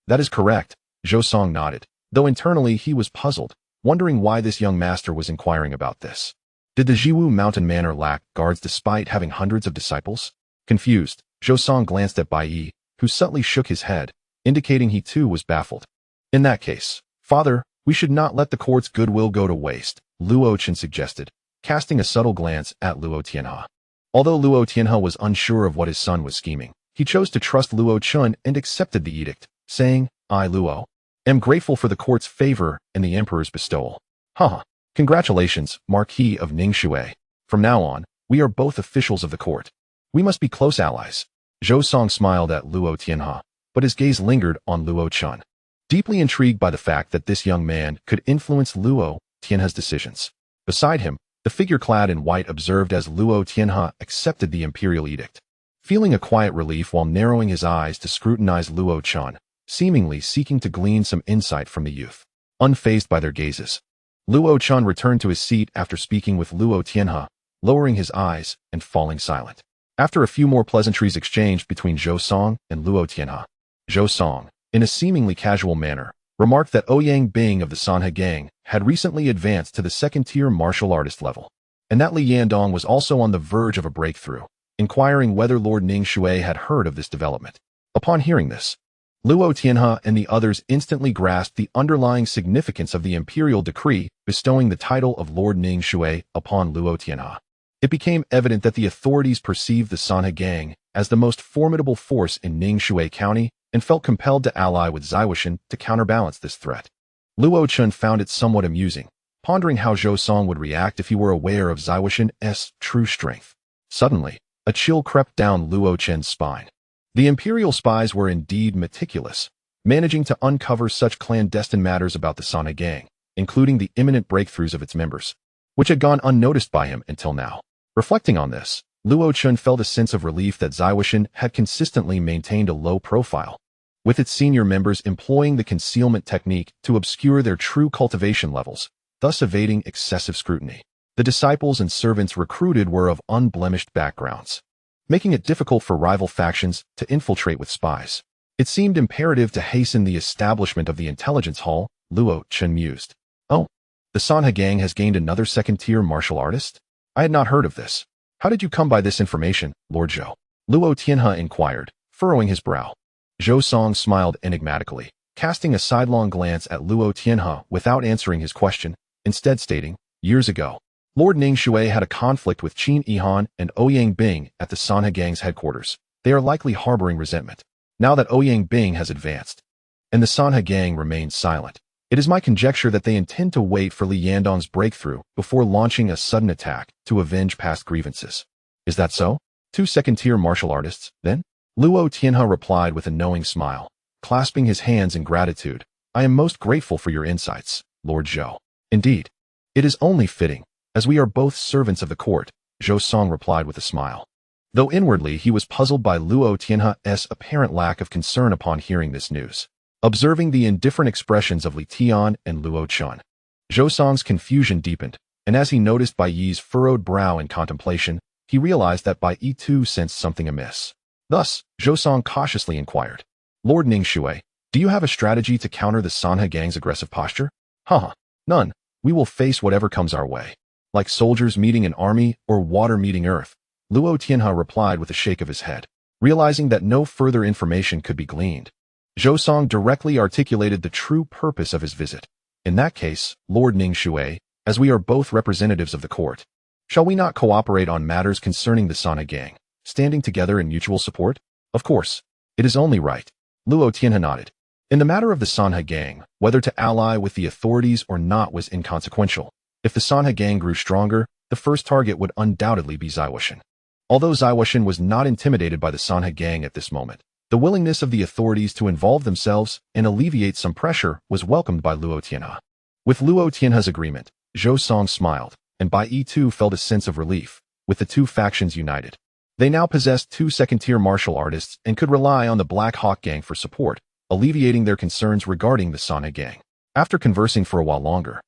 that is correct, Zhou Song nodded, though internally he was puzzled, wondering why this young master was inquiring about this. Did the Jiwu Mountain Manor lack guards despite having hundreds of disciples? Confused, Zhou Song glanced at Bai Yi, who subtly shook his head, indicating he too was baffled. In that case, father, we should not let the court's goodwill go to waste, Luo Chen suggested, casting a subtle glance at Luo Tianhe. Although Luo Tianhe was unsure of what his son was scheming, he chose to trust Luo Chun and accepted the edict, saying, I, Luo, am grateful for the court's favor and the emperor's bestowal. Haha. Congratulations, Marquis of Ningxue. From now on, we are both officials of the court. We must be close allies. Zhou Song smiled at Luo Tianhe, but his gaze lingered on Luo Chun, deeply intrigued by the fact that this young man could influence Luo Tianhe's decisions. Beside him, the figure clad in white observed as Luo Tianhe accepted the imperial edict, feeling a quiet relief while narrowing his eyes to scrutinize Luo Chun, seemingly seeking to glean some insight from the youth. Unfazed by their gazes, Luo Chun returned to his seat after speaking with Luo Tianhe, lowering his eyes and falling silent. After a few more pleasantries exchanged between Zhou Song and Luo Tianhe, Zhou Song, in a seemingly casual manner, remarked that Ouyang Bing of the Sanhe gang had recently advanced to the second-tier martial artist level, and that Li Yandong was also on the verge of a breakthrough, inquiring whether Lord Ningxue had heard of this development. Upon hearing this, Luo Tianhe and the others instantly grasped the underlying significance of the imperial decree bestowing the title of Lord Ningxue upon Luo Tianhe. It became evident that the authorities perceived the Sanhe gang as the most formidable force in Ningxue County and felt compelled to ally with Zaiwushan to counterbalance this threat. Luo Chun found it somewhat amusing, pondering how Zhou Song would react if he were aware of Zaiwushan's true strength. Suddenly, a chill crept down Luo Chen's spine. The imperial spies were indeed meticulous, managing to uncover such clandestine matters about the Sanhe gang, including the imminent breakthroughs of its members, which had gone unnoticed by him until now. Reflecting on this, Luo Chun felt a sense of relief that Zaiwushan had consistently maintained a low profile, with its senior members employing the concealment technique to obscure their true cultivation levels, thus evading excessive scrutiny. The disciples and servants recruited were of unblemished backgrounds, making it difficult for rival factions to infiltrate with spies. It seemed imperative to hasten the establishment of the intelligence hall, Luo Chun mused. Oh, the Sanhe gang has gained another second-tier martial artist? I had not heard of this. How did you come by this information, Lord Zhou? Luo Tianhe inquired, furrowing his brow. Zhou Song smiled enigmatically, casting a sidelong glance at Luo Tianhe without answering his question, instead stating, years ago, Lord Ningxue had a conflict with Qin Yihan and Ouyang Bing at the Sanhe gang's headquarters. They are likely harboring resentment. Now that Ouyang Bing has advanced, and the Sanhe gang remains silent, It is my conjecture that they intend to wait for Li Yandong's breakthrough before launching a sudden attack to avenge past grievances. Is that so? 2 second-tier martial artists, then? Luo Tianhe replied with a knowing smile, clasping his hands in gratitude. I am most grateful for your insights, Lord Zhou. Indeed. It is only fitting, as we are both servants of the court, Zhou Song replied with a smile. Though inwardly he was puzzled by Luo Tianhe's apparent lack of concern upon hearing this news. Observing the indifferent expressions of Li Tian and Luo Chun, Zhou Song's confusion deepened, and as he noticed Bai Yi's furrowed brow in contemplation, he realized that Bai Yi too sensed something amiss. Thus, Zhou Song cautiously inquired, Lord Ning Shui, do you have a strategy to counter the Sanhe gang's aggressive posture? Haha, none. We will face whatever comes our way. Like soldiers meeting an army or water meeting earth, Luo Tianhe replied with a shake of his head, realizing that no further information could be gleaned. Zhou Song directly articulated the true purpose of his visit. In that case, Lord Ning Shui, as we are both representatives of the court, shall we not cooperate on matters concerning the Sanhe gang, standing together in mutual support? Of course. It is only right. Luo Tianhe nodded. In the matter of the Sanhe gang, whether to ally with the authorities or not was inconsequential. If the Sanhe gang grew stronger, the first target would undoubtedly be Zaiwushan. Although Zaiwushan was not intimidated by the Sanhe gang at this moment, the willingness of the authorities to involve themselves and alleviate some pressure was welcomed by Luo Tianhe. With Luo Tianhe's agreement, Zhou Song smiled, and Bai Yi too felt a sense of relief, with the two factions united. They now possessed 2 second-tier martial artists and could rely on the Black Hawk gang for support, alleviating their concerns regarding the Sanhe gang. After conversing for a while longer,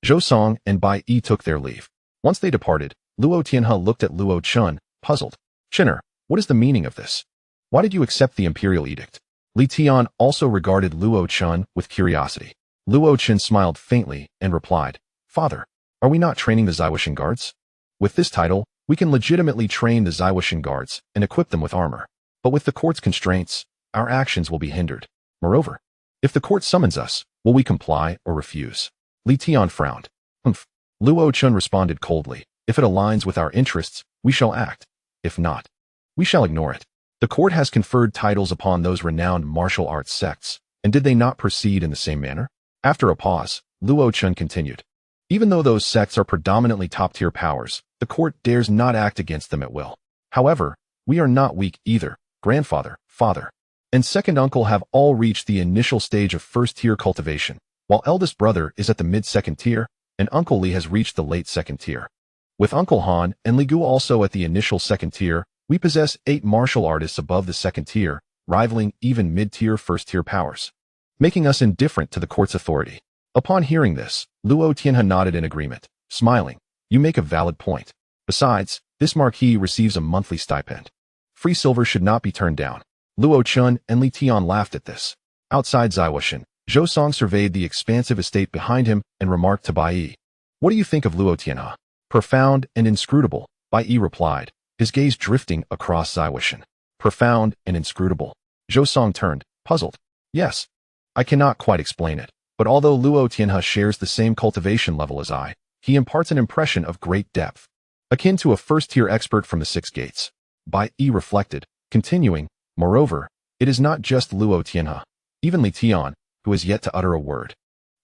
Zhou Song and Bai Yi took their leave. Once they departed, Luo Tianhe looked at Luo Chun, puzzled. Chinner, what is the meaning of this? Why did you accept the imperial edict? Li Tian also regarded Luo Chun with curiosity. Luo Chun smiled faintly and replied, Father, are we not training the Zaiwushan guards? With this title, we can legitimately train the Zaiwushan guards and equip them with armor. But with the court's constraints, our actions will be hindered. Moreover, if the court summons us, will we comply or refuse? Li Tian frowned. Humph. Luo Chun responded coldly. If it aligns with our interests, we shall act. If not, we shall ignore it. The court has conferred titles upon those renowned martial arts sects, and did they not proceed in the same manner? After a pause, Luo Chun continued. Even though those sects are predominantly top-tier powers, the court dares not act against them at will. However, we are not weak either. Grandfather, father, and second uncle have all reached the initial stage of first-tier cultivation, while eldest brother is at the mid-second tier, and Uncle Li has reached the late second tier. With Uncle Han and Li Gu also at the initial second tier, we possess 8 martial artists above the second tier, rivaling even mid-tier first-tier powers, making us indifferent to the court's authority. Upon hearing this, Luo Tianhe nodded in agreement, smiling. You make a valid point. Besides, this marquis receives a monthly stipend. Free silver should not be turned down. Luo Chun and Li Tian laughed at this. Outside Zaiwushan, Zhou Song surveyed the expansive estate behind him and remarked to Bai Yi, What do you think of Luo Tianhe? Profound and inscrutable, Bai Yi replied, his gaze drifting across Zaiwushan. Profound and inscrutable. Zhou Song turned, puzzled. Yes. I cannot quite explain it, but although Luo Tianhe shares the same cultivation level as I, he imparts an impression of great depth, akin to a first-tier expert from the Six Gates. Bai Yi reflected, continuing, Moreover, it is not just Luo Tianhe. Even Li Tian, who has yet to utter a word,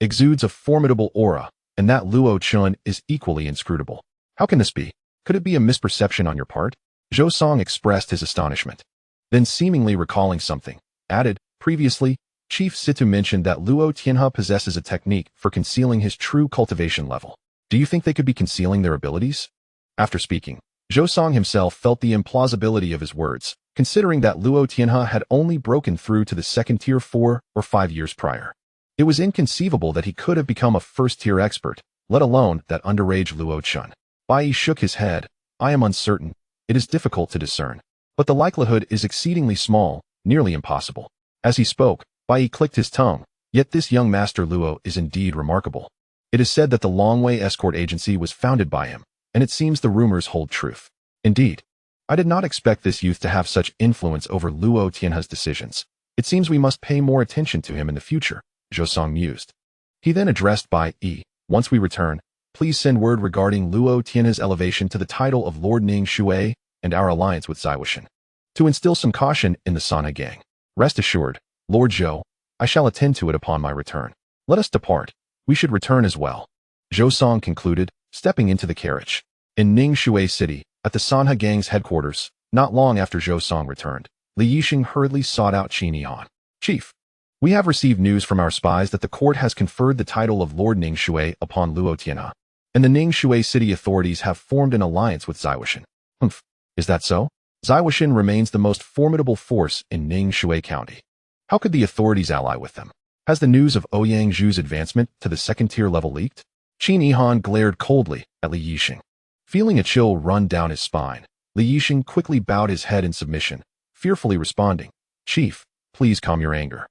exudes a formidable aura, and that Luo Chun is equally inscrutable. How can this be? Could it be a misperception on your part? Zhou Song expressed his astonishment. Then seemingly recalling something, added, Previously, Chief Situ mentioned that Luo Tianhe possesses a technique for concealing his true cultivation level. Do you think they could be concealing their abilities? After speaking, Zhou Song himself felt the implausibility of his words, considering that Luo Tianhe had only broken through to the second tier 4 or 5 years prior. It was inconceivable that he could have become a first-tier expert, let alone that underage Luo Chun. Bai Yi shook his head. I am uncertain. It is difficult to discern. But the likelihood is exceedingly small, nearly impossible. As he spoke, Bai Yi clicked his tongue. Yet this young Master Luo is indeed remarkable. It is said that the Longwei Escort Agency was founded by him, and it seems the rumors hold truth. Indeed, I did not expect this youth to have such influence over Luo Tianhe's decisions. It seems we must pay more attention to him in the future, Zhou Song mused. He then addressed Bai Yi, Once we return, please send word regarding Luo Tianhe's elevation to the title of Lord Ning Shui and our alliance with Zaiwushan, to instill some caution in the Sanhe gang. Rest assured, Lord Zhou, I shall attend to it upon my return. Let us depart. We should return as well. Zhou Song concluded, stepping into the carriage. In Ning Shui City, at the Sanha gang's headquarters, not long after Zhou Song returned, Li Yixing hurriedly sought out Qin Yihan. Chief, we have received news from our spies that the court has conferred the title of Lord Ning Shui upon Luo Tianhe, and the Ning Shui City authorities have formed an alliance with Zaiwushan. Humph, is that so? Zaiwushan remains the most formidable force in Ning Shui County. How could the authorities ally with them? Has the news of Ouyang Zhu's advancement to the second-tier level leaked? Qin Yihan glared coldly at Li Yixing. Feeling a chill run down his spine, Li Yixing quickly bowed his head in submission, fearfully responding, Chief, please calm your anger.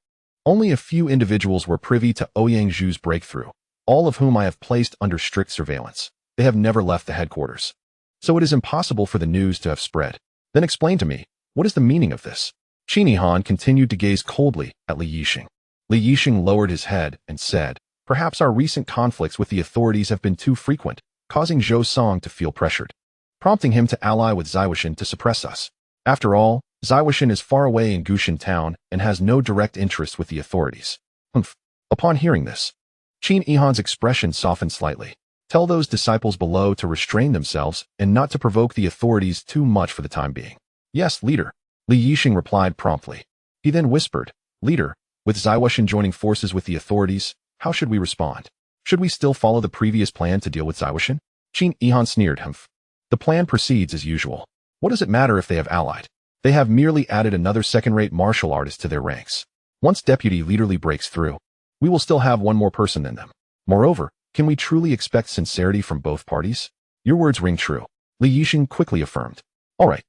Only a few individuals were privy to Ouyang Zhu's breakthrough, all of whom I have placed under strict surveillance. They have never left the headquarters. So it is impossible for the news to have spread. Then explain to me, what is the meaning of this? Qin Yihan continued to gaze coldly at Li Yixing. Li Yixing lowered his head and said, perhaps our recent conflicts with the authorities have been too frequent, causing Zhou Song to feel pressured, prompting him to ally with Zaiwushan to suppress us. After all, Zaiwushan is far away in Gushan town and has no direct interest with the authorities. Humph. Upon hearing this, Qin Yihan's expression softened slightly. Tell those disciples below to restrain themselves and not to provoke the authorities too much for the time being. Yes, leader. Li Yixing replied promptly. He then whispered, Leader, with Zaiwushan joining forces with the authorities, how should we respond? Should we still follow the previous plan to deal with Zaiwushan? Qin Yihan sneered. Humph. The plan proceeds as usual. What does it matter if they have allied? They have merely added another second-rate martial artist to their ranks. Once Deputy Leader Li breaks through, we will still have one more person than them. Moreover, can we truly expect sincerity from both parties? Your words ring true. Li Yixing quickly affirmed. All right.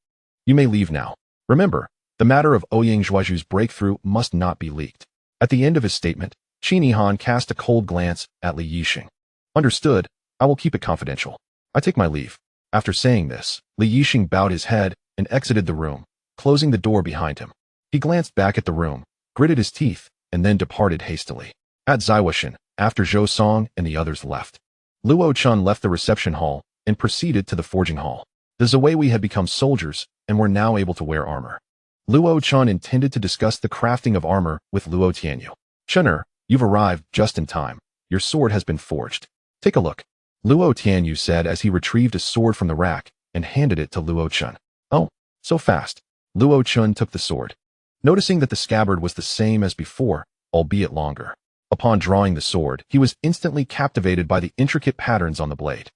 You may leave now. Remember, the matter of Ouyang Zhuaju's breakthrough must not be leaked. At the end of his statement, Qin Yihan cast a cold glance at Li Yixing. Understood. I will keep it confidential. I take my leave. After saying this, Li Yixing bowed his head and exited the room, closing the door behind him. He glanced back at the room, gritted his teeth, and then departed hastily. At Zaiwushan, after Zhou Song and the others left, Luo Chun left the reception hall and proceeded to the forging hall. The Zuiwei had become soldiers and were now able to wear armor. Luo Chun intended to discuss the crafting of armor with Luo Tianyu. Chun'er, you've arrived just in time. Your sword has been forged. Take a look. Luo Tianyu said as he retrieved a sword from the rack and handed it to Luo Chun. Oh, so fast. Luo Chun took the sword, noticing that the scabbard was the same as before, albeit longer. Upon drawing the sword, he was instantly captivated by the intricate patterns on the blade.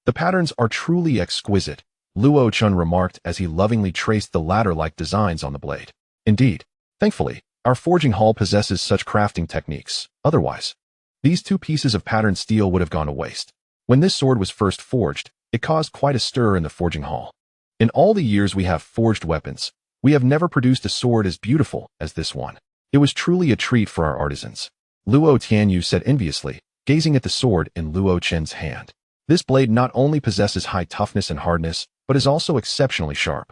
The patterns are truly exquisite, Luo Chun remarked as he lovingly traced the ladder-like designs on the blade. Indeed, thankfully, our forging hall possesses such crafting techniques. Otherwise, these two pieces of patterned steel would have gone to waste. When this sword was first forged, it caused quite a stir in the forging hall. In all the years we have forged weapons, we have never produced a sword as beautiful as this one. It was truly a treat for our artisans. Luo Tianyu said enviously, gazing at the sword in Luo Chen's hand. This blade not only possesses high toughness and hardness, but is also exceptionally sharp.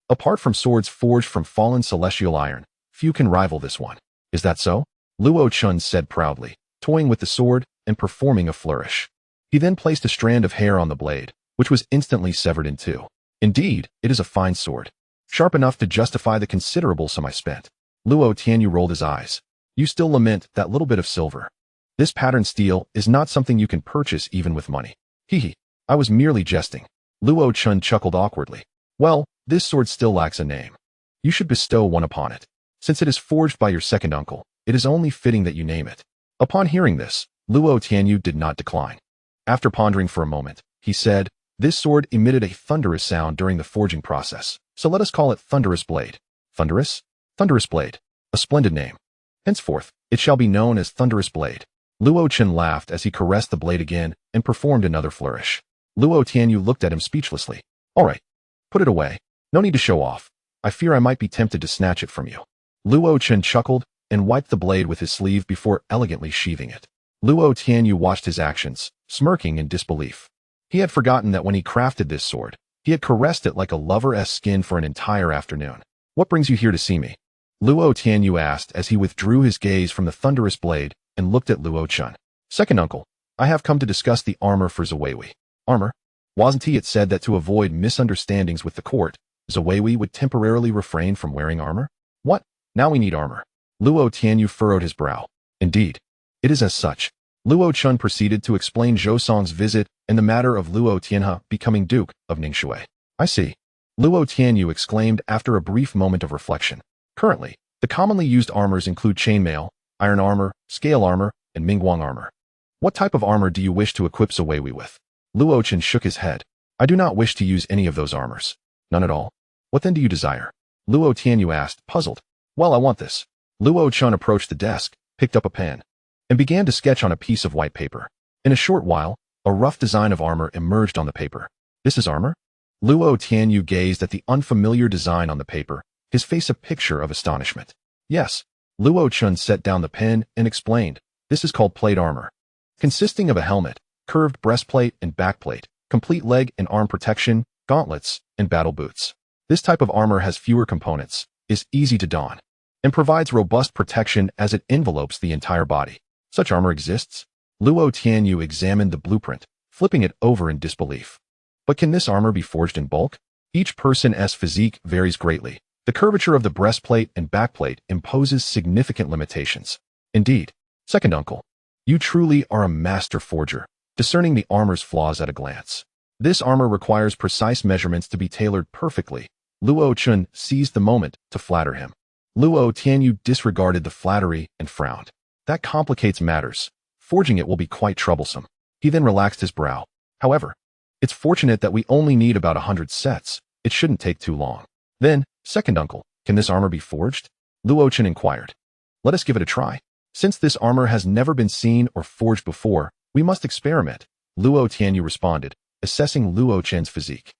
Apart from swords forged from fallen celestial iron, few can rival this one. Is that so? Luo Chun said proudly, toying with the sword and performing a flourish. He then placed a strand of hair on the blade, which was instantly severed in two. Indeed, it is a fine sword, sharp enough to justify the considerable sum I spent. Luo Tianyu rolled his eyes. You still lament that little bit of silver. This patterned steel is not something you can purchase even with money. Hee, I was merely jesting. Luo Chun chuckled awkwardly. Well, this sword still lacks a name. You should bestow one upon it. Since it is forged by your second uncle, it is only fitting that you name it. Upon hearing this, Luo Tianyu did not decline. After pondering for a moment, he said, this sword emitted a thunderous sound during the forging process, so let us call it Thunderous Blade. Thunderous? Thunderous Blade. A splendid name. Henceforth, it shall be known as Thunderous Blade. Luo Chen laughed as he caressed the blade again and performed another flourish. Luo Tianyu looked at him speechlessly. All right, put it away. No need to show off. I fear I might be tempted to snatch it from you. Luo Chen chuckled and wiped the blade with his sleeve before elegantly sheathing it. Luo Tianyu watched his actions, smirking in disbelief. He had forgotten that when he crafted this sword, he had caressed it like a lover's skin for an entire afternoon. What brings you here to see me? Luo Tianyu asked as he withdrew his gaze from the thunderous blade and looked at Luo Chun. Second uncle, I have come to discuss the armor for Zuiwei. Armor? Wasn't it said that to avoid misunderstandings with the court, Zuiwei would temporarily refrain from wearing armor? What? Now we need armor. Luo Tianyu furrowed his brow. Indeed. It is as such. Luo Chun proceeded to explain Zhou Song's visit and the matter of Luo Tianhe becoming Duke of Ningxue. I see. Luo Tianyu exclaimed after a brief moment of reflection. Currently, the commonly used armors include chainmail, iron armor, scale armor, and Mingguang armor. What type of armor do you wish to equip Zuwei with? Luo Chen shook his head. I do not wish to use any of those armors. None at all. What then do you desire? Luo Tianyu asked, puzzled. Well, I want this. Luo Chun approached the desk, picked up a pen, and began to sketch on a piece of white paper. In a short while, a rough design of armor emerged on the paper. This is armor? Luo Tianyu gazed at the unfamiliar design on the paper, his face a picture of astonishment. Yes. Luo Chun set down the pen and explained. This is called plate armor. Consisting of a helmet, curved breastplate and backplate, complete leg and arm protection, gauntlets, and battle boots. This type of armor has fewer components, is easy to don, and provides robust protection as it envelopes the entire body. Such armor exists? Luo Tianyu examined the blueprint, flipping it over in disbelief. But can this armor be forged in bulk? Each person's physique varies greatly. The curvature of the breastplate and backplate imposes significant limitations. Indeed, second uncle, you truly are a master forger, discerning the armor's flaws at a glance. This armor requires precise measurements to be tailored perfectly. Luo Chun seized the moment to flatter him. Luo Tianyu disregarded the flattery and frowned. That complicates matters. Forging it will be quite troublesome. He then relaxed his brow. However, it's fortunate that we only need about 100 sets. It shouldn't take too long. Then, second uncle, can this armor be forged? Luo Chen inquired. Let us give it a try. Since this armor has never been seen or forged before, we must experiment. Luo Tianyu responded, assessing Luo Chen's physique.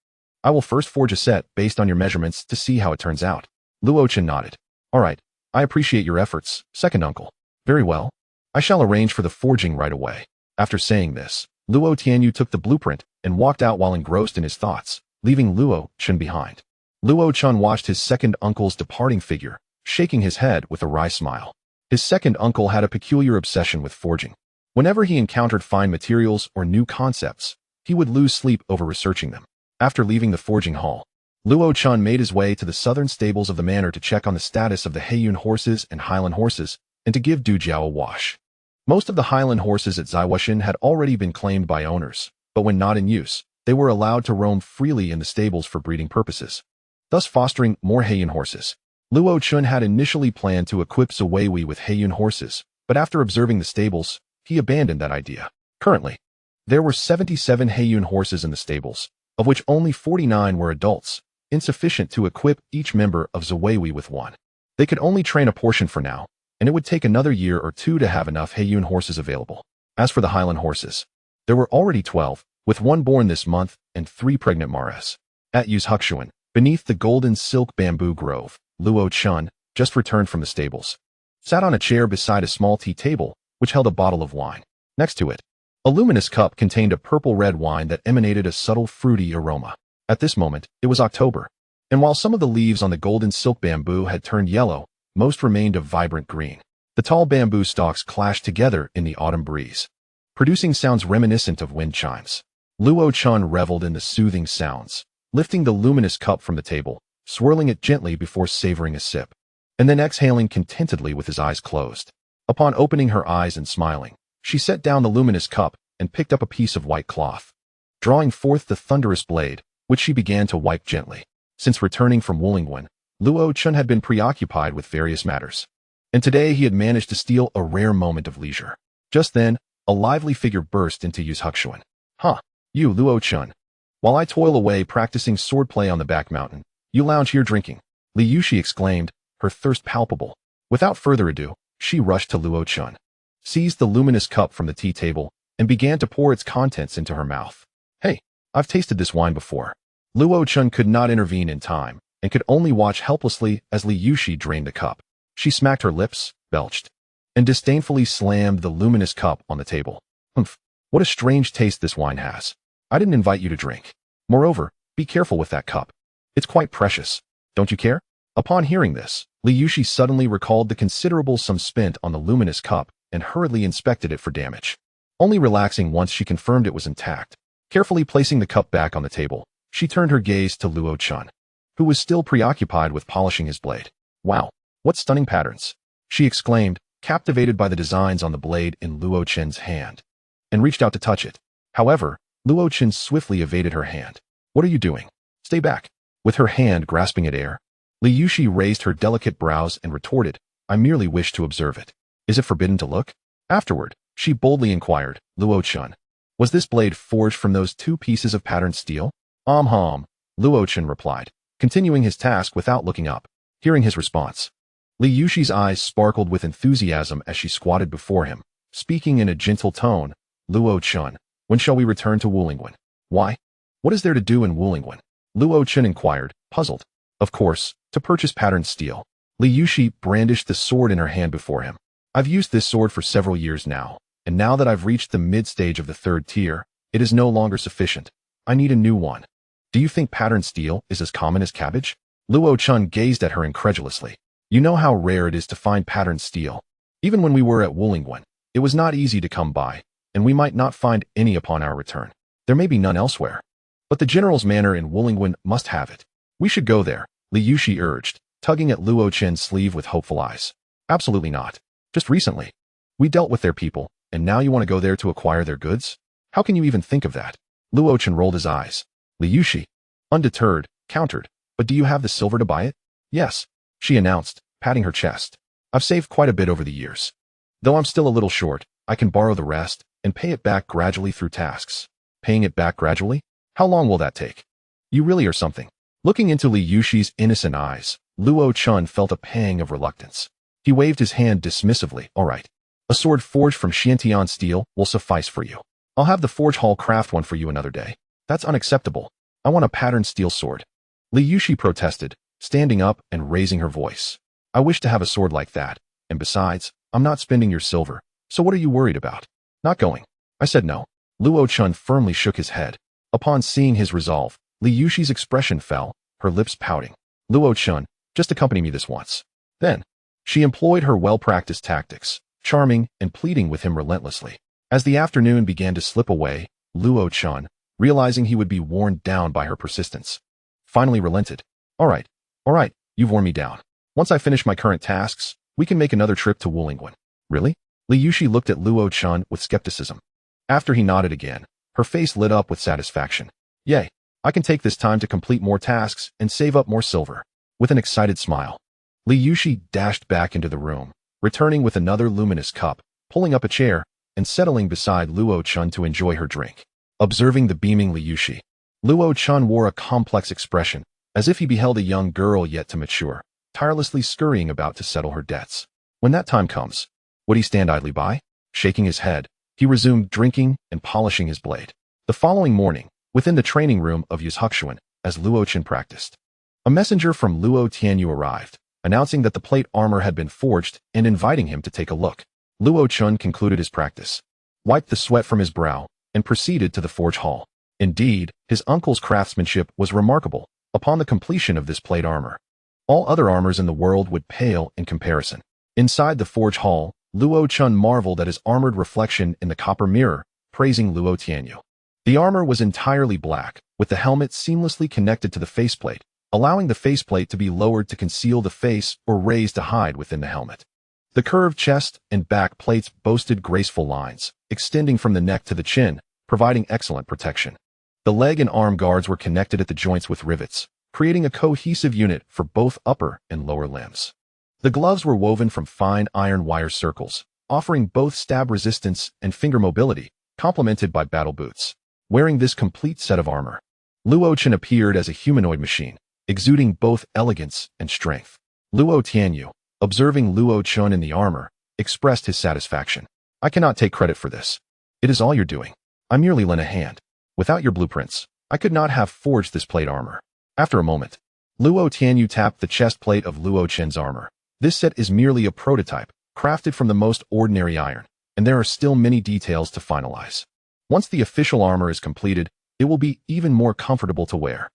I will first forge a set based on your measurements to see how it turns out. Luo Chen nodded. All right, I appreciate your efforts, second uncle. Very well. I shall arrange for the forging right away. After saying this, Luo Tianyu took the blueprint and walked out while engrossed in his thoughts, leaving Luo Chen behind. Luo Chun watched his second uncle's departing figure, shaking his head with a wry smile. His second uncle had a peculiar obsession with forging. Whenever he encountered fine materials or new concepts, he would lose sleep over researching them. After leaving the forging hall, Luo Chun made his way to the southern stables of the manor to check on the status of the Heiyun horses and Highland horses, and to give Du Jiao a wash. Most of the Highland horses at Zaiwashan had already been claimed by owners, but when not in use, they were allowed to roam freely in the stables for breeding purposes, thus fostering more Heiyun horses. Luo Chun had initially planned to equip Zuwei with Heiyun horses, but after observing the stables, he abandoned that idea. Currently, there were 77 Heiyun horses in the stables, of which only 49 were adults, insufficient to equip each member of Zuwei with one. They could only train a portion for now, and it would take another year or two to have enough Heiyun horses available. As for the Highland horses, there were already 12, with one born this month and 3 pregnant mares. At Yuzhukshuan, beneath the golden silk bamboo grove, Luo Chun, just returned from the stables, sat on a chair beside a small tea table, which held a bottle of wine. Next to it, a luminous cup contained a purple-red wine that emanated a subtle fruity aroma. At this moment, it was October, and while some of the leaves on the golden silk bamboo had turned yellow, most remained a vibrant green. The tall bamboo stalks clashed together in the autumn breeze, producing sounds reminiscent of wind chimes. Luo Chun reveled in the soothing sounds, lifting the luminous cup from the table, swirling it gently before savoring a sip, and then exhaling contentedly with his eyes closed. Upon opening her eyes and smiling, she set down the luminous cup and picked up a piece of white cloth, drawing forth the thunderous blade, which she began to wipe gently. Since returning from Wollingwen, Luo Chun had been preoccupied with various matters, and today he had managed to steal a rare moment of leisure. Just then, a lively figure burst into Yuzhukshuan. Huh, you Luo Chun. While I toil away practicing swordplay on the back mountain, you lounge here drinking, Li Yushi exclaimed, her thirst palpable. Without further ado, she rushed to Luo Chun, seized the luminous cup from the tea table, and began to pour its contents into her mouth. Hey, I've tasted this wine before. Luo Chun could not intervene in time, and could only watch helplessly as Li Yushi drained the cup. She smacked her lips, belched, and disdainfully slammed the luminous cup on the table. Humph, what a strange taste this wine has. I didn't invite you to drink. Moreover, be careful with that cup. It's quite precious. Don't you care? Upon hearing this, Li Yushi suddenly recalled the considerable sum spent on the luminous cup and hurriedly inspected it for damage. Only relaxing once she confirmed it was intact. Carefully placing the cup back on the table, she turned her gaze to Luo Chun, who was still preoccupied with polishing his blade. Wow, what stunning patterns! She exclaimed, captivated by the designs on the blade in Luo Chen's hand, and reached out to touch it. However, Luo Chen swiftly evaded her hand. "What are you doing? Stay back." With her hand grasping at air, Li Yuxi raised her delicate brows and retorted, "I merely wish to observe it. Is it forbidden to look?" Afterward, she boldly inquired, "Luo Chen, was this blade forged from those 2 pieces of patterned steel?" Luo Chen replied, continuing his task without looking up. Hearing his response, Li Yuxi's eyes sparkled with enthusiasm as she squatted before him, speaking in a gentle tone, "Luo Chen, when shall we return to Wulingwen?" "Why? What is there to do in Wulingwen?" Luo Chen inquired, puzzled. "Of course, to purchase patterned steel." Li Yuxi brandished the sword in her hand before him. "I've used this sword for several years now, and now that I've reached the mid-stage of the 3rd tier, it is no longer sufficient. I need a new one." "Do you think patterned steel is as common as cabbage?" Luo Chen gazed at her incredulously. "You know how rare it is to find patterned steel. Even when we were at Wulingwen, it was not easy to come by, and we might not find any upon our return. There may be none elsewhere. But the general's manor in Wulingwen must have it. We should go there," Li Yuxi urged, tugging at Luo Chen's sleeve with hopeful eyes. "Absolutely not. Just recently, we dealt with their people, and now you want to go there to acquire their goods? How can you even think of that?" Luo Chen rolled his eyes. Li Yuxi, undeterred, countered, "But do you have the silver to buy it?" "Yes," she announced, patting her chest. "I've saved quite a bit over the years. Though I'm still a little short, I can borrow the rest and pay it back gradually through tasks." "Paying it back gradually? How long will that take?" "You really are something." Looking into Li Yuxi's innocent eyes, Luo Chen felt a pang of reluctance. He waved his hand dismissively. "All right. A sword forged from Xiantian steel will suffice for you. I'll have the forge hall craft one for you another day." "That's unacceptable. I want a patterned steel sword." Li Yuxi protested, standing up and raising her voice. "I wish to have a sword like that, and besides, I'm not spending your silver, so what are you worried about?" "Not going. I said no." Luo Chen firmly shook his head. Upon seeing his resolve, Li Yuxi's expression fell, her lips pouting. "Luo Chen, just accompany me this once." Then, she employed her well-practiced tactics, charming and pleading with him relentlessly. As the afternoon began to slip away, Luo Chen, realizing he would be worn down by her persistence, finally relented. All right, you've worn me down. Once I finish my current tasks, we can make another trip to Wulingwen." "Really?" Li Yuxi looked at Luo Chen with skepticism. After he nodded again, her face lit up with satisfaction. "Yay, I can take this time to complete more tasks and save up more silver." With an excited smile, Li Yuxi dashed back into the room, returning with another luminous cup, pulling up a chair, and settling beside Luo Chen to enjoy her drink. Observing the beaming Li Yuxi, Luo Chen wore a complex expression, as if he beheld a young girl yet to mature, tirelessly scurrying about to settle her debts. When that time comes, would he stand idly by? Shaking his head, he resumed drinking and polishing his blade. The following morning, within the training room of Yuzhuxuan, as Luo Chen practiced, a messenger from Luo Tianyu arrived, announcing that the plate armor had been forged and inviting him to take a look. Luo Chen concluded his practice, wiped the sweat from his brow, and proceeded to the forge hall. Indeed, his uncle's craftsmanship was remarkable. Upon the completion of this plate armor, all other armors in the world would pale in comparison. Inside the forge hall, Luo Chen marveled at his armored reflection in the copper mirror, praising Luo Tianyu. The armor was entirely black, with the helmet seamlessly connected to the faceplate, allowing the faceplate to be lowered to conceal the face or raised to hide within the helmet. The curved chest and back plates boasted graceful lines, extending from the neck to the chin, providing excellent protection. The leg and arm guards were connected at the joints with rivets, creating a cohesive unit for both upper and lower limbs. The gloves were woven from fine iron wire circles, offering both stab resistance and finger mobility, complemented by battle boots. Wearing this complete set of armor, Luo Chen appeared as a humanoid machine, exuding both elegance and strength. Luo Tianyu, observing Luo Chen in the armor, expressed his satisfaction. "I cannot take credit for this. It is all you're doing. I merely lent a hand. Without your blueprints, I could not have forged this plate armor." After a moment, Luo Tianyu tapped the chest plate of Luo Chen's armor. "This set is merely a prototype, crafted from the most ordinary iron, and there are still many details to finalize. Once the official armor is completed, it will be even more comfortable to wear.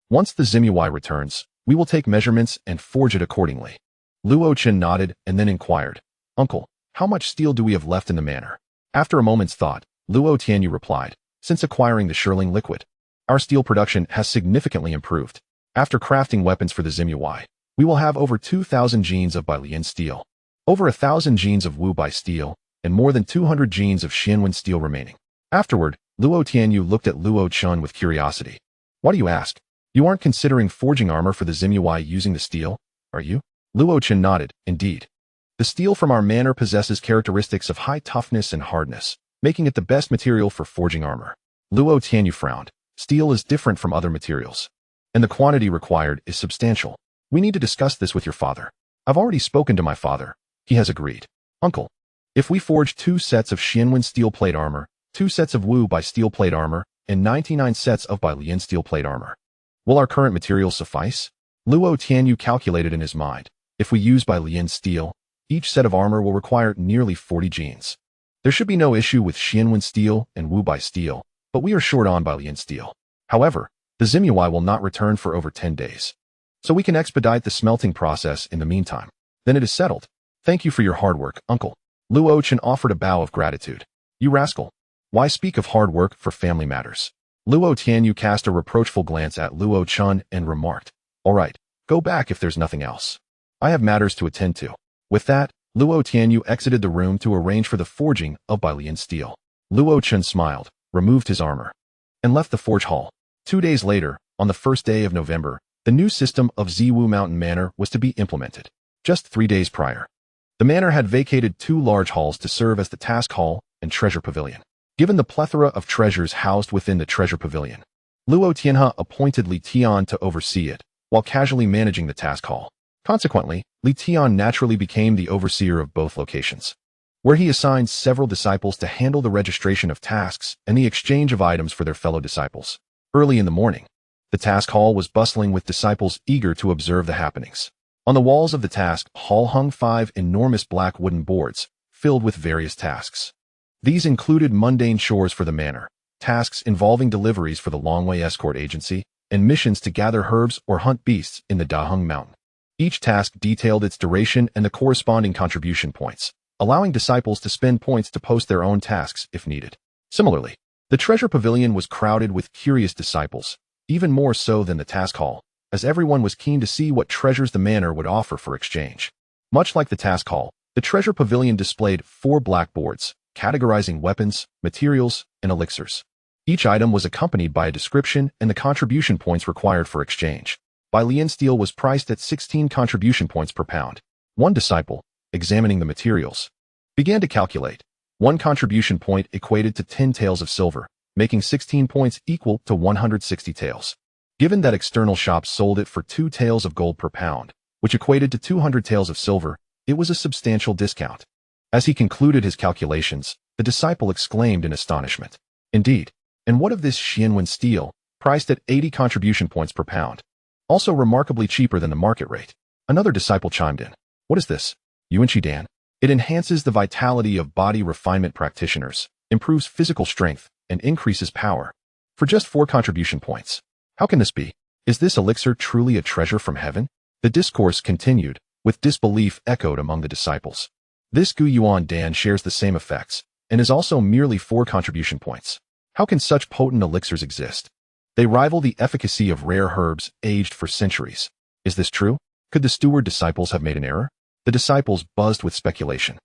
Once the Zimuai returns, we will take measurements and forge it accordingly." Luo Chen nodded and then inquired, "Uncle, how much steel do we have left in the manor?" After a moment's thought, Luo Tianyu replied, "Since acquiring the Shirling liquid, our steel production has significantly improved. After crafting weapons for the Zimuai, we will have over 2,000 genes of Bailian steel. over 1,000 genes of Wu by steel, and more than 200 genes of Xianwen steel remaining. Afterward, Luo Tianyu looked at Luo Chun with curiosity. Why do you ask? You aren't considering forging armor for the Zimuai using the steel, are you? Luo Chun nodded. Indeed. The steel from our manor possesses characteristics of high toughness and hardness, making it the best material for forging armor. Luo Tianyu frowned. Steel is different from other materials, and the quantity required is substantial. We need to discuss this with your father. I've already spoken to my father. He has agreed. Uncle, if we forge 2 sets of Xianwen steel plate armor, 2 sets of Wu by steel plate armor, and 99 sets of by Lian steel plate armor, will our current materials suffice? Luo Tianyu calculated in his mind. If we use by Lian steel, each set of armor will require nearly 40 genes. There should be no issue with Xianwen steel and Wu by steel, but we are short on by Lian steel. However, the Zimuai will not return for over 10 days. So we can expedite the smelting process in the meantime. Then it is settled. Thank you for your hard work, uncle. Luo Chen offered a bow of gratitude. You rascal. Why speak of hard work for family matters? Luo Tianyu cast a reproachful glance at Luo Chun and remarked, all right, go back if there's nothing else. I have matters to attend to. With that, Luo Tianyu exited the room to arrange for the forging of Bailian steel. Luo Chun smiled, removed his armor, and left the forge hall. 2 days later, on the first day of November, the new system of Ziwu Mountain Manor was to be implemented. Just 3 days prior, the manor had vacated 2 large halls to serve as the task hall and treasure pavilion. Given the plethora of treasures housed within the treasure pavilion, Luo Tianhe appointed Li Tian to oversee it, while casually managing the task hall. Consequently, Li Tian naturally became the overseer of both locations, where he assigned several disciples to handle the registration of tasks and the exchange of items for their fellow disciples. Early in the morning, the task hall was bustling with disciples eager to observe the happenings. On the walls of the task hall hung 5 enormous black wooden boards, filled with various tasks. These included mundane chores for the manor, tasks involving deliveries for the Longway Escort Agency, and missions to gather herbs or hunt beasts in the Daheng Mountain. Each task detailed its duration and the corresponding contribution points, allowing disciples to spend points to post their own tasks if needed. Similarly, the treasure pavilion was crowded with curious disciples, even more so than the task hall, as everyone was keen to see what treasures the manor would offer for exchange. Much like the task hall, the treasure pavilion displayed 4 blackboards, categorizing weapons, materials, and elixirs. Each item was accompanied by a description and the contribution points required for exchange. Bailian steel was priced at 16 contribution points per pound. One disciple, examining the materials, began to calculate. 1 contribution point equated to 10 taels of silver, making 16 points equal to 160 taels. Given that external shops sold it for 2 taels of gold per pound, which equated to 200 taels of silver, it was a substantial discount. As he concluded his calculations, the disciple exclaimed in astonishment. Indeed, and what of this Xianwen steel, priced at 80 contribution points per pound? Also remarkably cheaper than the market rate. Another disciple chimed in. What is this? Yuanqi Dan. It enhances the vitality of body refinement practitioners, improves physical strength, and increases power. For just 4 contribution points. How can this be? Is this elixir truly a treasure from heaven? The discourse continued, with disbelief echoed among the disciples. This Gu Yuan Dan shares the same effects, and is also merely 4 contribution points. How can such potent elixirs exist? They rival the efficacy of rare herbs aged for centuries. Is this true? Could the steward disciples have made an error? The disciples buzzed with speculation.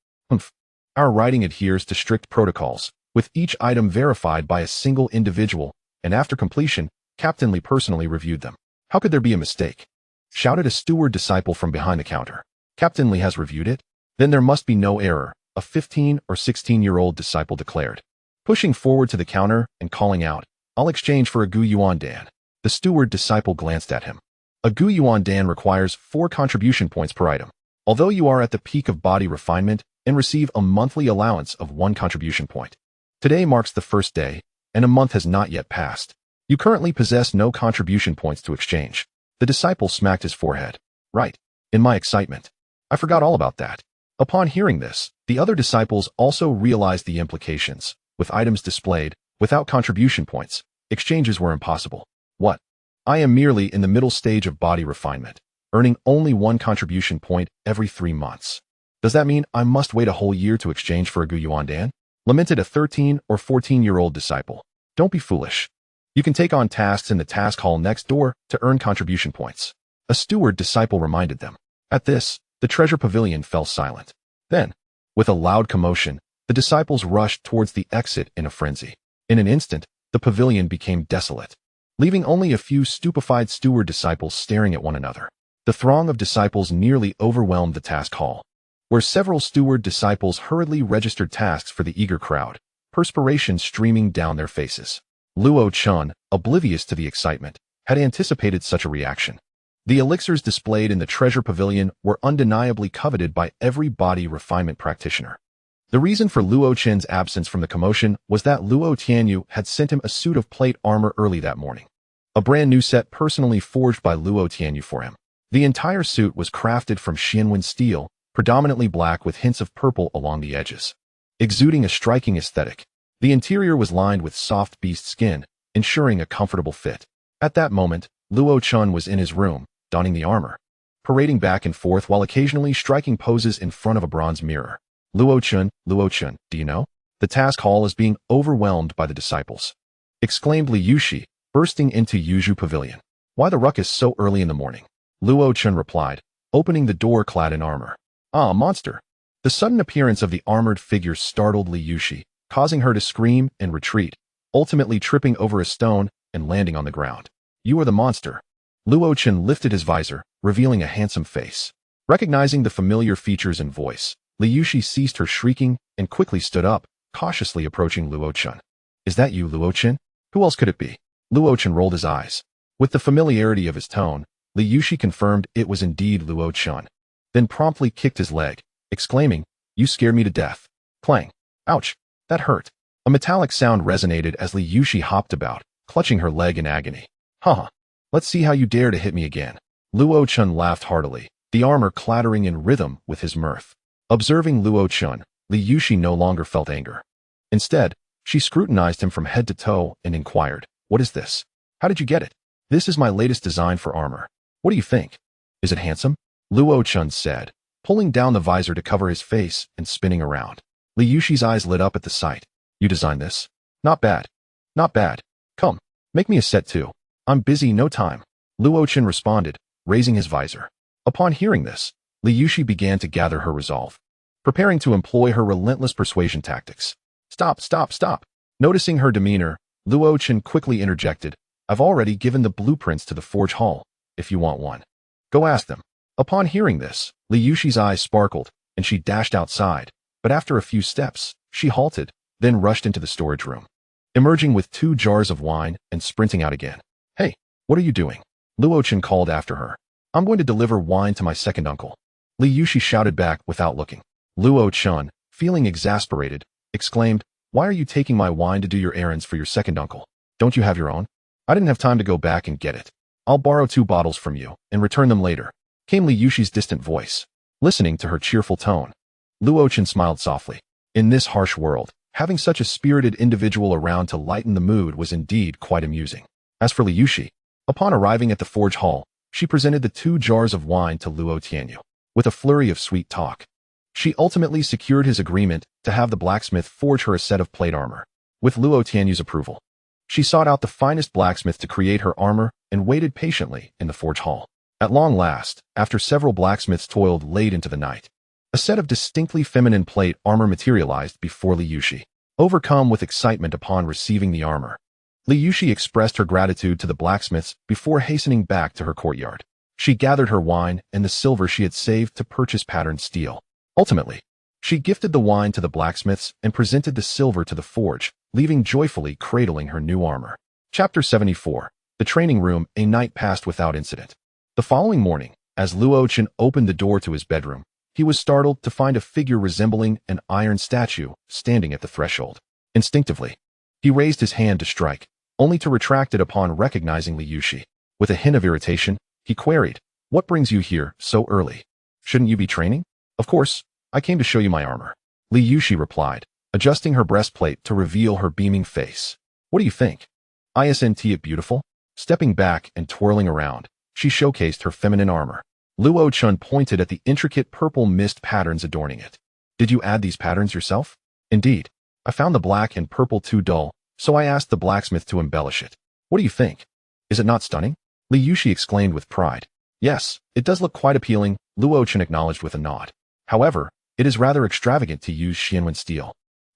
Our writing adheres to strict protocols, with each item verified by a single individual, and after completion, Captain Li personally reviewed them. How could there be a mistake? Shouted a steward disciple from behind the counter. Captain Li has reviewed it? Then there must be no error, a 15 or 16-year-old disciple declared. Pushing forward to the counter and calling out, I'll exchange for a Gu Yuan Dan. The steward disciple glanced at him. A Gu Yuan Dan requires 4 contribution points per item. Although you are at the peak of body refinement and receive a monthly allowance of 1 contribution point. Today marks the first day, and a month has not yet passed. You currently possess no contribution points to exchange. The disciple smacked his forehead. Right. In my excitement, I forgot all about that. Upon hearing this, the other disciples also realized the implications. With items displayed, without contribution points, exchanges were impossible. What? I am merely in the middle stage of body refinement, earning only 1 contribution point every 3 months. Does that mean I must wait a whole year to exchange for a Gu Yuan Dan? Lamented a 13 or 14-year-old disciple. Don't be foolish. You can take on tasks in the task hall next door to earn contribution points. A steward disciple reminded them. At this, the treasure pavilion fell silent. Then, with a loud commotion, the disciples rushed towards the exit in a frenzy. In an instant, the pavilion became desolate, leaving only a few stupefied steward disciples staring at one another. The throng of disciples nearly overwhelmed the task hall, where several steward disciples hurriedly registered tasks for the eager crowd, perspiration streaming down their faces. Luo Chun, oblivious to the excitement, had anticipated such a reaction. The elixirs displayed in the treasure pavilion were undeniably coveted by every body refinement practitioner. The reason for Luo Chen's absence from the commotion was that Luo Tianyu had sent him a suit of plate armor early that morning, a brand new set personally forged by Luo Tianyu for him. The entire suit was crafted from Xianwen steel, predominantly black with hints of purple along the edges, exuding a striking aesthetic. The interior was lined with soft beast skin, ensuring a comfortable fit. At that moment, Luo Chun was in his room, donning the armor, parading back and forth while occasionally striking poses in front of a bronze mirror. Luo Chun, do you know? The task hall is being overwhelmed by the disciples, exclaimed Li Yushi, bursting into Yuzhu Pavilion. Why the ruckus so early in the morning? Luo Chun replied, opening the door clad in armor. Ah, monster! The sudden appearance of the armored figure startled Li Yushi, causing her to scream and retreat, ultimately tripping over a stone and landing on the ground. You are the monster. Luo Chun lifted his visor, revealing a handsome face. Recognizing the familiar features and voice, Li Yushi ceased her shrieking and quickly stood up, cautiously approaching Luo Chun. Is that you, Luo Chun? Who else could it be? Luo Chun rolled his eyes. With the familiarity of his tone, Li Yushi confirmed it was indeed Luo Chun, then promptly kicked his leg, exclaiming, You scared me to death. Clang. Ouch. That hurt. A metallic sound resonated as Li Yushi hopped about, clutching her leg in agony. Haha. Let's see how you dare to hit me again. Luo Chun laughed heartily, the armor clattering in rhythm with his mirth. Observing Luo Chun, Li Yushi no longer felt anger. Instead, she scrutinized him from head to toe and inquired, What is this? How did you get it? This is my latest design for armor. What do you think? Is it handsome? Luo Chun said, pulling down the visor to cover his face and spinning around. Li Yushi's eyes lit up at the sight. You designed this? Not bad. Not bad. Come, make me a set too. I'm busy, no time. Luo Chun responded, raising his visor. Upon hearing this, Li Yushi began to gather her resolve, preparing to employ her relentless persuasion tactics. Stop. Noticing her demeanor, Luo Chun quickly interjected, I've already given the blueprints to the forge hall, if you want one. Go ask them. Upon hearing this, Li Yushi's eyes sparkled, and she dashed outside, but after a few steps, she halted, then rushed into the storage room, emerging with 2 jars of wine and sprinting out again. Hey, what are you doing? Luo Chun called after her. I'm going to deliver wine to my second uncle. Li Yushi shouted back without looking. Luo Chun, feeling exasperated, exclaimed, Why are you taking my wine to do your errands for your second uncle? Don't you have your own? I didn't have time to go back and get it. I'll borrow 2 bottles from you and return them later, came Li Yushi's distant voice. Listening to her cheerful tone, Luo Chun smiled softly. In this harsh world, having such a spirited individual around to lighten the mood was indeed quite amusing. As for Li Yushi, upon arriving at the forge hall, she presented the 2 jars of wine to Luo Tianyu. With a flurry of sweet talk, she ultimately secured his agreement to have the blacksmith forge her a set of plate armor. With Luo Tianyu's approval, she sought out the finest blacksmith to create her armor and waited patiently in the forge hall. At long last, after several blacksmiths toiled late into the night, a set of distinctly feminine plate armor materialized before Li Yushi. Overcome with excitement upon receiving the armor, Li Yushi expressed her gratitude to the blacksmiths before hastening back to her courtyard. She gathered her wine and the silver she had saved to purchase patterned steel. Ultimately, she gifted the wine to the blacksmiths and presented the silver to the forge, leaving joyfully cradling her new armor. Chapter 74. The Training Room. A night passed without incident. The following morning, as Luo Chun opened the door to his bedroom, he was startled to find a figure resembling an iron statue standing at the threshold. Instinctively, he raised his hand to strike, only to retract it upon recognizing Li Yushi. With a hint of irritation, he queried, What brings you here so early? Shouldn't you be training? Of course, I came to show you my armor. Li Yushi replied, adjusting her breastplate to reveal her beaming face. What do you think? Isn't it beautiful? Stepping back and twirling around, she showcased her feminine armor. Luo Chun pointed at the intricate purple mist patterns adorning it. Did you add these patterns yourself? Indeed. I found the black and purple too dull, so I asked the blacksmith to embellish it. What do you think? Is it not stunning? Li Yushi exclaimed with pride. Yes, it does look quite appealing, Luo Chun acknowledged with a nod. However, It is rather extravagant to use Xianwen steel.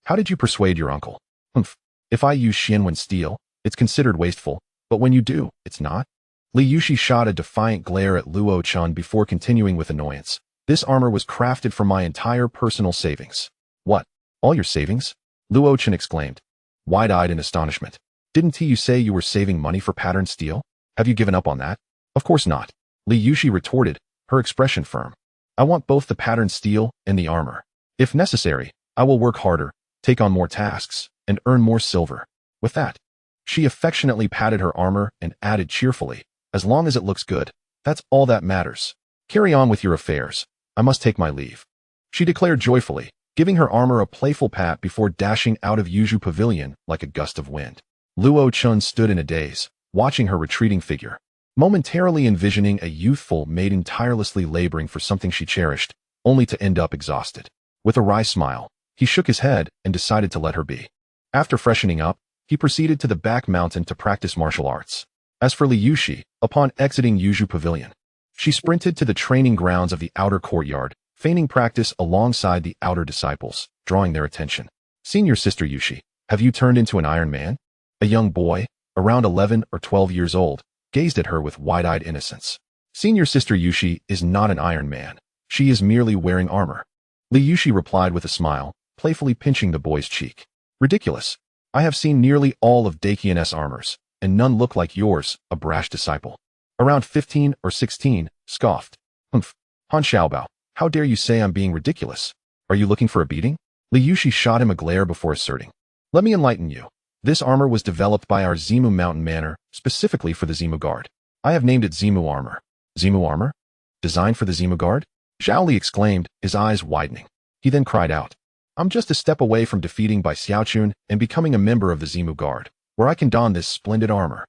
How did you persuade your uncle? Humph. If I use Xianwen steel, it's considered wasteful, but when you do, it's not. Li Yushi shot a defiant glare at Luo Chun before continuing with annoyance. This armor was crafted from my entire personal savings. What? All your savings? Luo Chun exclaimed, wide-eyed in astonishment. Didn't you say you were saving money for patterned steel? Have you given up on that? Of course not. Li Yushi retorted, her expression firm. I want both the patterned steel and the armor. If necessary, I will work harder, take on more tasks, and earn more silver. With that, she affectionately patted her armor and added cheerfully, as long as it looks good, that's all that matters. Carry on with your affairs. I must take my leave. She declared joyfully, giving her armor a playful pat before dashing out of Yuju Pavilion like a gust of wind. Luo Chun stood in a daze, watching her retreating figure, momentarily envisioning a youthful maiden tirelessly laboring for something she cherished, only to end up exhausted. With a wry smile, he shook his head and decided to let her be. After freshening up, he proceeded to the back mountain to practice martial arts. As for Li Yushi, upon exiting Yuju Pavilion, she sprinted to the training grounds of the outer courtyard, feigning practice alongside the outer disciples, drawing their attention. Senior Sister Yushi, have you turned into an Iron Man? A young boy, around 11 or 12 years old, gazed at her with wide-eyed innocence. Senior Sister Yushi is not an Iron Man. She is merely wearing armor. Li Yushi replied with a smile, playfully pinching the boy's cheek. Ridiculous. I have seen nearly all of Daqian's armors, and none look like yours, a brash disciple. Around 15 or 16, scoffed. Humph. Han Xiaobao, how dare you say I'm being ridiculous? Are you looking for a beating? Li Yushi shot him a glare before asserting. Let me enlighten you. This armor was developed by our Zimu Mountain Manor, specifically for the Zimu Guard. I have named it Zimu Armor. Zimu Armor? Designed for the Zimu Guard? Zhao Li exclaimed, his eyes widening. He then cried out. I'm just a step away from defeating Bai Xiaochun and becoming a member of the Zimu Guard, where I can don this splendid armor.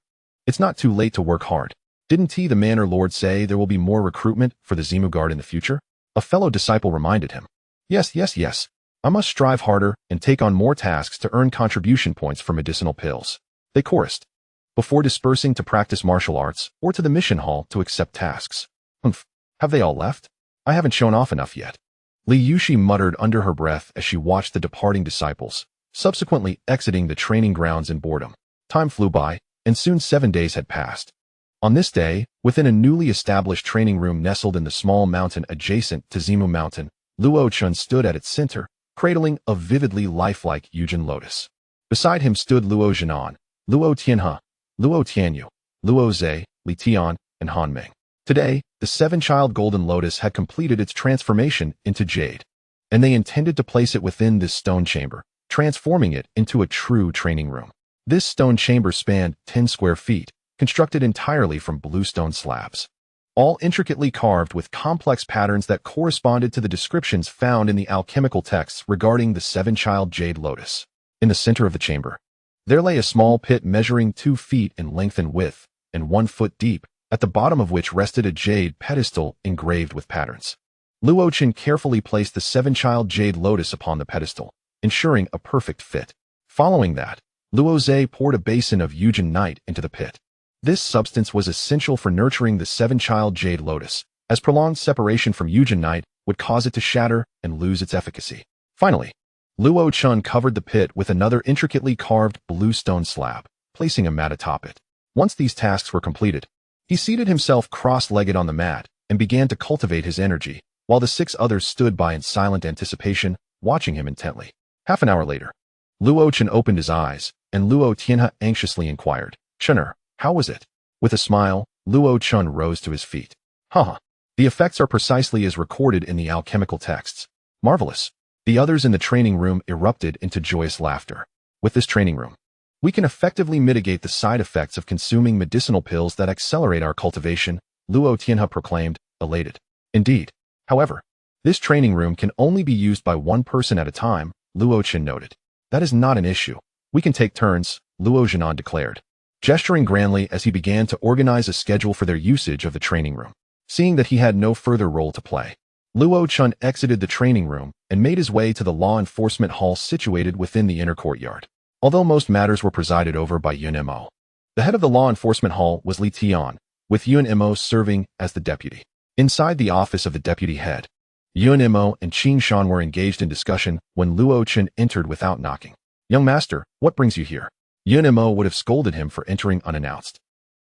It's not too late to work hard. Didn't the Manor Lord say there will be more recruitment for the Zimu Guard in the future? A fellow disciple reminded him. Yes. I must strive harder and take on more tasks to earn contribution points for medicinal pills. They chorused. Before dispersing to practice martial arts or to the mission hall to accept tasks. Humph. Have they all left? I haven't shown off enough yet. Li Yushi muttered under her breath as she watched the departing disciples, subsequently exiting the training grounds in boredom. Time flew by, and soon 7 days had passed. On this day, within a newly established training room nestled in the small mountain adjacent to Zimu Mountain, Luo Chun stood at its center, cradling a vividly lifelike Yujin lotus. Beside him stood Luo Jinan, Luo Tianhe, Luo Tianyu, Luo Zhe, Li Tian, and Han Ming. Today, the seven-child golden lotus had completed its transformation into jade, and they intended to place it within this stone chamber, transforming it into a true training room. This stone chamber spanned 10 square feet, constructed entirely from blue stone slabs, all intricately carved with complex patterns that corresponded to the descriptions found in the alchemical texts regarding the seven-child jade lotus. In the center of the chamber, there lay a small pit measuring 2 feet in length and width, and 1 foot deep, at the bottom of which rested a jade pedestal engraved with patterns. Luo Chun carefully placed the seven-child jade lotus upon the pedestal, ensuring a perfect fit. Following that, Luo Zhe poured a basin of Yujin Night into the pit. This substance was essential for nurturing the seven-child jade lotus, as prolonged separation from Yujin Night would cause it to shatter and lose its efficacy. Finally, Luo Chun covered the pit with another intricately carved blue stone slab, placing a mat atop it. Once these tasks were completed, he seated himself cross-legged on the mat and began to cultivate his energy, while the 6 others stood by in silent anticipation, watching him intently. Half an hour later, Luo Chun opened his eyes, and Luo Tianhe anxiously inquired, Chun'er, how was it? With a smile, Luo Chun rose to his feet. Haha. The effects are precisely as recorded in the alchemical texts. Marvelous. The others in the training room erupted into joyous laughter. With this training room, we can effectively mitigate the side effects of consuming medicinal pills that accelerate our cultivation, Luo Tianhe proclaimed, elated. Indeed. However, this training room can only be used by one person at a time, Luo Chun noted. That is not an issue. We can take turns, Luo Jinan declared, gesturing grandly as he began to organize a schedule for their usage of the training room. Seeing that he had no further role to play, Luo Chun exited the training room and made his way to the law enforcement hall situated within the inner courtyard. Although most matters were presided over by Yun Mo, the head of the law enforcement hall was Li Tian, with Yun Mo serving as the deputy. Inside the office of the deputy head, Yun Imo and Qing Shan were engaged in discussion when Luo Chen entered without knocking. "Young master, what brings you here?" Yun Imo would have scolded him for entering unannounced.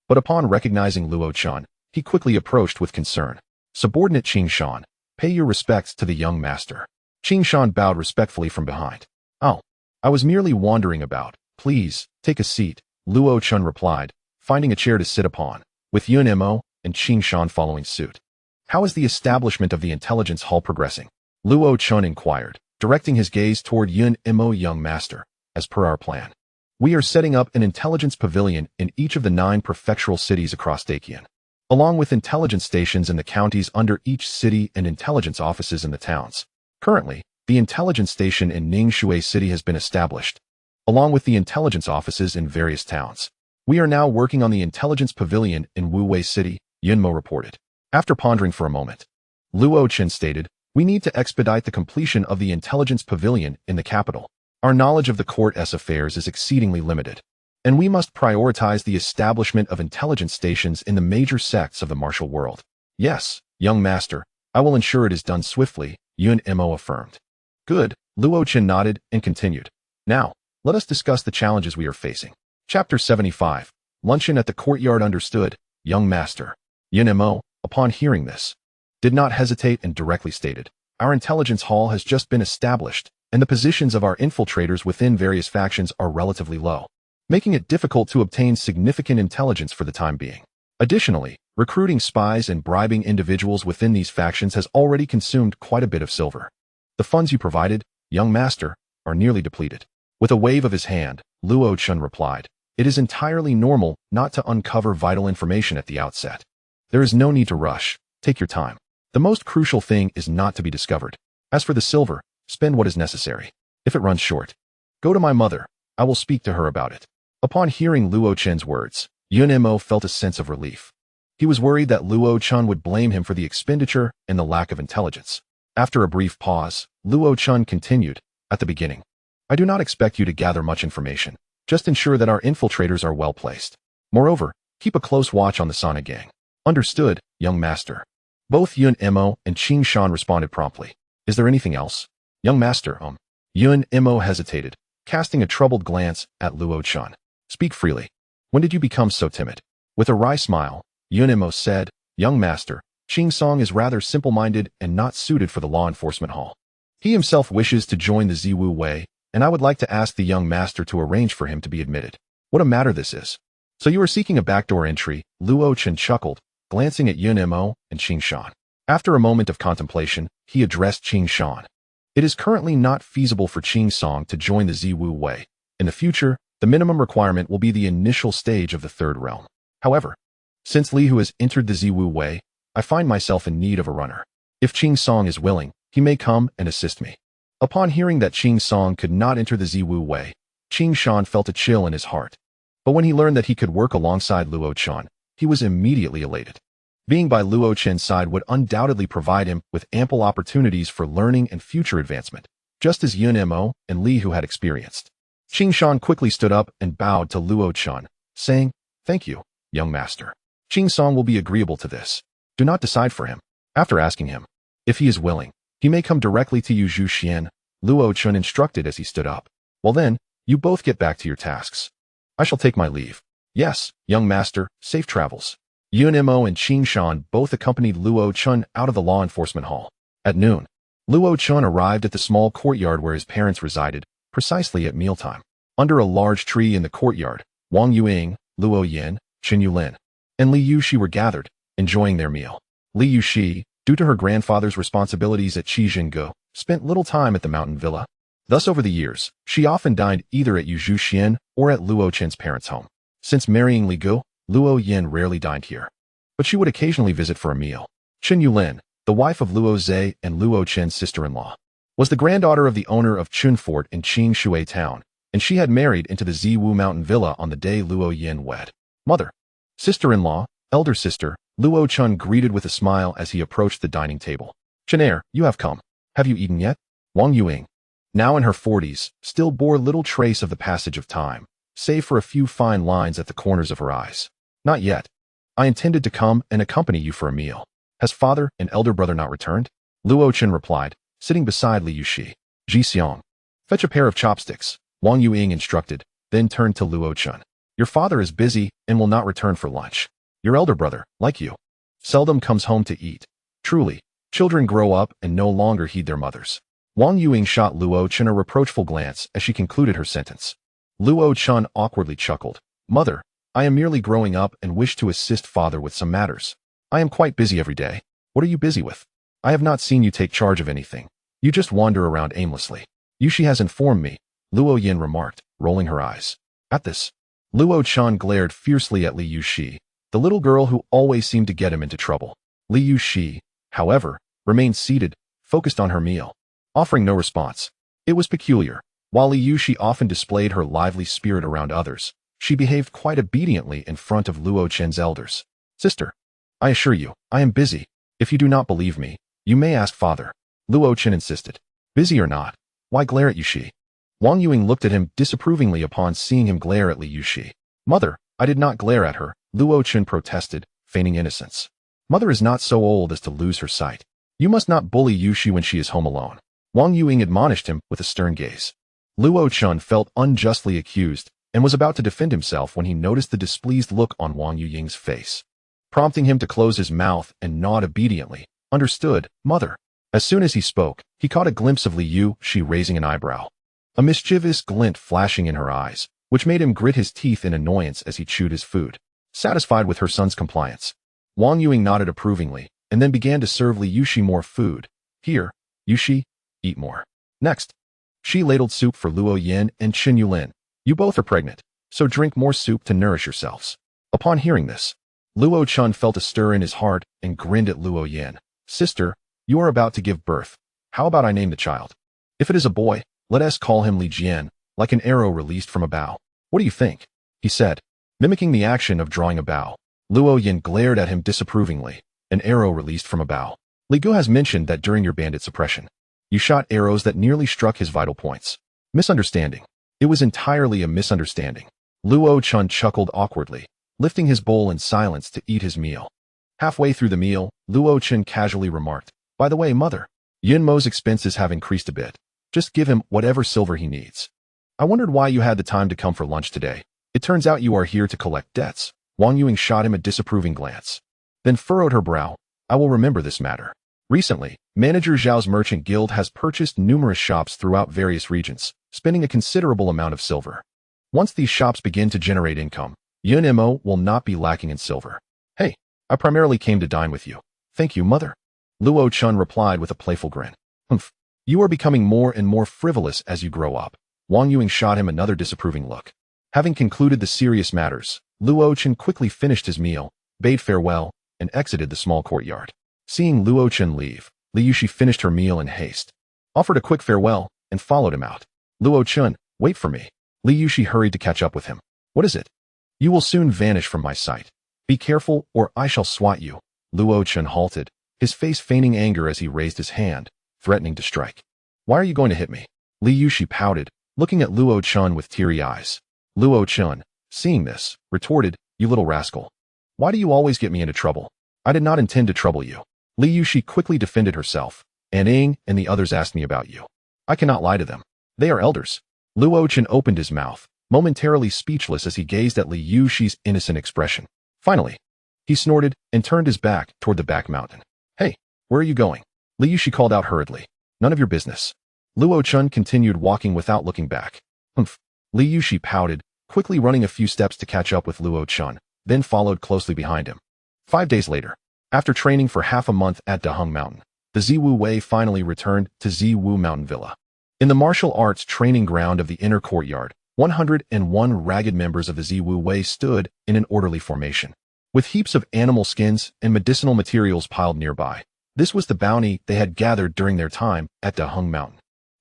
But upon recognizing Luo Chen, he quickly approached with concern. "Subordinate Qing Shan, pay your respects to the young master." Qing Shan bowed respectfully from behind. "Oh, I was merely wandering about. Please, take a seat," Luo Chen replied, finding a chair to sit upon, with Yun Imo and Qing Shan following suit. "How is the establishment of the intelligence hall progressing?" Luo Chen inquired, directing his gaze toward Yun Imo. "Young master, as per our plan, we are setting up an intelligence pavilion in each of the 9 prefectural cities across Daqian, along with intelligence stations in the counties under each city and intelligence offices in the towns. Currently, the intelligence station in Ningxue City has been established, along with the intelligence offices in various towns. We are now working on the intelligence pavilion in Wuwei City," Yunmo reported. After pondering for a moment, Luo Chen stated, "We need to expedite the completion of the intelligence pavilion in the capital. Our knowledge of the court's affairs is exceedingly limited, and we must prioritize the establishment of intelligence stations in the major sects of the martial world." "Yes, young master, I will ensure it is done swiftly," Yun Imo affirmed. "Good," Luo Chen nodded and continued. "Now, let us discuss the challenges we are facing." Chapter 75. Luncheon at the courtyard. "Understood, young master." Yun Imo, upon hearing this, did not hesitate and directly stated, "Our intelligence hall has just been established, and the positions of our infiltrators within various factions are relatively low, making it difficult to obtain significant intelligence for the time being. Additionally, recruiting spies and bribing individuals within these factions has already consumed quite a bit of silver. The funds you provided, young master, are nearly depleted." With a wave of his hand, Luo Chen replied, "It is entirely normal not to uncover vital information at the outset. There is no need to rush. Take your time. The most crucial thing is not to be discovered. As for the silver, spend what is necessary. If it runs short, go to my mother. I will speak to her about it." Upon hearing Luo Chen's words, Yun Imo felt a sense of relief. He was worried that Luo Chen would blame him for the expenditure and the lack of intelligence. After a brief pause, Luo Chen continued, "At the beginning, I do not expect you to gather much information. Just ensure that our infiltrators are well placed. Moreover, keep a close watch on the Sana gang." "Understood, young master." Both Yun Imo and Qing Shan responded promptly. "Is there anything else?" "Young master, Yun Imo hesitated, casting a troubled glance at Luo Chen. "Speak freely. When did you become so timid?" With a wry smile, Yun Imo said, "Young master, Qing Song is rather simple-minded and not suited for the law enforcement hall. He himself wishes to join the Ziwu Wei, and I would like to ask the young master to arrange for him to be admitted. What a matter this is." "So you are seeking a backdoor entry," Luo Chen chuckled, glancing at Yun Imo and Qing Shan. After a moment of contemplation, he addressed Qing Shan. "It is currently not feasible for Qing Song to join the Ziwu Wei. In the future, the minimum requirement will be the initial stage of the third realm. However, since Li Hu has entered the Ziwu Wei, I find myself in need of a runner. If Qing Song is willing, he may come and assist me." Upon hearing that Qing Song could not enter the Ziwu Wei, Qing Shan felt a chill in his heart. But when he learned that he could work alongside Luo Chen, he was immediately elated. Being by Luo Chen's side would undoubtedly provide him with ample opportunities for learning and future advancement, just as Yun Imo and Li Hu had experienced. Qing Shan quickly stood up and bowed to Luo Chen, saying, "Thank you, young master. Qing Song will be agreeable to this. Do not decide for him. After asking him, if he is willing, he may come directly to you." Zhu Xian, Luo Chen instructed as he stood up. "Well then, you both get back to your tasks. I shall take my leave." "Yes, young master, safe travels." Yun Imo and Qing Shan both accompanied Luo Chen out of the law enforcement hall. At noon, Luo Chen arrived at the small courtyard where his parents resided, precisely at mealtime. Under a large tree in the courtyard, Wang Yuing, Luo Yin, Chen Yulin, and Li Yuxi were gathered, enjoying their meal. Li Yuxi, due to her grandfather's responsibilities at Qijingge, spent little time at the mountain villa. Thus over the years, she often dined either at Zhu Xian or at Luo Chen's parents' home. Since marrying Li Gu, Luo Yin rarely dined here, but she would occasionally visit for a meal. Chen Yulin, the wife of Luo Zhe and Luo Chen's sister-in-law, was the granddaughter of the owner of Chun Fort in Qing Shui Town, and she had married into the Ziwu Mountain Villa on the day Luo Yin wed. Mother, sister-in-law, elder sister, Luo Chen greeted with a smile as he approached the dining table. "Chenair, you have come. Have you eaten yet?" Wang Yuing, now in her 40s, still bore little trace of the passage of time, save for a few fine lines at the corners of her eyes. "Not yet. I intended to come and accompany you for a meal. Has father and elder brother not returned?" Luo Chen replied, sitting beside Li Yuxi. Ji Xiang. Fetch a pair of chopsticks, Wang Yuing instructed, then turned to Luo Chen. Your father is busy and will not return for lunch. Your elder brother, like you, seldom comes home to eat. Truly, children grow up and no longer heed their mothers. Wang Yuing shot Luo Chen a reproachful glance as she concluded her sentence. Luo Chen awkwardly chuckled. Mother, I am merely growing up and wish to assist father with some matters. I am quite busy every day. What are you busy with? I have not seen you take charge of anything. You just wander around aimlessly. Yuxi has informed me, Luo Yin remarked, rolling her eyes. At this, Luo Chen glared fiercely at Li Yuxi, the little girl who always seemed to get him into trouble. Li Yuxi, however, remained seated, focused on her meal, offering no response. It was peculiar. While Li Yuxi often displayed her lively spirit around others, she behaved quite obediently in front of Luo Chen's elders. Sister, I assure you, I am busy. If you do not believe me, you may ask father. Luo Chen insisted. Busy or not, why glare at Yuxi? Wang Yuing looked at him disapprovingly upon seeing him glare at Li Yuxi. Mother, I did not glare at her, Luo Chen protested, feigning innocence. Mother is not so old as to lose her sight. You must not bully Yuxi when she is home alone. Wang Yuing admonished him with a stern gaze. Luo Chen felt unjustly accused and was about to defend himself when he noticed the displeased look on Wang Yuying's face, prompting him to close his mouth and nod obediently. Understood, mother. As soon as he spoke, he caught a glimpse of Li Yuxi raising an eyebrow, a mischievous glint flashing in her eyes, which made him grit his teeth in annoyance as he chewed his food. Satisfied with her son's compliance, Wang Yuing nodded approvingly and then began to serve Li Yuxi more food. Here, Yuxi, eat more. Next, she ladled soup for Luo Yin and Qin Yulin. You both are pregnant, so drink more soup to nourish yourselves. Upon hearing this, Luo Chen felt a stir in his heart and grinned at Luo Yin. Sister, you are about to give birth. How about I name the child? If it is a boy, let us call him Li Jian, like an arrow released from a bow. What do you think? He said, mimicking the action of drawing a bow. Luo Yin glared at him disapprovingly. An arrow released from a bow. Li Gu has mentioned that during your bandit suppression, you shot arrows that nearly struck his vital points. Misunderstanding. It was entirely a misunderstanding. Luo Chen chuckled awkwardly, lifting his bowl in silence to eat his meal. Halfway through the meal, Luo Chen casually remarked, by the way, mother, Yun Mo's expenses have increased a bit. Just give him whatever silver he needs. I wondered why you had the time to come for lunch today. It turns out you are here to collect debts. Wang Yuing shot him a disapproving glance, then furrowed her brow. I will remember this matter. Recently, Manager Zhao's merchant guild has purchased numerous shops throughout various regions, spending a considerable amount of silver. Once these shops begin to generate income, Yun Mo will not be lacking in silver. Hey, I primarily came to dine with you. Thank you, mother. Luo Chen replied with a playful grin. Humph. You are becoming more and more frivolous as you grow up. Wang Yuing shot him another disapproving look. Having concluded the serious matters, Luo Chen quickly finished his meal, bade farewell, and exited the small courtyard. Seeing Luo Chen leave, Li Yuxi finished her meal in haste, offered a quick farewell, and followed him out. Luo Chen, wait for me. Li Yuxi hurried to catch up with him. What is it? You will soon vanish from my sight. Be careful or I shall swat you. Luo Chen halted, his face feigning anger as he raised his hand, threatening to strike. Why are you going to hit me? Li Yuxi pouted, looking at Luo Chen with teary eyes. Luo Chen, seeing this, retorted, you little rascal. Why do you always get me into trouble? I did not intend to trouble you. Li Yuxi quickly defended herself. Ing and the others asked me about you. I cannot lie to them. They are elders. Luo Chen opened his mouth, momentarily speechless as he gazed at Li Yuxi's innocent expression. Finally, he snorted and turned his back toward the back mountain. Hey, where are you going? Li Yuxi called out hurriedly. None of your business. Luo Chen continued walking without looking back. Humph. Li Yuxi pouted, quickly running a few steps to catch up with Luo Chen, then followed closely behind him. 5 days later, after training for half a month at Daheng Mountain, the Ziwu Wei finally returned to Ziwu Mountain Villa. In the martial arts training ground of the inner courtyard, 101 ragged members of the Ziwu Wei stood in an orderly formation, with heaps of animal skins and medicinal materials piled nearby. This was the bounty they had gathered during their time at Daheng Mountain.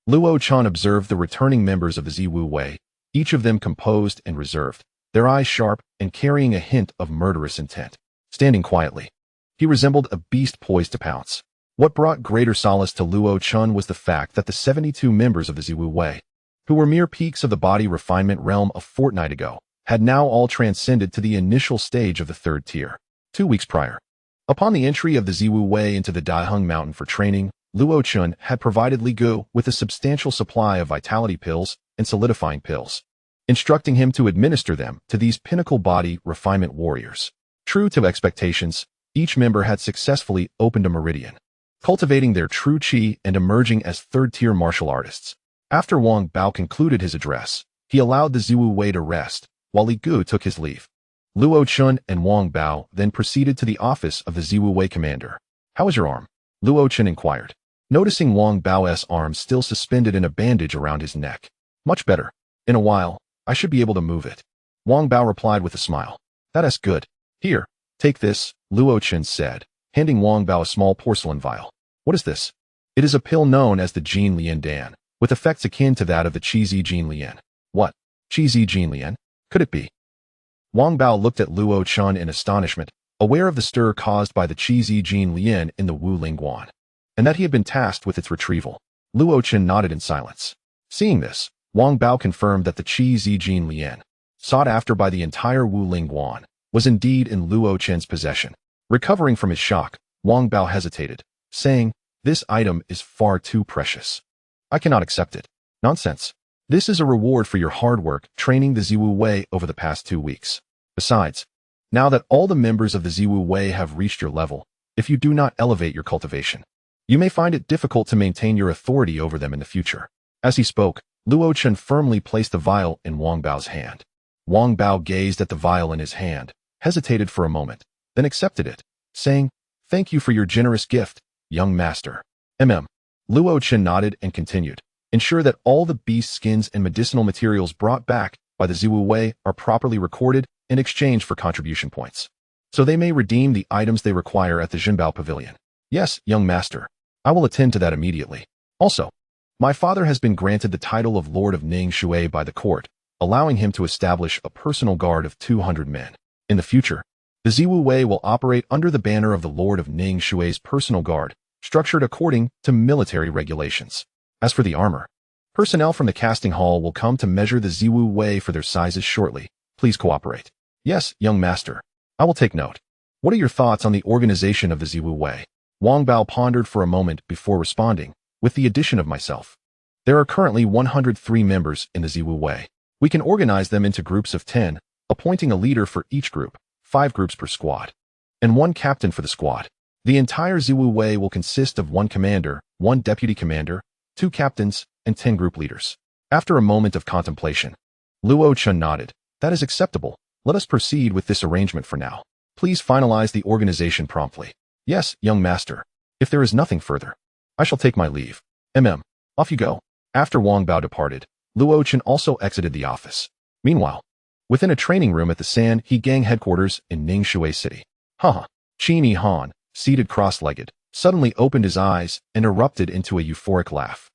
Luo Chen observed the returning members of the Ziwu Wei, each of them composed and reserved, their eyes sharp and carrying a hint of murderous intent. Standing quietly, he resembled a beast poised to pounce. What brought greater solace to Luo Chen was the fact that the 72 members of the Ziwu Wei, who were mere peaks of the body refinement realm a fortnight ago, had now all transcended to the initial stage of the third tier. 2 weeks prior, upon the entry of the Ziwu Wei into the Daheng Mountain for training, Luo Chun had provided Li Gu with a substantial supply of vitality pills and solidifying pills, instructing him to administer them to these pinnacle body refinement warriors. True to expectations, each member had successfully opened a meridian, cultivating their true chi and emerging as third-tier martial artists. After Wang Bao concluded his address, he allowed the Ziwu Wei to rest, while Li Gu took his leave. Luo Chun and Wang Bao then proceeded to the office of the Ziwu Wei commander. "How is your arm?" Luo Chun inquired, noticing Wang Bao's arm still suspended in a bandage around his neck. "Much better. In a while, I should be able to move it." Wang Bao replied with a smile. "That is good. Here, take this," Luo Chun said, handing Wang Bao a small porcelain vial. "What is this?" "It is a pill known as the Jin Lian Dan, with effects akin to that of the Qi Jin Lian." "What? Qi Jin Lian? Could it be?" Wang Bao looked at Luo Chun in astonishment, aware of the stir caused by the Qi Jin Lian in the Wu Lingguan, and that he had been tasked with its retrieval. Luo Chun nodded in silence. Seeing this, Wang Bao confirmed that the Qi Jin Lian, sought after by the entire Wu Lingguan, was indeed in Luo Chun's possession. Recovering from his shock, Wang Bao hesitated, saying, "This item is far too precious. I cannot accept it." "Nonsense. This is a reward for your hard work training the Ziwu Wei over the past 2 weeks. Besides, now that all the members of the Ziwu Wei have reached your level, if you do not elevate your cultivation, you may find it difficult to maintain your authority over them in the future." As he spoke, Luo Chun firmly placed the vial in Wang Bao's hand. Wang Bao gazed at the vial in his hand, hesitated for a moment, then accepted it, saying, "Thank you for your generous gift, young master." Luo Chun nodded and continued, "Ensure that all the beast skins and medicinal materials brought back by the Ziwu Wei are properly recorded in exchange for contribution points, so they may redeem the items they require at the Jinbao Pavilion." "Yes, young master. I will attend to that immediately. Also, my father has been granted the title of Lord of Ning Shui by the court, allowing him to establish a personal guard of 200 men. In the future, the Ziwu Wei will operate under the banner of the Lord of Ning Shui's personal guard, structured according to military regulations. As for the armor, personnel from the casting hall will come to measure the Ziwu Wei for their sizes shortly. Please cooperate." "Yes, young master. I will take note." "What are your thoughts on the organization of the Ziwu Wei?" Wang Bao pondered for a moment before responding, "With the addition of myself, there are currently 103 members in the Ziwu Wei. We can organize them into groups of 10, appointing a leader for each group, 5 groups per squad, and 1 captain for the squad. The entire Ziwu Wei will consist of 1 commander, 1 deputy commander, 2 captains, and 10 group leaders." After a moment of contemplation, Luo Chun nodded. "That is acceptable. Let us proceed with this arrangement for now. Please finalize the organization promptly." "Yes, young master. If there is nothing further, I shall take my leave." Off you go." After Wang Bao departed, Luo Chun also exited the office. Meanwhile, within a training room at the San He Gang headquarters in Ningxue City, Qin Yi Han, seated cross-legged, suddenly opened his eyes and erupted into a euphoric laugh.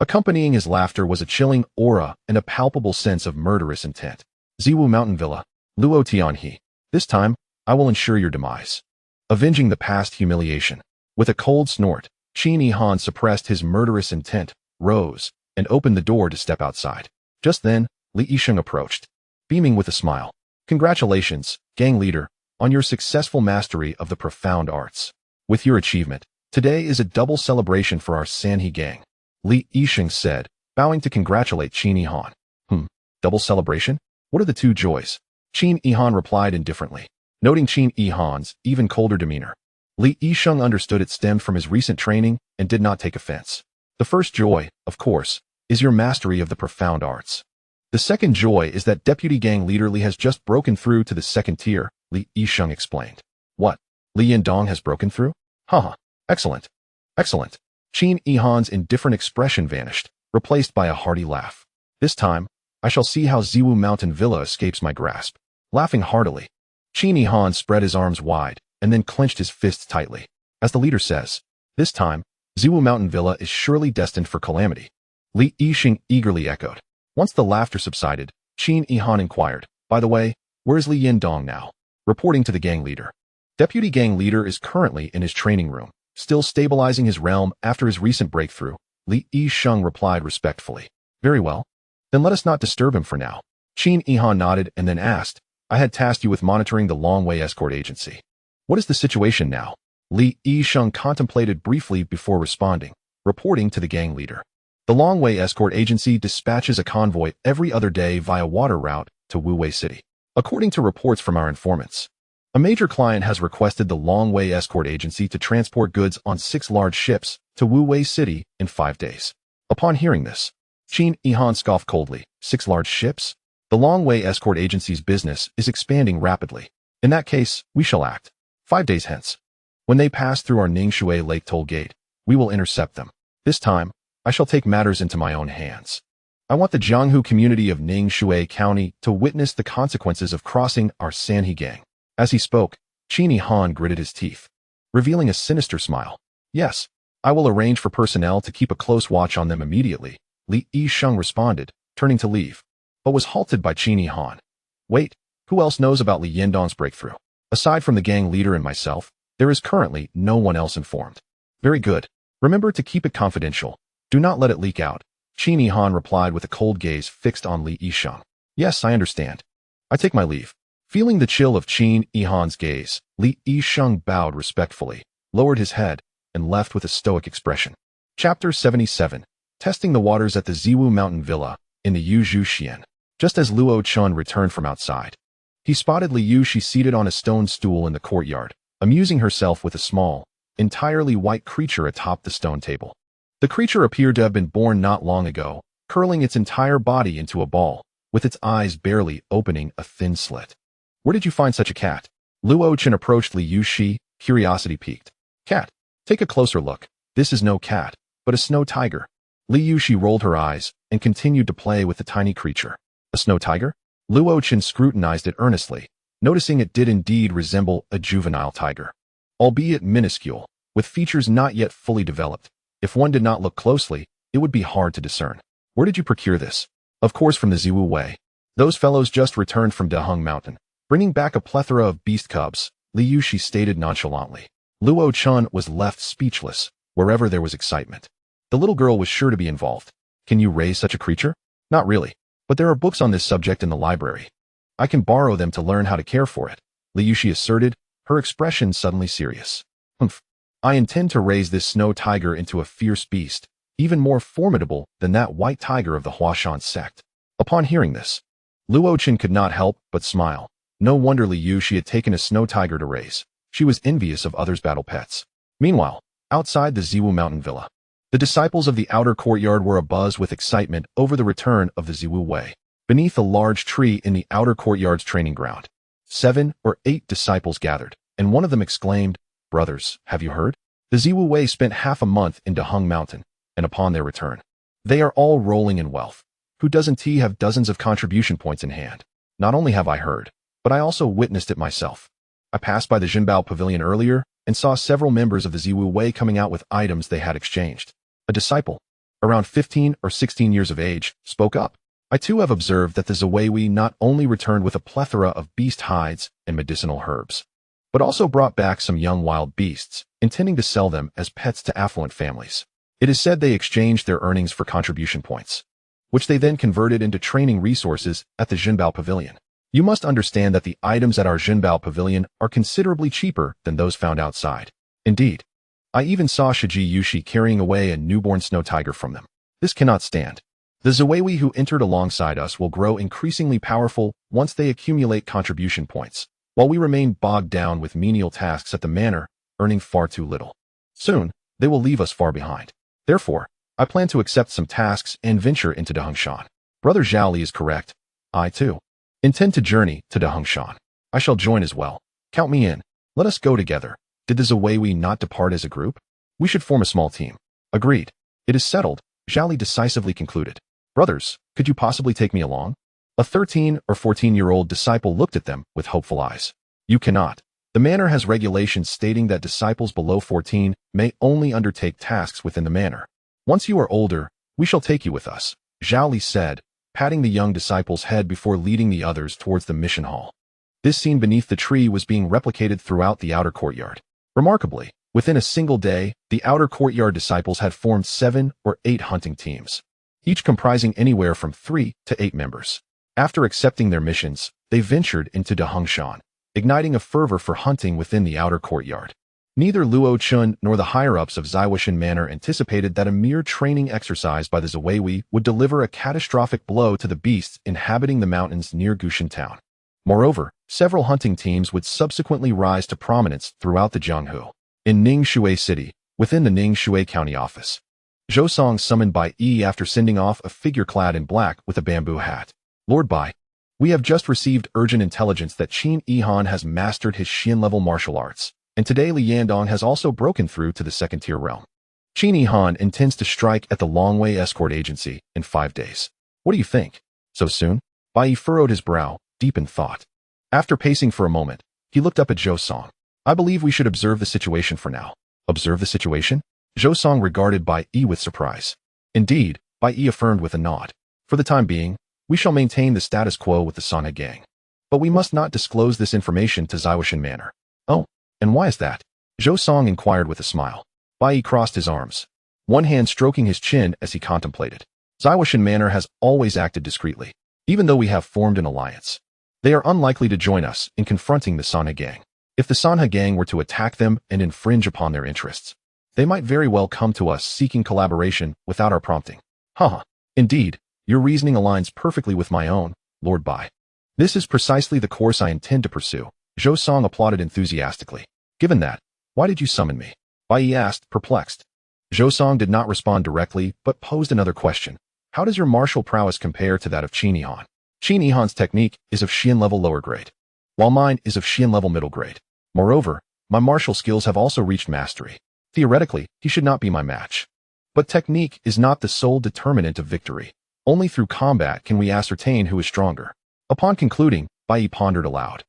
Accompanying his laughter was a chilling aura and a palpable sense of murderous intent. "Ziwu Mountain Villa, Luo Tianhe. This time, I will ensure your demise." Avenging the past humiliation, with a cold snort, Qin Yi Han suppressed his murderous intent, rose, and opened the door to step outside. Just then, Li Yisheng approached, beaming with a smile. "Congratulations, gang leader, on your successful mastery of the profound arts. With your achievement, today is a double celebration for our Sanhe gang," Li Yisheng said, bowing to congratulate Qin Yi Han. Double celebration? What are the 2 joys?" Qin Yi Han replied indifferently, noting Qin Yi Han's even colder demeanor. Li Yisheng understood it stemmed from his recent training and did not take offense. "The first joy, of course, is your mastery of the profound arts. The second joy is that Deputy Gang Leader Li has just broken through to the 2nd tier, Li Yisheng explained. "What? Li Yindong has broken through? Excellent. Excellent." Qin Yi Han's indifferent expression vanished, replaced by a hearty laugh. "This time, I shall see how Ziwu Mountain Villa escapes my grasp." Laughing heartily, Qin Yi Han spread his arms wide and then clenched his fists tightly. "As the leader says, this time, Ziwu Mountain Villa is surely destined for calamity." Li Yisheng eagerly echoed. Once the laughter subsided, Qin Yi Han inquired, "By the way, where's Li Yindong now?" Reporting to the gang leader. "Deputy Gang Leader is currently in his training room, still stabilizing his realm after his recent breakthrough," Li Yisheng replied respectfully. "Very well. Then let us not disturb him for now." Qin Yi Han nodded and then asked, "I had tasked you with monitoring the Longwei Escort Agency. What is the situation now?" Li Yisheng contemplated briefly before responding. reporting to the gang leader. The Longwei escort agency dispatches a convoy every other day via water route to Wuwei City. According to reports from our informants, a major client has requested the Longwei escort agency to transport goods on 6 large ships to Wuwei City in 5 days. Upon hearing this, Qin Yihan scoffed coldly. 6 large ships? The Longwei escort agency's business is expanding rapidly. In that case, we shall act. 5 days hence, when they pass through our Ningshui Lake toll gate, we will intercept them. This time, I shall take matters into my own hands. I want the Jianghu community of Ningshui County to witness the consequences of crossing our Sanhe gang. As he spoke, Qin Yihan gritted his teeth, revealing a sinister smile. Yes, I will arrange for personnel to keep a close watch on them immediately, Li Yisheng responded, turning to leave, but was halted by Qin Yihan. Wait, who else knows about Li Yindong's breakthrough? Aside from the gang leader and myself, there is currently no one else informed. Very good. Remember to keep it confidential. Do not let it leak out, Qin Yihan replied with a cold gaze fixed on Li Yisheng. Yes, I understand. I take my leave. Feeling the chill of Qin Yihan's gaze, Li Yisheng bowed respectfully, lowered his head, and left with a stoic expression. Chapter 77. Testing the waters at the Ziwu Mountain Villa, in the Yuzhu Xian. Just as Luo Chun returned from outside, he spotted Li Yushi seated on a stone stool in the courtyard, amusing herself with a small, entirely white creature atop the stone table. The creature appeared to have been born not long ago, curling its entire body into a ball, with its eyes barely opening a thin slit. Where did you find such a cat? Luo Chun approached Li Yushi, curiosity piqued. Cat. Take a closer look. This is no cat, but a snow tiger. Li Yushi rolled her eyes and continued to play with the tiny creature. A snow tiger? Luo Chun scrutinized it earnestly, noticing it did indeed resemble a juvenile tiger. Albeit minuscule, with features not yet fully developed, if one did not look closely, it would be hard to discern. Where did you procure this? Of course from the Ziwu Way. Those fellows just returned from Dahung Mountain, bringing back a plethora of beast cubs, Li Yushi stated nonchalantly. Luo Chun was left speechless, wherever there was excitement. The little girl was sure to be involved. Can you raise such a creature? Not really, but there are books on this subject in the library. I can borrow them to learn how to care for it, Li Yushi asserted, her expression suddenly serious. Humph. I intend to raise this snow tiger into a fierce beast, even more formidable than that white tiger of the Huashan sect. Upon hearing this, Luo Chun could not help but smile. No wonder Li Yushi had taken a snow tiger to raise. She was envious of others' battle pets. Meanwhile, outside the Ziwu Mountain Villa, the disciples of the outer courtyard were abuzz with excitement over the return of the Ziwu Way. Beneath a large tree in the outer courtyard's training ground, 7 or 8 disciples gathered, and one of them exclaimed, Brothers, have you heard? The Ziwu Way spent half a month in Dahung Mountain, and upon their return, they are all rolling in wealth. Who doesn't have dozens of contribution points in hand? Not only have I heard, but I also witnessed it myself. I passed by the Jinbao Pavilion earlier and saw several members of the Ziwu Way coming out with items they had exchanged. A disciple, around 15 or 16 years of age, spoke up. I too have observed that the Ziwei not only returned with a plethora of beast hides and medicinal herbs, but also brought back some young wild beasts, intending to sell them as pets to affluent families. It is said they exchanged their earnings for contribution points, which they then converted into training resources at the Jinbao Pavilion. You must understand that the items at our Jinbao Pavilion are considerably cheaper than those found outside. Indeed, I even saw Shiji Yushi carrying away a newborn snow tiger from them. This cannot stand. The Ziwei who entered alongside us will grow increasingly powerful once they accumulate contribution points, while we remain bogged down with menial tasks at the manor, earning far too little. Soon, they will leave us far behind. Therefore, I plan to accept some tasks and venture into Dahongshan. Brother Zhao Li is correct. I, too, intend to journey to Dahongshan. I shall join as well. Count me in. Let us go together. Did the Ziwei not depart as a group? We should form a small team. Agreed. It is settled, Zhao Li decisively concluded. Brothers, could you possibly take me along? A 13 or 14-year-old disciple looked at them with hopeful eyes. You cannot. The manor has regulations stating that disciples below 14 may only undertake tasks within the manor. Once you are older, we shall take you with us, Zhao Li said, patting the young disciple's head before leading the others towards the mission hall. This scene beneath the tree was being replicated throughout the outer courtyard. Remarkably, within a single day, the outer courtyard disciples had formed 7 or 8 hunting teams, each comprising anywhere from 3 to 8 members. After accepting their missions, they ventured into Dahongshan, igniting a fervor for hunting within the outer courtyard. Neither Luo Chun nor the higher-ups of Zaiwushan Manor anticipated that a mere training exercise by the Ziwei would deliver a catastrophic blow to the beasts inhabiting the mountains near Gushan town. Moreover, several hunting teams would subsequently rise to prominence throughout the Jianghu. In Ningxue City, within the Ningxue County office, Zhou Song summoned Bai Yi after sending off a figure clad in black with a bamboo hat. Lord Bai, we have just received urgent intelligence that Qin Yihan has mastered his Xian-level martial arts, and today Li Yandong has also broken through to the second-tier realm. Qin Yihan intends to strike at the Longwei Escort Agency in 5 days. What do you think? So soon? Bai Yi furrowed his brow, deep in thought. After pacing for a moment, he looked up at Zhou Song. I believe we should observe the situation for now. Observe the situation? Zhou Song regarded Bai Yi with surprise. Indeed, Bai Yi affirmed with a nod. For the time being, we shall maintain the status quo with the Sanhe gang. But we must not disclose this information to Zaiwushan Manor. Oh, and why is that? Zhou Song inquired with a smile. Bai Yi crossed his arms, one hand stroking his chin as he contemplated. Zaiwushan Manor has always acted discreetly, even though we have formed an alliance. They are unlikely to join us in confronting the Sanhe gang. If the Sanhe gang were to attack them and infringe upon their interests, they might very well come to us seeking collaboration without our prompting. Haha. Indeed, your reasoning aligns perfectly with my own, Lord Bai. This is precisely the course I intend to pursue. Zhou Song applauded enthusiastically. Given that, why did you summon me? Bai Yi asked, perplexed. Zhou Song did not respond directly, but posed another question. How does your martial prowess compare to that of Qin Yihan? Qin Yihan's technique is of Xian level lower grade, while mine is of Xian level middle grade. Moreover, my martial skills have also reached mastery. Theoretically, he should not be my match. But technique is not the sole determinant of victory. Only through combat can we ascertain who is stronger. Upon concluding, Bai Yi pondered aloud.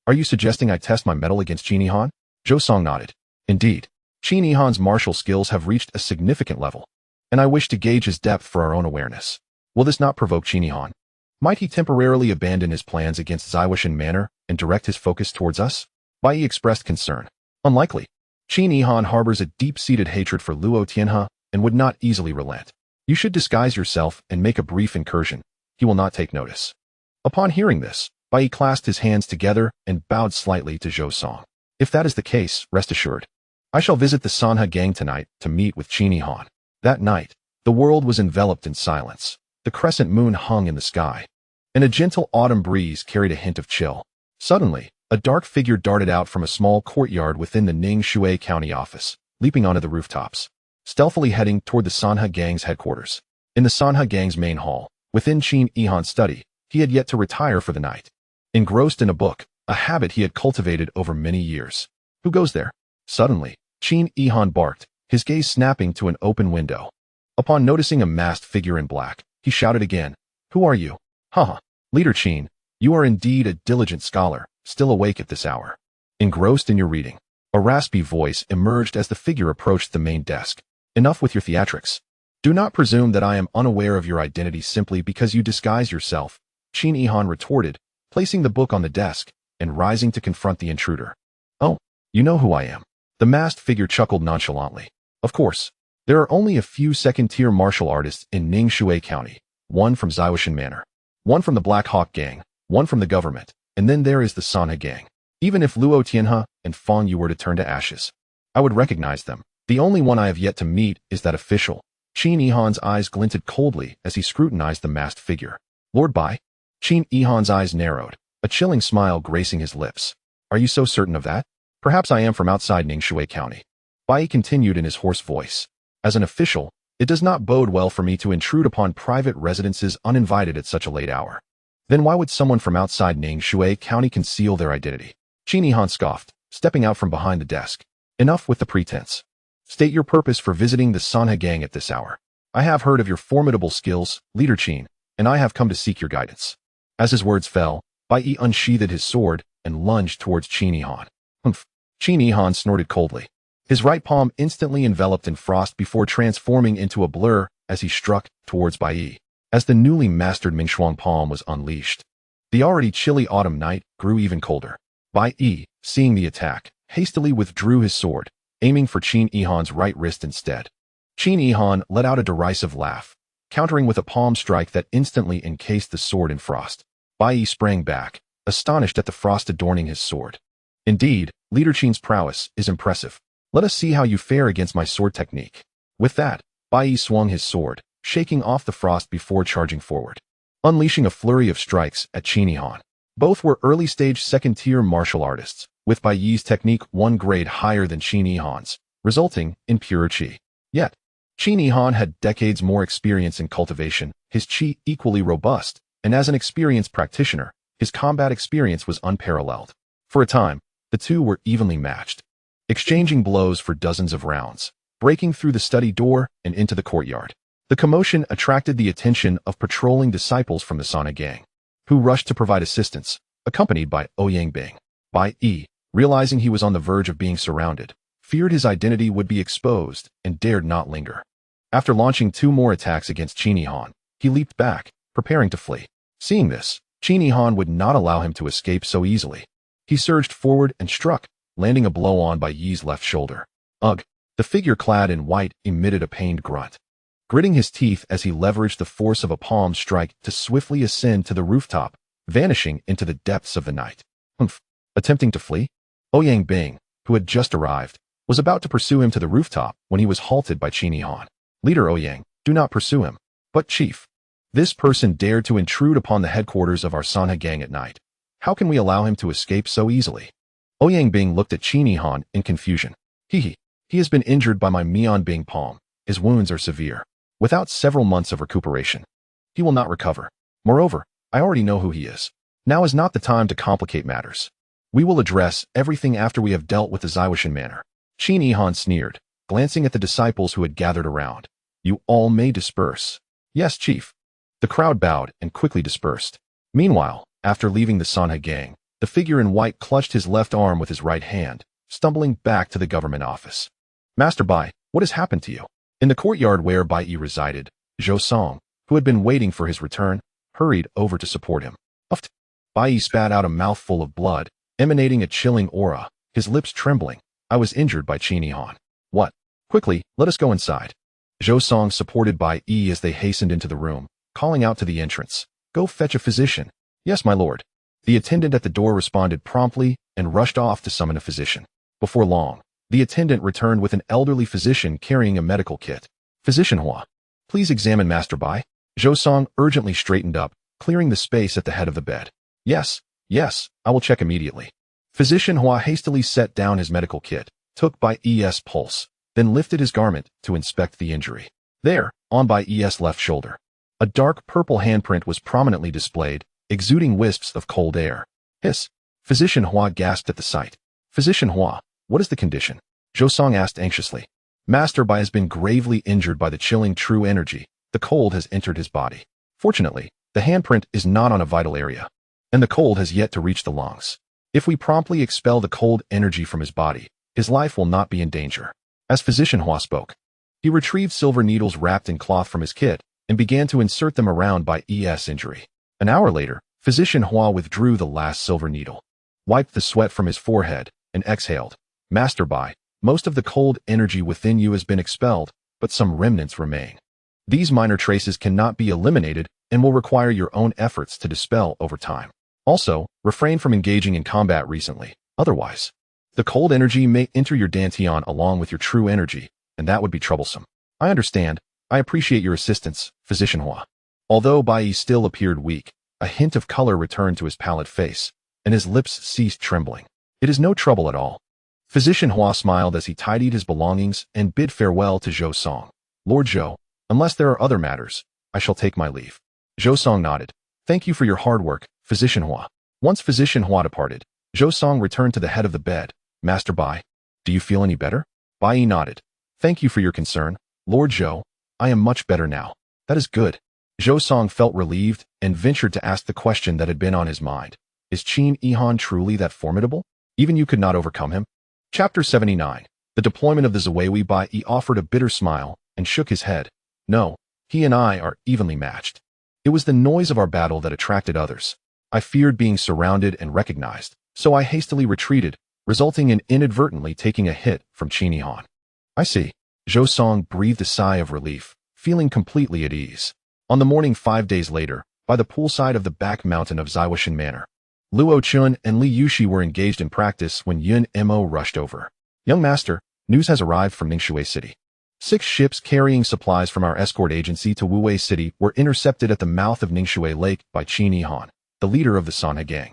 Are you suggesting I test my mettle against Qin Yihan? Zhou Song nodded. Indeed, Qin Yihan's martial skills have reached a significant level, and I wish to gauge his depth for our own awareness. Will this not provoke Qin Yihan? Might he temporarily abandon his plans against Zaiwushan Manor and direct his focus towards us? Bai Yi expressed concern. Unlikely. Qin Yihan harbors a deep-seated hatred for Luo Tianhe and would not easily relent. You should disguise yourself and make a brief incursion. He will not take notice. Upon hearing this, Bai Yi clasped his hands together and bowed slightly to Zhou Song. If that is the case, rest assured, I shall visit the Sanhe gang tonight to meet with Qin Yihan. That night, the world was enveloped in silence. The crescent moon hung in the sky, and a gentle autumn breeze carried a hint of chill. Suddenly, a dark figure darted out from a small courtyard within the Ningxue County office, leaping onto the rooftops, stealthily heading toward the Sanhe gang's headquarters. In the Sanhe gang's main hall, within Qin Yihan's study, he had yet to retire for the night. Engrossed in a book, a habit he had cultivated over many years. Who goes there? Suddenly, Qin Yihan barked, his gaze snapping to an open window. Upon noticing a masked figure in black, he shouted again, Who are you? Haha, Leader Qin, you are indeed a diligent scholar, still awake at this hour. Engrossed in your reading. A raspy voice emerged as the figure approached the main desk. Enough with your theatrics. Do not presume that I am unaware of your identity simply because you disguise yourself, Qin Yihan retorted, placing the book on the desk and rising to confront the intruder. Oh, you know who I am. The masked figure chuckled nonchalantly. Of course, there are only a few second-tier martial artists in Ningxue County, one from Zaiwushan Manor, one from the Black Hawk Gang, one from the government, and then there is the Sanhe Gang. Even if Luo Tianhe and Fang Yu were to turn to ashes, I would recognize them. The only one I have yet to meet is that official. Qin Yihan's eyes glinted coldly as he scrutinized the masked figure. Lord Bai? Qin Yihan's eyes narrowed, a chilling smile gracing his lips. Are you so certain of that? Perhaps I am from outside Ningxue County. Bai continued in his hoarse voice. As an official, it does not bode well for me to intrude upon private residences uninvited at such a late hour. Then why would someone from outside Ningxue County conceal their identity? Qin Yihan scoffed, stepping out from behind the desk. Enough with the pretense. State your purpose for visiting the Sanhe gang at this hour. I have heard of your formidable skills, Leader Qin, and I have come to seek your guidance. As his words fell, Bai Yi unsheathed his sword and lunged towards Qin Yihan. Humph. Qin Yihan snorted coldly. His right palm instantly enveloped in frost before transforming into a blur as he struck towards Bai Yi. As the newly mastered Mingshuang palm was unleashed, the already chilly autumn night grew even colder. Bai Yi, seeing the attack, hastily withdrew his sword, aiming for Qin Yihan's right wrist instead. Qin Yihan let out a derisive laugh, countering with a palm strike that instantly encased the sword in frost. Bai Yi sprang back, astonished at the frost adorning his sword. Indeed, Leader Qin's prowess is impressive. Let us see how you fare against my sword technique. With that, Bai Yi swung his sword, shaking off the frost before charging forward, unleashing a flurry of strikes at Qin Yi Han. Both were early-stage second-tier martial artists, with Bai Yi's technique one grade higher than Qin Yi Han's, resulting in pure qi. Yet, Qin Yi Han had decades more experience in cultivation, his qi equally robust, and as an experienced practitioner, his combat experience was unparalleled. For a time, the two were evenly matched, exchanging blows for dozens of rounds, breaking through the study door and into the courtyard. The commotion attracted the attention of patrolling disciples from the Sana gang, who rushed to provide assistance, accompanied by Ouyang. Bai Yi, realizing he was on the verge of being surrounded, feared his identity would be exposed and dared not linger. After launching 2 more attacks against Qin Yi Han, he leaped back, preparing to flee. Seeing this, Qin Yi Han would not allow him to escape so easily. He surged forward and struck, landing a blow on Bai Yi's left shoulder. Ugh! The figure clad in white emitted a pained grunt, gritting his teeth as he leveraged the force of a palm strike to swiftly ascend to the rooftop, vanishing into the depths of the night. Attempting to flee? Ouyang, who had just arrived, was about to pursue him to the rooftop when he was halted by Qin Yi Han. Leader Ouyang, do not pursue him. But chief, this person dared to intrude upon the headquarters of our Sanha gang at night. How can we allow him to escape so easily? Ouyang looked at Qin Yi Han in confusion. He has been injured by my Mian Bing palm. His wounds are severe. Without several months of recuperation, he will not recover. Moreover, I already know who he is. Now is not the time to complicate matters. We will address everything after we have dealt with the Zaiwashan Manor. Qin Yi Han sneered, glancing at the disciples who had gathered around. You all may disperse. Yes, chief. The crowd bowed and quickly dispersed. Meanwhile, after leaving the Sanha gang, the figure in white clutched his left arm with his right hand, stumbling back to the government office. Master Bai, what has happened to you? In the courtyard where Bai Yi resided, Zhou Song, who had been waiting for his return, hurried over to support him. Uffed! Bai Yi spat out a mouthful of blood, emanating a chilling aura, his lips trembling. I was injured by Qin Yi Han. What? Quickly, let us go inside. Zhou Song supported Bai Yi as they hastened into the room, calling out to the entrance. Go fetch a physician. Yes, my lord. The attendant at the door responded promptly and rushed off to summon a physician. Before long, the attendant returned with an elderly physician carrying a medical kit. Physician Hua, please examine Master Bai. Zhou Song urgently straightened up, clearing the space at the head of the bed. Yes, I will check immediately. Physician Hua hastily set down his medical kit, took Bai Yi's pulse, then lifted his garment to inspect the injury. There, on Bai Yi's left shoulder, a dark purple handprint was prominently displayed, exuding wisps of cold air. Hiss! Physician Hua gasped at the sight. Physician Hua, what is the condition? Zhou Song asked anxiously. Master Bai has been gravely injured by the chilling true energy. The cold has entered his body. Fortunately, the handprint is not on a vital area, and the cold has yet to reach the lungs. If we promptly expel the cold energy from his body, his life will not be in danger. As Physician Hua spoke, he retrieved silver needles wrapped in cloth from his kit and began to insert them around Bai Yi's injury. An hour later, Physician Hua withdrew the last silver needle, wiped the sweat from his forehead, and exhaled. Master Bai, most of the cold energy within you has been expelled, but some remnants remain. These minor traces cannot be eliminated and will require your own efforts to dispel over time. Also, refrain from engaging in combat recently. Otherwise, the cold energy may enter your dantian along with your true energy, and that would be troublesome. I understand. I appreciate your assistance, Physician Hua. Although Bai Yi still appeared weak, a hint of color returned to his pallid face, and his lips ceased trembling. It is no trouble at all. Physician Hua smiled as he tidied his belongings and bid farewell to Zhou Song. Lord Zhou, unless there are other matters, I shall take my leave. Zhou Song nodded. Thank you for your hard work, Physician Hua. Once Physician Hua departed, Zhou Song returned to the head of the bed. Master Bai, do you feel any better? Bai Yi nodded. Thank you for your concern, Lord Zhou. I am much better now. That is good. Zhou Song felt relieved and ventured to ask the question that had been on his mind. Is Qin Yi Han truly that formidable? Even you could not overcome him? Chapter 79. The deployment of the Zawewi. Bai Yi offered a bitter smile and shook his head. No, he and I are evenly matched. It was the noise of our battle that attracted others. I feared being surrounded and recognized, so I hastily retreated, resulting in inadvertently taking a hit from Qin Yi Han. I see. Zhou Song breathed a sigh of relief, feeling completely at ease. On the morning 5 days later, by the poolside of the back mountain of Zaiwashan Manor, Luo Chun and Li Yushi were engaged in practice when Yun Mo rushed over. Young master, News has arrived from Ningxue City. 6 ships carrying supplies from our escort agency to Wuwei City were intercepted at the mouth of Ningxue Lake by Qin Yihan, the leader of the Sanhe gang.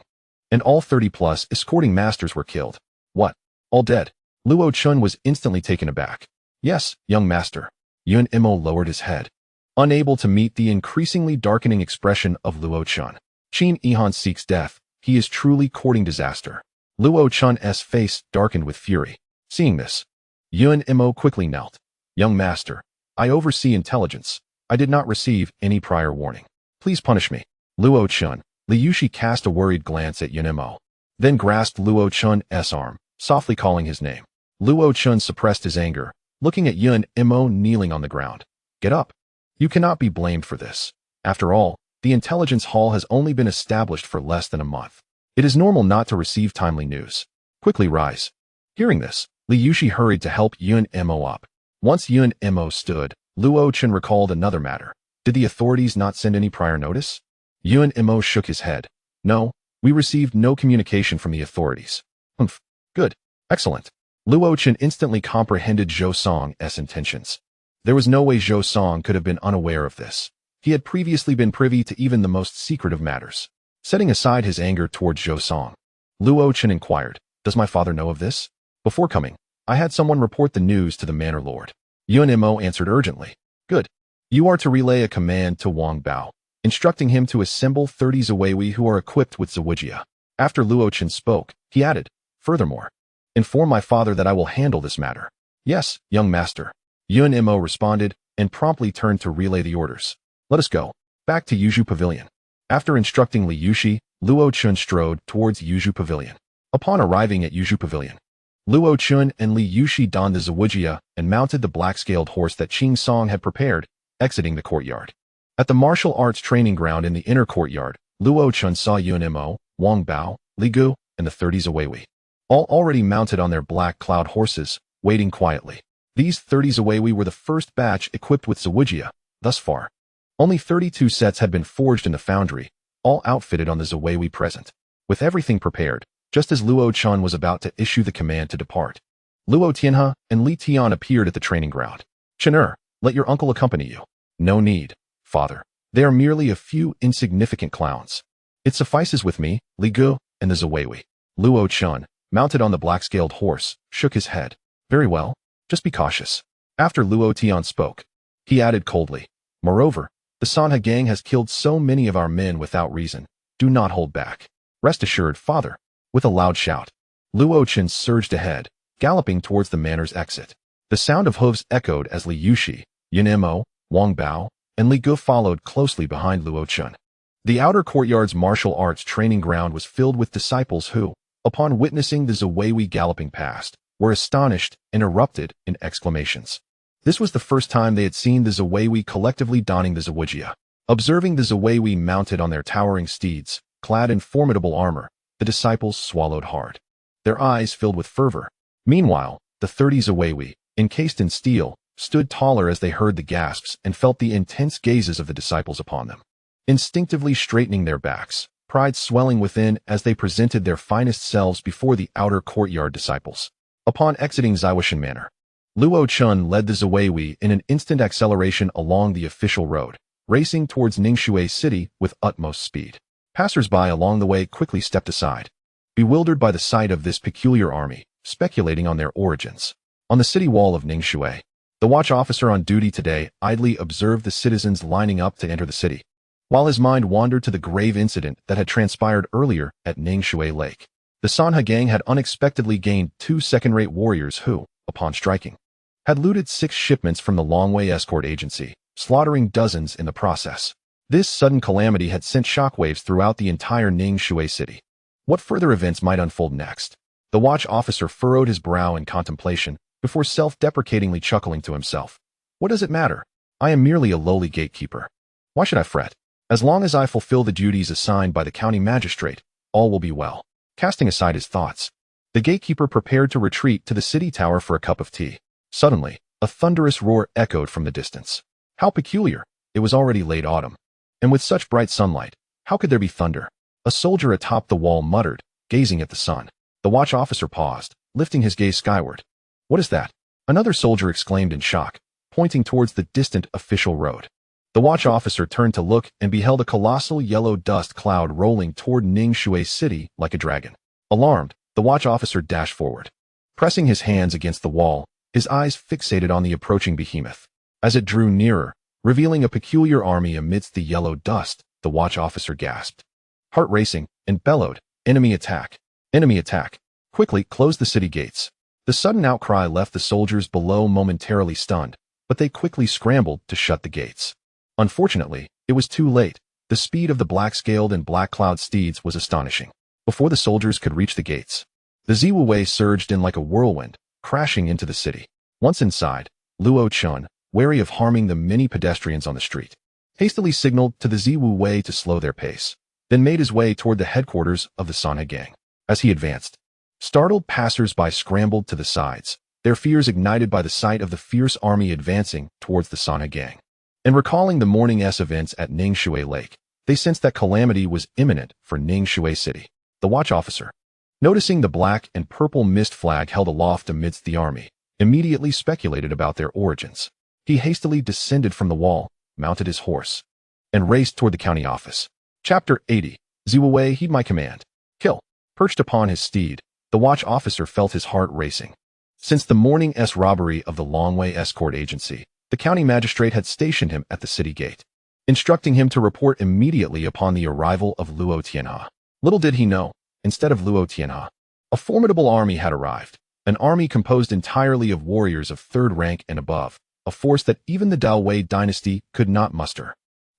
And all 30-plus escorting masters were killed. What? All dead? Luo Chun was instantly taken aback. Yes, young master. Yun Imo lowered his head, unable to meet the increasingly darkening expression of Luo Chun. Qin Yihan seeks death. He is truly courting disaster. Luo Chun's face darkened with fury. Seeing this, Yun Imo quickly knelt. Young master, I oversee intelligence. I did not receive any prior warning. Please punish me. Luo Chun. Li Yushi cast a worried glance at Yun Imo, then grasped Luo Chun's arm, softly calling his name. Luo Chun suppressed his anger, looking at Yun Imo kneeling on the ground. Get up. You cannot be blamed for this. After all, the intelligence hall has only been established for less than a month. It is normal not to receive timely news. Quickly rise. Hearing this, Li Yushi hurried to help Yun Imo up. Once Yun Imo stood, Luo Chun recalled another matter. Did the authorities not send any prior notice? Yun Imo shook his head. No, we received no communication from the authorities. Humph. Good. Excellent. Luo Chun instantly comprehended Zhou Song's intentions. There was no way Zhou Song could have been unaware of this. He had previously been privy to even the most secret of matters. Setting aside his anger towards Zhou Song, Luo Chun inquired, does my father know of this? Before coming, I had someone report the news to the Manor Lord. Yun Imo answered urgently. Good. You are to relay a command to Wang Bao, instructing him to assemble 30 Ziwei who are equipped with Ziwijia. After Luo Chun spoke, he added, furthermore, inform my father that I will handle this matter. Yes, young master. Yun Imo responded and promptly turned to relay the orders. Let us go. Back to Yuzhu Pavilion. After instructing Li Yushi, Luo Chun strode towards Yuzhu Pavilion. Upon arriving at Yuzhu Pavilion, Luo Chun and Li Yushi donned the Ziwijia and mounted the black-scaled horse that Qing Song had prepared, exiting the courtyard. At the martial arts training ground in the inner courtyard, Luo Chun saw Yun Imo, Wang Bao, Li Gu, and the 30 Ziwei, all already mounted on their black cloud horses, waiting quietly. These 30 Ziwei were the first batch equipped with Ziwijia. Thus far, only 32 sets had been forged in the foundry, all outfitted on the Ziwei present. With everything prepared, just as Luo Chun was about to issue the command to depart, Luo Tianhe and Li Tian appeared at the training ground. Chen, let your uncle accompany you. No need, father. They are merely a few insignificant clowns. It suffices with me, Li Gu, and the Ziwei. Luo Chun, mounted on the black-scaled horse, shook his head. Very well, just be cautious. After Luo Tian spoke, he added coldly, moreover, the Sanhe gang has killed so many of our men without reason. Do not hold back. Rest assured, father. With a loud shout, Luo Chun surged ahead, galloping towards the manor's exit. The sound of hooves echoed as Li Yushi, Yun Imo, Wang Bao, and Li Gu followed closely behind Luo Chun. The outer courtyard's martial arts training ground was filled with disciples who, upon witnessing the Ziwei galloping past, were astonished and erupted in exclamations. This was the first time they had seen the Ziwei collectively donning the Ziwijia. Observing the Ziwei mounted on their towering steeds, clad in formidable armor, the disciples swallowed hard. Their eyes filled with fervor. Meanwhile, the 30 Ziwei, encased in steel, stood taller as they heard the gasps and felt the intense gazes of the disciples upon them. Instinctively straightening their backs, pride swelling within as they presented their finest selves before the outer courtyard disciples. Upon exiting Ziwishan Manor, Luo Chun led the Ziwei in an instant acceleration along the official road, racing towards Ningxue City with utmost speed. Passers-by along the way quickly stepped aside, bewildered by the sight of this peculiar army, speculating on their origins. On the city wall of Ningxue, the watch officer on duty today idly observed the citizens lining up to enter the city, while his mind wandered to the grave incident that had transpired earlier at Ningxue Lake. The Sanhe gang had unexpectedly gained 2 second-rate warriors who, upon striking, had looted 6 shipments from the Longwei escort agency, slaughtering dozens in the process. This sudden calamity had sent shockwaves throughout the entire Ningxue city. What further events might unfold next? The watch officer furrowed his brow in contemplation before self-deprecatingly chuckling to himself. What does it matter? I am merely a lowly gatekeeper. Why should I fret? As long as I fulfill the duties assigned by the county magistrate, all will be well. Casting aside his thoughts, the gatekeeper prepared to retreat to the city tower for a cup of tea. Suddenly, a thunderous roar echoed from the distance. How peculiar! It was already late autumn. And with such bright sunlight, how could there be thunder? A soldier atop the wall muttered, gazing at the sun. The watch officer paused, lifting his gaze skyward. What is that? Another soldier exclaimed in shock, pointing towards the distant official road. The watch officer turned to look and beheld a colossal yellow dust cloud rolling toward Ningxue City like a dragon. Alarmed, the watch officer dashed forward. Pressing his hands against the wall, his eyes fixated on the approaching behemoth. As it drew nearer, revealing a peculiar army amidst the yellow dust, the watch officer gasped. Heart racing, and bellowed, "Enemy attack! Enemy attack! Quickly close the city gates." The sudden outcry left the soldiers below momentarily stunned, but they quickly scrambled to shut the gates. Unfortunately, it was too late. The speed of the black-scaled and black-cloud steeds was astonishing. Before the soldiers could reach the gates, the Ziwu surged in like a whirlwind, crashing into the city. Once inside, Luo Chun, wary of harming the many pedestrians on the street, hastily signaled to the Ziwu to slow their pace, then made his way toward the headquarters of the Sanhe gang. As he advanced, startled passers-by scrambled to the sides, their fears ignited by the sight of the fierce army advancing towards the Sanhe gang. And recalling the morning's events at Ningxue Lake, they sensed that calamity was imminent for Ningxue City. The watch officer, noticing the black and purple mist flag held aloft amidst the army, immediately speculated about their origins. He hastily descended from the wall, mounted his horse, and raced toward the county office. Chapter 80. Ziwu, heed my command. Kill. Perched upon his steed, the watch officer felt his heart racing. Since the morning's robbery of the Longwei escort agency, the county magistrate had stationed him at the city gate, instructing him to report immediately upon the arrival of Luo Tianhe. Little did he know, instead of Luo Tianhe, a formidable army had arrived, an army composed entirely of warriors of third rank and above, a force that even the Daowei dynasty could not muster.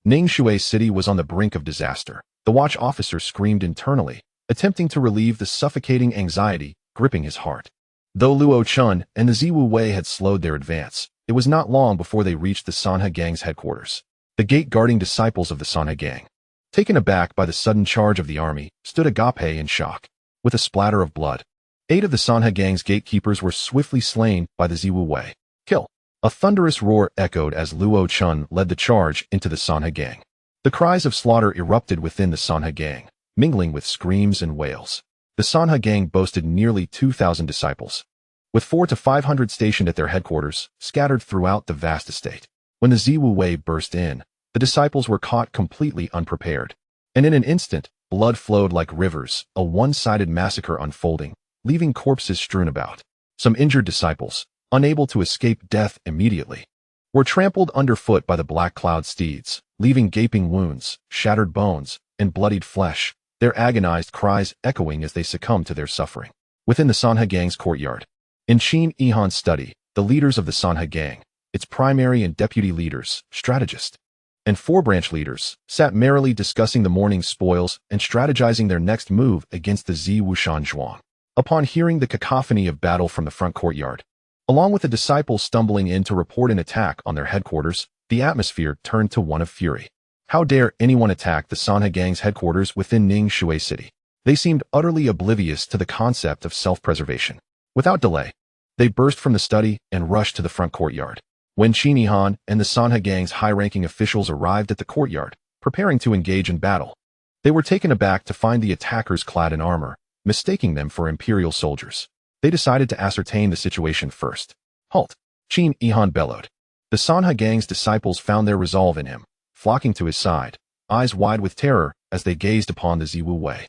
Ningxue City was on the brink of disaster. The watch officer screamed internally, attempting to relieve the suffocating anxiety gripping his heart. Though Luo Chun and the Ziwu had slowed their advance, it was not long before they reached the Sanhe gang's headquarters. The gate-guarding disciples of the Sanhe gang, taken aback by the sudden charge of the army, stood agape in shock. With a splatter of blood, 8 of the Sanhe gang's gatekeepers were swiftly slain by the Ziwu. Kill! A thunderous roar echoed as Luo Chun led the charge into the Sanhe gang. The cries of slaughter erupted within the Sanhe gang, mingling with screams and wails. The Sanhe gang boasted nearly 2,000 disciples, with 400 to 500 stationed at their headquarters, scattered throughout the vast estate. When the Ziwu burst in, the disciples were caught completely unprepared, and in an instant, blood flowed like rivers, a one-sided massacre unfolding, leaving corpses strewn about. Some injured disciples, unable to escape death immediately, were trampled underfoot by the black cloud steeds, leaving gaping wounds, shattered bones, and bloodied flesh, their agonized cries echoing as they succumbed to their suffering. Within the Sanhe gang's courtyard, in Qin Yihan's study, the leaders of the Sanhe gang, its primary and deputy leaders, strategists, and 4 branch leaders, sat merrily discussing the morning's spoils and strategizing their next move against the Ziwu Zhuang. Upon hearing the cacophony of battle from the front courtyard, along with the disciples stumbling in to report an attack on their headquarters, the atmosphere turned to one of fury. How dare anyone attack the Sanhe gang's headquarters within Ningxue City? They seemed utterly oblivious to the concept of self-preservation. Without delay, they burst from the study and rushed to the front courtyard. When Qin Yihan and the Sanhe gang's high-ranking officials arrived at the courtyard, preparing to engage in battle, they were taken aback to find the attackers clad in armor, mistaking them for imperial soldiers. They decided to ascertain the situation first. Halt! Qin Yihan bellowed. The Sanhe gang's disciples found their resolve in him, flocking to his side, eyes wide with terror as they gazed upon the Ziwu.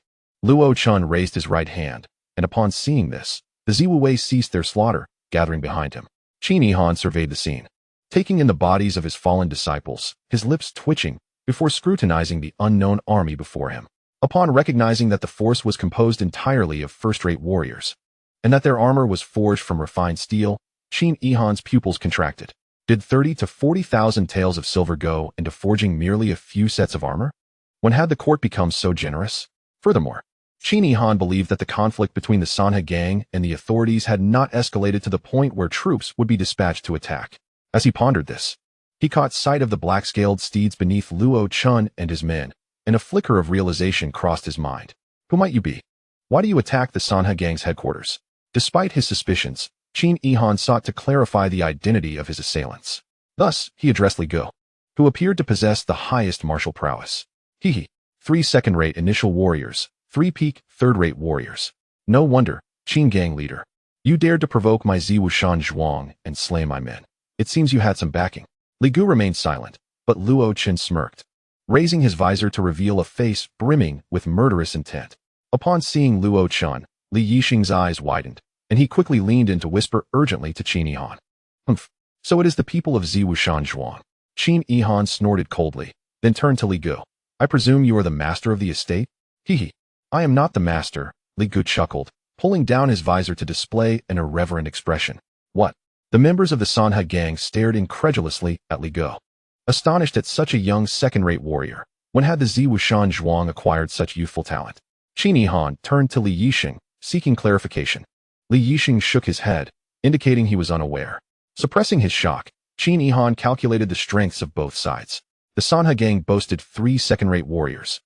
Luo Chun raised his right hand, and upon seeing this, the Ziwu ceased their slaughter, gathering behind him. Qin Yihan surveyed the scene, taking in the bodies of his fallen disciples, his lips twitching, before scrutinizing the unknown army before him. Upon recognizing that the force was composed entirely of first-rate warriors, and that their armor was forged from refined steel, Qin Yihan's pupils contracted. Did 30,000 to 40,000 taels of silver go into forging merely a few sets of armor? When had the court become so generous? Furthermore, Qin Yihan believed that the conflict between the Sanhe gang and the authorities had not escalated to the point where troops would be dispatched to attack. As he pondered this, he caught sight of the black-scaled steeds beneath Luo Chun and his men, and a flicker of realization crossed his mind. Who might you be? Why do you attack the Sanhe gang's headquarters? Despite his suspicions, Qin Yihan sought to clarify the identity of his assailants. Thus, he addressed Li Go, who appeared to possess the highest martial prowess. 3 second-rate initial warriors, 3 peak third-rate warriors. No wonder, Qin gang leader. You dared to provoke my Ziwushan Zhuang and slay my men. It seems you had some backing. Li Gu remained silent, but Luo Chen smirked, raising his visor to reveal a face brimming with murderous intent. Upon seeing Luo Chen, Li Yixing's eyes widened, and he quickly leaned in to whisper urgently to Qin Yihan. Humph. So it is the people of Ziwushan Zhuang. Qin Yihan snorted coldly, then turned to Li Gu. I presume you are the master of the estate? Hee. I am not the master, Li Gu chuckled, pulling down his visor to display an irreverent expression. What? The members of the Sanhe gang stared incredulously at Li Gu, astonished at such a young second-rate warrior. When had the Ziwushan Zhuang acquired such youthful talent? Qin Yihan turned to Li Yixing, seeking clarification. Li Yixing shook his head, indicating he was unaware. Suppressing his shock, Qin Yihan calculated the strengths of both sides. The Sanhe gang boasted 3 second-rate warriors,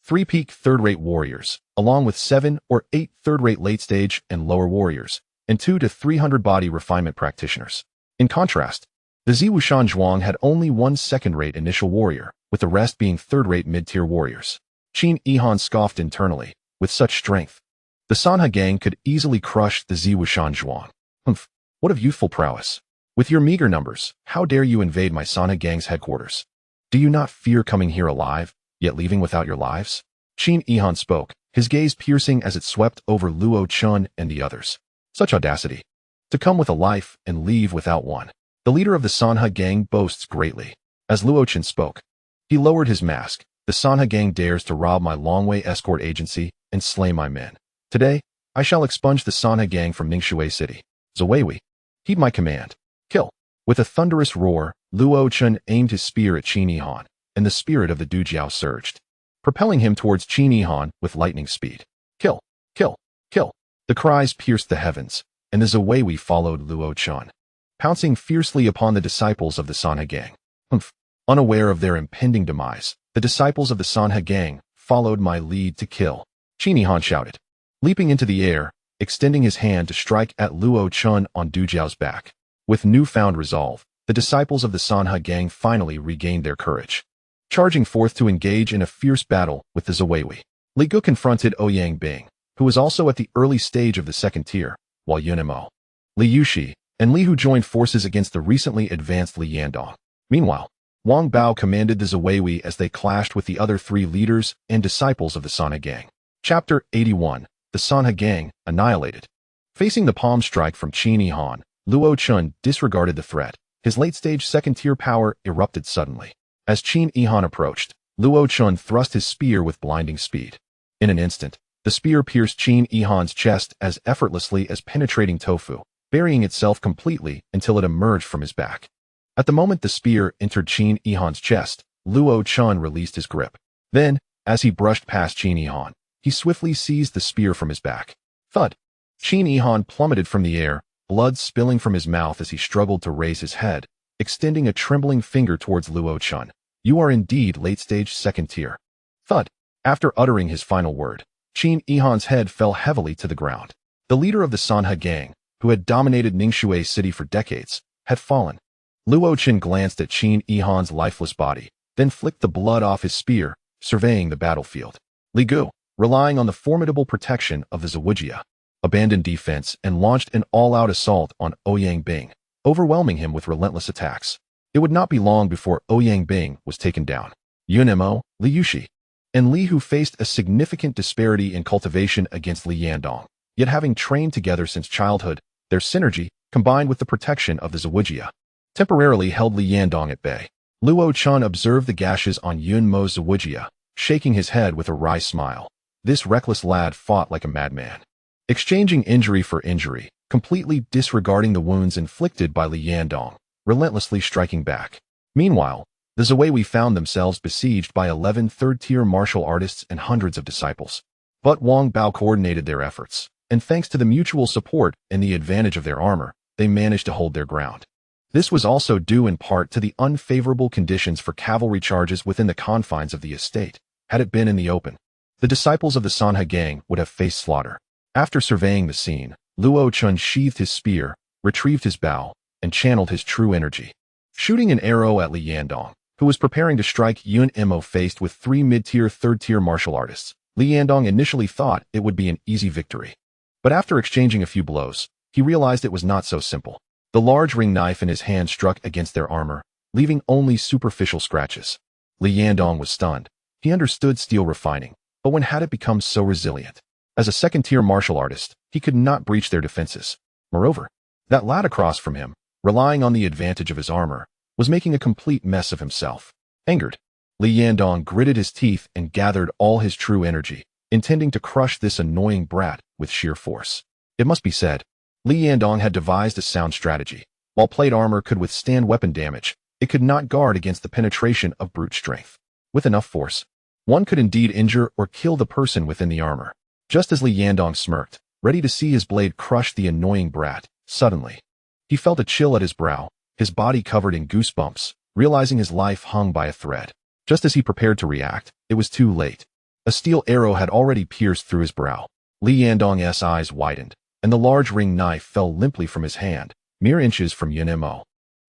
3 peak third-rate warriors, along with 7 or 8 third-rate late-stage and lower warriors, and 200 to 300 body refinement practitioners. In contrast, the Ziwushan Zhuang had only 1 second-rate initial warrior, with the rest being third-rate mid-tier warriors. Qin Yihan scoffed internally. With such strength, the Sanhe gang could easily crush the Ziwushan Zhuang. Humph, what of youthful prowess? With your meager numbers, how dare you invade my Sanhe gang's headquarters? Do you not fear coming here alive, yet leaving without your lives? Qin Yihan spoke, his gaze piercing as it swept over Luo Chen and the others. Such audacity. To come with a life and leave without one. The leader of the Sanhe gang boasts greatly. As Luo Chen spoke, he lowered his mask. The Sanhe gang dares to rob my Longwei escort agency and slay my men. Today, I shall expunge the Sanhe gang from Ningxue City. Zuweiwei, heed my command. Kill. With a thunderous roar, Luo Chen aimed his spear at Qin Yihan, and the spirit of the Dujiao surged, propelling him towards Qin Yihan with lightning speed. Kill. Kill. Kill. The cries pierced the heavens, and the Zuweiwei followed Luo Chen, pouncing fiercely upon the disciples of the Sanhe gang. Humph. Unaware of their impending demise, the disciples of the Sanhe gang followed my lead to kill. Qin Yihan shouted, leaping into the air, extending his hand to strike at Luo Chen on Dujiao's back. With newfound resolve, the disciples of the Sanhe gang finally regained their courage, charging forth to engage in a fierce battle with the Zuweiwei. Li Gu confronted Ouyang Bing, who was also at the early stage of the second tier, while Yunemo, Li Yuxi, and Li Hu joined forces against the recently advanced Li Yandong. Meanwhile, Wang Bao commanded the Zuweiwei as they clashed with the other 3 leaders and disciples of the Sanhe gang. Chapter 81. The Sanhe gang annihilated. Facing the palm strike from Qin Yihan, Luo Chen disregarded the threat. His late-stage second-tier power erupted suddenly. As Qin Yihan approached, Luo Chen thrust his spear with blinding speed. In an instant, the spear pierced Qin Yihan's chest as effortlessly as penetrating tofu, burying itself completely until it emerged from his back. At the moment the spear entered Qin Yihan's chest, Luo Chen released his grip. Then, as he brushed past Qin Yihan, he swiftly seized the spear from his back. Thud! Qin Yihan plummeted from the air, blood spilling from his mouth as he struggled to raise his head, extending a trembling finger towards Luo Chen. You are indeed late-stage second tier. Thud! After uttering his final word, Qin Yihan's head fell heavily to the ground. The leader of the Sanhe gang, who had dominated Ningxue City for decades, had fallen. Luo Chen glanced at Qin Yihan's lifeless body, then flicked the blood off his spear, surveying the battlefield. Li Gu, relying on the formidable protection of the Zawujia, abandoned defense and launched an all-out assault on Ouyang Bing, overwhelming him with relentless attacks. It would not be long before Ouyang Bing was taken down. Yunemo, Li Yuxi, and Li Hu faced a significant disparity in cultivation against Li Yandong, yet having trained together since childhood, their synergy, combined with the protection of the Zawujia, temporarily held Li Yandong at bay. Luo Chen observed the gashes on Yunmo's Zawujia, shaking his head with a wry smile. This reckless lad fought like a madman, exchanging injury for injury, completely disregarding the wounds inflicted by Li Yandong, relentlessly striking back. Meanwhile, the Zuweiwei found themselves besieged by 11 third-tier martial artists and hundreds of disciples. But Wang Bao coordinated their efforts, and thanks to the mutual support and the advantage of their armor, they managed to hold their ground. This was also due in part to the unfavorable conditions for cavalry charges within the confines of the estate. Had it been in the open, the disciples of the Sanhe gang would have faced slaughter. After surveying the scene, Luo Chen sheathed his spear, retrieved his bow, and channeled his true energy, shooting an arrow at Li Yandong, who was preparing to strike Yun Emo faced with 3 mid-tier third-tier martial artists. Li Yandong initially thought it would be an easy victory. But after exchanging a few blows, he realized it was not so simple. The large ring knife in his hand struck against their armor, leaving only superficial scratches. Li Yandong was stunned. He understood steel refining, but when had it become so resilient? As a second-tier martial artist, he could not breach their defenses. Moreover, that lad across from him, relying on the advantage of his armor, was making a complete mess of himself. Angered, Li Yandong gritted his teeth and gathered all his true energy, intending to crush this annoying brat with sheer force. It must be said, Li Yandong had devised a sound strategy. While plate armor could withstand weapon damage, it could not guard against the penetration of brute strength. With enough force, one could indeed injure or kill the person within the armor. Just as Li Yandong smirked, ready to see his blade crush the annoying brat, suddenly, he felt a chill at his brow, his body covered in goosebumps, realizing his life hung by a thread. Just as he prepared to react, it was too late. A steel arrow had already pierced through his brow. Li Yandong's eyes widened, and the large ring knife fell limply from his hand, mere inches from Yun Mo.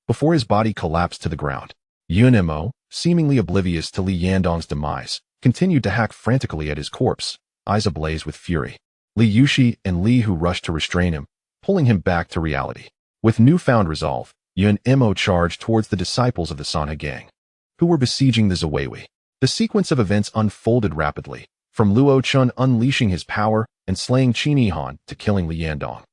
Before his body collapsed to the ground, Yun Mo, seemingly oblivious to Li Yandong's demise, continued to hack frantically at his corpse, eyes ablaze with fury. Li Yushi and Li Hu rushed to restrain him, pulling him back to reality. With newfound resolve, Yun Mo charged towards the disciples of the Sanhe gang, who were besieging the Zaweiwi. The sequence of events unfolded rapidly, from Luo Chun unleashing his power and slaying Qin Han to killing Li Yandong.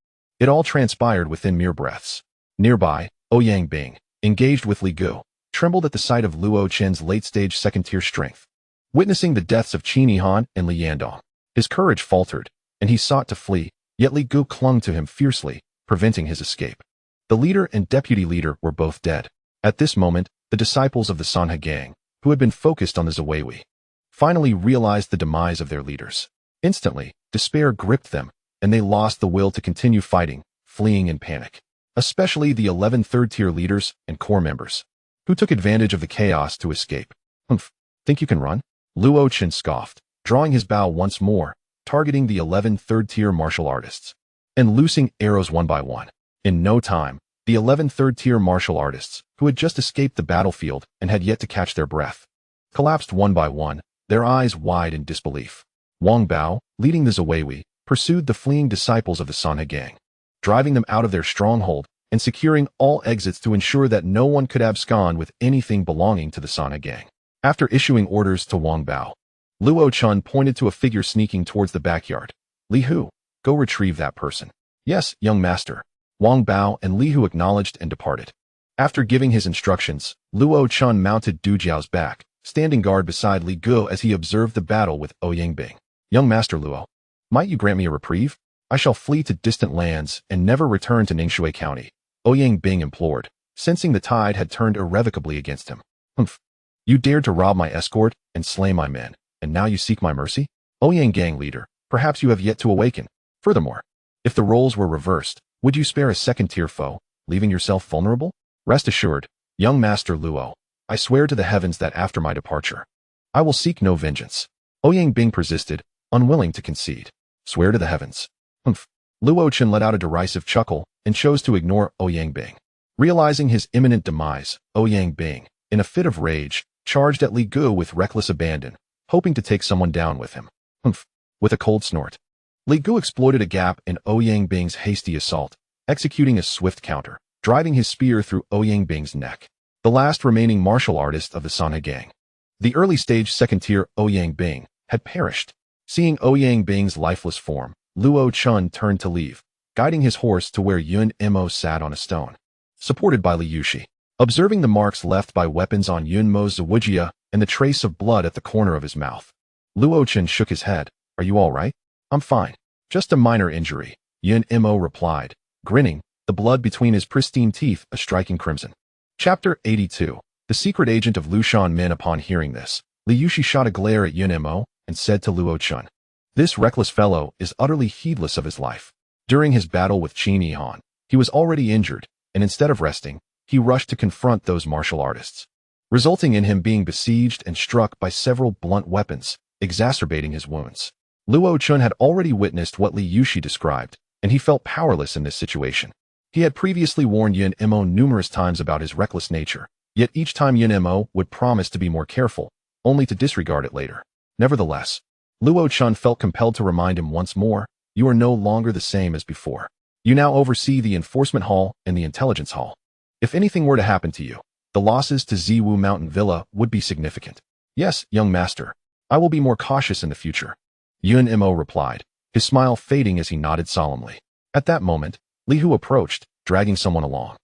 It all transpired within mere breaths. Nearby, Ouyang Bing, engaged with Li Gu, trembled at the sight of Luo Chen's late-stage second-tier strength. Witnessing the deaths of Qin Han and Li Yandong, his courage faltered, and he sought to flee, yet Li Gu clung to him fiercely, preventing his escape. The leader and deputy leader were both dead. At this moment, the disciples of the Sanhe gang, who had been focused on the Zaweiwi, finally realized the demise of their leaders. Instantly, despair gripped them, and they lost the will to continue fighting, fleeing in panic. Especially the 11 third-tier leaders and core members, who took advantage of the chaos to escape. Humph, think you can run? Luo Chen scoffed, drawing his bow once more, targeting the 11 third-tier martial artists, and loosing arrows one by one. In no time, the 11 third-tier martial artists, who had just escaped the battlefield and had yet to catch their breath, collapsed one by one, their eyes wide in disbelief. Wang Bao, leading the Zaweiwi, pursued the fleeing disciples of the Sanhe gang, driving them out of their stronghold and securing all exits to ensure that no one could abscond with anything belonging to the Sanhe gang. After issuing orders to Wang Bao, Luo Chun pointed to a figure sneaking towards the backyard. Li Hu, go retrieve that person. Yes, young master. Wang Bao and Li Hu acknowledged and departed. After giving his instructions, Luo Chun mounted Du Jiao's back, standing guard beside Li Gu as he observed the battle with Ouyang Bing. Young master Luo, might you grant me a reprieve? I shall flee to distant lands and never return to Ningxue County, Ouyang Bing implored, sensing the tide had turned irrevocably against him. Humph. You dared to rob my escort and slay my men, and now you seek my mercy? Ouyang gang leader, perhaps you have yet to awaken. Furthermore, if the roles were reversed, would you spare a second-tier foe, leaving yourself vulnerable? Rest assured, young master Luo, I swear to the heavens that after my departure, I will seek no vengeance. Ouyang Bing persisted, unwilling to concede. Swear to the heavens. Humph. Luo Chen let out a derisive chuckle and chose to ignore Ouyang Bing. Realizing his imminent demise, Ouyang Bing, in a fit of rage, charged at Li Gu with reckless abandon, hoping to take someone down with him. Humph. With a cold snort, Li Gu exploited a gap in Ouyang Bing's hasty assault, executing a swift counter, driving his spear through Ouyang Bing's neck. The last remaining martial artist of the Sanhe gang, the early-stage second-tier Ouyang Bing, had perished. Seeing Ouyang Bing's lifeless form, Luo Chun turned to leave, guiding his horse to where Yun Mo sat on a stone, supported by Li Yushi. Observing the marks left by weapons on Yun Mo's zawujia and the trace of blood at the corner of his mouth, Luo Chen shook his head. Are you all right? I'm fine. Just a minor injury, Yun Mo replied, grinning, the blood between his pristine teeth a striking crimson. Chapter 82. The secret agent of Lushan Min. Upon hearing this, Li Yushi shot a glare at Yun Mo and said to Luo Chun, this reckless fellow is utterly heedless of his life. During his battle with Qin Han, he was already injured, and instead of resting, he rushed to confront those martial artists, resulting in him being besieged and struck by several blunt weapons, exacerbating his wounds. Luo Chun had already witnessed what Li Yushi described, and he felt powerless in this situation. He had previously warned Yun Mo numerous times about his reckless nature, yet each time Yun Mo would promise to be more careful, only to disregard it later. Nevertheless, Luo Chun felt compelled to remind him once more, you are no longer the same as before. You now oversee the enforcement hall and the intelligence hall. If anything were to happen to you, the losses to Ziwu Mountain Villa would be significant. Yes, young master. I will be more cautious in the future. Yun Mo replied, his smile fading as he nodded solemnly. At that moment, Li Hu approached, dragging someone along.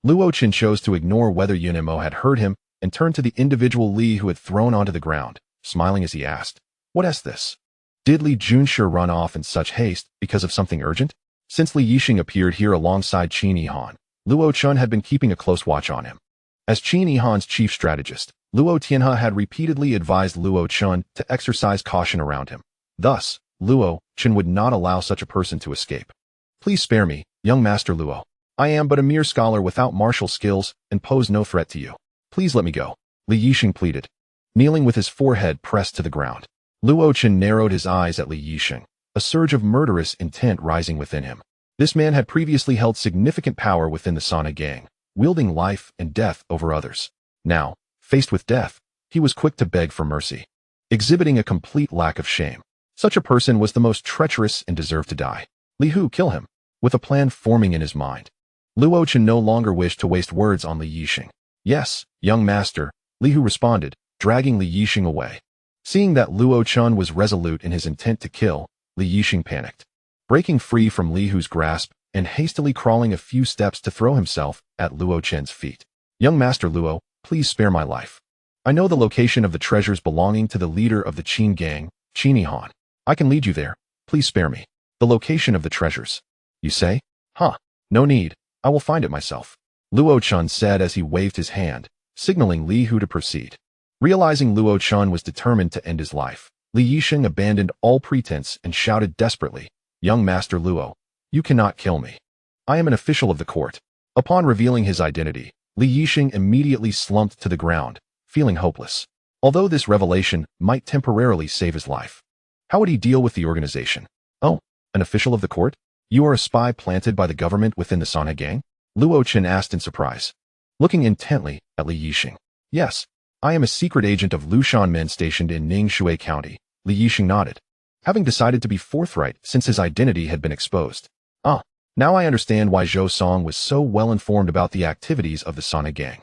Luo Qin chose to ignore whether Yun Mo had heard him and turned to the individual Li who had thrown onto the ground, smiling as he asked, "What is this? Did Li Junshi run off in such haste because of something urgent?" Since Li Yixing appeared here alongside Qin Yihan, Luo Chun had been keeping a close watch on him. As Qin Yihan's chief strategist, Luo Tianhe had repeatedly advised Luo Chun to exercise caution around him. Thus, Luo Chun would not allow such a person to escape. "Please spare me, young master Luo. I am but a mere scholar without martial skills and pose no threat to you. Please let me go," Li Yixing pleaded. Kneeling with his forehead pressed to the ground, Luo Chun narrowed his eyes at Li Yixing, a surge of murderous intent rising within him. This man had previously held significant power within the Sanhe gang, wielding life and death over others. Now, faced with death, he was quick to beg for mercy, exhibiting a complete lack of shame. Such a person was the most treacherous and deserved to die. Li Hu, kill him, with a plan forming in his mind. Luo Chun no longer wished to waste words on Li Yixing. "Yes, young master," Li Hu responded, dragging Li Yixing away. Seeing that Luo Chun was resolute in his intent to kill, Li Yixing panicked. Breaking free from Li Hu's grasp and hastily crawling a few steps to throw himself at Luo Chen's feet. "Young master Luo, please spare my life. I know the location of the treasures belonging to the leader of the Qin gang, Qin Yihan. I can lead you there. Please spare me." "The location of the treasures, you say? Huh, no need. I will find it myself," Luo Chun said as he waved his hand, signaling Li Hu to proceed. Realizing Luo Chun was determined to end his life, Li Yixing abandoned all pretense and shouted desperately, "Young master Luo, you cannot kill me. I am an official of the court." Upon revealing his identity, Li Yixing immediately slumped to the ground, feeling hopeless. Although this revelation might temporarily save his life, how would he deal with the organization? "Oh, an official of the court? You are a spy planted by the government within the Sanhe gang?" Luo Qin asked in surprise, looking intently at Li Yixing. "Yes, I am a secret agent of Lushan men stationed in Ningxue County," Li Yixing nodded, having decided to be forthright since his identity had been exposed. "Ah, now I understand why Zhou Song was so well informed about the activities of the Sanhe gang.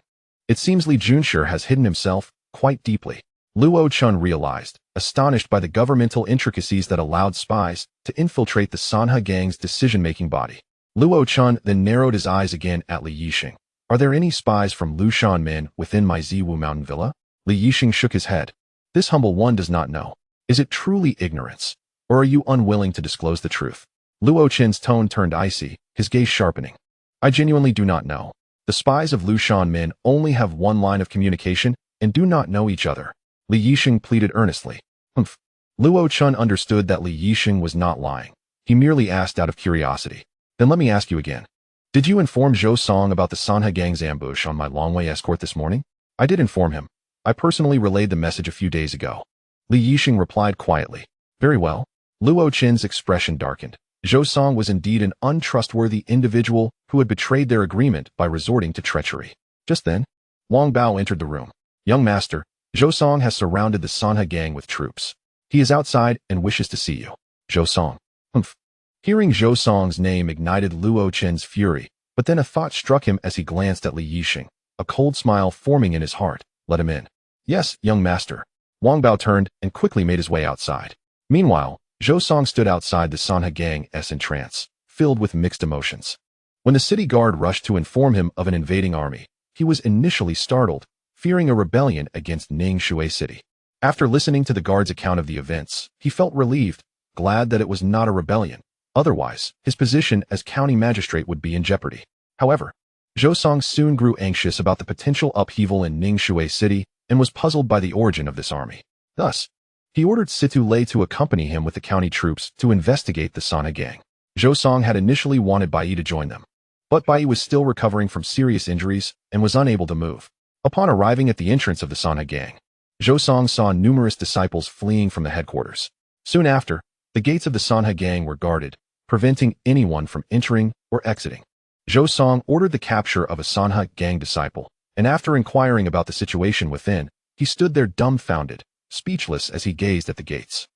It seems Li Junshi has hidden himself quite deeply," Luo Chun realized, astonished by the governmental intricacies that allowed spies to infiltrate the Sanhe gang's decision-making body. Luo Chun then narrowed his eyes again at Li Yixing. "Are there any spies from Lushan men within my Ziwu Mountain Villa?" Li Yixing shook his head. "This humble one does not know. Is it truly ignorance, or are you unwilling to disclose the truth?" Luo Chin's tone turned icy, his gaze sharpening. "I genuinely do not know. The spies of Lushan men only have one line of communication and do not know each other," Li Yixing pleaded earnestly. "Humph." Luo Chun understood that Li Yixing was not lying. He merely asked out of curiosity. "Then let me ask you again. Did you inform Zhou Song about the Sanhe gang's ambush on my long-way escort this morning?" "I did inform him. I personally relayed the message a few days ago," Li Yixing replied quietly. "Very well." Luo Chin's expression darkened. Zhou Song was indeed an untrustworthy individual who had betrayed their agreement by resorting to treachery. Just then, Wang Bao entered the room. "Young master, Zhou Song has surrounded the Sanhe gang with troops. He is outside and wishes to see you." "Zhou Song." "Humph." Hearing Zhou Song's name ignited Luo Chen's fury, but then a thought struck him as he glanced at Li Yixing, a cold smile forming in his heart. "Let him in." "Yes, young master." Wang Bao turned and quickly made his way outside. Meanwhile, Zhou Song stood outside the Sanhe gang's entrance, filled with mixed emotions. When the city guard rushed to inform him of an invading army, he was initially startled, fearing a rebellion against Ningxue City. After listening to the guard's account of the events, he felt relieved, glad that it was not a rebellion. Otherwise, his position as county magistrate would be in jeopardy. However, Zhou Song soon grew anxious about the potential upheaval in Ningxue City and was puzzled by the origin of this army. Thus, he ordered Situ Lei to accompany him with the county troops to investigate the Sanhe gang. Zhou Song had initially wanted Bai to join them, but Bai was still recovering from serious injuries and was unable to move. Upon arriving at the entrance of the Sanhe gang, Zhou Song saw numerous disciples fleeing from the headquarters. Soon after, the gates of the Sanhe gang were guarded, preventing anyone from entering or exiting. Zhou Song ordered the capture of a Sanhe gang disciple, and after inquiring about the situation within, he stood there dumbfounded, speechless as he gazed at the gates.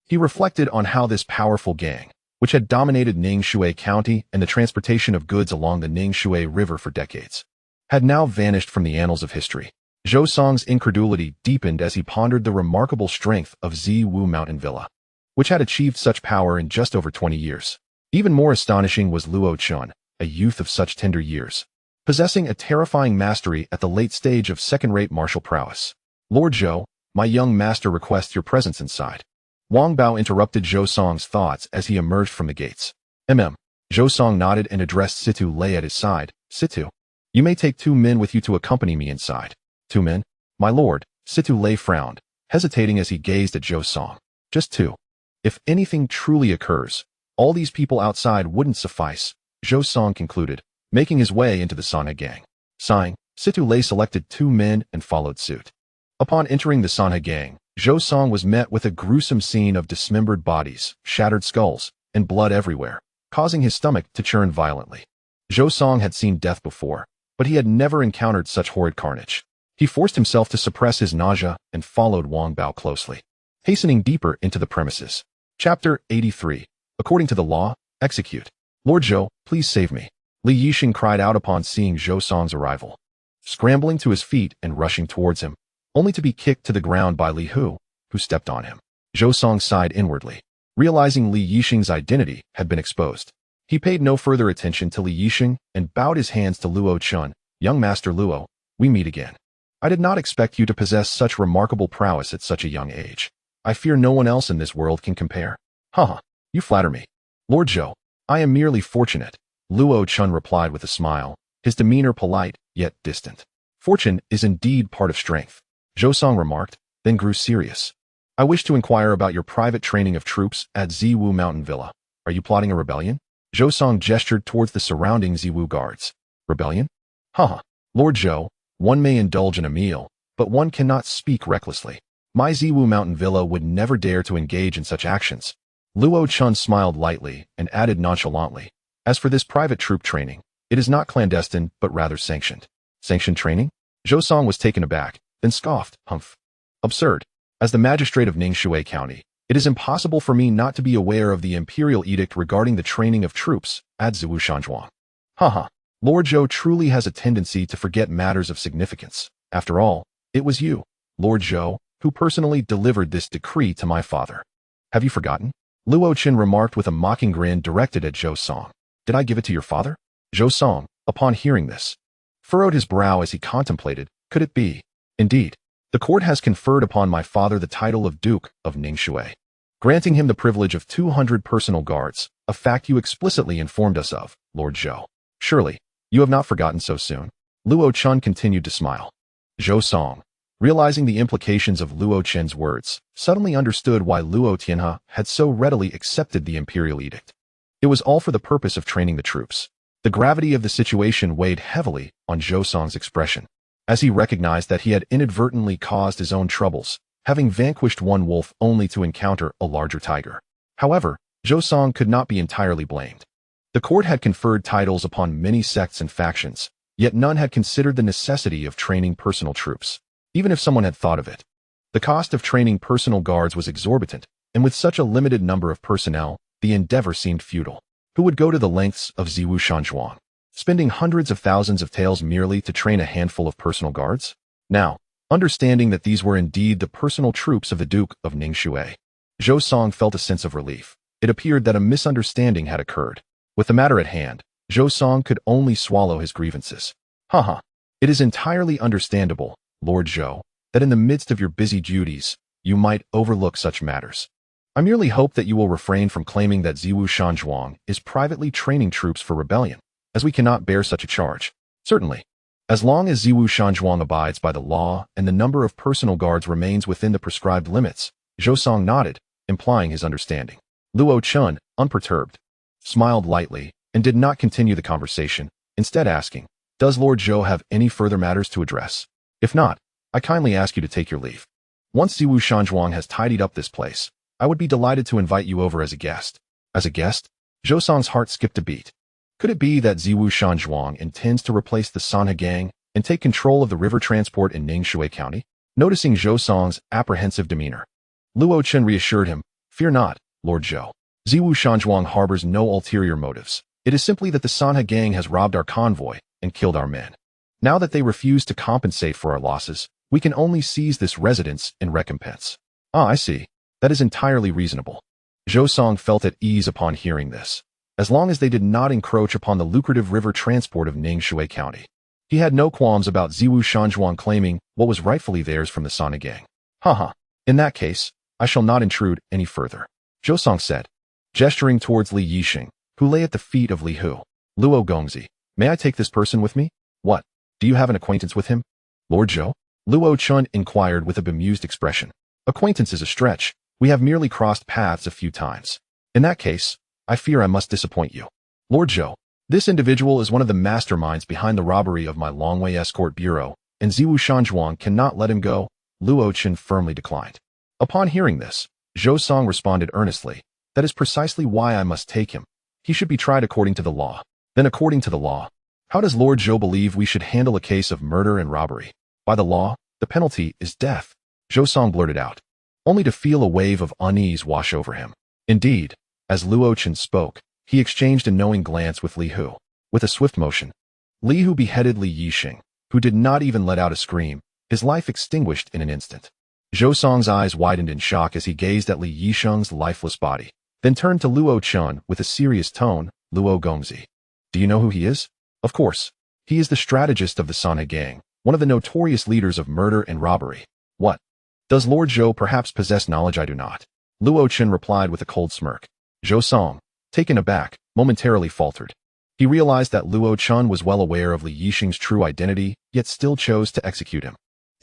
He reflected on how this powerful gang, which had dominated Ningxue County and the transportation of goods along the Ningxue River for decades, had now vanished from the annals of history. Zhou Song's incredulity deepened as he pondered the remarkable strength of Ziwu Mountain Villa, which had achieved such power in just over 20 years. Even more astonishing was Luo Chun, a youth of such tender years, possessing a terrifying mastery at the late stage of second-rate martial prowess. Lord Zhou, my young master requests your presence inside. Wang Bao interrupted Zhou Song's thoughts as he emerged from the gates. Zhou Song nodded and addressed Situ Lei at his side. Situ, you may take 2 men with you to accompany me inside. 2 men? My lord, Situ Lei frowned, hesitating as he gazed at Zhou Song. Just 2. If anything truly occurs, all these people outside wouldn't suffice, Zhou Song concluded, making his way into the Sanhe gang. Sighing, Situ Lei selected 2 men and followed suit. Upon entering the Sanhe gang, Zhou Song was met with a gruesome scene of dismembered bodies, shattered skulls, and blood everywhere, causing his stomach to churn violently. Zhou Song had seen death before, but he had never encountered such horrid carnage. He forced himself to suppress his nausea and followed Wang Bao closely, hastening deeper into the premises. Chapter 83. According to the law, execute. Lord Zhou, please save me. Li Yixing cried out upon seeing Zhou Song's arrival. Scrambling to his feet and rushing towards him, only to be kicked to the ground by Li Hu, who stepped on him. Zhou Song sighed inwardly, realizing Li Yixing's identity had been exposed. He paid no further attention to Li Yixing and bowed his hands to Luo Chun. Young Master Luo, we meet again. I did not expect you to possess such remarkable prowess at such a young age. I fear no one else in this world can compare. Haha, you flatter me. Lord Zhou, I am merely fortunate, Luo Chun replied with a smile, his demeanor polite, yet distant. Fortune is indeed part of strength, Zhou Song remarked, then grew serious. I wish to inquire about your private training of troops at Ziwu Mountain Villa. Are you plotting a rebellion? Zhou Song gestured towards the surrounding Ziwu guards. Rebellion? Haha, Lord Zhou, one may indulge in a meal, but one cannot speak recklessly. My Ziwu Mountain Villa would never dare to engage in such actions. Luo Chun smiled lightly and added nonchalantly, as for this private troop training, it is not clandestine but rather sanctioned. Sanctioned training? Zhou Song was taken aback, then scoffed, humph. Absurd. As the magistrate of Ningxue County, it is impossible for me not to be aware of the imperial edict regarding the training of troops at Ziwu Shanzhuang. Haha, Lord Zhou truly has a tendency to forget matters of significance. After all, it was you, Lord Zhou, who personally delivered this decree to my father. Have you forgotten? Luo Qin remarked with a mocking grin directed at Zhou Song. Did I give it to your father? Zhou Song, upon hearing this, furrowed his brow as he contemplated, could it be? Indeed, the court has conferred upon my father the title of Duke of Ningxue, granting him the privilege of 200 personal guards, a fact you explicitly informed us of, Lord Zhou. Surely, you have not forgotten so soon. Luo Chun continued to smile. Zhou Song, realizing the implications of Luo Chen's words, suddenly understood why Luo Tianhe had so readily accepted the imperial edict. It was all for the purpose of training the troops. The gravity of the situation weighed heavily on Zhou Song's expression, as he recognized that he had inadvertently caused his own troubles, having vanquished one wolf only to encounter a larger tiger. However, Zhou Song could not be entirely blamed. The court had conferred titles upon many sects and factions, yet none had considered the necessity of training personal troops, even if someone had thought of it. The cost of training personal guards was exorbitant, and with such a limited number of personnel, the endeavor seemed futile. Who would go to the lengths of Ziwu Shanzhuang, spending hundreds of thousands of taels merely to train a handful of personal guards? Now, understanding that these were indeed the personal troops of the Duke of Ningxue, Zhou Song felt a sense of relief. It appeared that a misunderstanding had occurred. With the matter at hand, Zhou Song could only swallow his grievances. Haha, it is entirely understandable, Lord Zhou, that in the midst of your busy duties, you might overlook such matters. I merely hope that you will refrain from claiming that Ziwu Shanzhuang is privately training troops for rebellion, as we cannot bear such a charge. Certainly, as long as Ziwu Shanzhuang abides by the law and the number of personal guards remains within the prescribed limits, Zhou Song nodded, implying his understanding. Luo Chun, unperturbed, smiled lightly and did not continue the conversation, instead asking, does Lord Zhou have any further matters to address? If not, I kindly ask you to take your leave. Once Ziwu Shanzhuang has tidied up this place, I would be delighted to invite you over as a guest. As a guest? Zhou Song's heart skipped a beat. Could it be that Ziwu Shanzhuang intends to replace the Sanhe gang and take control of the river transport in Ningxue County? Noticing Zhou Song's apprehensive demeanor, Luo Chen reassured him, fear not, Lord Zhou. Ziwu Shanzhuang harbors no ulterior motives. It is simply that the Sanhe gang has robbed our convoy and killed our men. Now that they refuse to compensate for our losses, we can only seize this residence in recompense. Ah, I see. That is entirely reasonable. Zhou Song felt at ease upon hearing this, as long as they did not encroach upon the lucrative river transport of Ningxue County. He had no qualms about Ziwu Shanzhuang claiming what was rightfully theirs from the Sanhe gang. Haha. In that case, I shall not intrude any further, Zhou Song said, gesturing towards Li Yixing, who lay at the feet of Li Hu. Luo Gongzi, may I take this person with me? What? Do you have an acquaintance with him? Lord Zhou? Luo Chun inquired with a bemused expression. Acquaintance is a stretch. We have merely crossed paths a few times. In that case, I fear I must disappoint you. Lord Zhou, this individual is one of the masterminds behind the robbery of my Longwei Escort Bureau, and Ziwu Shanzhuang cannot let him go. Luo Chun firmly declined. Upon hearing this, Zhou Song responded earnestly, that is precisely why I must take him. He should be tried according to the law. Then according to the law, how does Lord Zhou believe we should handle a case of murder and robbery? By the law, the penalty is death, Zhou Song blurted out, only to feel a wave of unease wash over him. Indeed, as Luo Chen spoke, he exchanged a knowing glance with Li Hu. With a swift motion, Li Hu beheaded Li Yixing, who did not even let out a scream, his life extinguished in an instant. Zhou Song's eyes widened in shock as he gazed at Li Yixing's lifeless body, then turned to Luo Chun with a serious tone. Luo Gongzi, do you know who he is? Of course. He is the strategist of the Sanhe gang, one of the notorious leaders of murder and robbery. What? Does Lord Zhou perhaps possess knowledge I do not? Luo Chen replied with a cold smirk. Zhou Song, taken aback, momentarily faltered. He realized that Luo Chun was well aware of Li Yixing's true identity, yet still chose to execute him.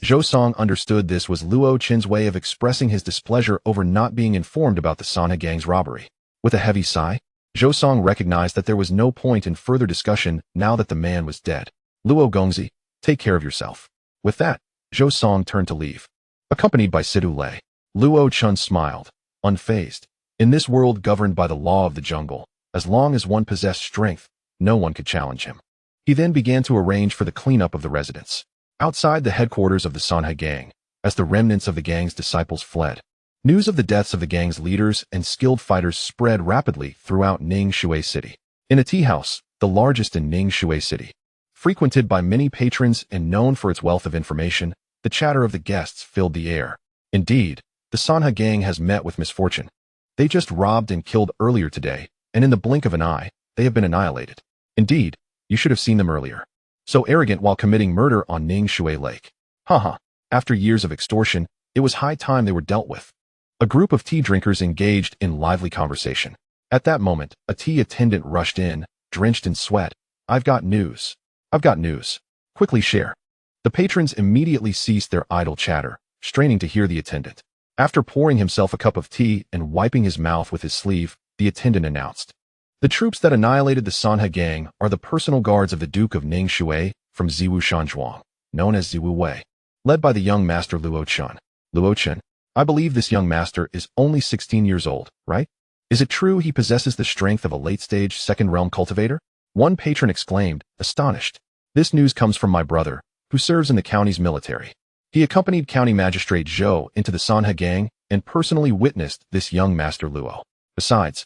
Zhou Song understood this was Luo Chen's way of expressing his displeasure over not being informed about the Sanhe gang's robbery. With a heavy sigh, Zhou Song recognized that there was no point in further discussion now that the man was dead. Luo Gongzi, take care of yourself. With that, Zhou Song turned to leave. Accompanied by Sidu Lei, Luo Chun smiled, unfazed. In this world governed by the law of the jungle, as long as one possessed strength, no one could challenge him. He then began to arrange for the cleanup of the residence. Outside the headquarters of the Sanhe gang, as the remnants of the gang's disciples fled, news of the deaths of the gang's leaders and skilled fighters spread rapidly throughout Ningxue City. In a tea house, the largest in Ningxue City, frequented by many patrons and known for its wealth of information, the chatter of the guests filled the air. Indeed, the Sanhe gang has met with misfortune. They just robbed and killed earlier today, and in the blink of an eye, they have been annihilated. Indeed, you should have seen them earlier. So arrogant while committing murder on Ningxue Lake. Haha, after years of extortion, it was high time they were dealt with. A group of tea drinkers engaged in lively conversation. At that moment, a tea attendant rushed in, drenched in sweat. I've got news. I've got news. Quickly share. The patrons immediately ceased their idle chatter, straining to hear the attendant. After pouring himself a cup of tea and wiping his mouth with his sleeve, the attendant announced, the troops that annihilated the Sanhe gang are the personal guards of the Duke of Ningxue from Ziwu Shanzhuang, known as Ziwu Wei, led by the young master Luo Chun. Luo Chun, I believe this young master is only 16 years old, right? Is it true he possesses the strength of a late-stage second realm cultivator? One patron exclaimed, astonished. This news comes from my brother, who serves in the county's military. He accompanied County Magistrate Zhou into the Sanhe gang and personally witnessed this young master Luo. Besides,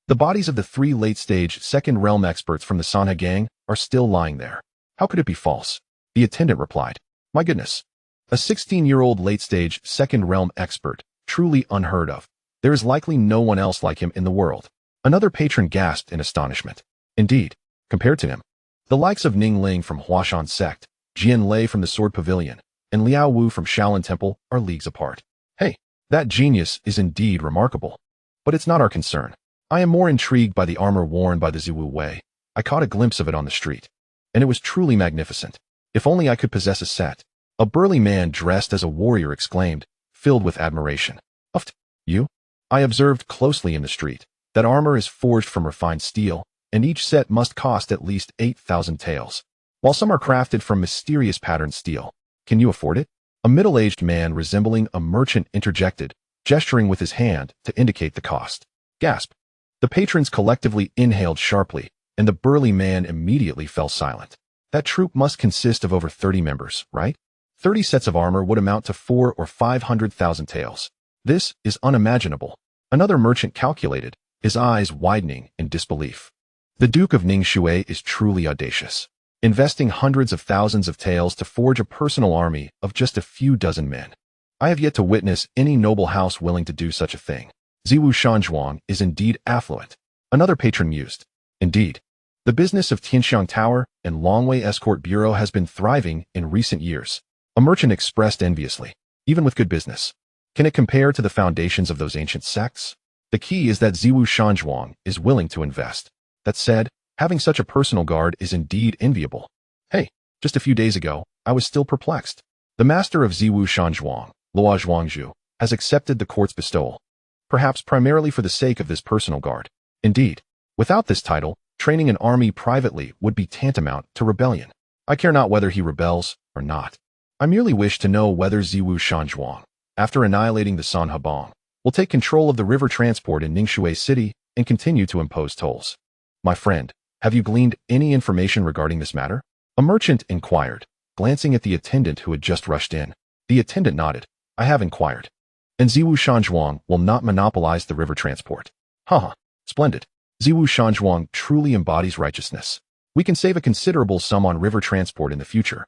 the bodies of the 3 late-stage second realm experts from the Sanhe gang are still lying there. How could it be false? The attendant replied, my goodness. A 16-year-old late-stage second realm expert, truly unheard of. There is likely no one else like him in the world. Another patron gasped in astonishment. Indeed, compared to him, the likes of Ning Ling from Huashan sect, Jian Lei from the Sword Pavilion, and Liao Wu from Shaolin Temple are leagues apart. Hey, that genius is indeed remarkable. But it's not our concern. I am more intrigued by the armor worn by the Ziwu Wei. I caught a glimpse of it on the street, and it was truly magnificent. If only I could possess a set. A burly man dressed as a warrior exclaimed, filled with admiration. Uft, you? I observed closely in the street. That armor is forged from refined steel, and each set must cost at least 8,000 taels, while some are crafted from mysterious patterned steel. Can you afford it? A middle-aged man resembling a merchant interjected, gesturing with his hand to indicate the cost. Gasp. The patrons collectively inhaled sharply, and the burly man immediately fell silent. That troop must consist of over 30 members, right? 30 sets of armor would amount to 400,000 or 500,000 taels. This is unimaginable. Another merchant calculated, his eyes widening in disbelief. The Duke of Ningxue is truly audacious, investing hundreds of thousands of taels to forge a personal army of just a few dozen men. I have yet to witness any noble house willing to do such a thing. Ziwu Shanzhuang is indeed affluent. Another patron mused. Indeed, the business of Tianxiang Tower and Longwei Escort Bureau has been thriving in recent years. A merchant expressed enviously. Even with good business, can it compare to the foundations of those ancient sects? The key is that Ziwu Shanzhuang is willing to invest. That said, having such a personal guard is indeed enviable. Hey, just a few days ago, I was still perplexed. The master of Ziwu Shanzhuang, Luo Zhuangzhu, has accepted the court's bestowal, perhaps primarily for the sake of this personal guard. Indeed, without this title, training an army privately would be tantamount to rebellion. I care not whether he rebels or not. I merely wish to know whether Ziwu Shanzhuang, after annihilating the San Habong, will take control of the river transport in Ningxue City and continue to impose tolls. My friend, have you gleaned any information regarding this matter? A merchant inquired, glancing at the attendant who had just rushed in. The attendant nodded. I have inquired. And Ziwu Shanzhuang will not monopolize the river transport. Haha, splendid. Ziwu Shanzhuang truly embodies righteousness. We can save a considerable sum on river transport in the future.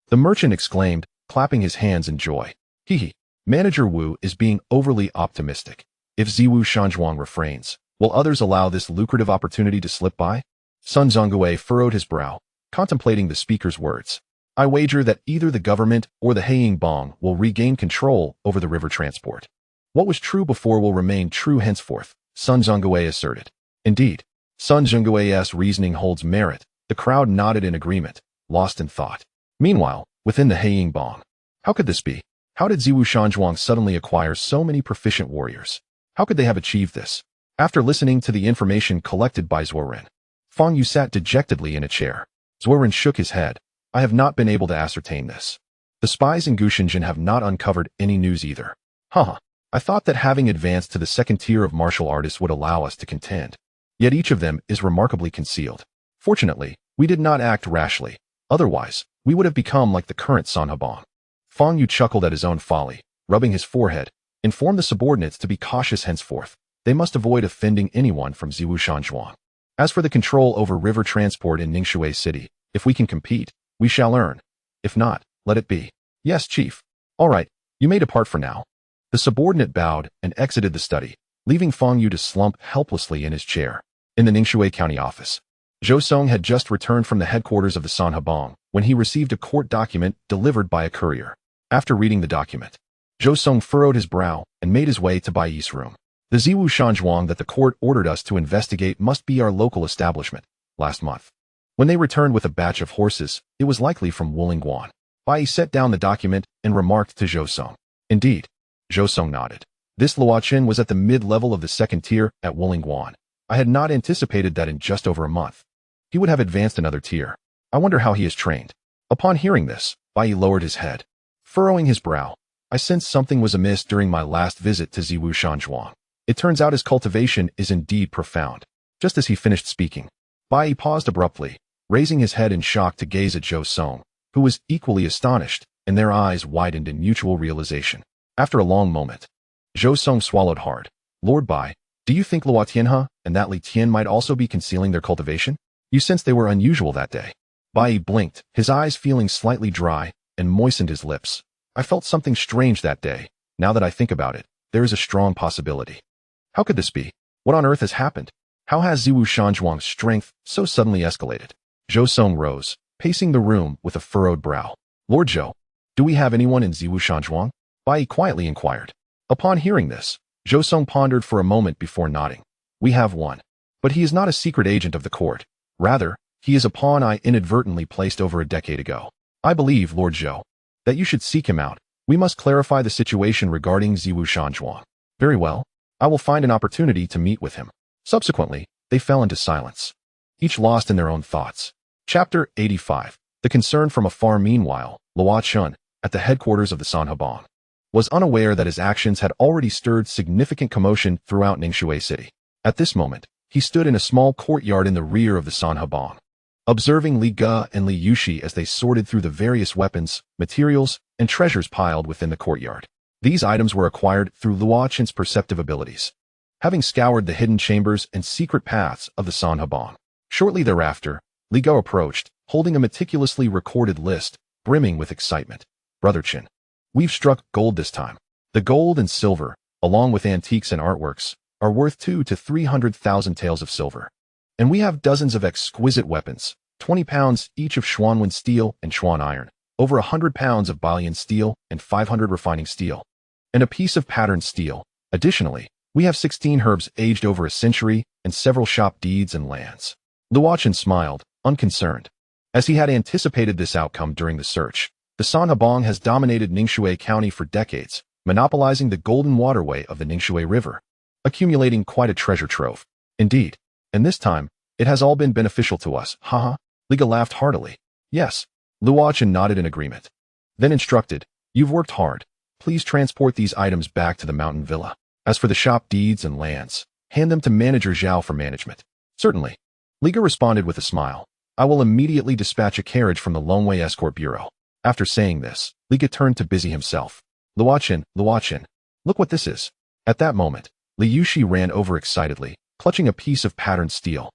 The merchant exclaimed, clapping his hands in joy. Hehe, Manager Wu is being overly optimistic. If Ziwu Shanzhuang refrains, will others allow this lucrative opportunity to slip by? Sun Zhongwei furrowed his brow, contemplating the speaker's words. I wager that either the government or the Heiying Bong will regain control over the river transport. What was true before will remain true henceforth, Sun Zhongwei asserted. Indeed, Sun Zhongwei's reasoning holds merit. The crowd nodded in agreement, lost in thought. Meanwhile, within the Heiying Bong, how could this be? How did Ziwu Shanzhuang suddenly acquire so many proficient warriors? How could they have achieved this? After listening to the information collected by Zuoren, Fang Yu sat dejectedly in a chair. Zuoren shook his head. I have not been able to ascertain this. The spies in Gushenzhen have not uncovered any news either. Haha, I thought that having advanced to the second tier of martial artists would allow us to contend. Yet each of them is remarkably concealed. Fortunately, we did not act rashly. Otherwise, we would have become like the current San Habong. Fang Yu chuckled at his own folly, rubbing his forehead, informed the subordinates to be cautious henceforth. They must avoid offending anyone from Ziwu Shanzhuang. As for the control over river transport in Ningxue City, if we can compete, we shall earn. If not, let it be. Yes, Chief. All right, you may depart for now. The subordinate bowed and exited the study, leaving Fang Yu to slump helplessly in his chair. In the Ningxue County office, Zhou Song had just returned from the headquarters of the San Habong when he received a court document delivered by a courier. After reading the document, Zhou Song furrowed his brow and made his way to Bai Yi's room. The Ziwu Shanzhuang that the court ordered us to investigate must be our local establishment. Last month, when they returned with a batch of horses, it was likely from Wulingguan. Bai Yi set down the document and remarked to Zhou Song. Indeed. Zhou Song nodded. This Luo Chen was at the mid-level of the second tier at Wulingguan. I had not anticipated that in just over a month he would have advanced another tier. I wonder how he is trained. Upon hearing this, Bai Yi lowered his head, furrowing his brow. I sensed something was amiss during my last visit to Ziwu Shanzhuang. It turns out his cultivation is indeed profound. Just as he finished speaking, Bai Yi paused abruptly, raising his head in shock to gaze at Zhou Song, who was equally astonished, and their eyes widened in mutual realization. After a long moment, Zhou Song swallowed hard. Lord Bai, do you think Luo Tianhe and that Li Tian might also be concealing their cultivation? You sensed they were unusual that day. Bai Yi blinked, his eyes feeling slightly dry, and moistened his lips. I felt something strange that day. Now that I think about it, there is a strong possibility. How could this be? What on earth has happened? How has Ziwu Shanzhuang's strength so suddenly escalated? Zhou Song rose, pacing the room with a furrowed brow. Lord Zhou, do we have anyone in Ziwu Shanzhuang? Bai Yi quietly inquired. Upon hearing this, Zhou Song pondered for a moment before nodding. We have one. But he is not a secret agent of the court. Rather, he is a pawn I inadvertently placed over a decade ago. I believe, Lord Zhou, that you should seek him out. We must clarify the situation regarding Ziwu Shanzhuang. Very well. I will find an opportunity to meet with him. Subsequently, they fell into silence, each lost in their own thoughts. Chapter 85. The concern from afar. Meanwhile, Luo Chun, at the headquarters of the San Habong, was unaware that his actions had already stirred significant commotion throughout Ningxue City. At this moment, he stood in a small courtyard in the rear of the San Habong, observing Li Ge and Li Yushi as they sorted through the various weapons, materials, and treasures piled within the courtyard. These items were acquired through Luo Chen's perceptive abilities. having scoured the hidden chambers and secret paths of the San Habang. Shortly thereafter, Li Gao approached, holding a meticulously recorded list, brimming with excitement. Brother Qin, we've struck gold this time. The gold and silver, along with antiques and artworks, are worth 200,000 to 300,000 taels of silver. And we have dozens of exquisite weapons, 20 pounds each of Xuanwen steel and Xuan iron, over 100 pounds of Balian steel and 500 refining steel, and a piece of patterned steel. Additionally, we have 16 herbs aged over a century and several shop deeds and lands. Luochen smiled, unconcerned. As he had anticipated this outcome during the search, the San Habang has dominated Ningxue County for decades, monopolizing the golden waterway of the Ningxue River, accumulating quite a treasure trove. Indeed, and this time, it has all been beneficial to us, haha. Li Gao laughed heartily. Yes. Luochen nodded in agreement. Then instructed, you've worked hard. Please transport these items back to the mountain villa. As for the shop deeds and lands, hand them to Manager Zhao for management. Certainly. Li Gao responded with a smile. I will immediately dispatch a carriage from the Longwei Escort Bureau. After saying this, Li Gao turned to busy himself. Luochen, look what this is. At that moment, Li Yushi ran over excitedly, clutching a piece of patterned steel.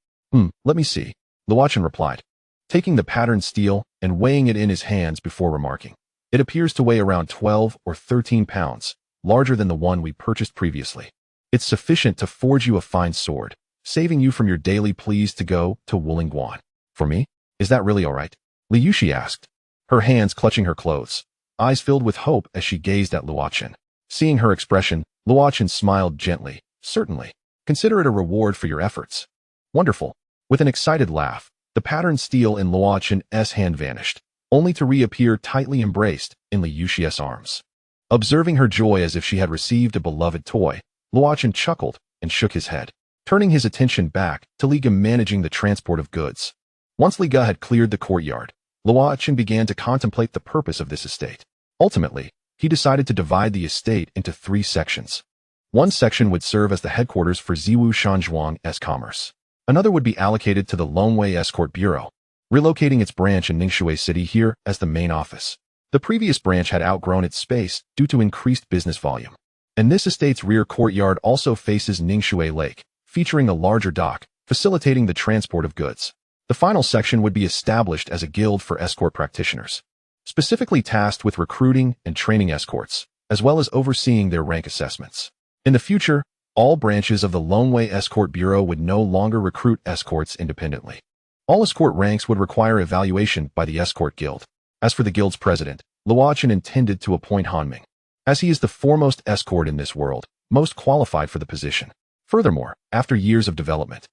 Let me see. Luochen replied, taking the patterned steel and weighing it in his hands before remarking. It appears to weigh around 12 or 13 pounds, larger than the one we purchased previously. It's sufficient to forge you a fine sword, saving you from your daily pleas to go to Wulingguan. For me? Is that really all right? Li Yushi asked, her hands clutching her clothes, eyes filled with hope as she gazed at Luochen. Seeing her expression, Luochen smiled gently. Certainly. Consider it a reward for your efforts. Wonderful. With an excited laugh, the patterned steel in Luochen's hand vanished, only to reappear tightly embraced in Li Yushi's arms. Observing her joy as if she had received a beloved toy, Luochen chuckled and shook his head, turning his attention back to Li Gao managing the transport of goods. Once Li Gao had cleared the courtyard, Luochen began to contemplate the purpose of this estate. Ultimately, he decided to divide the estate into 3 sections. One section would serve as the headquarters for Ziwu Shanzhuang's commerce. Another would be allocated to the Longwei Escort Bureau, relocating its branch in Ningxue City here as the main office. The previous branch had outgrown its space due to increased business volume. And this estate's rear courtyard also faces Ningxue Lake, featuring a larger dock, facilitating the transport of goods. The final section would be established as a guild for escort practitioners, specifically tasked with recruiting and training escorts, as well as overseeing their rank assessments. In the future, all branches of the Longwei Escort Bureau would no longer recruit escorts independently. All escort ranks would require evaluation by the Escort Guild. As for the guild's president, Luochen intended to appoint Hanming, as he is the foremost escort in this world, most qualified for the position. Furthermore, after years of development,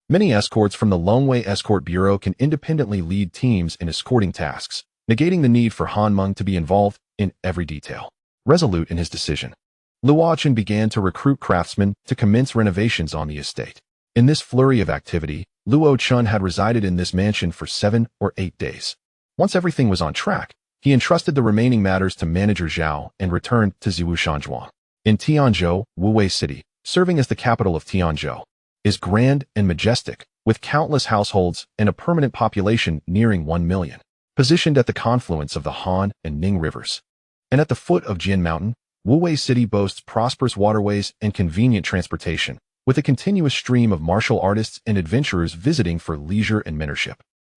many escorts from the Longwei Escort Bureau can independently lead teams in escorting tasks, negating the need for Hanming to be involved in every detail. Resolute in his decision, Luochen began to recruit craftsmen to commence renovations on the estate. In this flurry of activity, Luo Chun had resided in this mansion for 7 or 8 days. Once everything was on track, he entrusted the remaining matters to Manager Zhao and returned to Ziwu Shanzhuang. In Tianzhou, Wuwei City, serving as the capital of Tianzhou, is grand and majestic, with countless households and a permanent population nearing 1 million. Positioned at the confluence of the Han and Ning rivers, and at the foot of Jin Mountain, Wuwei City boasts prosperous waterways and convenient transportation, with a continuous stream of martial artists and adventurers visiting for leisure and mentorship.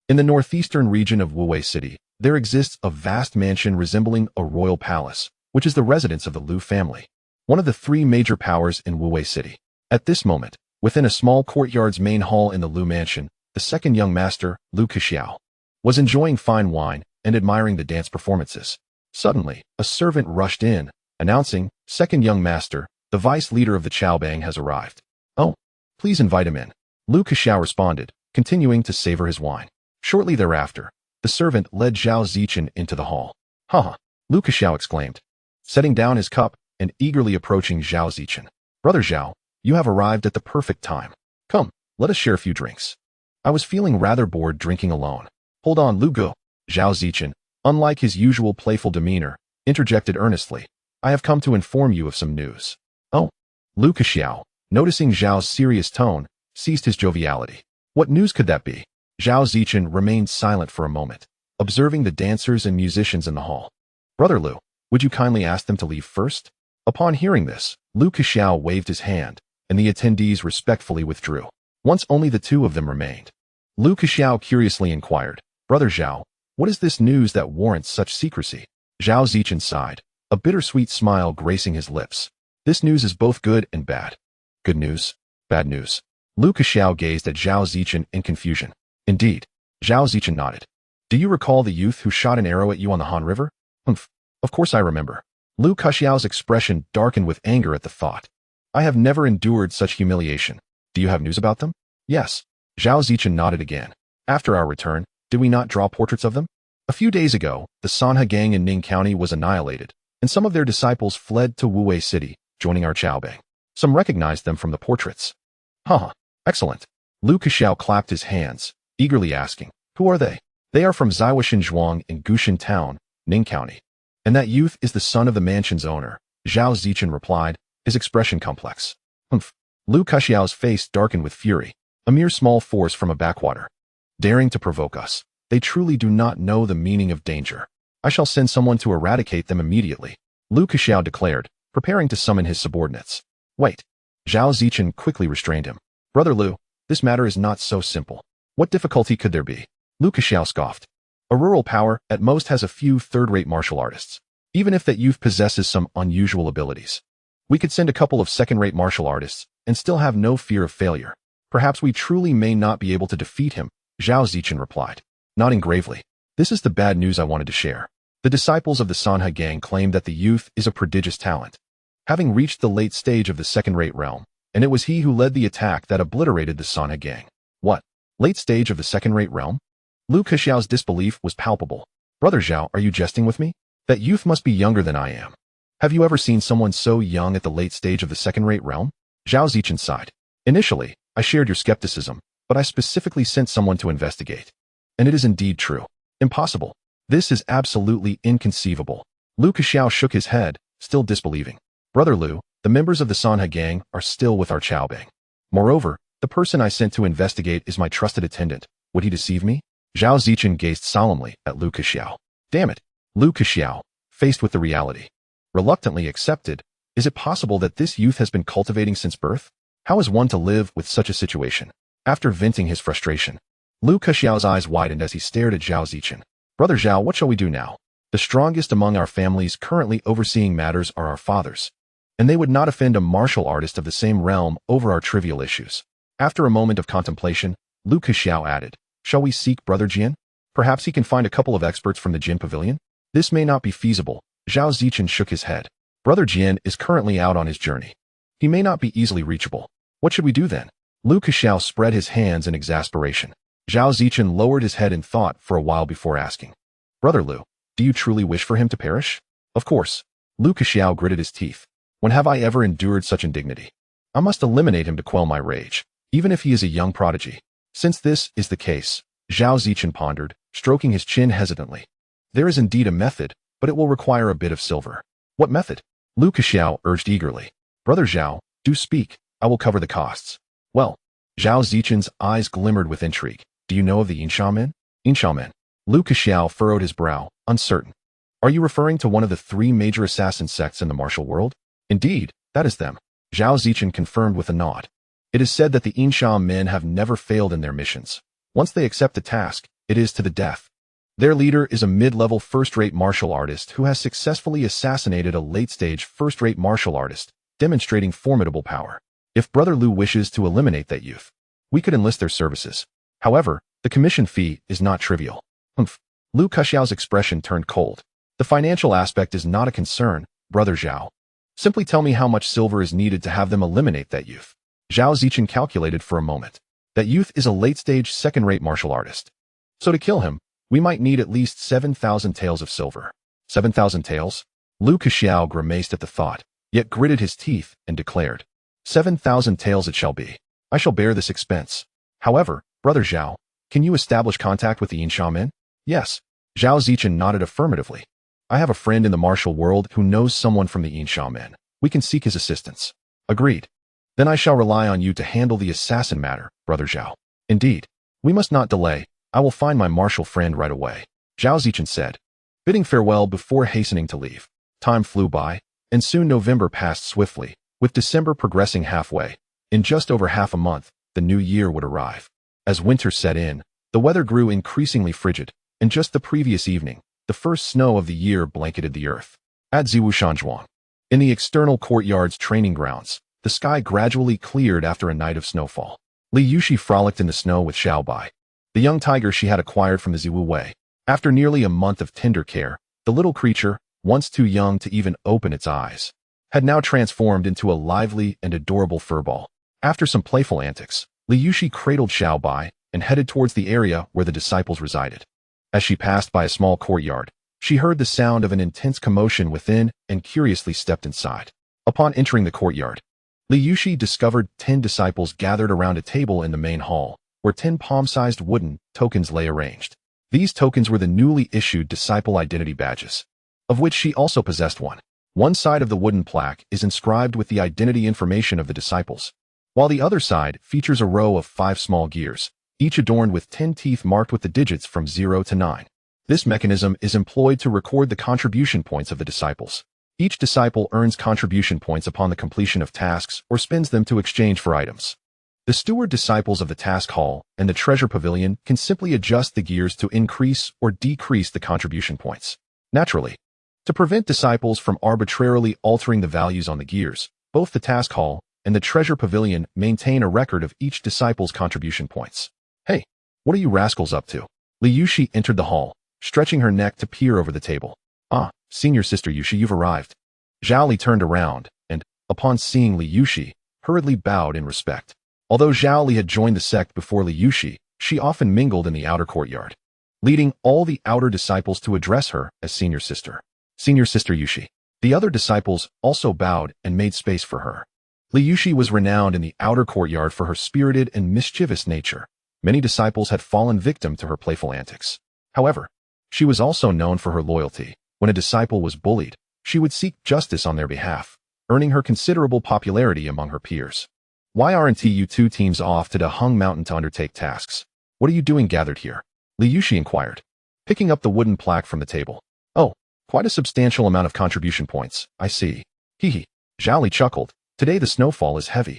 In the northeastern region of Wuwei City, there exists a vast mansion resembling a royal palace, which is the residence of the Lu family, one of the 3 major powers in Wuwei City. At this moment, within a small courtyard's main hall in the Lu mansion, the second young master, Lu Kexiao, was enjoying fine wine and admiring the dance performances. Suddenly, a servant rushed in, announcing, "Second young master, the vice leader of the Chaobang has arrived." "Oh, please invite him in," Lu Kexiao responded, continuing to savor his wine. Shortly thereafter, the servant led Zhao Zichen into the hall. "Haha," Lu Kexiao exclaimed, setting down his cup and eagerly approaching Zhao Zichen. "Brother Zhao, you have arrived at the perfect time. Come, let us share a few drinks. I was feeling rather bored drinking alone." "Hold on, Lu Go," Zhao Zichen, unlike his usual playful demeanor, interjected earnestly. "I have come to inform you of some news." "Oh." Lu Kexiao, noticing Zhao's serious tone, ceased his joviality. What news could that be? Zhao Zichen remained silent for a moment, observing the dancers and musicians in the hall. "Brother Lu, would you kindly ask them to leave first?" Upon hearing this, Lu Kexiao waved his hand, and the attendees respectfully withdrew. Once only the two of them remained. Lu Kexiao curiously inquired, "Brother Zhao, what is this news that warrants such secrecy?" Zhao Zichen sighed, a bittersweet smile gracing his lips. "This news is both good and bad." "Good news? Bad news?" Lu Kexiao gazed at Zhao Zichen in confusion. "Indeed." Zhao Zichen nodded. "Do you recall the youth who shot an arrow at you on the Han River?" "Humph. Of course I remember." Lu Kexiao's expression darkened with anger at the thought. "I have never endured such humiliation. Do you have news about them?" "Yes." Zhao Zichen nodded again. "After our return, did we not draw portraits of them? A few days ago, the Sanha gang in Ning County was annihilated, and some of their disciples fled to Wuwei City, joining our Chaobang. Some recognized them from the portraits." "Huh. Excellent." Lu Kexiao clapped his hands, eagerly asking, "Who are they?" "They are from Zaiwashan Zhuang in Gushan Town, Ning County. And that youth is the son of the mansion's owner," Zhao Zichen replied, his expression complex. "Humph." Lu Kexiao's face darkened with fury. "A mere small force from a backwater, daring to provoke us. They truly do not know the meaning of danger. I shall send someone to eradicate them immediately," Lu Kexiao declared, preparing to summon his subordinates. "Wait." Zhao Zichen quickly restrained him. "Brother Lu, this matter is not so simple. What difficulty could there be?" Lu Kexiao scoffed. "A rural power at most has a few third-rate martial artists, even if that youth possesses some unusual abilities. We could send a couple of second-rate martial artists and still have no fear of failure. Perhaps we truly may not be able to defeat him," Zhao Zichen replied, nodding gravely. "This is the bad news I wanted to share. The disciples of the Sanha gang claim that the youth is a prodigious talent, having reached the late stage of the second-rate realm, and it was he who led the attack that obliterated the Sanha gang." "What? Late stage of the second-rate realm?" Lu Kexiao's disbelief was palpable. "Brother Zhao, are you jesting with me? That youth must be younger than I am. Have you ever seen someone so young at the late stage of the second-rate realm?" Zhao Zichen sighed. "Initially, I shared your skepticism, but I specifically sent someone to investigate. And it is indeed true. Impossible. This is absolutely inconceivable." Lu Kexiao shook his head, still disbelieving. "Brother Lu, the members of the Sanha gang are still with our Chaobang. Moreover, the person I sent to investigate is my trusted attendant. Would he deceive me?" Zhao Zichen gazed solemnly at Lu Kexiao. "Damn it." Lu Kexiao, faced with the reality, reluctantly accepted. "Is it possible that this youth has been cultivating since birth? How is one to live with such a situation?" After venting his frustration, Lu Kexiao's eyes widened as he stared at Zhao Zichen. "Brother Zhao, what shall we do now? The strongest among our families currently overseeing matters are our fathers, and they would not offend a martial artist of the same realm over our trivial issues." After a moment of contemplation, Lu Kexiao added, "Shall we seek Brother Jian? Perhaps he can find a couple of experts from the Jin Pavilion?" "This may not be feasible." Zhao Zichen shook his head. "Brother Jian is currently out on his journey. He may not be easily reachable. What should we do then?" Lu Kexiao spread his hands in exasperation. Zhao Zichen lowered his head in thought for a while before asking, "Brother Lu, do you truly wish for him to perish?" "Of course." Lu Kexiao gritted his teeth. "When have I ever endured such indignity? I must eliminate him to quell my rage, even if he is a young prodigy." Since this is the case, Zhao Zichen pondered, stroking his chin hesitantly. "There is indeed a method, but it will require a bit of silver." "What method?" Lu Kexiao urged eagerly. "Brother Zhao, do speak. I will cover the costs." "Well," Zhao Zichen's eyes glimmered with intrigue. "Do you know of the Insha men?" "Insha men?" Lu Kexiao furrowed his brow, uncertain. "Are you referring to one of the three major assassin sects in the martial world?" "Indeed, that is them," Zhao Zichen confirmed with a nod. "It is said that the Insha men have never failed in their missions. Once they accept the task, it is to the death. Their leader is a mid-level first-rate martial artist who has successfully assassinated a late-stage first-rate martial artist, demonstrating formidable power. If Brother Lu wishes to eliminate that youth, we could enlist their services. However, the commission fee is not trivial." "Humph." Lu Kexiao's expression turned cold. "The financial aspect is not a concern, Brother Zhao. Simply tell me how much silver is needed to have them eliminate that youth." Zhao Zichen calculated for a moment. "That youth is a late-stage second-rate martial artist. So to kill him, we might need at least 7,000 taels of silver." 7,000 taels? Lu Kexiao grimaced at the thought, yet gritted his teeth and declared, 7,000 taels it shall be. I shall bear this expense. However, Brother Zhao, can you establish contact with the Insha men?" "Yes." Zhao Zichen nodded affirmatively. "I have a friend in the martial world who knows someone from the Insha men. We can seek his assistance." "Agreed. Then I shall rely on you to handle the assassin matter, Brother Zhao." "Indeed. We must not delay. I will find my martial friend right away," Zhao Zichen said, bidding farewell before hastening to leave. Time flew by, and soon November passed swiftly, with December progressing halfway, In just over half a month, the new year would arrive. As winter set in, the weather grew increasingly frigid, and just the previous evening, the first snow of the year blanketed the earth. At Ziwushanzhuang, in the external courtyard's training grounds, the sky gradually cleared after a night of snowfall. Li Yushi frolicked in the snow with Xiaobai, the young tiger she had acquired from the Ziwu Wei. After nearly a month of tender care, the little creature, once too young to even open its eyes, had now transformed into a lively and adorable furball. After some playful antics, Li Yushi cradled Xiaobai and headed towards the area where the disciples resided. As she passed by a small courtyard, she heard the sound of an intense commotion within and curiously stepped inside. Upon entering the courtyard, Li Yushi discovered 10 disciples gathered around a table in the main hall, where 10 palm-sized wooden tokens lay arranged. These tokens were the newly issued disciple identity badges, of which she also possessed one. One side of the wooden plaque is inscribed with the identity information of the disciples, while the other side features a row of 5 small gears, each adorned with 10 teeth marked with the digits from 0 to 9. This mechanism is employed to record the contribution points of the disciples. Each disciple earns contribution points upon the completion of tasks or spends them to exchange for items. The steward disciples of the task hall and the treasure pavilion can simply adjust the gears to increase or decrease the contribution points. Naturally, to prevent disciples from arbitrarily altering the values on the gears, both the task hall and the treasure pavilion maintain a record of each disciple's contribution points. Hey, what are you rascals up to? Li Yushi entered the hall, stretching her neck to peer over the table. Ah, senior sister Yushi, you've arrived. Zhao Li turned around and, upon seeing Li Yushi, hurriedly bowed in respect. Although Zhao Li had joined the sect before Li Yushi, she often mingled in the outer courtyard, leading all the outer disciples to address her as senior sister. Senior sister Yushi. The other disciples also bowed and made space for her. Li Yushi was renowned in the outer courtyard for her spirited and mischievous nature. Many disciples had fallen victim to her playful antics. However, she was also known for her loyalty. When a disciple was bullied, she would seek justice on their behalf, earning her considerable popularity among her peers. Why aren't you 2 teams off to the Hung Mountain to undertake tasks? What are you doing gathered here? Li Yushi inquired, picking up the wooden plaque from the table. Oh, quite a substantial amount of contribution points, I see. Hee. Zhao Li chuckled. Today the snowfall is heavy,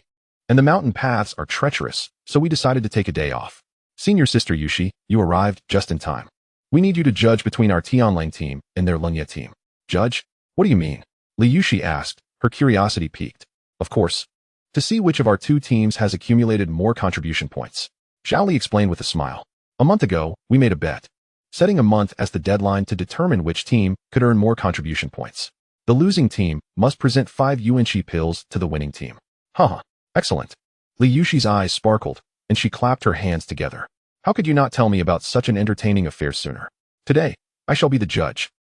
and the mountain paths are treacherous, so we decided to take a day off. Senior sister Yushi, you arrived just in time. We need you to judge between our Tianlang team and their Lunya team. Judge? What do you mean? Li Yushi asked, her curiosity piqued. Of course, to see which of our 2 teams has accumulated more contribution points. Zhao Li explained with a smile. A month ago, we made a bet, setting a month as the deadline to determine which team could earn more contribution points. The losing team must present 5 Yuanqi pills to the winning team. Haha, excellent. Li Yushi's eyes sparkled, and she clapped her hands together. How could you not tell me about such an entertaining affair sooner? Today, I shall be the judge.